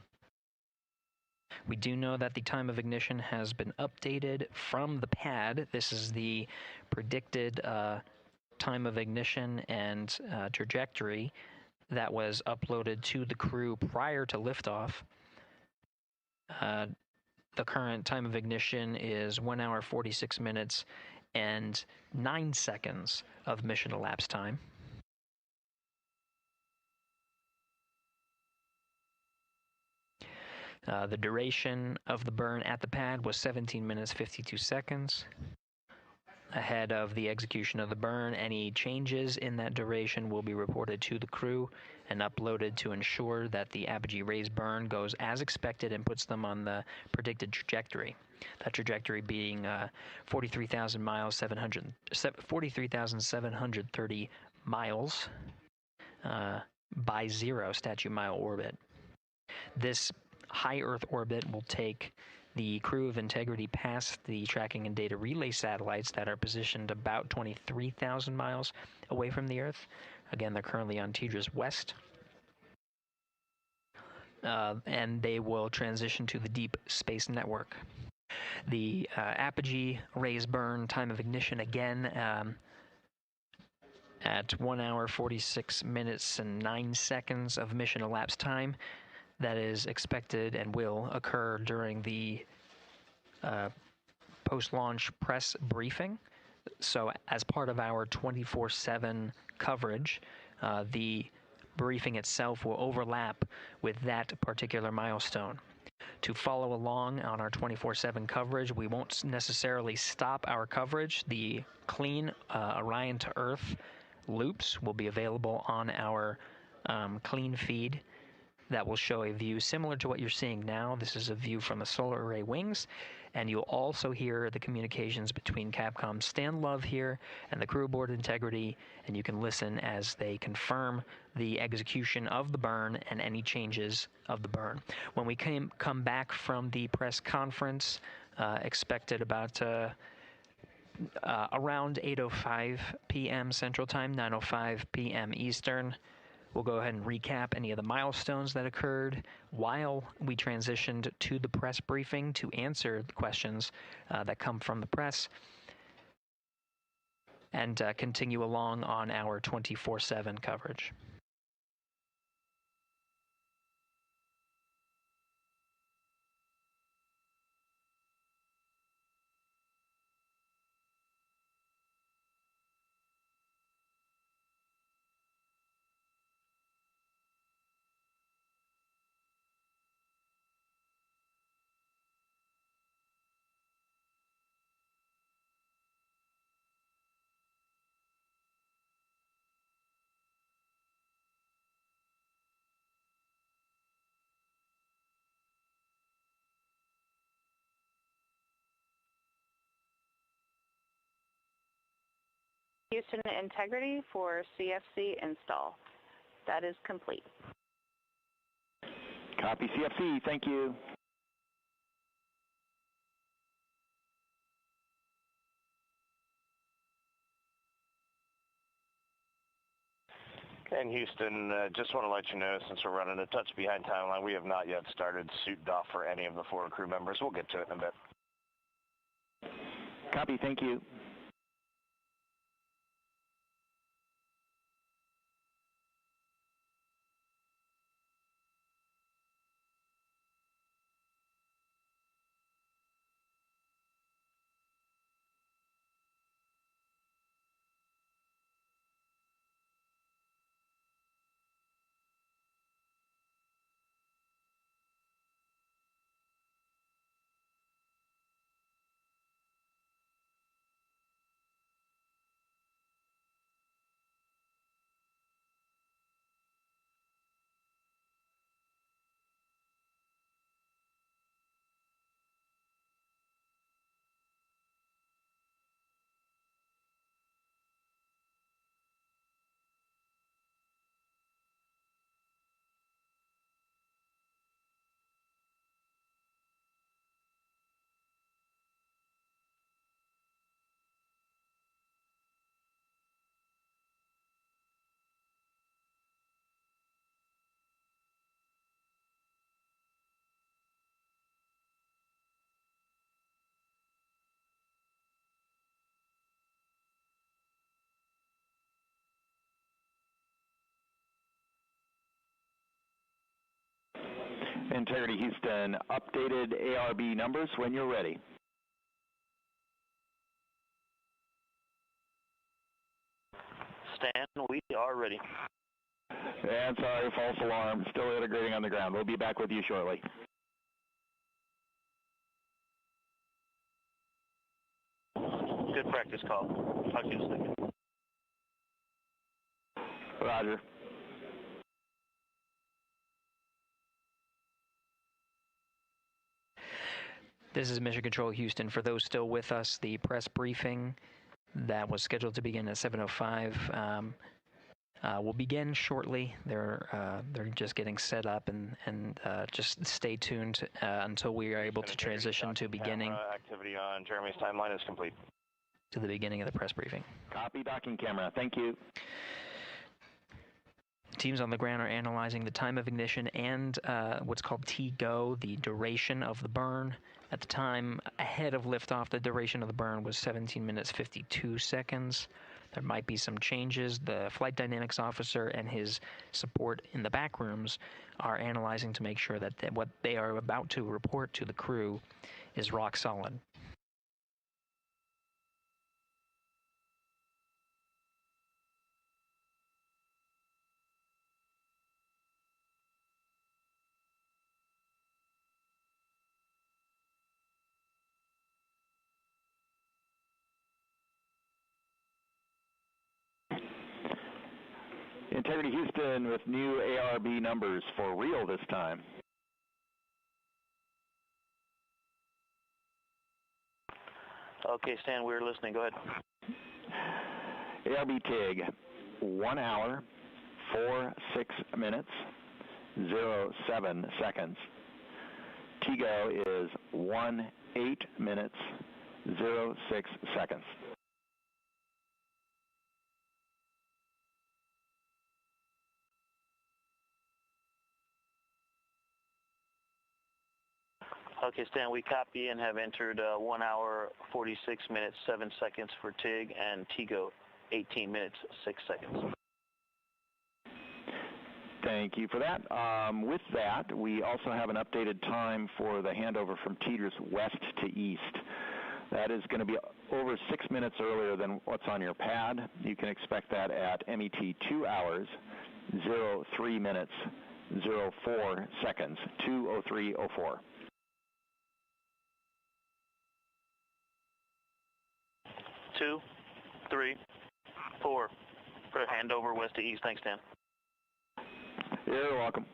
We do know that the time of ignition has been updated from the pad. This is the predicted time of ignition and trajectory that was uploaded to the crew prior to liftoff. The current time of ignition is 1 hour 46 minutes and 9 seconds of mission elapsed time. The duration of the burn at the pad was 17 minutes 52 seconds. Ahead of the execution of the burn, any changes in that duration will be reported to the crew and uploaded to ensure that the apogee raise burn goes as expected and puts them on the predicted trajectory. That trajectory being 43,730 miles by 0 statute mile orbit. This high Earth orbit will take the crew of Integrity past the tracking and data relay satellites that are positioned about 23,000 miles away from the Earth. Again, they're currently on TDRS West. And they will transition to the Deep Space Network. The apogee raise burn time of ignition again at 1 hour 46 minutes and 9 seconds of mission elapsed time. That is expected and will occur during the post-launch press briefing. So as part of our 24/7 coverage, the briefing itself will overlap with that particular milestone. To follow along on our 24/7 coverage, we won't necessarily stop our coverage. The clean Orion to Earth loops will be available on our clean feed. That will show a view similar to what you're seeing now. This is a view from the solar array wings, and you'll also hear the communications between Capcom's Stan Love here and the crew aboard Integrity, and you can listen as they confirm the execution of the burn and any changes of the burn. When we come back from the press conference, expected about around 8:05 p.m. Central Time, 9:05 p.m. Eastern, we'll go ahead and recap any of the milestones that occurred while we transitioned to the press briefing to answer the questions that come from the press, and continue along on our 24/7 coverage. Houston Integrity for CFC install. That is complete. Copy CFC, thank you. Okay, in Houston, just want to let you know, since we're running a touch behind timeline, we have not yet started suit doff for any of the 4 crew members. We'll get to it in a bit. Copy, thank you. Integrity Houston, updated ARB numbers when you're ready. Stan, we are ready. And sorry, false alarm. Still integrating on the ground. We'll be back with you shortly. Good practice call. Talk to you in a second. Roger. This is Mission Control Houston. For those still with us, the press briefing that was scheduled to begin at 7:05 will begin shortly. They're just getting set up, and just stay tuned until we are able to transition to beginning. Activity on Jeremy's timeline is complete. To the beginning of the press briefing. Copy docking camera. Thank you. Teams on the ground are analyzing the time of ignition and what's called T-go, the duration of the burn. At the time ahead of liftoff, the duration of the burn was 17 minutes 52 seconds. There might be some changes. The flight dynamics officer and his support in the back rooms are analyzing to make sure that what they are about to report to the crew is rock solid. Integrity Houston with new ARB numbers for real this time. Okay, Stan, we're listening. Go ahead. ARB TIG, 1 hour, 46 minutes, 07 seconds. TIGO is 18 minutes, 06 seconds. Okay, Stan, we copy and have entered 1 hour, 46 minutes, 7 seconds for TIG, and TIGO, 18 minutes, 6 seconds. Thank you for that. With that, we also have an updated time for the handover from teeters west to east. That is going to be over 6 minutes earlier than what's on your pad. You can expect that at MET 2 hours, 03 minutes, 04 seconds, 2:03:04. 2, 3, 4. For handover west to east. Thanks, Dan. You're welcome.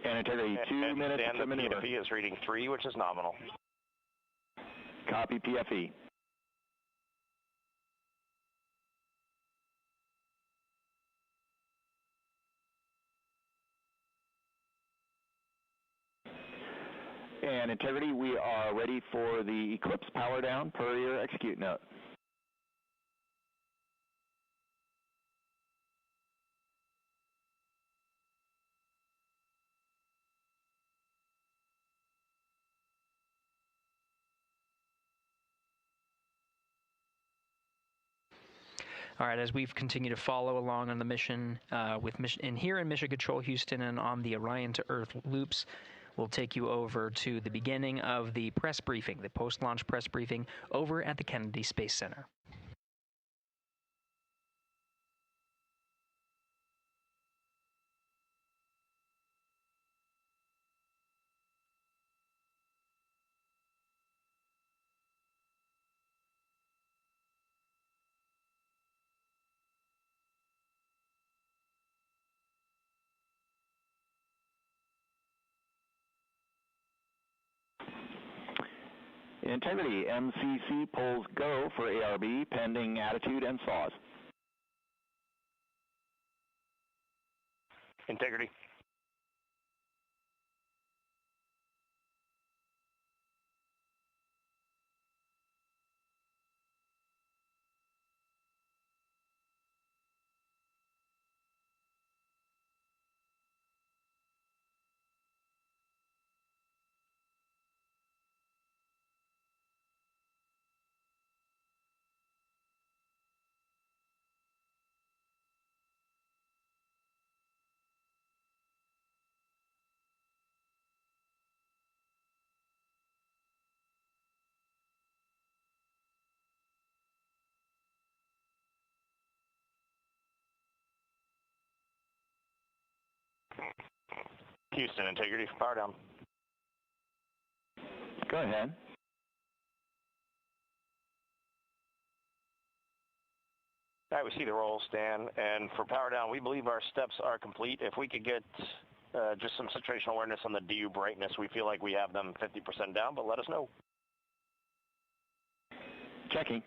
And integrity 2 minutes to maneuver. PFE is reading 3, which is nominal. Copy PFE. And integrity, we are ready for the Eclipse power down per your execute note. All right, as we've continued to follow along on the mission, here in Mission Control Houston and on the Orion to Earth loops, we'll take you over to the beginning of the press briefing, the post-launch press briefing over at the Kennedy Space Center. Integrity, MCC pulls go for ARB pending attitude and saws. Integrity. Houston, integrity for power down. Go ahead. All right, we see the roll, Stan. And for power down, we believe our steps are complete. If we could get just some situational awareness on the DU brightness, we feel like we have them 50% down, but let us know. Checking.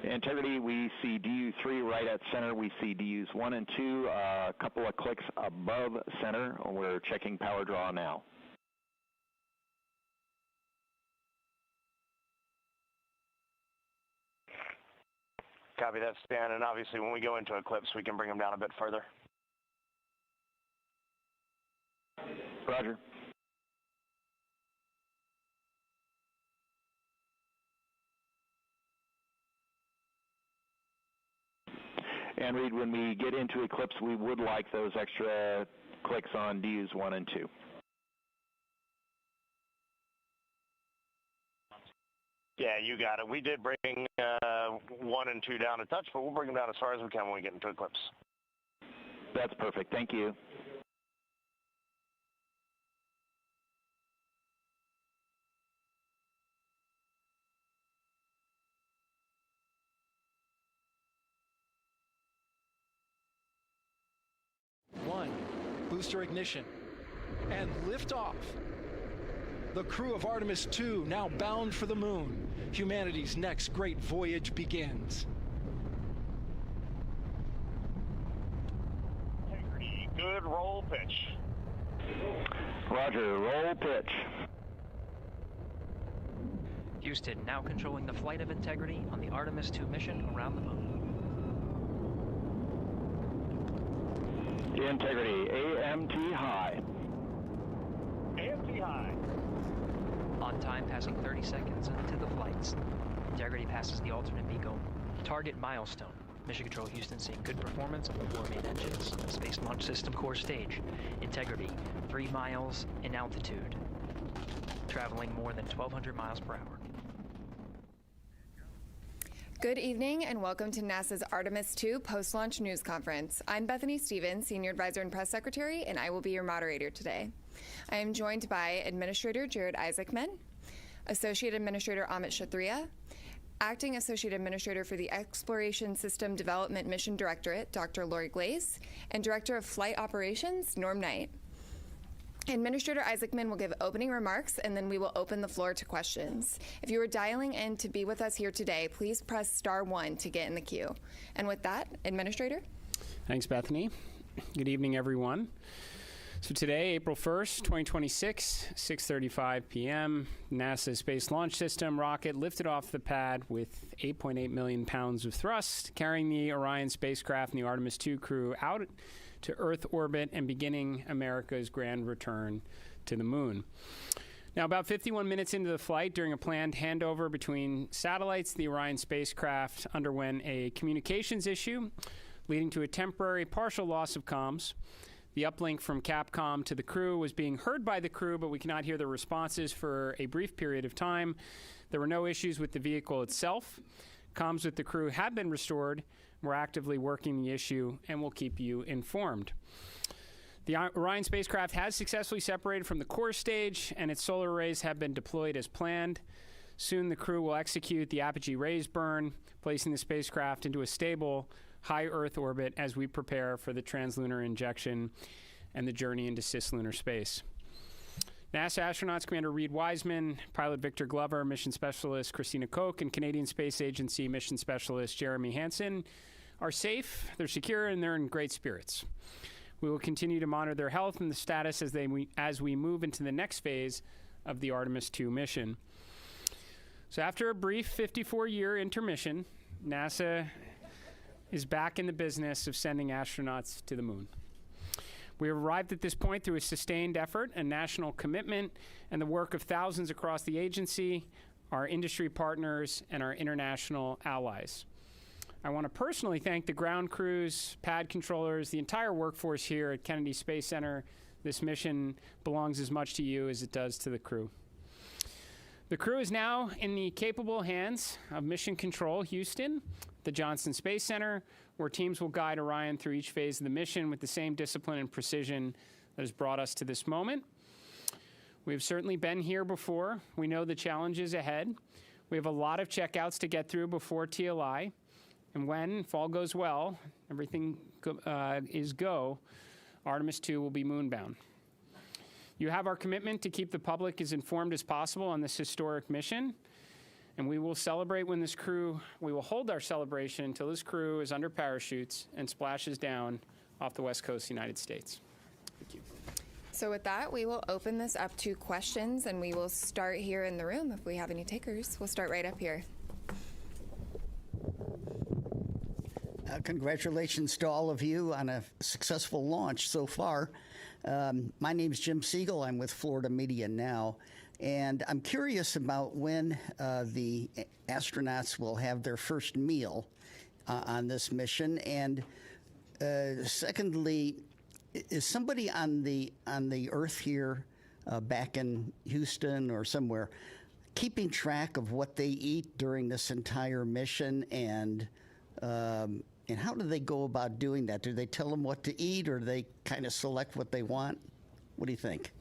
Integrity, we see DU3 right at center. We see DUs 1 and 2, a couple of clicks above center. We're checking power draw now. Copy that, Stan. And obviously, when we go into eclipse, we can bring them down a bit further. Roger. And Reed, when we get into eclipse, we would like those extra clicks on DUs 1 and 2. Yeah, you got it. We did bring 1 and 2 down a touch, but we'll bring them down as far as we can when we get into eclipse. That's perfect. Thank you. Booster ignition and liftoff. The crew of Artemis 2 now bound for the moon. Humanity's next great voyage begins. Integrity, good roll pitch. Roger, roll pitch. Houston now controlling the flight of Integrity on the Artemis 2 mission around the moon. Integrity, AMT high. AMT high. On time, passing 30 seconds into the flights. Integrity passes the alternate beacon. Target milestone. Mission Control Houston seeing good performance on the 4 main engines. Space Launch System core stage. Integrity, 3 miles in altitude. Traveling more than 1,200 miles per hour. Good evening and welcome to NASA's Artemis 2 post-launch news conference. I'm Bethany Stevens, Senior Advisor and Press Secretary, and I will be your moderator today. I am joined by Administrator Jared Isaacman, Associate Administrator Amit Kshatriya, Acting Associate Administrator for the Exploration System Development Mission Directorate, Dr. Lori Glaze, and Director of Flight Operations, Norm Knight. Administrator Isaacman will give opening remarks, and then we will open the floor to questions. If you are dialing in to be with us here today, please press *1 to get in the queue. And with that, Administrator. Thanks, Bethany. Good evening, everyone. So today, April 1st, 2026, 6:35 p.m., NASA Space Launch System rocket lifted off the pad with 8.8 million pounds of thrust, carrying the Orion spacecraft and the Artemis 2 crew out to Earth orbit and beginning America's grand return to the moon. Now, about 51 minutes into the flight, during a planned handover between satellites, the Orion spacecraft underwent a communications issue, leading to a temporary partial loss of comms. The uplink from Capcom to the crew was being heard by the crew, but we cannot hear their responses for a brief period of time. There were no issues with the vehicle itself. Comms with the crew have been restored. We're actively working the issue, and we'll keep you informed. The Orion spacecraft has successfully separated from the core stage, and its solar arrays have been deployed as planned. Soon, the crew will execute the apogee raise burn, placing the spacecraft into a stable, high Earth orbit as we prepare for the translunar injection and the journey into cislunar space. NASA astronauts Commander Reed Wiseman, Pilot Victor Glover, Mission Specialist Christina Koch, and Canadian Space Agency Mission Specialist Jeremy Hansen are safe, they're secure, and they're in great spirits. We will continue to monitor their health and the status as we move into the next phase of the Artemis II mission. So after a brief 54-year intermission, NASA is back in the business of sending astronauts to the moon. We have arrived at this point through a sustained effort, a national commitment, and the work of thousands across the agency, our industry partners, and our international allies. I want to personally thank the ground crews, pad controllers, the entire workforce here at Kennedy Space Center. This mission belongs as much to you as it does to the crew. The crew is now in the capable hands of Mission Control Houston, the Johnson Space Center, where teams will guide Orion through each phase of the mission with the same discipline and precision that has brought us to this moment. We've certainly been here before. We know the challenges ahead. We have a lot of checkouts to get through before TLI. And when, if all goes well, everything is go, Artemis II will be moonbound. You have our commitment to keep the public as informed as possible on this historic mission. And we will celebrate when we will hold our celebration until this crew is under parachutes and splashes down off the west coast of the United States. Thank you. So with that, we will open this up to questions, and we will start here in the room if we have any takers. We'll start right up here. Congratulations to all of you on a successful launch so far. My name is Jim Siegel. I'm with Florida Media Now. And I'm curious about when the astronauts will have their first meal on this mission. And secondly, is somebody on the Earth here, back in Houston or somewhere, keeping track of what they eat during this entire mission? And how do they go about doing that? Do they tell them what to eat, or do they kind of select what they want? What do you think?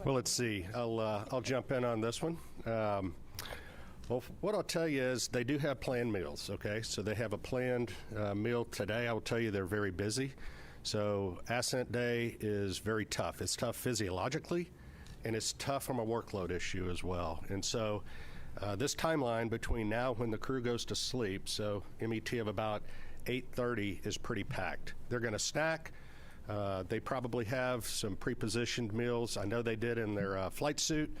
Well, let's see. I'll jump in on this one. Well, what I'll tell you is they do have planned meals, okay? So they have a planned meal today. I will tell you they're very busy. So Ascent Day is very tough. It's tough physiologically, and it's tough from a workload issue as well. And so this timeline between now when the crew goes to sleep, so MET of about 8:30 is pretty packed. They're going to snack. They probably have some pre-positioned meals. I know they did in their flight suit.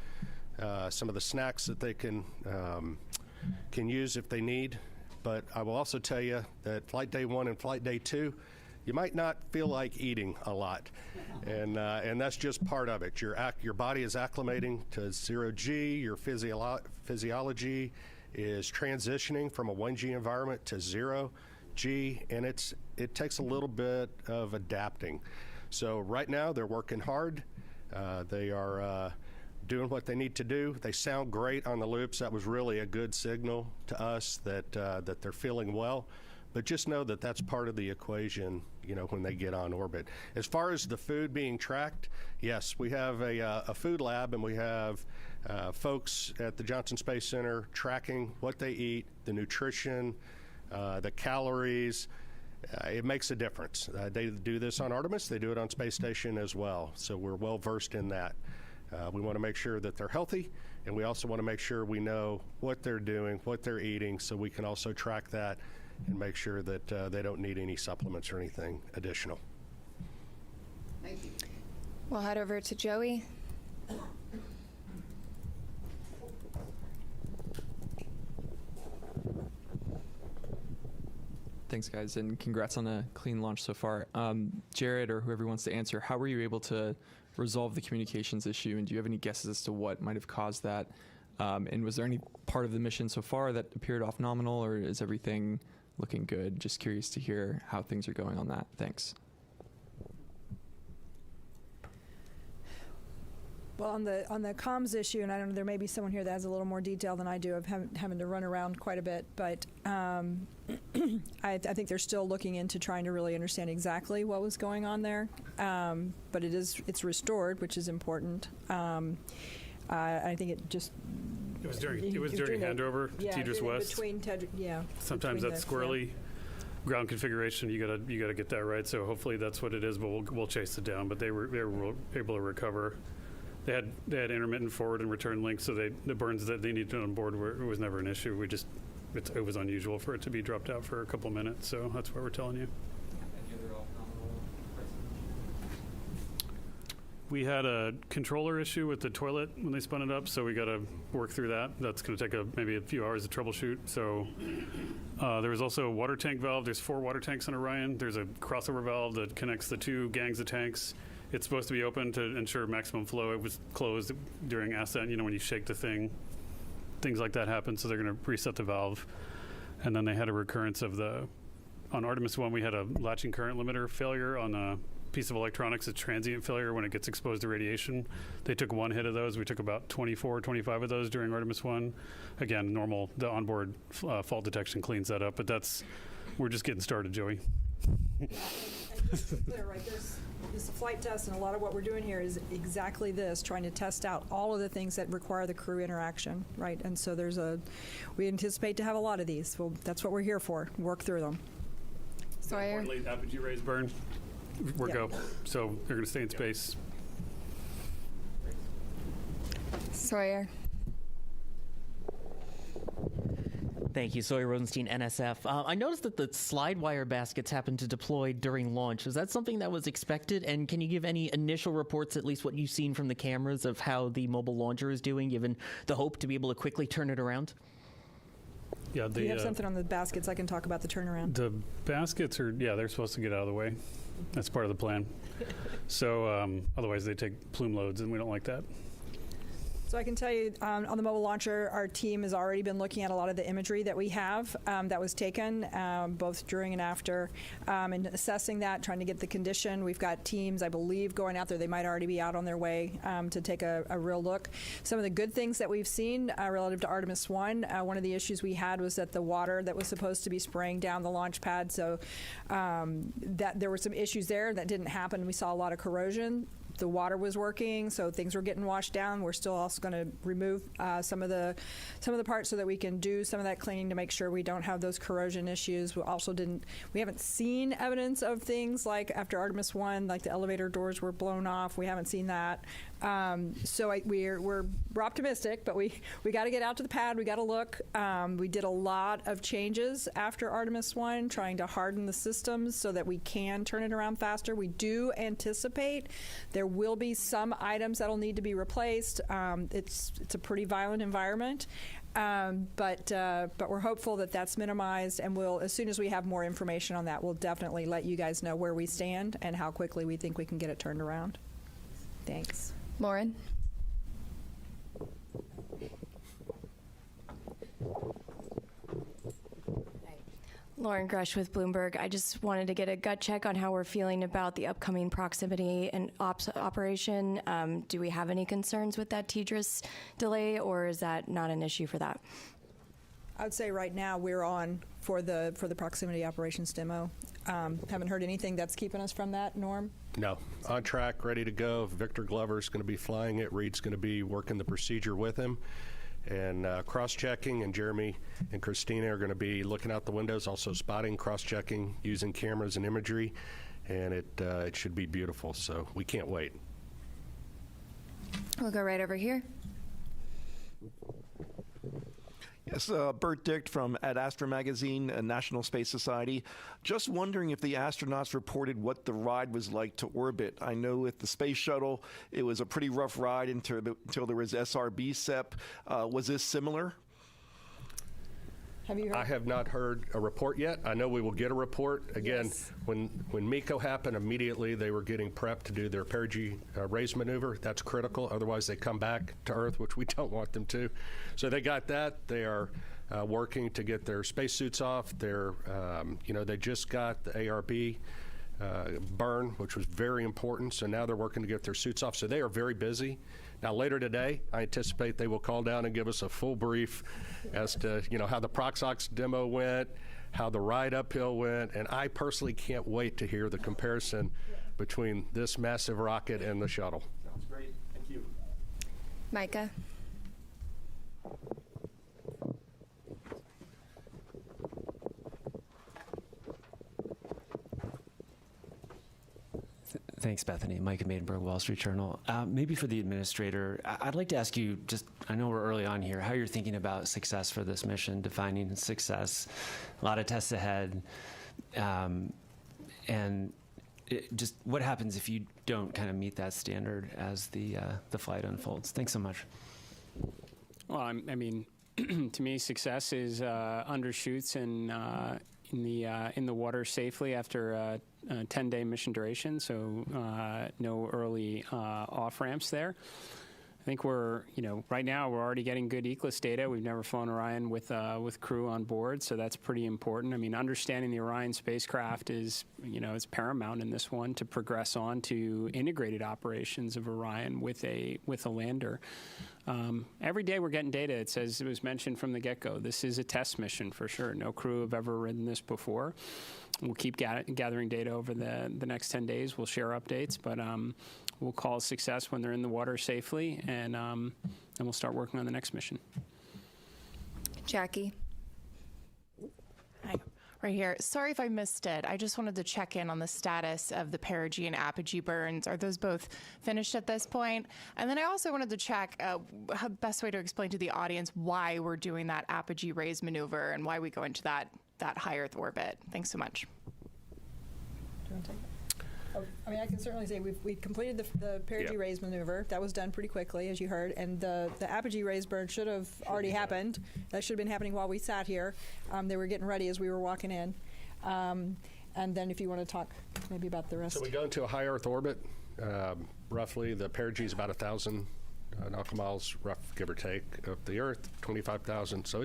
Some of the snacks that they can use if they need. But I will also tell you that Flight Day 1 and Flight Day 2, you might not feel like eating a lot, and that's just part of it. Your body is acclimating to 0G. Your physiology is transitioning from a 1G environment to 0G, and it takes a little bit of adapting. So right now they're working hard. They are doing what they need to do. They sound great on the loops. That was really a good signal to us that they're feeling well. But just know that that's part of the equation, when they get on orbit. As far as the food being tracked, yes, we have a food lab, and we have folks at the Johnson Space Center tracking what they eat, the nutrition, the calories. It makes a difference. They do this on Artemis. They do it on Space Station as well. So we're well versed in that. We want to make sure that they're healthy, and we also want to make sure we know what they're doing, what they're eating, so we can also track that and make sure that they don't need any supplements or anything additional. Thank you. We'll head over to Joey. Thanks, guys, and congrats on a clean launch so far. Jared, or whoever wants to answer, how were you able to resolve the communications issue, and do you have any guesses as to what might have caused that? And was there any part of the mission so far that appeared off nominal, or is everything looking good? Just curious to hear how things are going on that. Thanks. Well, on the comms issue, and I don't know, there may be someone here that has a little more detail than I do of having to run around quite a bit, but I think they're still looking into trying to really understand exactly what was going on there. But it's restored, which is important. I think it just. It was during handover to Tidris West. Sometimes that's squirrely ground configuration. You gotta get that right. So hopefully that's what it is. But we'll chase it down. But they were able to recover. They had intermittent forward and return links, so the burns that they needed on board it was never an issue. It was unusual for it to be dropped out for a couple minutes. So that's what we're telling you. We had a controller issue with the toilet when they spun it up, so we got to work through that. That's going to take maybe a few hours to troubleshoot. So there was also a water tank valve. There's 4 water tanks on Orion. There's a crossover valve that connects the 2 gangs of tanks. It's supposed to be open to ensure maximum flow. It was closed during Ascent. When you shake the thing, things like that happen, so they're going to reset the valve. And then they had a recurrence of on Artemis 1, we had a latching current limiter failure on a piece of electronics. It's transient failure when it gets exposed to radiation. They took 1 hit of those. We took about 24, 25 of those during Artemis 1. Again, normal, the onboard fault detection cleans that up, but we're just getting started, Joey. Clear, right? This is a flight test, and a lot of what we're doing here is exactly this, trying to test out all of the things that require the crew interaction, right? And so we anticipate to have a lot of these. Well, that's what we're here for, work through them. Sawyer? Importantly, apogee raise burn. We're go. So they're going to stay in space. Sawyer? Thank you, Sawyer Rosenstein, NSF. I noticed that the slide wire baskets happened to deploy during launch. Is that something that was expected? And can you give any initial reports, at least what you've seen from the cameras, of how the mobile launcher is doing, given the hope to be able to quickly turn it around? Yeah, do you have something on the baskets? I can talk about the turnaround. The baskets they're supposed to get out of the way. That's part of the plan. So otherwise they take plume loads, and we don't like that. So I can tell you on the mobile launcher, our team has already been looking at a lot of the imagery that we have that was taken both during and after and assessing that, trying to get the condition. We've got teams, I believe, going out there. They might already be out on their way to take a real look. Some of the good things that we've seen relative to Artemis 1, one of the issues we had was that the water that was supposed to be spraying down the launch pad, so that there were some issues there that didn't happen. We saw a lot of corrosion. The water was working, so things were getting washed down. We're still also going to remove some of the parts so that we can do some of that cleaning to make sure we don't have those corrosion issues. We haven't seen evidence of things like after Artemis 1, like the elevator doors were blown off. We haven't seen that. So we're optimistic, but we got to get out to the pad. We got to look. We did a lot of changes after Artemis 1, trying to harden the systems so that we can turn it around faster. We do anticipate there will be some items that'll need to be replaced. It's a pretty violent environment. But we're hopeful that that's minimized, and as soon as we have more information on that, we'll definitely let you guys know where we stand and how quickly we think we can get it turned around. Thanks. Lauren? Lauren Grush with Bloomberg. I just wanted to get a gut check on how we're feeling about the upcoming proximity and ops operation. Do we have any concerns with that TDRS delay, or is that not an issue for that? I would say right now we're on for the proximity operations demo. Haven't heard anything that's keeping us from that, Norm? No. On track, ready to go. Victor Glover's going to be flying it. Reed's going to be working the procedure with him. And cross-checking, and Jeremy and Christina are going to be looking out the windows, also spotting, cross-checking, using cameras and imagery, and it should be beautiful, so we can't wait. We'll go right over here. Yes, Bert Dicht from Ad Astra Magazine, National Space Society. Just wondering if the astronauts reported what the ride was like to orbit. I know with the space shuttle, it was a pretty rough ride until there was SRB SEP. Was this similar? Have you heard? I have not heard a report yet. I know we will get a report. Again, yes. When MECO happened, immediately they were getting prepped to do their perigee raise maneuver. That's critical. Otherwise, they come back to Earth, which we don't want them to. So they got that. They are working to get their spacesuits off. They just got the ARB burn, which was very important. So now they're working to get their suits off. So they are very busy. Now, later today, I anticipate they will call down and give us a full brief as to, how the Proxox demo went, how the ride uphill went, and I personally can't wait to hear the comparison between this massive rocket and the shuttle. Sounds great. Thank you. Micah? Thanks, Bethany. Micah Maidenberg, Wall Street Journal. Maybe for the administrator, I'd like to ask you, I know we're early on here, how you're thinking about success for this mission, defining success. A lot of tests ahead. And just what happens if you don't kind of meet that standard as the flight unfolds? Thanks so much. Well, I mean, to me, success is undershoots and in the water safely after a 10-day mission duration. So no early off ramps there. I think we're, right now we're already getting good ECLIS data. We've never flown Orion with crew on board, so that's pretty important. I mean, understanding the Orion spacecraft is, it's paramount in this one to progress on to integrated operations of Orion with a lander. Every day we're getting data. It says, it was mentioned from the get-go, this is a test mission for sure. No crew have ever ridden this before. We'll keep gathering data over the next 10 days. We'll share updates, but we'll call success when they're in the water safely, and we'll start working on the next mission. Jackie. Hi. Right here. Sorry if I missed it. I just wanted to check in on the status of the perigee and apogee burns. Are those both finished at this point? And then I also wanted to check the best way to explain to the audience why we're doing that apogee raise maneuver and why we go into that high Earth orbit. Thanks so much. Do you want to take that? I mean, I can certainly say we completed the perigee raise maneuver. That was done pretty quickly, as you heard, and the apogee raise burn should have already happened. That should have been happening while we sat here. They were getting ready as we were walking in. And then if you want to talk maybe about the rest. So we go into a high Earth orbit. Roughly, the perigee is about 1,000 nautical miles, rough give or take, of the Earth, 25,000. So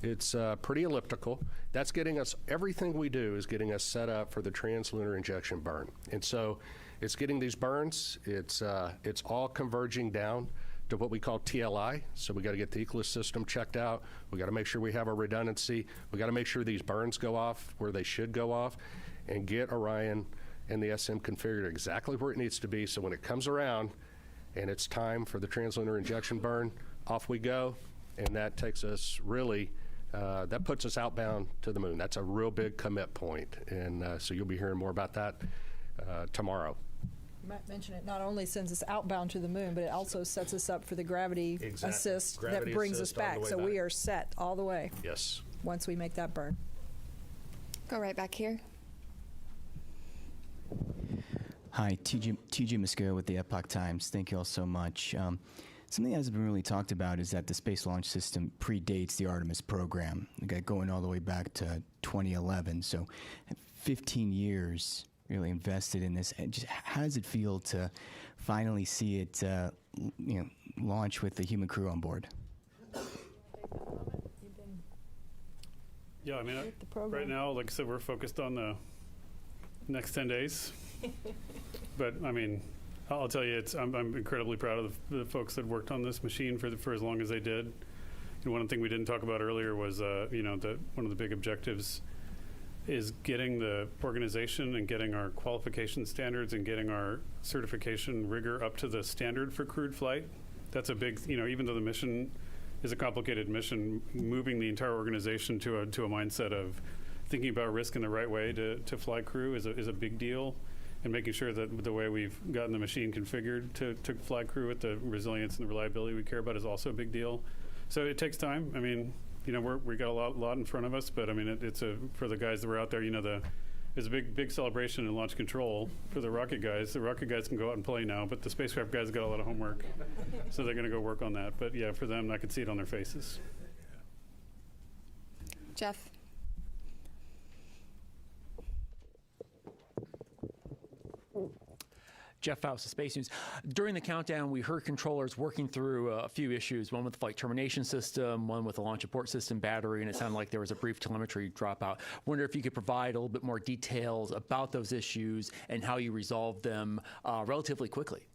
it's pretty elliptical. That's getting us, everything we do is getting us set up for the translunar injection burn. And so it's getting these burns, it's all converging down to what we call TLI. So we got to get the ECLIS system checked out. We got to make sure we have a redundancy. We got to make sure these burns go off where they should go off and get Orion and the SM configured exactly where it needs to be. So when it comes around, and it's time for the translunar injection burn, off we go, and that takes us really, that puts us outbound to the moon. That's a real big commit point, and so you'll be hearing more about that tomorrow. You might mention it not only sends us outbound to the moon, but it also sets us up for the gravity assist that brings us back. So we are set all the way. Yes. Once we make that burn. Go right back here. Hi, TJ Musco with the Epoch Times. Thank you all so much. Something that hasn't been really talked about is that the Space Launch System predates the Artemis program. We got going all the way back to 2011, so 15 years really invested in this. And just how does it feel to finally see it, launch with the human crew on board? Yeah, I mean, right now, like I said, we're focused on the next 10 days. But I mean, I'll tell you, I'm incredibly proud of the folks that worked on this machine for as long as they did. And one thing we didn't talk about earlier was, that one of the big objectives is getting the organization and getting our qualification standards and getting our certification rigor up to the standard for crewed flight. That's a big, even though the mission is a complicated mission, moving the entire organization to a mindset of thinking about risk in the right way to fly crew is a big deal. And making sure that the way we've gotten the machine configured to fly crew with the resilience and the reliability we care about is also a big deal. So it takes time. I mean, we got a lot in front of us, but I mean, for the guys that were out there, there's a big celebration in launch control for the rocket guys. The rocket guys can go out and play now, but the spacecraft guys got a lot of homework, so they're going to go work on that. But yeah, for them, I could see it on their faces. Jeff. Jeff Faust of Space News. During the countdown, we heard controllers working through a few issues, one with the flight termination system, one with the launch abort system battery, and it sounded like there was a brief telemetry dropout. Wonder if you could provide a little bit more details about those issues and how you resolved them relatively quickly.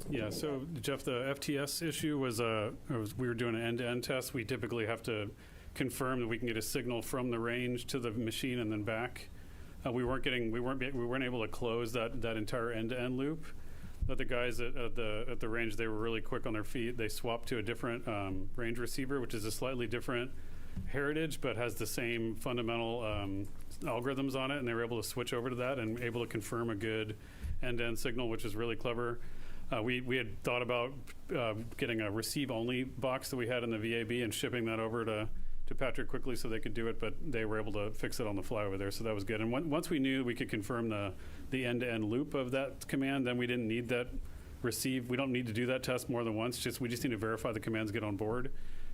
Yeah, so Jeff, the FTS issue was we were doing an end-to-end test. We typically have to confirm that we can get a signal from the range to the machine and then back. We weren't able to close that entire end-to-end loop. But the guys at the range, they were really quick on their feet. They swapped to a different range receiver, which is a slightly different heritage, but has the same fundamental algorithms on it, and they were able to switch over to that and able to confirm a good end-to-end signal, which is really clever. We had thought about getting a receive-only box that we had in the VAB and shipping that over to to Patrick quickly so they could do it, but they were able to fix it on the fly over there, so that was good. And once we knew we could confirm the end-to-end loop of that command, then we didn't need that receive. We don't need to do that test more than once. We just need to verify the commands get on board.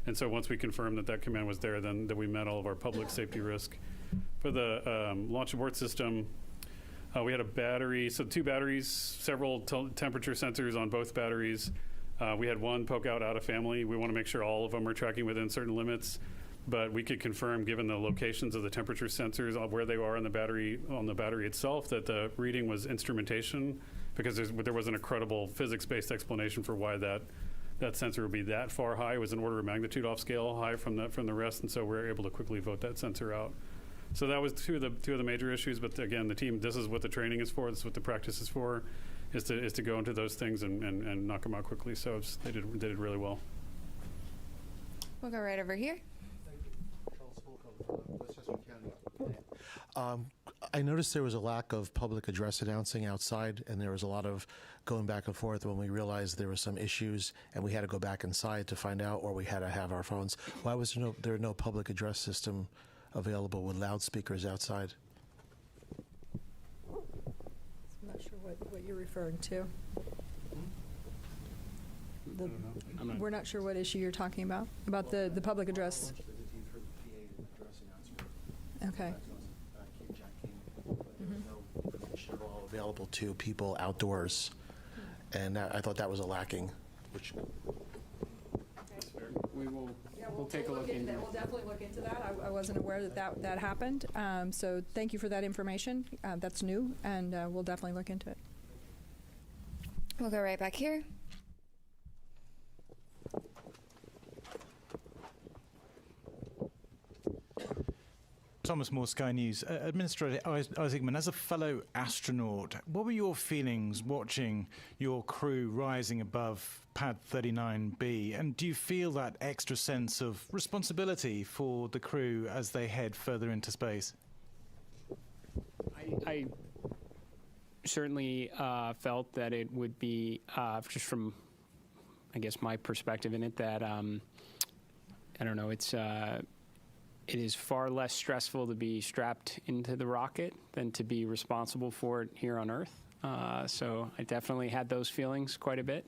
And so once we confirmed that command was there, then that we met all of our public safety risk. For the launch abort system, we had a battery, so 2 batteries, several temperature sensors on both batteries. We had one poke out of family. We want to make sure all of them are tracking within certain limits, but we could confirm, given the locations of the temperature sensors, where they are on the battery itself, that the reading was instrumentation, because there wasn't a credible physics-based explanation for why that sensor would be that far high. It was an order of magnitude off scale high from the rest, and so we were able to quickly vote that sensor out. So that was two of the major issues. But again, the team, this is what the training is for. This is what the practice is for, is to go into those things and knock them out quickly. So they did really well. We'll go right over here. I noticed there was a lack of public address announcing outside, and there was a lot of going back and forth when we realized there were some issues, and we had to go back inside to find out, or we had to have our phones. Why was there no public address system available with loudspeakers outside? I'm not sure what you're referring to. We're not sure what issue you're talking about the public address. Okay. Available to people outdoors, and I thought that was a lacking. We'll take a look into that. We'll definitely look into that. I wasn't aware that happened. So thank you for that information. That's new, and we'll definitely look into it. We'll go right back here. Thomas Moore, Sky News. Administrator Isaacman, as a fellow astronaut, what were your feelings watching your crew rising above Pad 39B? And do you feel that extra sense of responsibility for the crew as they head further into space? I certainly felt that it would be, just from, I guess, my perspective in it, that, I don't know, it is far less stressful to be strapped into the rocket than to be responsible for it here on Earth. So I definitely had those feelings quite a bit.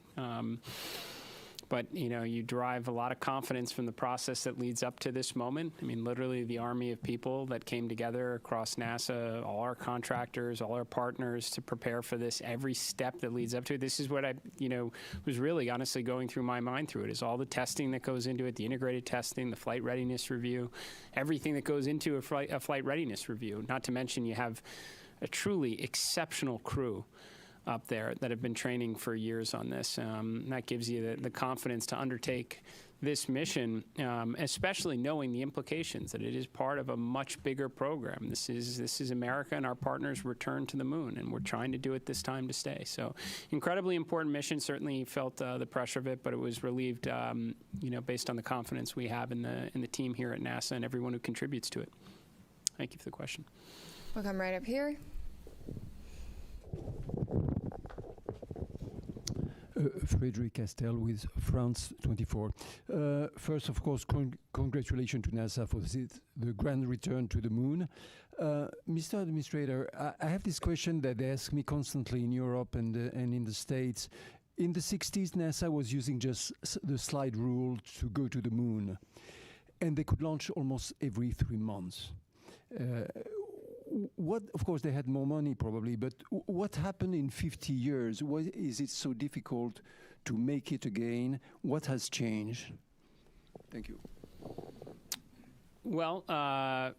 But, you derive a lot of confidence from the process that leads up to this moment. I mean, literally the army of people that came together across NASA, all our contractors, all our partners to prepare for this, every step that leads up to it. This is what I, was really honestly going through my mind through it, is all the testing that goes into it, the integrated testing, the flight readiness review, everything that goes into a flight readiness review. Not to mention you have a truly exceptional crew up there that have been training for years on this. That gives you the confidence to undertake this mission, especially knowing the implications that it is part of a much bigger program. This is America and our partners' return to the moon, and we're trying to do it this time to stay. So, incredibly important mission. Certainly felt the pressure of it, but it was relieved, based on the confidence we have in the team here at NASA and everyone who contributes to it. Thank you for the question. We'll come right up here. Frederic Castel with France 24. First, of course, congratulations to NASA for the grand return to the moon. Mr. Administrator, I have this question that they ask me constantly in Europe and in the States. In the 60s, NASA was using just the slide rule to go to the moon, and they could launch almost every 3 months. Of course, they had more money probably, but what happened in 50 years? Why is it so difficult to make it again? What has changed? Thank you. Well,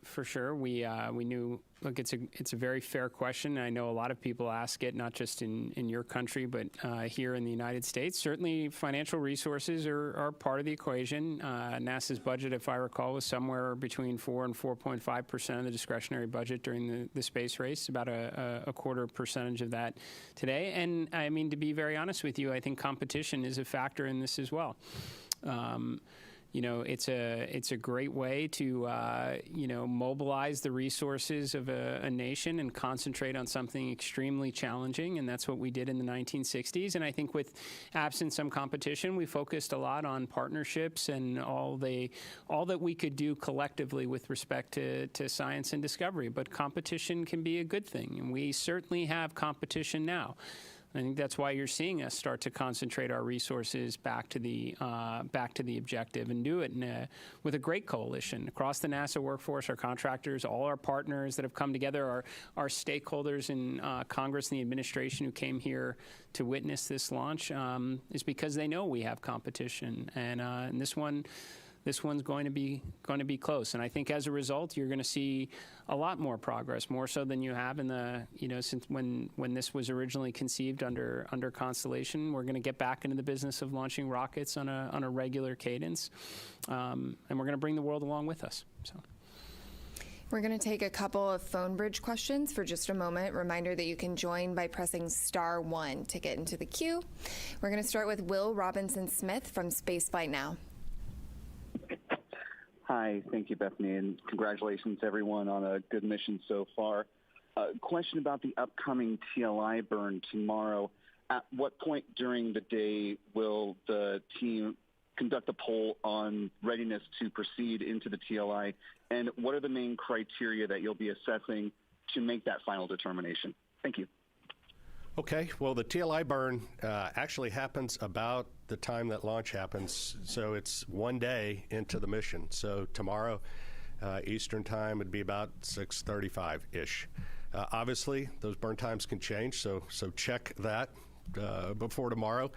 for sure, we knew. Look, it's a very fair question. I know a lot of people ask it, not just in your country, but here in the United States. Certainly, financial resources are part of the equation. NASA's budget, if I recall, was somewhere between 4 and 4.5% of the discretionary budget during the space race. About a quarter percentage of that today. And I mean, to be very honest with you, I think competition is a factor in this as well. it's a great way to mobilize the resources of a nation and concentrate on something extremely challenging, and that's what we did in the 1960s. And I think with absent some competition, we focused a lot on partnerships and all that we could do collectively with respect to science and discovery. But competition can be a good thing, and we certainly have competition now. I think that's why you're seeing us start to concentrate our resources back to the objective, and do it with a great coalition across the NASA workforce, our contractors, all our partners that have come together, our stakeholders in Congress and the administration who came here to witness this launch, is because they know we have competition, and this one's going to be close. And I think as a result, you're going to see a lot more progress, more so than you have in the, since when this was originally conceived under Constellation. We're going to get back into the business of launching rockets on a regular cadence, and we're going to bring the world along with us. So. We're going to take a couple of phone bridge questions for just a moment. Reminder that you can join by pressing *1 to get into the queue. We're going to start with Will Robinson-Smith from Spaceflight Now. Hi, thank you, Bethany, and congratulations, everyone, on a good mission so far. Question about the upcoming TLI burn tomorrow. At what point during the day will the team conduct a poll on readiness to proceed into the TLI, and what are the main criteria that you'll be assessing to make that final determination? Thank you. Okay, well, the TLI burn actually happens about the time that launch happens, so it's 1 day into the mission. So tomorrow, Eastern time, would be about 6:35-ish. Obviously, those burn times can change, so check that before tomorrow.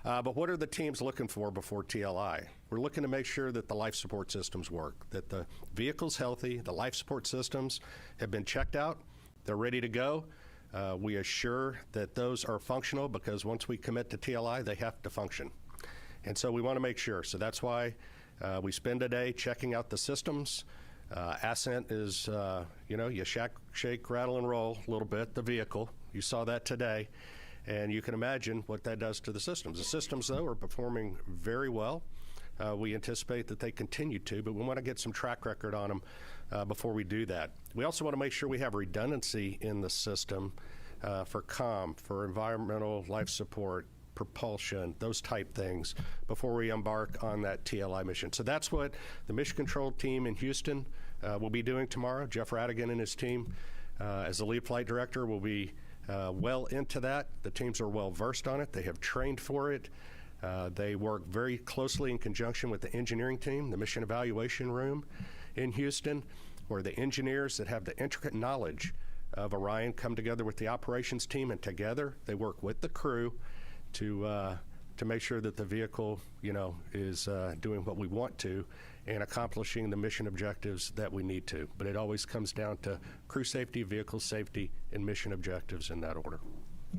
But what are the teams looking for before TLI? We're looking to make sure that the life support systems work, that the vehicle's healthy, the life support systems have been checked out, they're ready to go. We assure that those are functional, because once we commit to TLI, they have to function. And so we want to make sure. So that's why we spend a day checking out the systems. Ascent is, you shake, rattle, and roll a little bit, the vehicle. You saw that today. And you can imagine what that does to the systems. The systems, though, are performing very well. We anticipate that they continue to, but we want to get some track record on them before we do that. We also want to make sure we have redundancy in the system for comm, for environmental life support, propulsion, those type things, before we embark on that TLI mission. So that's what the mission control team in Houston will be doing tomorrow. Jeff Radigan and his team, as the lead flight director, will be well into that. The teams are well versed on it. They have trained for it. They work very closely in conjunction with the engineering team, the mission evaluation room in Houston, where the engineers that have the intricate knowledge of Orion come together with the operations team, and together they work with the crew to make sure that the vehicle, is doing what we want to and accomplishing the mission objectives that we need to. But it always comes down to crew safety, vehicle safety, and mission objectives in that order.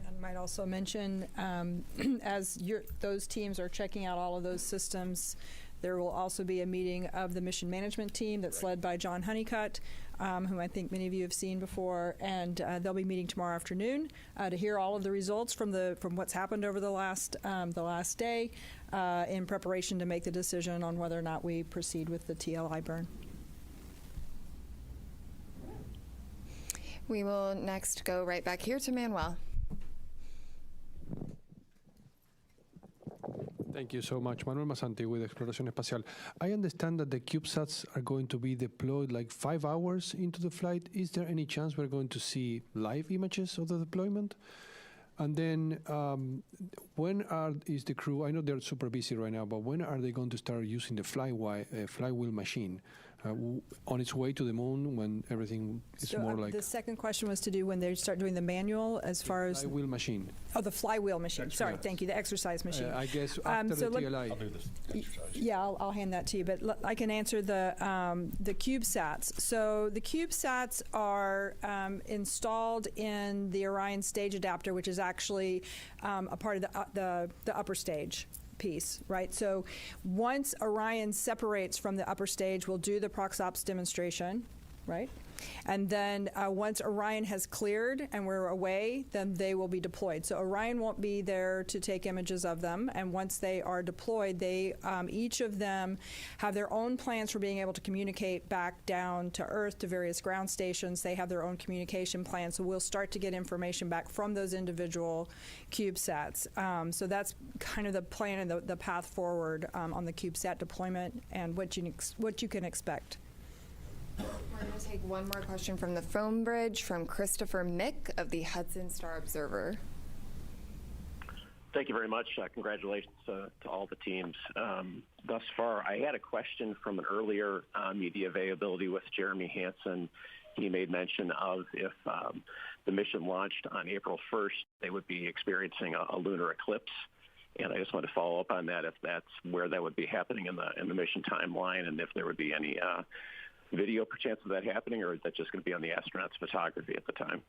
I might also mention, as those teams are checking out all of those systems, there will also be a meeting of the mission management team that's led by John Honeycutt, whom I think many of you have seen before, and they'll be meeting tomorrow afternoon to hear all of the results from what's happened over the last day, in preparation to make the decision on whether or not we proceed with the TLI burn. We will next go right back here to Manuel. Thank you so much. Manuel Masanti with Exploración Espacial. I understand that the CubeSats are going to be deployed like 5 hours into the flight. Is there any chance we're going to see live images of the deployment? And then when is the crew, I know they're super busy right now, but when are they going to start using the flywheel machine? On its way to the moon, when everything is more like... The second question was to do when they start doing the manual as far as... Flywheel machine. Oh, the flywheel machine. Sorry, thank you, the exercise machine. I guess after the TLI. I'll do this exercise. Yeah, I'll hand that to you, but I can answer the CubeSats. So the CubeSats are installed in the Orion stage adapter, which is actually a part of the upper stage piece, right? So once Orion separates from the upper stage, we'll do the ProxOps demonstration. right? And then once Orion has cleared and we're away, then they will be deployed. So Orion won't be there to take images of them. And once they are deployed, they each of them have their own plans for being able to communicate back down to Earth to various ground stations. They have their own communication plans. So we'll start to get information back from those individual CubeSats. So that's kind of the plan and the path forward on the CubeSat deployment and what you can expect. We're going to take one more question from the phone bridge from Christopher Mick of the Hudson Star Observer. Thank you very much. Congratulations to all the teams thus far. I had a question from an earlier media availability with Jeremy Hansen. He made mention of if the mission launched on April 1st, they would be experiencing a lunar eclipse. And I just want to follow up on that, if that's where that would be happening in the mission timeline, and if there would be any video perchance of that happening, or is that just going to be on the astronauts' photography at the time?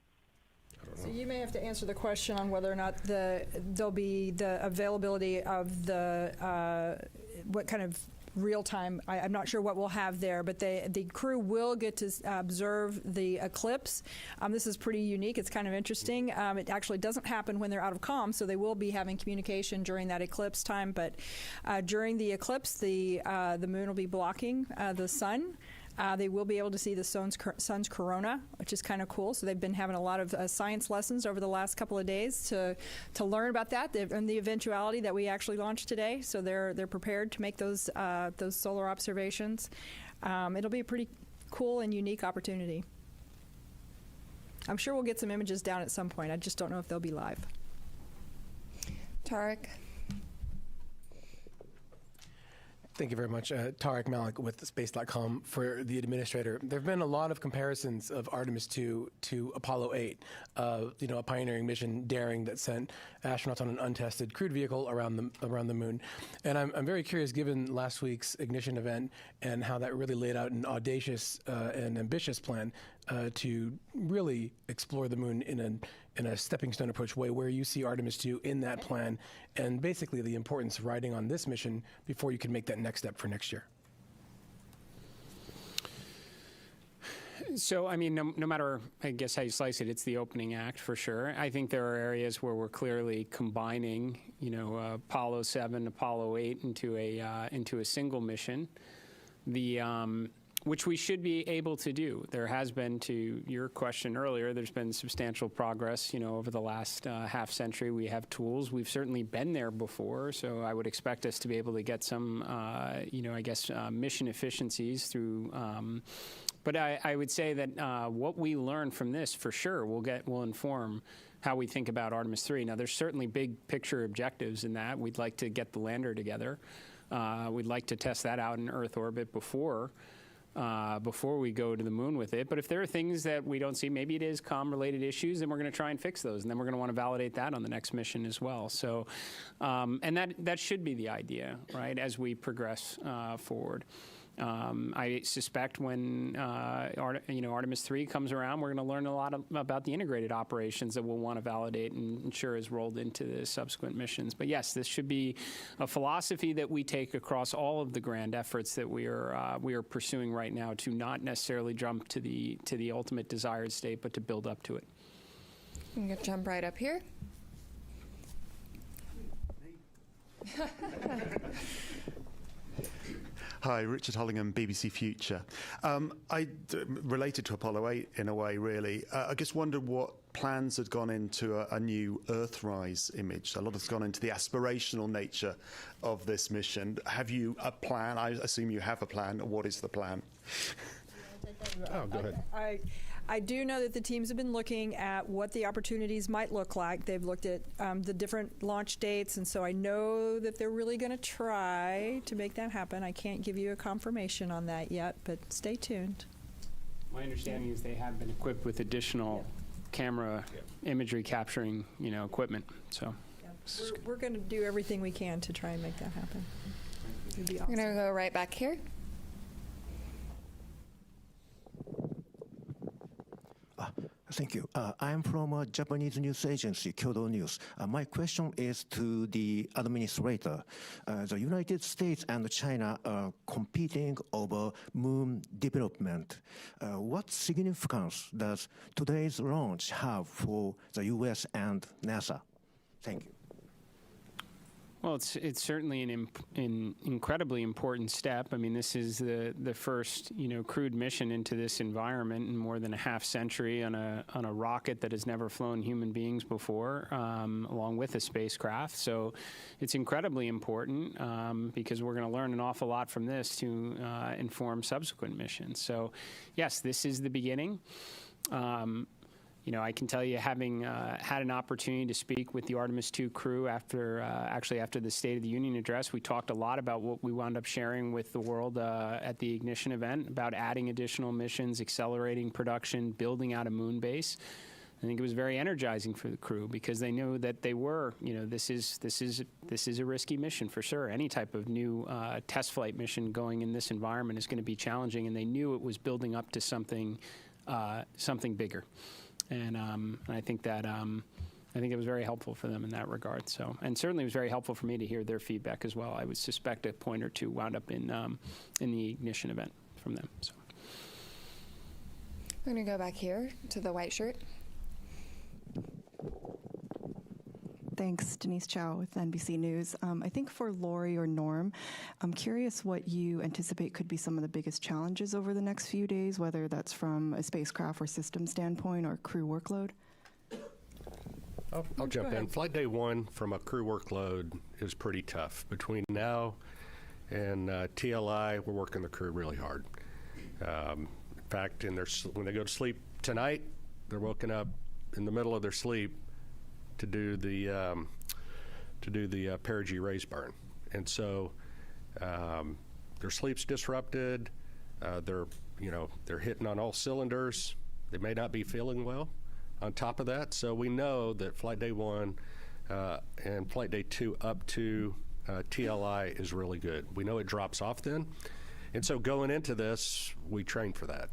So you may have to answer the question on whether or not there'll be the availability of the what kind of real time. I'm not sure what we'll have there, but the crew will get to observe the eclipse. This is pretty unique. It's kind of interesting. It actually doesn't happen when they're out of comm, so they will be having communication during that eclipse time. But during the eclipse, the moon will be blocking the sun. They will be able to see the sun's corona, which is kind of cool. So they've been having a lot of science lessons over the last couple of days to learn about that and the eventuality that we actually launched today. So they're prepared to make those solar observations. It'll be a pretty cool and unique opportunity. I'm sure we'll get some images down at some point. I just don't know if they'll be live. Tarek. Thank you very much. Tarek Malik with Space.com for the administrator. There have been a lot of comparisons of Artemis 2 to Apollo 8, a pioneering mission, daring, that sent astronauts on an untested crewed vehicle around the moon. And I'm very curious, given last week's ignition event and how that really laid out an audacious and ambitious plan to really explore the moon in a stepping stone approach way, where you see Artemis 2 in that plan, and basically the importance of riding on this mission before you can make that next step for next year. So, I mean, no matter, I guess, how you slice it, it's the opening act for sure. I think there are areas where we're clearly combining, Apollo 7, Apollo 8 into a single mission. Which we should be able to do. There has been, to your question earlier, there's been substantial progress, over the last half century. We have tools. We've certainly been there before, so I would expect us to be able to get some, mission efficiencies through. But I would say that what we learn from this, for sure, will inform how we think about Artemis 3. Now, there's certainly big picture objectives in that. We'd like to get the lander together. We'd like to test that out in Earth orbit before we go to the moon with it. But if there are things that we don't see, maybe it is comm-related issues, then we're going to try and fix those. And then we're going to want to validate that on the next mission as well. So, and that should be the idea, right, as we progress forward. I suspect when Artemis 3 comes around, we're going to learn a lot about the integrated operations that we'll want to validate and ensure is rolled into the subsequent missions. But yes, this should be a philosophy that we take across all of the grand efforts that we are pursuing right now, to not necessarily jump to the ultimate desired state, but to build up to it. I'm going to jump right up here. Hi, Richard Hollingham, BBC Future. Related to Apollo 8 in a way, really. I just wondered what plans had gone into a new Earthrise image. A lot has gone into the aspirational nature of this mission. Have you a plan? I assume you have a plan. What is the plan? Oh, go ahead. I do know that the teams have been looking at what the opportunities might look like. They've looked at the different launch dates, and so I know that they're really going to try to make that happen. I can't give you a confirmation on that yet, but stay tuned. My understanding is they have been equipped with additional camera imagery capturing, equipment. So we're going to do everything we can to try and make that happen. It'd be awesome. We're going to go right back here. Thank you. I'm from a Japanese news agency, Kyodo News. My question is to the administrator. The United States and China are competing over moon development. What significance does today's launch have for the U.S. and NASA? Thank you. Well, it's certainly an incredibly important step. I mean, this is the first crewed mission into this environment in more than a half century on a rocket that has never flown human beings before, along with a spacecraft. So it's incredibly important because we're going to learn an awful lot from this to inform subsequent missions. So, yes, this is the beginning. I can tell you, having had an opportunity to speak with the Artemis II crew after the State of the Union address, we talked a lot about what we wound up sharing with the world at the Ignition event about adding additional missions, accelerating production, building out a moon base. I think it was very energizing for the crew because they knew that they were, this is a risky mission for sure. Any type of new test flight mission going in this environment is going to be challenging, and they knew it was building up to something bigger. And I think that it was very helpful for them in that regard. So, and certainly it was very helpful for me to hear their feedback as well. I would suspect a point or two wound up in the Ignition event from them. So, we're going to go back here to the white shirt. Thanks, Denise Chow with NBC News. I think for Lori or Norm, I'm curious what you anticipate could be some of the biggest challenges over the next few days, whether that's from a spacecraft or system standpoint or crew workload. I'll jump in. Flight day 1 from a crew workload is pretty tough. Between now and TLI, we're working the crew really hard. In fact, when they go to sleep tonight, they're woken up in the middle of their sleep to do the perigee raise burn, and so their sleep's disrupted. They're hitting on all cylinders. They may not be feeling well. On top of that, so we know that flight day 1 and flight day 2 up to TLI is really good. We know it drops off then, and so going into this, we trained for that.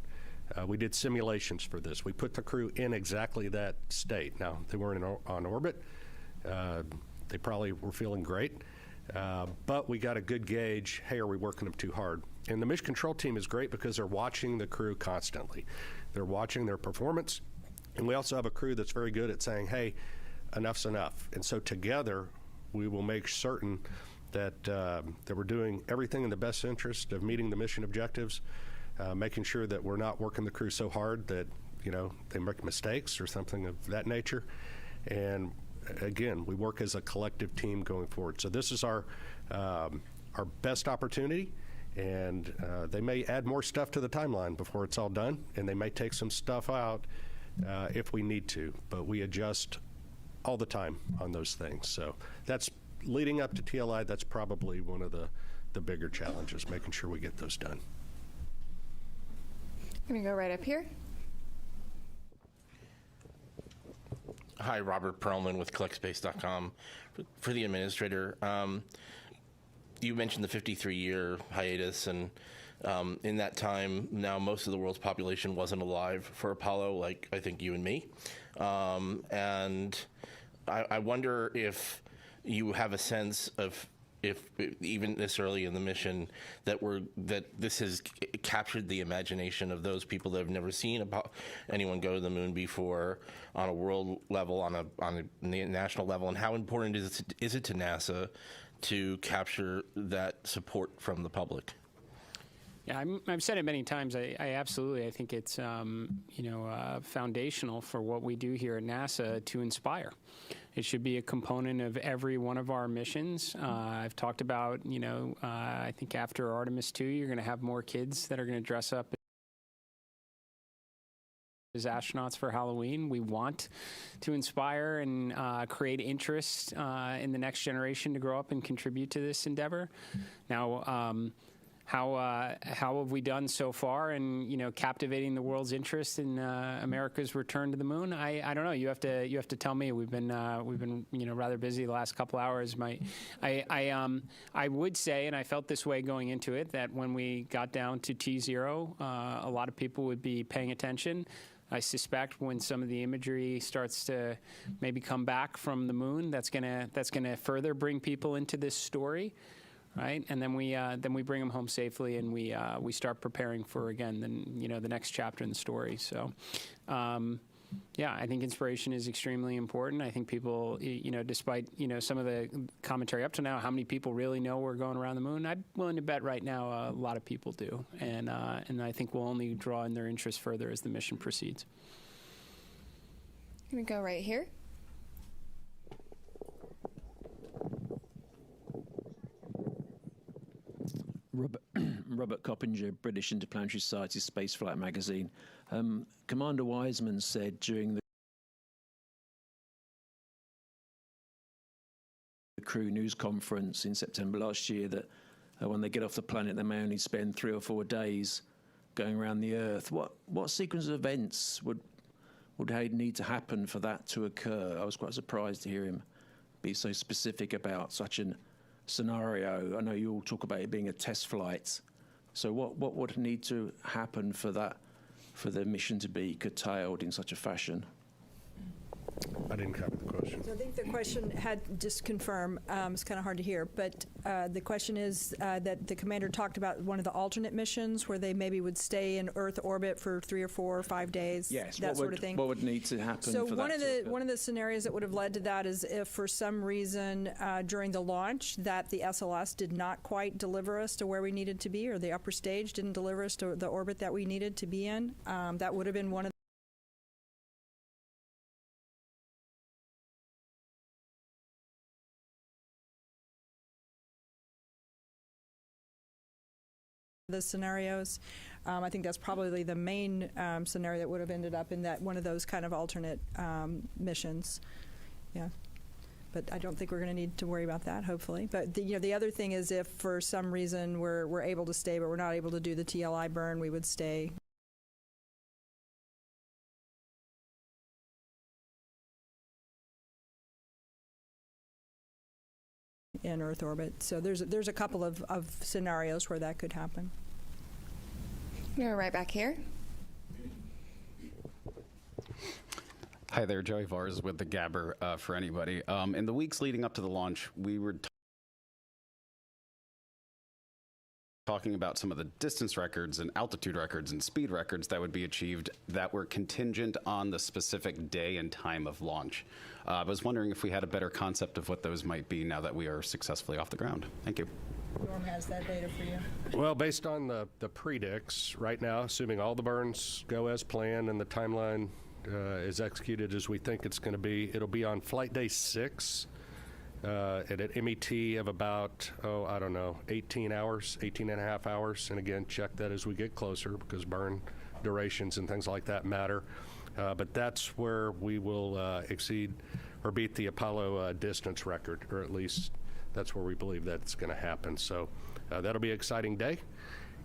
We did simulations for this. We put the crew in exactly that state. Now, they weren't on orbit. They probably were feeling great. But we got a good gauge, hey, are we working them too hard? And the mission control team is great because they're watching the crew constantly. They're watching their performance. And we also have a crew that's very good at saying, hey, enough's enough. And so together, we will make certain that we're doing everything in the best interest of meeting the mission objectives, making sure that we're not working the crew so hard that, they make mistakes or something of that nature. And again, we work as a collective team going forward. So this is our best opportunity, and they may add more stuff to the timeline before it's all done, and they may take some stuff out if we need to, but we adjust all the time on those things. So that's leading up to TLI, that's probably one of the bigger challenges, making sure we get those done. I'm going to go right up here. Hi, Robert Perlman with CollectSpace.com. For the administrator, you mentioned the 53-year hiatus, and in that time, now most of the world's population wasn't alive for Apollo, like I think you and me. And I wonder if you have a sense of, if even this early in the mission, that this has captured the imagination of those people that have never seen anyone go to the moon before on a world level, on a national level, and how important is it to NASA to capture that support from the public? Yeah, I've said it many times. I absolutely, I think it's foundational for what we do here at NASA to inspire. It should be a component of every one of our missions. I've talked about, I think after Artemis II, you're going to have more kids that are going to dress up as astronauts for Halloween. We want to inspire and create interest in the next generation to grow up and contribute to this endeavor. Now, how have we done so far in captivating the world's interest in America's return to the moon? I don't know. You have to tell me. We've been rather busy the last couple hours. I would say, and I felt this way going into it, that when we got down to T0, a lot of people would be paying attention. I suspect when some of the imagery starts to maybe come back from the moon, that's gonna further bring people into this story, right? And then we bring them home safely, and we start preparing for again the next chapter in the story. So. Yeah, I think inspiration is extremely important. I think people, despite, some of the commentary up to now, how many people really know we're going around the moon? I'm willing to bet right now a lot of people do. And I think we'll only draw in their interest further as the mission proceeds. I'm going to go right here. Robert Coppinger, British Interplanetary Society Spaceflight Magazine. Commander Wiseman said during the crew news conference in September last year that when they get off the planet, they may only spend 3 or 4 days going around the Earth. What sequence of events would need to happen for that to occur? I was quite surprised to hear him be so specific about such an scenario. I know you all talk about it being a test flight. So what would need to happen for the mission to be curtailed in such a fashion? I didn't cover the question. So I think the question had, just confirm, it's kind of hard to hear, but the question is that the commander talked about one of the alternate missions where they maybe would stay in Earth orbit for 3 or 4 or 5 days. Yes, that sort of thing. What would need to happen? So for one that of the scenarios that would have led to that is if for some reason during the launch that the SLS did not quite deliver us to where we needed to be, or the upper stage didn't deliver us to the orbit that we needed to be in, that would have been one of the scenarios. I think that's probably the main scenario that would have ended up in that one of those kind of alternate missions. Yeah. But I don't think we're going to need to worry about that, hopefully. But the other thing is if for some reason we're able to stay, but we're not able to do the TLI burn, we would stay. In Earth orbit. So there's a couple of scenarios where that could happen. We're right back here. Hi there, Joey Vars with the Gabber for anybody. In the weeks leading up to the launch, we were talking about some of the distance records and altitude records and speed records that would be achieved that were contingent on the specific day and time of launch. I was wondering if we had a better concept of what those might be now that we are successfully off the ground. Thank you. Norm has that data for you. Well, based on the predicts right now, assuming all the burns go as planned and the timeline is executed as we think it's going to be, it'll be on flight day 6 at an MET of about, 18 hours, 18 and a half hours. And again, check that as we get closer because burn durations and things like that matter. But that's where we will exceed or beat the Apollo distance record, or at least that's where we believe that's going to happen. So that'll be an exciting day,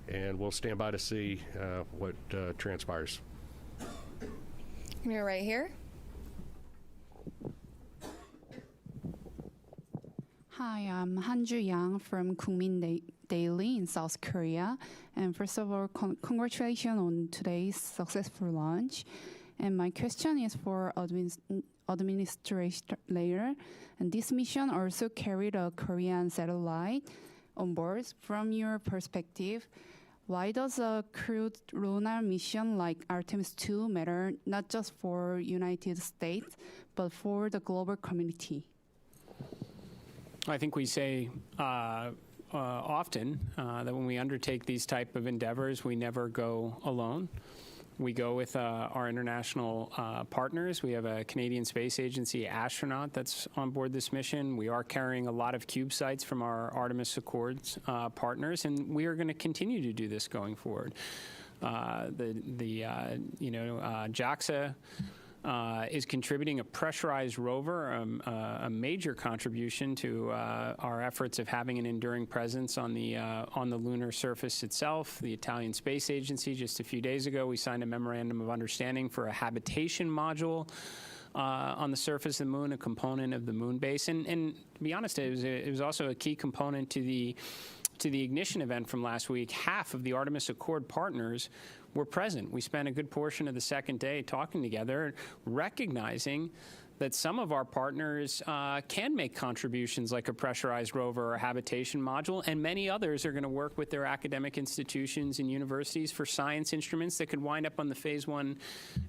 and we'll stand by to see what transpires. You're right here. Hi, I'm Hanju Yang from Kookmin Daily in South Korea. And first of all, congratulations on today's successful launch. And my question is for administrator layer. And this mission also carried a Korean satellite on board. From your perspective, why does a crewed lunar mission like Artemis 2 matter not just for United States, but for the global community? I think we say often that when we undertake these type of endeavors, we never go alone. We go with our international partners. We have a Canadian Space Agency astronaut that's on board this mission. We are carrying a lot of CubeSats from our Artemis Accords partners, and we are going to continue to do this going forward. JAXA is contributing a pressurized rover, a major contribution to our efforts of having an enduring presence on the lunar surface itself. The Italian Space Agency, just a few days ago, we signed a memorandum of understanding for a habitation module on the surface of the moon, a component of the moon base. And to be honest, it was also a key component to the to the ignition event from last week, half of the Artemis Accord partners were present. We spent a good portion of the second day talking together, recognizing that some of our partners can make contributions like a pressurized rover or a habitation module, and many others are going to work with their academic institutions and universities for science instruments that could wind up on the Phase 1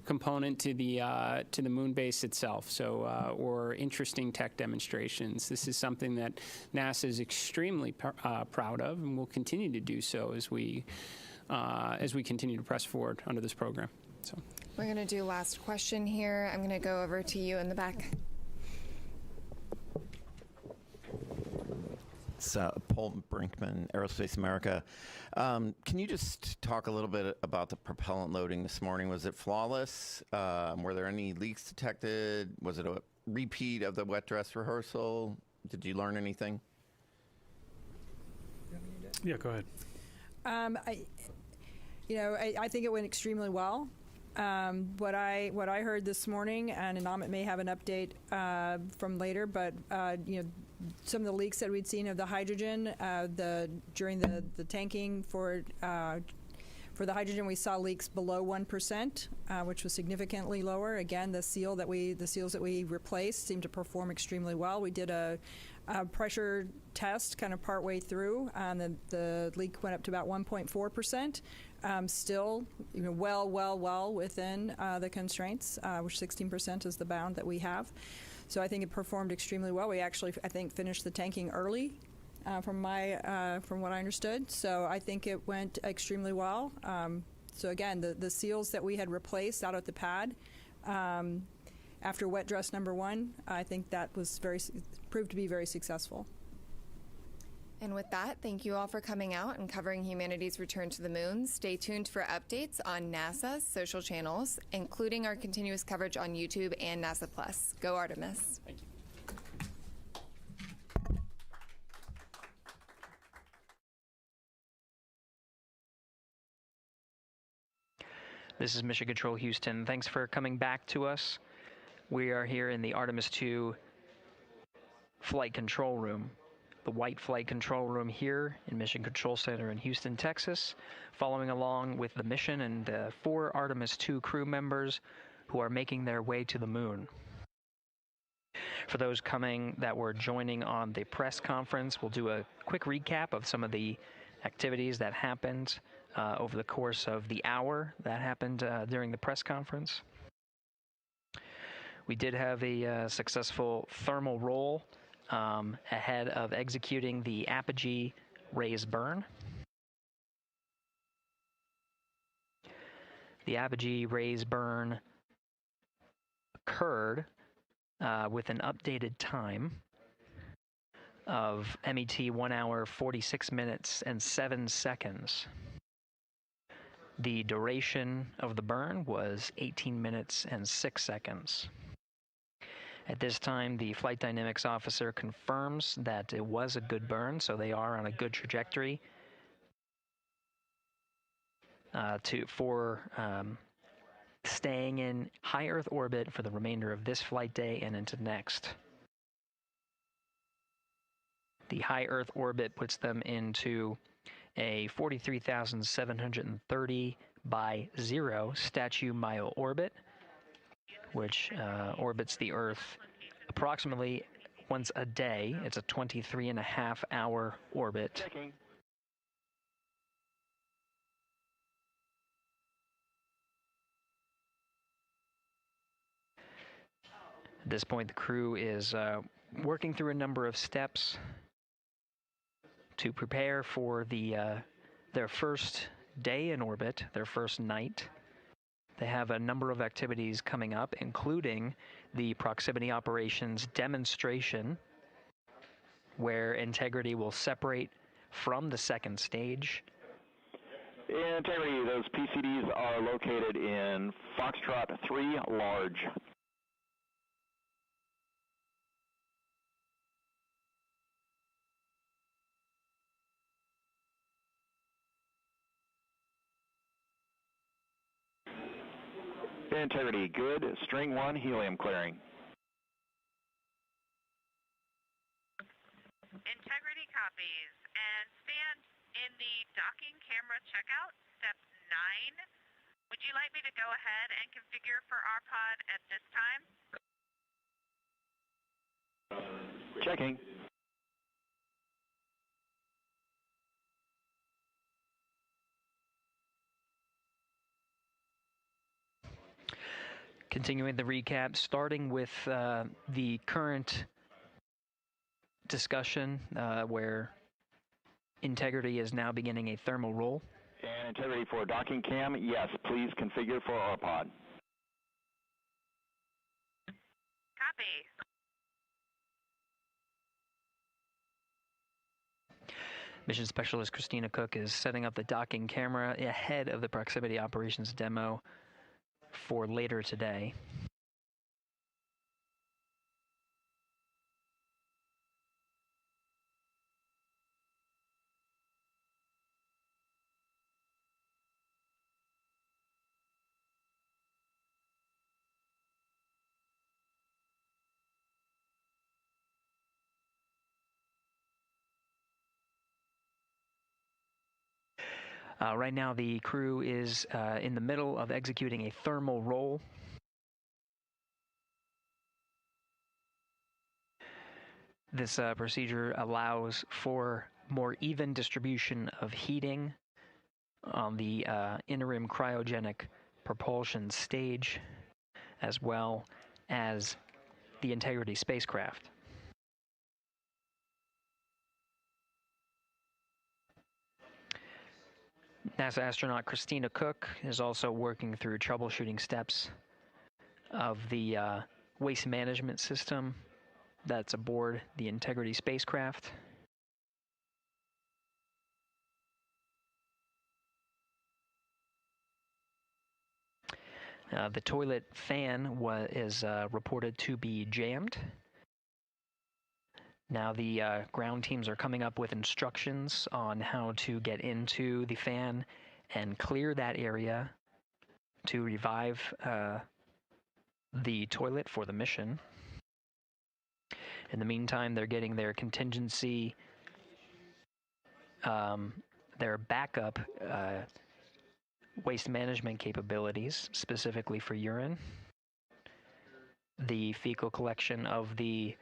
component to the moon base itself, or interesting tech demonstrations. This is something that NASA is extremely proud of and will continue to do so as we continue to press forward under this program. So. We're going to do last question here. I'm going to go over to you in the back. It's Paul Brinkman, Aerospace America. Can you just talk a little bit about the propellant loading this morning? Was it flawless? Were there any leaks detected? Was it a repeat of the wet dress rehearsal? Did you learn anything? Yeah, go ahead. I think it went extremely well. What I heard this morning, and Amit may have an update from later, but some of the leaks that we'd seen of the hydrogen during the tanking for the hydrogen, we saw leaks below 1%, which was significantly lower. Again, the seals that we replaced seemed to perform extremely well. We did a pressure test kind of partway through, and the leak went up to about 1.4%. Still, well within the constraints, which 16% is the bound that we have. So I think it performed extremely well. We actually, I think, finished the tanking early, from what I understood. So I think it went extremely well. So again, the seals that we had replaced out at the pad after wet dress number 1, I think that was proved to be very successful. And with that, thank you all for coming out and covering humanity's return to the moon. Stay tuned for updates on NASA's social channels, including our continuous coverage on YouTube and NASA Plus. Go Artemis. Thank you. This is Mission Control Houston. Thanks for coming back to us. We are here in the Artemis 2 flight control room. The white flight control room here in Mission Control Center in Houston, Texas, following along with the mission and 4 Artemis 2 crew members who are making their way to the moon. For those coming that were joining on the press conference, we'll do a quick recap of some of the activities that happened over the course of the hour that happened during the press conference. We did have a successful thermal roll ahead of executing the apogee raise burn. The apogee raise burn occurred with an updated time of MET 1 hour 46 minutes and 7 seconds. The duration of the burn was 18 minutes and 6 seconds. At this time, the flight dynamics officer confirms that it was a good burn, so they are on a good trajectory for staying in high Earth orbit for the remainder of this flight day and into next. The high Earth orbit puts them into a 43,730 by 0 statute mile orbit, which orbits the Earth approximately once a day. It's a 23.5-hour orbit. At this point, the crew is working through a number of steps to prepare for their first day in orbit, their first night. They have a number of activities coming up, including the proximity operations demonstration, where Integrity will separate from the second stage. Integrity, those PCDs are located in Foxtrot 3 large. Integrity, good. String 1, helium clearing. Integrity copies. And stand the docking camera checkout, step 9. Would you like me to go ahead and configure for our pod at this time? Checking. Continuing the recap, starting with the current discussion where integrity is now beginning a thermal roll. And integrity for docking cam, yes, please configure for our pod. Copy. Mission Specialist Christina Cook is setting up the docking camera ahead of the proximity operations demo for later today. Right now, the crew is in the middle of executing a thermal roll. This procedure allows for more even distribution of heating on the interim cryogenic propulsion stage, as well as the Integrity spacecraft. NASA astronaut Christina Cook is also working through troubleshooting steps of the waste management system that's aboard the Integrity spacecraft. The toilet fan is reported to be jammed. Now the ground teams are coming up with instructions on how to get into the fan and clear that area to revive the toilet for the mission. In the meantime, they're getting their contingency, their backup waste management capabilities, specifically for urine. The fecal collection of the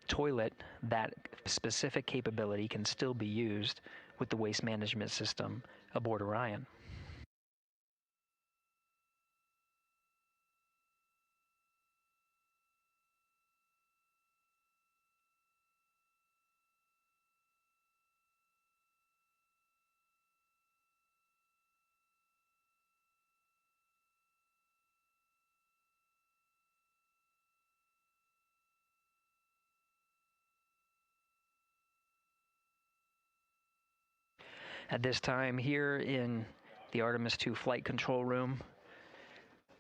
toilet, that specific capability can still be used with the waste management system aboard Orion. At this time, here in the Artemis II flight control room,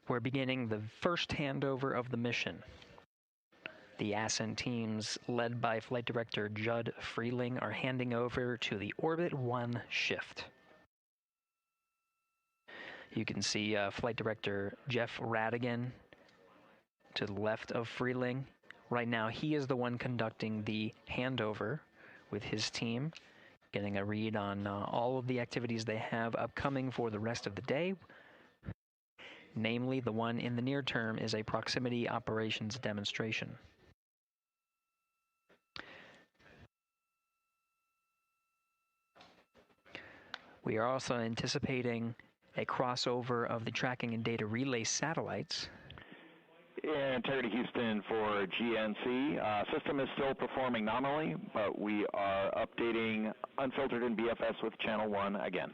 we're beginning the first handover of the mission. The Ascent teams, led by Flight Director Judd Freeling, are handing over to the Orbit 1 shift. You can see Flight Director Jeff Radigan to the left of Freeling. Right now, he is the one conducting the handover with his team, getting a read on all of the activities they have upcoming for the rest of the day. Namely, the one in the near term is a proximity operations demonstration. We are also anticipating a crossover of the tracking and data relay satellites. Integrity Houston for GNC. System is still performing nominally, but we are updating unfiltered and BFS with channel 1 again.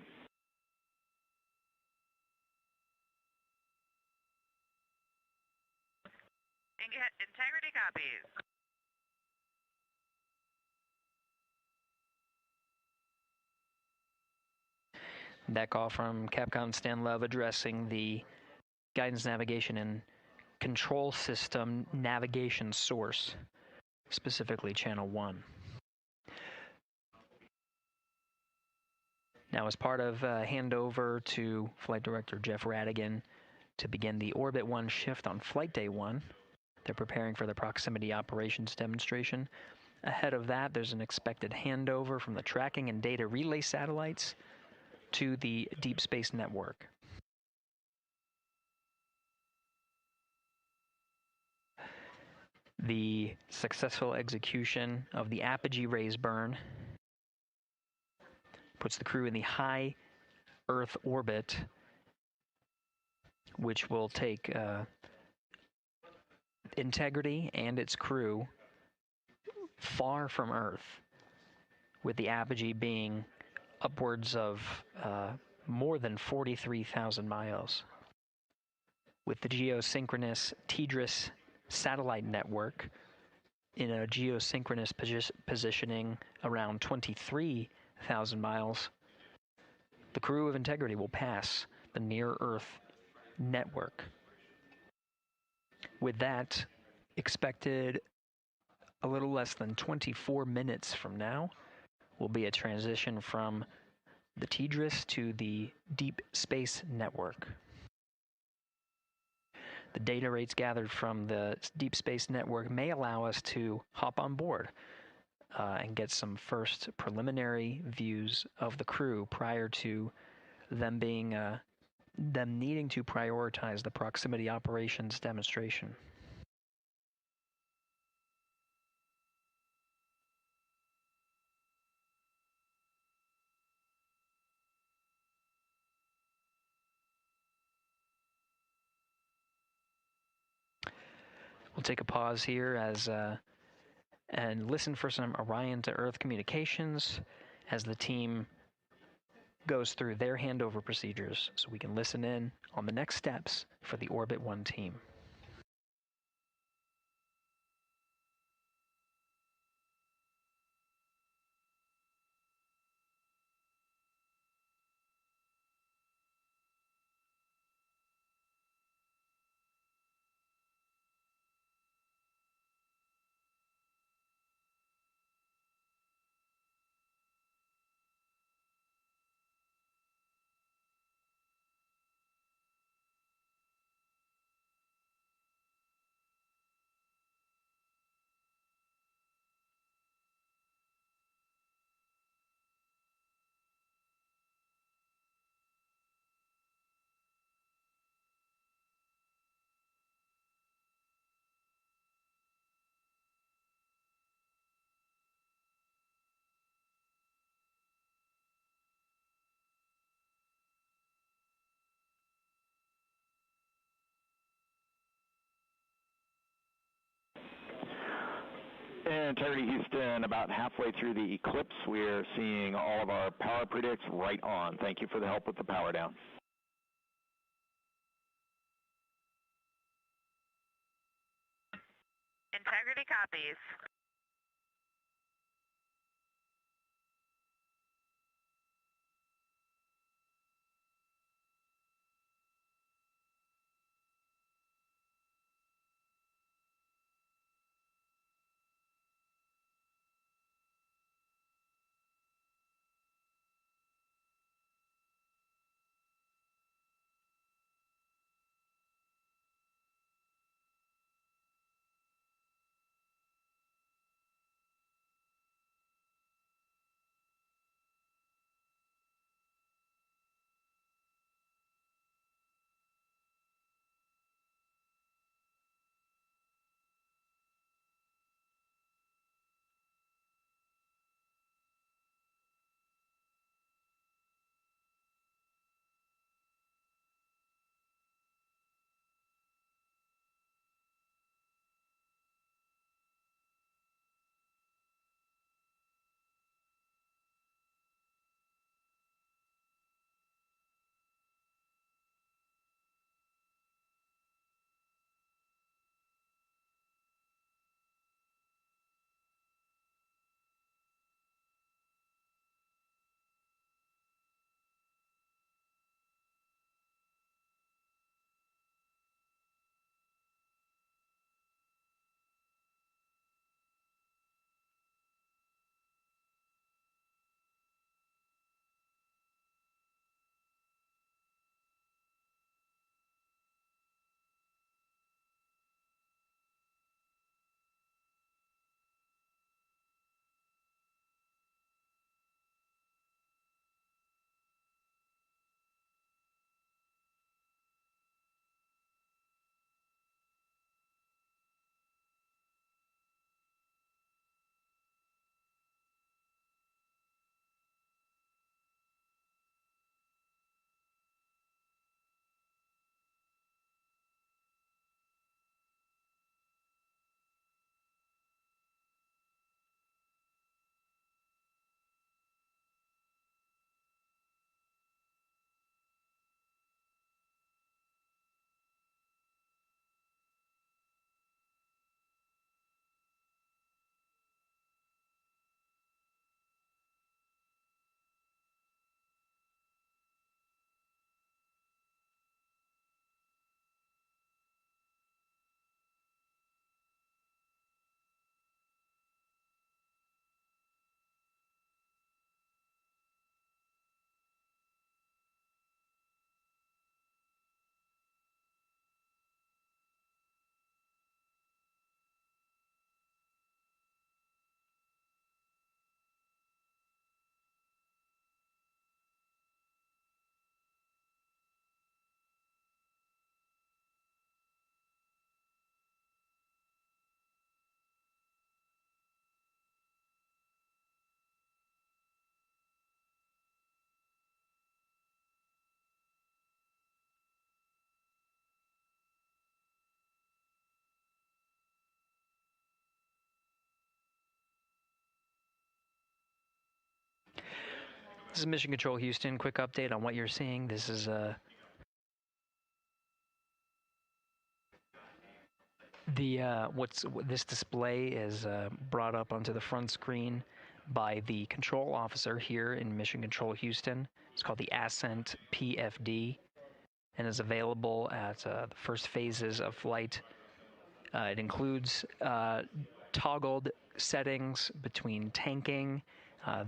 Integrity copies. That call from Capcom Stan Love addressing the guidance, navigation, and control system navigation source, specifically channel 1. Now, as part of handover to Flight Director Jeff Radigan to begin the Orbit 1 shift on Flight Day 1, they're preparing for the proximity operations demonstration. Ahead of that, there's an expected handover from the tracking and data relay satellites to the Deep Space Network. The successful execution of the apogee raise burn puts the crew in the high Earth orbit, which will take Integrity and its crew far from Earth, with the apogee being upwards of more than 43,000 miles. With the geosynchronous TDRS satellite network in a geosynchronous positioning around 23,000 miles, the crew of Integrity will pass the near-Earth network. With that, expected a little less than 24 minutes from now will be a transition from the TDRS to the Deep Space Network. The data rates gathered from the Deep Space Network may allow us to hop on board and get some first preliminary views of the crew prior to them needing to prioritize the proximity operations demonstration. We'll take a pause here and listen for some Orion to Earth communications as the team goes through their handover procedures, so we can listen in on the next steps for the Orbit 1 team. Integrity Houston, about halfway through the eclipse, we're seeing all of our power predicts right on. Thank you for the help with the power down. Integrity copies. This is Mission Control Houston. Quick update on what you're seeing. This is this display is brought up onto the front screen by the control officer here in Mission Control Houston. It's called the Ascent PFD and is available at the first phases of flight. It includes toggled settings between tanking,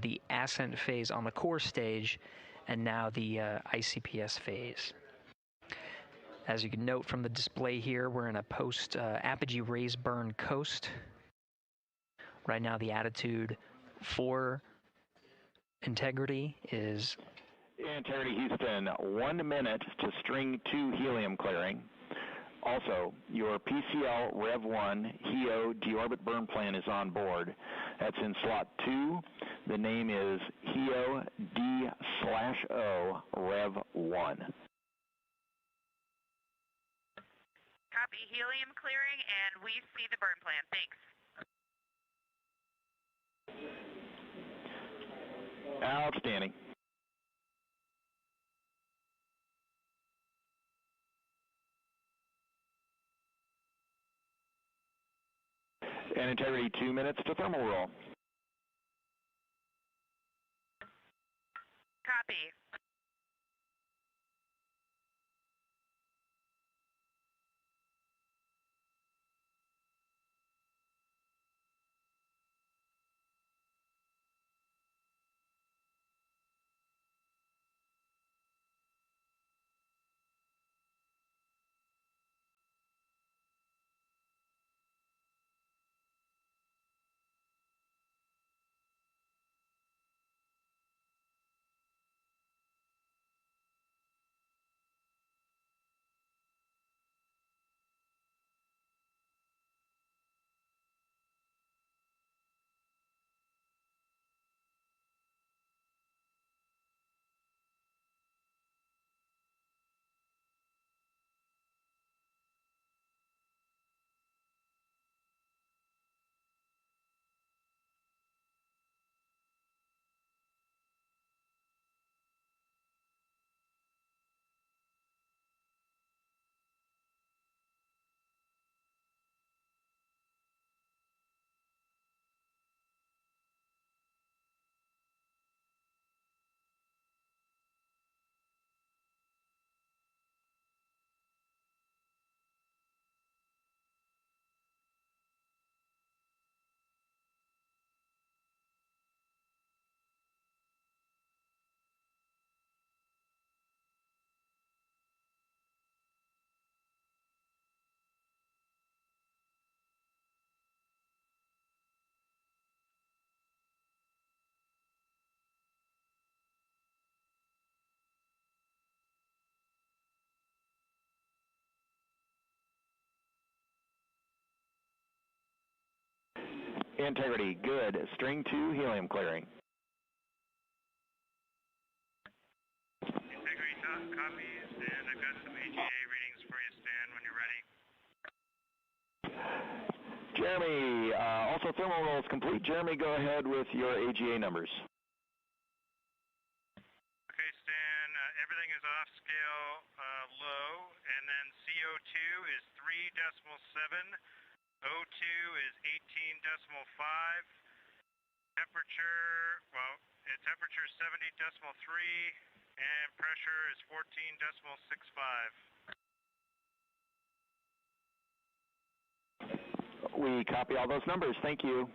the Ascent phase on the core stage, and now the ICPS phase. As you can note from the display here, we're in a post-apogee raise burn coast. Right now the attitude for integrity is... Integrity Houston, 1 minute to string 2 helium clearing. Also, your PCL Rev 1 HEO deorbit burn plan is on board. That's in slot 2. The name is HEO D/O Rev 1. Copy helium clearing, and we see the burn plan. Thanks. Outstanding. And integrity, 2 minutes to thermal roll. Copy. Integrity, good. String 2, helium clearing. Integrity copies, and I've got some AGA readings for you, Stan, when you're ready. Jeremy, also thermal roll is complete. Jeremy, go ahead with your AGA numbers. Okay, Stan, everything is off scale low, and then CO2 is 3.7. O2 is 18.5. Temperature, temperature is 70.3, and pressure is 14.65. We copy all those numbers. Thank you.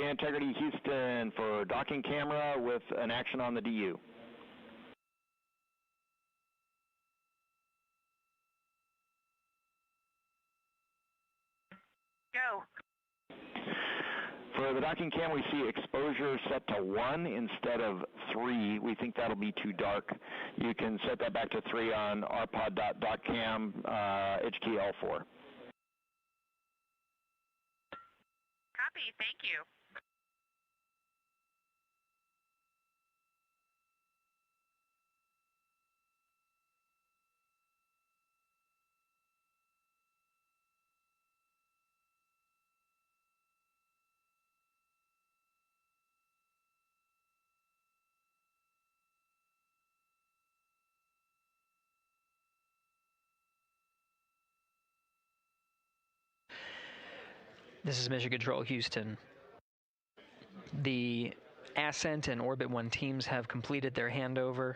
Integrity Houston for docking camera with an action on the DU. Go. For the docking cam, we see exposure set to 1 instead of 3. We think that'll be too dark. You can set that back to 3 on rpod.dockcam, HKey L4. Copy. Thank you. This is Mission Control Houston. The Ascent and Orbit 1 teams have completed their handover.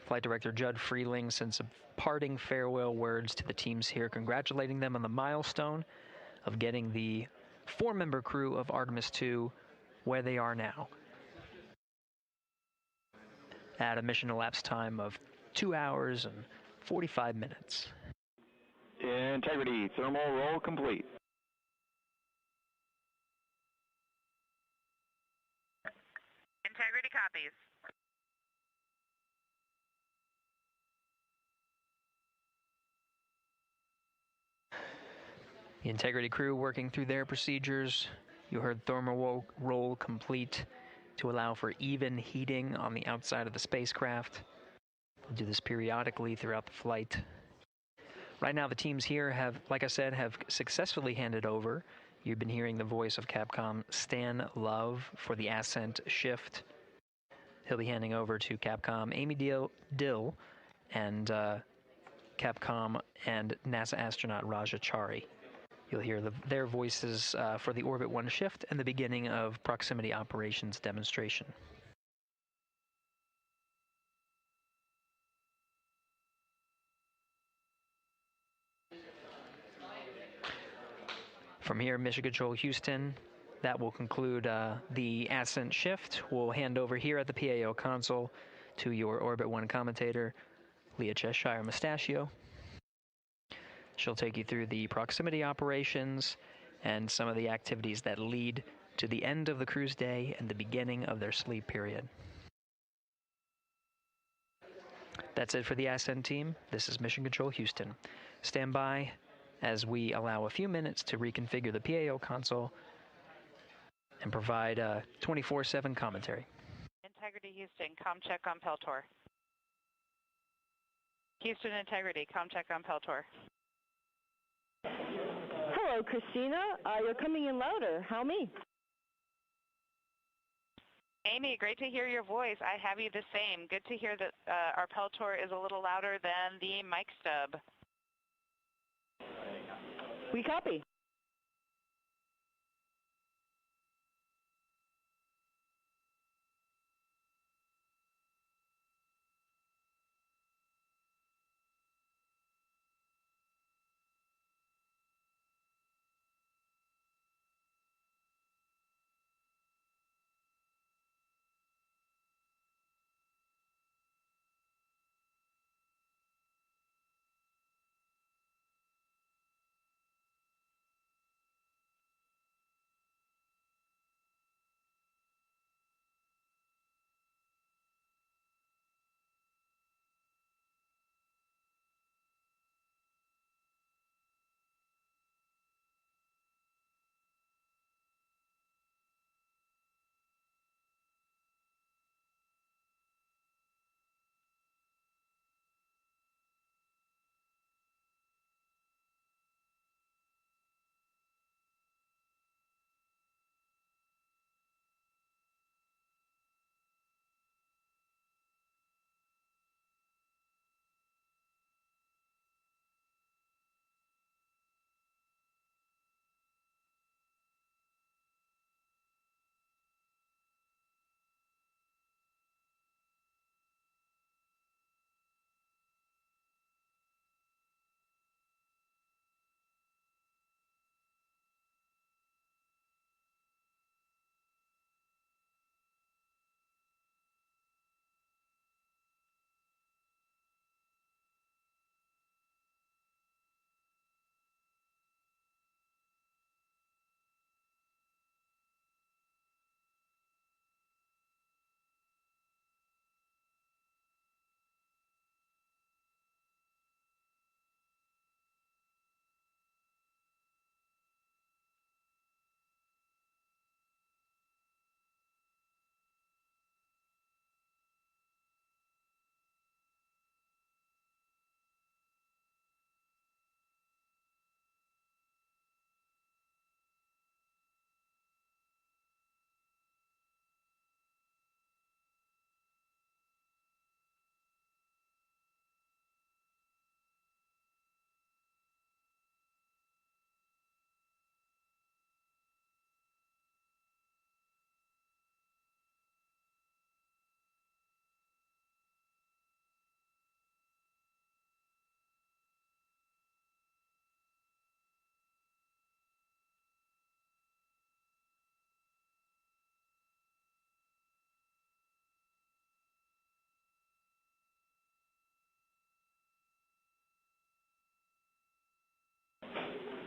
Flight Director Judd Freeling sent some parting farewell words to the teams here, congratulating them on the milestone of getting the 4-member crew of Artemis 2 where they are now, at a mission elapsed time of 2 hours and 45 minutes. Integrity, thermal roll complete. Integrity copies. The Integrity crew working through their procedures. You heard thermal roll complete to allow for even heating on the outside of the spacecraft. We'll do this periodically throughout the flight. Right now, the teams here have, like I said, have successfully handed over. You've been hearing the voice of Capcom Stan Love for the Ascent shift. He'll be handing over to Capcom Amy Dill and Capcom and NASA astronaut Raja Chari. You'll hear their voices for the Orbit 1 shift and the beginning of proximity operations demonstration. From here, Mission Control Houston, that will conclude the Ascent shift. We'll hand over here at the PAO console to your Orbit 1 commentator, Leah Cheshire Mustachio. She'll take you through the proximity operations and some of the activities that lead to the end of the cruise day and the beginning of their sleep period. That's it for the Ascent team. This is Mission Control Houston. Stand by as we allow a few minutes to reconfigure the PAO console and provide 24/7 commentary. Integrity Houston, com check on Peltor. Houston Integrity, com check on Peltor. Hello, Christina. You're coming in louder. How me? Amy, great to hear your voice. I have you the same. Good to hear that our Peltor is a little louder than the mic stub. We copy.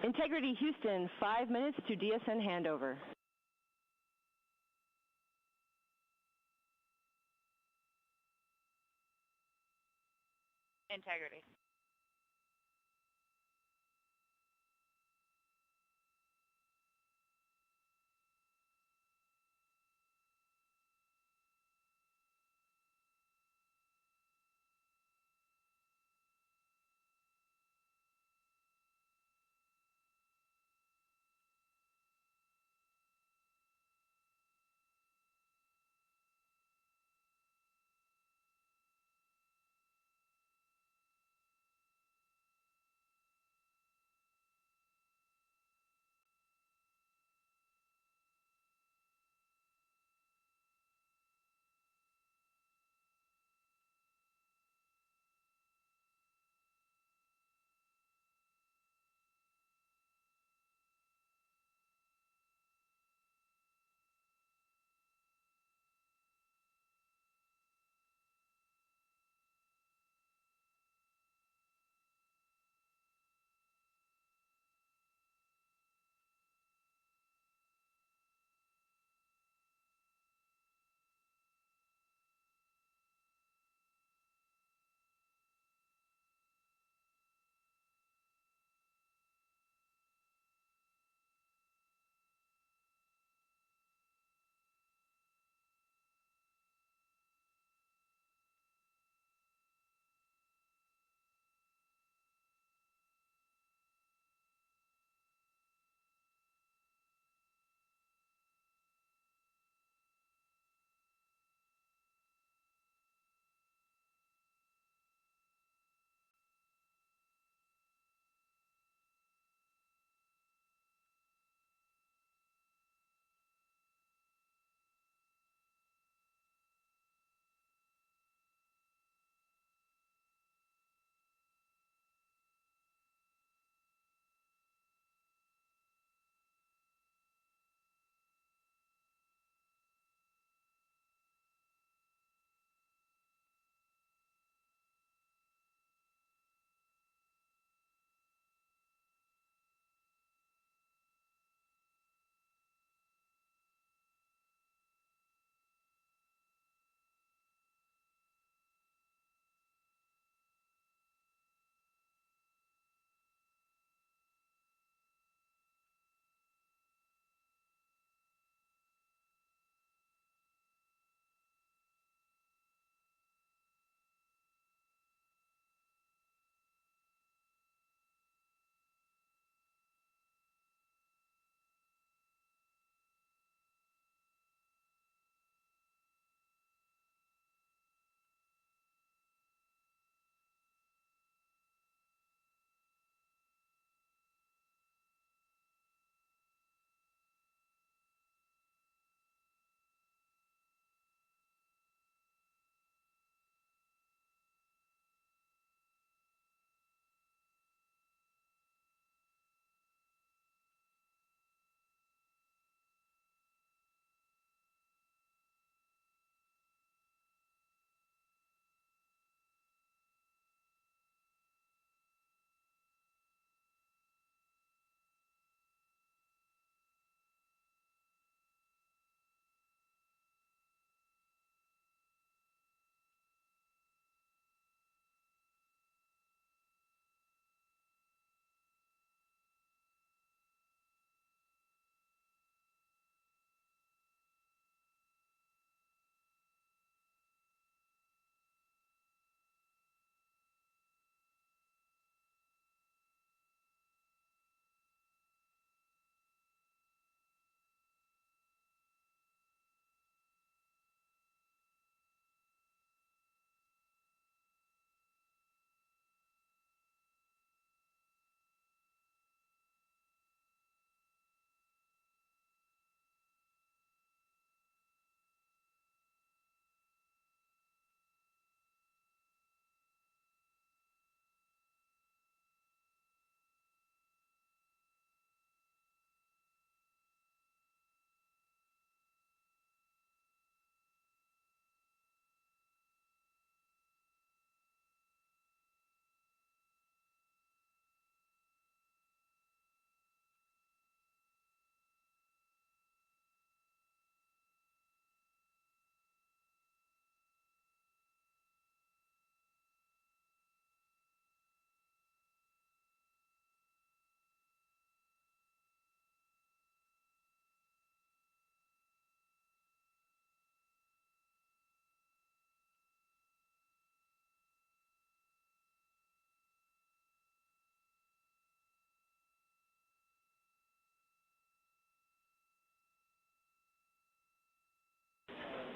Integrity Houston, 5 minutes to DSN handover. Integrity.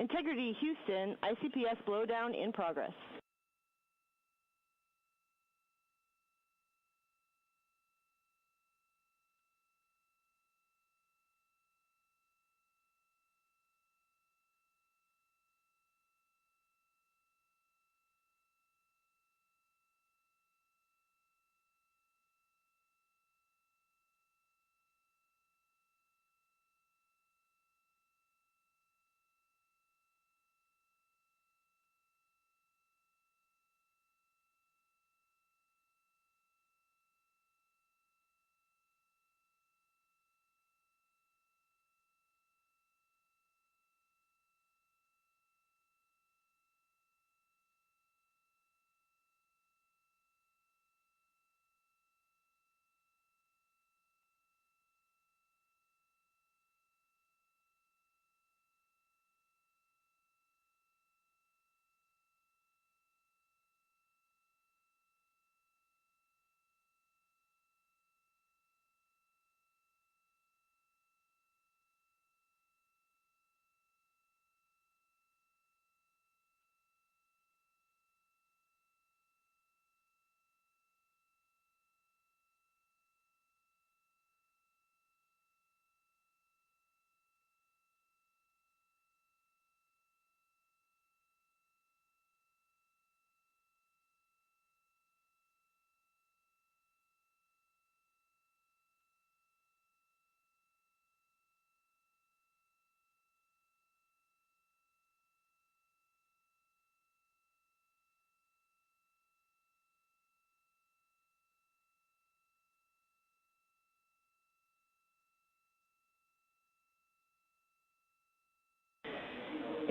Integrity Houston, ICPS blowdown in progress.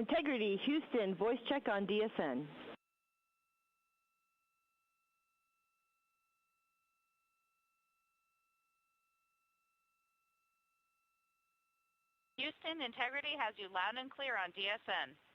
Integrity Houston, voice check on DSN. Houston, Integrity has you loud and clear on DSN.